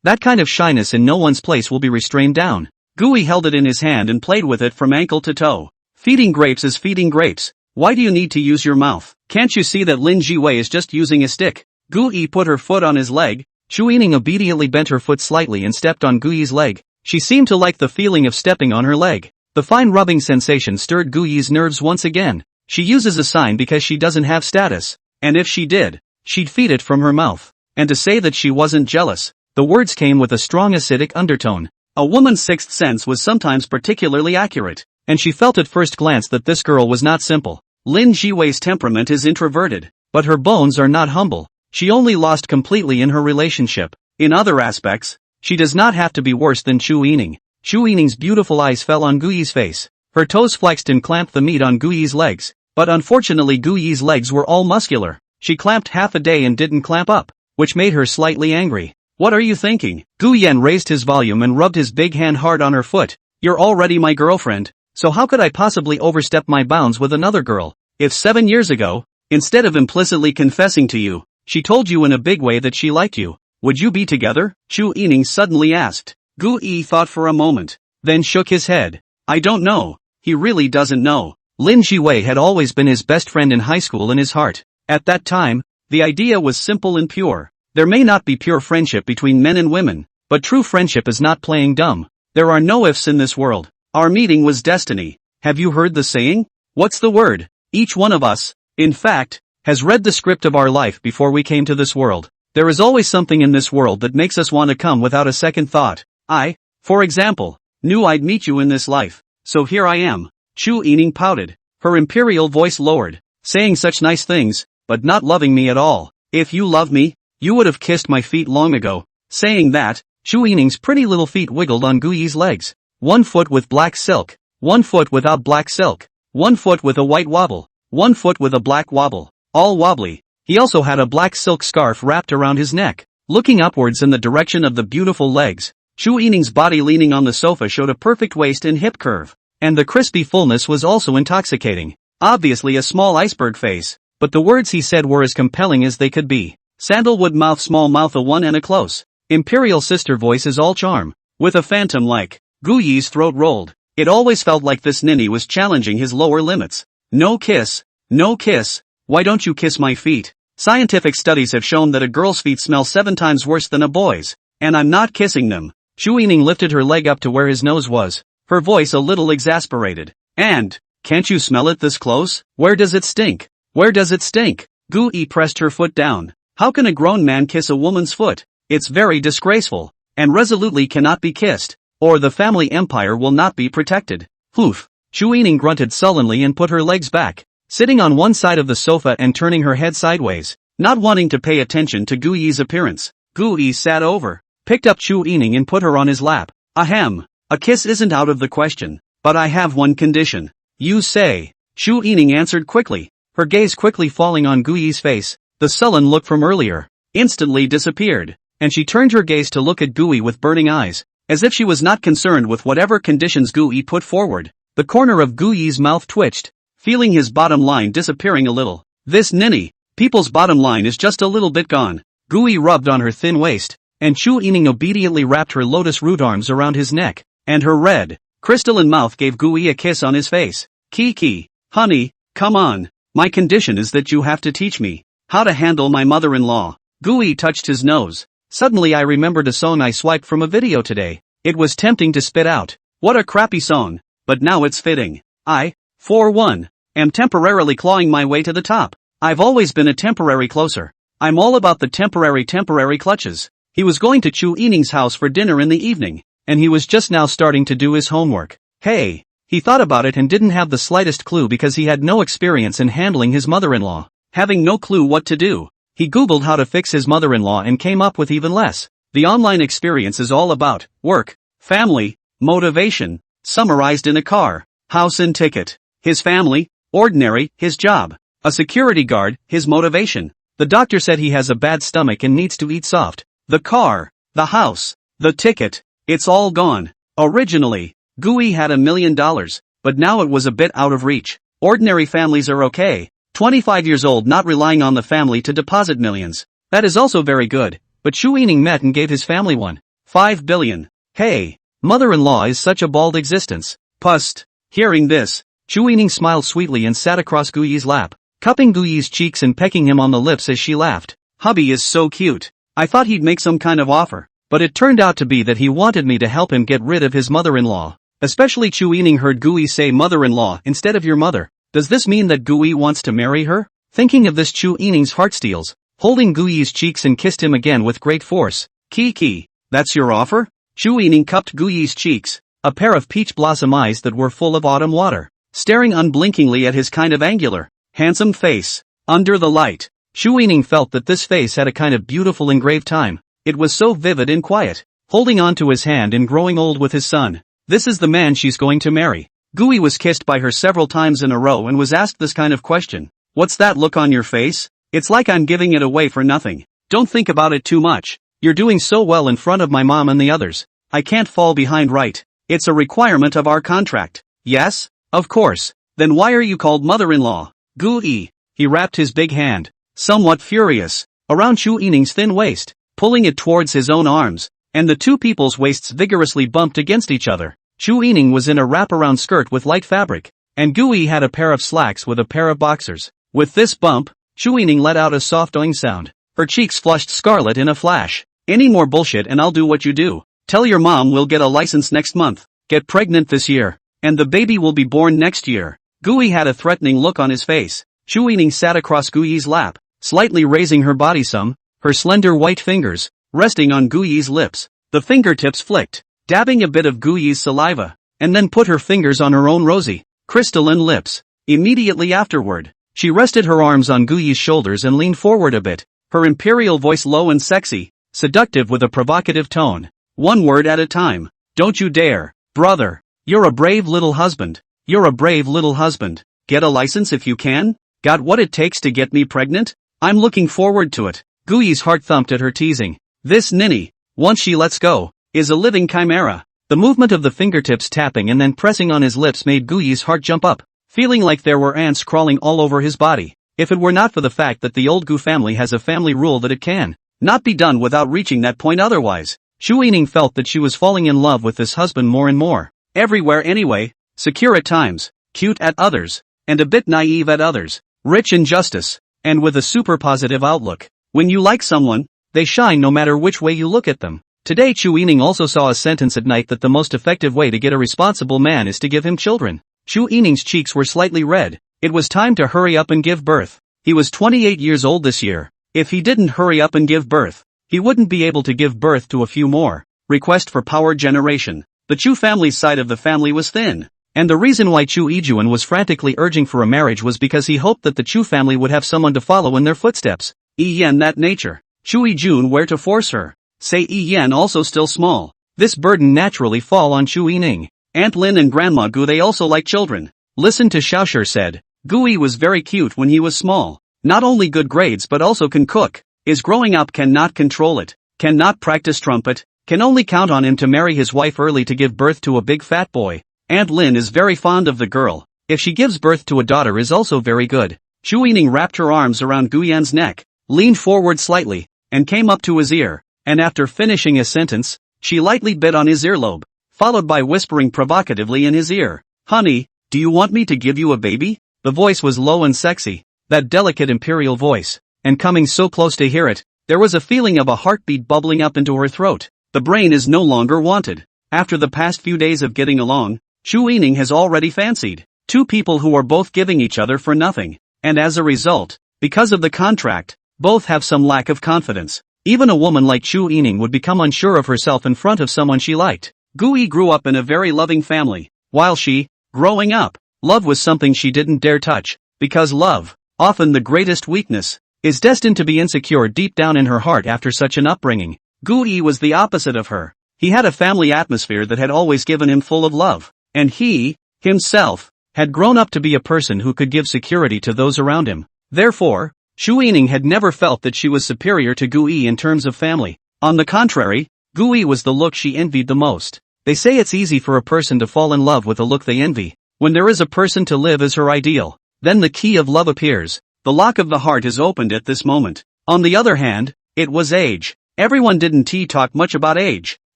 that kind of shyness in no one's place will be restrained down. Gui held it in his hand and played with it from ankle to toe. Feeding grapes is feeding grapes. Why do you need to use your mouth? Can't you see that Lin Jiwei is just using a stick? Gui put her foot on his leg. Chu Yining obediently bent her foot slightly and stepped on Gui's leg. She seemed to like the feeling of stepping on her leg. The fine rubbing sensation stirred Gui's nerves once again. She uses a sign because she doesn't have status, and if she did, she'd feed it from her mouth. And to say that she wasn't jealous, the words came with a strong acidic undertone. A woman's sixth sense was sometimes particularly accurate, and she felt at first glance that this girl was not simple. Lin Jiwei's temperament is introverted, but her bones are not humble. She only lost completely in her relationship. In other aspects, she does not have to be worse than Chu Yining. Chu Yining's beautiful eyes fell on Gui's face. Her toes flexed and clamped the meat on Gui's legs, but unfortunately Gui's legs were all muscular. She clamped half a day and didn't clamp up, which made her slightly angry. What are you thinking? Guyen raised his volume and rubbed his big hand hard on her foot. You're already my girlfriend, so how could I possibly overstep my bounds with another girl? If 7 years ago, instead of implicitly confessing to you, she told you in a big way that she liked you, would you be together? Chu Yining suddenly asked. Gu Yi thought for a moment, then shook his head. I don't know. He really doesn't know. Lin Jiwei had always been his best friend in high school in his heart. At that time, the idea was simple and pure. There may not be pure friendship between men and women, but true friendship is not playing dumb. There are no ifs in this world. Our meeting was destiny. Have you heard the saying? What's the word? Each one of us, in fact, has read the script of our life before we came to this world. There is always something in this world that makes us want to come without a second thought. I, for example, knew I'd meet you in this life. So here I am. Chu Yining pouted. Her imperial voice lowered, saying such nice things, but not loving me at all. If you love me, you would have kissed my feet long ago. Saying that, Chu Yining's pretty little feet wiggled on Gu Yi's legs. 1 foot with black silk, 1 foot without black silk, 1 foot with a white wobble, 1 foot with a black wobble, all wobbly. He also had a black silk scarf wrapped around his neck. Looking upwards in the direction of the beautiful legs, Chu Yining's body leaning on the sofa showed a perfect waist and hip curve. And the crispy fullness was also intoxicating. Obviously a small iceberg face, but the words he said were as compelling as they could be. Sandalwood mouth, small mouth, a one and a close. Imperial sister voice is all charm. With a phantom like. Gu Yi's throat rolled. It always felt like this ninny was challenging his lower limits. No kiss. No kiss. Why don't you kiss my feet? Scientific studies have shown that a girl's feet smell 7 times worse than a boy's. And I'm not kissing them. Chu Yining lifted her leg up to where his nose was. Her voice a little exasperated. And, can't you smell it this close? Where does it stink? Where does it stink? Gu Yi pressed her foot down. How can a grown man kiss a woman's foot? It's very disgraceful, and resolutely cannot be kissed, or the family empire will not be protected. Hoof. Chu Yining grunted sullenly and put her legs back, sitting on one side of the sofa and turning her head sideways, not wanting to pay attention to Gu Yi's appearance. Gu Yi sat over, picked up Chu Yining and put her on his lap. Ahem. A kiss isn't out of the question, but I have one condition. You say. Chu Yining answered quickly, her gaze quickly falling on Gu Yi's face. The sullen look from earlier instantly disappeared, and she turned her gaze to look at Gu Yi with burning eyes, as if she was not concerned with whatever conditions Gu Yi put forward. The corner of Gu Yi's mouth twitched, feeling his bottom line disappearing a little. This ninny, people's bottom line is just a little bit gone. Gu Yi rubbed on her thin waist, and Chu Yining obediently wrapped her lotus root arms around his neck. And her red, crystalline mouth gave Gu Yi a kiss on his face. Kiki, honey, come on. My condition is that you have to teach me how to handle my mother-in-law. Gu Yi touched his nose. Suddenly I remembered a song I swiped from a video today. It was tempting to spit out. What a crappy song, but now it's fitting. I, for one, am temporarily clawing my way to the top. I've always been a temporary closer. I'm all about the temporary clutches. He was going to Chu Yining's house for dinner in the evening, and he was just now starting to do his homework. Hey, he thought about it and didn't have the slightest clue because he had no experience in handling his mother-in-law. Having no clue what to do, he googled how to fix his mother-in-law and came up with even less. The online experience is all about work, family, motivation, summarized in a car, house and ticket. His family, ordinary, his job, a security guard, his motivation. The doctor said he has a bad stomach and needs to eat soft. The car, the house, the ticket. It's all gone. Originally, Gu Yi had $1 million, but now it was a bit out of reach. Ordinary families are okay. 25 years old, not relying on the family to deposit millions. That is also very good, but Chu Yining met and gave his family $1.5 billion. Hey, mother-in-law is such a bald existence. Pust. Hearing this, Chu Yining smiled sweetly and sat across Gu Yi's lap, cupping Gu Yi's cheeks and pecking him on the lips as she laughed. Hubby is so cute. I thought he'd make some kind of offer. But it turned out to be that he wanted me to help him get rid of his mother-in-law. Especially Chu Yining heard Gu Yi say mother-in-law instead of your mother. Does this mean that Gu Yi wants to marry her? Thinking of this, Chu Yining's heart steals, holding Gu Yi's cheeks and kissed him again with great force. Kiki, that's your offer? Chu Yining cupped Gu Yi's cheeks, a pair of peach blossom eyes that were full of autumn water, staring unblinkingly at his kind of angular, handsome face. Under the light, Chu Yining felt that this face had a kind of beautiful engraved time. It was so vivid and quiet, holding on to his hand and growing old with his son. This is the man she's going to marry. Gu Yi was kissed by her several times in a row and was asked this kind of question. What's that look on your face? It's like I'm giving it away for nothing. Don't think about it too much. You're doing so well in front of my mom and the others. I can't fall behind, right? It's a requirement of our contract. Yes? Of course. Then why are you called mother-in-law? Gu Yi. He wrapped his big hand, somewhat furious, around Chu Yining's thin waist, pulling it towards his own arms, and the two people's waists vigorously bumped against each other. Chu Yining was in a wraparound skirt with light fabric, and Gu Yi had a pair of slacks with a pair of boxers. With this bump, Chu Yining let out a soft oing sound. Her cheeks flushed scarlet in a flash. Any more bullshit and I'll do what you do. Tell your mom we'll get a license next month, get pregnant this year, and the baby will be born next year. Gui had a threatening look on his face. Chu Yining sat across Gui's lap, slightly raising her body some, her slender white fingers, resting on Gui's lips. The fingertips flicked, dabbing a bit of Gui's saliva, and then put her fingers on her own rosy, crystalline lips. Immediately afterward, she rested her arms on Gui's shoulders and leaned forward a bit, her imperial voice low and sexy, seductive with a provocative tone. One word at a time. Don't you dare, brother. You're a brave little husband. You're a brave little husband. Get a license if you can? Got what it takes to get me pregnant? I'm looking forward to it. Gui's heart thumped at her teasing. This ninny, once she lets go, is a living chimera. The movement of the fingertips tapping and then pressing on his lips made Gui's heart jump up, feeling like there were ants crawling all over his body. If it were not for the fact that the old Gu family has a family rule that it can not be done without reaching that point otherwise, Chu Yining felt that she was falling in love with this husband more and more. Everywhere anyway, secure at times, cute at others, and a bit naive at others, rich in justice, and with a super positive outlook. When you like someone, they shine no matter which way you look at them. Today Chu Yining also saw a sentence at night that the most effective way to get a responsible man is to give him children. Chu Yining's cheeks were slightly red. It was time to hurry up and give birth. He was 28 years old this year. If he didn't hurry up and give birth, he wouldn't be able to give birth to a few more. Request for power generation. The Chu family's side of the family was thin. And the reason why Chu Yijuan was frantically urging for a marriage was because he hoped that the Chu family would have someone to follow in their footsteps. Yan that nature. Chu Yijun where to force her. Say Yan also still small. This burden naturally fall on Chu Yining. Aunt Lin and Grandma Gu they also like children. Listen to Xiaoshi said. Gui was very cute when he was small. Not only good grades but also can cook. Is growing up cannot control it. Cannot practice trumpet. Can only count on him to marry his wife early to give birth to a big fat boy. Aunt Lin is very fond of the girl. If she gives birth to a daughter is also very good. Chu Yining wrapped her arms around Guyan's neck, leaned forward slightly, and came up to his ear, and after finishing a sentence, she lightly bit on his earlobe, followed by whispering provocatively in his ear. Honey, do you want me to give you a baby? The voice was low and sexy, that delicate imperial voice, and coming so close to hear it, there was a feeling of a heartbeat bubbling up into her throat. The brain is no longer wanted. After the past few days of getting along, Chu Yining has already fancied two people who are both giving each other for nothing, and as a result, because of the contract, both have some lack of confidence. Even a woman like Chu Yining would become unsure of herself in front of someone she liked. Gui grew up in a very loving family, while she, growing up, love was something she didn't dare touch, because love, often the greatest weakness, is destined to be insecure deep down in her heart after such an upbringing. Gui was the opposite of her. He had a family atmosphere that had always given him full of love, and he, himself, had grown up to be a person who could give security to those around him. Therefore, Chu Yining had never felt that she was superior to Gui in terms of family. On the contrary, Gui was the look she envied the most. They say it's easy for a person to fall in love with a look they envy. When there is a person to live as her ideal, then the key of love appears. The lock of the heart is opened at this moment. On the other hand, it was age. Everyone didn't talk much about age,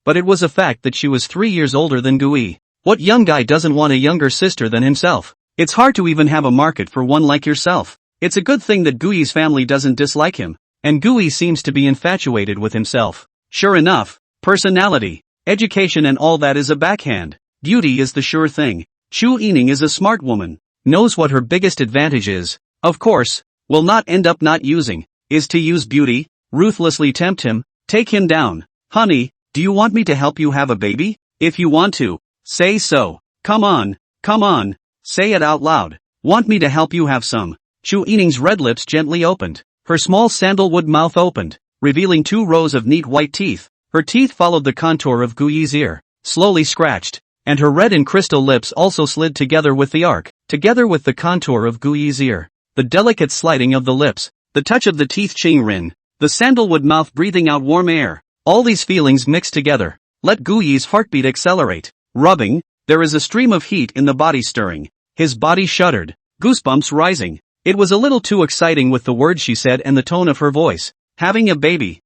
but it was a fact that she was 3 years older than Gui. What young guy doesn't want a younger sister than himself? It's hard to even have a market for one like yourself. It's a good thing that Gui's family doesn't dislike him, and Gui seems to be infatuated with himself. Sure enough, personality, education and all that is a backhand. Beauty is the sure thing. Chu Yining is a smart woman, knows what her biggest advantage is, of course, will not end up not using, is to use beauty, ruthlessly tempt him, take him down. Honey, do you want me to help you have a baby? If you want to, say so. Come on, say it out loud. Want me to help you have some? Chu Yining's red lips gently opened. Her small sandalwood mouth opened, revealing 2 rows of neat white teeth. Her teeth followed the contour of Gui's ear, slowly scratched, and her red and crystal lips also slid together with the arc, together with the contour of Gui's ear. The delicate sliding of the lips, the touch of the teeth Qing Rin, the sandalwood mouth breathing out warm air, all these feelings mixed together. Let Gui's heartbeat accelerate. Rubbing, there is a stream of heat in the body stirring. His body shuddered, goosebumps rising. It was a little too exciting with the words she said and the tone of her voice. Having a baby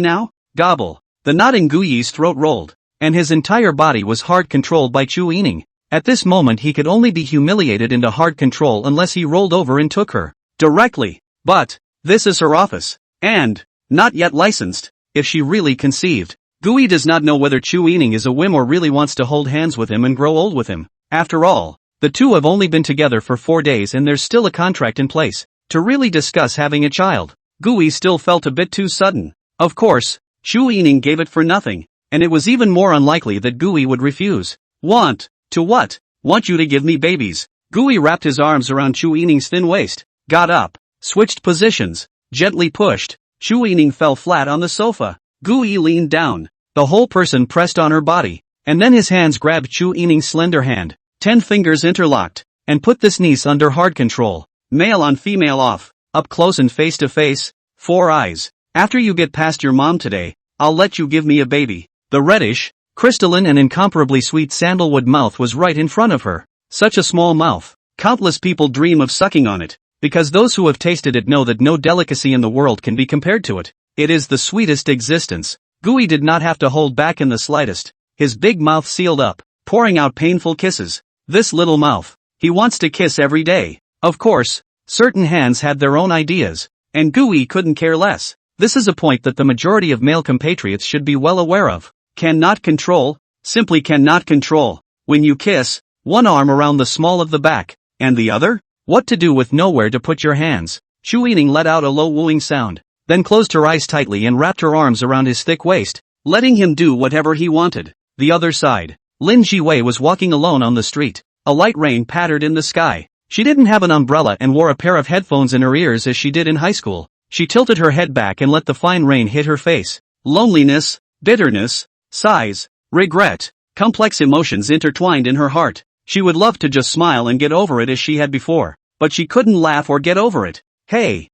now? Gobble. The knot in Gui's throat rolled, and his entire body was hard controlled by Chu Yining. At this moment he could only be humiliated into hard control unless he rolled over and took her directly. But, this is her office, and, not yet licensed. If she really conceived, Gui does not know whether Chu Yining is a whim or really wants to hold hands with him and grow old with him. After all, the two have only been together for 4 days and there's still a contract in place to really discuss having a child. Gui still felt a bit too sudden. Of course, Chu Yining gave it for nothing, and it was even more unlikely that Gui would refuse. Want? To what? Want you to give me babies. Gui wrapped his arms around Chu Yining's thin waist, got up, switched positions, gently pushed. Chu Yining fell flat on the sofa. Gui leaned down. The whole person pressed on her body, and then his hands grabbed Chu Yining's slender hand, 10 fingers interlocked, and put this niece under hard control. Male on female off, up close and face to face, 4 eyes. After you get past your mom today, I'll let you give me a baby. The reddish, crystalline and incomparably sweet sandalwood mouth was right in front of her. Such a small mouth. Countless people dream of sucking on it, because those who have tasted it know that no delicacy in the world can be compared to it. It is the sweetest existence. Gui did not have to hold back in the slightest. His big mouth sealed up, pouring out painful kisses. This little mouth. He wants to kiss every day. Of course, certain hands had their own ideas, and Gui couldn't care less. This is a point that the majority of male compatriots should be well aware of. Cannot control, simply cannot control. When you kiss, one arm around the small of the back, and the other? What to do with nowhere to put your hands? Chu Yining let out a low wooing sound, then closed her eyes tightly and wrapped her arms around his thick waist, letting him do whatever he wanted. The other side. Lin Jiwei was walking alone on the street. A light rain pattered in the sky. She didn't have an umbrella and wore a pair of headphones in her ears as she did in high school. She tilted her head back and let the fine rain hit her face. Loneliness, bitterness, sighs, regret, complex emotions intertwined in her heart. She would love to just smile and get over it as she had before, but she couldn't laugh or get over it. Hey,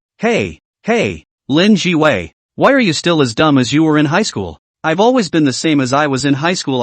Lin Jiwei, why are you still as dumb as you were in high school? I've always been the same as I was in high school.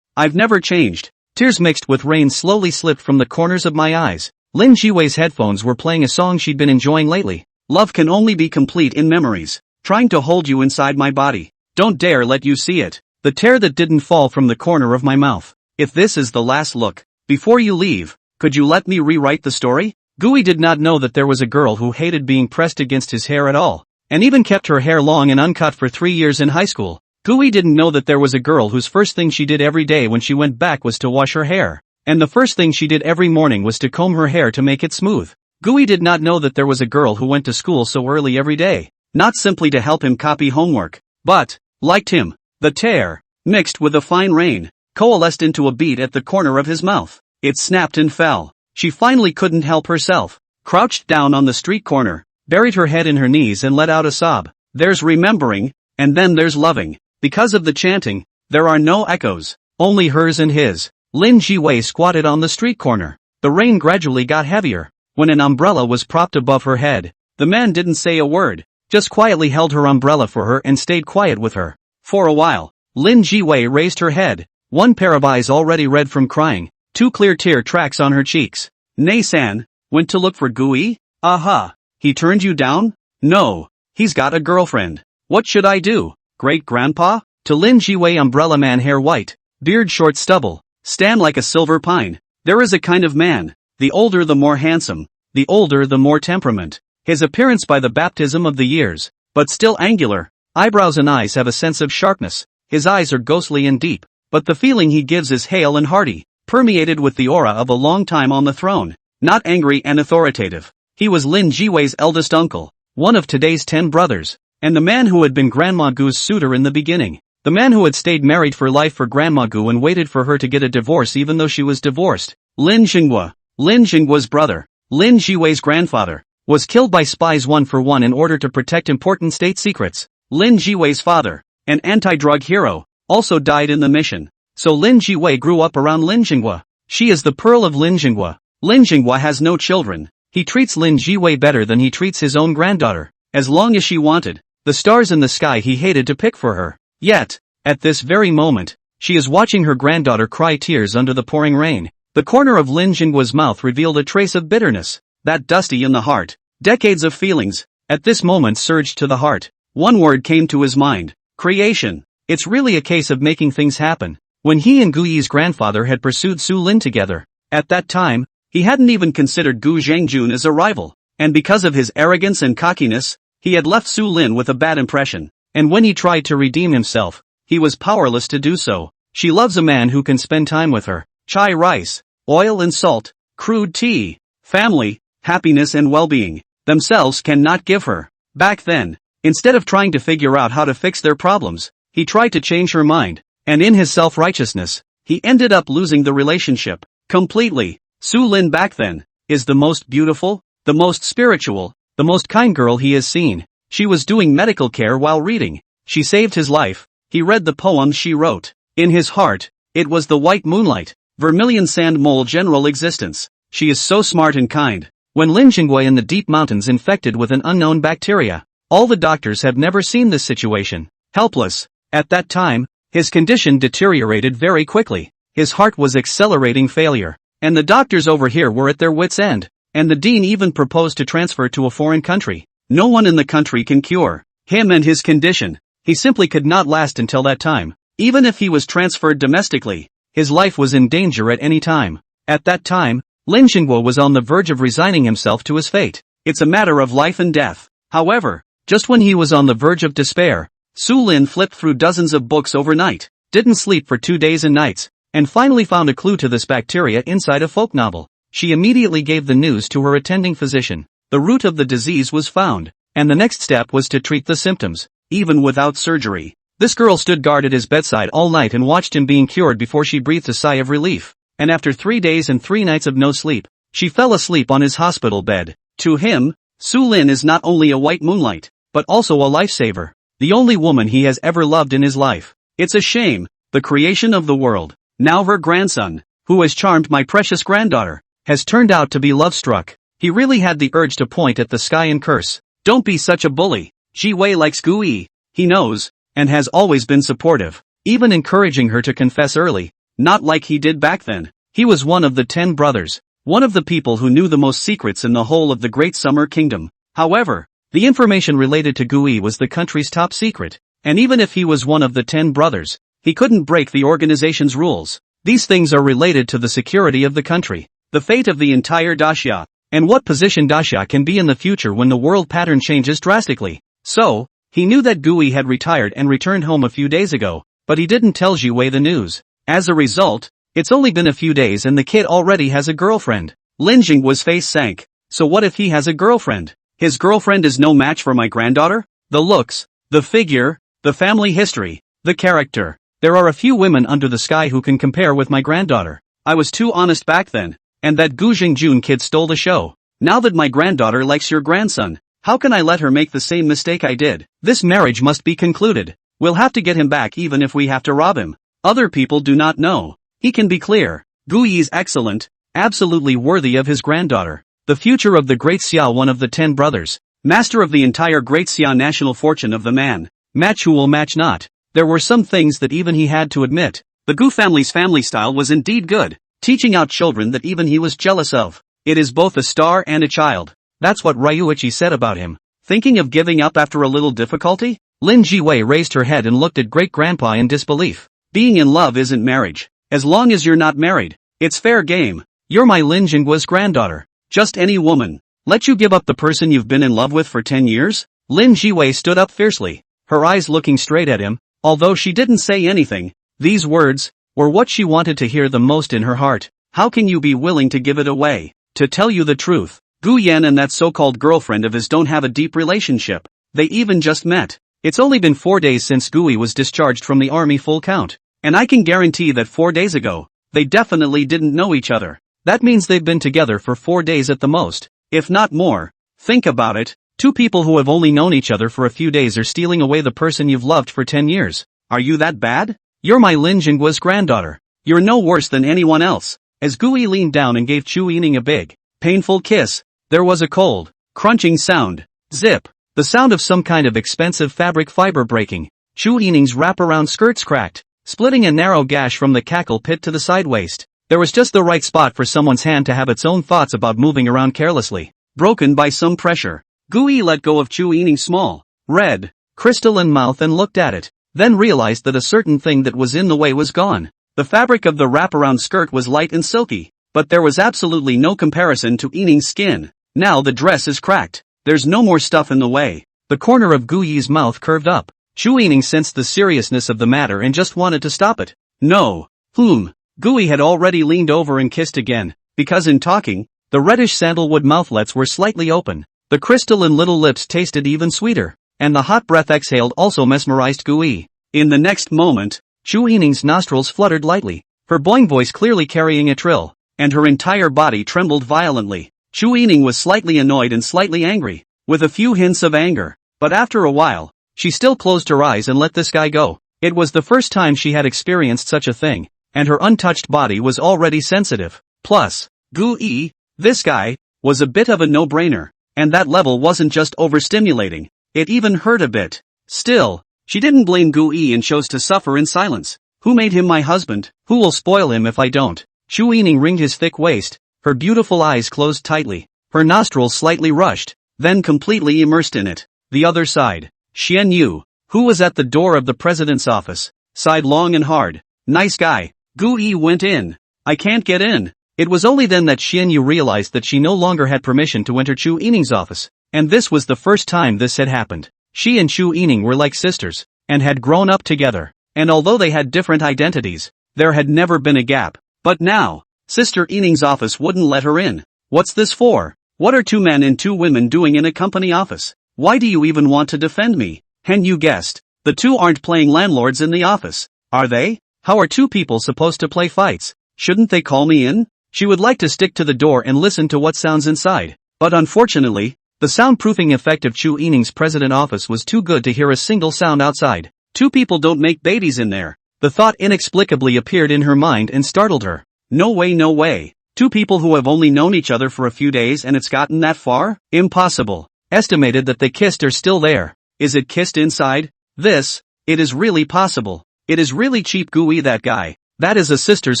I've never changed. Tears mixed with rain slowly slipped from the corners of my eyes. Lin Jiwei's headphones were playing a song she'd been enjoying lately. Love can only be complete in memories. Trying to hold you inside my body. Don't dare let you see it. The tear that didn't fall from the corner of my mouth. If this is the last look, before you leave, could you let me rewrite the story? Gui did not know that there was a girl who hated being pressed against his hair at all, and even kept her hair long and uncut for 3 years in high school. Gui didn't know that there was a girl whose first thing she did every day when she went back was to wash her hair, and the first thing she did every morning was to comb her hair to make it smooth. Gui did not know that there was a girl who went to school so early every day, not simply to help him copy homework, but liked him. The tear, mixed with the fine rain, coalesced into a bead at the corner of his mouth. It snapped and fell. She finally couldn't help herself, crouched down on the street corner, buried her head in her knees and let out a sob. There's remembering, and then there's loving. Because of the chanting, there are no echoes, only hers and his. Lin Jiwei squatted on the street corner. The rain gradually got heavier. When an umbrella was propped above her head, the man didn't say a word, just quietly held her umbrella for her and stayed quiet with her. For a while, Lin Jiwei raised her head, one pair of eyes already red from crying, 2 clear tear tracks on her cheeks. Nei-san, went to look for Gui? Aha. He turned you down? No. He's got a girlfriend. What should I do? Great-grandpa? To Lin Jiwei, umbrella man, hair white, beard short stubble, stand like a silver pine. There is a kind of man, the older the more handsome, the older the more temperament. His appearance by the baptism of the years, but still angular. Eyebrows and eyes have a sense of sharpness. His eyes are ghostly and deep, but the feeling he gives is hale and hearty, permeated with the aura of a long time on the throne, not angry and authoritative. He was Lin Jiwei's eldest uncle, one of today's 10 brothers, and the man who had been Grandma Gu's suitor in the beginning. The man who had stayed married for life for Grandma Gu and waited for her to get a divorce even though she was divorced. Lin Jinghua, Lin Jinghua's brother, Lin Jiwei's grandfather, was killed by spies 1 for 1 in order to protect important state secrets. Lin Jiwei's father, an anti-drug hero, also died in the mission. So Lin Jiwei grew up around Lin Jinghua. She is the pearl of Lin Jinghua. Lin Jinghua has no children. He treats Lin Jiwei better than he treats his own granddaughter. As long as she wanted the stars in the sky, he hated to pick for her. Yet, at this very moment, she is watching her granddaughter cry tears under the pouring rain. The corner of Lin Jinghua's mouth revealed a trace of bitterness, that dusty in the heart. Decades of feelings, at this moment surged to the heart. One word came to his mind: creation. It's really a case of making things happen. When he and Gui's grandfather had pursued Su Lin together, at that time, he hadn't even considered Gu Zhangjun as a rival, and because of his arrogance and cockiness, he had left Su Lin with a bad impression. And when he tried to redeem himself, he was powerless to do so. She loves a man who can spend time with her. Chai rice, oil and salt, crude tea, family, happiness and well-being, themselves cannot give her. Back then, instead of trying to figure out how to fix their problems, he tried to change her mind, and in his self-righteousness, he ended up losing the relationship completely. Su Lin back then is the most beautiful, the most spiritual, the most kind girl he has seen. She was doing medical care while reading. She saved his life. He read the poems she wrote. In his heart, it was the white moonlight, vermilion sand mole general existence. She is so smart and kind. When Lin Jingwei in the deep mountains infected with an unknown bacteria, all the doctors have never seen this situation. Helpless. At that time, his condition deteriorated very quickly. His heart was accelerating failure. And the doctors over here were at their wits' end. And the dean even proposed to transfer to a foreign country. No one in the country can cure him and his condition. He simply could not last until that time. Even if he was transferred domestically, his life was in danger at any time. At that time, Lin Jingwo was on the verge of resigning himself to his fate. It's a matter of life and death. However, just when he was on the verge of despair, Su Lin flipped through dozens of books overnight, didn't sleep for 2 days and nights, and finally found a clue to this bacteria inside a folk novel. She immediately gave the news to her attending physician. The root of the disease was found, and the next step was to treat the symptoms, even without surgery. This girl stood guard at his bedside all night and watched him being cured before she breathed a sigh of relief. And after 3 days and 3 nights of no sleep, she fell asleep on his hospital bed. To him, Su Lin is not only a white moonlight, but also a lifesaver. The only woman he has ever loved in his life. It's a shame, the creation of the world. Now her grandson, who has charmed my precious granddaughter, has turned out to be love-struck. He really had the urge to point at the sky and curse. Don't be such a bully. Ji Wei likes Gu Yi. He knows, and has always been supportive, even encouraging her to confess early. Not like he did back then. He was one of the 10 brothers, one of the people who knew the most secrets in the whole of the Great Summer Kingdom. However, the information related to Gui was the country's top secret, and even if he was one of the 10 brothers, he couldn't break the organization's rules. These things are related to the security of the country, the fate of the entire daxia, and what position daxia can be in the future when the world pattern changes drastically. So, he knew that Gui had retired and returned home a few days ago, but he didn't tell Ji Wei the news. As a result, it's only been a few days and the kid already has a girlfriend. Lin Jing's face sank. So what if he has a girlfriend? His girlfriend is no match for my granddaughter? The looks, the figure, the family history, the character. There are a few women under the sky who can compare with my granddaughter. I was too honest back then. And that Gu Jingjun kid stole the show. Now that my granddaughter likes your grandson, how can I let her make the same mistake I did? This marriage must be concluded. We'll have to get him back even if we have to rob him. Other people do not know. He can be clear. Gu Yi's excellent, absolutely worthy of his granddaughter. The future of the Great Xia, one of the 10 brothers. Master of the entire Great Xia national fortune of the man. Match who will match not. There were some things that even he had to admit. The Gu family's family style was indeed good, teaching out children that even he was jealous of. It is both a star and a child. That's what Ryuichi said about him. Thinking of giving up after a little difficulty? Lin Jiwei raised her head and looked at great-grandpa in disbelief. Being in love isn't marriage. As long as you're not married, it's fair game. You're my Lin Jinggua's granddaughter. Just any woman. Let you give up the person you've been in love with for 10 years? Lin Jiwei stood up fiercely, her eyes looking straight at him, although she didn't say anything. These words were what she wanted to hear the most in her heart. How can you be willing to give it away? To tell you the truth, Gu Yan and that so-called girlfriend of his don't have a deep relationship. They even just met. It's only been 4 days since Gui was discharged from the army full count. And I can guarantee that 4 days ago, they definitely didn't know each other. That means they've been together for 4 days at the most, if not more. Think about it. 2 people who have only known each other for a few days are stealing away the person you've loved for 10 years. Are you that bad? You're my Lin Jinggua's granddaughter. You're no worse than anyone else. As Gui leaned down and gave Chu Yining a big, painful kiss, there was a cold, crunching sound. Zip. The sound of some kind of expensive fabric fiber breaking. Chu Yining's wraparound skirts cracked, splitting a narrow gash from the cackle pit to the side waist. There was just the right spot for someone's hand to have its own thoughts about moving around carelessly. Broken by some pressure, Gui let go of Chu Yining's small, red, crystalline mouth and looked at it, then realized that a certain thing that was in the way was gone. The fabric of the wraparound skirt was light and silky, but there was absolutely no comparison to Yining's skin. Now the dress is cracked. There's no more stuff in the way. The corner of Gu Yi's mouth curved up. Chu Yining sensed the seriousness of the matter and just wanted to stop it. No. Gui had already leaned over and kissed again, because in talking, the reddish sandalwood mouthlets were slightly open. The crystalline little lips tasted even sweeter, and the hot breath exhaled also mesmerized Gui. In the next moment, Chu Yining's nostrils fluttered lightly, her boing voice clearly carrying a trill, and her entire body trembled violently. Chu Yining was slightly annoyed and slightly angry, with a few hints of anger, but after a while, she still closed her eyes and let this guy go. It was the first time she had experienced such a thing, and her untouched body was already sensitive. Plus, Gui, this guy, was a bit of a no-brainer, and that level wasn't just overstimulating, it even hurt a bit. Still, she didn't blame Gui and chose to suffer in silence. Who made him my husband? Who will spoil him if I don't? Chu Yining ringed his thick waist, her beautiful eyes closed tightly, her nostrils slightly rushed, then completely immersed in it. The other side, Xian Yu, who was at the door of the president's office, sighed long and hard. Nice guy. Gui went in. I can't get in. It was only then that Xian Yu realized that she no longer had permission to enter Chu Yining's office, and this was the first time this had happened. She and Chu Yining were like sisters, and had grown up together, and although they had different identities, there had never been a gap. But now, Sister Yining's office wouldn't let her in. What's this for? What are two men and two women doing in a company office? Why do you even want to defend me? And you guessed, the two aren't playing landlords in the office, are they? How are two people supposed to play fights? Shouldn't they call me in? She would like to stick to the door and listen to what sounds inside, but unfortunately, the soundproofing effect of Chu Yining's president office was too good to hear a single sound outside. Two people don't make babies in there. The thought inexplicably appeared in her mind and startled her. No way, no way. Two people who have only known each other for a few days and it's gotten that far? Impossible. Estimated that they kissed are still there. Is it kissed inside? It is really possible. It is really cheap Gui that guy. That is a sister's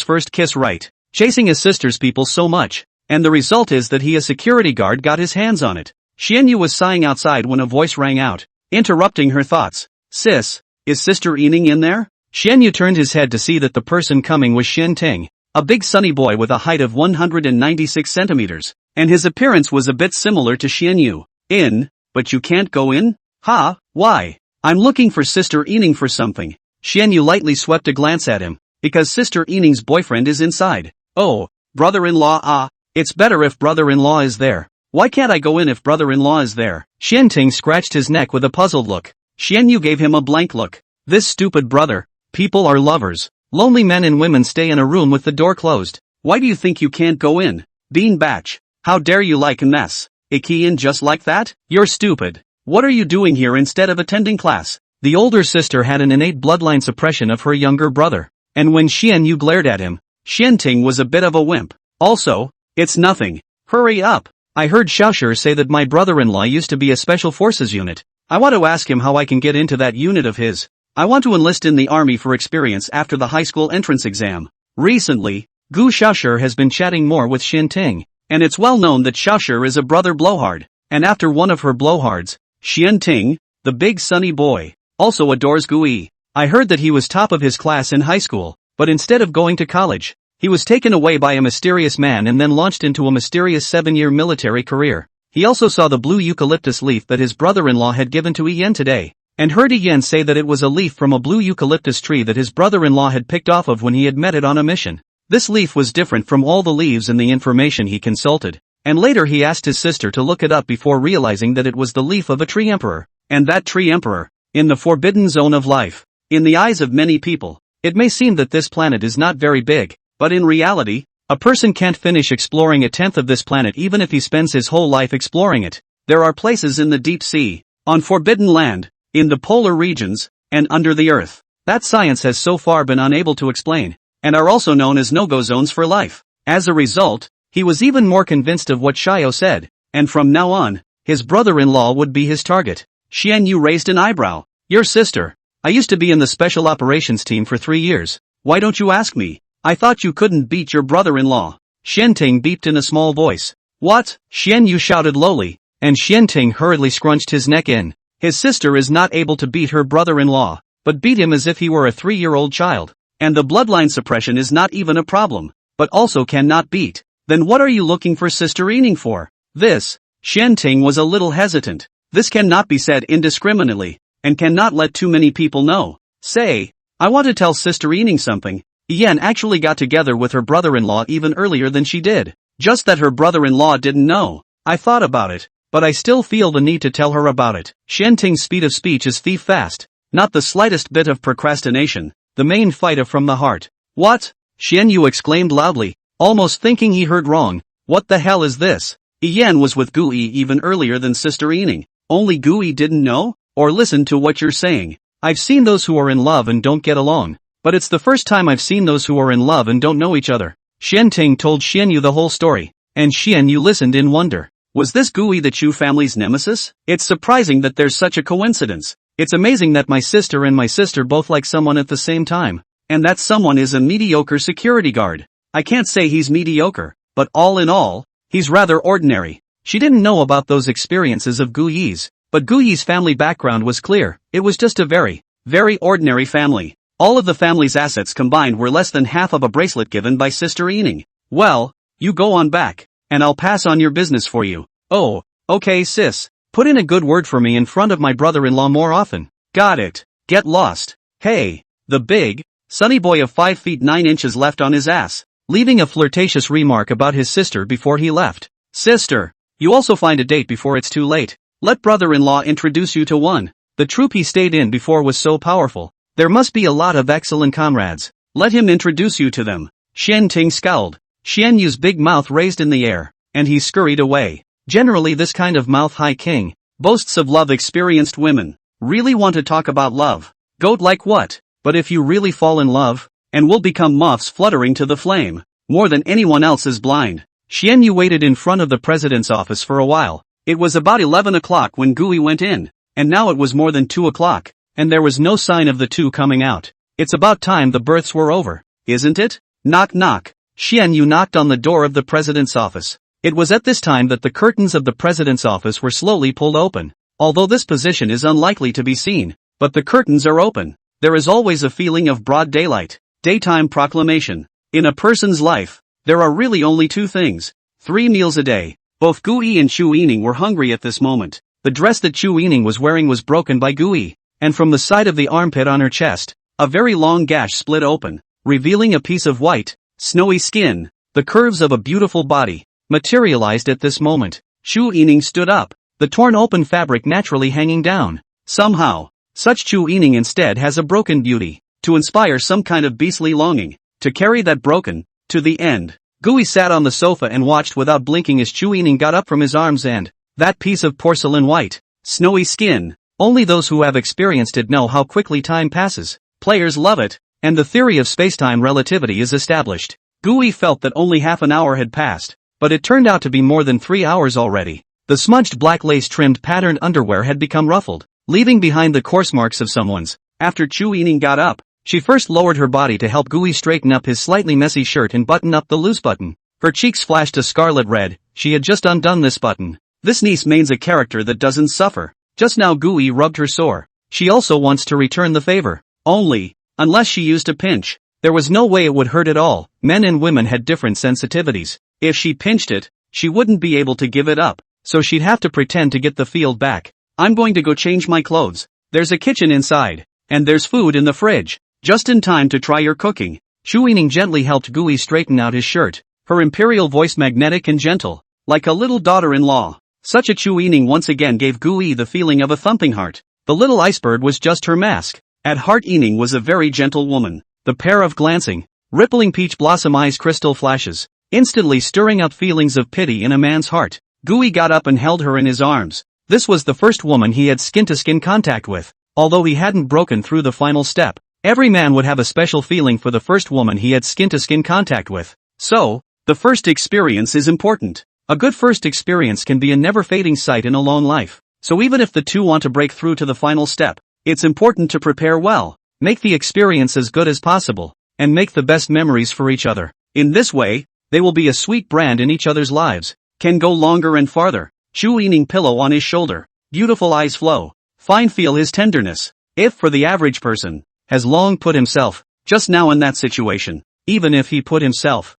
first kiss right. Chasing his sister's people so much. And the result is that a security guard got his hands on it. Xian Yu was sighing outside when a voice rang out, interrupting her thoughts. Sis, is Sister Yining in there? Xian Yu turned his head to see that the person coming was Xin Ting, a big sunny boy with a height of 196 centimeters, and his appearance was a bit similar to Xian Yu. In? But you can't go in? Ha, why? I'm looking for Sister Yining for something. Xian Yu lightly swept a glance at him, because Sister Yining's boyfriend is inside. Oh, brother-in-law it's better if brother-in-law is there. Why can't I go in if brother-in-law is there? Xin Ting scratched his neck with a puzzled look. Xian Yu gave him a blank look. This stupid brother. People are lovers. Lonely men and women stay in a room with the door closed. Why do you think you can't go in? Bean Batch. How dare you like a mess? A key in just like that? You're stupid. What are you doing here instead of attending class? The older sister had an innate bloodline suppression of her younger brother, and when Xian Yu glared at him, Xin Ting was a bit of a wimp. Also, it's nothing. Hurry up. I heard Xiaoshi say that my brother-in-law used to be a special forces unit. I want to ask him how I can get into that unit of his. I want to enlist in the army for experience after the high school entrance exam. Recently, Gu Xiaoshi has been chatting more with Xin Ting, and it's well known that Xiaoshi is a brother blowhard, and after one of her blowhards, Xin Ting, the big sunny boy, also adores Gui. I heard that he was top of his class in high school, but instead of going to college, he was taken away by a mysterious man and then launched into a mysterious 7-year military career. He also saw the blue eucalyptus leaf that his brother-in-law had given to Ian today, and heard Ian say that it was a leaf from a blue eucalyptus tree that his brother-in-law had picked off of when he had met it on a mission. This leaf was different from all the leaves in the information he consulted, and later he asked his sister to look it up before realizing that it was the leaf of a tree emperor, and that tree emperor, in the forbidden zone of life. In the eyes of many people, it may seem that this planet is not very big, but in reality, a person can't finish exploring a tenth of this planet even if he spends his whole life exploring it. There are places in the deep sea, on forbidden land, in the polar regions, and under the earth, that science has so far been unable to explain, and are also known as no-go zones for life. As a result, he was even more convinced of what Xiao said, and from now on, his brother-in-law would be his target. Xian Yu raised an eyebrow. Your sister. I used to be in the special operations team for 3 years. Why don't you ask me? I thought you couldn't beat your brother-in-law. Xian Ting beeped in a small voice. What? Xian Yu shouted lowly, and Xian Ting hurriedly scrunched his neck in. His sister is not able to beat her brother-in-law, but beat him as if he were a 3-year-old child. And the bloodline suppression is not even a problem, but also cannot beat. Then what are you looking for Sister Yining for? This. Xian Ting was a little hesitant. This cannot be said indiscriminately. and cannot let too many people know. Say, I want to tell Sister Ening something. Yen actually got together with her brother-in-law even earlier than she did. Just that her brother-in-law didn't know. I thought about it, but I still feel the need to tell her about it. Shen Ting's speed of speech is thief fast. Not the slightest bit of procrastination. The main fighter from the heart. What? Xian Yu exclaimed loudly, almost thinking he heard wrong. What the hell is this? Yen was with Gui even earlier than Sister Ening. Only Gui didn't know? Or listen to what you're saying. I've seen those who are in love and don't get along. But it's the first time I've seen those who are in love and don't know each other. Xian Ting told Xian Yu the whole story, and Xian Yu listened in wonder. Was this Gui the Chu family's nemesis? It's surprising that there's such a coincidence. It's amazing that my sister and my sister both like someone at the same time. And that someone is a mediocre security guard. I can't say he's mediocre, but all in all, he's rather ordinary. She didn't know about those experiences of Gui's, but Gui's family background was clear. It was just a very, very ordinary family. All of the family's assets combined were less than half of a bracelet given by Sister Ening. Well, you go on back, and I'll pass on your business for you. Oh, okay sis, put in a good word for me in front of my brother-in-law more often. Got it. Get lost. Hey, the big, sunny boy of 5 feet 9 inches left on his ass, leaving a flirtatious remark about his sister before he left. Sister, you also find a date before it's too late. Let brother-in-law introduce you to one. The troop he stayed in before was so powerful. There must be a lot of excellent comrades. Let him introduce you to them. Xian Ting scowled. Xian Yu's big mouth raised in the air, and he scurried away. Generally this kind of mouth-high king boasts of love-experienced women. Really want to talk about love? Goat like what? But if you really fall in love, and will become moths fluttering to the flame, more than anyone else is blind. Xian Yu waited in front of the president's office for a while. It was about 11 o'clock when Gui went in, and now it was more than 2 o'clock. And there was no sign of the two coming out. It's about time the births were over, isn't it? Knock knock. Xian Yu knocked on the door of the president's office. It was at this time that the curtains of the president's office were slowly pulled open. Although this position is unlikely to be seen, but the curtains are open. There is always a feeling of broad daylight. Daytime proclamation. In a person's life, there are really only 2 things. 3 meals a day. Both Gui and Chu Ening were hungry at this moment. The dress that Chu Ening was wearing was broken by Gui. And from the side of the armpit on her chest, a very long gash split open, revealing a piece of white, snowy skin. The curves of a beautiful body materialized at this moment. Chu Ening stood up, the torn open fabric naturally hanging down. Somehow, such Chu Ening instead has a broken beauty, to inspire some kind of beastly longing, to carry that broken, to the end. Gui sat on the sofa and watched without blinking as Chu Ening got up from his arms and, that piece of porcelain white, snowy skin. Only those who have experienced it know how quickly time passes. Players love it, and the theory of spacetime relativity is established. Gui felt that only half an hour had passed, but it turned out to be more than 3 hours already. The smudged black lace-trimmed patterned underwear had become ruffled, leaving behind the coarse marks of someone's. After Chu Ening got up, she first lowered her body to help Gui straighten up his slightly messy shirt and button up the loose button. Her cheeks flashed a scarlet red. She had just undone this button. This niece means a character that doesn't suffer. Just now Gui rubbed her sore. She also wants to return the favor. Only, unless she used a pinch. There was no way it would hurt at all. Men and women had different sensitivities. If she pinched it, she wouldn't be able to give it up. So she'd have to pretend to get the field back. I'm going to go change my clothes. There's a kitchen inside. And there's food in the fridge. Just in time to try your cooking. Chu Ening gently helped Gui straighten out his shirt. Her imperial voice magnetic and gentle. Like a little daughter-in-law. Such a Chu Ening once again gave Gui the feeling of a thumping heart. The little iceberg was just her mask. At heart Ening was a very gentle woman. The pair of glancing, rippling peach blossom eyes crystal flashes, instantly stirring up feelings of pity in a man's heart. Gui got up and held her in his arms. This was the first woman he had skin-to-skin contact with. Although he hadn't broken through the final step, every man would have a special feeling for the first woman he had skin-to-skin contact with. So, the first experience is important. A good first experience can be a never-fading sight in a long life. So even if the two want to break through to the final step, it's important to prepare well, make the experience as good as possible, and make the best memories for each other. In this way, they will be a sweet brand in each other's lives, can go longer and farther. Chu Ening pillow on his shoulder, beautiful eyes flow, fine feel his tenderness. If for the average person, has long put himself, just now in that situation, even if he put himself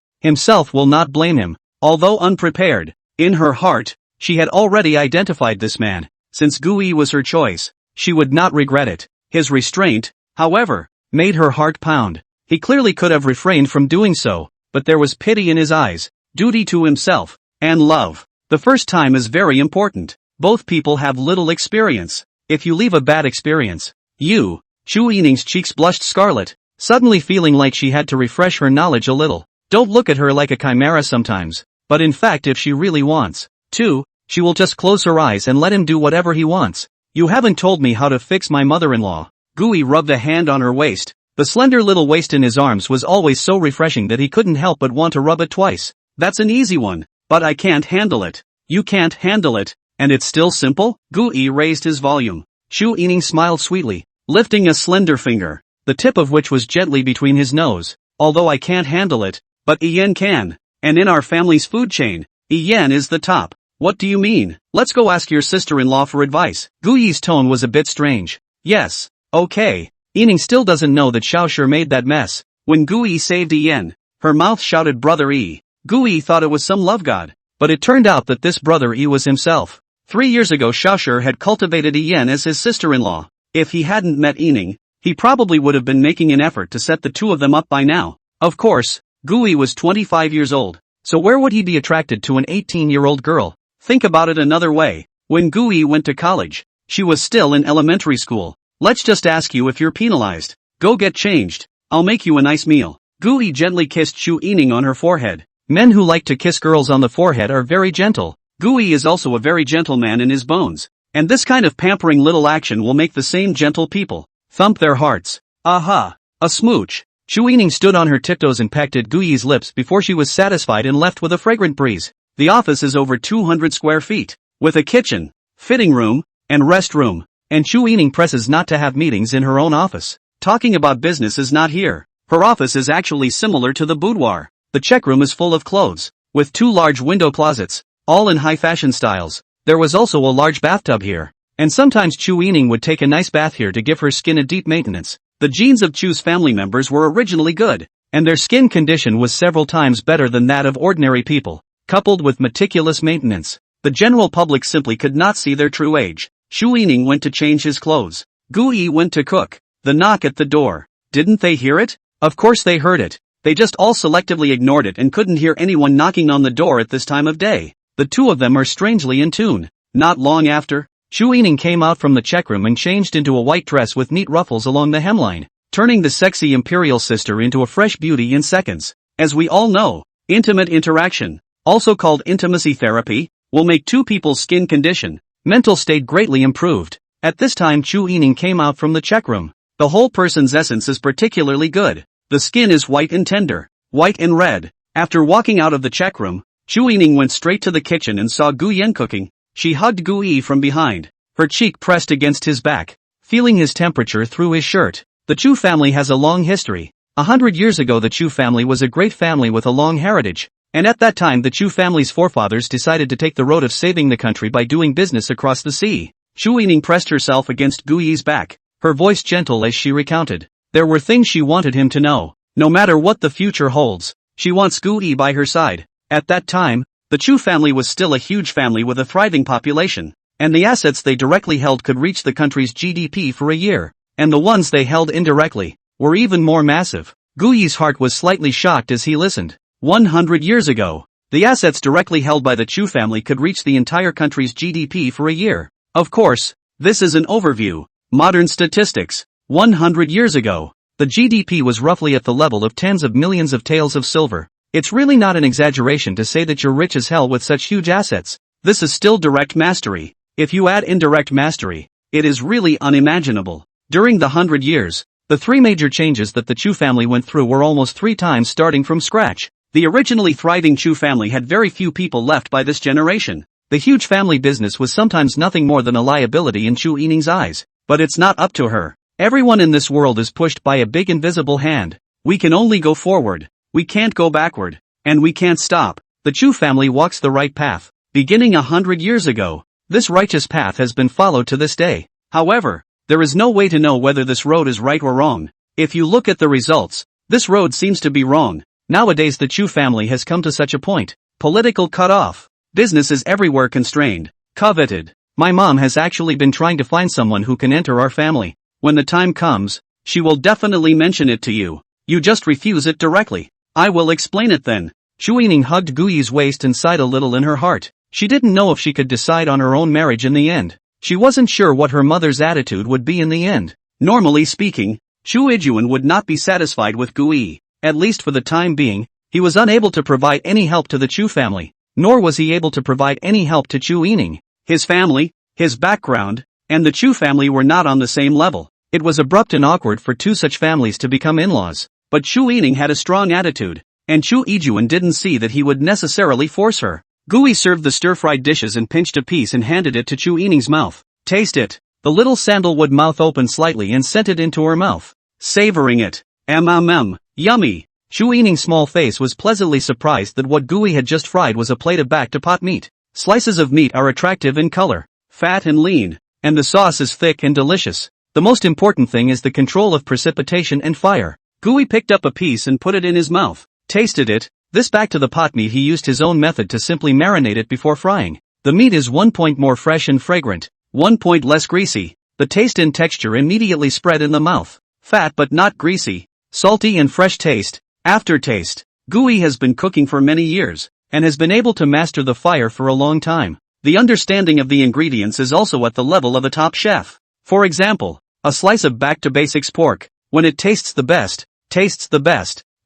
will not blame him. Although unprepared, in her heart, she had already identified this man. Since Gui was her choice, she would not regret it. His restraint, however, made her heart pound. He clearly could have refrained from doing so, but there was pity in his eyes, duty to himself, and love. The first time is very important. Both people have little experience. If you leave a bad experience, Chu Yining's cheeks blushed scarlet, suddenly feeling like she had to refresh her knowledge a little. Don't look at her like a chimera sometimes, but in fact if she really wants to, she will just close her eyes and let him do whatever he wants. You haven't told me how to fix my mother-in-law. Gui rubbed a hand on her waist. The slender little waist in his arms was always so refreshing that he couldn't help but want to rub it twice. That's an easy one, but I can't handle it. You can't handle it, and it's still simple? Gui raised his volume. Chu Yining smiled sweetly, lifting a slender finger, the tip of which was gently between his nose. Although I can't handle it, but Ian can. And in our family's food chain, Ian is the top. What do you mean? Let's go ask your sister-in-law for advice. Gui's tone was a bit strange. Yes, okay. Yining still doesn't know that Xiaoshi made that mess. When Gui saved Ian, her mouth shouted Brother Yi. Gui thought it was some love god, but it turned out that this Brother Yi was himself. 3 years ago Xiaoshi had cultivated Ian as his sister-in-law. If he hadn't met Yining, he probably would have been making an effort to set the two of them up by now. Of course, Gui was 25 years old, so where would he be attracted to an 18-year-old girl? Think about it another way. When Gui went to college, she was still in elementary school. Let's just ask you if you're penalized. Go get changed. I'll make you a nice meal. Gui gently kissed Chu Yining on her forehead. Men who like to kiss girls on the forehead are very gentle. Gui is also a very gentle man in his bones. And this kind of pampering little action will make the same gentle people thump their hearts. Aha! A smooch. Chu Yining stood on her tiptoes and pecked at Gui's lips before she was satisfied and left with a fragrant breeze. The office is over 200 square feet, with a kitchen, fitting room, and rest room. And Chu Yining presses not to have meetings in her own office. Talking about business is not here. Her office is actually similar to the boudoir. The check room is full of clothes, with 2 large window closets, all in high fashion styles. There was also a large bathtub here. And sometimes Chu Yining would take a nice bath here to give her skin a deep maintenance. The genes of Chu's family members were originally good, and their skin condition was several times better than that of ordinary people, coupled with meticulous maintenance. The general public simply could not see their true age. Chu Yining went to change his clothes. Gui went to cook. The knock at the door. Didn't they hear it? Of course they heard it. They just all selectively ignored it and couldn't hear anyone knocking on the door at this time of day. The two of them are strangely in tune. Not long after, Chu Yining came out from the check room and changed into a white dress with neat ruffles along the hemline, turning the sexy imperial sister into a fresh beauty in seconds. As we all know, intimate interaction, also called intimacy therapy, will make two people's skin condition, mental state greatly improved. At this time Chu Yining came out from the check room. The whole person's essence is particularly good. The skin is white and tender, white and red. After walking out of the check room, Chu Yining went straight to the kitchen and saw Gu Yan cooking. She hugged Gu Yi from behind, her cheek pressed against his back, feeling his temperature through his shirt. The Chu family has a long history. 100 years ago the Chu family was a great family with a long heritage, and at that time the Chu family's forefathers decided to take the road of saving the country by doing business across the sea. Chu Yining pressed herself against Gu Yi's back, her voice gentle as she recounted. There were things she wanted him to know. No matter what the future holds, she wants Gu Yi by her side. At that time, the Chu family was still a huge family with a thriving population, and the assets they directly held could reach the country's GDP for a year, and the ones they held indirectly were even more massive. Gu Yi's heart was slightly shocked as he listened. 100 years ago, the assets directly held by the Chu family could reach the entire country's GDP for a year. Of course, this is an overview. Modern statistics. 100 years ago, the GDP was roughly at the level of tens of millions of taels of silver. It's really not an exaggeration to say that you're rich as hell with such huge assets. This is still direct mastery. If you add indirect mastery, it is really unimaginable. During the 100 years, the 3 major changes that the Chu family went through were almost 3 times starting from scratch. The originally thriving Chu family had very few people left by this generation. The huge family business was sometimes nothing more than a liability in Chu Yining's eyes. But it's not up to her. Everyone in this world is pushed by a big invisible hand. We can only go forward. We can't go backward. And we can't stop. The Chu family walks the right path. Beginning 100 years ago, this righteous path has been followed to this day. However, there is no way to know whether this road is right or wrong. If you look at the results, this road seems to be wrong. Nowadays the Chu family has come to such a point. Political cut-off. Business is everywhere constrained, coveted, My mom has actually been trying to find someone who can enter our family. When the time comes, she will definitely mention it to you. You just refuse it directly. I will explain it then. Chu Yining hugged Gu Yi's waist and sighed a little in her heart. She didn't know if she could decide on her own marriage in the end. She wasn't sure what her mother's attitude would be in the end. Normally speaking, Chu Yijuan would not be satisfied with Gu Yi. At least for the time being, he was unable to provide any help to the Chu family, nor was he able to provide any help to Chu Yining. His family, his background, and the Chu family were not on the same level. It was abrupt and awkward for two such families to become in-laws. But Chu Yining had a strong attitude, and Chu Yijuan didn't see that he would necessarily force her. Gu Yi served the stir-fried dishes and pinched a piece and handed it to Chu Yining's mouth. Taste it. The little sandalwood mouth opened slightly and sent it into her mouth. Savoring it. Yummy. Chu Yining's small face was pleasantly surprised that what Gu Yi had just fried was a plate of back-to-pot meat. Slices of meat are attractive in color, fat and lean, and the sauce is thick and delicious. The most important thing is the control of precipitation and fire. Gu Yi picked up a piece and put it in his mouth. Tasted it. This back-to-the-pot meat he used his own method to simply marinate it before frying. The meat is 1 point more fresh and fragrant, 1 point less greasy. The taste and texture immediately spread in the mouth. Fat but not greasy. Salty and fresh taste. Aftertaste. Gu Yi has been cooking for many years, and has been able to master the fire for a long time. The understanding of the ingredients is also at the level of a top chef. For example, a slice of back-to-basics pork, when it tastes the best,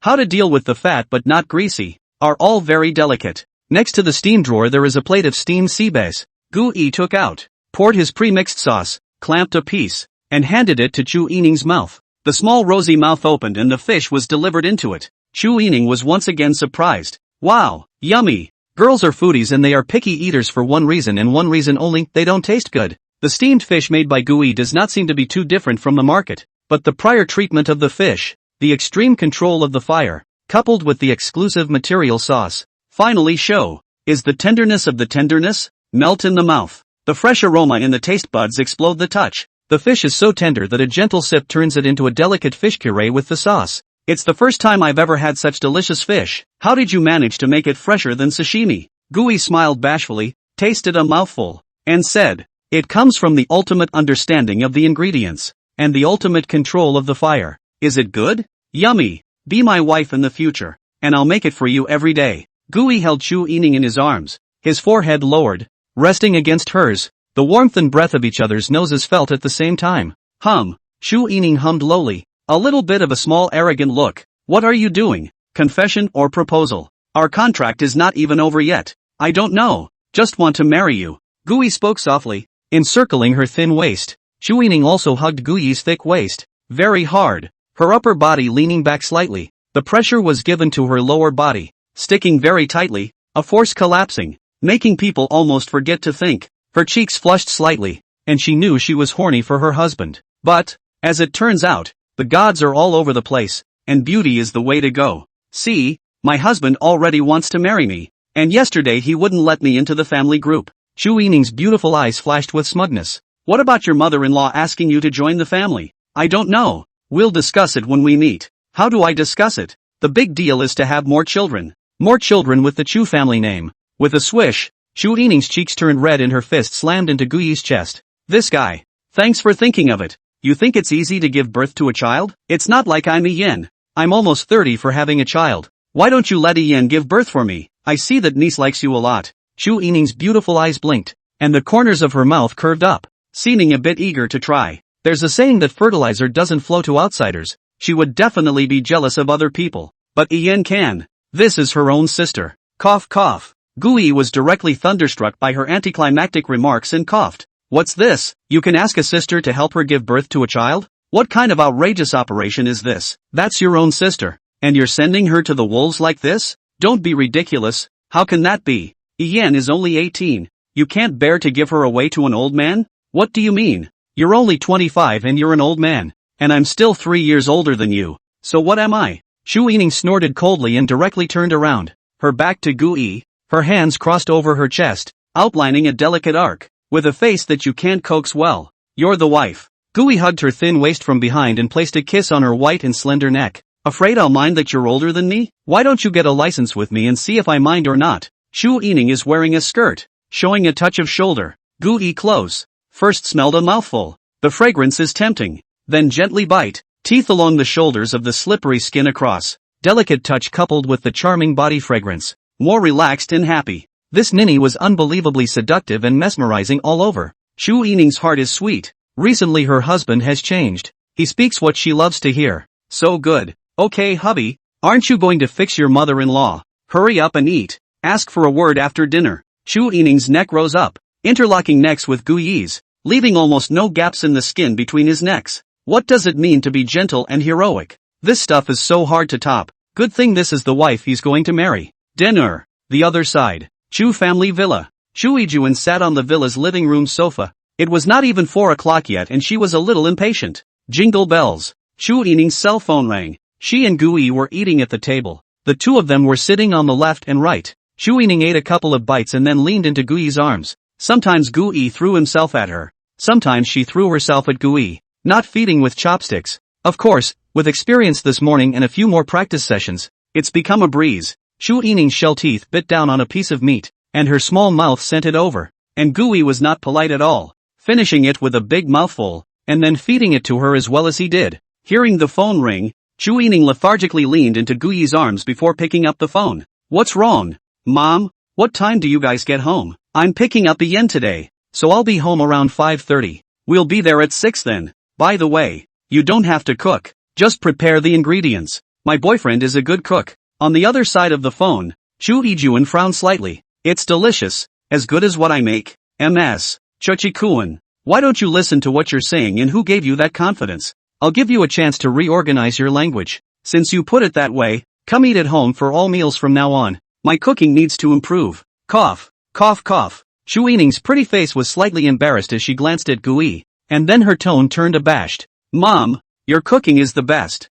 how to deal with the fat but not greasy, are all very delicate. Next to the steam drawer there is a plate of steamed sea bass. Gu Yi took out, poured his pre-mixed sauce, clamped a piece, and handed it to Chu Yining's mouth. The small rosy mouth opened and the fish was delivered into it. Chu Yining was once again surprised. Wow, yummy. Girls are foodies and they are picky eaters for one reason and one reason only: they don't taste good. The steamed fish made by Gu Yi does not seem to be too different from the market, but the prior treatment of the fish, the extreme control of the fire, coupled with the exclusive material sauce, finally is the tenderness of the tenderness, melt in the mouth. The fresh aroma in the taste buds explode the touch. The fish is so tender that a gentle sip turns it into a delicate fish puree with the sauce. It's the first time I've ever had such delicious fish. How did you manage to make it fresher than sashimi? Gu Yi smiled bashfully, tasted a mouthful, and said, it comes from the ultimate understanding of the ingredients, and the ultimate control of the fire. Is it good? Yummy. Be my wife in the future, and I'll make it for you every day. Gu Yi held Chu Yining in his arms, his forehead lowered, resting against hers. The warmth and breath of each other's noses felt at the same time. Chu Yining hummed lowly, a little bit of a small arrogant look. What are you doing? Confession or proposal? Our contract is not even over yet. I don't know. Just want to marry you. Gu Yi spoke softly, encircling her thin waist. Chu Yining also hugged Gu Yi's thick waist, very hard, her upper body leaning back slightly. The pressure was given to her lower body, sticking very tightly, a force collapsing, making people almost forget to think. Her cheeks flushed slightly, and she knew she was horny for her husband. But, as it turns out, the gods are all over the place, and beauty is the way to go. See, my husband already wants to marry me, and yesterday he wouldn't let me into the family group. Chu Yining's beautiful eyes flashed with smugness. What about your mother-in-law asking you to join the family? I don't know. We'll discuss it when we meet. How do I discuss it? The big deal is to have more children. More children with the Chu family name. With a swish, Chu Yining's cheeks turned red and her fist slammed into Gu Yi's chest. This guy. Thanks for thinking of it. You think it's easy to give birth to a child? It's not like I'm Ian. I'm almost 30 for having a child. Why don't you let Ian give birth for me? I see that niece likes you a lot. Chu Yining's beautiful eyes blinked, and the corners of her mouth curved up, seeming a bit eager to try. There's a saying that fertilizer doesn't flow to outsiders. She would definitely be jealous of other people. But Ian can. This is her own sister. Cough cough. Gu Yi was directly thunderstruck by her anticlimactic remarks and coughed. What's this? You can ask a sister to help her give birth to a child? What kind of outrageous operation is this? That's your own sister, and you're sending her to the wolves like this? Don't be ridiculous. How can that be? Ian is only 18. You can't bear to give her away to an old man? What do you mean? You're only 25 and you're an old man, and I'm still 3 years older than you. So what am I? Chu Yining snorted coldly and directly turned around, her back to Gu Yi, her hands crossed over her chest, outlining a delicate arc, with a face that you can't coax well. You're the wife. Gu Yi hugged her thin waist from behind and placed a kiss on her white and slender neck. Afraid I'll mind that you're older than me? Why don't you get a license with me and see if I mind or not? Chu Yining is wearing a skirt, showing a touch of shoulder. Gu close. First smelled a mouthful. The fragrance is tempting. Then gently bite. Teeth along the shoulders of the slippery skin across. Delicate touch coupled with the charming body fragrance. More relaxed and happy. This ninny was unbelievably seductive and mesmerizing all over. Shu Yining's heart is sweet. Recently her husband has changed. He speaks what she loves to hear. So good. Okay hubby, aren't you going to fix your mother-in-law? Hurry up and eat. Ask for a word after dinner. Shu Yining's neck rose up, interlocking necks with Gu Yi's, leaving almost no gaps in the skin between his necks. What does it mean to be gentle and heroic? This stuff is so hard to top. Good thing this is the wife he's going to marry. Dinner. The other side. Chu family villa. Chu Yijuan sat on the villa's living room sofa. It was not even 4 o'clock yet and she was a little impatient. Jingle bells. Shu Yining's cell phone rang. She and Gu Yi were eating at the table. The two of them were sitting on the left and right. Shu Yining ate a couple of bites and then leaned into Gu Yi's arms. Sometimes Gu Yi threw himself at her. Sometimes she threw herself at Gu Yi. Not feeding with chopsticks. Of course, with experience this morning and a few more practice sessions, it's become a breeze. Shu Yining's shell teeth bit down on a piece of meat, and her small mouth sent it over. And Gu Yi was not polite at all, finishing it with a big mouthful, and then feeding it to her as well as he did. Hearing the phone ring, Shu Yining lethargically leaned into Gu Yi's arms before picking up the phone. What's wrong? Mom, what time do you guys get home? I'm picking up Ian today, so I'll be home around 5:30. We'll be there at 6 then. By the way, you don't have to cook, just prepare the ingredients. My boyfriend is a good cook. On the other side of the phone, Chu Yijuan frowned slightly. It's delicious, as good as what I make. MS. Chochikuan. Why don't you listen to what you're saying and who gave you that confidence? I'll give you a chance to reorganize your language. Since you put it that way, come eat at home for all meals from now on. My cooking needs to improve. Cough. Cough cough. Shu Yining's pretty face was slightly embarrassed as she glanced at Gu Yi, and then her tone turned abashed. Mom, your cooking is the best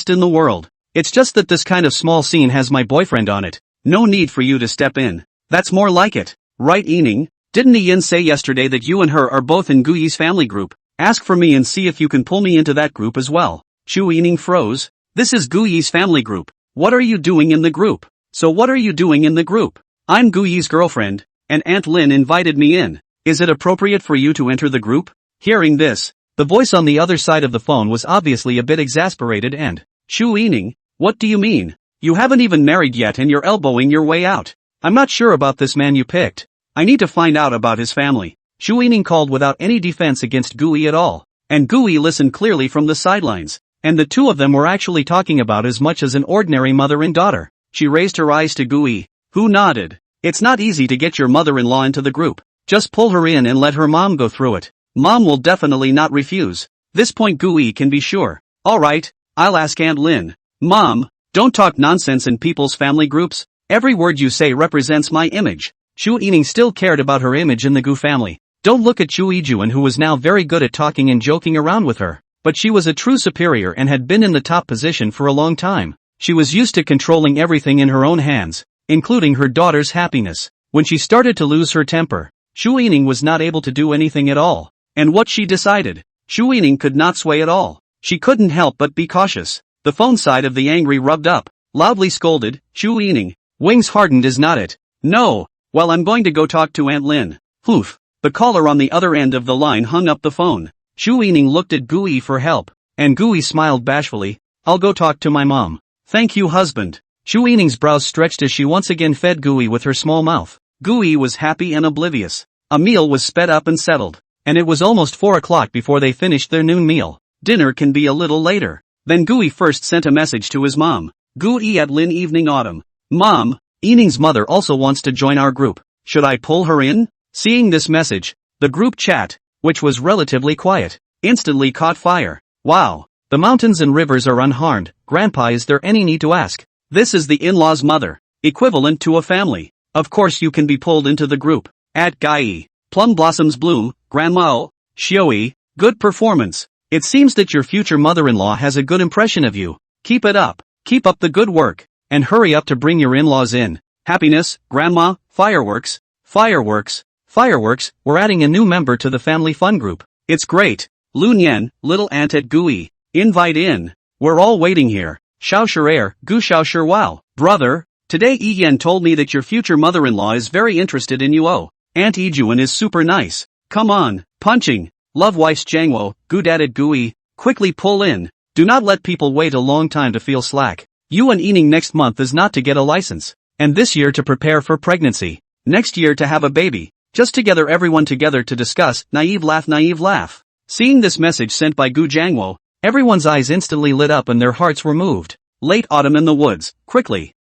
in the world. It's just that this kind of small scene has my boyfriend on it. No need for you to step in. That's more like it. Right Yining? Didn't Ian say yesterday that you and her are both in Gu Yi's family group? Ask for me and see if you can pull me into that group as well. Shu Yining froze. This is Gu Yi's family group. What are you doing in the group? So what are you doing in the group? I'm Gu Yi's girlfriend, and Aunt Lin invited me in. Is it appropriate for you to enter the group? Hearing this, the voice on the other side of the phone was obviously a bit exasperated and, Shu Yining, what do you mean? You haven't even married yet and you're elbowing your way out. I'm not sure about this man you picked. I need to find out about his family. Shu Yining called without any defense against Gu Yi at all. And Gu Yi listened clearly from the sidelines. And the two of them were actually talking about as much as an ordinary mother and daughter. She raised her eyes to Gu Yi, who nodded. It's not easy to get your mother-in-law into the group. Just pull her in and let her mom go through it. Mom will definitely not refuse. This point Gu Yi can be sure. Alright, I'll ask Aunt Lin. Mom, don't talk nonsense in people's family groups. Every word you say represents my image. Shu Yining still cared about her image in the Gu family. Don't look at Chu Yijuan who was now very good at talking and joking around with her. But she was a true superior and had been in the top position for a long time. She was used to controlling everything in her own hands, including her daughter's happiness. When she started to lose her temper, Shu Yining was not able to do anything at all. And what she decided, Shu Yining could not sway at all. She couldn't help but be cautious. The phone side of the angry rubbed up, loudly scolded, Shu Yining. Wings hardened is not it. No. Well, I'm going to go talk to Aunt Lin. Poof. The caller on the other end of the line hung up the phone. Shu Yining looked at Gu Yi for help, and Gu Yi smiled bashfully. I'll go talk to my mom. Thank you, husband. Shu Yining's brows stretched as she once again fed Gu Yi with her small mouth. Gu Yi was happy and oblivious. A meal was sped up and settled, and it was almost 4 o'clock before they finished their noon meal. Dinner can be a little later. Then Gu Yi first sent a message to his mom. Gu Yi at Lin evening autumn. Mom, Yining's mother also wants to join our group. Should I pull her in? Seeing this message, the group chat, which was relatively quiet, instantly caught fire. Wow. The mountains and rivers are unharmed. Grandpa, is there any need to ask? This is the in-law's mother, equivalent to a family. Of course you can be pulled into the group. At Gai. Plum blossoms bloom, Grandma. Xioi. Good performance. It seems that your future mother-in-law has a good impression of you. Keep it up. Keep up the good work. And hurry up to bring your in-laws in. Happiness, Grandma. Fireworks. Fireworks. Fireworks. We're adding a new member to the family fun group. It's great. Lunyan, little aunt at Gui. Invite in. We're all waiting here. Xiao Shirer, Gu Xiao Shir Wow. Brother, today Yi Yan told me that your future mother-in-law is very interested in you. Oh, Aunt Ijuan is super nice. Come on, punching. Love wife's Jangwo, good at it Gui, quickly pull in. Do not let people wait a long time to feel slack. You and Ening next month is not to get a license. And this year to prepare for pregnancy. Next year to have a baby. Just together everyone together to discuss, naive laugh naive laugh. Seeing this message sent by Gu Jangwo, everyone's eyes instantly lit up and their hearts were moved. Late autumn in the woods, quickly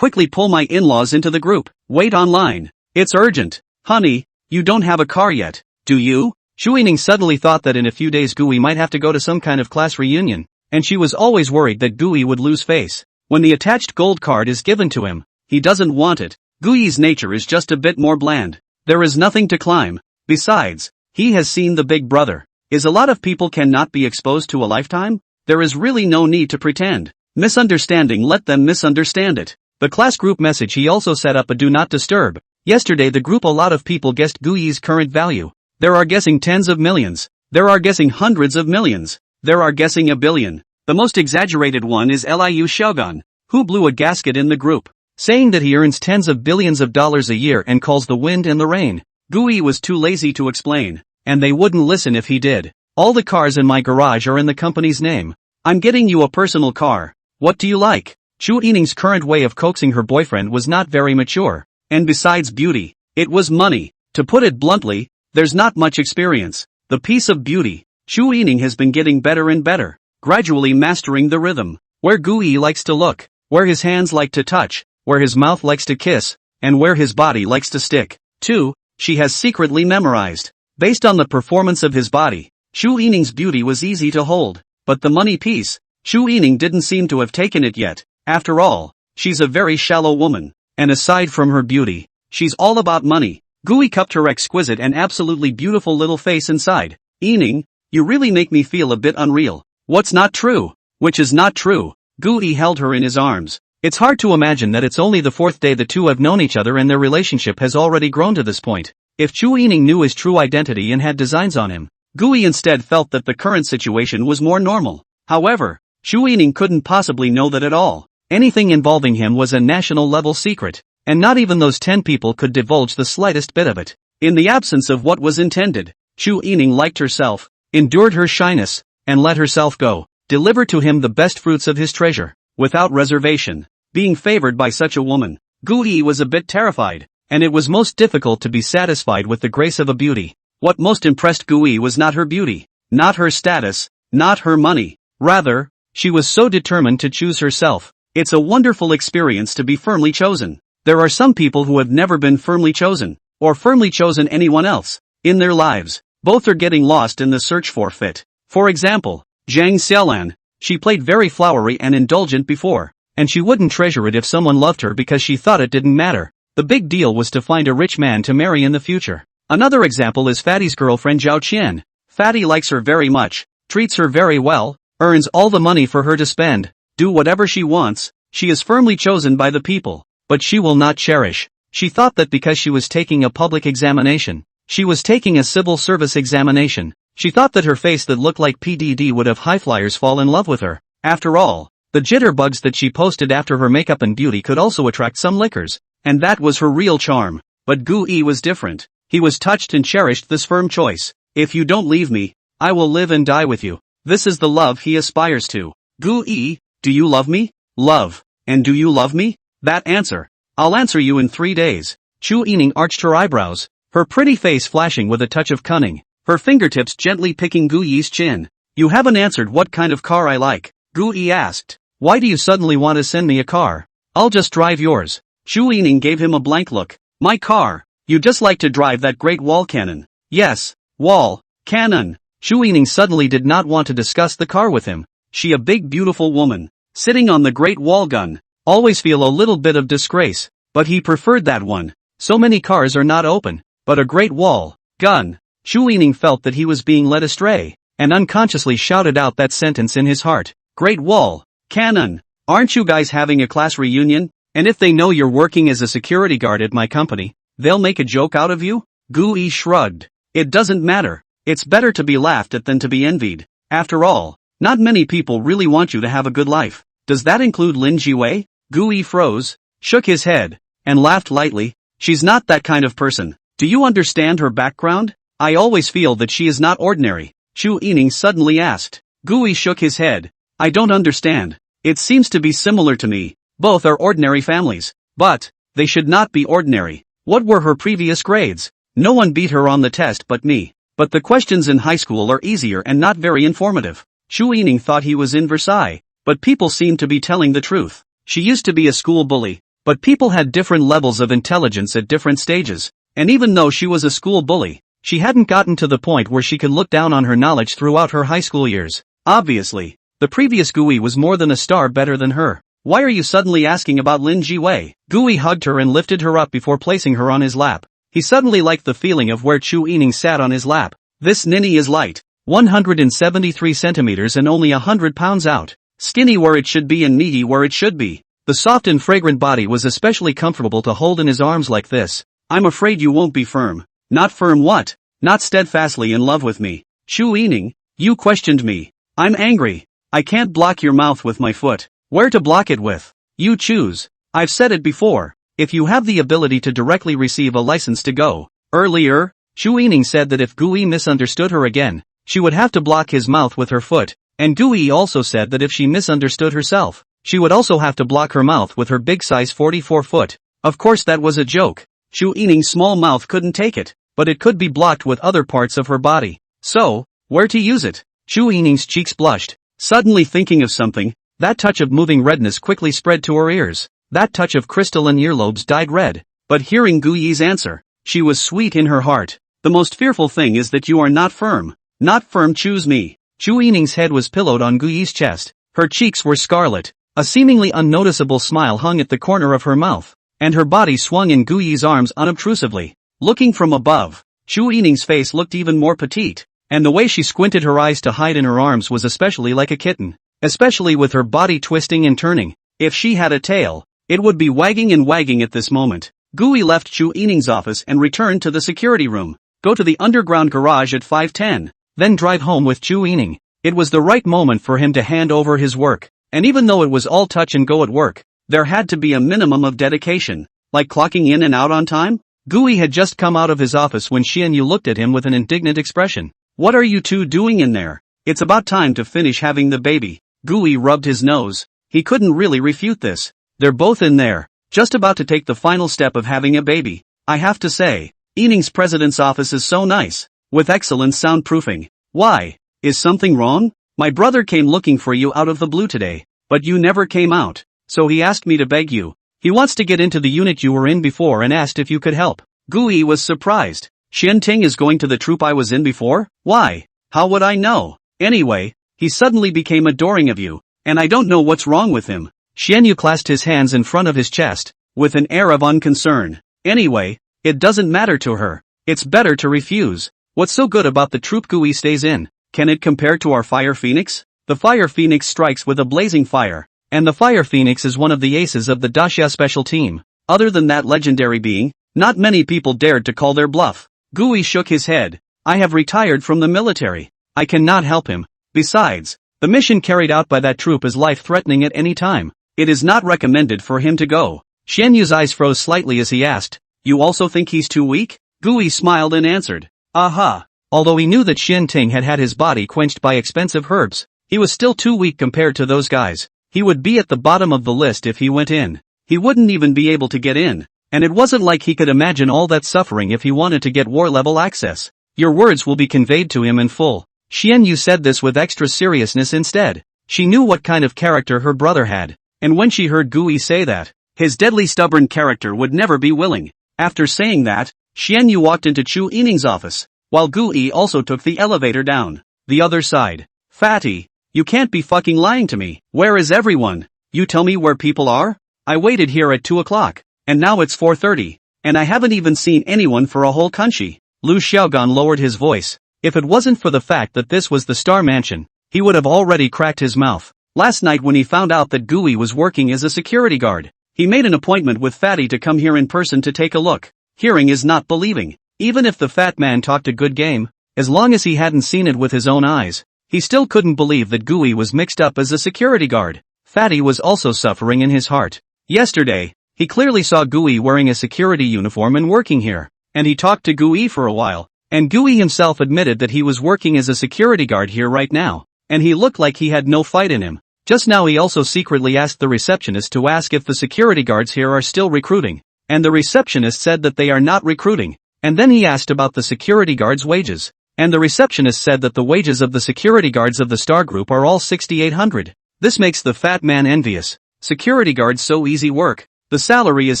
pull my in-laws into the group. Wait online. It's urgent. Honey, you don't have a car yet, do you? Shu Yining suddenly thought that in a few days Gui might have to go to some kind of class reunion, and she was always worried that Gui would lose face. When the attached gold card is given to him, he doesn't want it. Gui's nature is just a bit more bland. There is nothing to climb. Besides, he has seen the big brother. Is a lot of people cannot be exposed to a lifetime? There is really no need to pretend. Misunderstanding, let them misunderstand it. The class group message he also set up a do not disturb. Yesterday the group a lot of people guessed Gui's current value. There are guessing tens of millions. There are guessing hundreds of millions. There are guessing a billion. The most exaggerated one is Liu Xiaogan, who blew a gasket in the group, saying that he earns tens of billions of dollars a year and calls the wind and the rain. Gui was too lazy to explain, and they wouldn't listen if he did. All the cars in my garage are in the company's name. I'm getting you a personal car. What do you like? Shu Yining's current way of coaxing her boyfriend was not very mature, and besides beauty, it was money. To put it bluntly, there's not much experience. The piece of beauty. Shu Yining has been getting better and better, gradually mastering the rhythm, where Gui likes to look, where his hands like to touch, where his mouth likes to kiss, and where his body likes to stick. 2. She has secretly memorized. Based on the performance of his body, Shu Yining's beauty was easy to hold, but the money piece, Shu Yining didn't seem to have taken it yet. After all, she's a very shallow woman, and aside from her beauty, she's all about money. Gui cupped her exquisite and absolutely beautiful little face inside. Yining, you really make me feel a bit unreal. What's not true? Which is not true? Gui held her in his arms. It's hard to imagine that it's only the fourth day the two have known each other and their relationship has already grown to this point. If Chu Yining knew his true identity and had designs on him, Gui instead felt that the current situation was more normal. However, Chu Yining couldn't possibly know that at all. Anything involving him was a national-level secret, and not even those 10 people could divulge the slightest bit of it. In the absence of what was intended, Chu Yining liked herself, endured her shyness, and let herself go, deliver to him the best fruits of his treasure, without reservation. Being favored by such a woman, Gui was a bit terrified, and it was most difficult to be satisfied with the grace of a beauty. What most impressed Gui was not her beauty, not her status, not her money. Rather, she was so determined to choose herself. It's a wonderful experience to be firmly chosen. There are some people who have never been firmly chosen, or firmly chosen anyone else, in their lives. Both are getting lost in the search for fit. For example, Zhang Xiaolan, she played very flowery and indulgent before, and she wouldn't treasure it if someone loved her because she thought it didn't matter. The big deal was to find a rich man to marry in the future. Another example is Fatty's girlfriend Zhao Qian. Fatty likes her very much, treats her very well, earns all the money for her to spend, do whatever she wants. She is firmly chosen by the people, but she will not cherish. She thought that because she was taking a public examination, she was taking a civil service examination, she thought that her face that looked like PDD would have highflyers fall in love with her. After all, the jitterbugs that she posted after her makeup and beauty could also attract some lickers, and that was her real charm. But Gui was different. He was touched and cherished this firm choice. If you don't leave me, I will live and die with you. This is the love he aspires to. Gui, do you love me? Love. And do you love me? That answer. I'll answer you in 3 days. Chu Yining arched her eyebrows, her pretty face flashing with a touch of cunning, her fingertips gently picking Gui's chin. You haven't answered what kind of car I like, Gui asked. Why do you suddenly want to send me a car? I'll just drive yours. Chu Yining gave him a blank look. My car? You just like to drive that great wall cannon. Yes, wall cannon. Chu Yining suddenly did not want to discuss the car with him. She, a big beautiful woman, sitting on the great wall gun, always feel a little bit of disgrace, but he preferred that one. So many cars are not open, but a great wall gun. Chu Yining felt that he was being led astray, and unconsciously shouted out that sentence in his heart. Great wall cannon. Aren't you guys having a class reunion? And if they know you're working as a security guard at my company, they'll make a joke out of you? Gui shrugged. It doesn't matter. It's better to be laughed at than to be envied. After all, not many people really want you to have a good life. Does that include Lin Jiwei? Gui froze, shook his head, and laughed lightly. She's not that kind of person. Do you understand her background? I always feel that she is not ordinary, Chu Yining suddenly asked. Gui shook his head. I don't understand. It seems to be similar to me. Both are ordinary families. But they should not be ordinary. What were her previous grades? No one beat her on the test but me. But the questions in high school are easier and not very informative. Chu Yining thought he was in Versailles, but people seemed to be telling the truth. She used to be a school bully, but people had different levels of intelligence at different stages. And even though she was a school bully, she hadn't gotten to the point where she could look down on her knowledge throughout her high school years. Obviously, the previous Gui was more than a star better than her. Why are you suddenly asking about Lin Jiwei? Gui hugged her and lifted her up before placing her on his lap. He suddenly liked the feeling of where Chu Yining sat on his lap. This ninny is light, 173 centimeters and only 100 pounds out. Skinny where it should be and meaty where it should be. The soft and fragrant body was especially comfortable to hold in his arms like this. I'm afraid you won't be firm. Not firm what? Not steadfastly in love with me. Chu Yining, you questioned me. I'm angry. I can't block your mouth with my foot. Where to block it with? You choose. I've said it before. If you have the ability to directly receive a license to go. Earlier, Chu Yining said that if Gui misunderstood her again, she would have to block his mouth with her foot, and Gui also said that if she misunderstood herself, she would also have to block her mouth with her big size 44 foot. Of course that was a joke. Chu Yining's small mouth couldn't take it, but it could be blocked with other parts of her body. So, where to use it? Chu Yining's cheeks blushed, suddenly thinking of something. That touch of moving redness quickly spread to her ears. That touch of crystalline earlobes dyed red. But hearing Gui's answer, she was sweet in her heart. The most fearful thing is that you are not firm. Not firm, choose me. Chu Yining's head was pillowed on Gui's chest. Her cheeks were scarlet. A seemingly unnoticeable smile hung at the corner of her mouth, and her body swung in Gui's arms unobtrusively. Looking from above, Chu Yining's face looked even more petite, and the way she squinted her eyes to hide in her arms was especially like a kitten. Especially with her body twisting and turning. If she had a tail, it would be wagging and wagging at this moment. Gui left Chu Yining's office and returned to the security room. Go to the underground garage at 5:10, then drive home with Chu Yining. It was the right moment for him to hand over his work, and even though it was all touch and go at work, there had to be a minimum of dedication, like clocking in and out on time. Gui had just come out of his office when Xianyu looked at him with an indignant expression. What are you two doing in there? It's about time to finish having the baby. Gui rubbed his nose. He couldn't really refute this. They're both in there, just about to take the final step of having a baby. I have to say, Yining's president's office is so nice, with excellent soundproofing. Why? Is something wrong? My brother came looking for you out of the blue today, but you never came out, so he asked me to beg you. He wants to get into the unit you were in before and asked if you could help. Gui was surprised. Xianting is going to the troop I was in before? Why? How would I know? Anyway, he suddenly became adoring of you, and I don't know what's wrong with him. Xianyu clasped his hands in front of his chest, with an air of unconcern. Anyway, it doesn't matter to her. It's better to refuse. What's so good about the troop Gui stays in? Can it compare to our Fire Phoenix? The Fire Phoenix strikes with a blazing fire, and the Fire Phoenix is one of the aces of the Daxia special team. Other than that legendary being, not many people dared to call their bluff. Gui shook his head. I have retired from the military. I cannot help him. Besides, the mission carried out by that troop is life-threatening at any time. It is not recommended for him to go. Xianyu's eyes froze slightly as he asked, you also think he's too weak? Gui smiled and answered, aha. Although he knew that Xianting had had his body quenched by expensive herbs, he was still too weak compared to those guys. He would be at the bottom of the list if he went in. He wouldn't even be able to get in. And it wasn't like he could imagine all that suffering if he wanted to get war-level access. Your words will be conveyed to him in full. Xianyu said this with extra seriousness instead. She knew what kind of character her brother had, and when she heard Gui say that, his deadly stubborn character would never be willing. After saying that, Xianyu walked into Chu Yining's office, while Gui also took the elevator down. The other side. Fatty, you can't be fucking lying to me. Where is everyone? You tell me where people are? I waited here at 2 o'clock, and now it's 4:30, and I haven't even seen anyone for a whole kanshi. Lu Xiaogan lowered his voice. If it wasn't for the fact that this was the Star Mansion, he would have already cracked his mouth. Last night when he found out that Gui was working as a security guard, he made an appointment with Fatty to come here in person to take a look. Hearing is not believing. Even if the fat man talked a good game, as long as he hadn't seen it with his own eyes, he still couldn't believe that Gui was mixed up as a security guard. Fatty was also suffering in his heart. Yesterday, He clearly saw Gui wearing a security uniform and working here, and he talked to Gui for a while, and Gui himself admitted that he was working as a security guard here right now, and he looked like he had no fight in him. Just now he also secretly asked the receptionist to ask if the security guards here are still recruiting, and the receptionist said that they are not recruiting, and then he asked about the security guards' wages, and the receptionist said that the wages of the security guards of the Star Group are all 6,800. This makes the fat man envious. Security guards so easy work. The salary is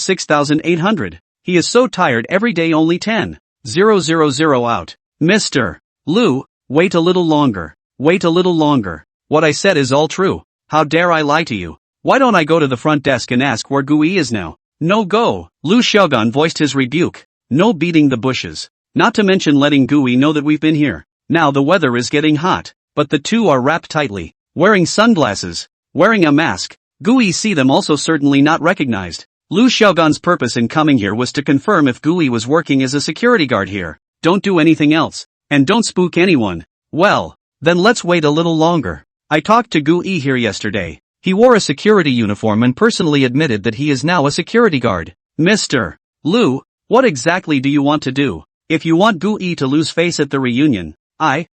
6,800. He is so tired every day, only 10,000 out. Mr. Liu, wait a little longer. Wait a little longer. What I said is all true. How dare I lie to you? Why don't I go to the front desk and ask where Gui is now? No go. Liu Xiaogan voiced his rebuke. No beating the bushes. Not to mention letting Gui know that we've been here. Now the weather is getting hot, but the two are wrapped tightly, wearing sunglasses, wearing a mask. Gui see them also certainly not recognized. Liu Xiaogan's purpose in coming here was to confirm if Gui was working as a security guard here. Don't do anything else, and don't spook anyone. Well, then let's wait a little longer. I talked to Gui here yesterday. He wore a security uniform and personally admitted that he is now a security guard. Mr. Liu, what exactly do you want to do? If you want Gui to lose face at the reunion, I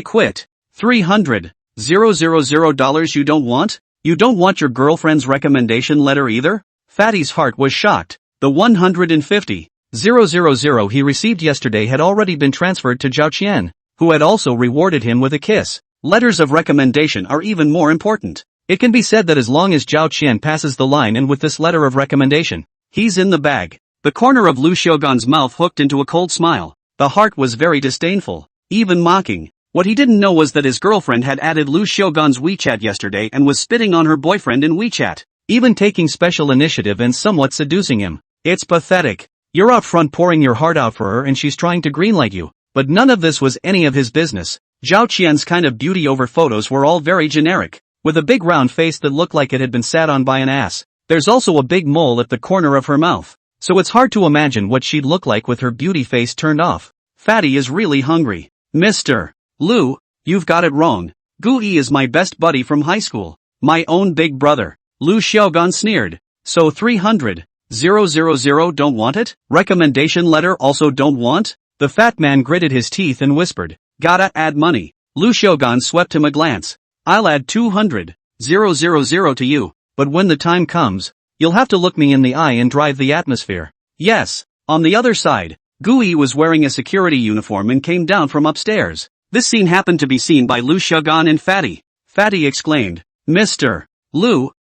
quit. $300,000 you don't want? You don't want your girlfriend's recommendation letter either? Fatty's heart was shocked. The $150,000 he received yesterday had already been transferred to Zhao Qian, who had also rewarded him with a kiss. Letters of recommendation are even more important. It can be said that as long as Zhao Qian passes the line and with this letter of recommendation, he's in the bag. The corner of Liu Xiaogan's mouth hooked into a cold smile. The heart was very disdainful, even mocking. What he didn't know was that his girlfriend had added Liu Xiaogan's WeChat yesterday and was spitting on her boyfriend in WeChat, even taking special initiative and somewhat seducing him. It's pathetic. You're out front pouring your heart out for her and she's trying to greenlight you. But none of this was any of his business. Zhao Qian's kind of beauty over photos were all very generic, with a big round face that looked like it had been sat on by an ass. There's also a big mole at the corner of her mouth, so it's hard to imagine what she'd look like with her beauty face turned off. Fatty is really hungry. Mr. Liu, you've got it wrong. Gui is my best buddy from high school. My own big brother. Liu Xiaogan sneered. So $300,000 don't want it? Recommendation letter also don't want? The fat man gritted his teeth and whispered, gotta add money. Liu Xiaogan swept him a glance. I'll add $200,000 to you, but when the time comes, you'll have to look me in the eye and drive the atmosphere. Yes. On the other side, Gui was wearing a security uniform and came down from upstairs. This scene happened to be seen by Liu Xiaogan and Fatty. Fatty exclaimed, Mr. Liu,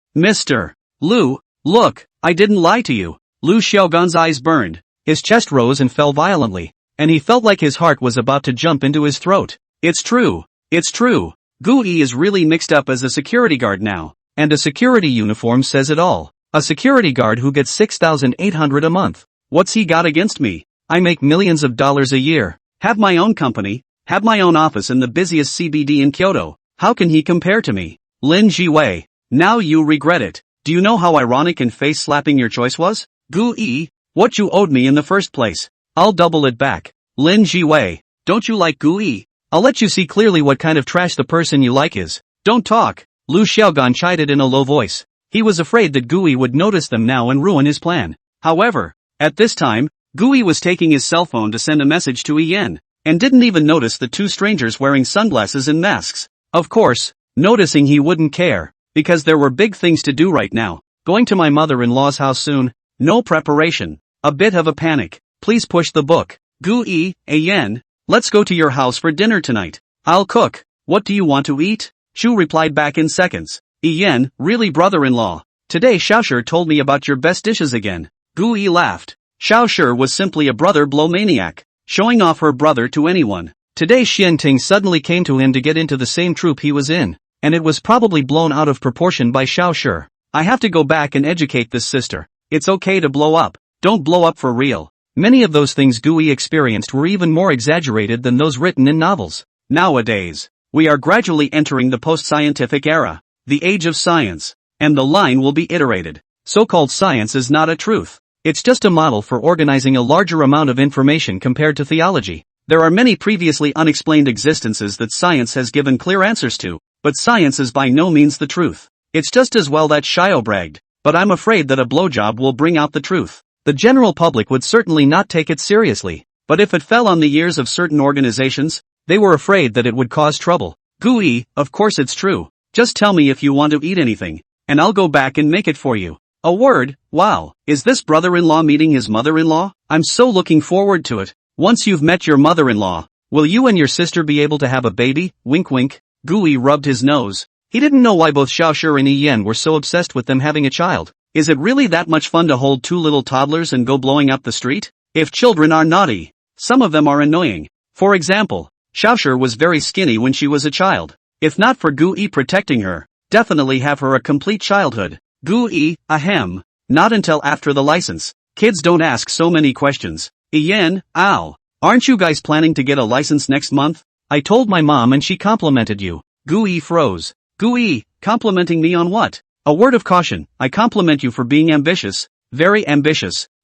look, I didn't lie to you. Liu Xiaogan's eyes burned. His chest rose and fell violently, and he felt like his heart was about to jump into his throat. It's true. Gui is really mixed up as a security guard now, and a security uniform says it all. A security guard who gets $6,800 a month. What's he got against me? I make millions of dollars a year, have my own company, have my own office in the busiest CBD in Kyoto. How can he compare to me? Lin Jiwei. Now you regret it. Do you know how ironic and face-slapping your choice was? Gui, what you owed me in the first place. I'll double it back. Lin Jiwei. Don't you like Gui? I'll let you see clearly what kind of trash the person you like is. Don't talk. Liu Xiaogan chided in a low voice. He was afraid that Gui would notice them now and ruin his plan. However, at this time, Gui was taking his cell phone to send a message to Ian, and didn't even notice the two strangers wearing sunglasses and masks. Of course, noticing he wouldn't care, because there were big things to do right now. Going to my mother-in-law's house soon. No preparation. A bit of a panic. Please push the book. Gui, Ian, let's go to your house for dinner tonight. I'll cook. What do you want to eat? Chu replied back in seconds. Ian, really brother-in-law. Today Xiaoshi told me about your best dishes again. Gui laughed. Xiaoshi was simply a brother blow maniac, showing off her brother to anyone. Today Xianting suddenly came to him to get into the same troop he was in, and it was probably blown out of proportion by Xiaoshi. I have to go back and educate this sister. It's okay to blow up. Don't blow up for real. Many of those things Gui experienced were even more exaggerated than those written in novels. Nowadays, we are gradually entering the post-scientific era, the age of science, and the line will be iterated. So-called science is not a truth. It's just a model for organizing a larger amount of information compared to theology. There are many previously unexplained existences that science has given clear answers to, but science is by no means the truth. It's just as well that Xiao bragged. but I'm afraid that a blowjob will bring out the truth. The general public would certainly not take it seriously, but if it fell on the ears of certain organizations, they were afraid that it would cause trouble. Gooey, of course it's true. Just tell me if you want to eat anything, and I'll go back and make it for you. A word, wow, is this brother-in-law meeting his mother-in-law? I'm so looking forward to it. Once you've met your mother-in-law, will you and your sister be able to have a baby? Wink wink. Gooey rubbed his nose. He didn't know why both Xiaoshi and Yen were so obsessed with them having a child. Is it really that much fun to hold two little toddlers and go blowing up the street? If children are naughty, some of them are annoying. For example, Xiaoshi was very skinny when she was a child. If not for Gooey protecting her, definitely have her a complete childhood. Gooey, ahem. Not until after the license. Kids don't ask so many questions. Yen, ow. Aren't you guys planning to get a license next month? I told my mom and she complimented you. Gooey froze. Gooey, complimenting me on what? A word of caution, I compliment you for being ambitious,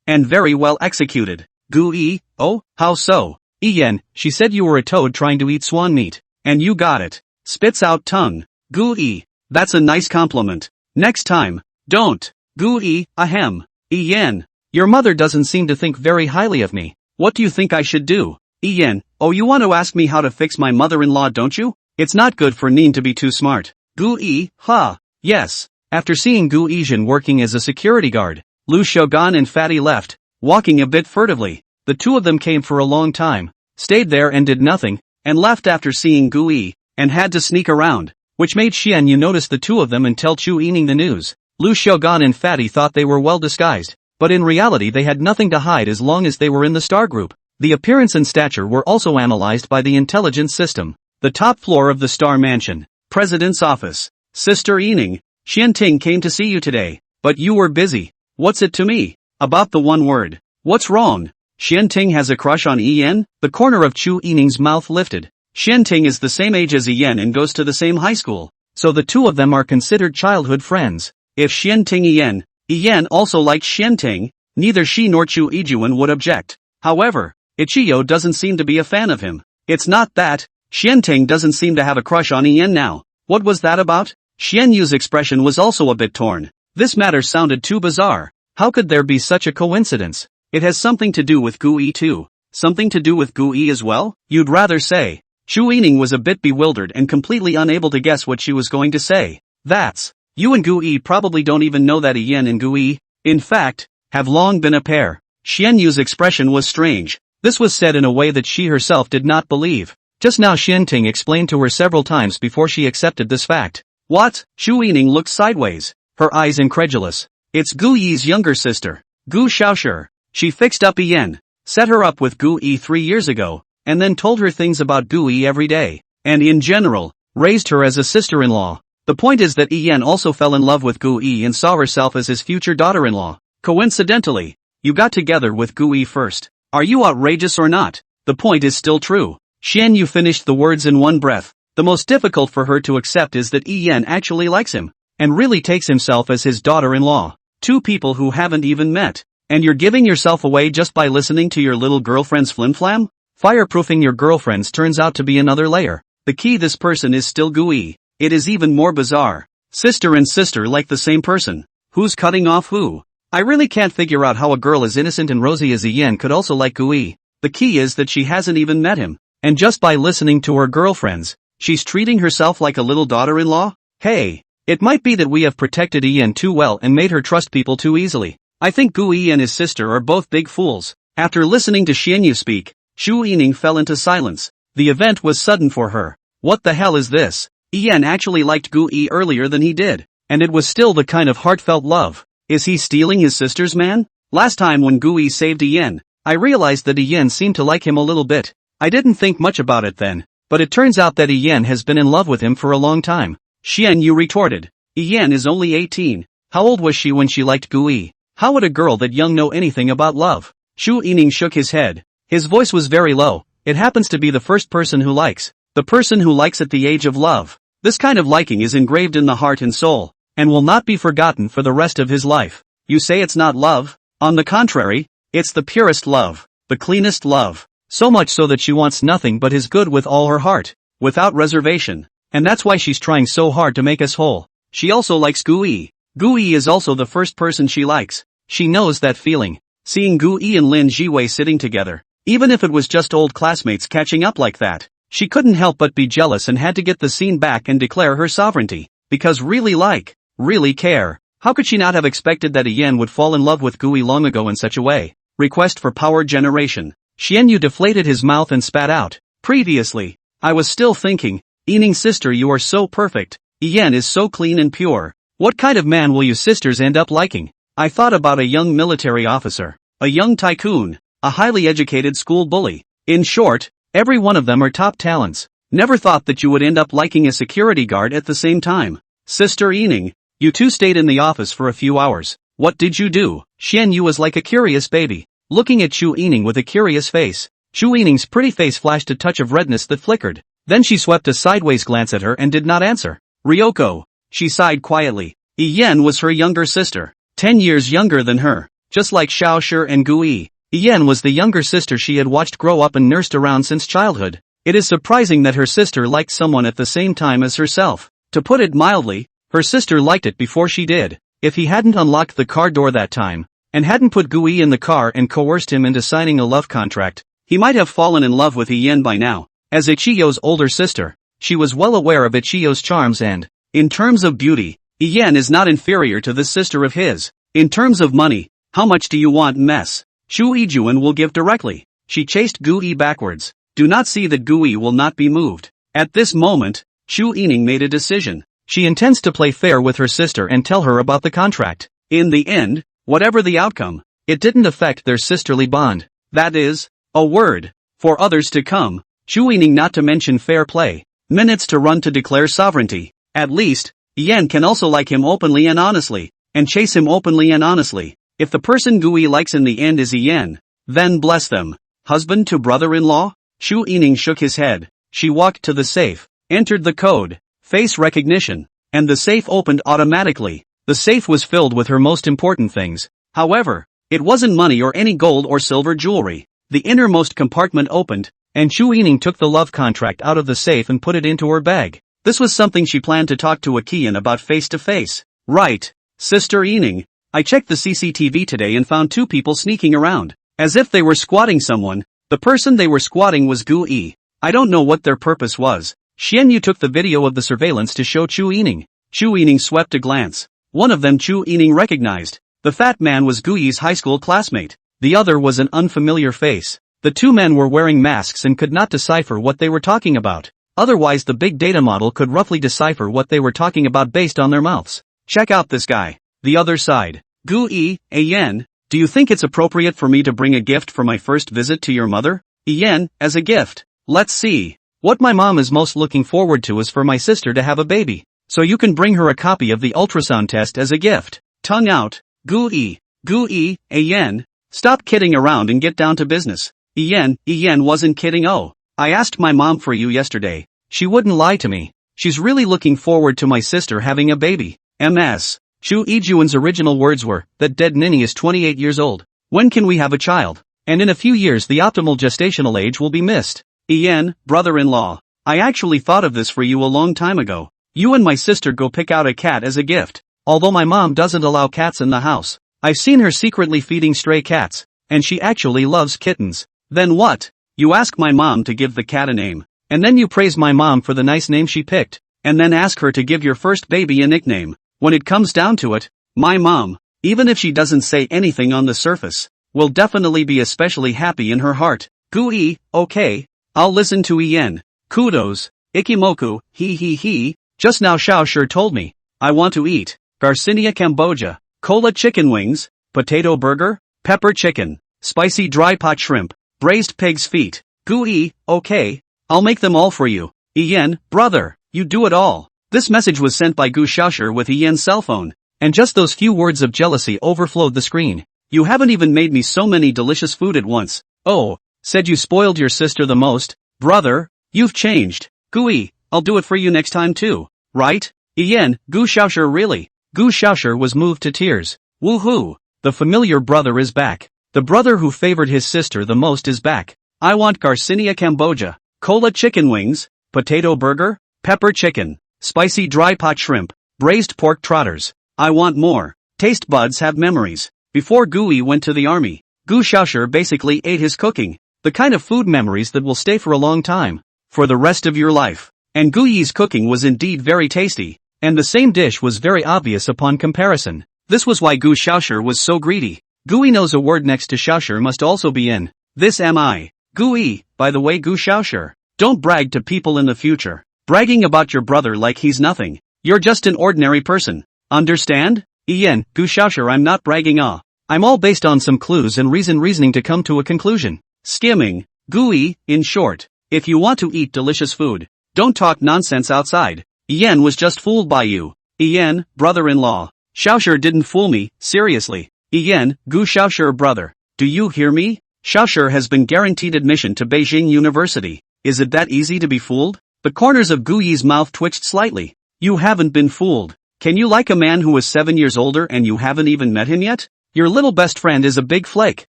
and very well executed. Gooey, oh, how so? Yen, she said you were a toad trying to eat swan meat, and you got it. Spits out tongue. Gooey, that's a nice compliment. Next time, don't. Gooey, ahem. Yen, your mother doesn't seem to think very highly of me. What do you think I should do? Yen, oh, you want to ask me how to fix my mother-in-law, don't you? It's not good for Nin to be too smart. Gooey, ha, yes. After seeing Gu Yizhen working as a security guard, Lu Shogun and Fatty left, walking a bit furtively. The two of them came for a long time, stayed there and did nothing, and left after seeing Gooey, and had to sneak around, which made Xian Yu notice the two of them and tell Chu Yining the news. Lu Shogun and Fatty thought they were well disguised, but in reality they had nothing to hide as long as they were in the star group. The appearance and stature were also analyzed by the intelligence system. The top floor of the Star Mansion, President's office. Sister Yining, Xianting came to see you today, but you were busy. What's it to me? About the one word. What's wrong? Xianting has a crush on Yen? The corner of Chu Yining's mouth lifted. Xianting is the same age as Yen and goes to the same high school, so the two of them are considered childhood friends. If Xianting Yen also liked Xianting, neither she nor Chu Yijuan would object. However, Ichiyo doesn't seem to be a fan of him. It's not that. Xianting doesn't seem to have a crush on Yen now. What was that about? Xian Yu's expression was also a bit torn. This matter sounded too bizarre. How could there be such a coincidence? It has something to do with Gooey too. Something to do with Gooey as well? You'd rather say. Chu Yining was a bit bewildered and completely unable to guess what she was going to say. That's. You and Gooey probably don't even know that Yen and Gooey, in fact, have long been a pair. Xian Yu's expression was strange. This was said in a way that she herself did not believe. Just now Xianting explained to her several times before she accepted this fact. What? Chu Yining looked sideways, her eyes incredulous. It's Gu Yi's younger sister, Gu Xiaoshi. She fixed up Yen, set her up with Gu Yi 3 years ago, and then told her things about Gu Yi every day, and in general, raised her as a sister-in-law. The point is that Yen also fell in love with Gu Yi and saw herself as his future daughter-in-law. Coincidentally, you got together with Gu Yi first. Are you outrageous or not? The point is still true. Xian Yu finished the words in one breath. The most difficult for her to accept is that Yen actually likes him, and really takes himself as his daughter-in-law. Two people who haven't even met. And you're giving yourself away just by listening to your little girlfriend's flim-flam? Fireproofing your girlfriends turns out to be another layer. The key: this person is still Gooey. It is even more bizarre. Sister and sister like the same person. Who's cutting off who? I really can't figure out how a girl as innocent and rosy as Yen could also like Gooey. The key is that she hasn't even met him. And just by listening to her girlfriends, she's treating herself like a little daughter-in-law? Hey, it might be that we have protected Yen too well and made her trust people too easily. I think Gooey and his sister are both big fools. After listening to Xian Yu speak, Chu Yining fell into silence. The event was sudden for her. What the hell is this? Yen actually liked Gooey earlier than he did, and it was still the kind of heartfelt love. Is he stealing his sister's man? Last time when Gooey saved Yen, I realized that Yen seemed to like him a little bit. I didn't think much about it then, but it turns out that Yen has been in love with him for a long time. Xian Yu retorted. Yen is only 18. How old was she when she liked Gooey? How would a girl that young know anything about love? Chu Yining shook his head. His voice was very low. It happens to be the first person who likes. The person who likes at the age of love. This kind of liking is engraved in the heart and soul, and will not be forgotten for the rest of his life. You say it's not love? On the contrary, it's the purest love, the cleanest love. So much so that she wants nothing but his good with all her heart, without reservation. And that's why she's trying so hard to make us whole. She also likes Gooey. Gu-yi is also the first person she likes. She knows that feeling. Seeing Gu-yi and Lin Jiwei sitting together, even if it was just old classmates catching up like that, she couldn't help but be jealous and had to get the scene back and declare her sovereignty. Because really care. How could she not have expected that Ian would fall in love with Gu-yi long ago in such a way? Request for power generation. Xianyu deflated his mouth and spat out. Previously, I was still thinking, Yining's sister, you are so perfect. Ian is so clean and pure. What kind of man will you sisters end up liking? I thought about a young military officer, a young tycoon, a highly educated school bully. In short, every one of them are top talents. Never thought that you would end up liking a security guard at the same time. Sister Yining, you two stayed in the office for a few hours. What did you do? Xianyu was like a curious baby, looking at Chu Yining with a curious face. Chu Yining's pretty face flashed a touch of redness that flickered. Then she swept a sideways glance at her and did not answer. Ryoko. She sighed quietly. Ian was her younger sister, 10 years younger than her, just like Xiaoshi and Gu-yi. Ian was the younger sister she had watched grow up and nursed around since childhood. It is surprising that her sister liked someone at the same time as herself. To put it mildly, her sister liked it before she did. If he hadn't unlocked the car door that time, and hadn't put Gu-yi in the car and coerced him into signing a love contract, he might have fallen in love with Ian by now. As Ichiyo's older sister, she was well aware of Ichiyo's charms and, in terms of beauty, Ian is not inferior to this sister of his. In terms of money, how much do you want, mess? Chu Ijuan will give directly. She chased Gu-yi backwards. Do not see that Gu-yi will not be moved. At this moment, Chu Yining made a decision. She intends to play fair with her sister and tell her about the contract. In the end, whatever the outcome, it didn't affect their sisterly bond. That is, a word, for others to come. Chu Yining not to mention fair play. Minutes to run to declare sovereignty. At least, Ian can also like him openly and honestly, and chase him openly and honestly. If the person Gu-yi likes in the end is Ian, then bless them. Husband to brother-in-law? Chu Yining shook his head. She walked to the safe, entered the code, face recognition, and the safe opened automatically. The safe was filled with her most important things. However, it wasn't money or any gold or silver jewelry. The innermost compartment opened, and Chu Yining took the love contract out of the safe and put it into her bag. This was something she planned to talk to Akian about face to face. Right, Sister Yining. I checked the CCTV today and found 2 people sneaking around, as if they were squatting someone. The person they were squatting was Gu-yi. I don't know what their purpose was. Xianyu took the video of the surveillance to show Chu Yining. Chu Yining swept a glance. One of them Chu Yining recognized. The fat man was Gu-yi's high school classmate. The other was an unfamiliar face. The 2 men were wearing masks and could not decipher what they were talking about. Otherwise the big data model could roughly decipher what they were talking about based on their mouths. Check out this guy. The other side. Gu-yi, Ian, do you think it's appropriate for me to bring a gift for my first visit to your mother? Ian, as a gift. Let's see. What my mom is most looking forward to is for my sister to have a baby. So you can bring her a copy of the ultrasound test as a gift. Tongue out. Gu-yi, Ian, stop kidding around and get down to business. Ian wasn't kidding. Oh, I asked my mom for you yesterday. She wouldn't lie to me. She's really looking forward to my sister having a baby. MS. Chu Ijuan's original words were, that dead ninny is 28 years old. When can we have a child? And in a few years the optimal gestational age will be missed. Ian, brother-in-law. I actually thought of this for you a long time ago. You and my sister go pick out a cat as a gift. Although my mom doesn't allow cats in the house. I've seen her secretly feeding stray cats, and she actually loves kittens. Then what? You ask my mom to give the cat a name, and then you praise my mom for the nice name she picked, and then ask her to give your first baby a nickname. When it comes down to it, my mom, even if she doesn't say anything on the surface, will definitely be especially happy in her heart. Gu-yi, okay, I'll listen to Ian. Kudos, Ikimoku, he. Just now Xiao sure told me. I want to eat Garcinia Cambogia, cola chicken wings, potato burger, pepper chicken, spicy dry pot shrimp, braised pig's feet. Gu-yi, okay, I'll make them all for you. Ian, brother, you do it all. This message was sent by Gu Xiaoshi with Ian's cell phone, and just those few words of jealousy overflowed the screen. You haven't even made me so many delicious food at once. Oh, said you spoiled your sister the most. Brother, you've changed. Gu-yi, I'll do it for you next time too. Right? Ian, Gu Xiaoshi really. Gu Xiaoshi was moved to tears. Woohoo! The familiar brother is back. The brother who favored his sister the most is back. I want Garcinia Cambogia, cola chicken wings, potato burger, pepper chicken, spicy dry pot shrimp, braised pork trotters. I want more. Taste buds have memories. Before Gui went to the army, Gu Xiaoshi basically ate his cooking. The kind of food memories that will stay for a long time. For the rest of your life. And Gui's cooking was indeed very tasty. And the same dish was very obvious upon comparison. This was why Gu Xiaoshi was so greedy. Gui knows a word next to Xiaoshi must also be in. This am I. Gui, by the way Gu Xiaoshi. Don't brag to people in the future. Bragging about your brother like he's nothing. You're just an ordinary person. Understand? Gu Xiaoshi, I'm not bragging I'm all based on some clues and reasoning to come to a conclusion. Skimming. Gui, in short. If you want to eat delicious food, don't talk nonsense outside. Ian was just fooled by you. Ian, brother-in-law. Xiaoshi didn't fool me, seriously. Ian, Gu Xiaoshi brother. Do you hear me? Xiaoshi has been guaranteed admission to Beijing University. Is it that easy to be fooled? The corners of Gui's mouth twitched slightly. You haven't been fooled. Can you like a man who is 7 years older and you haven't even met him yet? Your little best friend is a big flake,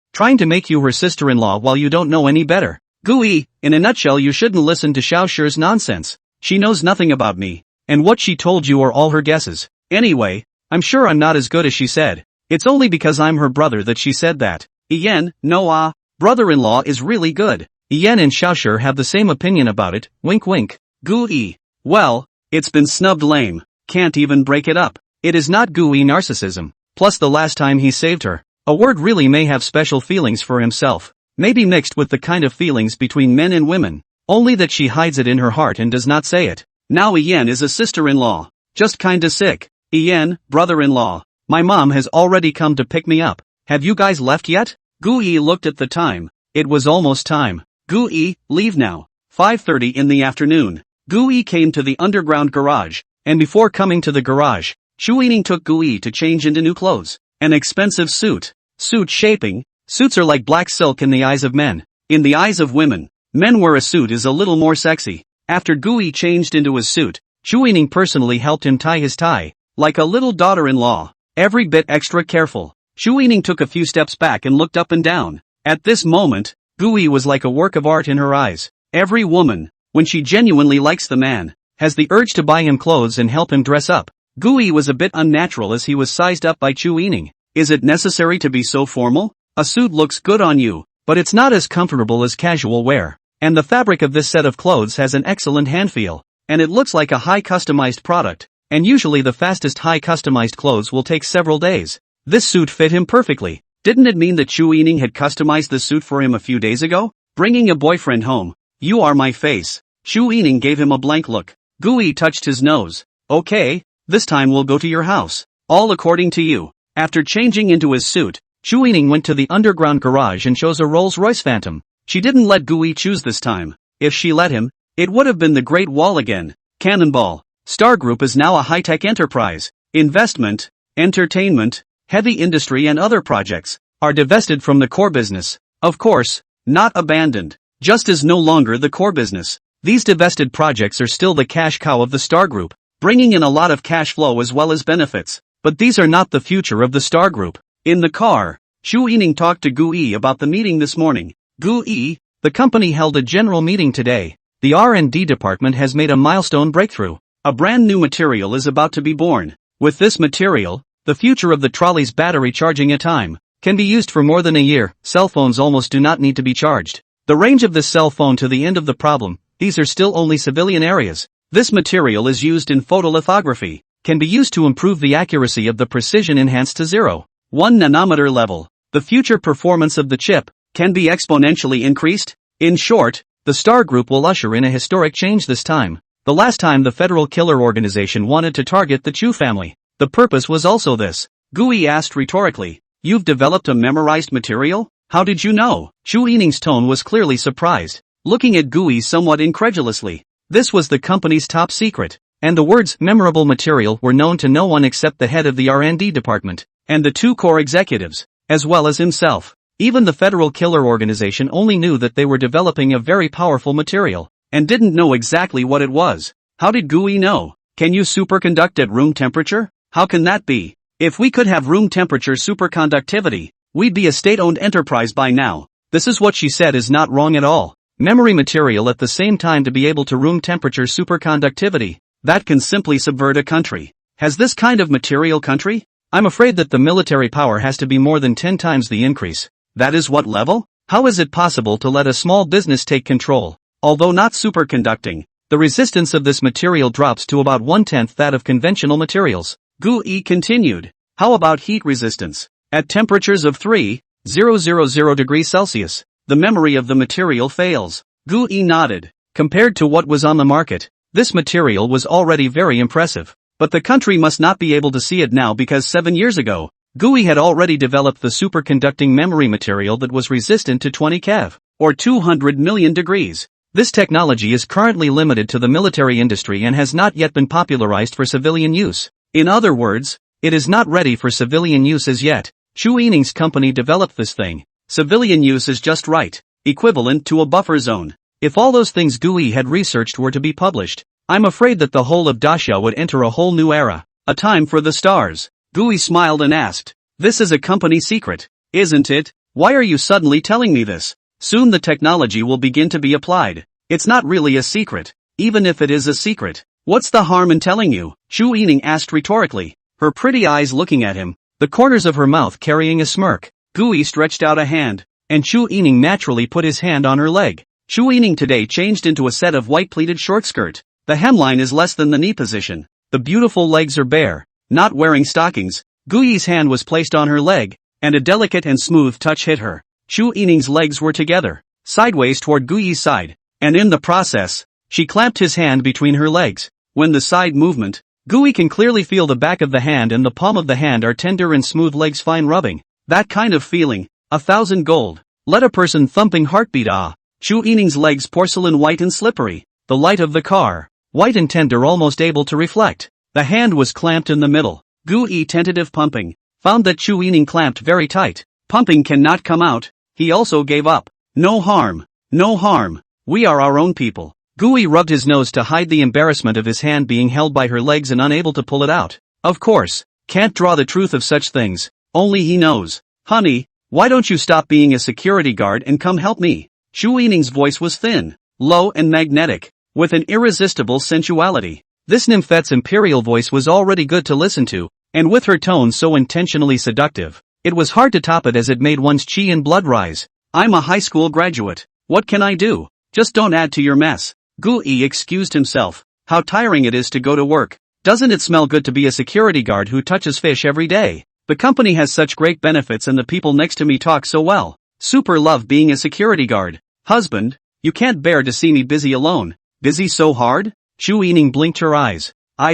trying to make you her sister-in-law while you don't know any better. Gui, in a nutshell, you shouldn't listen to Xiaoshi's nonsense. She knows nothing about me. And what she told you are all her guesses. Anyway, I'm sure I'm not as good as she said. It's only because I'm her brother that she said that. Ian, no brother-in-law is really good. Ian and Xiaoshi have the same opinion about it, wink wink. Gui. Well, it's been snubbed lame. Can't even break it up. It is not Gui narcissism. Plus the last time he saved her. A word really may have special feelings for himself. Maybe mixed with the kind of feelings between men and women. Only that she hides it in her heart and does not say it. Now Ian is a sister-in-law. Just kinda sick. Ian, brother-in-law. My mom has already come to pick me up. Have you guys left yet? Gui looked at the time. It was almost time. Gui, leave now. 5:30 in the afternoon. Gui came to the underground garage. And before coming to the garage, Chu Yining took Gui to change into new clothes. An expensive suit. Suit shaping. Suits are like black silk in the eyes of men. In the eyes of women, men wear a suit is a little more sexy. After Gui changed into his suit, Chu Yining personally helped him tie his tie, like a little daughter-in-law, every bit extra careful. Chu Yining took a few steps back and looked up and down. At this moment, Gui was like a work of art in her eyes. Every woman, when she genuinely likes the man, has the urge to buy him clothes and help him dress up. Gui was a bit unnatural as he was sized up by Chu Yining. Is it necessary to be so formal? A suit looks good on you, but it's not as comfortable as casual wear. And the fabric of this set of clothes has an excellent hand feel, and it looks like a high customized product, and usually the fastest high customized clothes will take several days. This suit fit him perfectly. Didn't it mean that Chu Yining had customized the suit for him a few days ago? Bringing a boyfriend home. You are my face. Chu Yining gave him a blank look. Gui touched his nose. Okay, this time we'll go to your house. All according to you. After changing into his suit, Chu Yining went to the underground garage and chose a Rolls-Royce Phantom. She didn't let Gui choose this time. If she let him, it would have been the Great Wall again. Cannonball. Star Group is now a high-tech enterprise. Investment, entertainment, heavy industry and other projects are divested from the core business. Of course, not abandoned. Just as no longer the core business. These divested projects are still the cash cow of the Star Group, bringing in a lot of cash flow as well as benefits. But these are not the future of the Star Group. In the car, Chu Yining talked to Gui about the meeting this morning. Gui, the company held a general meeting today. The R&D department has made a milestone breakthrough. A brand new material is about to be born. With this material, the future of the trolley's battery charging time can be used for more than a year. Cell phones almost do not need to be charged. The range of this cell phone to the end of the problem, these are still only civilian areas. This material is used in photolithography, can be used to improve the accuracy of the precision enhanced to 0.1 nanometer level. The future performance of the chip can be exponentially increased. In short, the Star Group will usher in a historic change this time. The last time the Federal Killer Organization wanted to target the Chu family, the purpose was also this. Gui asked rhetorically, "You've developed a memorized material? How did you know?" Chu Yining's tone was clearly surprised, looking at Gui somewhat incredulously. This was the company's top secret, and the words memorable material were known to no one except the head of the R&D department, and the two core executives, as well as himself. Even the Federal Killer Organization only knew that they were developing a very powerful material, and didn't know exactly what it was. How did Gui know? Can you superconduct at room temperature? How can that be? If we could have room temperature superconductivity, we'd be a state-owned enterprise by now. This is what she said is not wrong at all. Memory material at the same time to be able to room temperature superconductivity. That can simply subvert a country. Has this kind of material country? I'm afraid that the military power has to be more than 10 times the increase. That is what level? How is it possible to let a small business take control? Although not superconducting, the resistance of this material drops to about 1/10 that of conventional materials. Gu-yi continued. How about heat resistance? At temperatures of 3,000 degrees Celsius, the memory of the material fails. Gu-yi nodded. Compared to what was on the market, this material was already very impressive. But the country must not be able to see it now because 7 years ago, Gu-yi had already developed the superconducting memory material that was resistant to 20 keV, or 200 million degrees. This technology is currently limited to the military industry and has not yet been popularized for civilian use. In other words, it is not ready for civilian use as yet. Chu Yining's company developed this thing. Civilian use is just right, equivalent to a buffer zone. If all those things Gu-yi had researched were to be published, I'm afraid that the whole of Daxia would enter a whole new era. A time for the stars. Gu-yi smiled and asked, "This is a company secret, isn't it? Why are you suddenly telling me this? Soon the technology will begin to be applied. It's not really a secret, even if it is a secret. What's the harm in telling you?" Chu Yining asked rhetorically, her pretty eyes looking at him, the corners of her mouth carrying a smirk. Gu-yi stretched out a hand, and Chu Yining naturally put his hand on her leg. Chu Yining today changed into a set of white pleated short skirt. The hemline is less than the knee position. The beautiful legs are bare. Not wearing stockings, Gu-yi's hand was placed on her leg, and a delicate and smooth touch hit her. Chu Yining's legs were together, sideways toward Gu-yi's side, and in the process, she clamped his hand between her legs. When the side movement, Gu-yi can clearly feel the back of the hand and the palm of the hand are tender and smooth legs fine rubbing. That kind of feeling, 1,000 gold. Let a person thumping heartbeat ah. Chu Yining's legs porcelain white and slippery, the light of the car, white and tender almost able to reflect. The hand was clamped in the middle. Gu-yi tentative pumping, found that Chu Yining clamped very tight. Pumping cannot come out, he also gave up. No harm, no harm, we are our own people. Gu-yi rubbed his nose to hide the embarrassment of his hand being held by her legs and unable to pull it out. Of course, can't draw the truth of such things, only he knows. Honey, why don't you stop being a security guard and come help me? Chu Yining's voice was thin, low and magnetic, with an irresistible sensuality. This nymphet's imperial voice was already good to listen to, and with her tone so intentionally seductive, it was hard to top it as it made one's chi and blood rise. I'm a high school graduate. What can I do? Just don't add to your mess. Gu-yi excused himself. How tiring it is to go to work. Doesn't it smell good to be a security guard who touches fish every day? The company has such great benefits and the people next to me talk so well. Super love being a security guard. Husband, you can't bear to see me busy alone. Busy so hard? Chu Yining blinked her eyes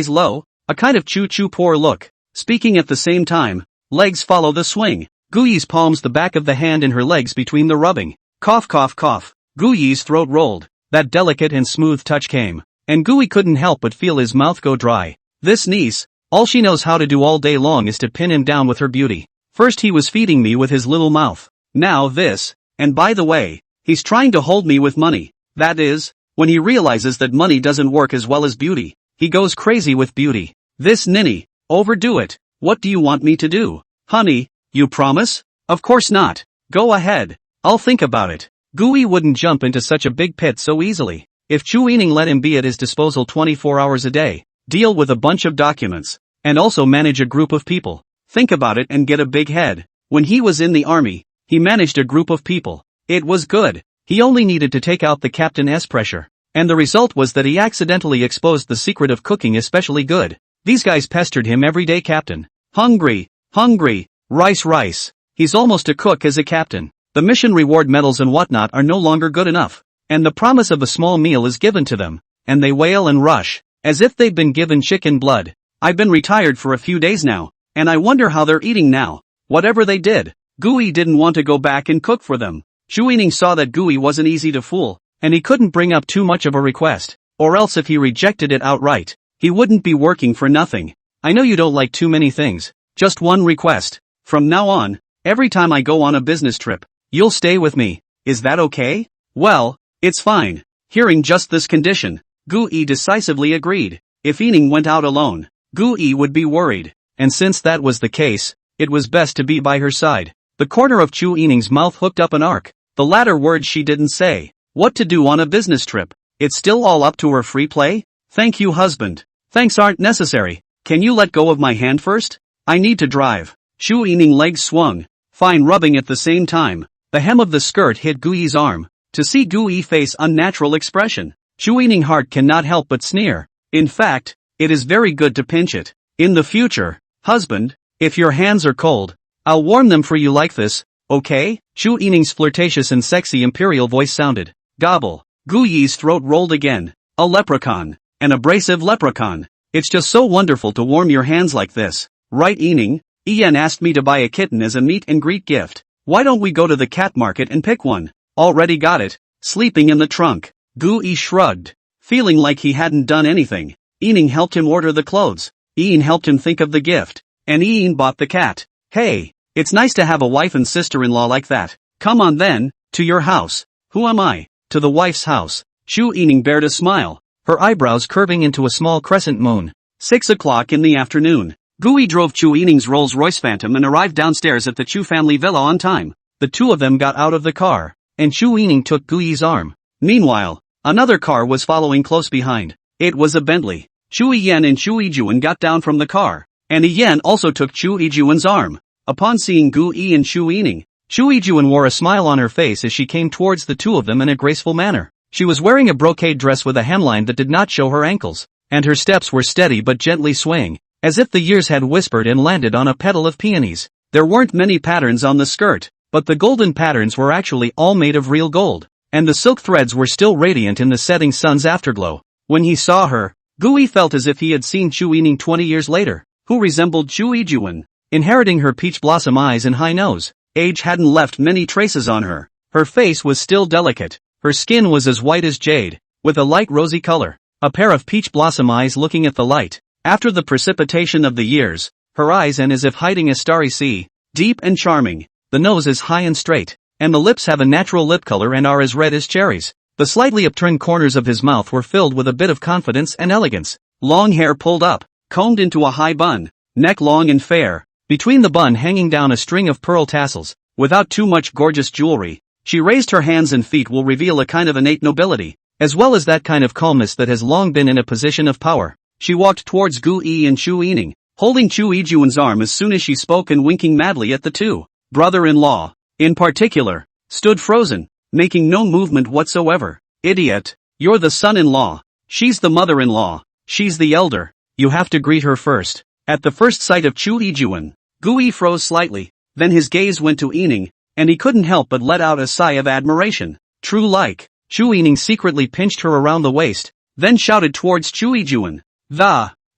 low, a kind of choo-choo poor look. Speaking at the same time, legs follow the swing. Gu-yi's palms the back of the hand and her legs between the rubbing. Cough cough cough. Gu-yi's throat rolled. That delicate and smooth touch came, and Gu-yi couldn't help but feel his mouth go dry. This niece, all she knows how to do all day long is to pin him down with her beauty. First he was feeding me with his little mouth. Now this, and by the way, he's trying to hold me with money. That is, when he realizes that money doesn't work as well as beauty, he goes crazy with beauty. This ninny, overdo it. What do you want me to do? Honey, you promise? Of course not. Go ahead. I'll think about it. Gu-yi wouldn't jump into such a big pit so easily. If Chu Yining let him be at his disposal 24 hours a day, deal with a bunch of documents, and also manage a group of people, think about it and get a big head. When he was in the army, he managed a group of people. It was good. He only needed to take out the captain's pressure. And the result was that he accidentally exposed the secret of cooking especially good. These guys pestered him every day. Captain. Hungry, hungry, rice. He's almost a cook as a captain. The mission reward medals and whatnot are no longer good enough. And the promise of a small meal is given to them. And they wail and rush, as if they've been given chicken blood. I've been retired for a few days now, and I wonder how they're eating now. Whatever they did, Gu-yi didn't want to go back and cook for them. Chu Yining saw that Gu-yi wasn't easy to fool, and he couldn't bring up too much of a request, or else if he rejected it outright, he wouldn't be working for nothing. I know you don't like too many things, just one request. From now on, every time I go on a business trip, you'll stay with me. Is that okay? Well, it's fine. Hearing just this condition, Gu-yi decisively agreed. If Yining went out alone, Gu-yi would be worried, and since that was the case, it was best to be by her side. The corner of Chu Yining's mouth hooked up an arc. The latter words she didn't say. What to do on a business trip? It's still all up to her free play? Thank you, husband. Thanks aren't necessary. Can you let go of my hand first? I need to drive. Shu Yining legs swung, fine rubbing at the same time. The hem of the skirt hit Gu Yi's arm. To see Gu Yi face unnatural expression, Shu Yining heart cannot help but sneer. In fact, it is very good to pinch it. In the future, husband, if your hands are cold, I'll warm them for you like this, okay? Shu Yining's flirtatious and sexy imperial voice sounded. Gobble. Gu Yi's throat rolled again. A leprechaun. An abrasive leprechaun. It's just so wonderful to warm your hands like this. Right, Yining? Ian asked me to buy a kitten as a meet and greet gift. Why don't we go to the cat market and pick one? Already got it. Sleeping in the trunk. Gu Yi shrugged, feeling like he hadn't done anything. Yining helped him order the clothes. Ian helped him think of the gift. And Ian bought the cat. Hey, it's nice to have a wife and sister-in-law like that. Come on then, to your house. Who am I? To the wife's house. Shu Yining bared a smile, her eyebrows curving into a small crescent moon. 6 o'clock in the afternoon. Gu Yi drove Chu Yining's Rolls-Royce Phantom and arrived downstairs at the Chu family villa on time. The two of them got out of the car, and Chu Yining took Gu Yi's arm. Meanwhile, another car was following close behind. It was a Bentley. Chu Yiyan and Chu Yijuan got down from the car, and Yiyan also took Chu Yijuan's arm. Upon seeing Gu Yi and Chu Yining, Chu Yijuan wore a smile on her face as she came towards the two of them in a graceful manner. She was wearing a brocade dress with a hemline that did not show her ankles, and her steps were steady but gently swaying, as if the years had whispered and landed on a petal of peonies. There weren't many patterns on the skirt, but the golden patterns were actually all made of real gold, and the silk threads were still radiant in the setting sun's afterglow. When he saw her, Gu Yi felt as if he had seen Chu Yining 20 years later, who resembled Chu Yijuan, inheriting her peach blossom eyes and high nose. Age hadn't left many traces on her. Her face was still delicate. Her skin was as white as jade, with a light rosy color. A pair of peach blossom eyes looking at the light. After the precipitation of the years, her eyes and as if hiding a starry sea, deep and charming. The nose is high and straight, and the lips have a natural lip color and are as red as cherries. The slightly upturned corners of his mouth were filled with a bit of confidence and elegance. Long hair pulled up, combed into a high bun, neck long and fair, between the bun hanging down a string of pearl tassels. Without too much gorgeous jewelry, she raised her hands and feet will reveal a kind of innate nobility, as well as that kind of calmness that has long been in a position of power. She walked towards Gu Yi and Chu Yining, holding Chu Yijuan's arm as soon as she spoke and winking madly at the two. Brother-in-law, in particular, stood frozen, making no movement whatsoever. Idiot, you're the son-in-law. She's the mother-in-law. She's the elder. You have to greet her first. At the first sight of Chu Yijuan, Gu Yi froze slightly, then his gaze went to Yining, and he couldn't help but let out a sigh of admiration. True like. Chu Yining secretly pinched her around the waist, then shouted towards Chu Yijuan.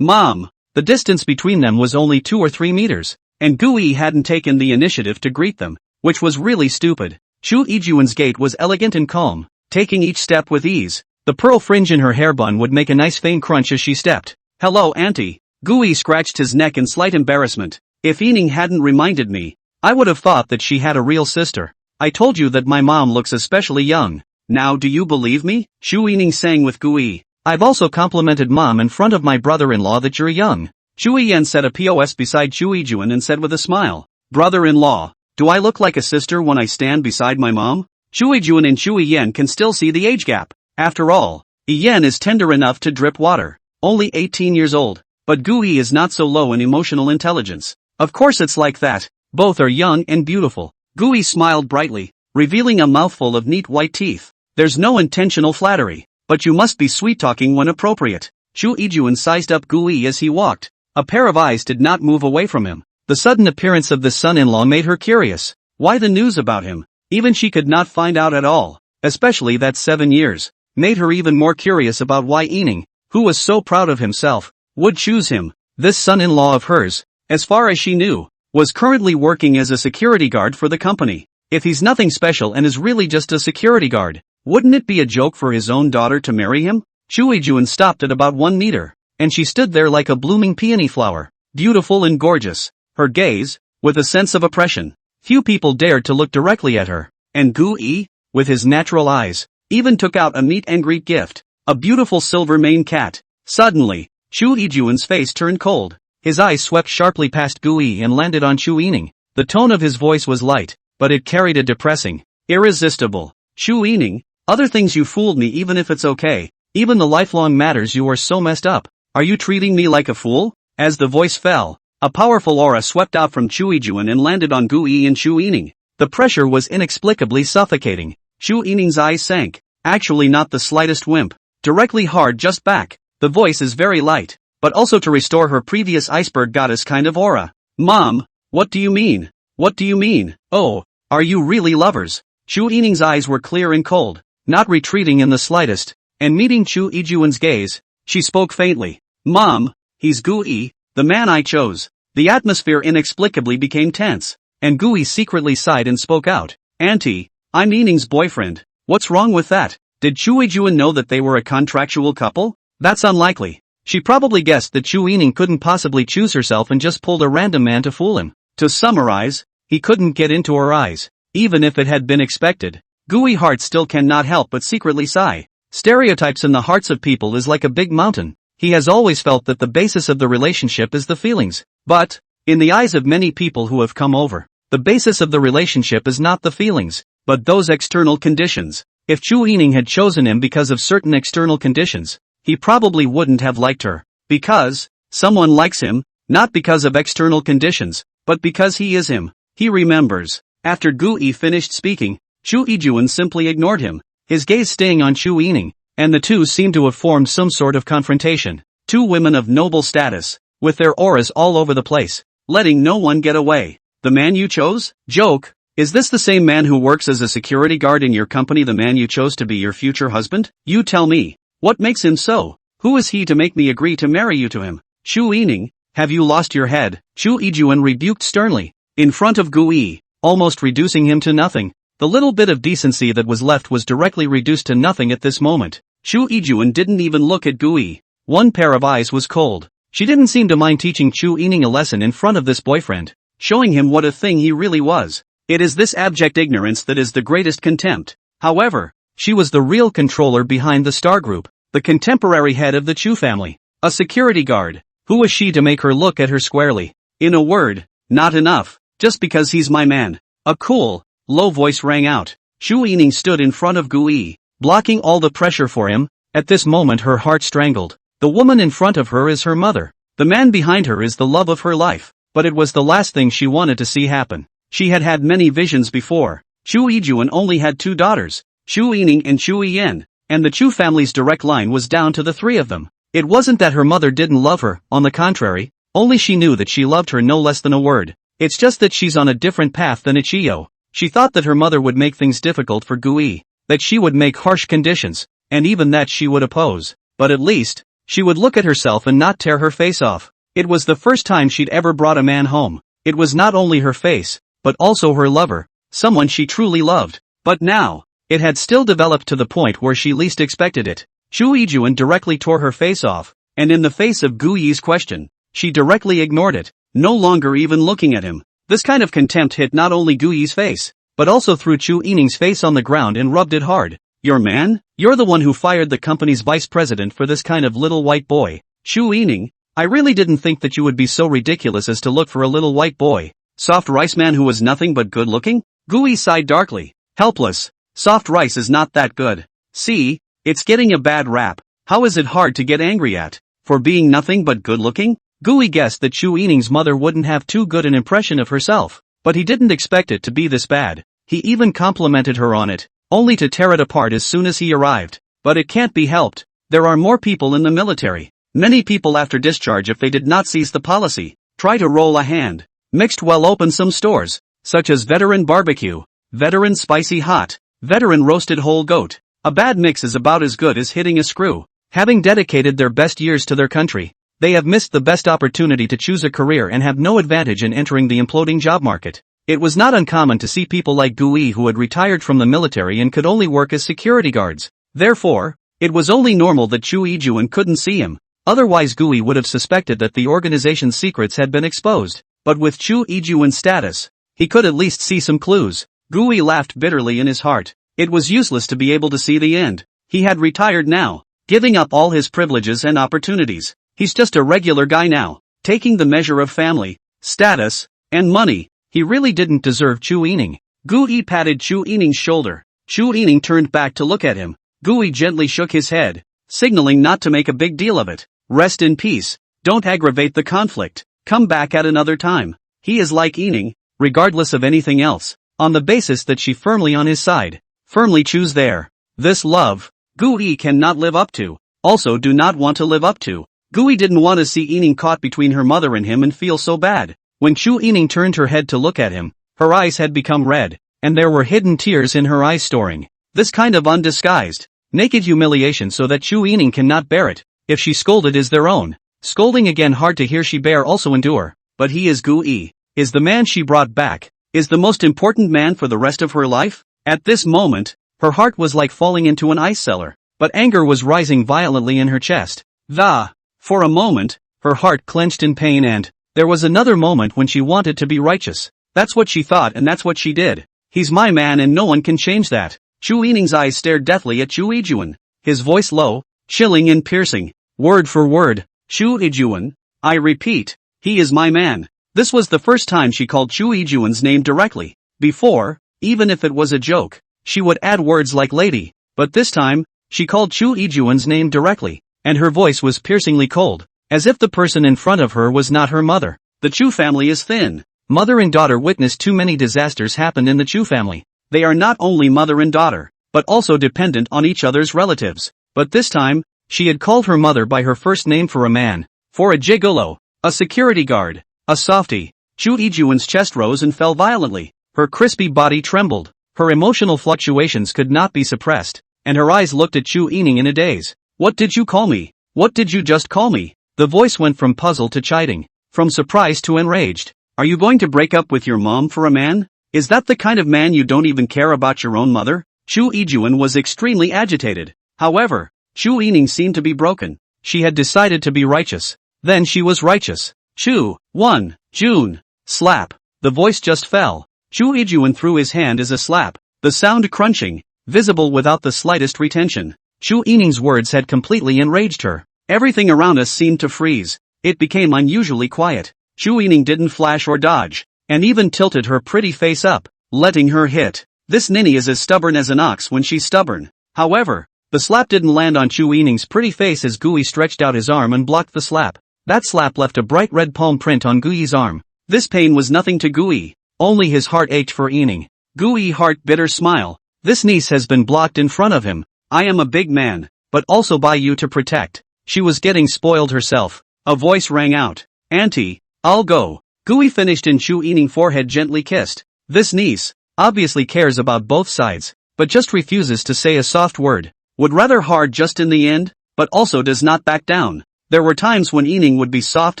Mom! The distance between them was only 2 or 3 meters, and Gu Yi hadn't taken the initiative to greet them, which was really stupid. Chu Yijuan's gait was elegant and calm, taking each step with ease. The pearl fringe in her hair bun would make a nice faint crunch as she stepped. Hello, auntie. Gu Yi scratched his neck in slight embarrassment. If Yining hadn't reminded me, I would have thought that she had a real sister. I told you that my mom looks especially young. Now do you believe me? Chu Yining sang with Gu Yi. I've also complimented mom in front of my brother-in-law that you're young. Chu Yiyan set a POS beside Chu Yijuan and said with a smile. Brother-in-law, do I look like a sister when I stand beside my mom? Chu Yijuan and Chu Yiyan can still see the age gap. After all, Yiyan is tender enough to drip water. Only 18 years old. But Gu Yi is not so low in emotional intelligence. Of course it's like that. Both are young and beautiful. Gu Yi smiled brightly, revealing a mouthful of neat white teeth. There's no intentional flattery, but you must be sweet-talking when appropriate. Chu Yijuan sized up Gu Yi as he walked. A pair of eyes did not move away from him. The sudden appearance of the son-in-law made her curious. Why the news about him? Even she could not find out at all. Especially that 7 years. Made her even more curious about why Yining, who was so proud of himself, would choose him. This son-in-law of hers, as far as she knew, was currently working as a security guard for the company. If he's nothing special and is really just a security guard, wouldn't it be a joke for his own daughter to marry him? Chu Yijuan stopped at about 1 meter, and she stood there like a blooming peony flower, beautiful and gorgeous. Her gaze, with a sense of oppression. Few people dared to look directly at her, and Gu Yi, with his natural eyes, even took out a meet and greet gift, a beautiful silver maned cat. Suddenly, Chu Yijuan's face turned cold. His eyes swept sharply past Gu Yi and landed on Chu Yining. The tone of his voice was light, but it carried a depressing, irresistible. Chu Yining, other things you fooled me even if it's okay. Even the lifelong matters you are so messed up. Are you treating me like a fool? As the voice fell, a powerful aura swept out from Chu Yijun and landed on Gu Yi and Chu Yining. The pressure was inexplicably suffocating. Chu Yining's eyes sank. Actually not the slightest wimp. Directly hard just back. The voice is very light, but also to restore her previous iceberg goddess kind of aura. Mom, what do you mean? What do you mean? Oh, are you really lovers? Chu Yining's eyes were clear and cold, not retreating in the slightest, and meeting Chu Yijun's gaze, she spoke faintly. Mom, he's Gu Yi, the man I chose. The atmosphere inexplicably became tense, and Gu Yi secretly sighed and spoke out. Auntie, I'm Yining's boyfriend. What's wrong with that? Did Chu Yijun know that they were a contractual couple? That's unlikely. She probably guessed that Chu Yining couldn't possibly choose herself and just pulled a random man to fool him. To summarize, he couldn't get into her eyes, even if it had been expected. Gu Yi's heart still cannot help but secretly sigh. Stereotypes in the hearts of people is like a big mountain. He has always felt that the basis of the relationship is the feelings. But, in the eyes of many people who have come over, the basis of the relationship is not the feelings, but those external conditions. If Chu Yining had chosen him because of certain external conditions, he probably wouldn't have liked her. Because someone likes him, not because of external conditions, but because he is him. He remembers. After Gu Yi finished speaking, Chu Yijun simply ignored him, his gaze staying on Chu Yining, and the two seemed to have formed some sort of confrontation. Two women of noble status, with their auras all over the place, letting no one get away. The man you chose? Joke. Is this the same man who works as a security guard in your company, the man you chose to be your future husband? You tell me. What makes him so? Who is he to make me agree to marry you to him? Chu Yining, have you lost your head? Chu Yijun rebuked sternly, in front of Gu Yi, almost reducing him to nothing. The little bit of decency that was left was directly reduced to nothing at this moment. Chu Yijun didn't even look at Gu Yi. One pair of eyes was cold. She didn't seem to mind teaching Chu Yining a lesson in front of this boyfriend, showing him what a thing he really was. It is this abject ignorance that is the greatest contempt. However, she was the real controller behind the Star Group, the contemporary head of the Chu family, a security guard. Who was she to make her look at her squarely? In a word, not enough, just because he's my man. A cool, low voice rang out. Chu Yining stood in front of Gu Yi, blocking all the pressure for him. At this moment her heart strangled. The woman in front of her is her mother. The man behind her is the love of her life. But it was the last thing she wanted to see happen. She had had many visions before. Chu Yijun only had two daughters, Chu Yining and Chu Yian, and the Chu family's direct line was down to the three of them. It wasn't that her mother didn't love her, on the contrary, only she knew that she loved her no less than a word. It's just that she's on a different path than Ichiyo. She thought that her mother would make things difficult for Gu Yi, that she would make harsh conditions, and even that she would oppose. But at least, she would look at herself and not tear her face off. It was the first time she'd ever brought a man home. It was not only her face, but also her lover, someone she truly loved. But now, it had still developed to the point where she least expected it. Chu Yijun directly tore her face off, and in the face of Gu Yi's question, she directly ignored it, no longer even looking at him. This kind of contempt hit not only Gu Yi's face, but also threw Chu Yining's face on the ground and rubbed it hard. Your man? You're the one who fired the company's vice president for this kind of little white boy. Chu Yining, I really didn't think that you would be so ridiculous as to look for a little white boy. Soft rice man who was nothing but good looking? Gu Yi sighed darkly. Helpless. Soft rice is not that good. See, it's getting a bad rap. How is it hard to get angry at? For being nothing but good looking? Gu Yi guessed that Chu Yining's mother wouldn't have too good an impression of herself, but he didn't expect it to be this bad. He even complimented her on it, only to tear it apart as soon as he arrived. But it can't be helped. There are more people in the military. Many people after discharge, if they did not seize the policy, try to roll a hand. Mixed well open some stores, such as veteran barbecue, veteran spicy hot, veteran roasted whole goat. A bad mix is about as good as hitting a screw. Having dedicated their best years to their country, they have missed the best opportunity to choose a career and have no advantage in entering the imploding job market. It was not uncommon to see people like Gu Yi who had retired from the military and could only work as security guards. Therefore, it was only normal that Chu Yijun couldn't see him. Otherwise Gu Yi would have suspected that the organization's secrets had been exposed. But with Chu Yijun's status, he could at least see some clues. Gu Yi laughed bitterly in his heart. It was useless to be able to see the end. He had retired now, giving up all his privileges and opportunities. He's just a regular guy now, taking the measure of family, status, and money. He really didn't deserve Chu Yining. Gu Yi patted Chu Yining's shoulder. Chu Yining turned back to look at him. Gu Yi gently shook his head, signaling not to make a big deal of it. Rest in peace. Don't aggravate the conflict. Come back at another time. He is like Ening, regardless of anything else, on the basis that she firmly on his side. Firmly choose there. This love, Gui cannot live up to. Also do not want to live up to. Gui didn't want to see Ening caught between her mother and him and feel so bad. When Chu Ening turned her head to look at him, her eyes had become red, and there were hidden tears in her eyes storing. This kind of undisguised, naked humiliation so that Chu Ening cannot bear it. If she scolded is their own. Scolding again hard to hear she bear also endure. But he is Gui. Is the man she brought back. Is the most important man for the rest of her life? At this moment, her heart was like falling into an ice cellar. But anger was rising violently in her chest. For a moment, her heart clenched in pain and, there was another moment when she wanted to be righteous. That's what she thought and that's what she did. He's my man and no one can change that. Chu Ening's eyes stared deathly at Chu Ijuan. His voice low, chilling and piercing. Word for word, Chu Ijuan, I repeat, he is my man. This was the first time she called Chu Ijuan's name directly. Before, even if it was a joke, she would add words like lady. But this time, she called Chu Ijuan's name directly, and her voice was piercingly cold, as if the person in front of her was not her mother. The Chu family is thin. Mother and daughter witnessed too many disasters happen in the Chu family. They are not only mother and daughter, but also dependent on each other's relatives. But this time, she had called her mother by her first name for a man, for a gigolo, a security guard, a softie. Chu Ijuan's chest rose and fell violently. Her crispy body trembled. Her emotional fluctuations could not be suppressed, and her eyes looked at Chu Ening in a daze. What did you call me? What did you just call me? The voice went from puzzled to chiding, from surprised to enraged. Are you going to break up with your mom for a man? Is that the kind of man you don't even care about your own mother? Chu Ijuan was extremely agitated. However, Chu Ening seemed to be broken. She had decided to be righteous. Then she was righteous. Chu, 1, June. Slap. The voice just fell. Chu Ijuan threw his hand as a slap, the sound crunching, visible without the slightest retention. Chu Ening's words had completely enraged her. Everything around us seemed to freeze. It became unusually quiet. Chu Ening didn't flash or dodge, and even tilted her pretty face up, letting her hit. This ninny is as stubborn as an ox when she's stubborn. However, the slap didn't land on Chu Ening's pretty face as Gui stretched out his arm and blocked the slap. That slap left a bright red palm print on Gui's arm. This pain was nothing to Gui. Only his heart ached for Ening. Gui heart bitter smile. This niece has been blocked in front of him. I am a big man, but also by you to protect. She was getting spoiled herself. A voice rang out. Auntie, I'll go. Gui finished and Chu Ening's forehead gently kissed. This niece, obviously cares about both sides, but just refuses to say a soft word. Would rather hard just in the end, but also does not back down. There were times when Ening would be soft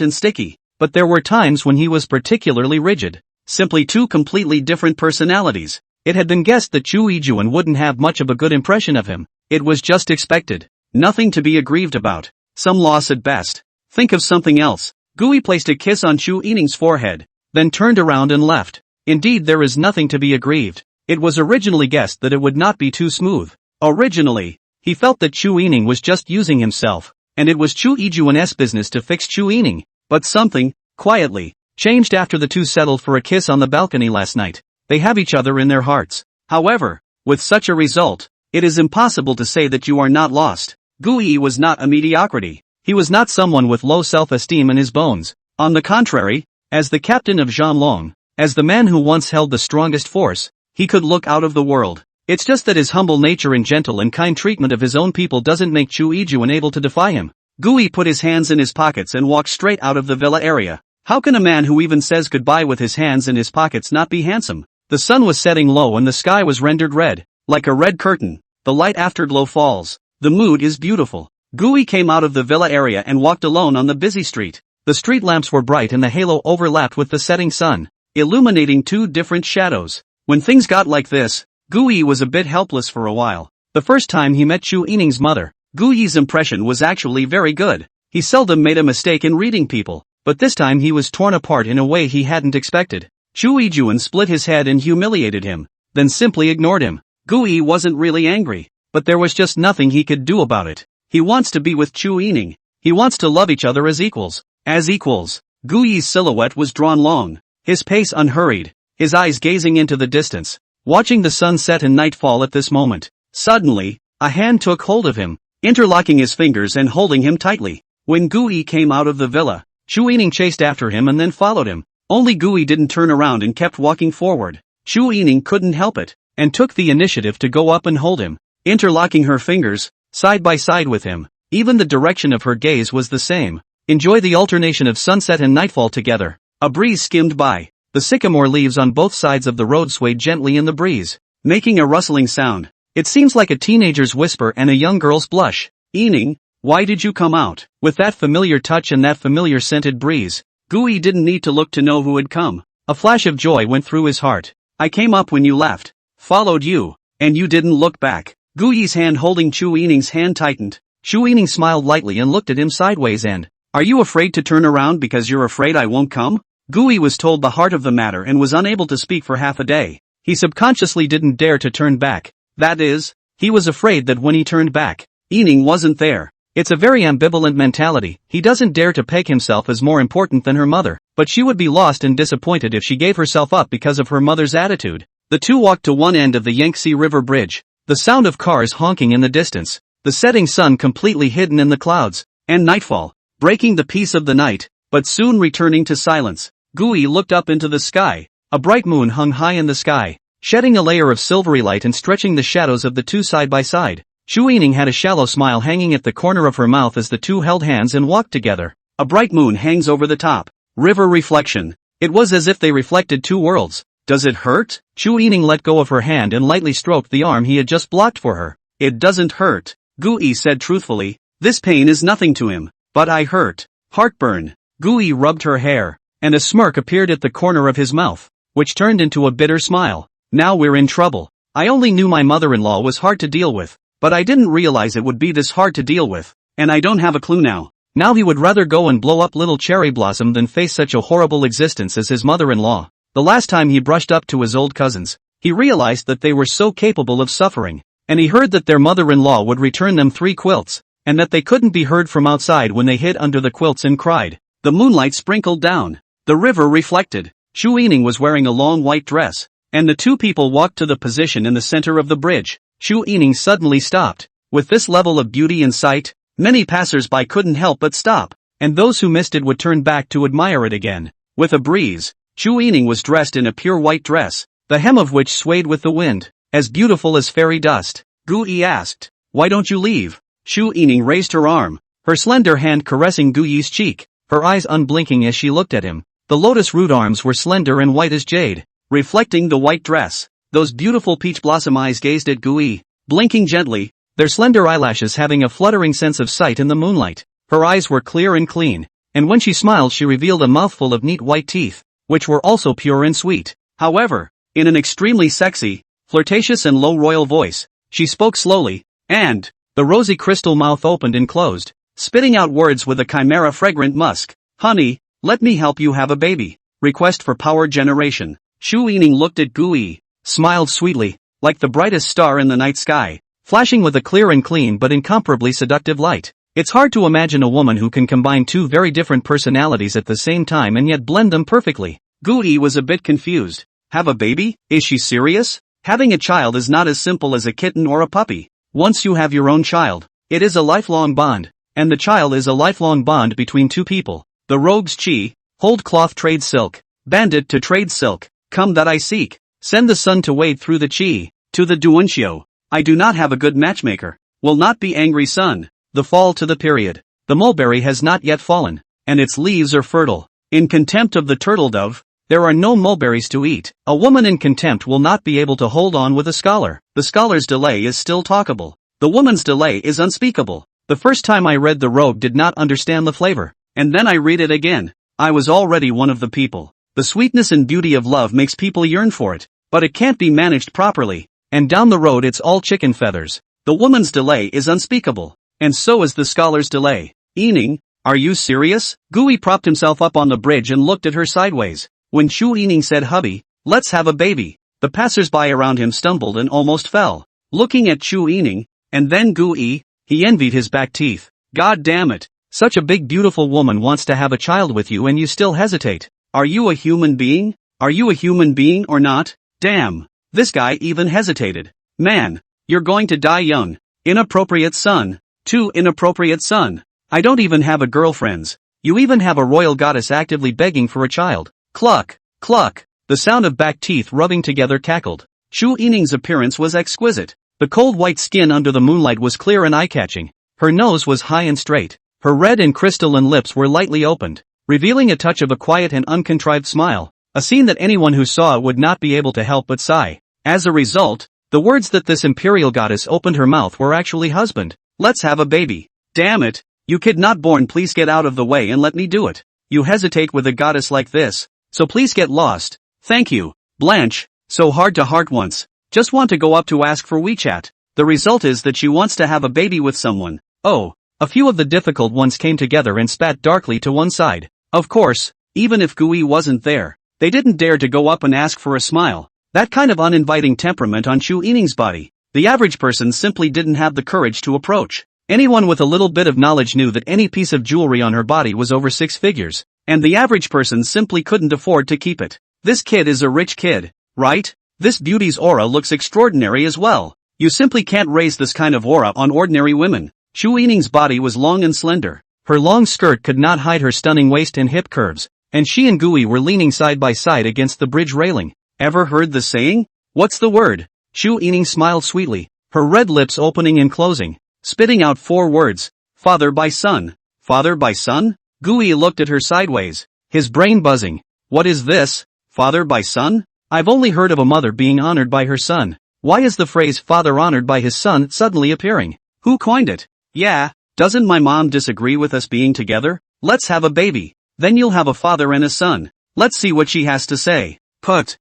and sticky, but there were times when he was particularly rigid. Simply two completely different personalities. It had been guessed that Chu Ijuan wouldn't have much of a good impression of him. It was just expected. Nothing to be aggrieved about. Some loss at best. Think of something else. Gui placed a kiss on Chu Ening's forehead, then turned around and left. Indeed, there is nothing to be aggrieved. It was originally guessed that it would not be too smooth. Originally, he felt that Chu Ening was just using himself, and it was Chu Ijuan's business to fix Chu Ening. But something, quietly, changed after the two settled for a kiss on the balcony last night. They have each other in their hearts. However, with such a result, it is impossible to say that you are not lost. Gui was not a mediocrity. He was not someone with low self-esteem in his bones. On the contrary, as the captain of Zhanlong, as the man who once held the strongest force, he could look out of the world. It's just that his humble nature and gentle and kind treatment of his own people doesn't make Chu Ijuan able to defy him. Gui put his hands in his pockets and walked straight out of the villa area. How can a man who even says goodbye with his hands in his pockets not be handsome? The sun was setting low and the sky was rendered red, like a red curtain. The light afterglow falls. The mood is beautiful. Gui came out of the villa area and walked alone on the busy street. The street lamps were bright and the halo overlapped with the setting sun, illuminating two different shadows. When things got like this, Gui was a bit helpless for a while. The first time he met Chu Ening's mother, Gui's impression was actually very good. He seldom made a mistake in reading people, but this time he was torn apart in a way he hadn't expected. Chu Ijuan split his head and humiliated him, then simply ignored him. Gui wasn't really angry, but there was just nothing he could do about it. He wants to be with Chu Ening. He wants to love each other as equals. As equals. Gui's silhouette was drawn long, his pace unhurried, his eyes gazing into the distance, watching the sun set and night fall at this moment. Suddenly, a hand took hold of him, interlocking his fingers and holding him tightly. When Gui came out of the villa, Chu Yining chased after him and then followed him. Only Gui didn't turn around and kept walking forward. Chu Yining couldn't help it, and took the initiative to go up and hold him, interlocking her fingers, side by side with him. Even the direction of her gaze was the same. Enjoy the alternation of sunset and nightfall together. A breeze skimmed by. The sycamore leaves on both sides of the road swayed gently in the breeze, making a rustling sound. It seems like a teenager's whisper and a young girl's blush. Yining, why did you come out? With that familiar touch and that familiar scented breeze, Gui didn't need to look to know who had come. A flash of joy went through his heart. I came up when you left, followed you, and you didn't look back. Gui's hand holding Chu Yining's hand tightened. Chu Yining smiled lightly and looked at him sideways and, are you afraid to turn around because you're afraid I won't come? Gui was told the heart of the matter and was unable to speak for half a day. He subconsciously didn't dare to turn back. That is, he was afraid that when he turned back, Yining wasn't there. It's a very ambivalent mentality. He doesn't dare to peg himself as more important than her mother, but she would be lost and disappointed if she gave herself up because of her mother's attitude. The two walked to one end of the Yangtze River Bridge, the sound of cars honking in the distance, the setting sun completely hidden in the clouds, and nightfall, breaking the peace of the night, but soon returning to silence. Gui looked up into the sky. A bright moon hung high in the sky, shedding a layer of silvery light and stretching the shadows of the two side by side. Chu Yining had a shallow smile hanging at the corner of her mouth as the two held hands and walked together. A bright moon hangs over the top. River reflection. It was as if they reflected two worlds. Does it hurt? Chu Yining let go of her hand and lightly stroked the arm he had just blocked for her. It doesn't hurt, Gui said truthfully. This pain is nothing to him. But I hurt. Heartburn. Gui rubbed her hair, and a smirk appeared at the corner of his mouth, which turned into a bitter smile. Now we're in trouble. I only knew my mother-in-law was hard to deal with, but I didn't realize it would be this hard to deal with, and I don't have a clue now. Now he would rather go and blow up little Cherry Blossom than face such a horrible existence as his mother-in-law. The last time he brushed up to his old cousins, he realized that they were so capable of suffering, and he heard that their mother-in-law would return them 3 quilts, and that they couldn't be heard from outside when they hid under the quilts and cried. The moonlight sprinkled down. The river reflected. Chu Yining was wearing a long white dress, and the two people walked to the position in the center of the bridge. Chu Yining suddenly stopped. With this level of beauty in sight, many passers-by couldn't help but stop, and those who missed it would turn back to admire it again. With a breeze, Chu Yining was dressed in a pure white dress, the hem of which swayed with the wind, as beautiful as fairy dust. Gui asked, why don't you leave? Chu Yining raised her arm, her slender hand caressing Gui's cheek, her eyes unblinking as she looked at him. The lotus root arms were slender and white as jade, reflecting the white dress. Those beautiful peach blossom eyes gazed at Gui, blinking gently, their slender eyelashes having a fluttering sense of sight in the moonlight. Her eyes were clear and clean, and when she smiled she revealed a mouthful of neat white teeth, which were also pure and sweet. However, in an extremely sexy, flirtatious and low royal voice, she spoke slowly, and the rosy crystal mouth opened and closed, spitting out words with a chimera fragrant musk. Honey, let me help you have a baby. Request for power generation. Chu Yining looked at Gui, smiled sweetly, like the brightest star in the night sky, flashing with a clear and clean but incomparably seductive light. It's hard to imagine a woman who can combine two very different personalities at the same time and yet blend them perfectly. Gui was a bit confused. Have a baby? Is she serious? Having a child is not as simple as a kitten or a puppy. Once you have your own child, it is a lifelong bond, and the child is a lifelong bond between two people. The rogue's chi, hold cloth trade silk, bandit to trade silk, come that I seek, send the sun to wade through the chi, to the duanxio. I do not have a good matchmaker, will not be angry sun, the fall to the period. The mulberry has not yet fallen, and its leaves are fertile. In contempt of the turtle dove, there are no mulberries to eat. A woman in contempt will not be able to hold on with a scholar. The scholar's delay is still talkable. The woman's delay is unspeakable. The first time I read The Rogue did not understand the flavor, and then I read it again. I was already one of the people. The sweetness and beauty of love makes people yearn for it, but it can't be managed properly, and down the road it's all chicken feathers. The woman's delay is unspeakable, and so is the scholar's delay. Yining, are you serious? Gui propped himself up on the bridge and looked at her sideways. When Chu Yining said hubby, let's have a baby, the passers-by around him stumbled and almost fell, looking at Chu Yining, and then Gui. He envied his back teeth. God damn it, such a big beautiful woman wants to have a child with you and you still hesitate. Are you a human being? Are you a human being or not? Damn, this guy even hesitated. Man, you're going to die young. Inappropriate son. Too inappropriate son. I don't even have a girlfriend. You even have a royal goddess actively begging for a child. Cluck, cluck. The sound of back teeth rubbing together cackled. Chu Yining's appearance was exquisite. The cold white skin under the moonlight was clear and eye-catching. Her nose was high and straight. Her red and crystalline lips were lightly opened, revealing a touch of a quiet and uncontrived smile. A scene that anyone who saw it would not be able to help but sigh. As a result, the words that this imperial goddess opened her mouth were actually husband. Let's have a baby. Damn it. You kid not born, please get out of the way and let me do it. You hesitate with a goddess like this, so please get lost. Thank you. Blanche, so hard to heart once. Just want to go up to ask for WeChat. The result is that she wants to have a baby with someone. Oh, a few of the difficult ones came together and spat darkly to one side. Of course, even if Gui wasn't there, they didn't dare to go up and ask for a smile. That kind of uninviting temperament on Chu Yining's body, the average person simply didn't have the courage to approach. Anyone with a little bit of knowledge knew that any piece of jewelry on her body was over 6 figures, and the average person simply couldn't afford to keep it. This kid is a rich kid, right? This beauty's aura looks extraordinary as well. You simply can't raise this kind of aura on ordinary women. Chu Yining's body was long and slender. Her long skirt could not hide her stunning waist and hip curves, and she and Gui were leaning side by side against the bridge railing. Ever heard the saying? What's the word? Chu Yining smiled sweetly, her red lips opening and closing, spitting out 4 words. Father by son. Father by son? Gui looked at her sideways, his brain buzzing. What is this? Father by son? I've only heard of a mother being honored by her son. Why is the phrase father honored by his son suddenly appearing? Who coined it? Yeah, doesn't my mom disagree with us being together? Let's have a baby. Then you'll have a father and a son. Let's see what she has to say. Put.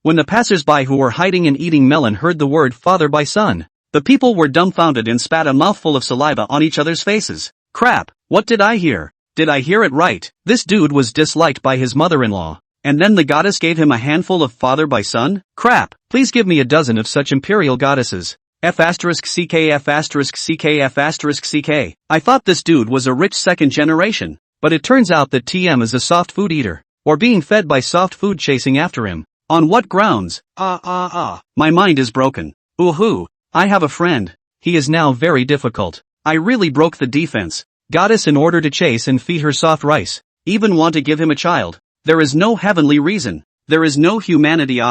When the passers-by who were hiding and eating melon heard the word father by son, the people were dumbfounded and spat a mouthful of saliva on each other's faces. Crap, what did I hear? Did I hear it right? This dude was disliked by his mother-in-law, and then the goddess gave him a handful of father by son? Crap, please give me a dozen of such imperial goddesses. F***ck. I thought this dude was a rich second generation, but it turns out that TM is a soft food eater, or being fed by soft food chasing after him. On what grounds? My mind is broken. Ooh, I have a friend. He is now very difficult. I really broke the defense. Goddess in order to chase and feed her soft rice. Even want to give him a child. There is no heavenly reason. There is no humanity.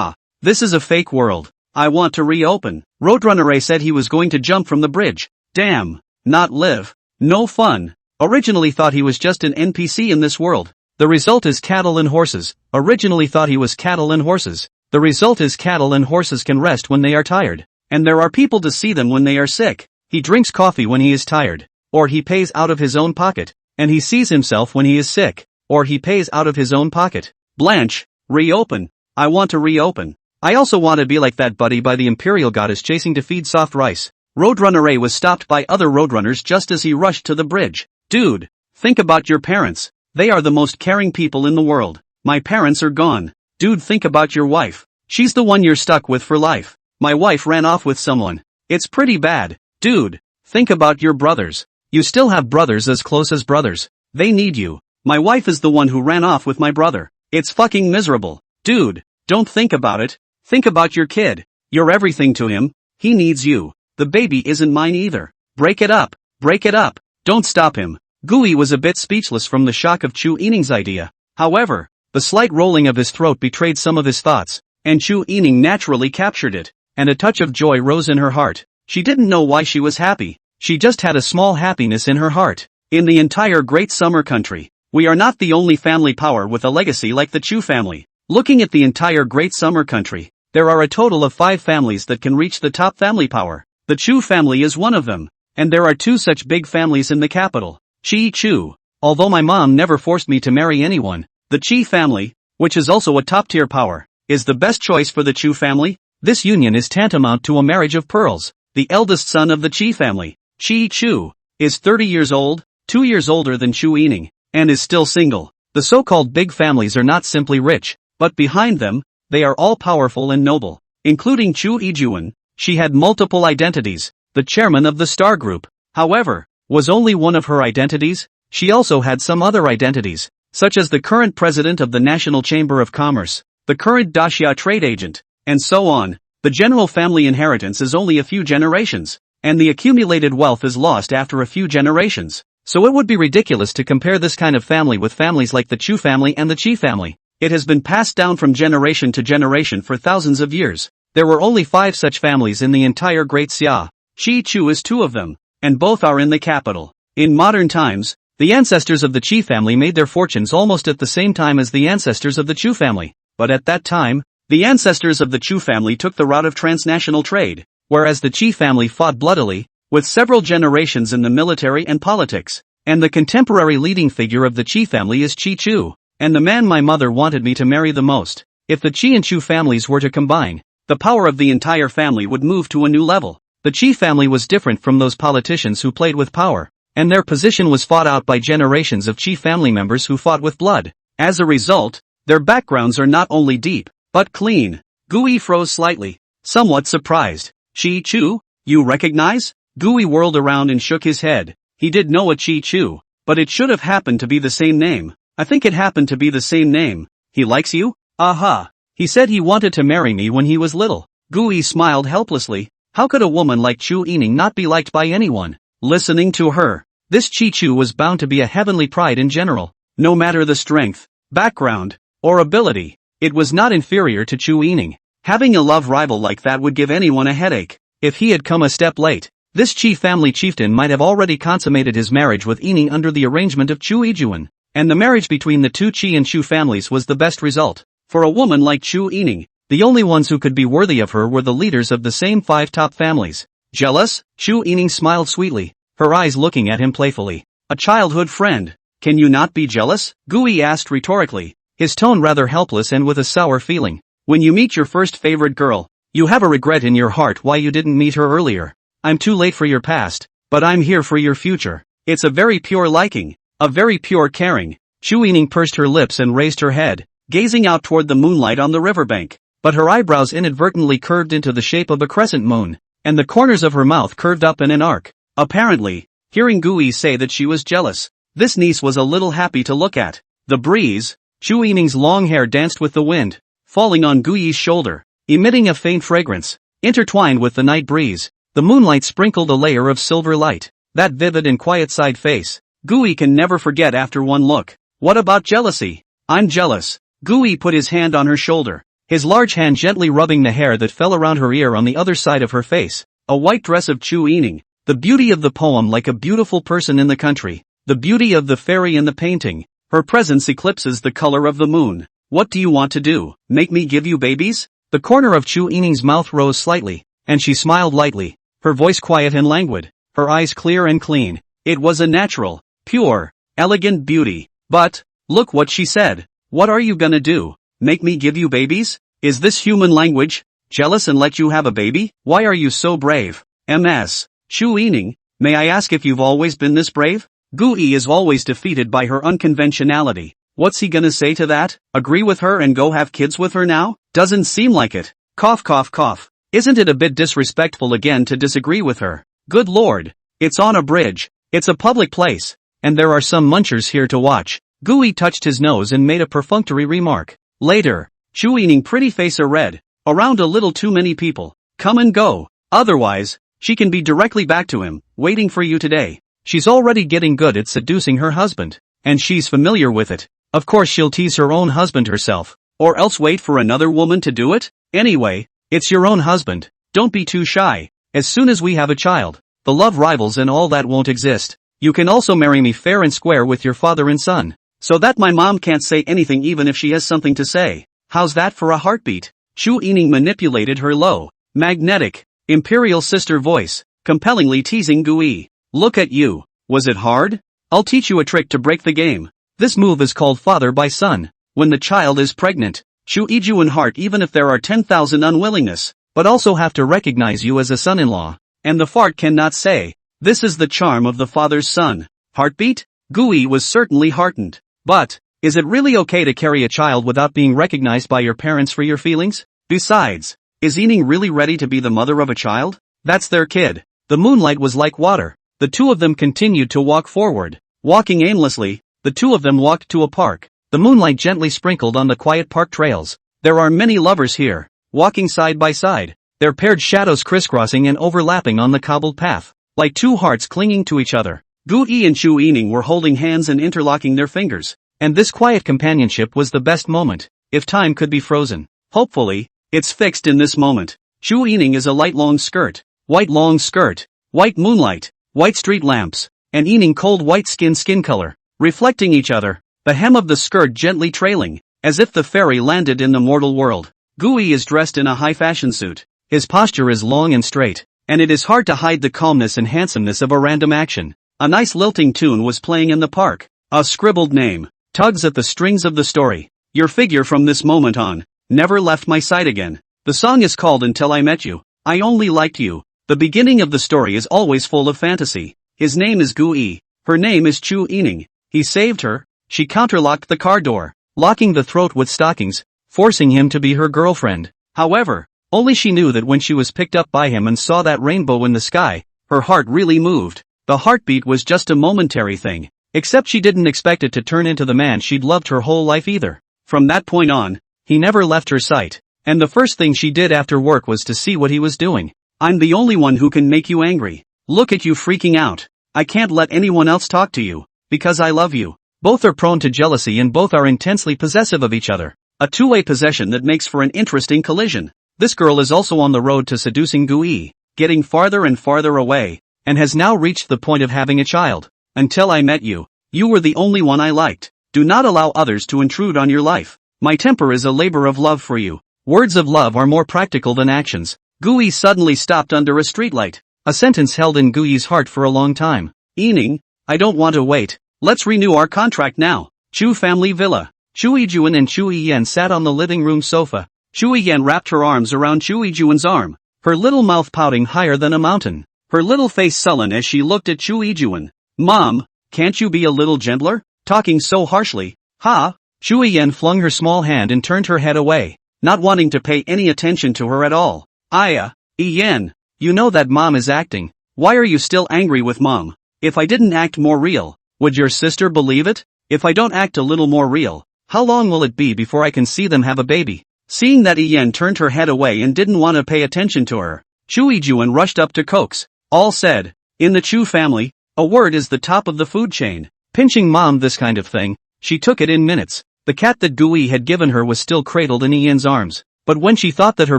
This is a fake world. I want to reopen. Roadrunner said he was going to jump from the bridge. Damn. Not live. No fun. Originally thought he was just an NPC in this world. The result is cattle and horses. Originally thought he was cattle and horses. The result is cattle and horses can rest when they are tired. And there are people to see them when they are sick. He drinks coffee when he is tired. Or he pays out of his own pocket. And he sees himself when he is sick. Or he pays out of his own pocket. Blanche, reopen. I want to reopen. I also want to be like that buddy by the imperial goddess chasing to feed soft rice. Roadrunner was stopped by other roadrunners just as he rushed to the bridge. Dude, think about your parents. They are the most caring people in the world. My parents are gone. Dude, think about your wife. She's the one you're stuck with for life. My wife ran off with someone. It's pretty bad. Dude, think about your brothers. You still have brothers as close as brothers. They need you. My wife is the one who ran off with my brother. It's fucking miserable. Dude, don't think about it. Think about your kid. You're everything to him. He needs you. The baby isn't mine either. Break it up. Break it up. Don't stop him. Gui was a bit speechless from the shock of Chu Yining's idea. However, the slight rolling of his throat betrayed some of his thoughts, and Chu Yining naturally captured it, and a touch of joy rose in her heart. She didn't know why she was happy. She just had a small happiness in her heart. In the entire Great Summer Country, we are not the only family power with a legacy like the Chu family. Looking at the entire Great Summer Country, there are a total of 5 families that can reach the top family power. The Chu family is one of them, and there are 2 such big families in the capital. Chi Chu. Although my mom never forced me to marry anyone, the Chi family, which is also a top-tier power, is the best choice for the Chu family. This union is tantamount to a marriage of pearls. The eldest son of the Chi family, Chi Chu, is 30 years old, 2 years older than Chu Yining, and is still single. The so-called big families are not simply rich, but behind them, they are all powerful and noble, including Chu Yijuan. She had multiple identities. The chairman of the Star Group, however, was only one of her identities. She also had some other identities, such as the current president of the National Chamber of Commerce, the current Daxia trade agent, and so on. The general family inheritance is only a few generations. and the accumulated wealth is lost after a few generations. So it would be ridiculous to compare this kind of family with families like the Chu family and the Qi family. It has been passed down from generation to generation for thousands of years. There were only 5 such families in the entire Great Xia. Qi Chu is 2 of them, and both are in the capital. In modern times, the ancestors of the Qi family made their fortunes almost at the same time as the ancestors of the Chu family. But at that time, the ancestors of the Chu family took the route of transnational trade, whereas the Qi family fought bloodily, with several generations in the military and politics. And the contemporary leading figure of the Qi family is Qi Chu, and the man my mother wanted me to marry the most. If the Qi and Chu families were to combine, the power of the entire family would move to a new level. The Qi family was different from those politicians who played with power, and their position was fought out by generations of Qi family members who fought with blood. As a result, their backgrounds are not only deep, but clean. Gui froze slightly, somewhat surprised. Qi Chu? You recognize? Gui whirled around and shook his head. He did know a Qi Chu, but it should have happened to be the same name. I think it happened to be the same name. He likes you? Aha. He said he wanted to marry me when he was little. Gui smiled helplessly. How could a woman like Chu Yining not be liked by anyone? Listening to her, this Qi Chu was bound to be a heavenly pride in general. No matter the strength, background, or ability, it was not inferior to Chu Yining. Having a love rival like that would give anyone a headache. If he had come a step late, this Qi family chieftain might have already consummated his marriage with Yining under the arrangement of Chu Yijuan, and the marriage between the 2 Qi and Chu families was the best result. For a woman like Chu Yining, the only ones who could be worthy of her were the leaders of the same 5 top families. Jealous? Chu Yining smiled sweetly, her eyes looking at him playfully. A childhood friend. Can you not be jealous? Gui asked rhetorically, his tone rather helpless and with a sour feeling. When you meet your first favorite girl, you have a regret in your heart why you didn't meet her earlier. I'm too late for your past, but I'm here for your future. It's a very pure liking, a very pure caring. Chu Yining pursed her lips and raised her head, gazing out toward the moonlight on the riverbank, but her eyebrows inadvertently curved into the shape of a crescent moon, and the corners of her mouth curved up in an arc. Apparently, hearing Gui say that she was jealous, this niece was a little happy to look at. The breeze, Chu Yining's long hair danced with the wind, falling on Gui's shoulder, emitting a faint fragrance. Intertwined with the night breeze, the moonlight sprinkled a layer of silver light. That vivid and quiet side face, Gui can never forget after one look. What about jealousy? I'm jealous. Gui put his hand on her shoulder, his large hand gently rubbing the hair that fell around her ear on the other side of her face. A white dress of Chu Yining, the beauty of the poem, like a beautiful person in the country, the beauty of the fairy in the painting. Her presence eclipses the color of the moon. What do you want to do? Make me give you babies? The corner of Chu Yining's mouth rose slightly, and she smiled lightly, her voice quiet and languid, her eyes clear and clean. It was a natural, pure, elegant beauty. But, look what she said. What are you gonna do? Make me give you babies? Is this human language? Jealous and let you have a baby? Why are you so brave? MS. Chu Yining, may I ask if you've always been this brave? Gui is always defeated by her unconventionality. What's he gonna say to that? Agree with her and go have kids with her now? Doesn't seem like it. Cough cough cough. Isn't it a bit disrespectful again to disagree with her? Good lord. It's on a bridge. It's a public place. And there are some munchers here to watch. Gui touched his nose and made a perfunctory remark. Later, Chu Yining pretty face a red. Around a little too many people. Come and go. Otherwise, she can be directly back to him, waiting for you today. She's already getting good at seducing her husband. And she's familiar with it. Of course she'll tease her own husband herself. Or else wait for another woman to do it? Anyway, it's your own husband. Don't be too shy. As soon as we have a child, the love rivals and all that won't exist. You can also marry me fair and square with your father and son. So that my mom can't say anything even if she has something to say. How's that for a heartbeat? Chu Yining manipulated her low, magnetic, imperial sister voice, compellingly teasing Gui. Look at you. Was it hard? I'll teach you a trick to break the game. This move is called father by son. When the child is pregnant, Chu Yijuan heart even if there are 10,000 unwillingness, but also have to recognize you as a son-in-law. And the fart cannot say, this is the charm of the father's son. Heartbeat? Gui was certainly heartened. But, is it really okay to carry a child without being recognized by your parents for your feelings? Besides, is Yining really ready to be the mother of a child? That's their kid. The moonlight was like water. The two of them continued to walk forward. Walking aimlessly, the two of them walked to a park. The moonlight gently sprinkled on the quiet park trails. There are many lovers here, walking side by side. their paired shadows crisscrossing and overlapping on the cobbled path, like two hearts clinging to each other. Gu Yi and Chu Yining were holding hands and interlocking their fingers, and this quiet companionship was the best moment, if time could be frozen. Hopefully, it's fixed in this moment. Chu Yining is a light long skirt, white moonlight, white street lamps, and Yining cold white skin color, reflecting each other, the hem of the skirt gently trailing, as if the fairy landed in the mortal world. Gu Yi is dressed in a high fashion suit, his posture is long and straight, and it is hard to hide the calmness and handsomeness of a random action. A nice lilting tune was playing in the park. A scribbled name tugs at the strings of the story. Your figure from this moment on never left my sight again. The song is called Until I Met You. I Only Liked You. The beginning of the story is always full of fantasy. His name is Gu Yi. Her name is Chu Yining. He saved her. She counterlocked the car door, locking the throat with stockings, forcing him to be her girlfriend. However, only she knew that when she was picked up by him and saw that rainbow in the sky, her heart really moved. The heartbeat was just a momentary thing, except she didn't expect it to turn into the man she'd loved her whole life either. From that point on, he never left her sight, and the first thing she did after work was to see what he was doing. I'm the only one who can make you angry. Look at you freaking out. I can't let anyone else talk to you, because I love you. Both are prone to jealousy and both are intensely possessive of each other. A two-way possession that makes for an interesting collision. This girl is also on the road to seducing Gu Yi, getting farther and farther away, and has now reached the point of having a child. Until I met you, you were the only one I liked. Do not allow others to intrude on your life. My temper is a labor of love for you. Words of love are more practical than actions. Gu Yi suddenly stopped under a streetlight, a sentence held in Gu Yi's heart for a long time. Yining, I don't want to wait. Let's renew our contract now. Chu family villa. Chu Yijuan and Chu Yiyan sat on the living room sofa. Chu Yiyan wrapped her arms around Chu Yijuan's arm, her little mouth pouting higher than a mountain, her little face sullen as she looked at Chu Yijuan. Mom, can't you be a little gentler? Talking so harshly. Ha! Chu Yiyan flung her small hand and turned her head away, not wanting to pay any attention to her at all. Yiyan, you know that mom is acting. Why are you still angry with mom? If I didn't act more real, would your sister believe it? If I don't act a little more real, how long will it be before I can see them have a baby? Seeing that Yiyan turned her head away and didn't want to pay attention to her, Chu Yijuan rushed up to coax. All said, in the Chu family, a word is the top of the food chain. Pinching mom this kind of thing, she took it in minutes. The cat that Gu Yi had given her was still cradled in Yian's arms, but when she thought that her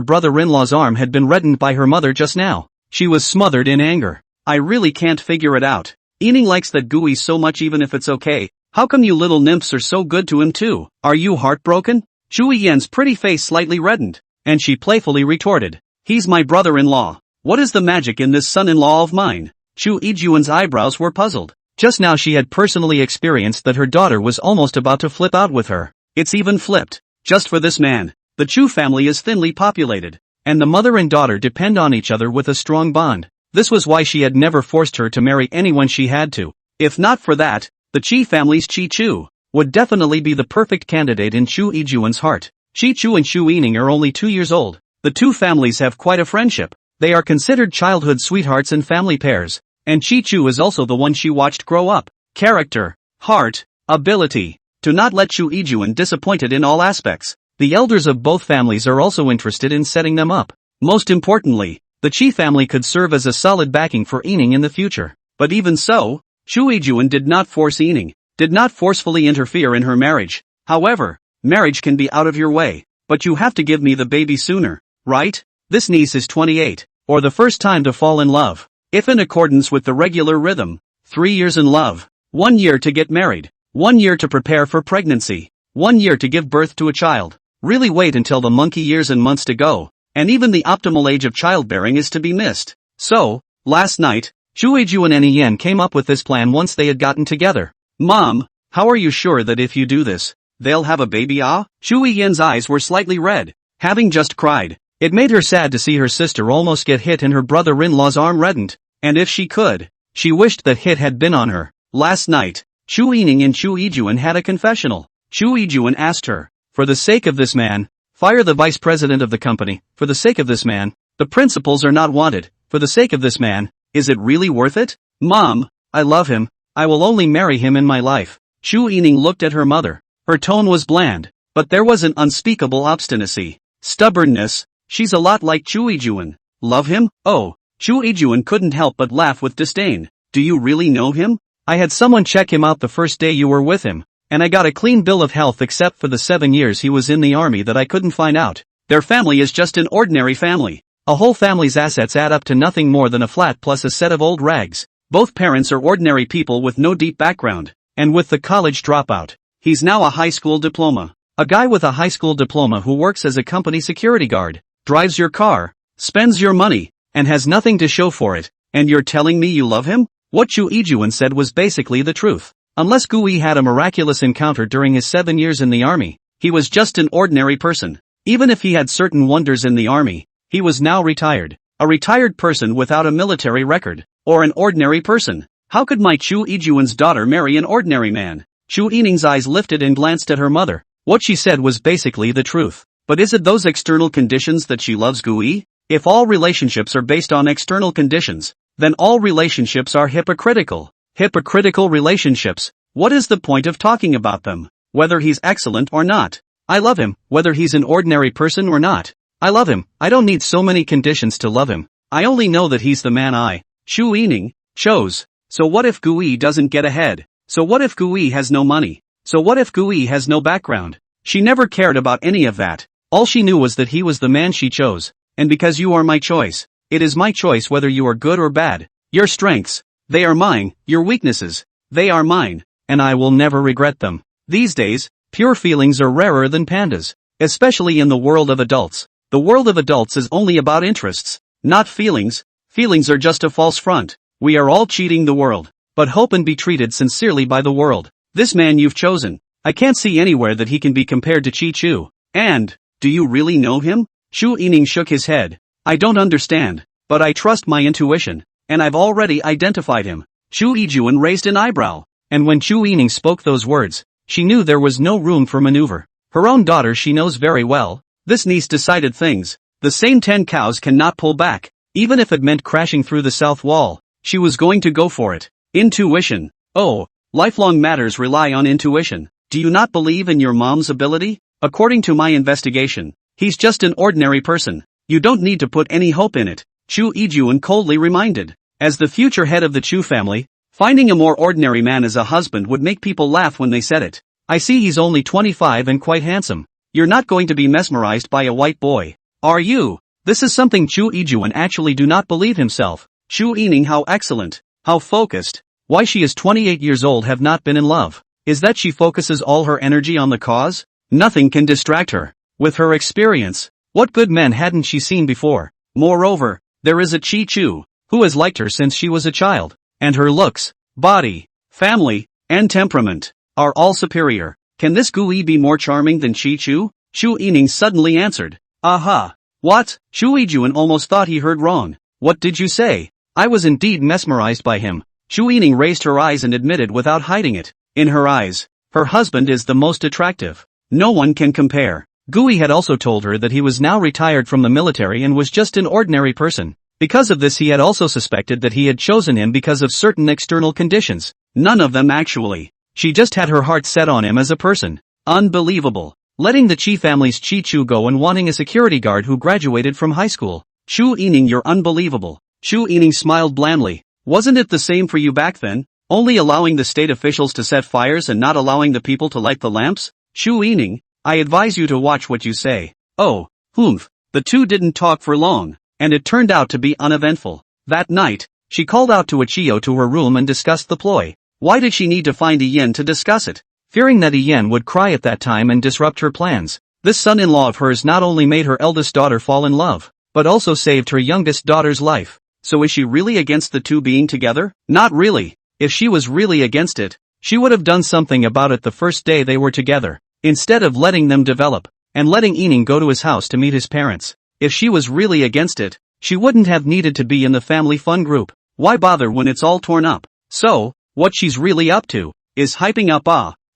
brother-in-law's arm had been reddened by her mother just now, she was smothered in anger. I really can't figure it out. Yining likes that Gu Yi so much even if it's okay. How come you little nymphs are so good to him too? Are you heartbroken? Chu Yian's pretty face slightly reddened, and she playfully retorted. He's my brother-in-law. What is the magic in this son-in-law of mine? Chu Yijuan's eyebrows were puzzled. Just now she had personally experienced that her daughter was almost about to flip out with her. It's even flipped. Just for this man. The Chu family is thinly populated, and the mother and daughter depend on each other with a strong bond. This was why she had never forced her to marry anyone she had to. If not for that, the Chi family's Chi Chu would definitely be the perfect candidate in Chu Yijuan's heart. Chi Chu and Chu Yining are only 2 years old. The two families have quite a friendship. They are considered childhood sweethearts and family pairs, and Chi Chu is also the one she watched grow up. Character, heart, ability, to not let Chu Yijuan disappointed in all aspects. The elders of both families are also interested in setting them up. Most importantly, the Chi family could serve as a solid backing for Yining in the future. But even so, Chu Yijuan did not force Yining, did not forcefully interfere in her marriage. However, marriage can be out of your way, but you have to give me the baby sooner, right? This niece is 28, or the first time to fall in love. If in accordance with the regular rhythm, 3 years in love, 1 year to get married, 1 year to prepare for pregnancy, 1 year to give birth to a child. Really wait until the monkey years and months to go, and even the optimal age of childbearing is to be missed. So, last night, Chu Yijuan and Yian came up with this plan once they had gotten together. Mom, how are you sure that if you do this, they'll have a baby? Chu Yian's eyes were slightly red, having just cried. It made her sad to see her sister almost get hit and her brother-in-law's arm reddened, and if she could, she wished that hit had been on her. Last night, Chu Yining and Chu Yijuan had a confessional. Chu Yijuan asked her, for the sake of this man, fire the vice president of the company. For the sake of this man, the principals are not wanted. For the sake of this man, is it really worth it? Mom, I love him. I will only marry him in my life. Chu Yining looked at her mother. Her tone was bland, but there was an unspeakable obstinacy. Stubbornness. She's a lot like Chu Yijuan. Love him? Oh. Chu Ijuan couldn't help but laugh with disdain. Do you really know him? I had someone check him out the first day you were with him, and I got a clean bill of health except for the 7 years he was in the army that I couldn't find out. Their family is just an ordinary family. A whole family's assets add up to nothing more than a flat plus a set of old rags. Both parents are ordinary people with no deep background, and with the college dropout. He's now a high school diploma. A guy with a high school diploma who works as a company security guard, drives your car, spends your money, and has nothing to show for it, and you're telling me you love him? What Chu Ijuan said was basically the truth. Unless Gui had a miraculous encounter during his 7 years in the army, he was just an ordinary person. Even if he had certain wonders in the army, he was now retired. A retired person without a military record, or an ordinary person. How could my Chu Ijuan's daughter marry an ordinary man? Chu Yining's eyes lifted and glanced at her mother. What she said was basically the truth. But is it those external conditions that she loves Gui? If all relationships are based on external conditions, then all relationships are hypocritical. Hypocritical relationships. What is the point of talking about them? Whether he's excellent or not. I love him, whether he's an ordinary person or not. I love him. I don't need so many conditions to love him. I only know that he's the man I, Chu Yining, chose. So what if Gui doesn't get ahead? So what if Gui has no money? So what if Gui has no background? She never cared about any of that. All she knew was that he was the man she chose. And because you are my choice, it is my choice whether you are good or bad. Your strengths, they are mine. Your weaknesses, they are mine. And I will never regret them. These days, pure feelings are rarer than pandas. Especially in the world of adults. The world of adults is only about interests, not feelings. Feelings are just a false front. We are all cheating the world. But hope and be treated sincerely by the world. This man you've chosen, I can't see anywhere that he can be compared to Chi Chu. And, do you really know him? Chu Yining shook his head. I don't understand, but I trust my intuition, and I've already identified him. Chu Ijuan raised an eyebrow, and when Chu Yining spoke those words, she knew there was no room for maneuver. Her own daughter she knows very well. This niece decided things. The same 10 cows cannot pull back. Even if it meant crashing through the south wall, she was going to go for it. Intuition. Oh, lifelong matters rely on intuition. Do you not believe in your mom's ability? According to my investigation, he's just an ordinary person. You don't need to put any hope in it. Chu Ijuan coldly reminded. As the future head of the Chu family, finding a more ordinary man as a husband would make people laugh when they said it. I see he's only 25 and quite handsome. You're not going to be mesmerized by a white boy, are you? This is something Chu Ijuan actually do not believe himself. Chu Yining, how excellent, how focused. Why she is 28 years old have not been in love. Is that she focuses all her energy on the cause? Nothing can distract her. With her experience, what good men hadn't she seen before? Moreover, there is a Chi Chu, who has liked her since she was a child, and her looks, body, family, and temperament are all superior. Can this Gui be more charming than Chi Chu? Chu Yining suddenly answered. Aha! What? Chu Ijuan almost thought he heard wrong. What did you say? I was indeed mesmerized by him. Chu Yining raised her eyes and admitted without hiding it. In her eyes, her husband is the most attractive. No one can compare. Gui had also told her that he was now retired from the military and was just an ordinary person. Because of this he had also suspected that he had chosen him because of certain external conditions. None of them actually. She just had her heart set on him as a person. Unbelievable. Letting the Chi family's Chi Chu go and wanting a security guard who graduated from high school. Chu Yining, you're unbelievable. Chu Yining smiled blandly. Wasn't it the same for you back then? Only allowing the state officials to set fires and not allowing the people to light the lamps? Chu Yining, I advise you to watch what you say. Oh, humph. The two didn't talk for long, and it turned out to be uneventful. That night, she called out to Achio to her room and discussed the ploy. Why did she need to find Iyen to discuss it? Fearing that Iyen would cry at that time and disrupt her plans. This son-in-law of hers not only made her eldest daughter fall in love, but also saved her youngest daughter's life. So is she really against the two being together? Not really. If she was really against it, she would have done something about it the first day they were together, instead of letting them develop, and letting Yining go to his house to meet his parents. If she was really against it, she wouldn't have needed to be in the family fun group. Why bother when it's all torn up? So, what she's really up to, is hyping up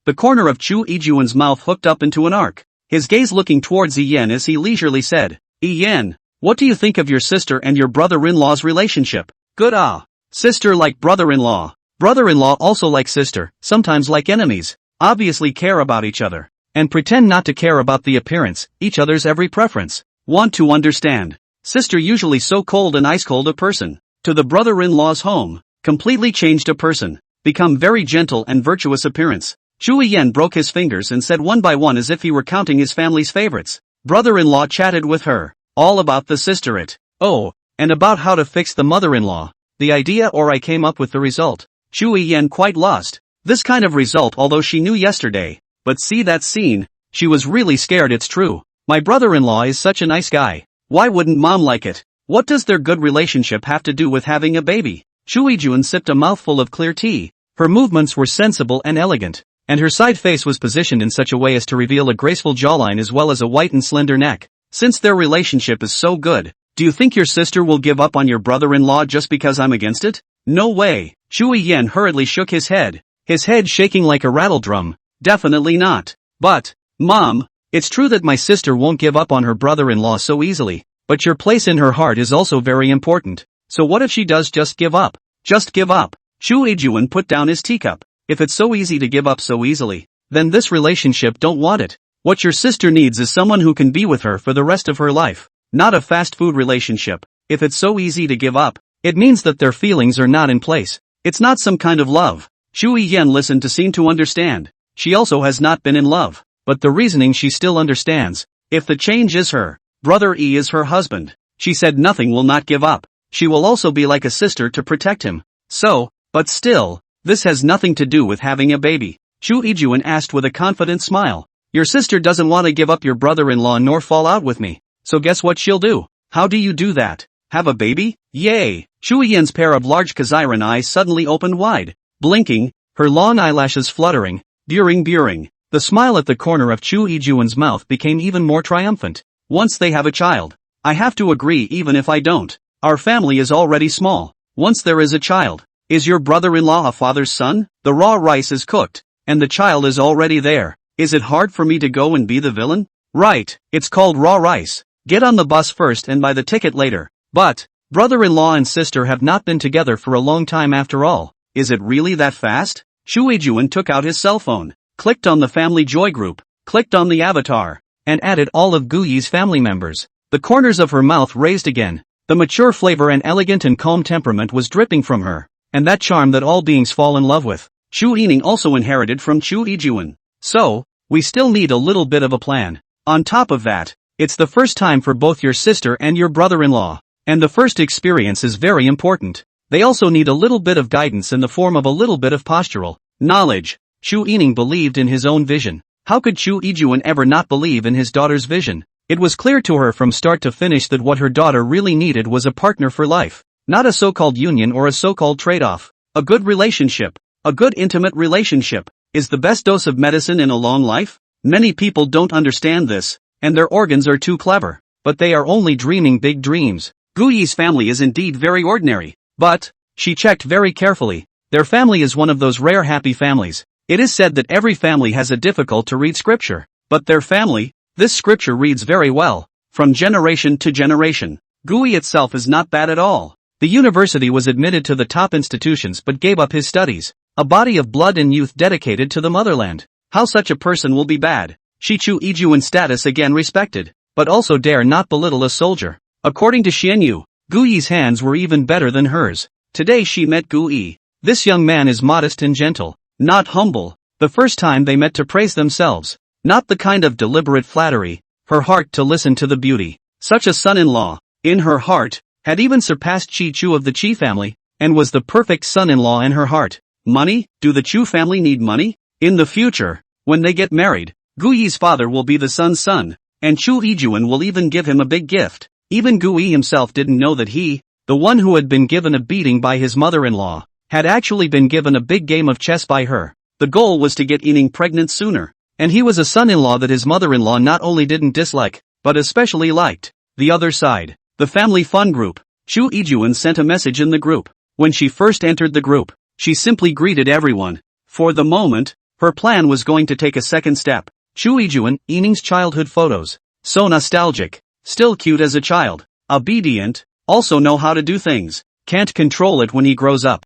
The corner of Chu Ijuan's mouth hooked up into an arc, his gaze looking towards Iyen as he leisurely said, Iyen, what do you think of your sister and your brother-in-law's relationship? Good Sister like brother-in-law. Brother-in-law also like sister, sometimes like enemies, obviously care about each other, and pretend not to care about the appearance, each other's every preference. Want to understand. Sister usually so cold and ice-cold a person. To the brother-in-law's home. Completely changed a person. Become very gentle and virtuous appearance. Chu Yen broke his fingers and said one by one as if he were counting his family's favorites. Brother-in-law chatted with her. All about the sisterate. Oh, and about how to fix the mother-in-law. The idea or I came up with the result. Chu Yen quite lost. This kind of result although she knew yesterday. But see that scene? She was really scared it's true. My brother-in-law is such a nice guy. Why wouldn't mom like it? What does their good relationship have to do with having a baby? Chu Ijun sipped a mouthful of clear tea. Her movements were sensible and elegant. And her side face was positioned in such a way as to reveal a graceful jawline as well as a white and slender neck. Since their relationship is so good, do you think your sister will give up on your brother-in-law just because I'm against it? No way. Chu Yen hurriedly shook his head shaking like a rattle drum. Definitely not. But, Mom, it's true that my sister won't give up on her brother-in-law so easily, but your place in her heart is also very important. So what if she does just give up? Just give up. Chu Ijun put down his teacup. If it's so easy to give up so easily, then this relationship don't want it. What your sister needs is someone who can be with her for the rest of her life. Not a fast food relationship. If it's so easy to give up, it means that their feelings are not in place. It's not some kind of love. Chu Yen listened to seem to understand. She also has not been in love, but the reasoning she still understands. If the change is her, brother E is her husband. She said nothing will not give up. She will also be like a sister to protect him. So, but still, this has nothing to do with having a baby. Chu Ijun asked with a confident smile. Your sister doesn't want to give up your brother-in-law nor fall out with me. So guess what she'll do? How do you do that? Have a baby? Yay! Chu Yen's pair of large Kazairan eyes suddenly opened wide. Blinking, her long eyelashes fluttering, buring. The smile at the corner of Chu Ijun's mouth became even more triumphant. Once they have a child. I have to agree even if I don't. Our family is already small. Once there is a child. Is your brother-in-law a father's son? The raw rice is cooked, and the child is already there. Is it hard for me to go and be the villain? Right, it's called raw rice. Get on the bus first and buy the ticket later. But, brother-in-law and sister have not been together for a long time after all. Is it really that fast? Chu Ijun took out his cell phone, clicked on the family joy group, clicked on the avatar, and added all of Gu Yi's family members. The corners of her mouth raised again. The mature flavor and elegant and calm temperament was dripping from her, and that charm that all beings fall in love with. Chu Yining also inherited from Chu Ijun. So, we still need a little bit of a plan. On top of that, it's the first time for both your sister and your brother-in-law, and the first experience is very important. They also need a little bit of guidance in the form of a little bit of postural knowledge. Chu Yining believed in his own vision. How could Chu Ijun ever not believe in his daughter's vision? It was clear to her from start to finish that what her daughter really needed was a partner for life. Not a so-called union or a so-called trade-off. A good relationship. A good intimate relationship is the best dose of medicine in a long life. Many people don't understand this, and their organs are too clever. But they are only dreaming big dreams. Gu Yi's family is indeed very ordinary. But, she checked very carefully, their family is one of those rare happy families. It is said that every family has a difficult to read scripture. But their family, this scripture reads very well, from generation to generation. Gu Yi itself is not bad at all. The university was admitted to the top institutions but gave up his studies. A body of blood and youth dedicated to the motherland. How such a person will be bad? Chu Ijun status again respected, but also dare not belittle a soldier. According to Xianyu, Gu Yi's hands were even better than hers. Today she met Gu Yi. This young man is modest and gentle, not humble. The first time they met to praise themselves. Not the kind of deliberate flattery. Her heart to listen to the beauty. Such a son-in-law, in her heart, had even surpassed Chi Chu of the Chi family, and was the perfect son-in-law in her heart. Money? Do the Chu family need money? In the future, when they get married, Gu Yi's father will be the son's son, and Chu Ijun will even give him a big gift. Even Gu Yi himself didn't know that he, the one who had been given a beating by his mother-in-law, had actually been given a big game of chess by her. The goal was to get Yining pregnant sooner, and he was a son-in-law that his mother-in-law not only didn't dislike, but especially liked. The other side, the family fun group. Chu Ijun sent a message in the group. When she first entered the group, she simply greeted everyone. For the moment, her plan was going to take a second step. Chu Ijun, Yining's childhood photos. So nostalgic. Still cute as a child. Obedient. Also know how to do things. Can't control it when he grows up.